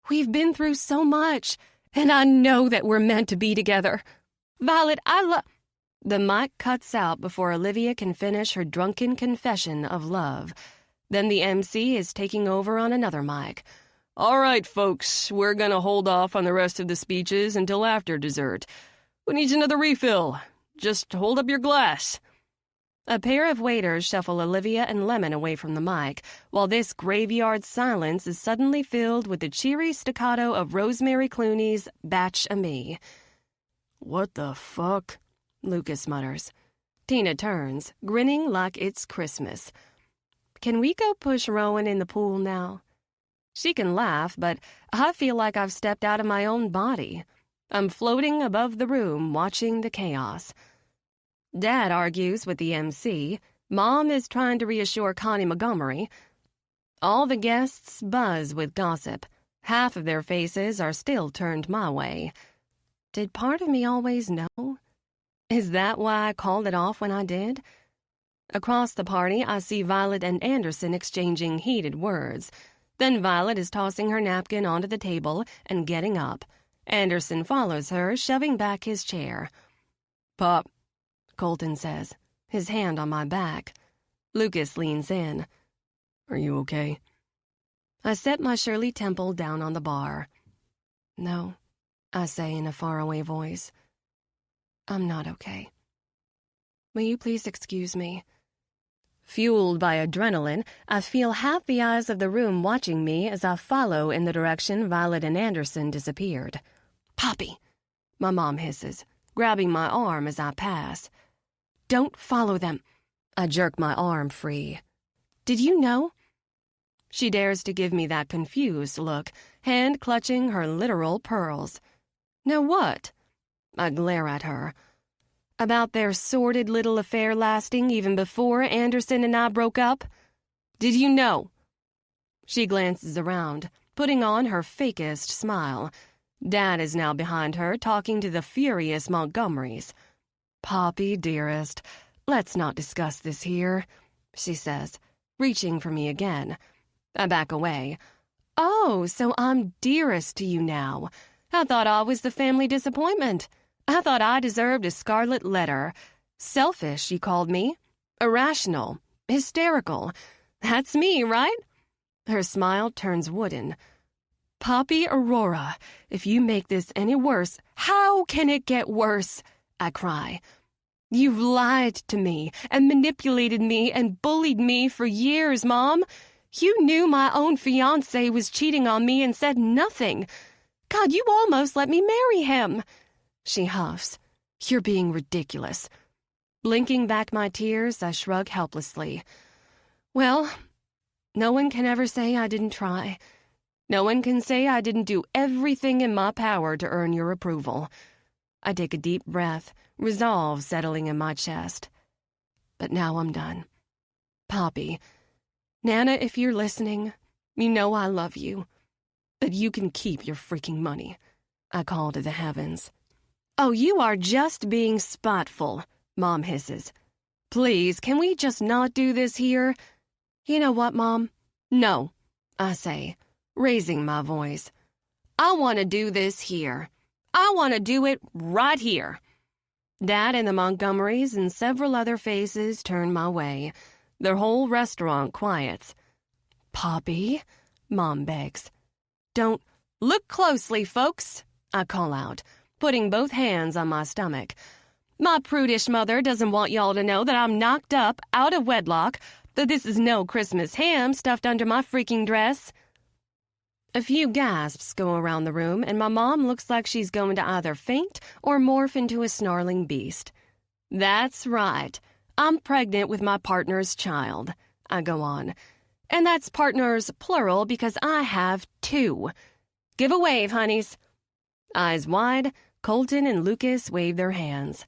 We've been through so much, and I know that we're meant to be together. Violet, The mic cuts out before Olivia can finish her drunken confession of love. Then the MC is taking over on another mic.
All right, folks, we're gonna hold off on the rest of the speeches until after dessert. Who needs another refill? Just hold up your glass.
A pair of waiters shuffle Olivia and Lemon away from the mic, while this graveyard silence is suddenly filled with the cheery staccato of Rosemary Clooney's Batch a Me.
What the fuck?
Lukas mutters. Tina turns, grinning like it's Christmas. Can we go push Rowan in the pool now? She can laugh, but I feel like I've stepped out of my own body. I'm floating above the room, watching the chaos. Dad argues with the MC. Mom is trying to reassure Connie Montgomery. All the guests buzz with gossip. Half of their faces are still turned my way. Did part of me always know? Is that why I called it off when I did? Across the party, I see Violet and Anderson exchanging heated words. Then Violet is tossing her napkin onto the table and getting up. Anderson follows her, shoving back his chair.
Pop,
Colton says, his hand on my back. Lukas leans in.
Are you okay?
I set my Shirley Temple down on the bar. No, I say in a faraway voice. I'm not okay. Will you please excuse me? Fueled by adrenaline, I feel half the eyes of the room watching me as I follow in the direction Violet and Anderson disappeared. Poppy, my mom hisses, grabbing my arm as I pass. Don't follow them. I jerk my arm free. Did you know? She dares to give me that confused look, hand clutching her literal pearls. Know what? I glare at her. About their sordid little affair lasting even before Anderson and I broke up? Did you know? She glances around, putting on her fakest smile. Dad is now behind her, talking to the furious Montgomerys. Poppy, dearest, let's not discuss this here, she says, reaching for me again. I back away. Oh, so I'm dearest to you now. I thought I was the family disappointment. I thought I deserved a scarlet letter. Selfish, you called me. Irrational. Hysterical. That's me, right? Her smile turns wooden. Poppy Aurora, if you make this any worse, how can it get worse? I cry. You've lied to me and manipulated me and bullied me for years, Mom. You knew my own fiancé was cheating on me and said nothing. God, you almost let me marry him. She huffs. You're being ridiculous. Blinking back my tears, I shrug helplessly. Well, no one can ever say I didn't try. No one can say I didn't do everything in my power to earn your approval. I take a deep breath, resolve settling in my chest. But now I'm done. Poppy, Nana, if you're listening, you know I love you. But you can keep your freaking money. I call to the heavens. Oh, you are just being spiteful, Mom hisses. Please, can we just not do this here? You know what, Mom? No, I say, raising my voice. I want to do this here. I want to do it right here. Dad and the Montgomerys and several other faces turn my way. Their whole restaurant quiets. Poppy, Mom begs. Don't look closely, folks, I call out, putting both hands on my stomach. My prudish mother doesn't want y'all to know that I'm knocked up, out of wedlock, that this is no Christmas ham stuffed under my freaking dress. A few gasps go around the room, and my mom looks like she's going to either faint or morph into a snarling beast. That's right. I'm pregnant with my partner's child, I go on. And that's partners plural because I have 2. Give a wave, honeys. Eyes wide, Colton and Lukas wave their hands.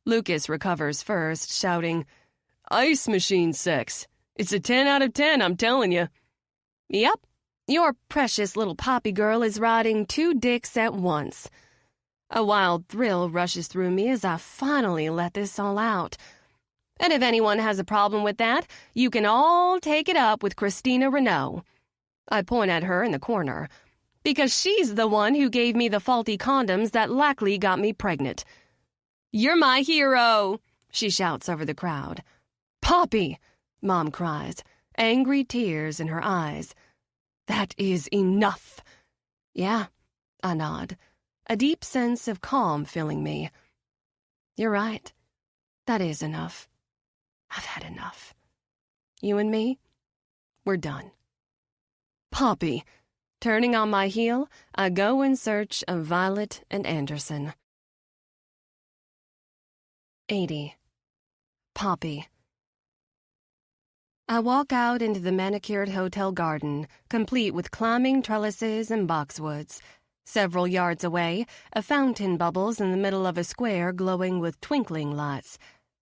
Lukas recovers first, shouting, "Ice machine sex. It's a 10 out of 10, I'm telling you." Yep, your precious little poppy girl is riding 2 dicks at once. A wild thrill rushes through me as I finally let this all out. And if anyone has a problem with that, you can all take it up with Christina Renault. I point at her in the corner, because she's the one who gave me the faulty condoms that likely got me pregnant. "You're my hero," she shouts over the crowd. "Poppy," Mom cries, angry tears in her eyes. "That is enough." "Yeah," I nod, a deep sense of calm filling me. "You're right. That is enough. I've had enough. You and me, we're done." "Poppy." Turning on my heel, I go in search of Violet and Anderson. 80. Poppy. I walk out into the manicured hotel garden, complete with climbing trellises and boxwoods. Several yards away, a fountain bubbles in the middle of a square glowing with twinkling lights.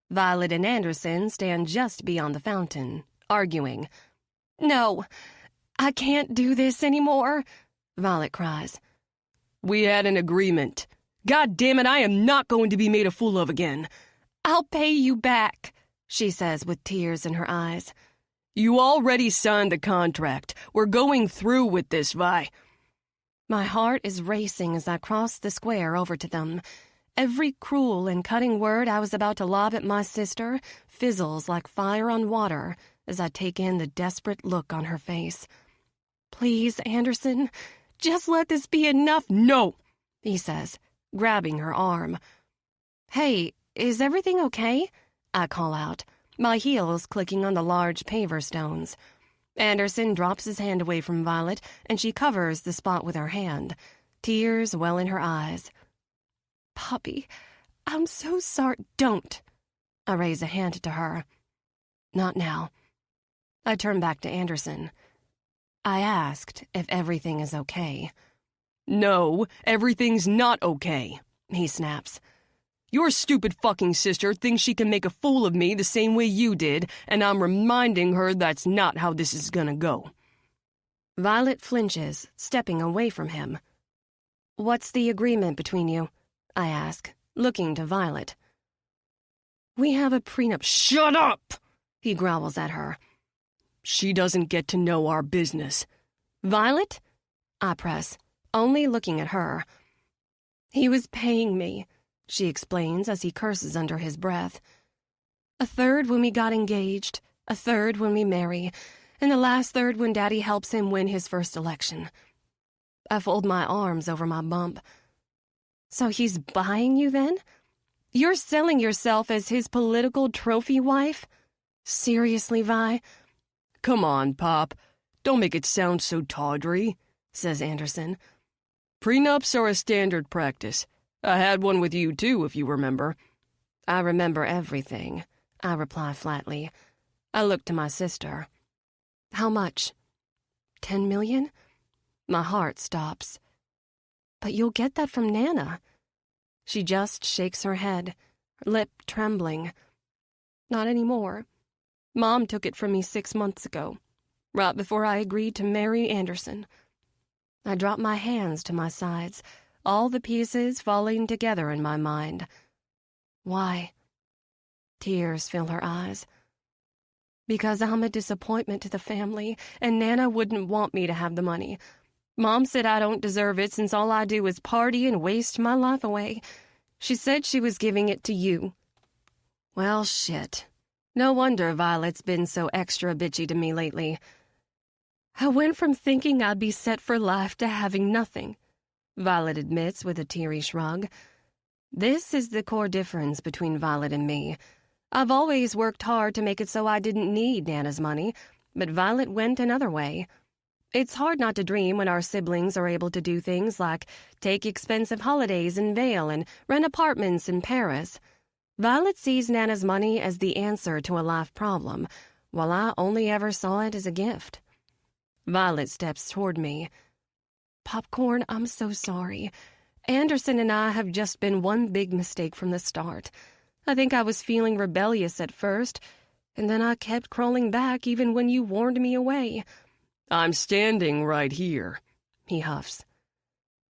Violet and Anderson stand just beyond the fountain, arguing. "No, I can't do this anymore," Violet cries. "We had an agreement. God damn it, I am not going to be made a fool of again." "I'll pay you back," she says with tears in her eyes. "You already signed the contract. We're going through with this, Vi." My heart is racing as I cross the square over to them. Every cruel and cutting word I was about to lob at my sister fizzles like fire on water as I take in the desperate look on her face. "Please, Anderson, just let this be enough." "No," he says, grabbing her arm. "Hey, is everything okay?" I call out, my heels clicking on the large paver stones. Anderson drops his hand away from Violet, and she covers the spot with her hand. Tears well in her eyes. "Poppy, I'm so sorry." "Don't." I raise a hand to her. "Not now." I turn back to Anderson. I asked if everything is okay. "No, everything's not okay," he snaps. "Your stupid fucking sister thinks she can make a fool of me the same way you did, and I'm reminding her that's not how this is gonna go." Violet flinches, stepping away from him. "What's the agreement between you?" I ask, looking to Violet. "We have a prenup." "Shut up!" he growls at her. "She doesn't get to know our business." "Violet?" I press, only looking at her. "He was paying me," she explains as he curses under his breath. "A third when we got engaged, a third when we marry, and the last third when Daddy helps him win his first election." I fold my arms over my bump. "So he's buying you then? You're selling yourself as his political trophy wife? Seriously, Vi?" "Come on, Pop. Don't make it sound so tawdry," says Anderson. "Prenups are a standard practice. I had one with you, too, if you remember." "I remember everything," I reply flatly. I look to my sister. "How much? 10 million? My heart stops. "But you'll get that from Nana." She just shakes her head, her lip trembling. "Not anymore. Mom took it from me 6 months ago, right before I agreed to marry Anderson." I drop my hands to my sides, all the pieces falling together in my mind. "Why?" Tears fill her eyes. "Because I'm a disappointment to the family, and Nana wouldn't want me to have the money. Mom said I don't deserve it since all I do is party and waste my life away. She said she was giving it to you." Well, shit. No wonder Violet's been so extra bitchy to me lately. "I went from thinking I'd be set for life to having nothing," Violet admits with a teary shrug. This is the core difference between Violet and me. I've always worked hard to make it so I didn't need Nana's money, but Violet went another way. It's hard not to dream when our siblings are able to do things like take expensive holidays in Vail and rent apartments in Paris. Violet sees Nana's money as the answer to a life problem, while I only ever saw it as a gift. Violet steps toward me. Popcorn, I'm so sorry. Anderson and I have just been one big mistake from the start. I think I was feeling rebellious at first, and then I kept crawling back even when you warned me away.
I'm standing right here,
he huffs.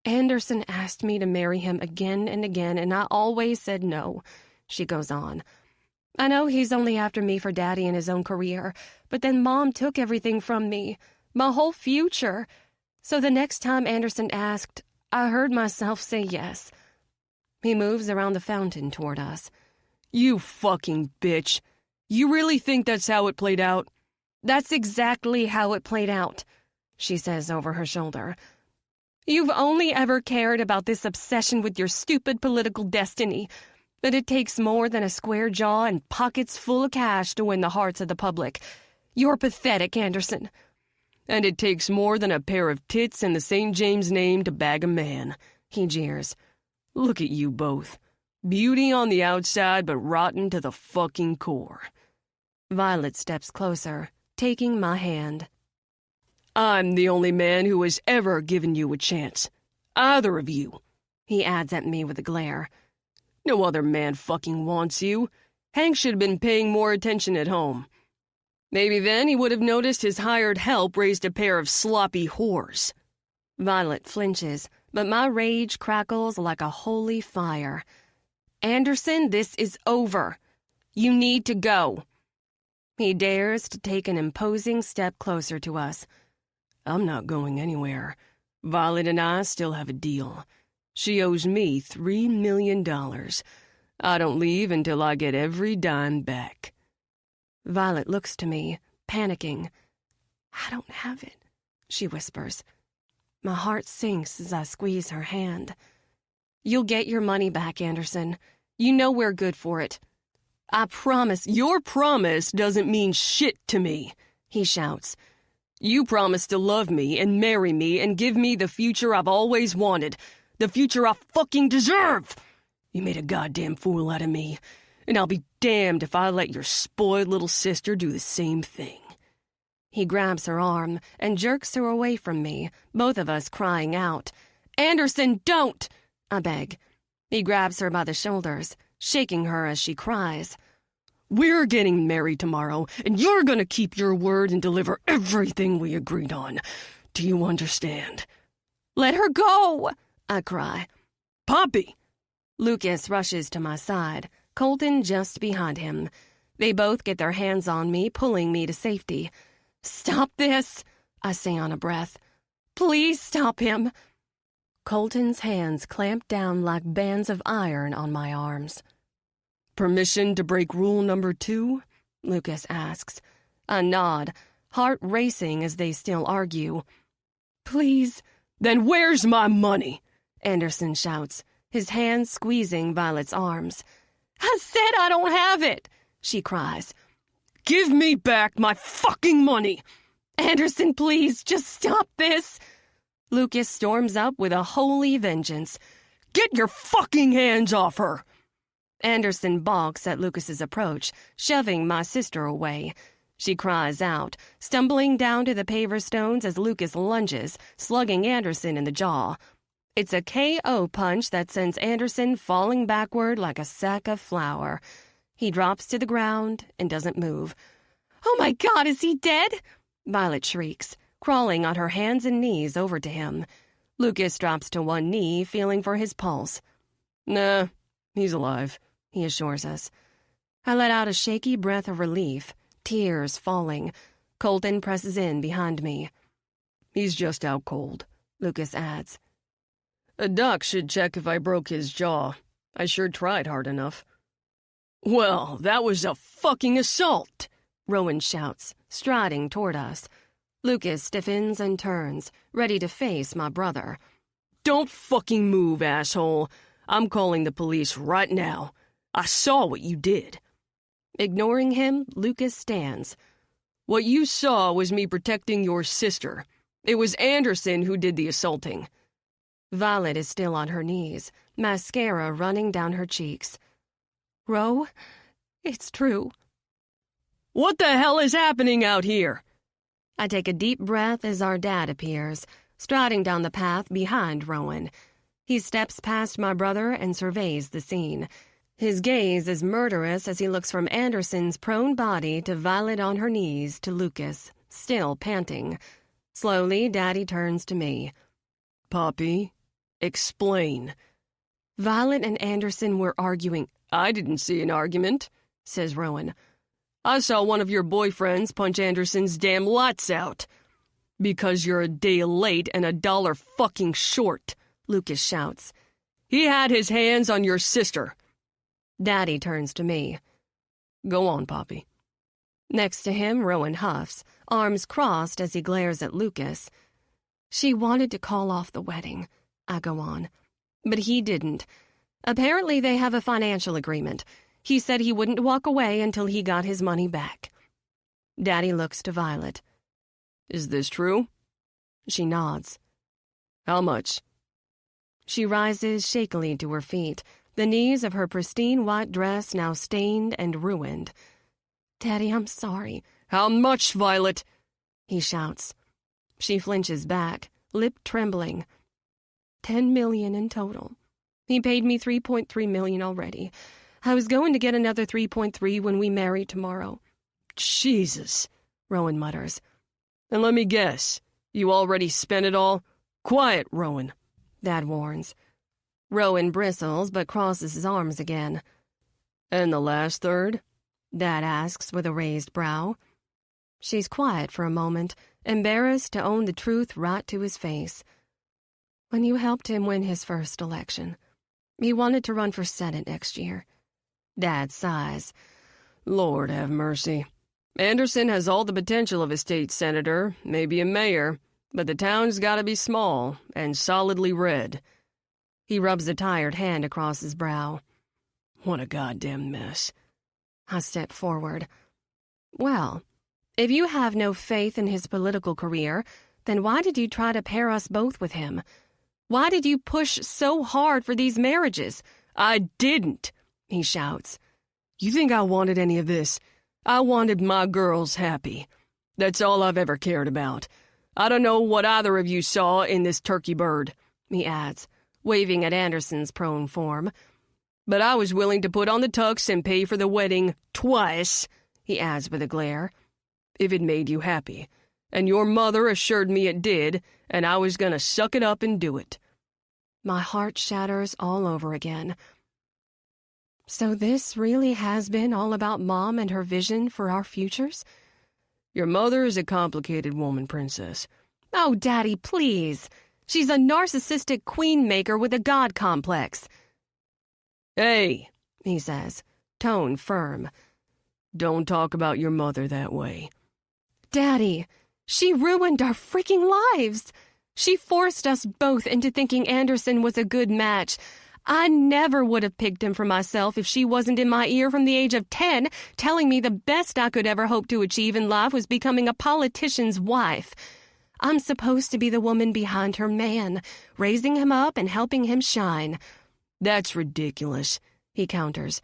Anderson asked me to marry him again and again, and I always said no, she goes on. I know he's only after me for Daddy and his own career, but then Mom took everything from me, my whole future. So the next time Anderson asked, I heard myself say yes. He moves around the fountain toward us.
You fucking bitch. You really think that's how it played out?
That's exactly how it played out, she says over her shoulder. You've only ever cared about this obsession with your stupid political destiny, but it takes more than a square jaw and pockets full of cash to win the hearts of the public. You're pathetic, Anderson.
And it takes more than a pair of tits and the St. James name to bag a man, he jeers. Look at you both. Beauty on the outside, but rotten to the fucking core.
Violet steps closer, taking my hand.
I'm the only man who has ever given you a chance. Either of you,
he adds at me with a glare.
No other man fucking wants you. Hank should have been paying more attention at home. Maybe then he would have noticed his hired help raised a pair of sloppy whores.
Violet flinches, but my rage crackles like a holy fire. Anderson, this is over. You need to go. He dares to take an imposing step closer to us.
I'm not going anywhere. Violet and I still have a deal. She owes me $3 million. I don't leave until I get every dime back.
Violet looks to me, panicking. I don't have it, she whispers. My heart sinks as I squeeze her hand. You'll get your money back, Anderson. You know we're good for it.
I promise. Your promise doesn't mean shit to me, he shouts. You promised to love me and marry me and give me the future I've always wanted. The future I fucking deserve. You made a goddamn fool out of me. And I'll be damned if I let your spoiled little sister do the same thing.
He grabs her arm and jerks her away from me, both of us crying out. Anderson, don't! I beg. He grabs her by the shoulders, shaking her as she cries.
We're getting married tomorrow, and you're gonna keep your word and deliver everything we agreed on. Do you understand?
Let her go! I cry.
Poppy!
Lukas rushes to my side, Colton just behind him. They both get their hands on me, pulling me to safety. Stop this, I say on a breath. Please stop him. Colton's hands clamp down like bands of iron on my arms.
Permission to break rule number 2?
Lukas asks. I nod, heart racing as they still argue. Please.
Then where's my money?
Anderson shouts, his hands squeezing Violet's arms. I said I don't have it, she cries.
Give me back my fucking money!
Anderson, please, just stop this. Lukas storms up with a holy vengeance.
Get your fucking hands off her!
Anderson balks at Lukas's approach, shoving my sister away. She cries out, stumbling down to the paver stones as Lukas lunges, slugging Anderson in the jaw. It's a KO punch that sends Anderson falling backward like a sack of flour. He drops to the ground and doesn't move. Oh my God, is he dead? Violet shrieks, crawling on her hands and knees over to him. Lukas drops to one knee, feeling for his pulse.
Nah, he's alive,
he assures us. I let out a shaky breath of relief, tears falling. Colton presses in behind me.
He's just out cold,
Lukas adds.
A doc should check if I broke his jaw. I sure tried hard enough. Well, that was a fucking assault,
Rowan shouts, striding toward us. Lukas stiffens and turns, ready to face my brother.
Don't fucking move, asshole. I'm calling the police right now. I saw what you did."
Ignoring him, Lukas stands.
"What you saw was me protecting your sister. It was Anderson who did the assaulting."
Violet is still on her knees, mascara running down her cheeks. "Ro, it's true."
"What the hell is happening out here?"
I take a deep breath as our dad appears, striding down the path behind Rowan. He steps past my brother and surveys the scene. His gaze is murderous as he looks from Anderson's prone body to Violet on her knees to Lukas, still panting. Slowly, Daddy turns to me.
"Poppy, explain."
"Violet and Anderson were arguing."
"I didn't see an argument," says Rowan. "I saw one of your boyfriends punch Anderson's damn lights out." "Because you're a day late and $1 fucking short,"
Lukas shouts.
"He had his hands on your sister."
Daddy turns to me.
"Go on, Poppy."
Next to him, Rowan huffs, arms crossed as he glares at Lukas. "She wanted to call off the wedding," I go on. "But he didn't. Apparently they have a financial agreement. He said he wouldn't walk away until he got his money back." Daddy looks to Violet.
"Is this true?"
She nods.
"How much?"
She rises shakily to her feet, the knees of her pristine white dress now stained and ruined. "Daddy, I'm sorry."
"How much, Violet?"
he shouts. She flinches back, lip trembling. $10 million in total. He paid me $3.3 million already. I was going to get another 3.3 when we marry tomorrow."
"Jesus,"
Rowan mutters.
"And let me guess, you already spent it all?" "Quiet, Rowan,"
Dad warns. Rowan bristles but crosses his arms again.
"And the last third?"
Dad asks with a raised brow. She's quiet for a moment, embarrassed to own the truth right to his face. "When you helped him win his first election. He wanted to run for Senate next year." Dad sighs.
"Lord have mercy. Anderson has all the potential of a state senator, maybe a mayor, but the town's gotta be small and solidly red."
He rubs a tired hand across his brow.
"What a goddamn mess."
I step forward. "Well, if you have no faith in his political career, then why did you try to pair us both with him? Why did you push so hard for these marriages?"
"I didn't," he shouts. "You think I wanted any of this? I wanted my girls happy. That's all I've ever cared about. I don't know what either of you saw in this turkey bird," he adds, waving at Anderson's prone form. "But I was willing to put on the tux and pay for the wedding twice," he adds with a glare, "if it made you happy. And your mother assured me it did, and I was gonna suck it up and do it."
My heart shatters all over again. So this really has been all about Mom and her vision for our futures?
"Your mother is a complicated woman, Princess."
"Oh, Daddy, please. She's a narcissistic queen maker with a god complex."
"Hey,"
he says, tone firm.
"Don't talk about your mother that way."
"Daddy, she ruined our freaking lives. She forced us both into thinking Anderson was a good match. I never would have picked him for myself if she wasn't in my ear from the age of 10, telling me the best I could ever hope to achieve in life was becoming a politician's wife. I'm supposed to be the woman behind her man, raising him up and helping him shine."
"That's ridiculous," he counters.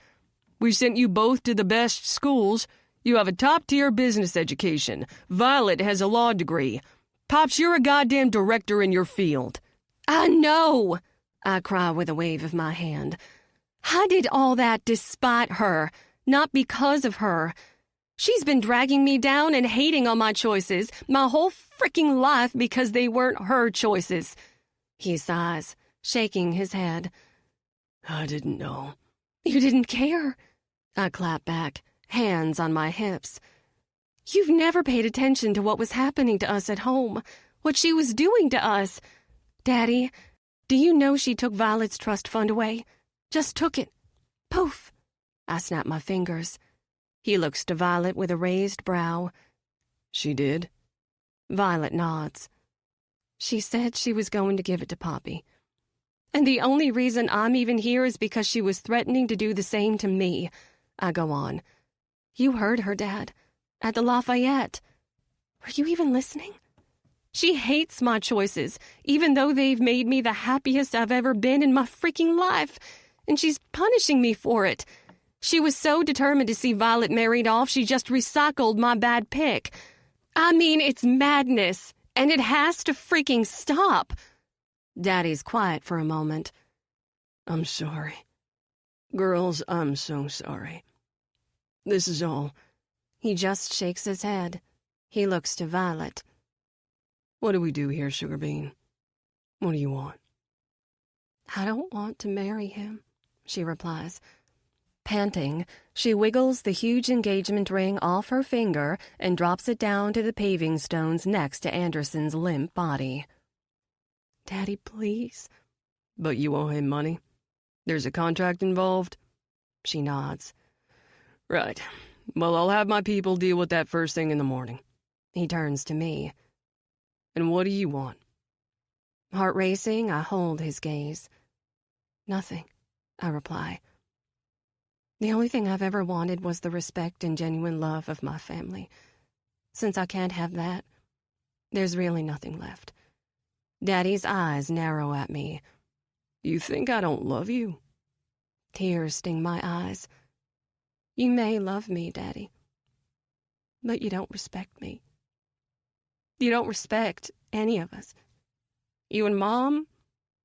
"We sent you both to the best schools. You have a top-tier business education. Violet has a law degree. Pops, you're a goddamn director in your field."
"I know," I cry with a wave of my hand. "I did all that despite her, not because of her. She's been dragging me down and hating on my choices my whole freaking life because they weren't her choices." He sighs, shaking his head.
"I didn't know."
"You didn't care?" I clap back, hands on my hips. "You've never paid attention to what was happening to us at home, what she was doing to us. Daddy, do you know she took Violet's trust fund away? Just took it. Poof." I snap my fingers. He looks to Violet with a raised brow.
"She did?"
Violet nods. "She said she was going to give it to Poppy." And the only reason I'm even here is because she was threatening to do the same to me. I go on. You heard her, Dad. At the Lafayette. Were you even listening? She hates my choices, even though they've made me the happiest I've ever been in my freaking life. And she's punishing me for it. She was so determined to see Violet married off, she just recycled my bad pick. I mean, it's madness, and it has to freaking stop. Daddy's quiet for a moment.
I'm sorry. Girls, I'm so sorry. This is all.
He just shakes his head. He looks to Violet.
What do we do here, Sugar Bean? What do you want?
I don't want to marry him, she replies. Panting, she wiggles the huge engagement ring off her finger and drops it down to the paving stones next to Anderson's limp body. Daddy, please.
But you owe him money? There's a contract involved?
She nods.
Right. Well, I'll have my people deal with that first thing in the morning.
He turns to me.
And what do you want?
Heart racing, I hold his gaze. Nothing, I reply. The only thing I've ever wanted was the respect and genuine love of my family. Since I can't have that, there's really nothing left. Daddy's eyes narrow at me.
You think I don't love you?
Tears sting my eyes. You may love me, Daddy, but you don't respect me. You don't respect any of us. You and Mom,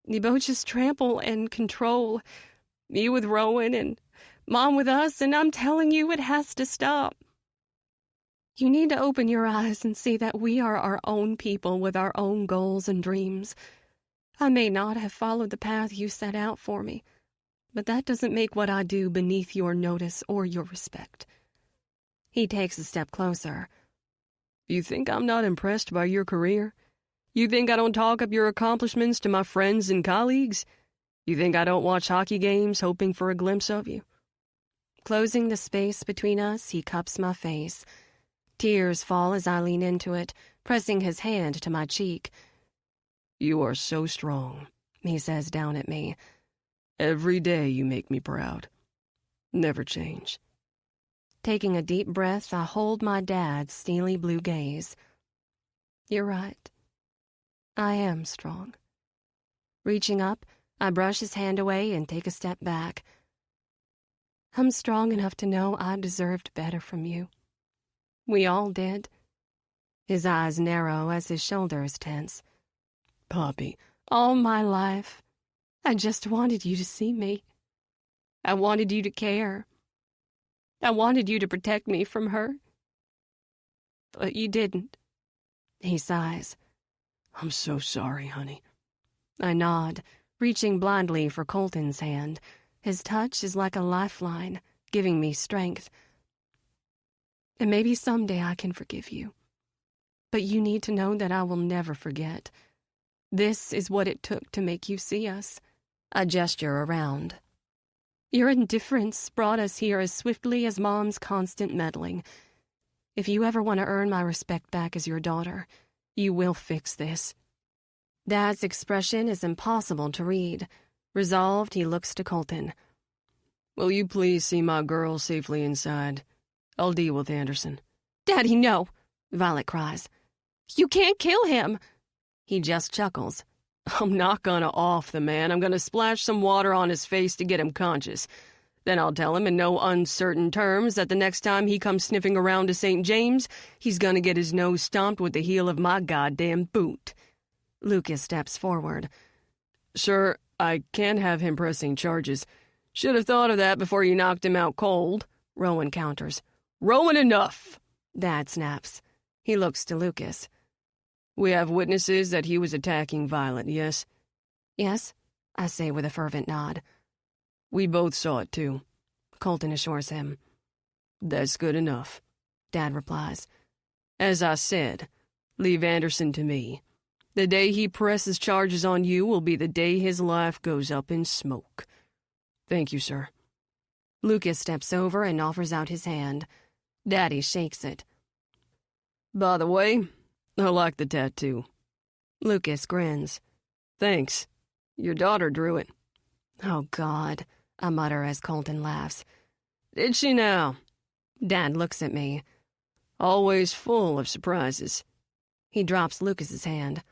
you both just trample and control. You with Rowan and Mom with us, and I'm telling you it has to stop. You need to open your eyes and see that we are our own people with our own goals and dreams. I may not have followed the path you set out for me, but that doesn't make what I do beneath your notice or your respect. He takes a step closer.
You think I'm not impressed by your career? You think I don't talk up your accomplishments to my friends and colleagues? You think I don't watch hockey games hoping for a glimpse of you?
Closing the space between us, he cups my face. Tears fall as I lean into it, pressing his hand to my cheek.
You are so strong,
he says down at me.
Every day you make me proud. Never change.
Taking a deep breath, I hold my dad's steely blue gaze. You're right. I am strong. Reaching up, I brush his hand away and take a step back. I'm strong enough to know I deserved better from you. We all did. His eyes narrow as his shoulders tense.
Poppy,
all my life, I just wanted you to see me. I wanted you to care. I wanted you to protect me from her. But you didn't. He sighs.
I'm so sorry, honey.
I nod, reaching blindly for Colton's hand. His touch is like a lifeline, giving me strength. And maybe someday I can forgive you. But you need to know that I will never forget. This is what it took to make you see us. I gesture around. Your indifference brought us here as swiftly as Mom's constant meddling. If you ever want to earn my respect back as your daughter, you will fix this. Dad's expression is impossible to read. Resolved, he looks to Colton.
Will you please see my girl safely inside? I'll deal with Anderson.
Daddy, no, Violet cries. You can't kill him. He just chuckles.
I'm not gonna off the man. I'm gonna splash some water on his face to get him conscious. Then I'll tell him in no uncertain terms that the next time he comes sniffing around to St. James, he's gonna get his nose stomped with the heel of my goddamn boot.
Lukas steps forward.
Sir, I can't have him pressing charges. Should have thought of that before you knocked him out cold,
Rowan counters.
Rowan, enough!
Dad snaps. He looks to Lukas.
We have witnesses that he was attacking Violet, yes?
Yes, I say with a fervent nod.
We both saw it, too,
Colton assures him.
That's good enough,
Dad replies.
As I said, leave Anderson to me. The day he presses charges on you will be the day his life goes up in smoke. Thank you, sir.
Lukas steps over and offers out his hand. Daddy shakes it.
By the way, I like the tattoo.
Lukas grins.
Thanks.
Your daughter drew it.
Oh, God, I mutter as Colton laughs.
Did she now?
Dad looks at me.
Always full of surprises.
He drops Lucas's hand.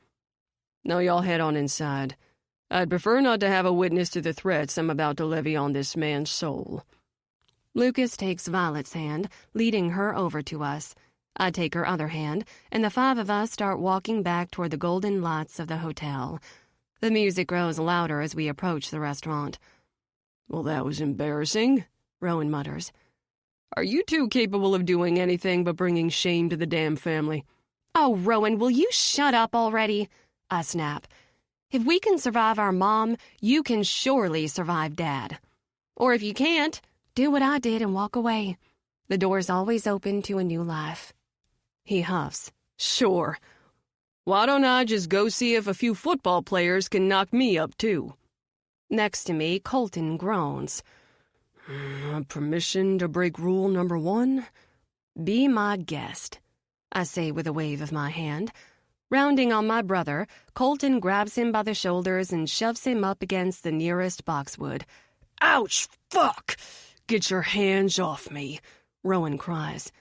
Now y'all head on inside. I'd prefer not to have a witness to the threats I'm about to levy on this man's soul.
Lukas takes Violet's hand, leading her over to us. I take her other hand, and the 5 of us start walking back toward the golden lights of the hotel. The music grows louder as we approach the restaurant.
Well, that was embarrassing,
Rowan mutters.
Are you two capable of doing anything but bringing shame to the damn family?
Oh, Rowan, will you shut up already? I snap. If we can survive our mom, you can surely survive Dad. Or if you can't, do what I did and walk away. The door's always open to a new life. He huffs.
Sure. Why don't I just go see if a few football players can knock me up, too?
Next to me, Colton groans.
Permission to break rule number 1?
Be my guest, I say with a wave of my hand. Rounding on my brother, Colton grabs him by the shoulders and shoves him up against the nearest boxwood.
Ouch! Fuck! Get your hands off me,
Rowan cries.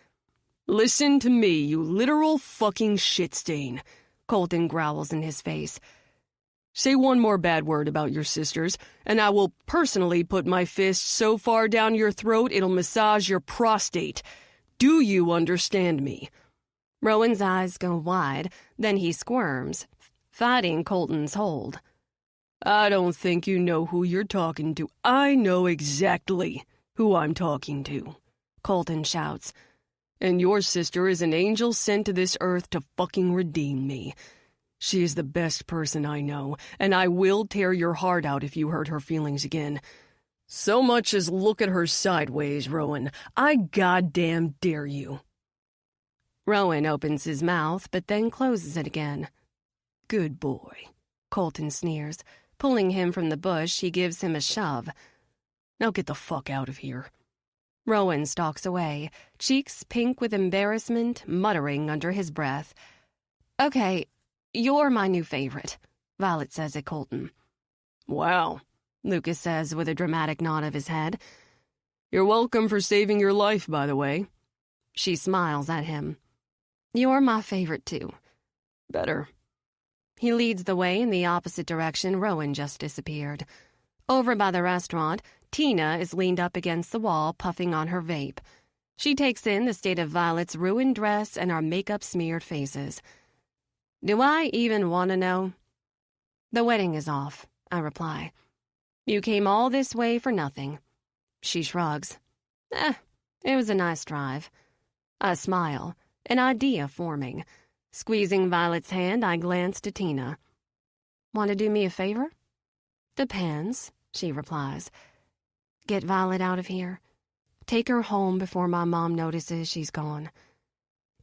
Listen to me, you literal fucking shit stain,
Colton growls in his face.
Say one more bad word about your sisters, and I will personally put my fist so far down your throat it'll massage your prostate. Do you understand me?
Rowan's eyes go wide, then he squirms, fighting Colton's hold.
I don't think you know who you're talking to. I know exactly who I'm talking to,
Colton shouts.
And your sister is an angel sent to this earth to fucking redeem me. She is the best person I know, and I will tear your heart out if you hurt her feelings again. So much as look at her sideways, Rowan. I goddamn dare you.
Rowan opens his mouth, but then closes it again.
Good boy,
Colton sneers. Pulling him from the bush, he gives him a shove.
Now get the fuck out of here.
Rowan stalks away, cheeks pink with embarrassment, muttering under his breath. Okay, you're my new favorite, Violet says at Colton.
Wow,
Lukas says with a dramatic nod of his head.
You're welcome for saving your life, by the way.
She smiles at him. You're my favorite, too.
Better.
He leads the way in the opposite direction Rowan just disappeared. Over by the restaurant, Tina is leaned up against the wall, puffing on her vape. She takes in the state of Violet's ruined dress and our makeup-smeared faces. Do I even want to know? The wedding is off, I reply. You came all this way for nothing. She shrugs. It was a nice drive. I smile, an idea forming. Squeezing Violet's hand, I glance to Tina. Want to do me a favor? Depends, she replies. Get Violet out of here. Take her home before my mom notices she's gone.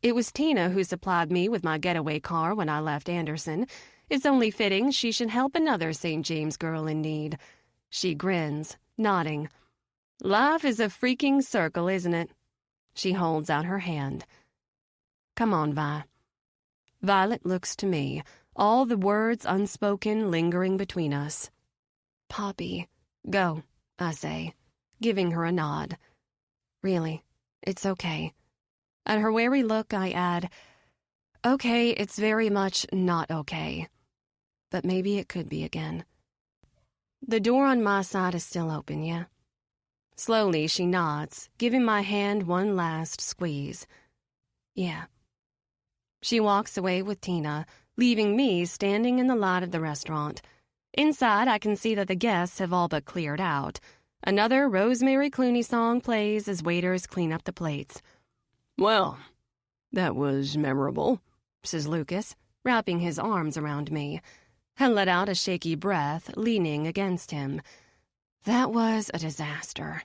It was Tina who supplied me with my getaway car when I left Anderson. It's only fitting she should help another St. James girl in need. She grins, nodding. Life is a freaking circle, isn't it? She holds out her hand. Come on, Vi. Violet looks to me, all the words unspoken lingering between us. Poppy, go, I say, giving her a nod. Really, it's okay. At her wary look, I add, okay, it's very much not okay. But maybe it could be again. The door on my side is still open, yeah? Slowly, she nods, giving my hand one last squeeze. Yeah. She walks away with Tina, leaving me standing in the lot of the restaurant. Inside, I can see that the guests have all but cleared out. Another Rosemary Clooney song plays as waiters clean up the plates.
Well, that was memorable,
says Lukas, wrapping his arms around me. I let out a shaky breath, leaning against him. That was a disaster.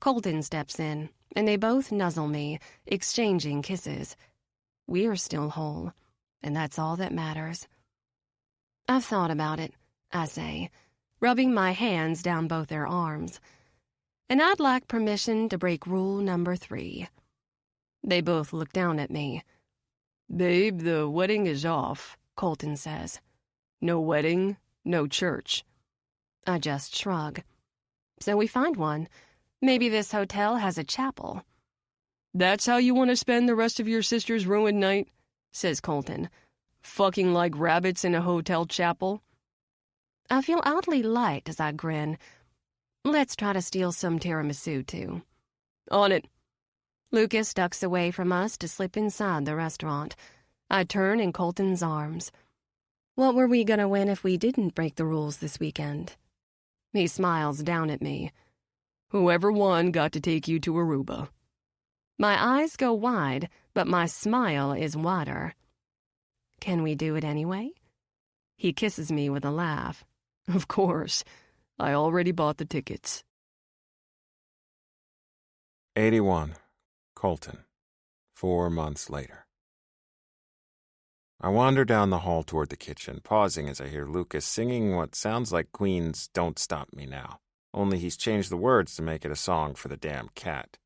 Colton steps in, and they both nuzzle me, exchanging kisses. We're still whole, and that's all that matters. I've thought about it, I say, rubbing my hands down both their arms. And I'd like permission to break rule number 3. They both look down at me.
Babe, the wedding is off,
Colton says.
No wedding, no church.
I just shrug. So we find one. Maybe this hotel has a chapel.
That's how you want to spend the rest of your sister's ruined night? Says Colton. Fucking like rabbits in a hotel chapel?
I feel oddly light as I grin. Let's try to steal some tiramisu, too.
On it.
Lukas ducks away from us to slip inside the restaurant. I turn in Colton's arms. What were we gonna win if we didn't break the rules this weekend? He smiles down at me.
Whoever won got to take you to Aruba.
My eyes go wide, but my smile is wider. Can we do it anyway? He kisses me with a laugh.
Of course. I already bought the tickets.
81. Colton. 4 months later. I wander down the hall toward the kitchen, pausing as I hear Lukas singing what sounds like Queen's Don't Stop Me Now, only he's changed the words to make it a song for the damn cat.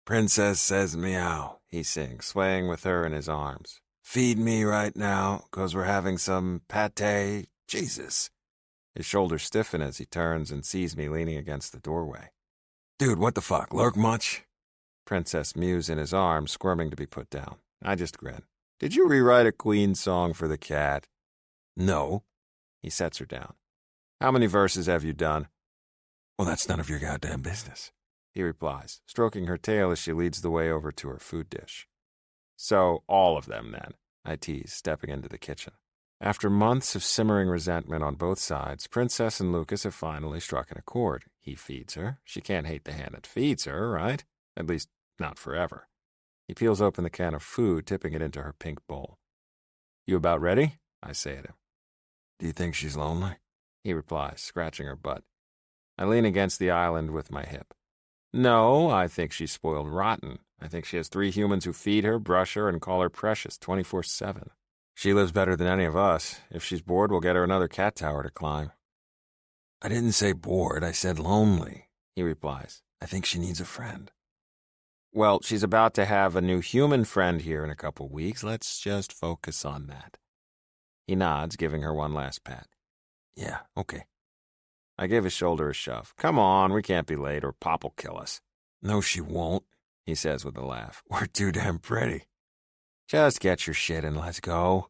Princess says meow, he sings, swaying with her in his arms. Feed me right now, 'cause we're having some pâté. Jesus.
His shoulders stiffen as he turns and sees me leaning against the doorway.
Dude, what the fuck, lurk much?
Princess mews in his arms, squirming to be put down. I just grin. Did you rewrite a Queen song for the cat?
No.
He sets her down. How many verses have you done?
Well, that's none of your goddamn business,
he replies, stroking her tail as she leads the way over to her food dish. So, all of them, then, I tease, stepping into the kitchen. After months of simmering resentment on both sides, Princess and Lukas have finally struck an accord. He feeds her. She can't hate the hand that feeds her, right? At least, not forever. He peels open the can of food, tipping it into her pink bowl. You about ready? I say to him.
Do you think she's lonely?
He replies, scratching her butt. I lean against the island with my hip. No, I think she's spoiled rotten. I think she has 3 humans who feed her, brush her, and call her precious 24/7. She lives better than any of us. If she's bored, we'll get her another cat tower to climb.
I didn't say bored, I said lonely, he replies. I think she needs a friend.
Well, she's about to have a new human friend here in a couple weeks. Let's just focus on that. He nods, giving her one last pat.
Yeah, okay.
I give his shoulder a shove. Come on, we can't be late or Pop will kill us.
No, she won't, he says with a laugh. We're too damn pretty.
Just get your shit and let's go.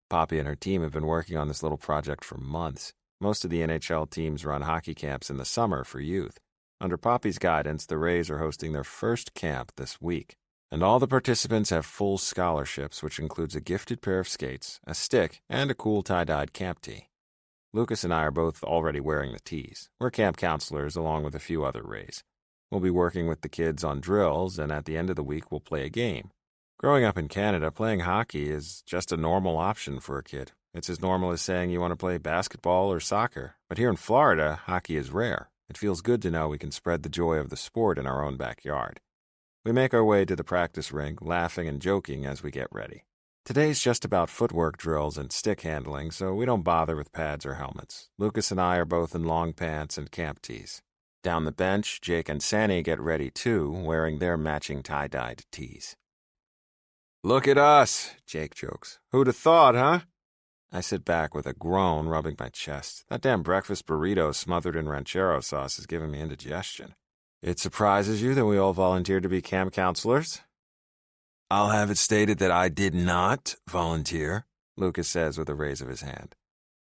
Poppy and her team have been working on this little project for months. Most of the NHL teams run hockey camps in the summer for youth. Under Poppy's guidance, the Rays are hosting their first camp this week. And all the participants have full scholarships, which includes a gifted pair of skates, a stick, and a cool tie-dyed camp tee. Lukas and I are both already wearing the tees. We're camp counselors along with a few other Rays. We'll be working with the kids on drills, and at the end of the week, we'll play a game. Growing up in Canada, playing hockey is just a normal option for a kid. It's as normal as saying you want to play basketball or soccer. But here in Florida, hockey is rare. It feels good to know we can spread the joy of the sport in our own backyard. We make our way to the practice rink, laughing and joking as we get ready. Today's just about footwork drills and stick handling, so we don't bother with pads or helmets. Lukas and I are both in long pants and camp tees. Down the bench, Jake and Sanny get ready too, wearing their matching tie-dyed tees. Look at us, Jake jokes. Who'd have thought, huh? I sit back with a groan, rubbing my chest. That damn breakfast burrito smothered in ranchero sauce is giving me indigestion. It surprises you that we all volunteered to be camp counselors?
I'll have it stated that I did not volunteer, Lukas says with a raise of his hand.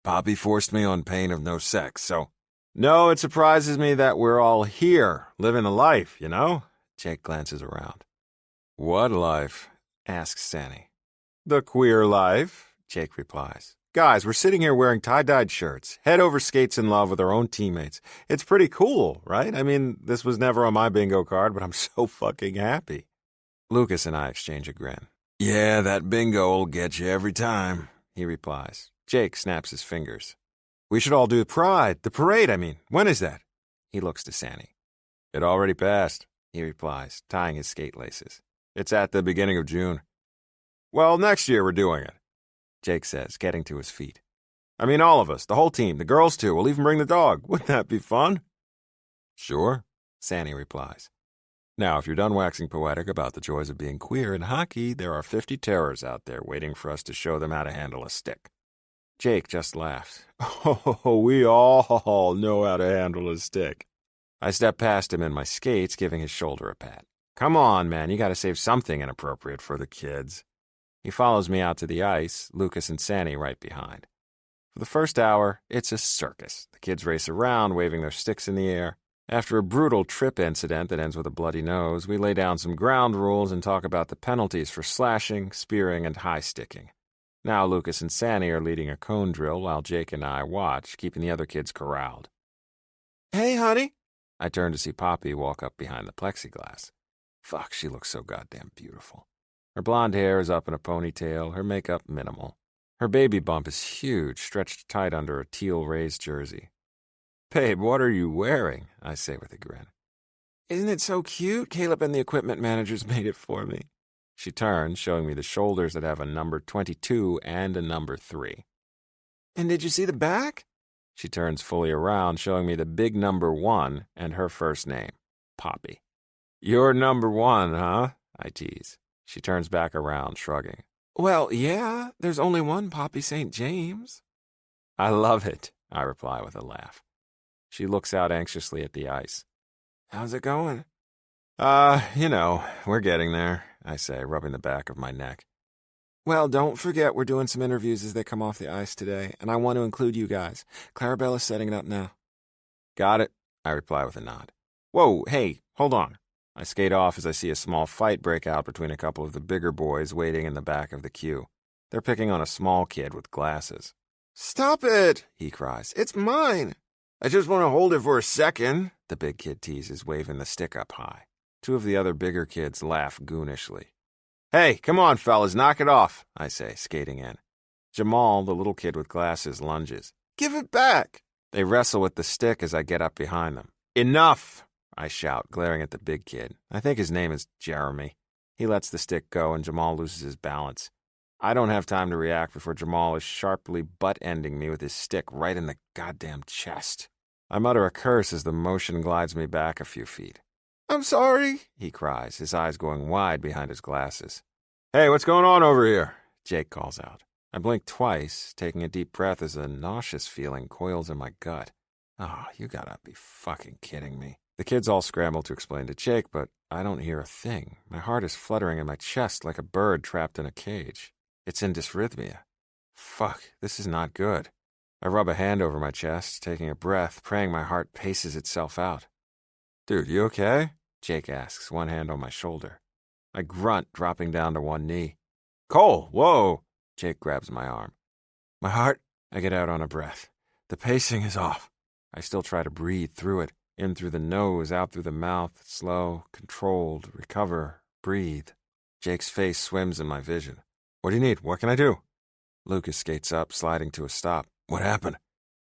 Poppy forced me on pain of no sex, so...
No, it surprises me that we're all here, living a life, you know? Jake glances around. What life? Asks Sanny. The queer life, Jake replies. Guys, we're sitting here wearing tie-dyed shirts, head over skates in love with our own teammates. It's pretty cool, right? I mean, this was never on my bingo card, but I'm so fucking happy. Lukas and I exchange a grin.
Yeah, that bingo'll get you every time,
he replies. Jake snaps his fingers. We should all do the parade, I mean. When is that? He looks to Sanny. It already passed, he replies, tying his skate laces. It's at the beginning of June. Well, next year we're doing it, Jake says, getting to his feet. I mean, all of us, the whole team, the girls too. We'll even bring the dog. Wouldn't that be fun? Sure, Sanny replies. Now, if you're done waxing poetic about the joys of being queer in hockey, there are 50 terrors out there waiting for us to show them how to handle a stick. Jake just laughed. Oh, we all know how to handle a stick. I stepped past him in my skates, giving his shoulder a pat. Come on, man, you gotta save something inappropriate for the kids. He follows me out to the ice, Lukas and Sandy right behind. For the first hour, it's a circus. The kids race around, waving their sticks in the air. After a brutal trip incident that ends with a bloody nose, we lay down some ground rules and talk about the penalties for slashing, spearing, and high sticking. Now Lukas and Sandy are leading a cone drill while Jake and I watch, keeping the other kids corralled.
Hey, honey.
I turn to see Poppy walk up behind the plexiglass. Fuck, she looks so goddamn beautiful. Her blonde hair is up in a ponytail, her makeup minimal. Her baby bump is huge, stretched tight under a teal Rays jersey. Babe, what are you wearing? I say with a grin.
Isn't it so cute? Caleb and the equipment managers made it for me.
She turns, showing me the shoulders that have a number 22 and a number 3.
And did you see the back?
She turns fully around, showing me the big number 1 and her first name, Poppy. You're number 1, huh? I tease. She turns back around, shrugging.
Well, yeah, there's only one Poppy St. James.
I love it, I reply with a laugh. She looks out anxiously at the ice.
How's it going?
We're getting there, I say, rubbing the back of my neck.
Well, don't forget we're doing some interviews as they come off the ice today, and I want to include you guys. Clarabella's setting it up now.
Got it, I reply with a nod. Whoa, hey, hold on. I skate off as I see a small fight break out between a couple of the bigger boys waiting in the back of the queue. They're picking on a small kid with glasses.
Stop it, he cries. It's mine. I just want to hold it for a second, the big kid teases, waving the stick up high.
Two of the other bigger kids laugh goonishly. Hey, come on, fellas, knock it off, I say, skating in. Jamal, the little kid with glasses, lunges.
Give it back.
They wrestle with the stick as I get up behind them. Enough, I shout, glaring at the big kid. I think his name is Jeremy. He lets the stick go and Jamal loses his balance. I don't have time to react before Jamal is sharply butt-ending me with his stick right in the goddamn chest. I mutter a curse as the motion glides me back a few feet.
I'm sorry,
he cries, his eyes going wide behind his glasses. Hey, what's going on over here? Jake calls out. I blink twice, taking a deep breath as a nauseous feeling coils in my gut. Oh, you gotta be fucking kidding me. The kids all scramble to explain to Jake, but I don't hear a thing. My heart is fluttering in my chest like a bird trapped in a cage. It's in dysrhythmia. Fuck, this is not good. I rub a hand over my chest, taking a breath, praying my heart paces itself out. Dude, you okay? Jake asks, one hand on my shoulder. I grunt, dropping down to one knee. Cole, whoa! Jake grabs my arm. My heart, I get out on a breath. The pacing is off. I still try to breathe through it, in through the nose, out through the mouth, slow, controlled, recover, breathe. Jake's face swims in my vision. What do you need? What can I do? Lukas skates up, sliding to a stop. What happened?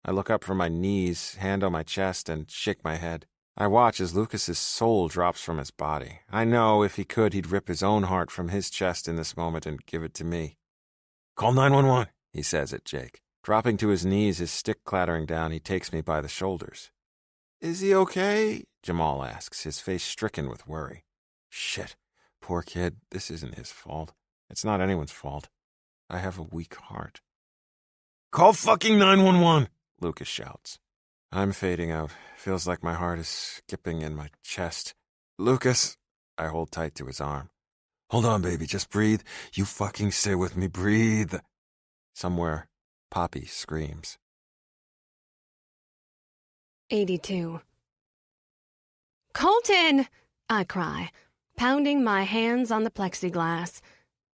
I look up from my knees, hand on my chest, and shake my head. I watch as Lukas's soul drops from his body. I know if he could, he'd rip his own heart from his chest in this moment and give it to me. Call 911, he says at Jake. Dropping to his knees, his stick clattering down, he takes me by the shoulders.
Is he okay?
Jamal asks, his face stricken with worry. Shit, poor kid, this isn't his fault. It's not anyone's fault. I have a weak heart. Call fucking 911, Lukas shouts. I'm fading out. Feels like my heart is skipping in my chest. Lukas, I hold tight to his arm. Hold on, baby, just breathe. You fucking stay with me, breathe. Somewhere, Poppy screams.
82. Colton! I cry, pounding my hands on the plexiglass.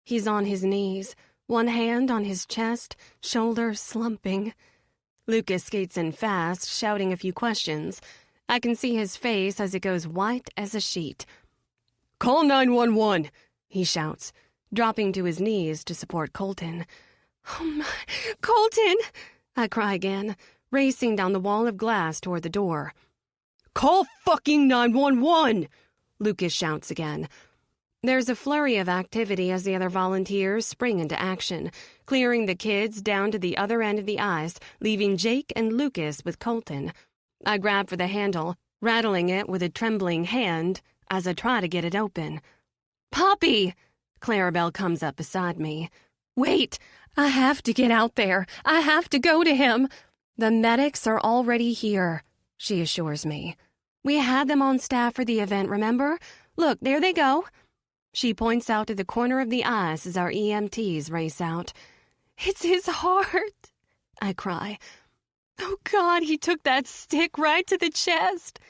He's on his knees, one hand on his chest, shoulder slumping. Lukas skates in fast, shouting a few questions. I can see his face as it goes white as a sheet.
Call 911,
he shouts, dropping to his knees to support Colton. Oh my, Colton! I cry again, racing down the wall of glass toward the door.
Call fucking 911,
Lukas shouts again. There's a flurry of activity as the other volunteers spring into action, clearing the kids down to the other end of the ice, leaving Jake and Lukas with Colton. I grab for the handle, rattling it with a trembling hand as I try to get it open. Poppy! Clarabelle comes up beside me. Wait, I have to get out there. I have to go to him. The medics are already here, she assures me. We had them on staff for the event, remember? Look, there they go. She points out to the corner of the ice as our EMTs race out. It's his heart, I cry. Oh, God, he took that stick right to the chest.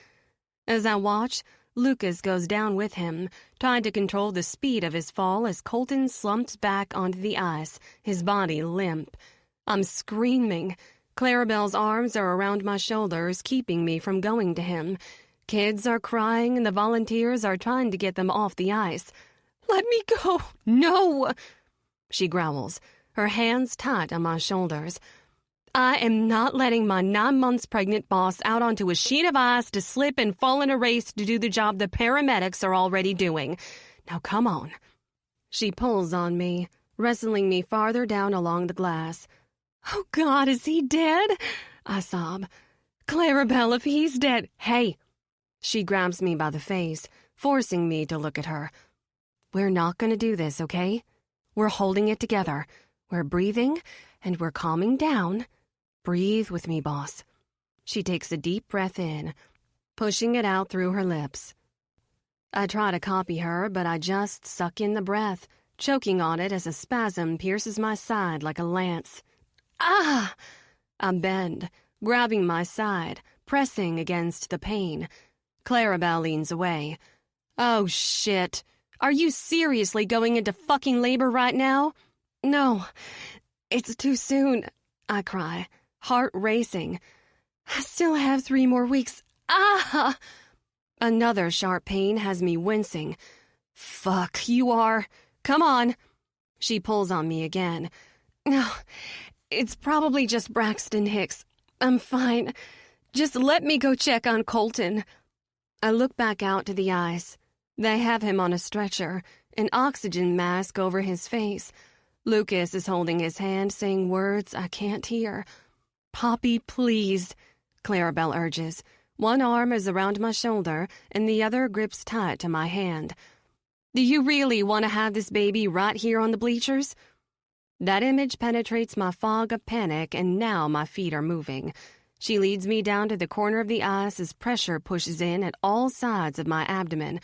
As I watch, Lukas goes down with him, trying to control the speed of his fall as Colton slumps back onto the ice, his body limp. I'm screaming. Clarabelle's arms are around my shoulders, keeping me from going to him. Kids are crying and the volunteers are trying to get them off the ice. Let me go. No, she growls, her hands tight on my shoulders. I am not letting my 9 months pregnant boss out onto a sheet of ice to slip and fall in a race to do the job the paramedics are already doing. Now come on. She pulls on me, wrestling me farther down along the glass. Oh, God, is he dead? I sob. Clarabelle, if he's dead. Hey. She grabs me by the face, forcing me to look at her. We're not going to do this, okay? We're holding it together. We're breathing, and we're calming down. Breathe with me, boss. She takes a deep breath in, pushing it out through her lips. I try to copy her, but I just suck in the breath, choking on it as a spasm pierces my side like a lance. Ah! I bend, grabbing my side, pressing against the pain. Clarabelle leans away. Oh, shit. Are you seriously going into fucking labor right now? No, it's too soon, I cry, heart racing. I still have 3 more weeks. Ah! Another sharp pain has me wincing. Fuck, you are. Come on. She pulls on me again. No, it's probably just Braxton Hicks. I'm fine. Just let me go check on Colton. I look back out to the ice. They have him on a stretcher, an oxygen mask over his face. Lukas is holding his hand, saying words I can't hear. Poppy, please, Clarabelle urges. One arm is around my shoulder, and the other grips tight to my hand. Do you really want to have this baby right here on the bleachers? That image penetrates my fog of panic, and now my feet are moving. She leads me down to the corner of the ice as pressure pushes in at all sides of my abdomen.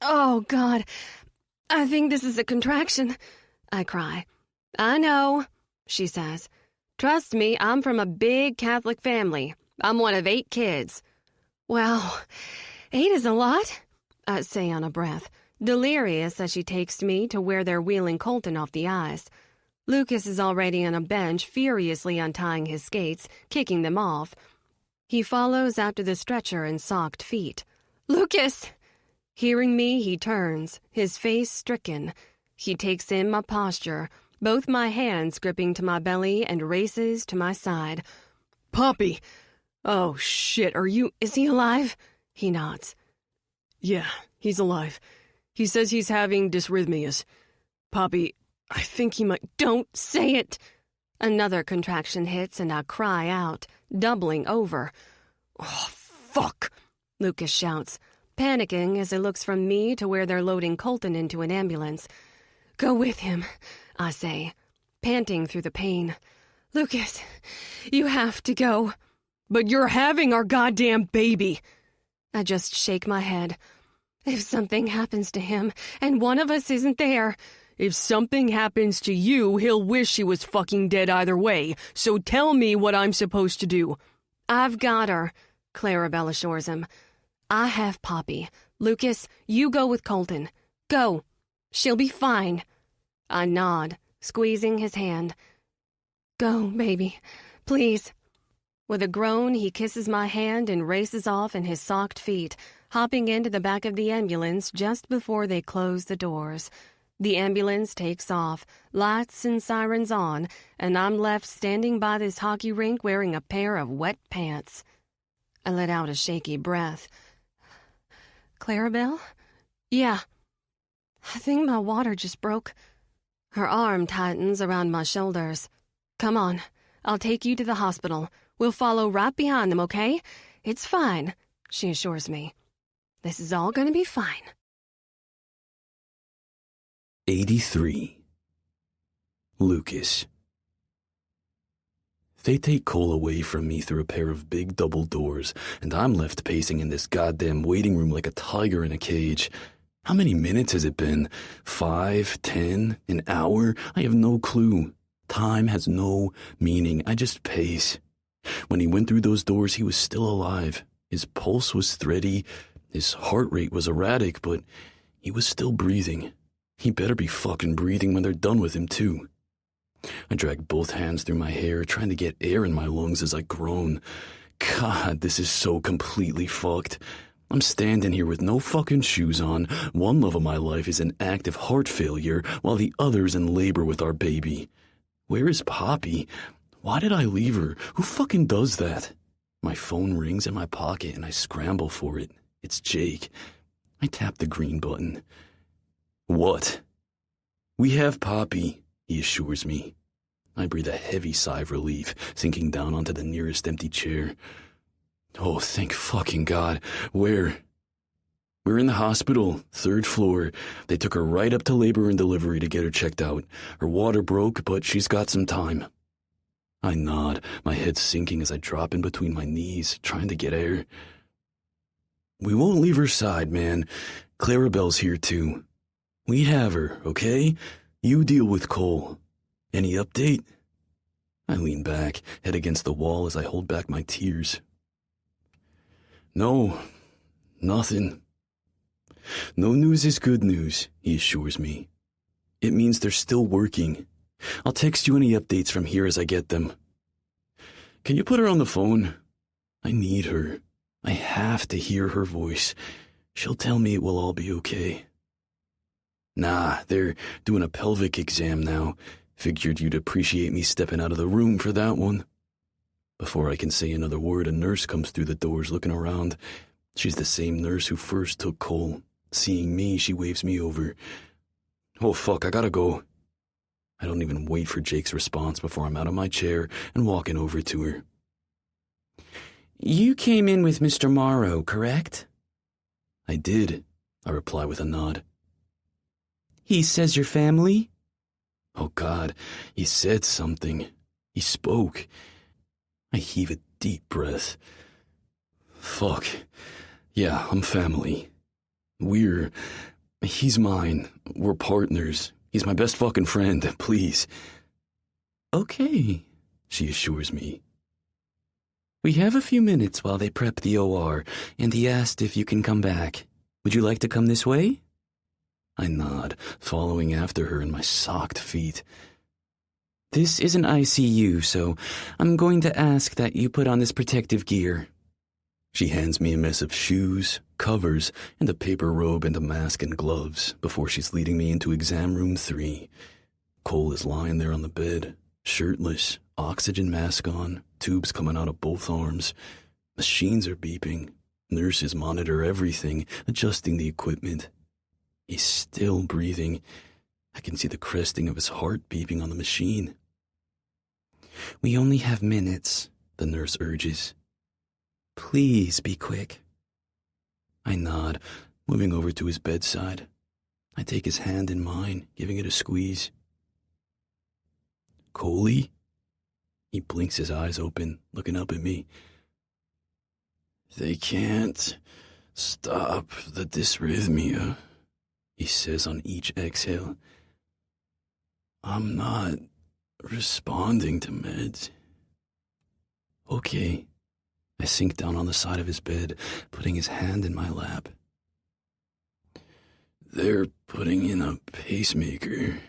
Oh, God, I think this is a contraction, I cry. I know, she says. Trust me, I'm from a big Catholic family. I'm one of 8 kids. Wow, 8 is a lot, I say on a breath, delirious as she takes me to where they're wheeling Colton off the ice. Lukas is already on a bench, furiously untying his skates, kicking them off. He follows after the stretcher and socked feet. Lukas! Hearing me, he turns, his face stricken. He takes in my posture, both my hands gripping to my belly, and races to my side.
Poppy! Oh, shit,
Is he alive? He nods.
Yeah, he's alive. He says he's having dysrhythmias. Poppy, I think he might...
Don't say it! Another contraction hits and I cry out, doubling over.
Oh, fuck!
Lukas shouts, panicking as he looks from me to where they're loading Colton into an ambulance. Go with him, I say, panting through the pain. Lukas, you have to go.
But you're having our goddamn baby!
I just shake my head. If something happens to him and one of us isn't there...
If something happens to you, he'll wish he was fucking dead either way, so tell me what I'm supposed to do.
I've got her, Clarabelle assures him. I have Poppy. Lukas, you go with Colton. Go. She'll be fine. I nod, squeezing his hand. Go, baby. Please. With a groan, he kisses my hand and races off in his socked feet, hopping into the back of the ambulance just before they close the doors. The ambulance takes off, lights and sirens on, and I'm left standing by this hockey rink wearing a pair of wet pants. I let out a shaky breath. Clarabelle? Yeah. I think my water just broke. Her arm tightens around my shoulders. Come on, I'll take you to the hospital. We'll follow right behind them, okay? It's fine, she assures me. This is all gonna be fine.
83. Lukas. They take Cole away from me through a pair of big double doors, and I'm left pacing in this goddamn waiting room like a tiger in a cage. How many minutes has it been? 5, 10, an hour? I have no clue. Time has no meaning. I just pace. When he went through those doors, he was still alive. His pulse was thready. His heart rate was erratic, but he was still breathing. He better be fucking breathing when they're done with him, too. I dragged both hands through my hair, trying to get air in my lungs as I groan. God, this is so completely fucked. I'm standing here with no fucking shoes on. One love of my life is in active heart failure, while the other's in labor with our baby. Where is Poppy? Why did I leave her? Who fucking does that? My phone rings in my pocket and I scramble for it. It's Jake. I tap the green button. What? We have Poppy, he assures me. I breathe a heavy sigh of relief, sinking down onto the nearest empty chair. Oh, thank fucking God. Where? We're in the hospital, 3rd floor. They took her right up to labor and delivery to get her checked out. Her water broke, but she's got some time. I nod, my head sinking as I drop in between my knees, trying to get air. We won't leave her side, man. Clarabelle's here too. We have her, okay? You deal with Cole. Any update? I lean back, head against the wall as I hold back my tears. No, nothing. No news is good news, he assures me. It means they're still working. I'll text you any updates from here as I get them. Can you put her on the phone? I need her. I have to hear her voice. She'll tell me it will all be okay. Nah, they're doing a pelvic exam now. Figured you'd appreciate me stepping out of the room for that one. Before I can say another word, a nurse comes through the doors looking around. She's the same nurse who first took Cole. Seeing me, she waves me over. Oh fuck, I gotta go. I don't even wait for Jake's response before I'm out of my chair and walking over to her. You came in with Mr. Morrow, correct? I did, I reply with a nod. He says your family? Oh God, he said something. He spoke. I heave a deep breath. Fuck. Yeah, I'm family. He's mine. We're partners. He's my best fucking friend, please. Okay, she assures me. We have a few minutes while they prep the OR, and he asked if you can come back. Would you like to come this way? I nod, following after her in my socked feet. This is an ICU, so I'm going to ask that you put on this protective gear. She hands me a mess of shoes, covers, and a paper robe and a mask and gloves before she's leading me into exam room 3. Cole is lying there on the bed, shirtless, oxygen mask on, tubes coming out of both arms. Machines are beeping. Nurses monitor everything, adjusting the equipment. He's still breathing. I can see the cresting of his heart beeping on the machine. We only have minutes, the nurse urges. Please be quick. I nod, moving over to his bedside. I take his hand in mine, giving it a squeeze. Coley? He blinks his eyes open, looking up at me. They can't stop the dysrhythmia, he says on each exhale. I'm not responding to meds. Okay. I sink down on the side of his bed, putting his hand in my lap. They're putting in a pacemaker.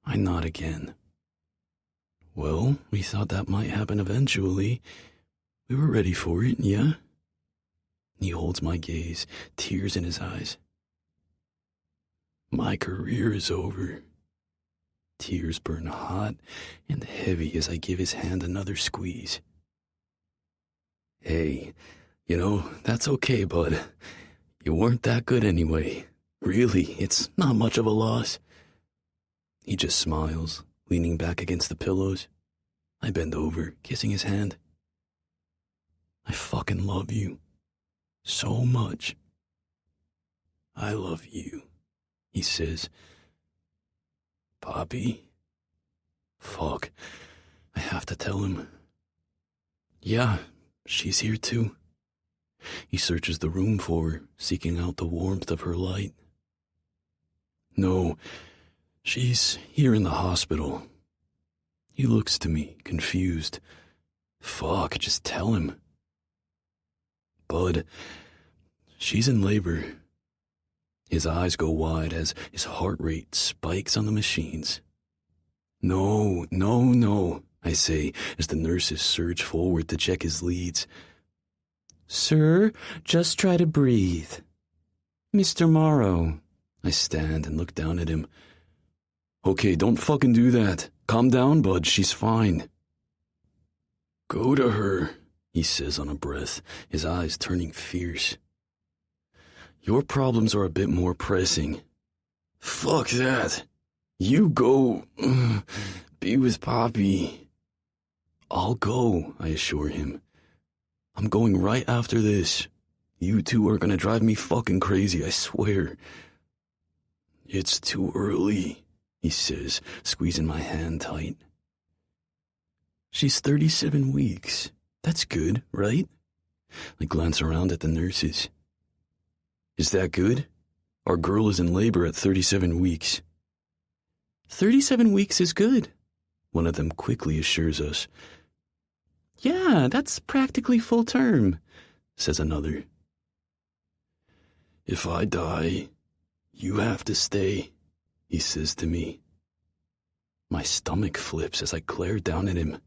I nod again. Well, we thought that might happen eventually. We were ready for it, yeah? He holds my gaze, tears in his eyes. My career is over. Tears burn hot and heavy as I give his hand another squeeze. Hey, that's okay, bud. You weren't that good anyway. Really, it's not much of a loss. He just smiles, leaning back against the pillows. I bend over, kissing his hand. I fucking love you. So much. I love you, he says. Poppy, Fuck. I have to tell him. Yeah, she's here too. He searches the room for her, seeking out the warmth of her light. No, she's here in the hospital. He looks to me, confused. Fuck, just tell him. Bud, she's in labor. His eyes go wide as his heart rate spikes on the machines. No, I say as the nurses surge forward to check his leads. Sir, just try to breathe. Mr. Morrow. I stand and look down at him. Okay, don't fucking do that. Calm down, bud, she's fine. Go to her, he says on a breath, his eyes turning fierce. Your problems are a bit more pressing. Fuck that. You go. Be with Poppy. I'll go, I assure him. I'm going right after this. You two are gonna drive me fucking crazy, I swear. It's too early, he says, squeezing my hand tight. She's 37 weeks. That's good, right? I glance around at the nurses. Is that good? Our girl is in labor at 37 weeks. 37 weeks is good, one of them quickly assures us. Yeah, that's practically full term, says another. If I die, you have to stay, he says to me. My stomach flips as I glare down at him.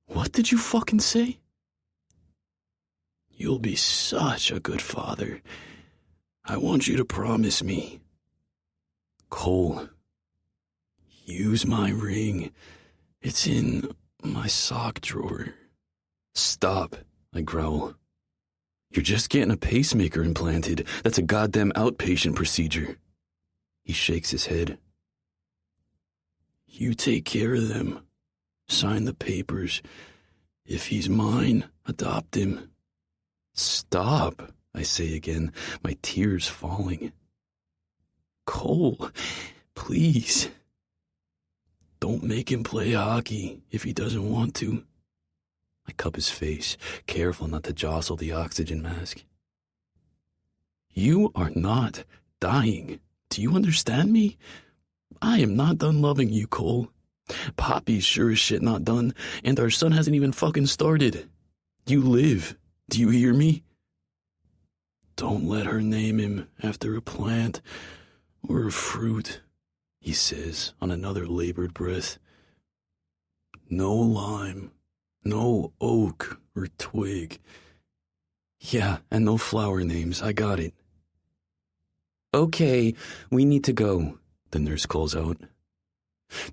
What did you fucking say? You'll be such a good father. I want you to promise me. Cole, use my ring. It's in my sock drawer. Stop, I growl. You're just getting a pacemaker implanted. That's a goddamn outpatient procedure. He shakes his head. You take care of them. Sign the papers. If he's mine, adopt him. Stop, I say again, my tears falling. Cole, please. Don't make him play hockey if he doesn't want to. I cup his face, careful not to jostle the oxygen mask. You are not dying. Do you understand me? I am not done loving you, Cole. Poppy's sure as shit not done, and our son hasn't even fucking started. You live. Do you hear me? Don't let her name him after a plant or a fruit, he says on another labored breath. No lime, no oak or twig. Yeah, and no flower names, I got it. Okay, we need to go, the nurse calls out.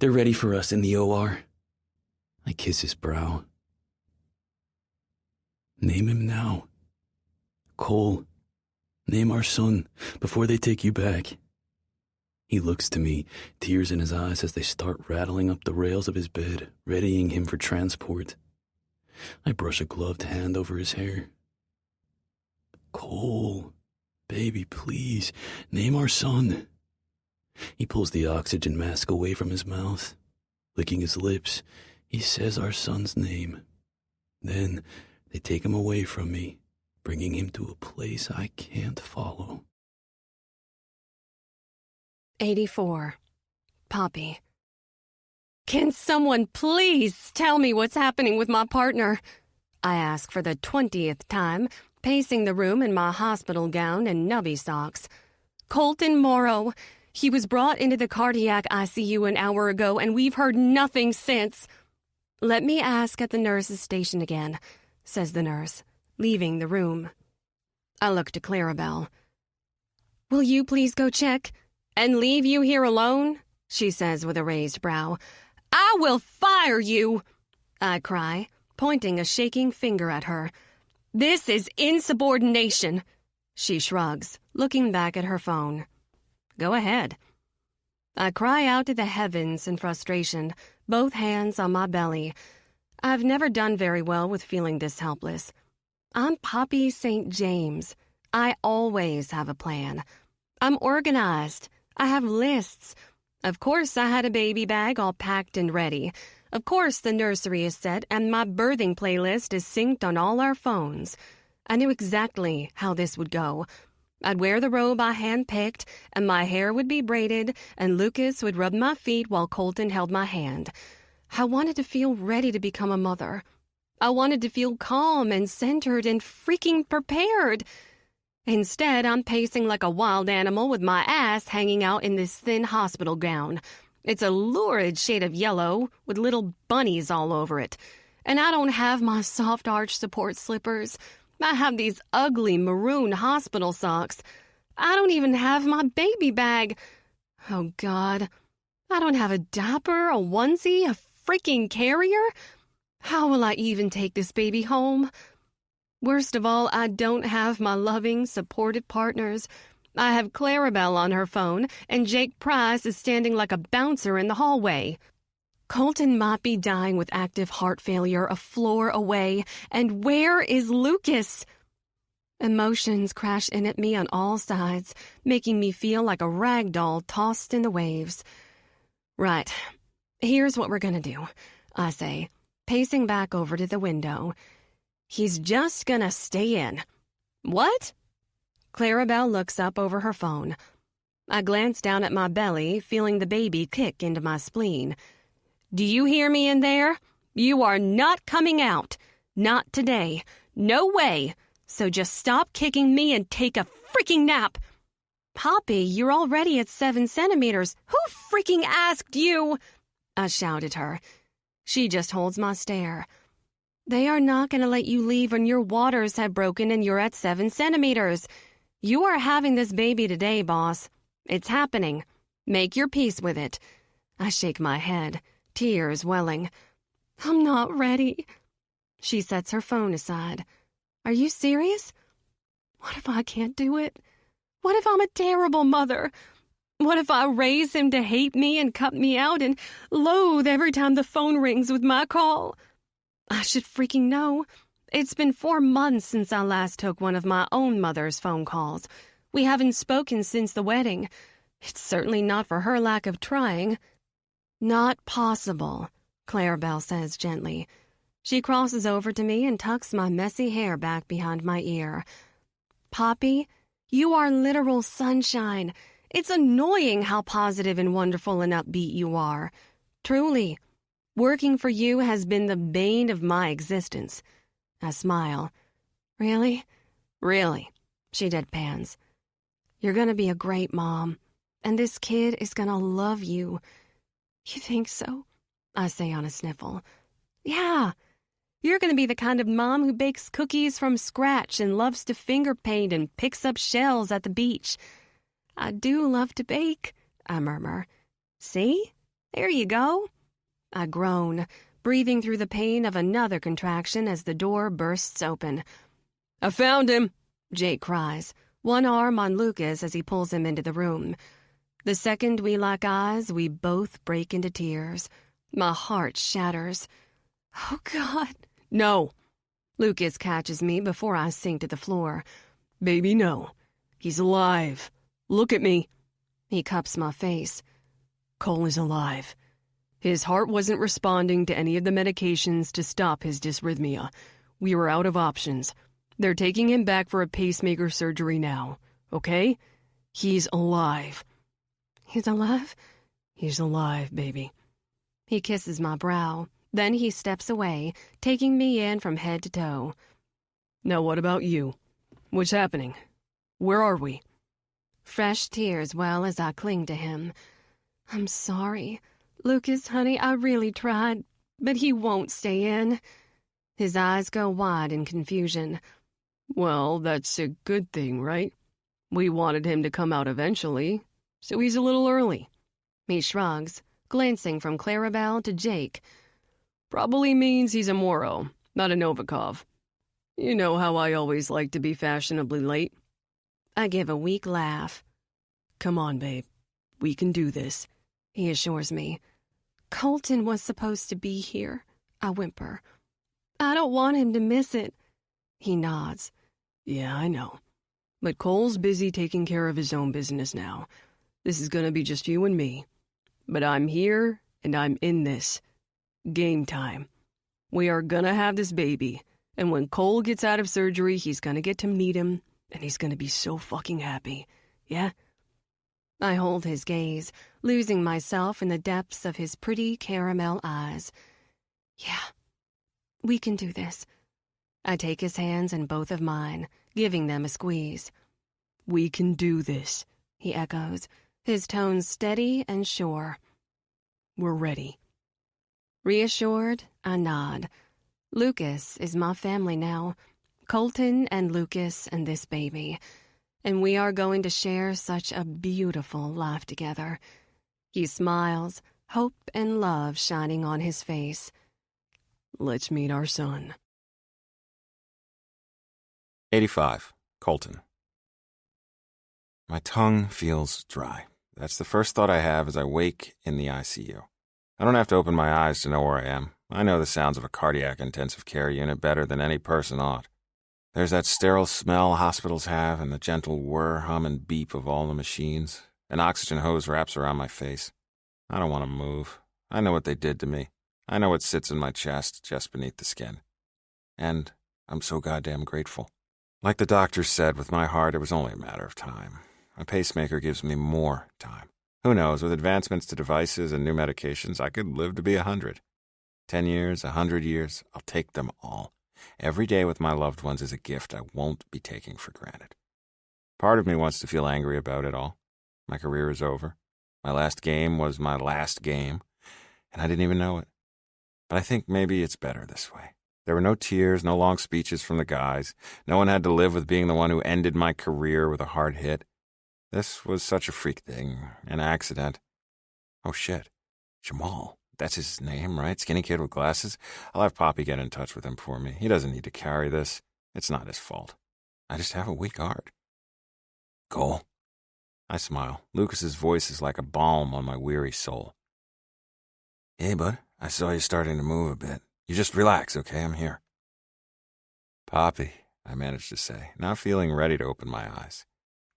They're ready for us in the OR. I kiss his brow. Name him now. Cole, name our son before they take you back. He looks to me, tears in his eyes as they start rattling up the rails of his bed, readying him for transport. I brush a gloved hand over his hair. Cole, baby, please, name our son. He pulls the oxygen mask away from his mouth. Licking his lips, he says our son's name. Then they take him away from me, bringing him to a place I can't follow.
84. Poppy. Can someone please tell me what's happening with my partner? I ask for the 20th time, pacing the room in my hospital gown and nubby socks. Colton Morrow. He was brought into the cardiac ICU an hour ago, and we've heard nothing since. Let me ask at the nurse's station again, says the nurse, leaving the room. I look to Clarabelle. Will you please go check? And leave you here alone? She says with a raised brow. I will fire you, I cry, pointing a shaking finger at her. This is insubordination. She shrugs, looking back at her phone. Go ahead. I cry out to the heavens in frustration, both hands on my belly. I've never done very well with feeling this helpless. I'm Poppy St. James. I always have a plan. I'm organized. I have lists. Of course I had a baby bag all packed and ready. Of course the nursery is set and my birthing playlist is synced on all our phones. I knew exactly how this would go. I'd wear the robe I handpicked, and my hair would be braided, and Lukas would rub my feet while Colton held my hand. I wanted to feel ready to become a mother. I wanted to feel calm and centered and freaking prepared. Instead, I'm pacing like a wild animal with my ass hanging out in this thin hospital gown. It's a lurid shade of yellow with little bunnies all over it. And I don't have my soft arch support slippers. I have these ugly maroon hospital socks. I don't even have my baby bag. Oh, God. I don't have a diaper, a onesie, a freaking carrier. How will I even take this baby home? Worst of all, I don't have my loving, supportive partners. I have Clarabelle on her phone, and Jake Price is standing like a bouncer in the hallway. Colton might be dying with active heart failure a floor away, and where is Lukas? Emotions crash in at me on all sides, making me feel like a rag doll tossed in the waves. Right, here's what we're gonna do, I say, pacing back over to the window. He's just gonna stay in. What? Clarabelle looks up over her phone. I glance down at my belly, feeling the baby kick into my spleen. Do you hear me in there? You are not coming out. Not today. No way. So just stop kicking me and take a freaking nap. Poppy, you're already at 7 centimeters. Who freaking asked you? I shout at her. She just holds my stare. They are not going to let you leave when your waters have broken and you're at 7 centimeters. You are having this baby today, boss. It's happening. Make your peace with it. I shake my head, tears welling. I'm not ready. She sets her phone aside. Are you serious? What if I can't do it? What if I'm a terrible mother? What if I raise him to hate me and cut me out and loathe every time the phone rings with my call? I should freaking know. It's been 4 months since I last took one of my own mother's phone calls. We haven't spoken since the wedding. It's certainly not for her lack of trying. Not possible, Clarabelle says gently. She crosses over to me and tucks my messy hair back behind my ear. Poppy, you are literal sunshine. It's annoying how positive and wonderful and upbeat you are. Truly. Working for you has been the bane of my existence. I smile. Really? Really? She deadpans. You're gonna be a great mom, and this kid is gonna love you. You think so? I say on a sniffle. Yeah. You're gonna be the kind of mom who bakes cookies from scratch and loves to finger paint and picks up shells at the beach. I do love to bake, I murmur. See? There you go. I groan, breathing through the pain of another contraction as the door bursts open. I found him, Jake cries, one arm on Lukas as he pulls him into the room. The second we lock eyes, we both break into tears. My heart shatters. Oh, God. No. Lukas catches me before I sink to the floor. Baby, no. He's alive. Look at me. He cups my face. Cole is alive. His heart wasn't responding to any of the medications to stop his dysrhythmia. We were out of options. They're taking him back for a pacemaker surgery now, okay? He's alive. He's alive? He's alive, baby. He kisses my brow. Then he steps away, taking me in from head to toe. Now what about you? What's happening? Where are we? Fresh tears well as I cling to him. I'm sorry. Lukas, honey, I really tried, but he won't stay in. His eyes go wide in confusion. Well, that's a good thing, right? We wanted him to come out eventually, so he's a little early. He shrugs, glancing from Clarabelle to Jake. Probably means he's a Morrow, not a Novikov. You know how I always like to be fashionably late. I give a weak laugh. Come on, babe. We can do this, he assures me. Colton was supposed to be here, I whimper. I don't want him to miss it. He nods. Yeah, I know. But Cole's busy taking care of his own business now. This is gonna be just you and me. But I'm here, and I'm in this. Game time. We are gonna have this baby, and when Cole gets out of surgery, he's gonna get to meet him, and he's gonna be so fucking happy. Yeah? I hold his gaze, losing myself in the depths of his pretty caramel eyes. Yeah, we can do this. I take his hands in both of mine, giving them a squeeze. We can do this, he echoes, his tone steady and sure. We're ready. Reassured, I nod. Lukas is my family now. Colton and Lukas and this baby. And we are going to share such a beautiful life together. He smiles, hope and love shining on his face. Let's meet our son.
85. Colton. My tongue feels dry. That's the first thought I have as I wake in the ICU. I don't have to open my eyes to know where I am. I know the sounds of a cardiac intensive care unit better than any person ought. There's that sterile smell hospitals have and the gentle whir, hum, and beep of all the machines. An oxygen hose wraps around my face. I don't want to move. I know what they did to me. I know what sits in my chest, just beneath the skin. And I'm so goddamn grateful. Like the doctor said, with my heart, it was only a matter of time. A pacemaker gives me more time. Who knows, with advancements to devices and new medications, I could live to be 100. 10 years, 100 years, I'll take them all. Every day with my loved ones is a gift I won't be taking for granted. Part of me wants to feel angry about it all. My career is over. My last game was my last game, and I didn't even know it. But I think maybe it's better this way. There were no tears, no long speeches from the guys. No one had to live with being the one who ended my career with a hard hit. This was such a freak thing, an accident. Oh shit, Jamal. That's his name, right? Skinny kid with glasses? I'll have Poppy get in touch with him for me. He doesn't need to carry this. It's not his fault. I just have a weak heart. Cole? I smile. Lucas's voice is like a balm on my weary soul. Hey, bud. I saw you starting to move a bit. You just relax, okay? I'm here. Poppy, I managed to say, not feeling ready to open my eyes.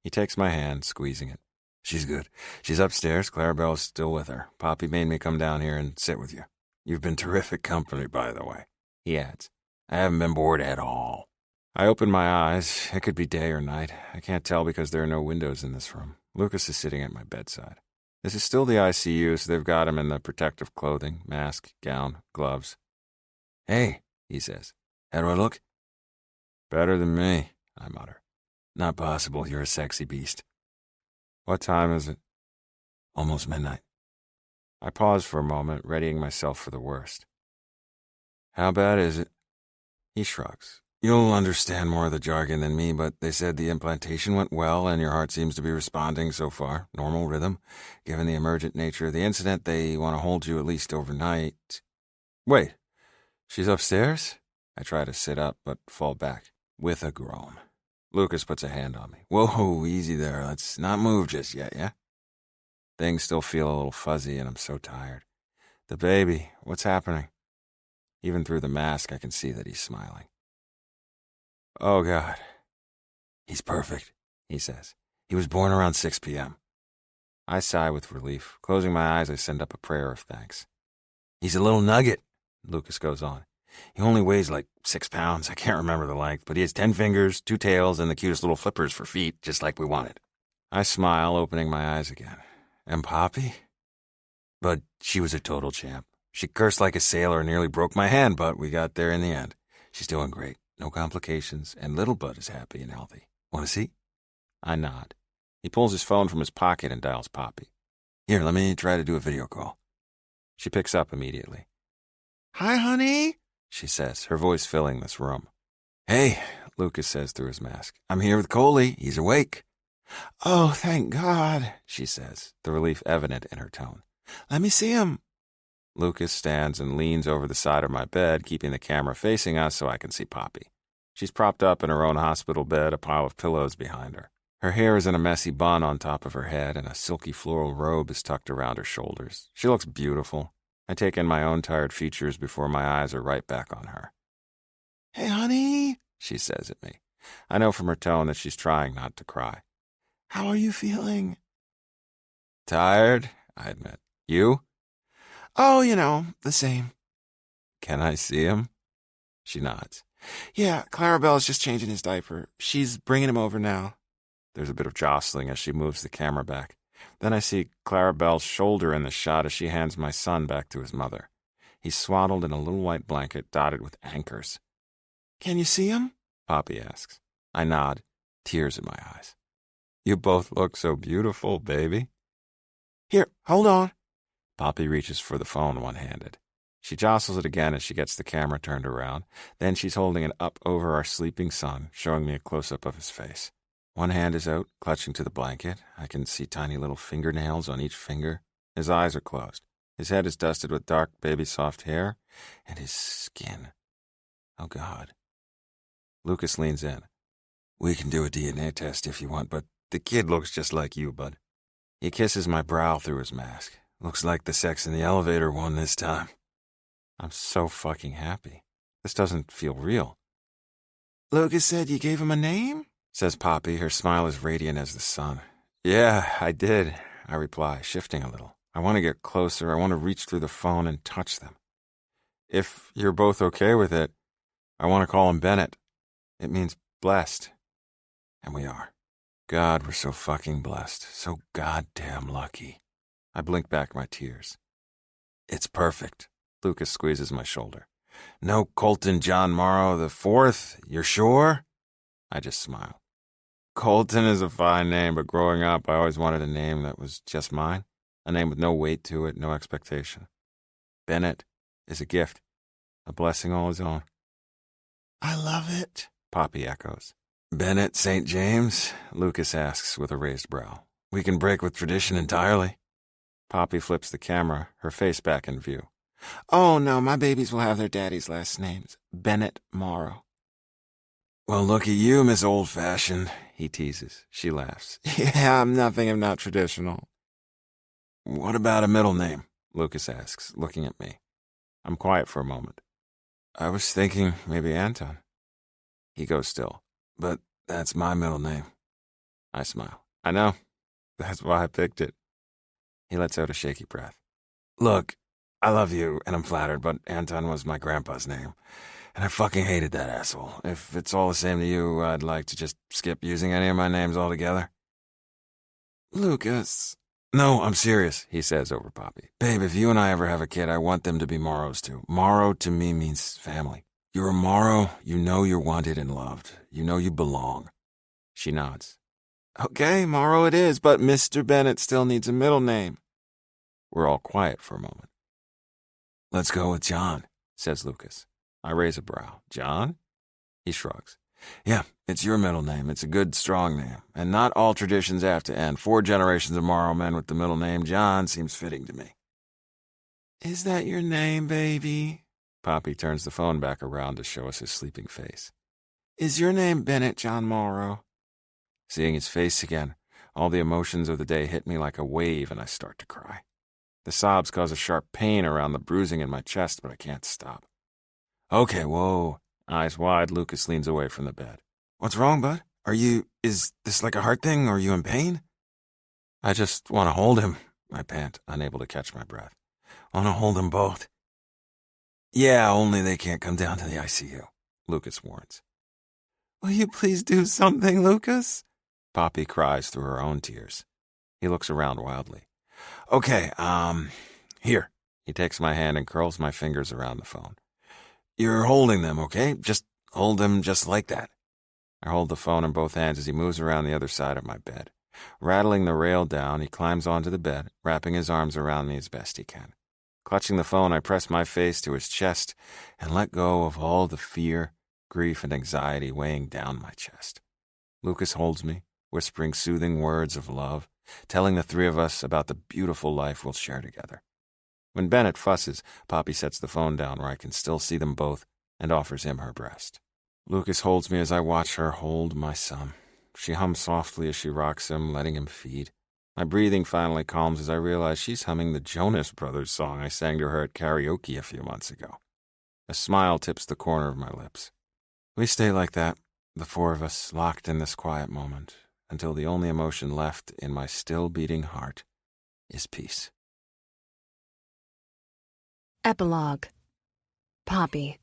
He takes my hand, squeezing it. She's good. She's upstairs. Clarabelle's still with her. Poppy made me come down here and sit with you. You've been terrific company, by the way, he adds. I haven't been bored at all. I open my eyes. It could be day or night. I can't tell because there are no windows in this room. Lucas is sitting at my bedside. This is still the ICU, so they've got him in the protective clothing, mask, gown, gloves. Hey, he says. How do I look? Better than me, I mutter. Not possible. You're a sexy beast. What time is it? Almost midnight. I pause for a moment, readying myself for the worst. How bad is it? He shrugs. You'll understand more of the jargon than me, but they said the implantation went well and your heart seems to be responding so far. Normal rhythm. Given the emergent nature of the incident, they want to hold you at least overnight. Wait, she's upstairs? I try to sit up, but fall back, with a groan. Lucas puts a hand on me. Whoa, easy there. Let's not move just yet, yeah? Things still feel a little fuzzy, and I'm so tired. The baby, what's happening? Even through the mask, I can see that he's smiling. Oh, God. He's perfect, he says. He was born around 6 p.m. I sigh with relief. Closing my eyes, I send up a prayer of thanks. He's a little nugget, Lucas goes on. He only weighs like 6 pounds. I can't remember the length, but he has 10 fingers, 2 tails, and the cutest little flippers for feet, just like we wanted. I smile, opening my eyes again. And Poppy? But she was a total champ. She cursed like a sailor and nearly broke my hand, but we got there in the end. She's doing great. No complications, and little Bud is happy and healthy. Want to see? I nod. He pulls his phone from his pocket and dials Poppy. Here, let me try to do a video call. She picks up immediately. Hi, honey, she says, her voice filling this room. Hey, Lucas says through his mask. I'm here with Coley. He's awake. Oh, thank God, she says, the relief evident in her tone. Let me see him. Lucas stands and leans over the side of my bed, keeping the camera facing us so I can see Poppy. She's propped up in her own hospital bed, a pile of pillows behind her. Her hair is in a messy bun on top of her head, and a silky floral robe is tucked around her shoulders. She looks beautiful. I take in my own tired features before my eyes are right back on her. Hey, honey, she says at me. I know from her tone that she's trying not to cry. How are you feeling? Tired, I admit. You?
Oh, the same.
Can I see him? She nods.
Yeah, Clarabelle's just changing his diaper. She's bringing him over now.
There's a bit of jostling as she moves the camera back. Then I see Clarabelle's shoulder in the shot as she hands my son back to his mother. He's swaddled in a little white blanket dotted with anchors.
Can you see him?
Poppy asks. I nod, tears in my eyes. You both look so beautiful, baby.
Here, hold on.
Poppy reaches for the phone one-handed. She jostles it again as she gets the camera turned around. Then she's holding it up over our sleeping son, showing me a close-up of his face. One hand is out, clutching to the blanket. I can see tiny little fingernails on each finger. His eyes are closed. His head is dusted with dark, baby-soft hair. And his skin. Oh, God. Lukas leans in.
We can do a DNA test if you want, but the kid looks just like you, bud.
He kisses my brow through his mask.
Looks like the sex in the elevator won this time.
I'm so fucking happy. This doesn't feel real.
Lukas said you gave him a name?
Says Poppy, her smile as radiant as the sun. Yeah, I did, I reply, shifting a little. I want to get closer. I want to reach through the phone and touch them. If you're both okay with it, I want to call him Bennett. It means blessed. And we are. God, we're so fucking blessed. So goddamn lucky. I blink back my tears.
It's perfect.
Lukas squeezes my shoulder.
No Colton John Morrow the fourth, you're sure?
I just smile. Colton is a fine name, but growing up, I always wanted a name that was just mine. A name with no weight to it, no expectation. Bennett is a gift, a blessing all his own.
I love it,
Poppy echoes.
Bennett St. James?
Lukas asks with a raised brow.
We can break with tradition entirely.
Poppy flips the camera, her face back in view.
Oh, no, my babies will have their daddy's last names. Bennett Morrow.
Well, look at you, Miss Old-Fashioned,
he teases. She laughs.
Yeah, I'm nothing if not traditional.
What about a middle name?
Lukas asks, looking at me. I'm quiet for a moment. I was thinking maybe Anton. He goes still.
But that's my middle name.
I smile. I know. That's why I picked it. He lets out a shaky breath.
Look, I love you, and I'm flattered, but Anton was my grandpa's name. And I fucking hated that asshole. If it's all the same to you, I'd like to just skip using any of my names altogether.
Lukas.
No, I'm serious, he says over Poppy. Babe, if you and I ever have a kid, I want them to be Morrows too. Morrow to me means family. You're a Morrow, you know you're wanted and loved. You know you belong.
She nods.
Okay, Morrow it is, but Mr. Bennett still needs a middle name.
We're all quiet for a moment.
Let's go with John,
says Lukas. I raise a brow. John? He shrugs.
Yeah, it's your middle name. It's a good, strong name. And not all traditions have to end. 4 generations of Morrow men with the middle name John seems fitting to me.
Is that your name, baby?
Poppy turns the phone back around to show us his sleeping face.
Is your name Bennett John Morrow?
Seeing his face again, all the emotions of the day hit me like a wave and I start to cry. The sobs cause a sharp pain around the bruising in my chest, but I can't stop.
Okay, whoa.
Eyes wide, Lukas leans away from the bed.
What's wrong, bud? Is this like a heart thing? Are you in pain?
I just want to hold him, I pant, unable to catch my breath.
I want to hold them both. Yeah, only they can't come down to the ICU,
Lukas warns.
Will you please do something, Lukas?
Poppy cries through her own tears. He looks around wildly.
Okay, here.
He takes my hand and curls my fingers around the phone.
You're holding them, okay? Just hold them just like that.
I hold the phone in both hands as he moves around the other side of my bed. Rattling the rail down, he climbs onto the bed, wrapping his arms around me as best he can. Clutching the phone, I press my face to his chest and let go of all the fear, grief, and anxiety weighing down my chest. Lukas holds me, whispering soothing words of love, telling the three of us about the beautiful life we'll share together. When Bennett fusses, Poppy sets the phone down where I can still see them both and offers him her breast. Lukas holds me as I watch her hold my son. She hums softly as she rocks him, letting him feed. My breathing finally calms as I realize she's humming the Jonas Brothers song I sang to her at karaoke a few months ago. A smile tips the corner of my lips. We stay like that, the 4 of us, locked in this quiet moment, until the only emotion left in my still beating heart is peace.
Epilogue. Poppy.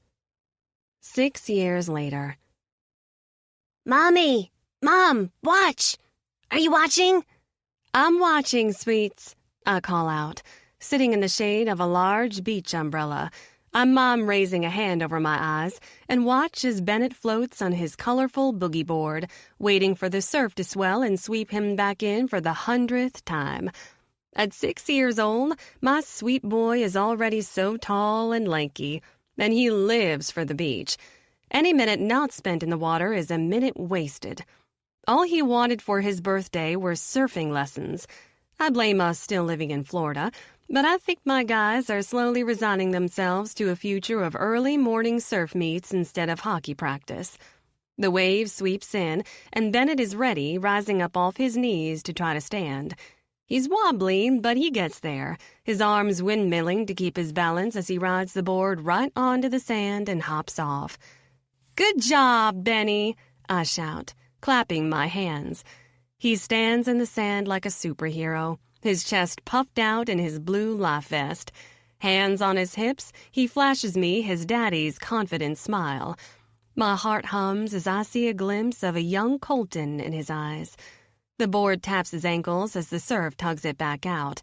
6 years later.
Mommy! Mom, watch! Are you watching?
I'm watching, sweets, I call out, sitting in the shade of a large beach umbrella. I'm Mom raising a hand over my eyes and watch as Bennett floats on his colorful boogie board, waiting for the surf to swell and sweep him back in for the 100th time. At 6 years old, my sweet boy is already so tall and lanky, and he lives for the beach. Any minute not spent in the water is a minute wasted. All he wanted for his birthday were surfing lessons. I blame us still living in Florida, but I think my guys are slowly resigning themselves to a future of early morning surf meets instead of hockey practice. The wave sweeps in, and Bennett is ready, rising up off his knees to try to stand. He's wobbly, but he gets there, his arms windmilling to keep his balance as he rides the board right onto the sand and hops off. "Good job, Benny," I shout, clapping my hands. He stands in the sand like a superhero, his chest puffed out in his blue life vest. Hands on his hips, he flashes me his daddy's confident smile. My heart hums as I see a glimpse of a young Colton in his eyes. The board taps his ankles as the surf tugs it back out.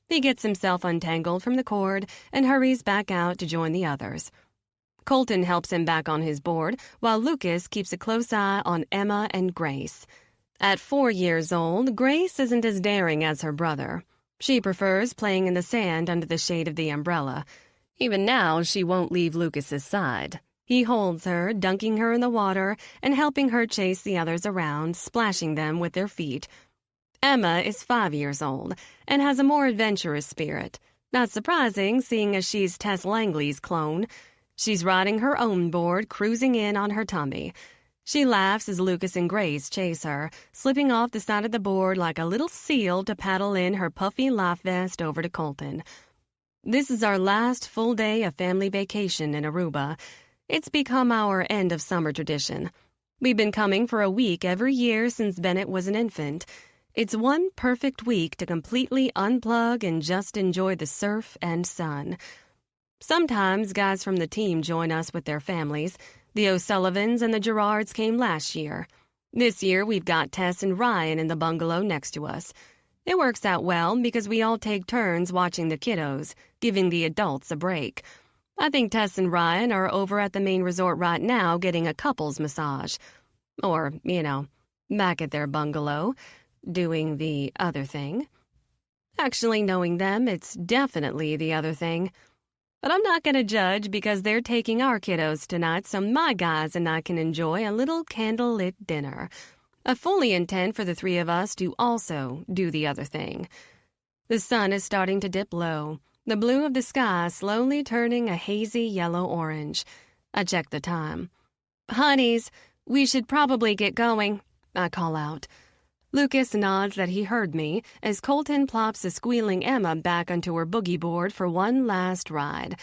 He gets himself untangled from the cord and hurries back out to join the others. Colton helps him back on his board, while Lukas keeps a close eye on Emma and Grace. At 4 years old, Grace isn't as daring as her brother. She prefers playing in the sand under the shade of the umbrella. Even now, she won't leave Lukas's side. He holds her, dunking her in the water and helping her chase the others around, splashing them with their feet. Emma is 5 years old and has a more adventurous spirit. Not surprising, seeing as she's Tess Langley's clone. She's riding her own board, cruising in on her tummy. She laughs as Lukas and Grace chase her, slipping off the side of the board like a little seal to paddle in her puffy life vest over to Colton. This is our last full day of family vacation in Aruba. It's become our end-of-summer tradition. We've been coming for a week every year since Bennett was an infant. It's one perfect week to completely unplug and just enjoy the surf and sun. Sometimes guys from the team join us with their families. The O'Sullivans and the Gerards came last year. This year, we've got Tess and Ryan in the bungalow next to us. It works out well because we all take turns watching the kiddos, giving the adults a break. I think Tess and Ryan are over at the main resort right now getting a couples massage. Or, back at their bungalow, doing the other thing. Actually, knowing them, it's definitely the other thing. But I'm not going to judge because they're taking our kiddos tonight so my guys and I can enjoy a little candlelit dinner. I fully intend for the three of us to also do the other thing. The sun is starting to dip low, the blue of the sky slowly turning a hazy yellow-orange. I check the time. "Honeys, we should probably get going," I call out. Lukas nods that he heard me as Colton plops a squealing Emma back onto her boogie board for one last ride.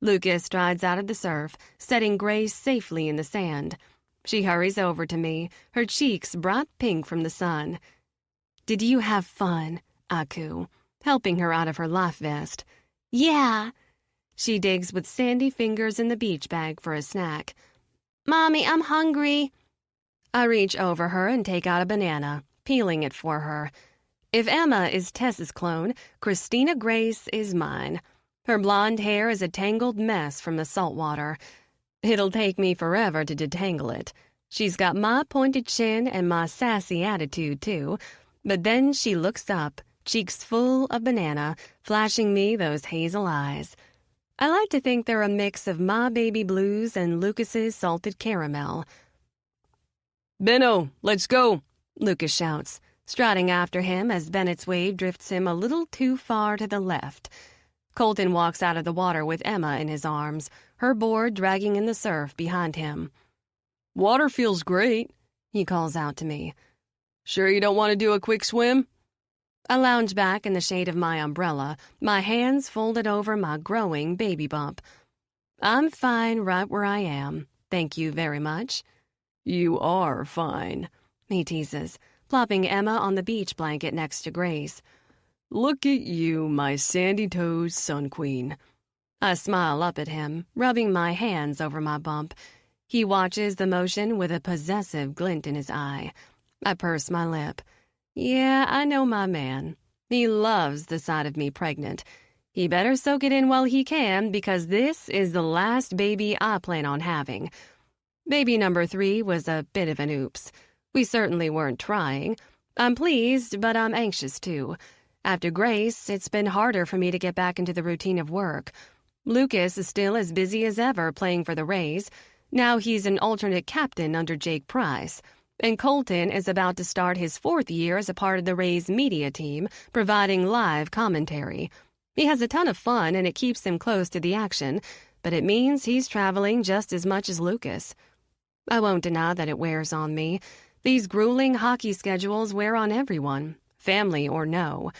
Lukas strides out of the surf, setting Grace safely in the sand. She hurries over to me, her cheeks bright pink from the sun. "Did you have fun?" I coo, helping her out of her life vest.
Yeah.
She digs with sandy fingers in the beach bag for a snack.
Mommy, I'm hungry.
I reach over her and take out a banana, peeling it for her. If Emma is Tess's clone, Christina Grace is mine. Her blonde hair is a tangled mess from the salt water. It'll take me forever to detangle it. She's got my pointed chin and my sassy attitude, too. But then she looks up, cheeks full of banana, flashing me those hazel eyes. I like to think they're a mix of my baby blues and Lukas's salted caramel.
"Benno, let's go,"
Lukas shouts, striding after him as Bennett's wave drifts him a little too far to the left. Colton walks out of the water with Emma in his arms, her board dragging in the surf behind him.
"Water feels great,"
he calls out to me.
"Sure you don't want to do a quick swim?"
I lounge back in the shade of my umbrella, my hands folded over my growing baby bump. I'm fine right where I am, thank you very much.
"You are fine,"
he teases, plopping Emma on the beach blanket next to Grace.
"Look at you, my sandy-toes sun queen."
I smile up at him, rubbing my hands over my bump. He watches the motion with a possessive glint in his eye. I purse my lip. Yeah, I know my man. He loves the sight of me pregnant. He better soak it in while he can, because this is the last baby I plan on having. Baby number 3 was a bit of an oops. We certainly weren't trying. I'm pleased, but I'm anxious too. After Grace, it's been harder for me to get back into the routine of work. Lukas is still as busy as ever playing for the Rays. Now he's an alternate captain under Jake Price. And Colton is about to start his 4th year as a part of the Rays media team, providing live commentary. He has a ton of fun and it keeps him close to the action, but it means he's traveling just as much as Lukas. I won't deny that it wears on me. These grueling hockey schedules wear on everyone, family or no.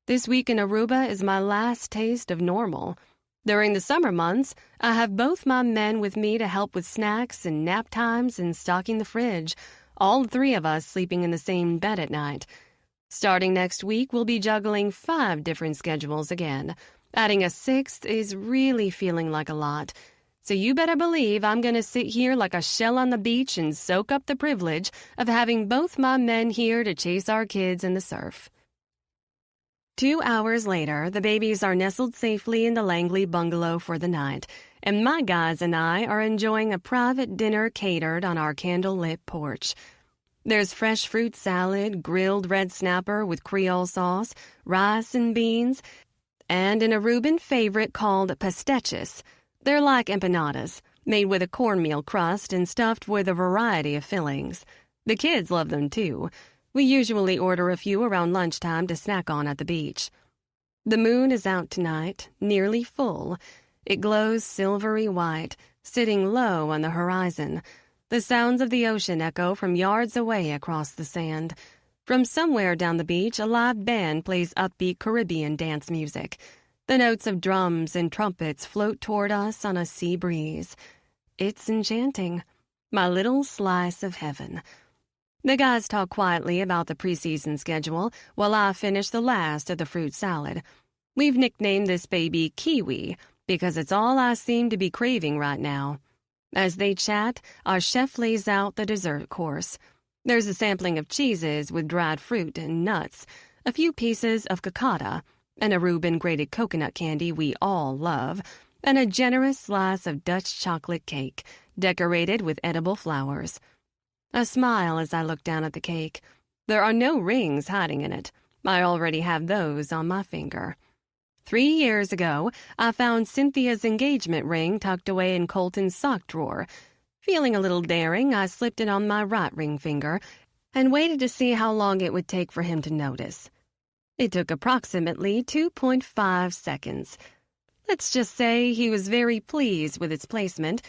This week in Aruba is my last taste of normal. During the summer months, I have both my men with me to help with snacks and nap times and stocking the fridge, all 3 of us sleeping in the same bed at night. Starting next week, we'll be juggling 5 different schedules again. Adding a 6th is really feeling like a lot. So you better believe I'm going to sit here like a shell on the beach and soak up the privilege of having both my men here to chase our kids in the surf. 2 hours later, the babies are nestled safely in the Langley bungalow for the night, and my guys and I are enjoying a private dinner catered on our candle-lit porch. There's fresh fruit salad, grilled red snapper with Creole sauce, rice and beans, and an Aruban favorite called pasteches. They're like empanadas, made with a cornmeal crust and stuffed with a variety of fillings. The kids love them too. We usually order a few around lunchtime to snack on at the beach. The moon is out tonight, nearly full. It glows silvery white, sitting low on the horizon. The sounds of the ocean echo from yards away across the sand. From somewhere down the beach, a live band plays upbeat Caribbean dance music. The notes of drums and trumpets float toward us on a sea breeze. It's enchanting. My little slice of heaven. The guys talk quietly about the preseason schedule while I finish the last of the fruit salad. We've nicknamed this baby Kiwi because it's all I seem to be craving right now. As they chat, our chef lays out the dessert course. There's a sampling of cheeses with dried fruit and nuts, a few pieces of cacata, an Aruban grated coconut candy we all love, and a generous slice of Dutch chocolate cake, decorated with edible flowers. I smile as I look down at the cake. There are no rings hiding in it. I already have those on my finger. 3 years ago, I found Cynthia's engagement ring tucked away in Colton's sock drawer. Feeling a little daring, I slipped it on my right ring finger and waited to see how long it would take for him to notice. It took approximately 2.5 seconds. Let's just say he was very pleased with its placement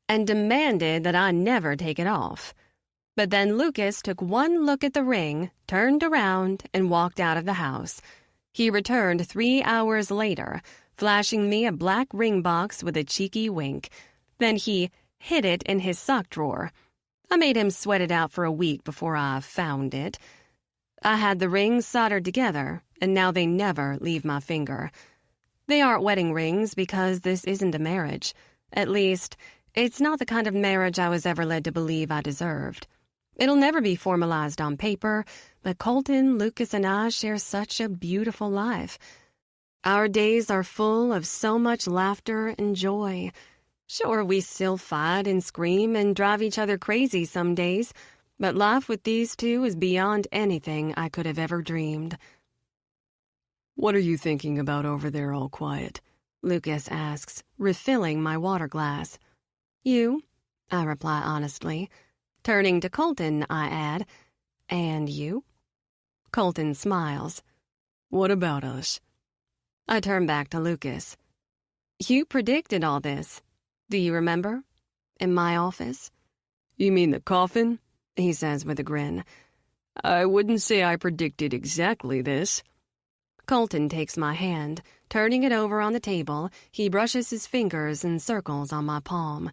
and demanded that I never take it off. But then Lukas took one look at the ring, turned around, and walked out of the house. He returned 3 hours later, flashing me a black ring box with a cheeky wink. Then he hid it in his sock drawer. I made him sweat it out for a week before I found it. I had the rings soldered together, and now they never leave my finger. They aren't wedding rings because this isn't a marriage. At least, it's not the kind of marriage I was ever led to believe I deserved. It'll never be formalized on paper, but Colton, Lukas, and I share such a beautiful life. Our days are full of so much laughter and joy. Sure, we still fight and scream and drive each other crazy some days, but life with these two is beyond anything I could have ever dreamed.
"What are you thinking about over there all quiet?"
Lukas asks, refilling my water glass. "You?" I reply honestly. Turning to Colton, I add, "And you?" Colton smiles.
"What about us?"
I turn back to Lukas. "You predicted all this. Do you remember? In my office?"
"You mean the coffin?"
he says with a grin.
"I wouldn't say I predicted exactly this."
Colton takes my hand. Turning it over on the table, he brushes his fingers in circles on my palm.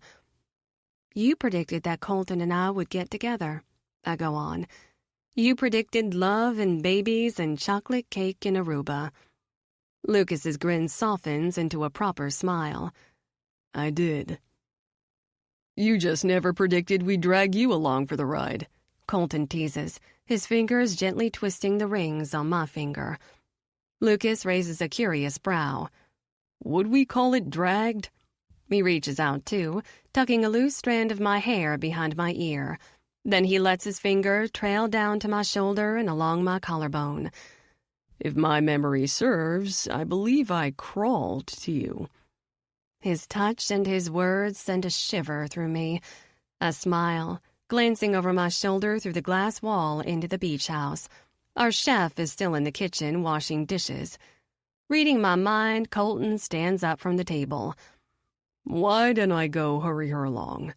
"You predicted that Colton and I would get together," I go on. "You predicted love and babies and chocolate cake in Aruba." Lucas's grin softens into a proper smile.
I did. You just never predicted we'd drag you along for the ride,
Colton teases, his fingers gently twisting the rings on my finger. Lukas raises a curious brow.
Would we call it dragged?
He reaches out, too, tucking a loose strand of my hair behind my ear. Then he lets his finger trail down to my shoulder and along my collarbone.
If my memory serves, I believe I crawled to you.
His touch and his words send a shiver through me. I smile, glancing over my shoulder through the glass wall into the beach house. Our chef is still in the kitchen washing dishes. Reading my mind, Colton stands up from the table.
Why don't I go hurry her along?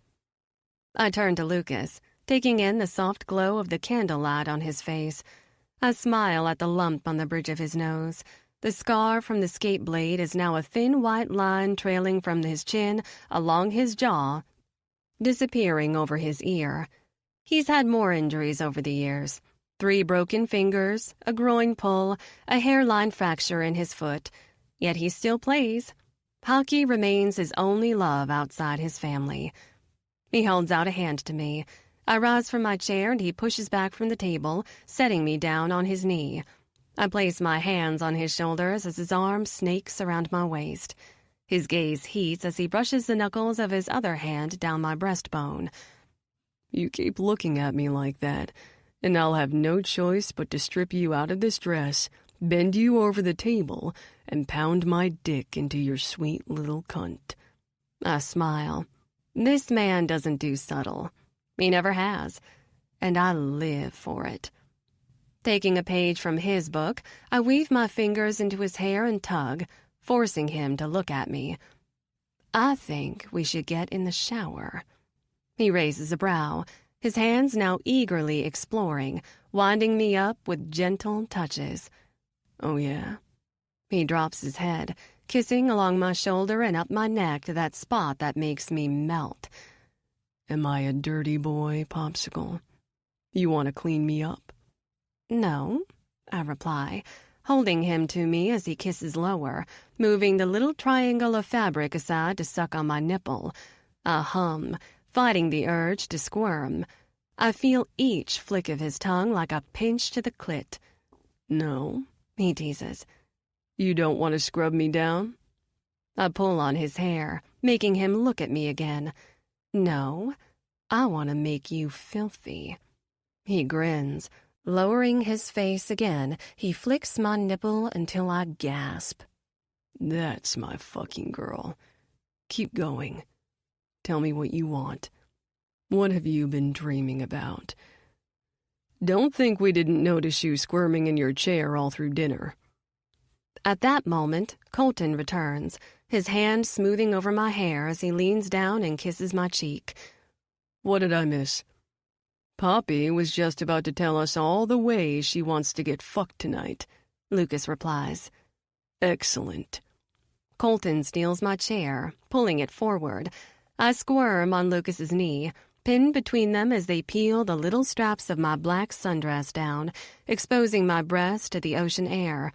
I turn to Lukas, taking in the soft glow of the candlelight on his face. I smile at the lump on the bridge of his nose. The scar from the skate blade is now a thin white line trailing from his chin along his jaw, disappearing over his ear. He's had more injuries over the years. 3 broken fingers, a groin pull, a hairline fracture in his foot. Yet he still plays. Hockey remains his only love outside his family. He holds out a hand to me. I rise from my chair and he pushes back from the table, setting me down on his knee. I place my hands on his shoulders as his arm snakes around my waist. His gaze heats as he brushes the knuckles of his other hand down my breastbone.
You keep looking at me like that, and I'll have no choice but to strip you out of this dress, bend you over the table, and pound my dick into your sweet little cunt.
I smile. This man doesn't do subtle. He never has. And I live for it. Taking a page from his book, I weave my fingers into his hair and tug, forcing him to look at me. I think we should get in the shower. He raises a brow, his hands now eagerly exploring, winding me up with gentle touches.
Oh, yeah?
He drops his head, kissing along my shoulder and up my neck to that spot that makes me melt.
Am I a dirty boy, Popsicle? You want to clean me up?
No, I reply, holding him to me as he kisses lower, moving the little triangle of fabric aside to suck on my nipple. I hum, fighting the urge to squirm. I feel each flick of his tongue like a pinch to the clit.
No,
he teases.
You don't want to scrub me down?
I pull on his hair, making him look at me again. No, I want to make you filthy. He grins. Lowering his face again, he flicks my nipple until I gasp.
That's my fucking girl. Keep going. Tell me what you want. What have you been dreaming about? Don't think we didn't notice you squirming in your chair all through dinner.
At that moment, Colton returns, his hand smoothing over my hair as he leans down and kisses my cheek.
What did I miss? Poppy was just about to tell us all the ways she wants to get fucked tonight,
Lukas replies.
Excellent.
Colton steals my chair, pulling it forward. I squirm on Lucas's knee, pinned between them as they peel the little straps of my black sundress down, exposing my breast to the ocean air.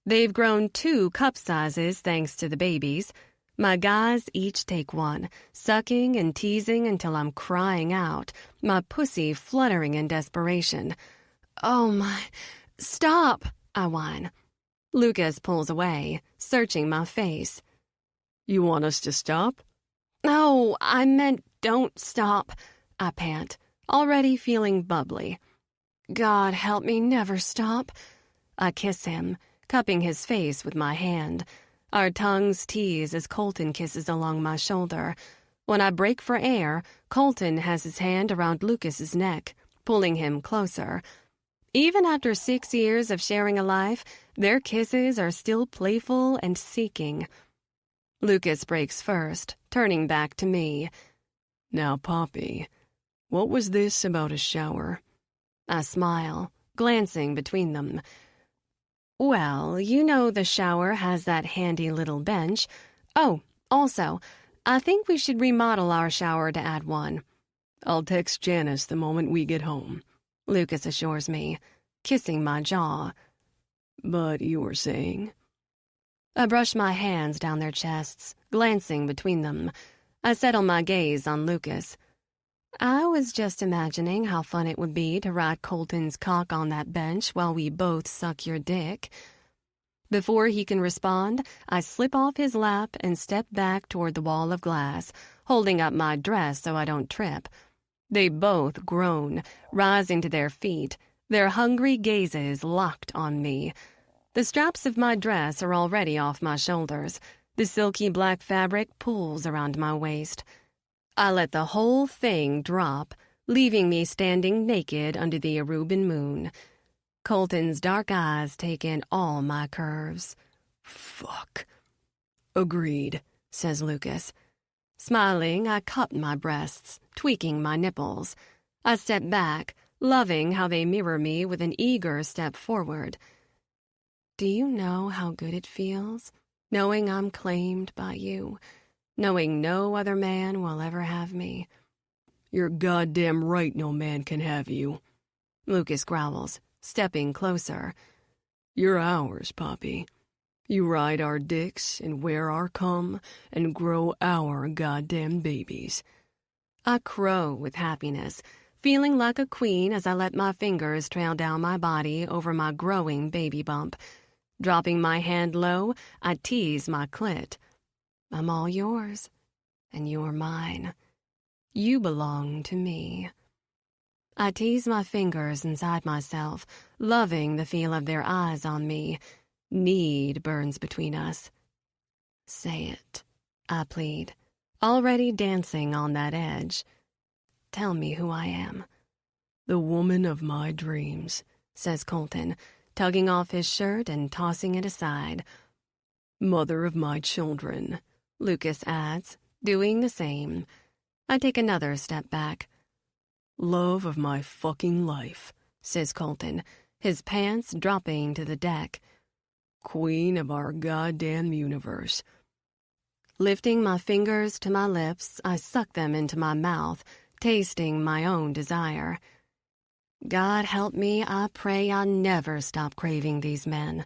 They've grown 2 cup sizes thanks to the babies. My guys each take one, sucking and teasing until I'm crying out, my pussy fluttering in desperation. Oh my... Stop! I whine. Lukas pulls away, searching my face.
You want us to stop?
No, I meant don't stop, I pant, already feeling bubbly. God help me never stop. I kiss him, cupping his face with my hand. Our tongues tease as Colton kisses along my shoulder. When I break for air, Colton has his hand around Lucas's neck, pulling him closer. Even after 6 years of sharing a life, their kisses are still playful and seeking. Lukas breaks first, turning back to me.
Now, Poppy, what was this about a shower?
I smile, glancing between them. Well, you know the shower has that handy little bench. Oh, also, I think we should remodel our shower to add one.
I'll text Janice the moment we get home,
Lukas assures me, kissing my jaw.
But you were saying?
I brush my hands down their chests, glancing between them. I settle my gaze on Lukas. I was just imagining how fun it would be to ride Colton's cock on that bench while we both suck your dick. Before he can respond, I slip off his lap and step back toward the wall of glass, holding up my dress so I don't trip. They both groan, rising to their feet, their hungry gazes locked on me. The straps of my dress are already off my shoulders. The silky black fabric pulls around my waist. I let the whole thing drop, leaving me standing naked under the Aruban moon. Colton's dark eyes take in all my curves.
Fuck. Agreed,
says Lukas. Smiling, I cup my breasts, tweaking my nipples. I step back, loving how they mirror me with an eager step forward. Do you know how good it feels, knowing I'm claimed by you, knowing no other man will ever have me?
You're goddamn right no man can have you,
Lukas growls, stepping closer.
You're ours, Poppy. You ride our dicks and wear our cum and grow our goddamn babies.
I crow with happiness, feeling like a queen as I let my fingers trail down my body over my growing baby bump. Dropping my hand low, I tease my clit. I'm all yours, and you're mine. You belong to me. I tease my fingers inside myself, loving the feel of their eyes on me. Need burns between us. Say it, I plead, already dancing on that edge. Tell me who I am.
The woman of my dreams,
says Colton, tugging off his shirt and tossing it aside.
Mother of my children,
Lukas adds, doing the same. I take another step back.
Love of my fucking life,
says Colton, his pants dropping to the deck.
Queen of our goddamn universe.
Lifting my fingers to my lips, I suck them into my mouth, tasting my own desire. God help me, I pray I never stop craving these men.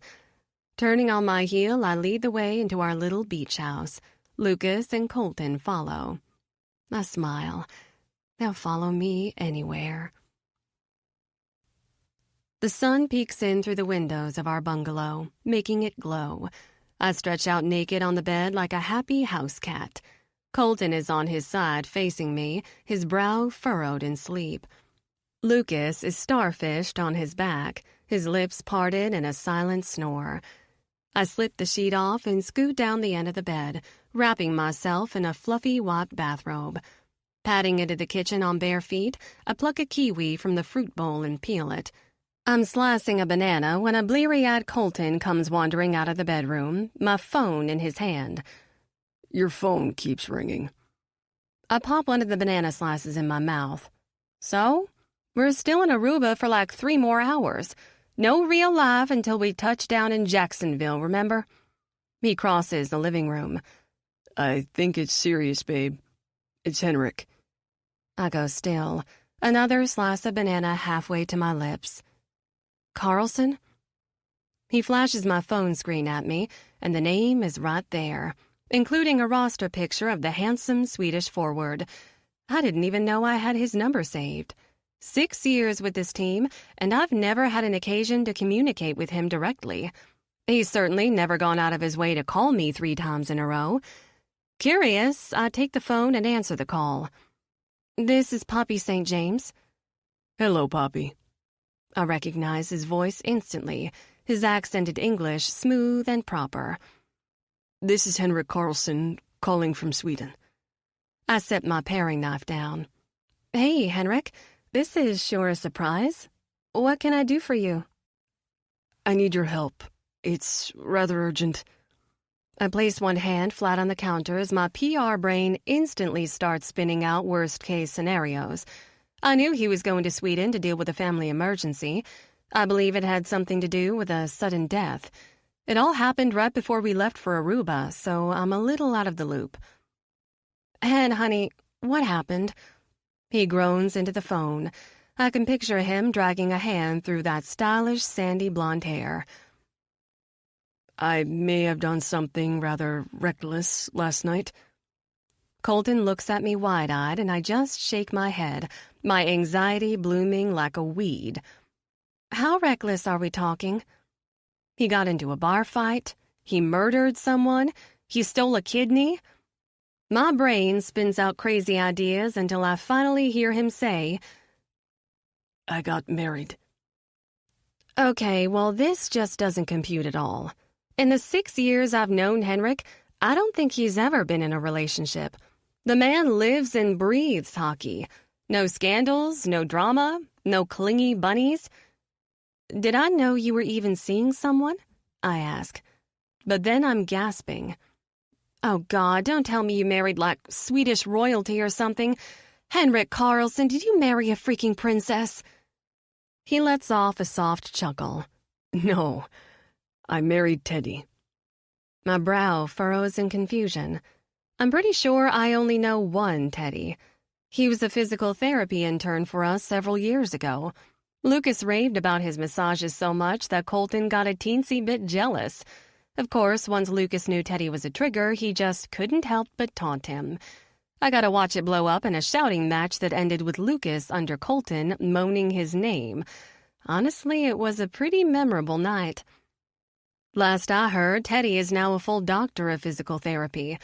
Turning on my heel, I lead the way into our little beach house. Lukas and Colton follow. I smile. They'll follow me anywhere. The sun peeks in through the windows of our bungalow, making it glow. I stretch out naked on the bed like a happy house cat. Colton is on his side facing me, his brow furrowed in sleep. Lukas is starfished on his back, his lips parted in a silent snore. I slip the sheet off and scoot down the end of the bed, wrapping myself in a fluffy white bathrobe. Padding into the kitchen on bare feet, I pluck a kiwi from the fruit bowl and peel it. I'm slicing a banana when a bleary-eyed Colton comes wandering out of the bedroom, my phone in his hand.
Your phone keeps ringing.
I pop one of the banana slices in my mouth. So? We're still in Aruba for like 3 more hours. No real life until we touch down in Jacksonville, remember? He crosses the living room.
I think it's serious, babe. It's Henrik.
I go still, another slice of banana halfway to my lips. Carlson? He flashes my phone screen at me, and the name is right there, including a roster picture of the handsome Swedish forward. I didn't even know I had his number saved. 6 years with this team, and I've never had an occasion to communicate with him directly. He's certainly never gone out of his way to call me 3 times in a row. Curious, I take the phone and answer the call. This is Poppy St. James.
Hello, Poppy.
I recognize his voice instantly, his accented English smooth and proper.
This is Henrik Carlson, calling from Sweden.
I set my paring knife down. Hey, Henrik, this is sure a surprise. What can I do for you?
I need your help. It's rather urgent.
I place one hand flat on the counter as my PR brain instantly starts spinning out worst-case scenarios. I knew he was going to Sweden to deal with a family emergency. I believe it had something to do with a sudden death. It all happened right before we left for Aruba, so I'm a little out of the loop. And, honey, what happened? He groans into the phone. I can picture him dragging a hand through that stylish sandy blonde hair.
I may have done something rather reckless last night.
Colton looks at me wide-eyed, and I just shake my head, my anxiety blooming like a weed. How reckless are we talking? He got into a bar fight? He murdered someone? He stole a kidney? My brain spins out crazy ideas until I finally hear him say,
I got married.
Okay, well, this just doesn't compute at all. In the 6 years I've known Henrik, I don't think he's ever been in a relationship. The man lives and breathes hockey. No scandals, no drama, no clingy bunnies. Did I know you were even seeing someone? I ask. But then I'm gasping. Oh, God, don't tell me you married like Swedish royalty or something. Henrik Karlsson, did you marry a freaking princess? He lets off a soft chuckle.
No, I married Teddy.
My brow furrows in confusion. I'm pretty sure I only know one Teddy. He was a physical therapy intern for us several years ago. Lukas raved about his massages so much that Colton got a teensy bit jealous. Of course, once Lukas knew Teddy was a trigger, he just couldn't help but taunt him. I got to watch it blow up in a shouting match that ended with Lukas under Colton moaning his name. Honestly, it was a pretty memorable night. Last I heard, Teddy is now a full doctor of physical therapy.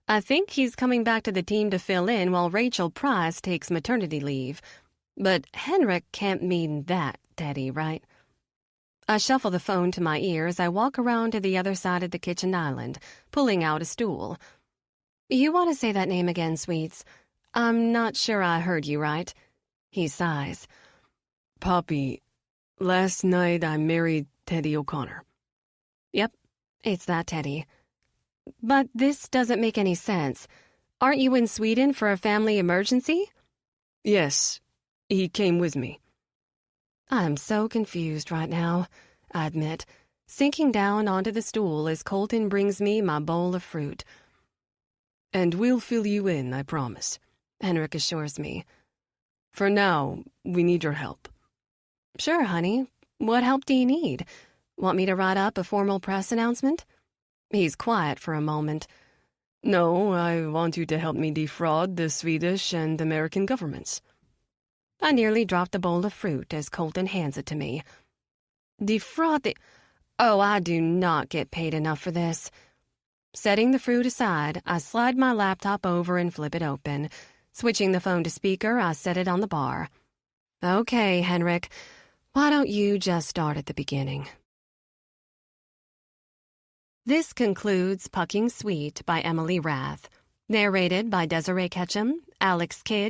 I think he's coming back to the team to fill in while Rachel Price takes maternity leave. But Henrik can't mean that, Teddy, right? I shuffle the phone to my ear as I walk around to the other side of the kitchen island, pulling out a stool. You want to say that name again, Sweets? I'm not sure I heard you right. He sighs.
Poppy, last night I married Teddy O'Connor.
Yep, it's that Teddy. But this doesn't make any sense. Aren't you in Sweden for a family emergency?
Yes, he came with me.
I'm so confused right now, I admit, sinking down onto the stool as Colton brings me my bowl of fruit.
And we'll fill you in, I promise,
Henrik assures me.
For now, we need your help.
Sure, honey. What help do you need? Want me to write up a formal press announcement? He's quiet for a moment.
No, I want you to help me defraud the Swedish and American governments.
I nearly dropped the bowl of fruit as Colton hands it to me. Defraud the... Oh, I do not get paid enough for this. Setting the fruit aside, I slide my laptop over and flip it open. Switching the phone to speaker, I set it on the bar. Okay, Henrik, why don't you just start at the beginning? This concludes Pucking Sweet by Emily Rath. Narrated by Desiree Ketchum, Alex Kidd,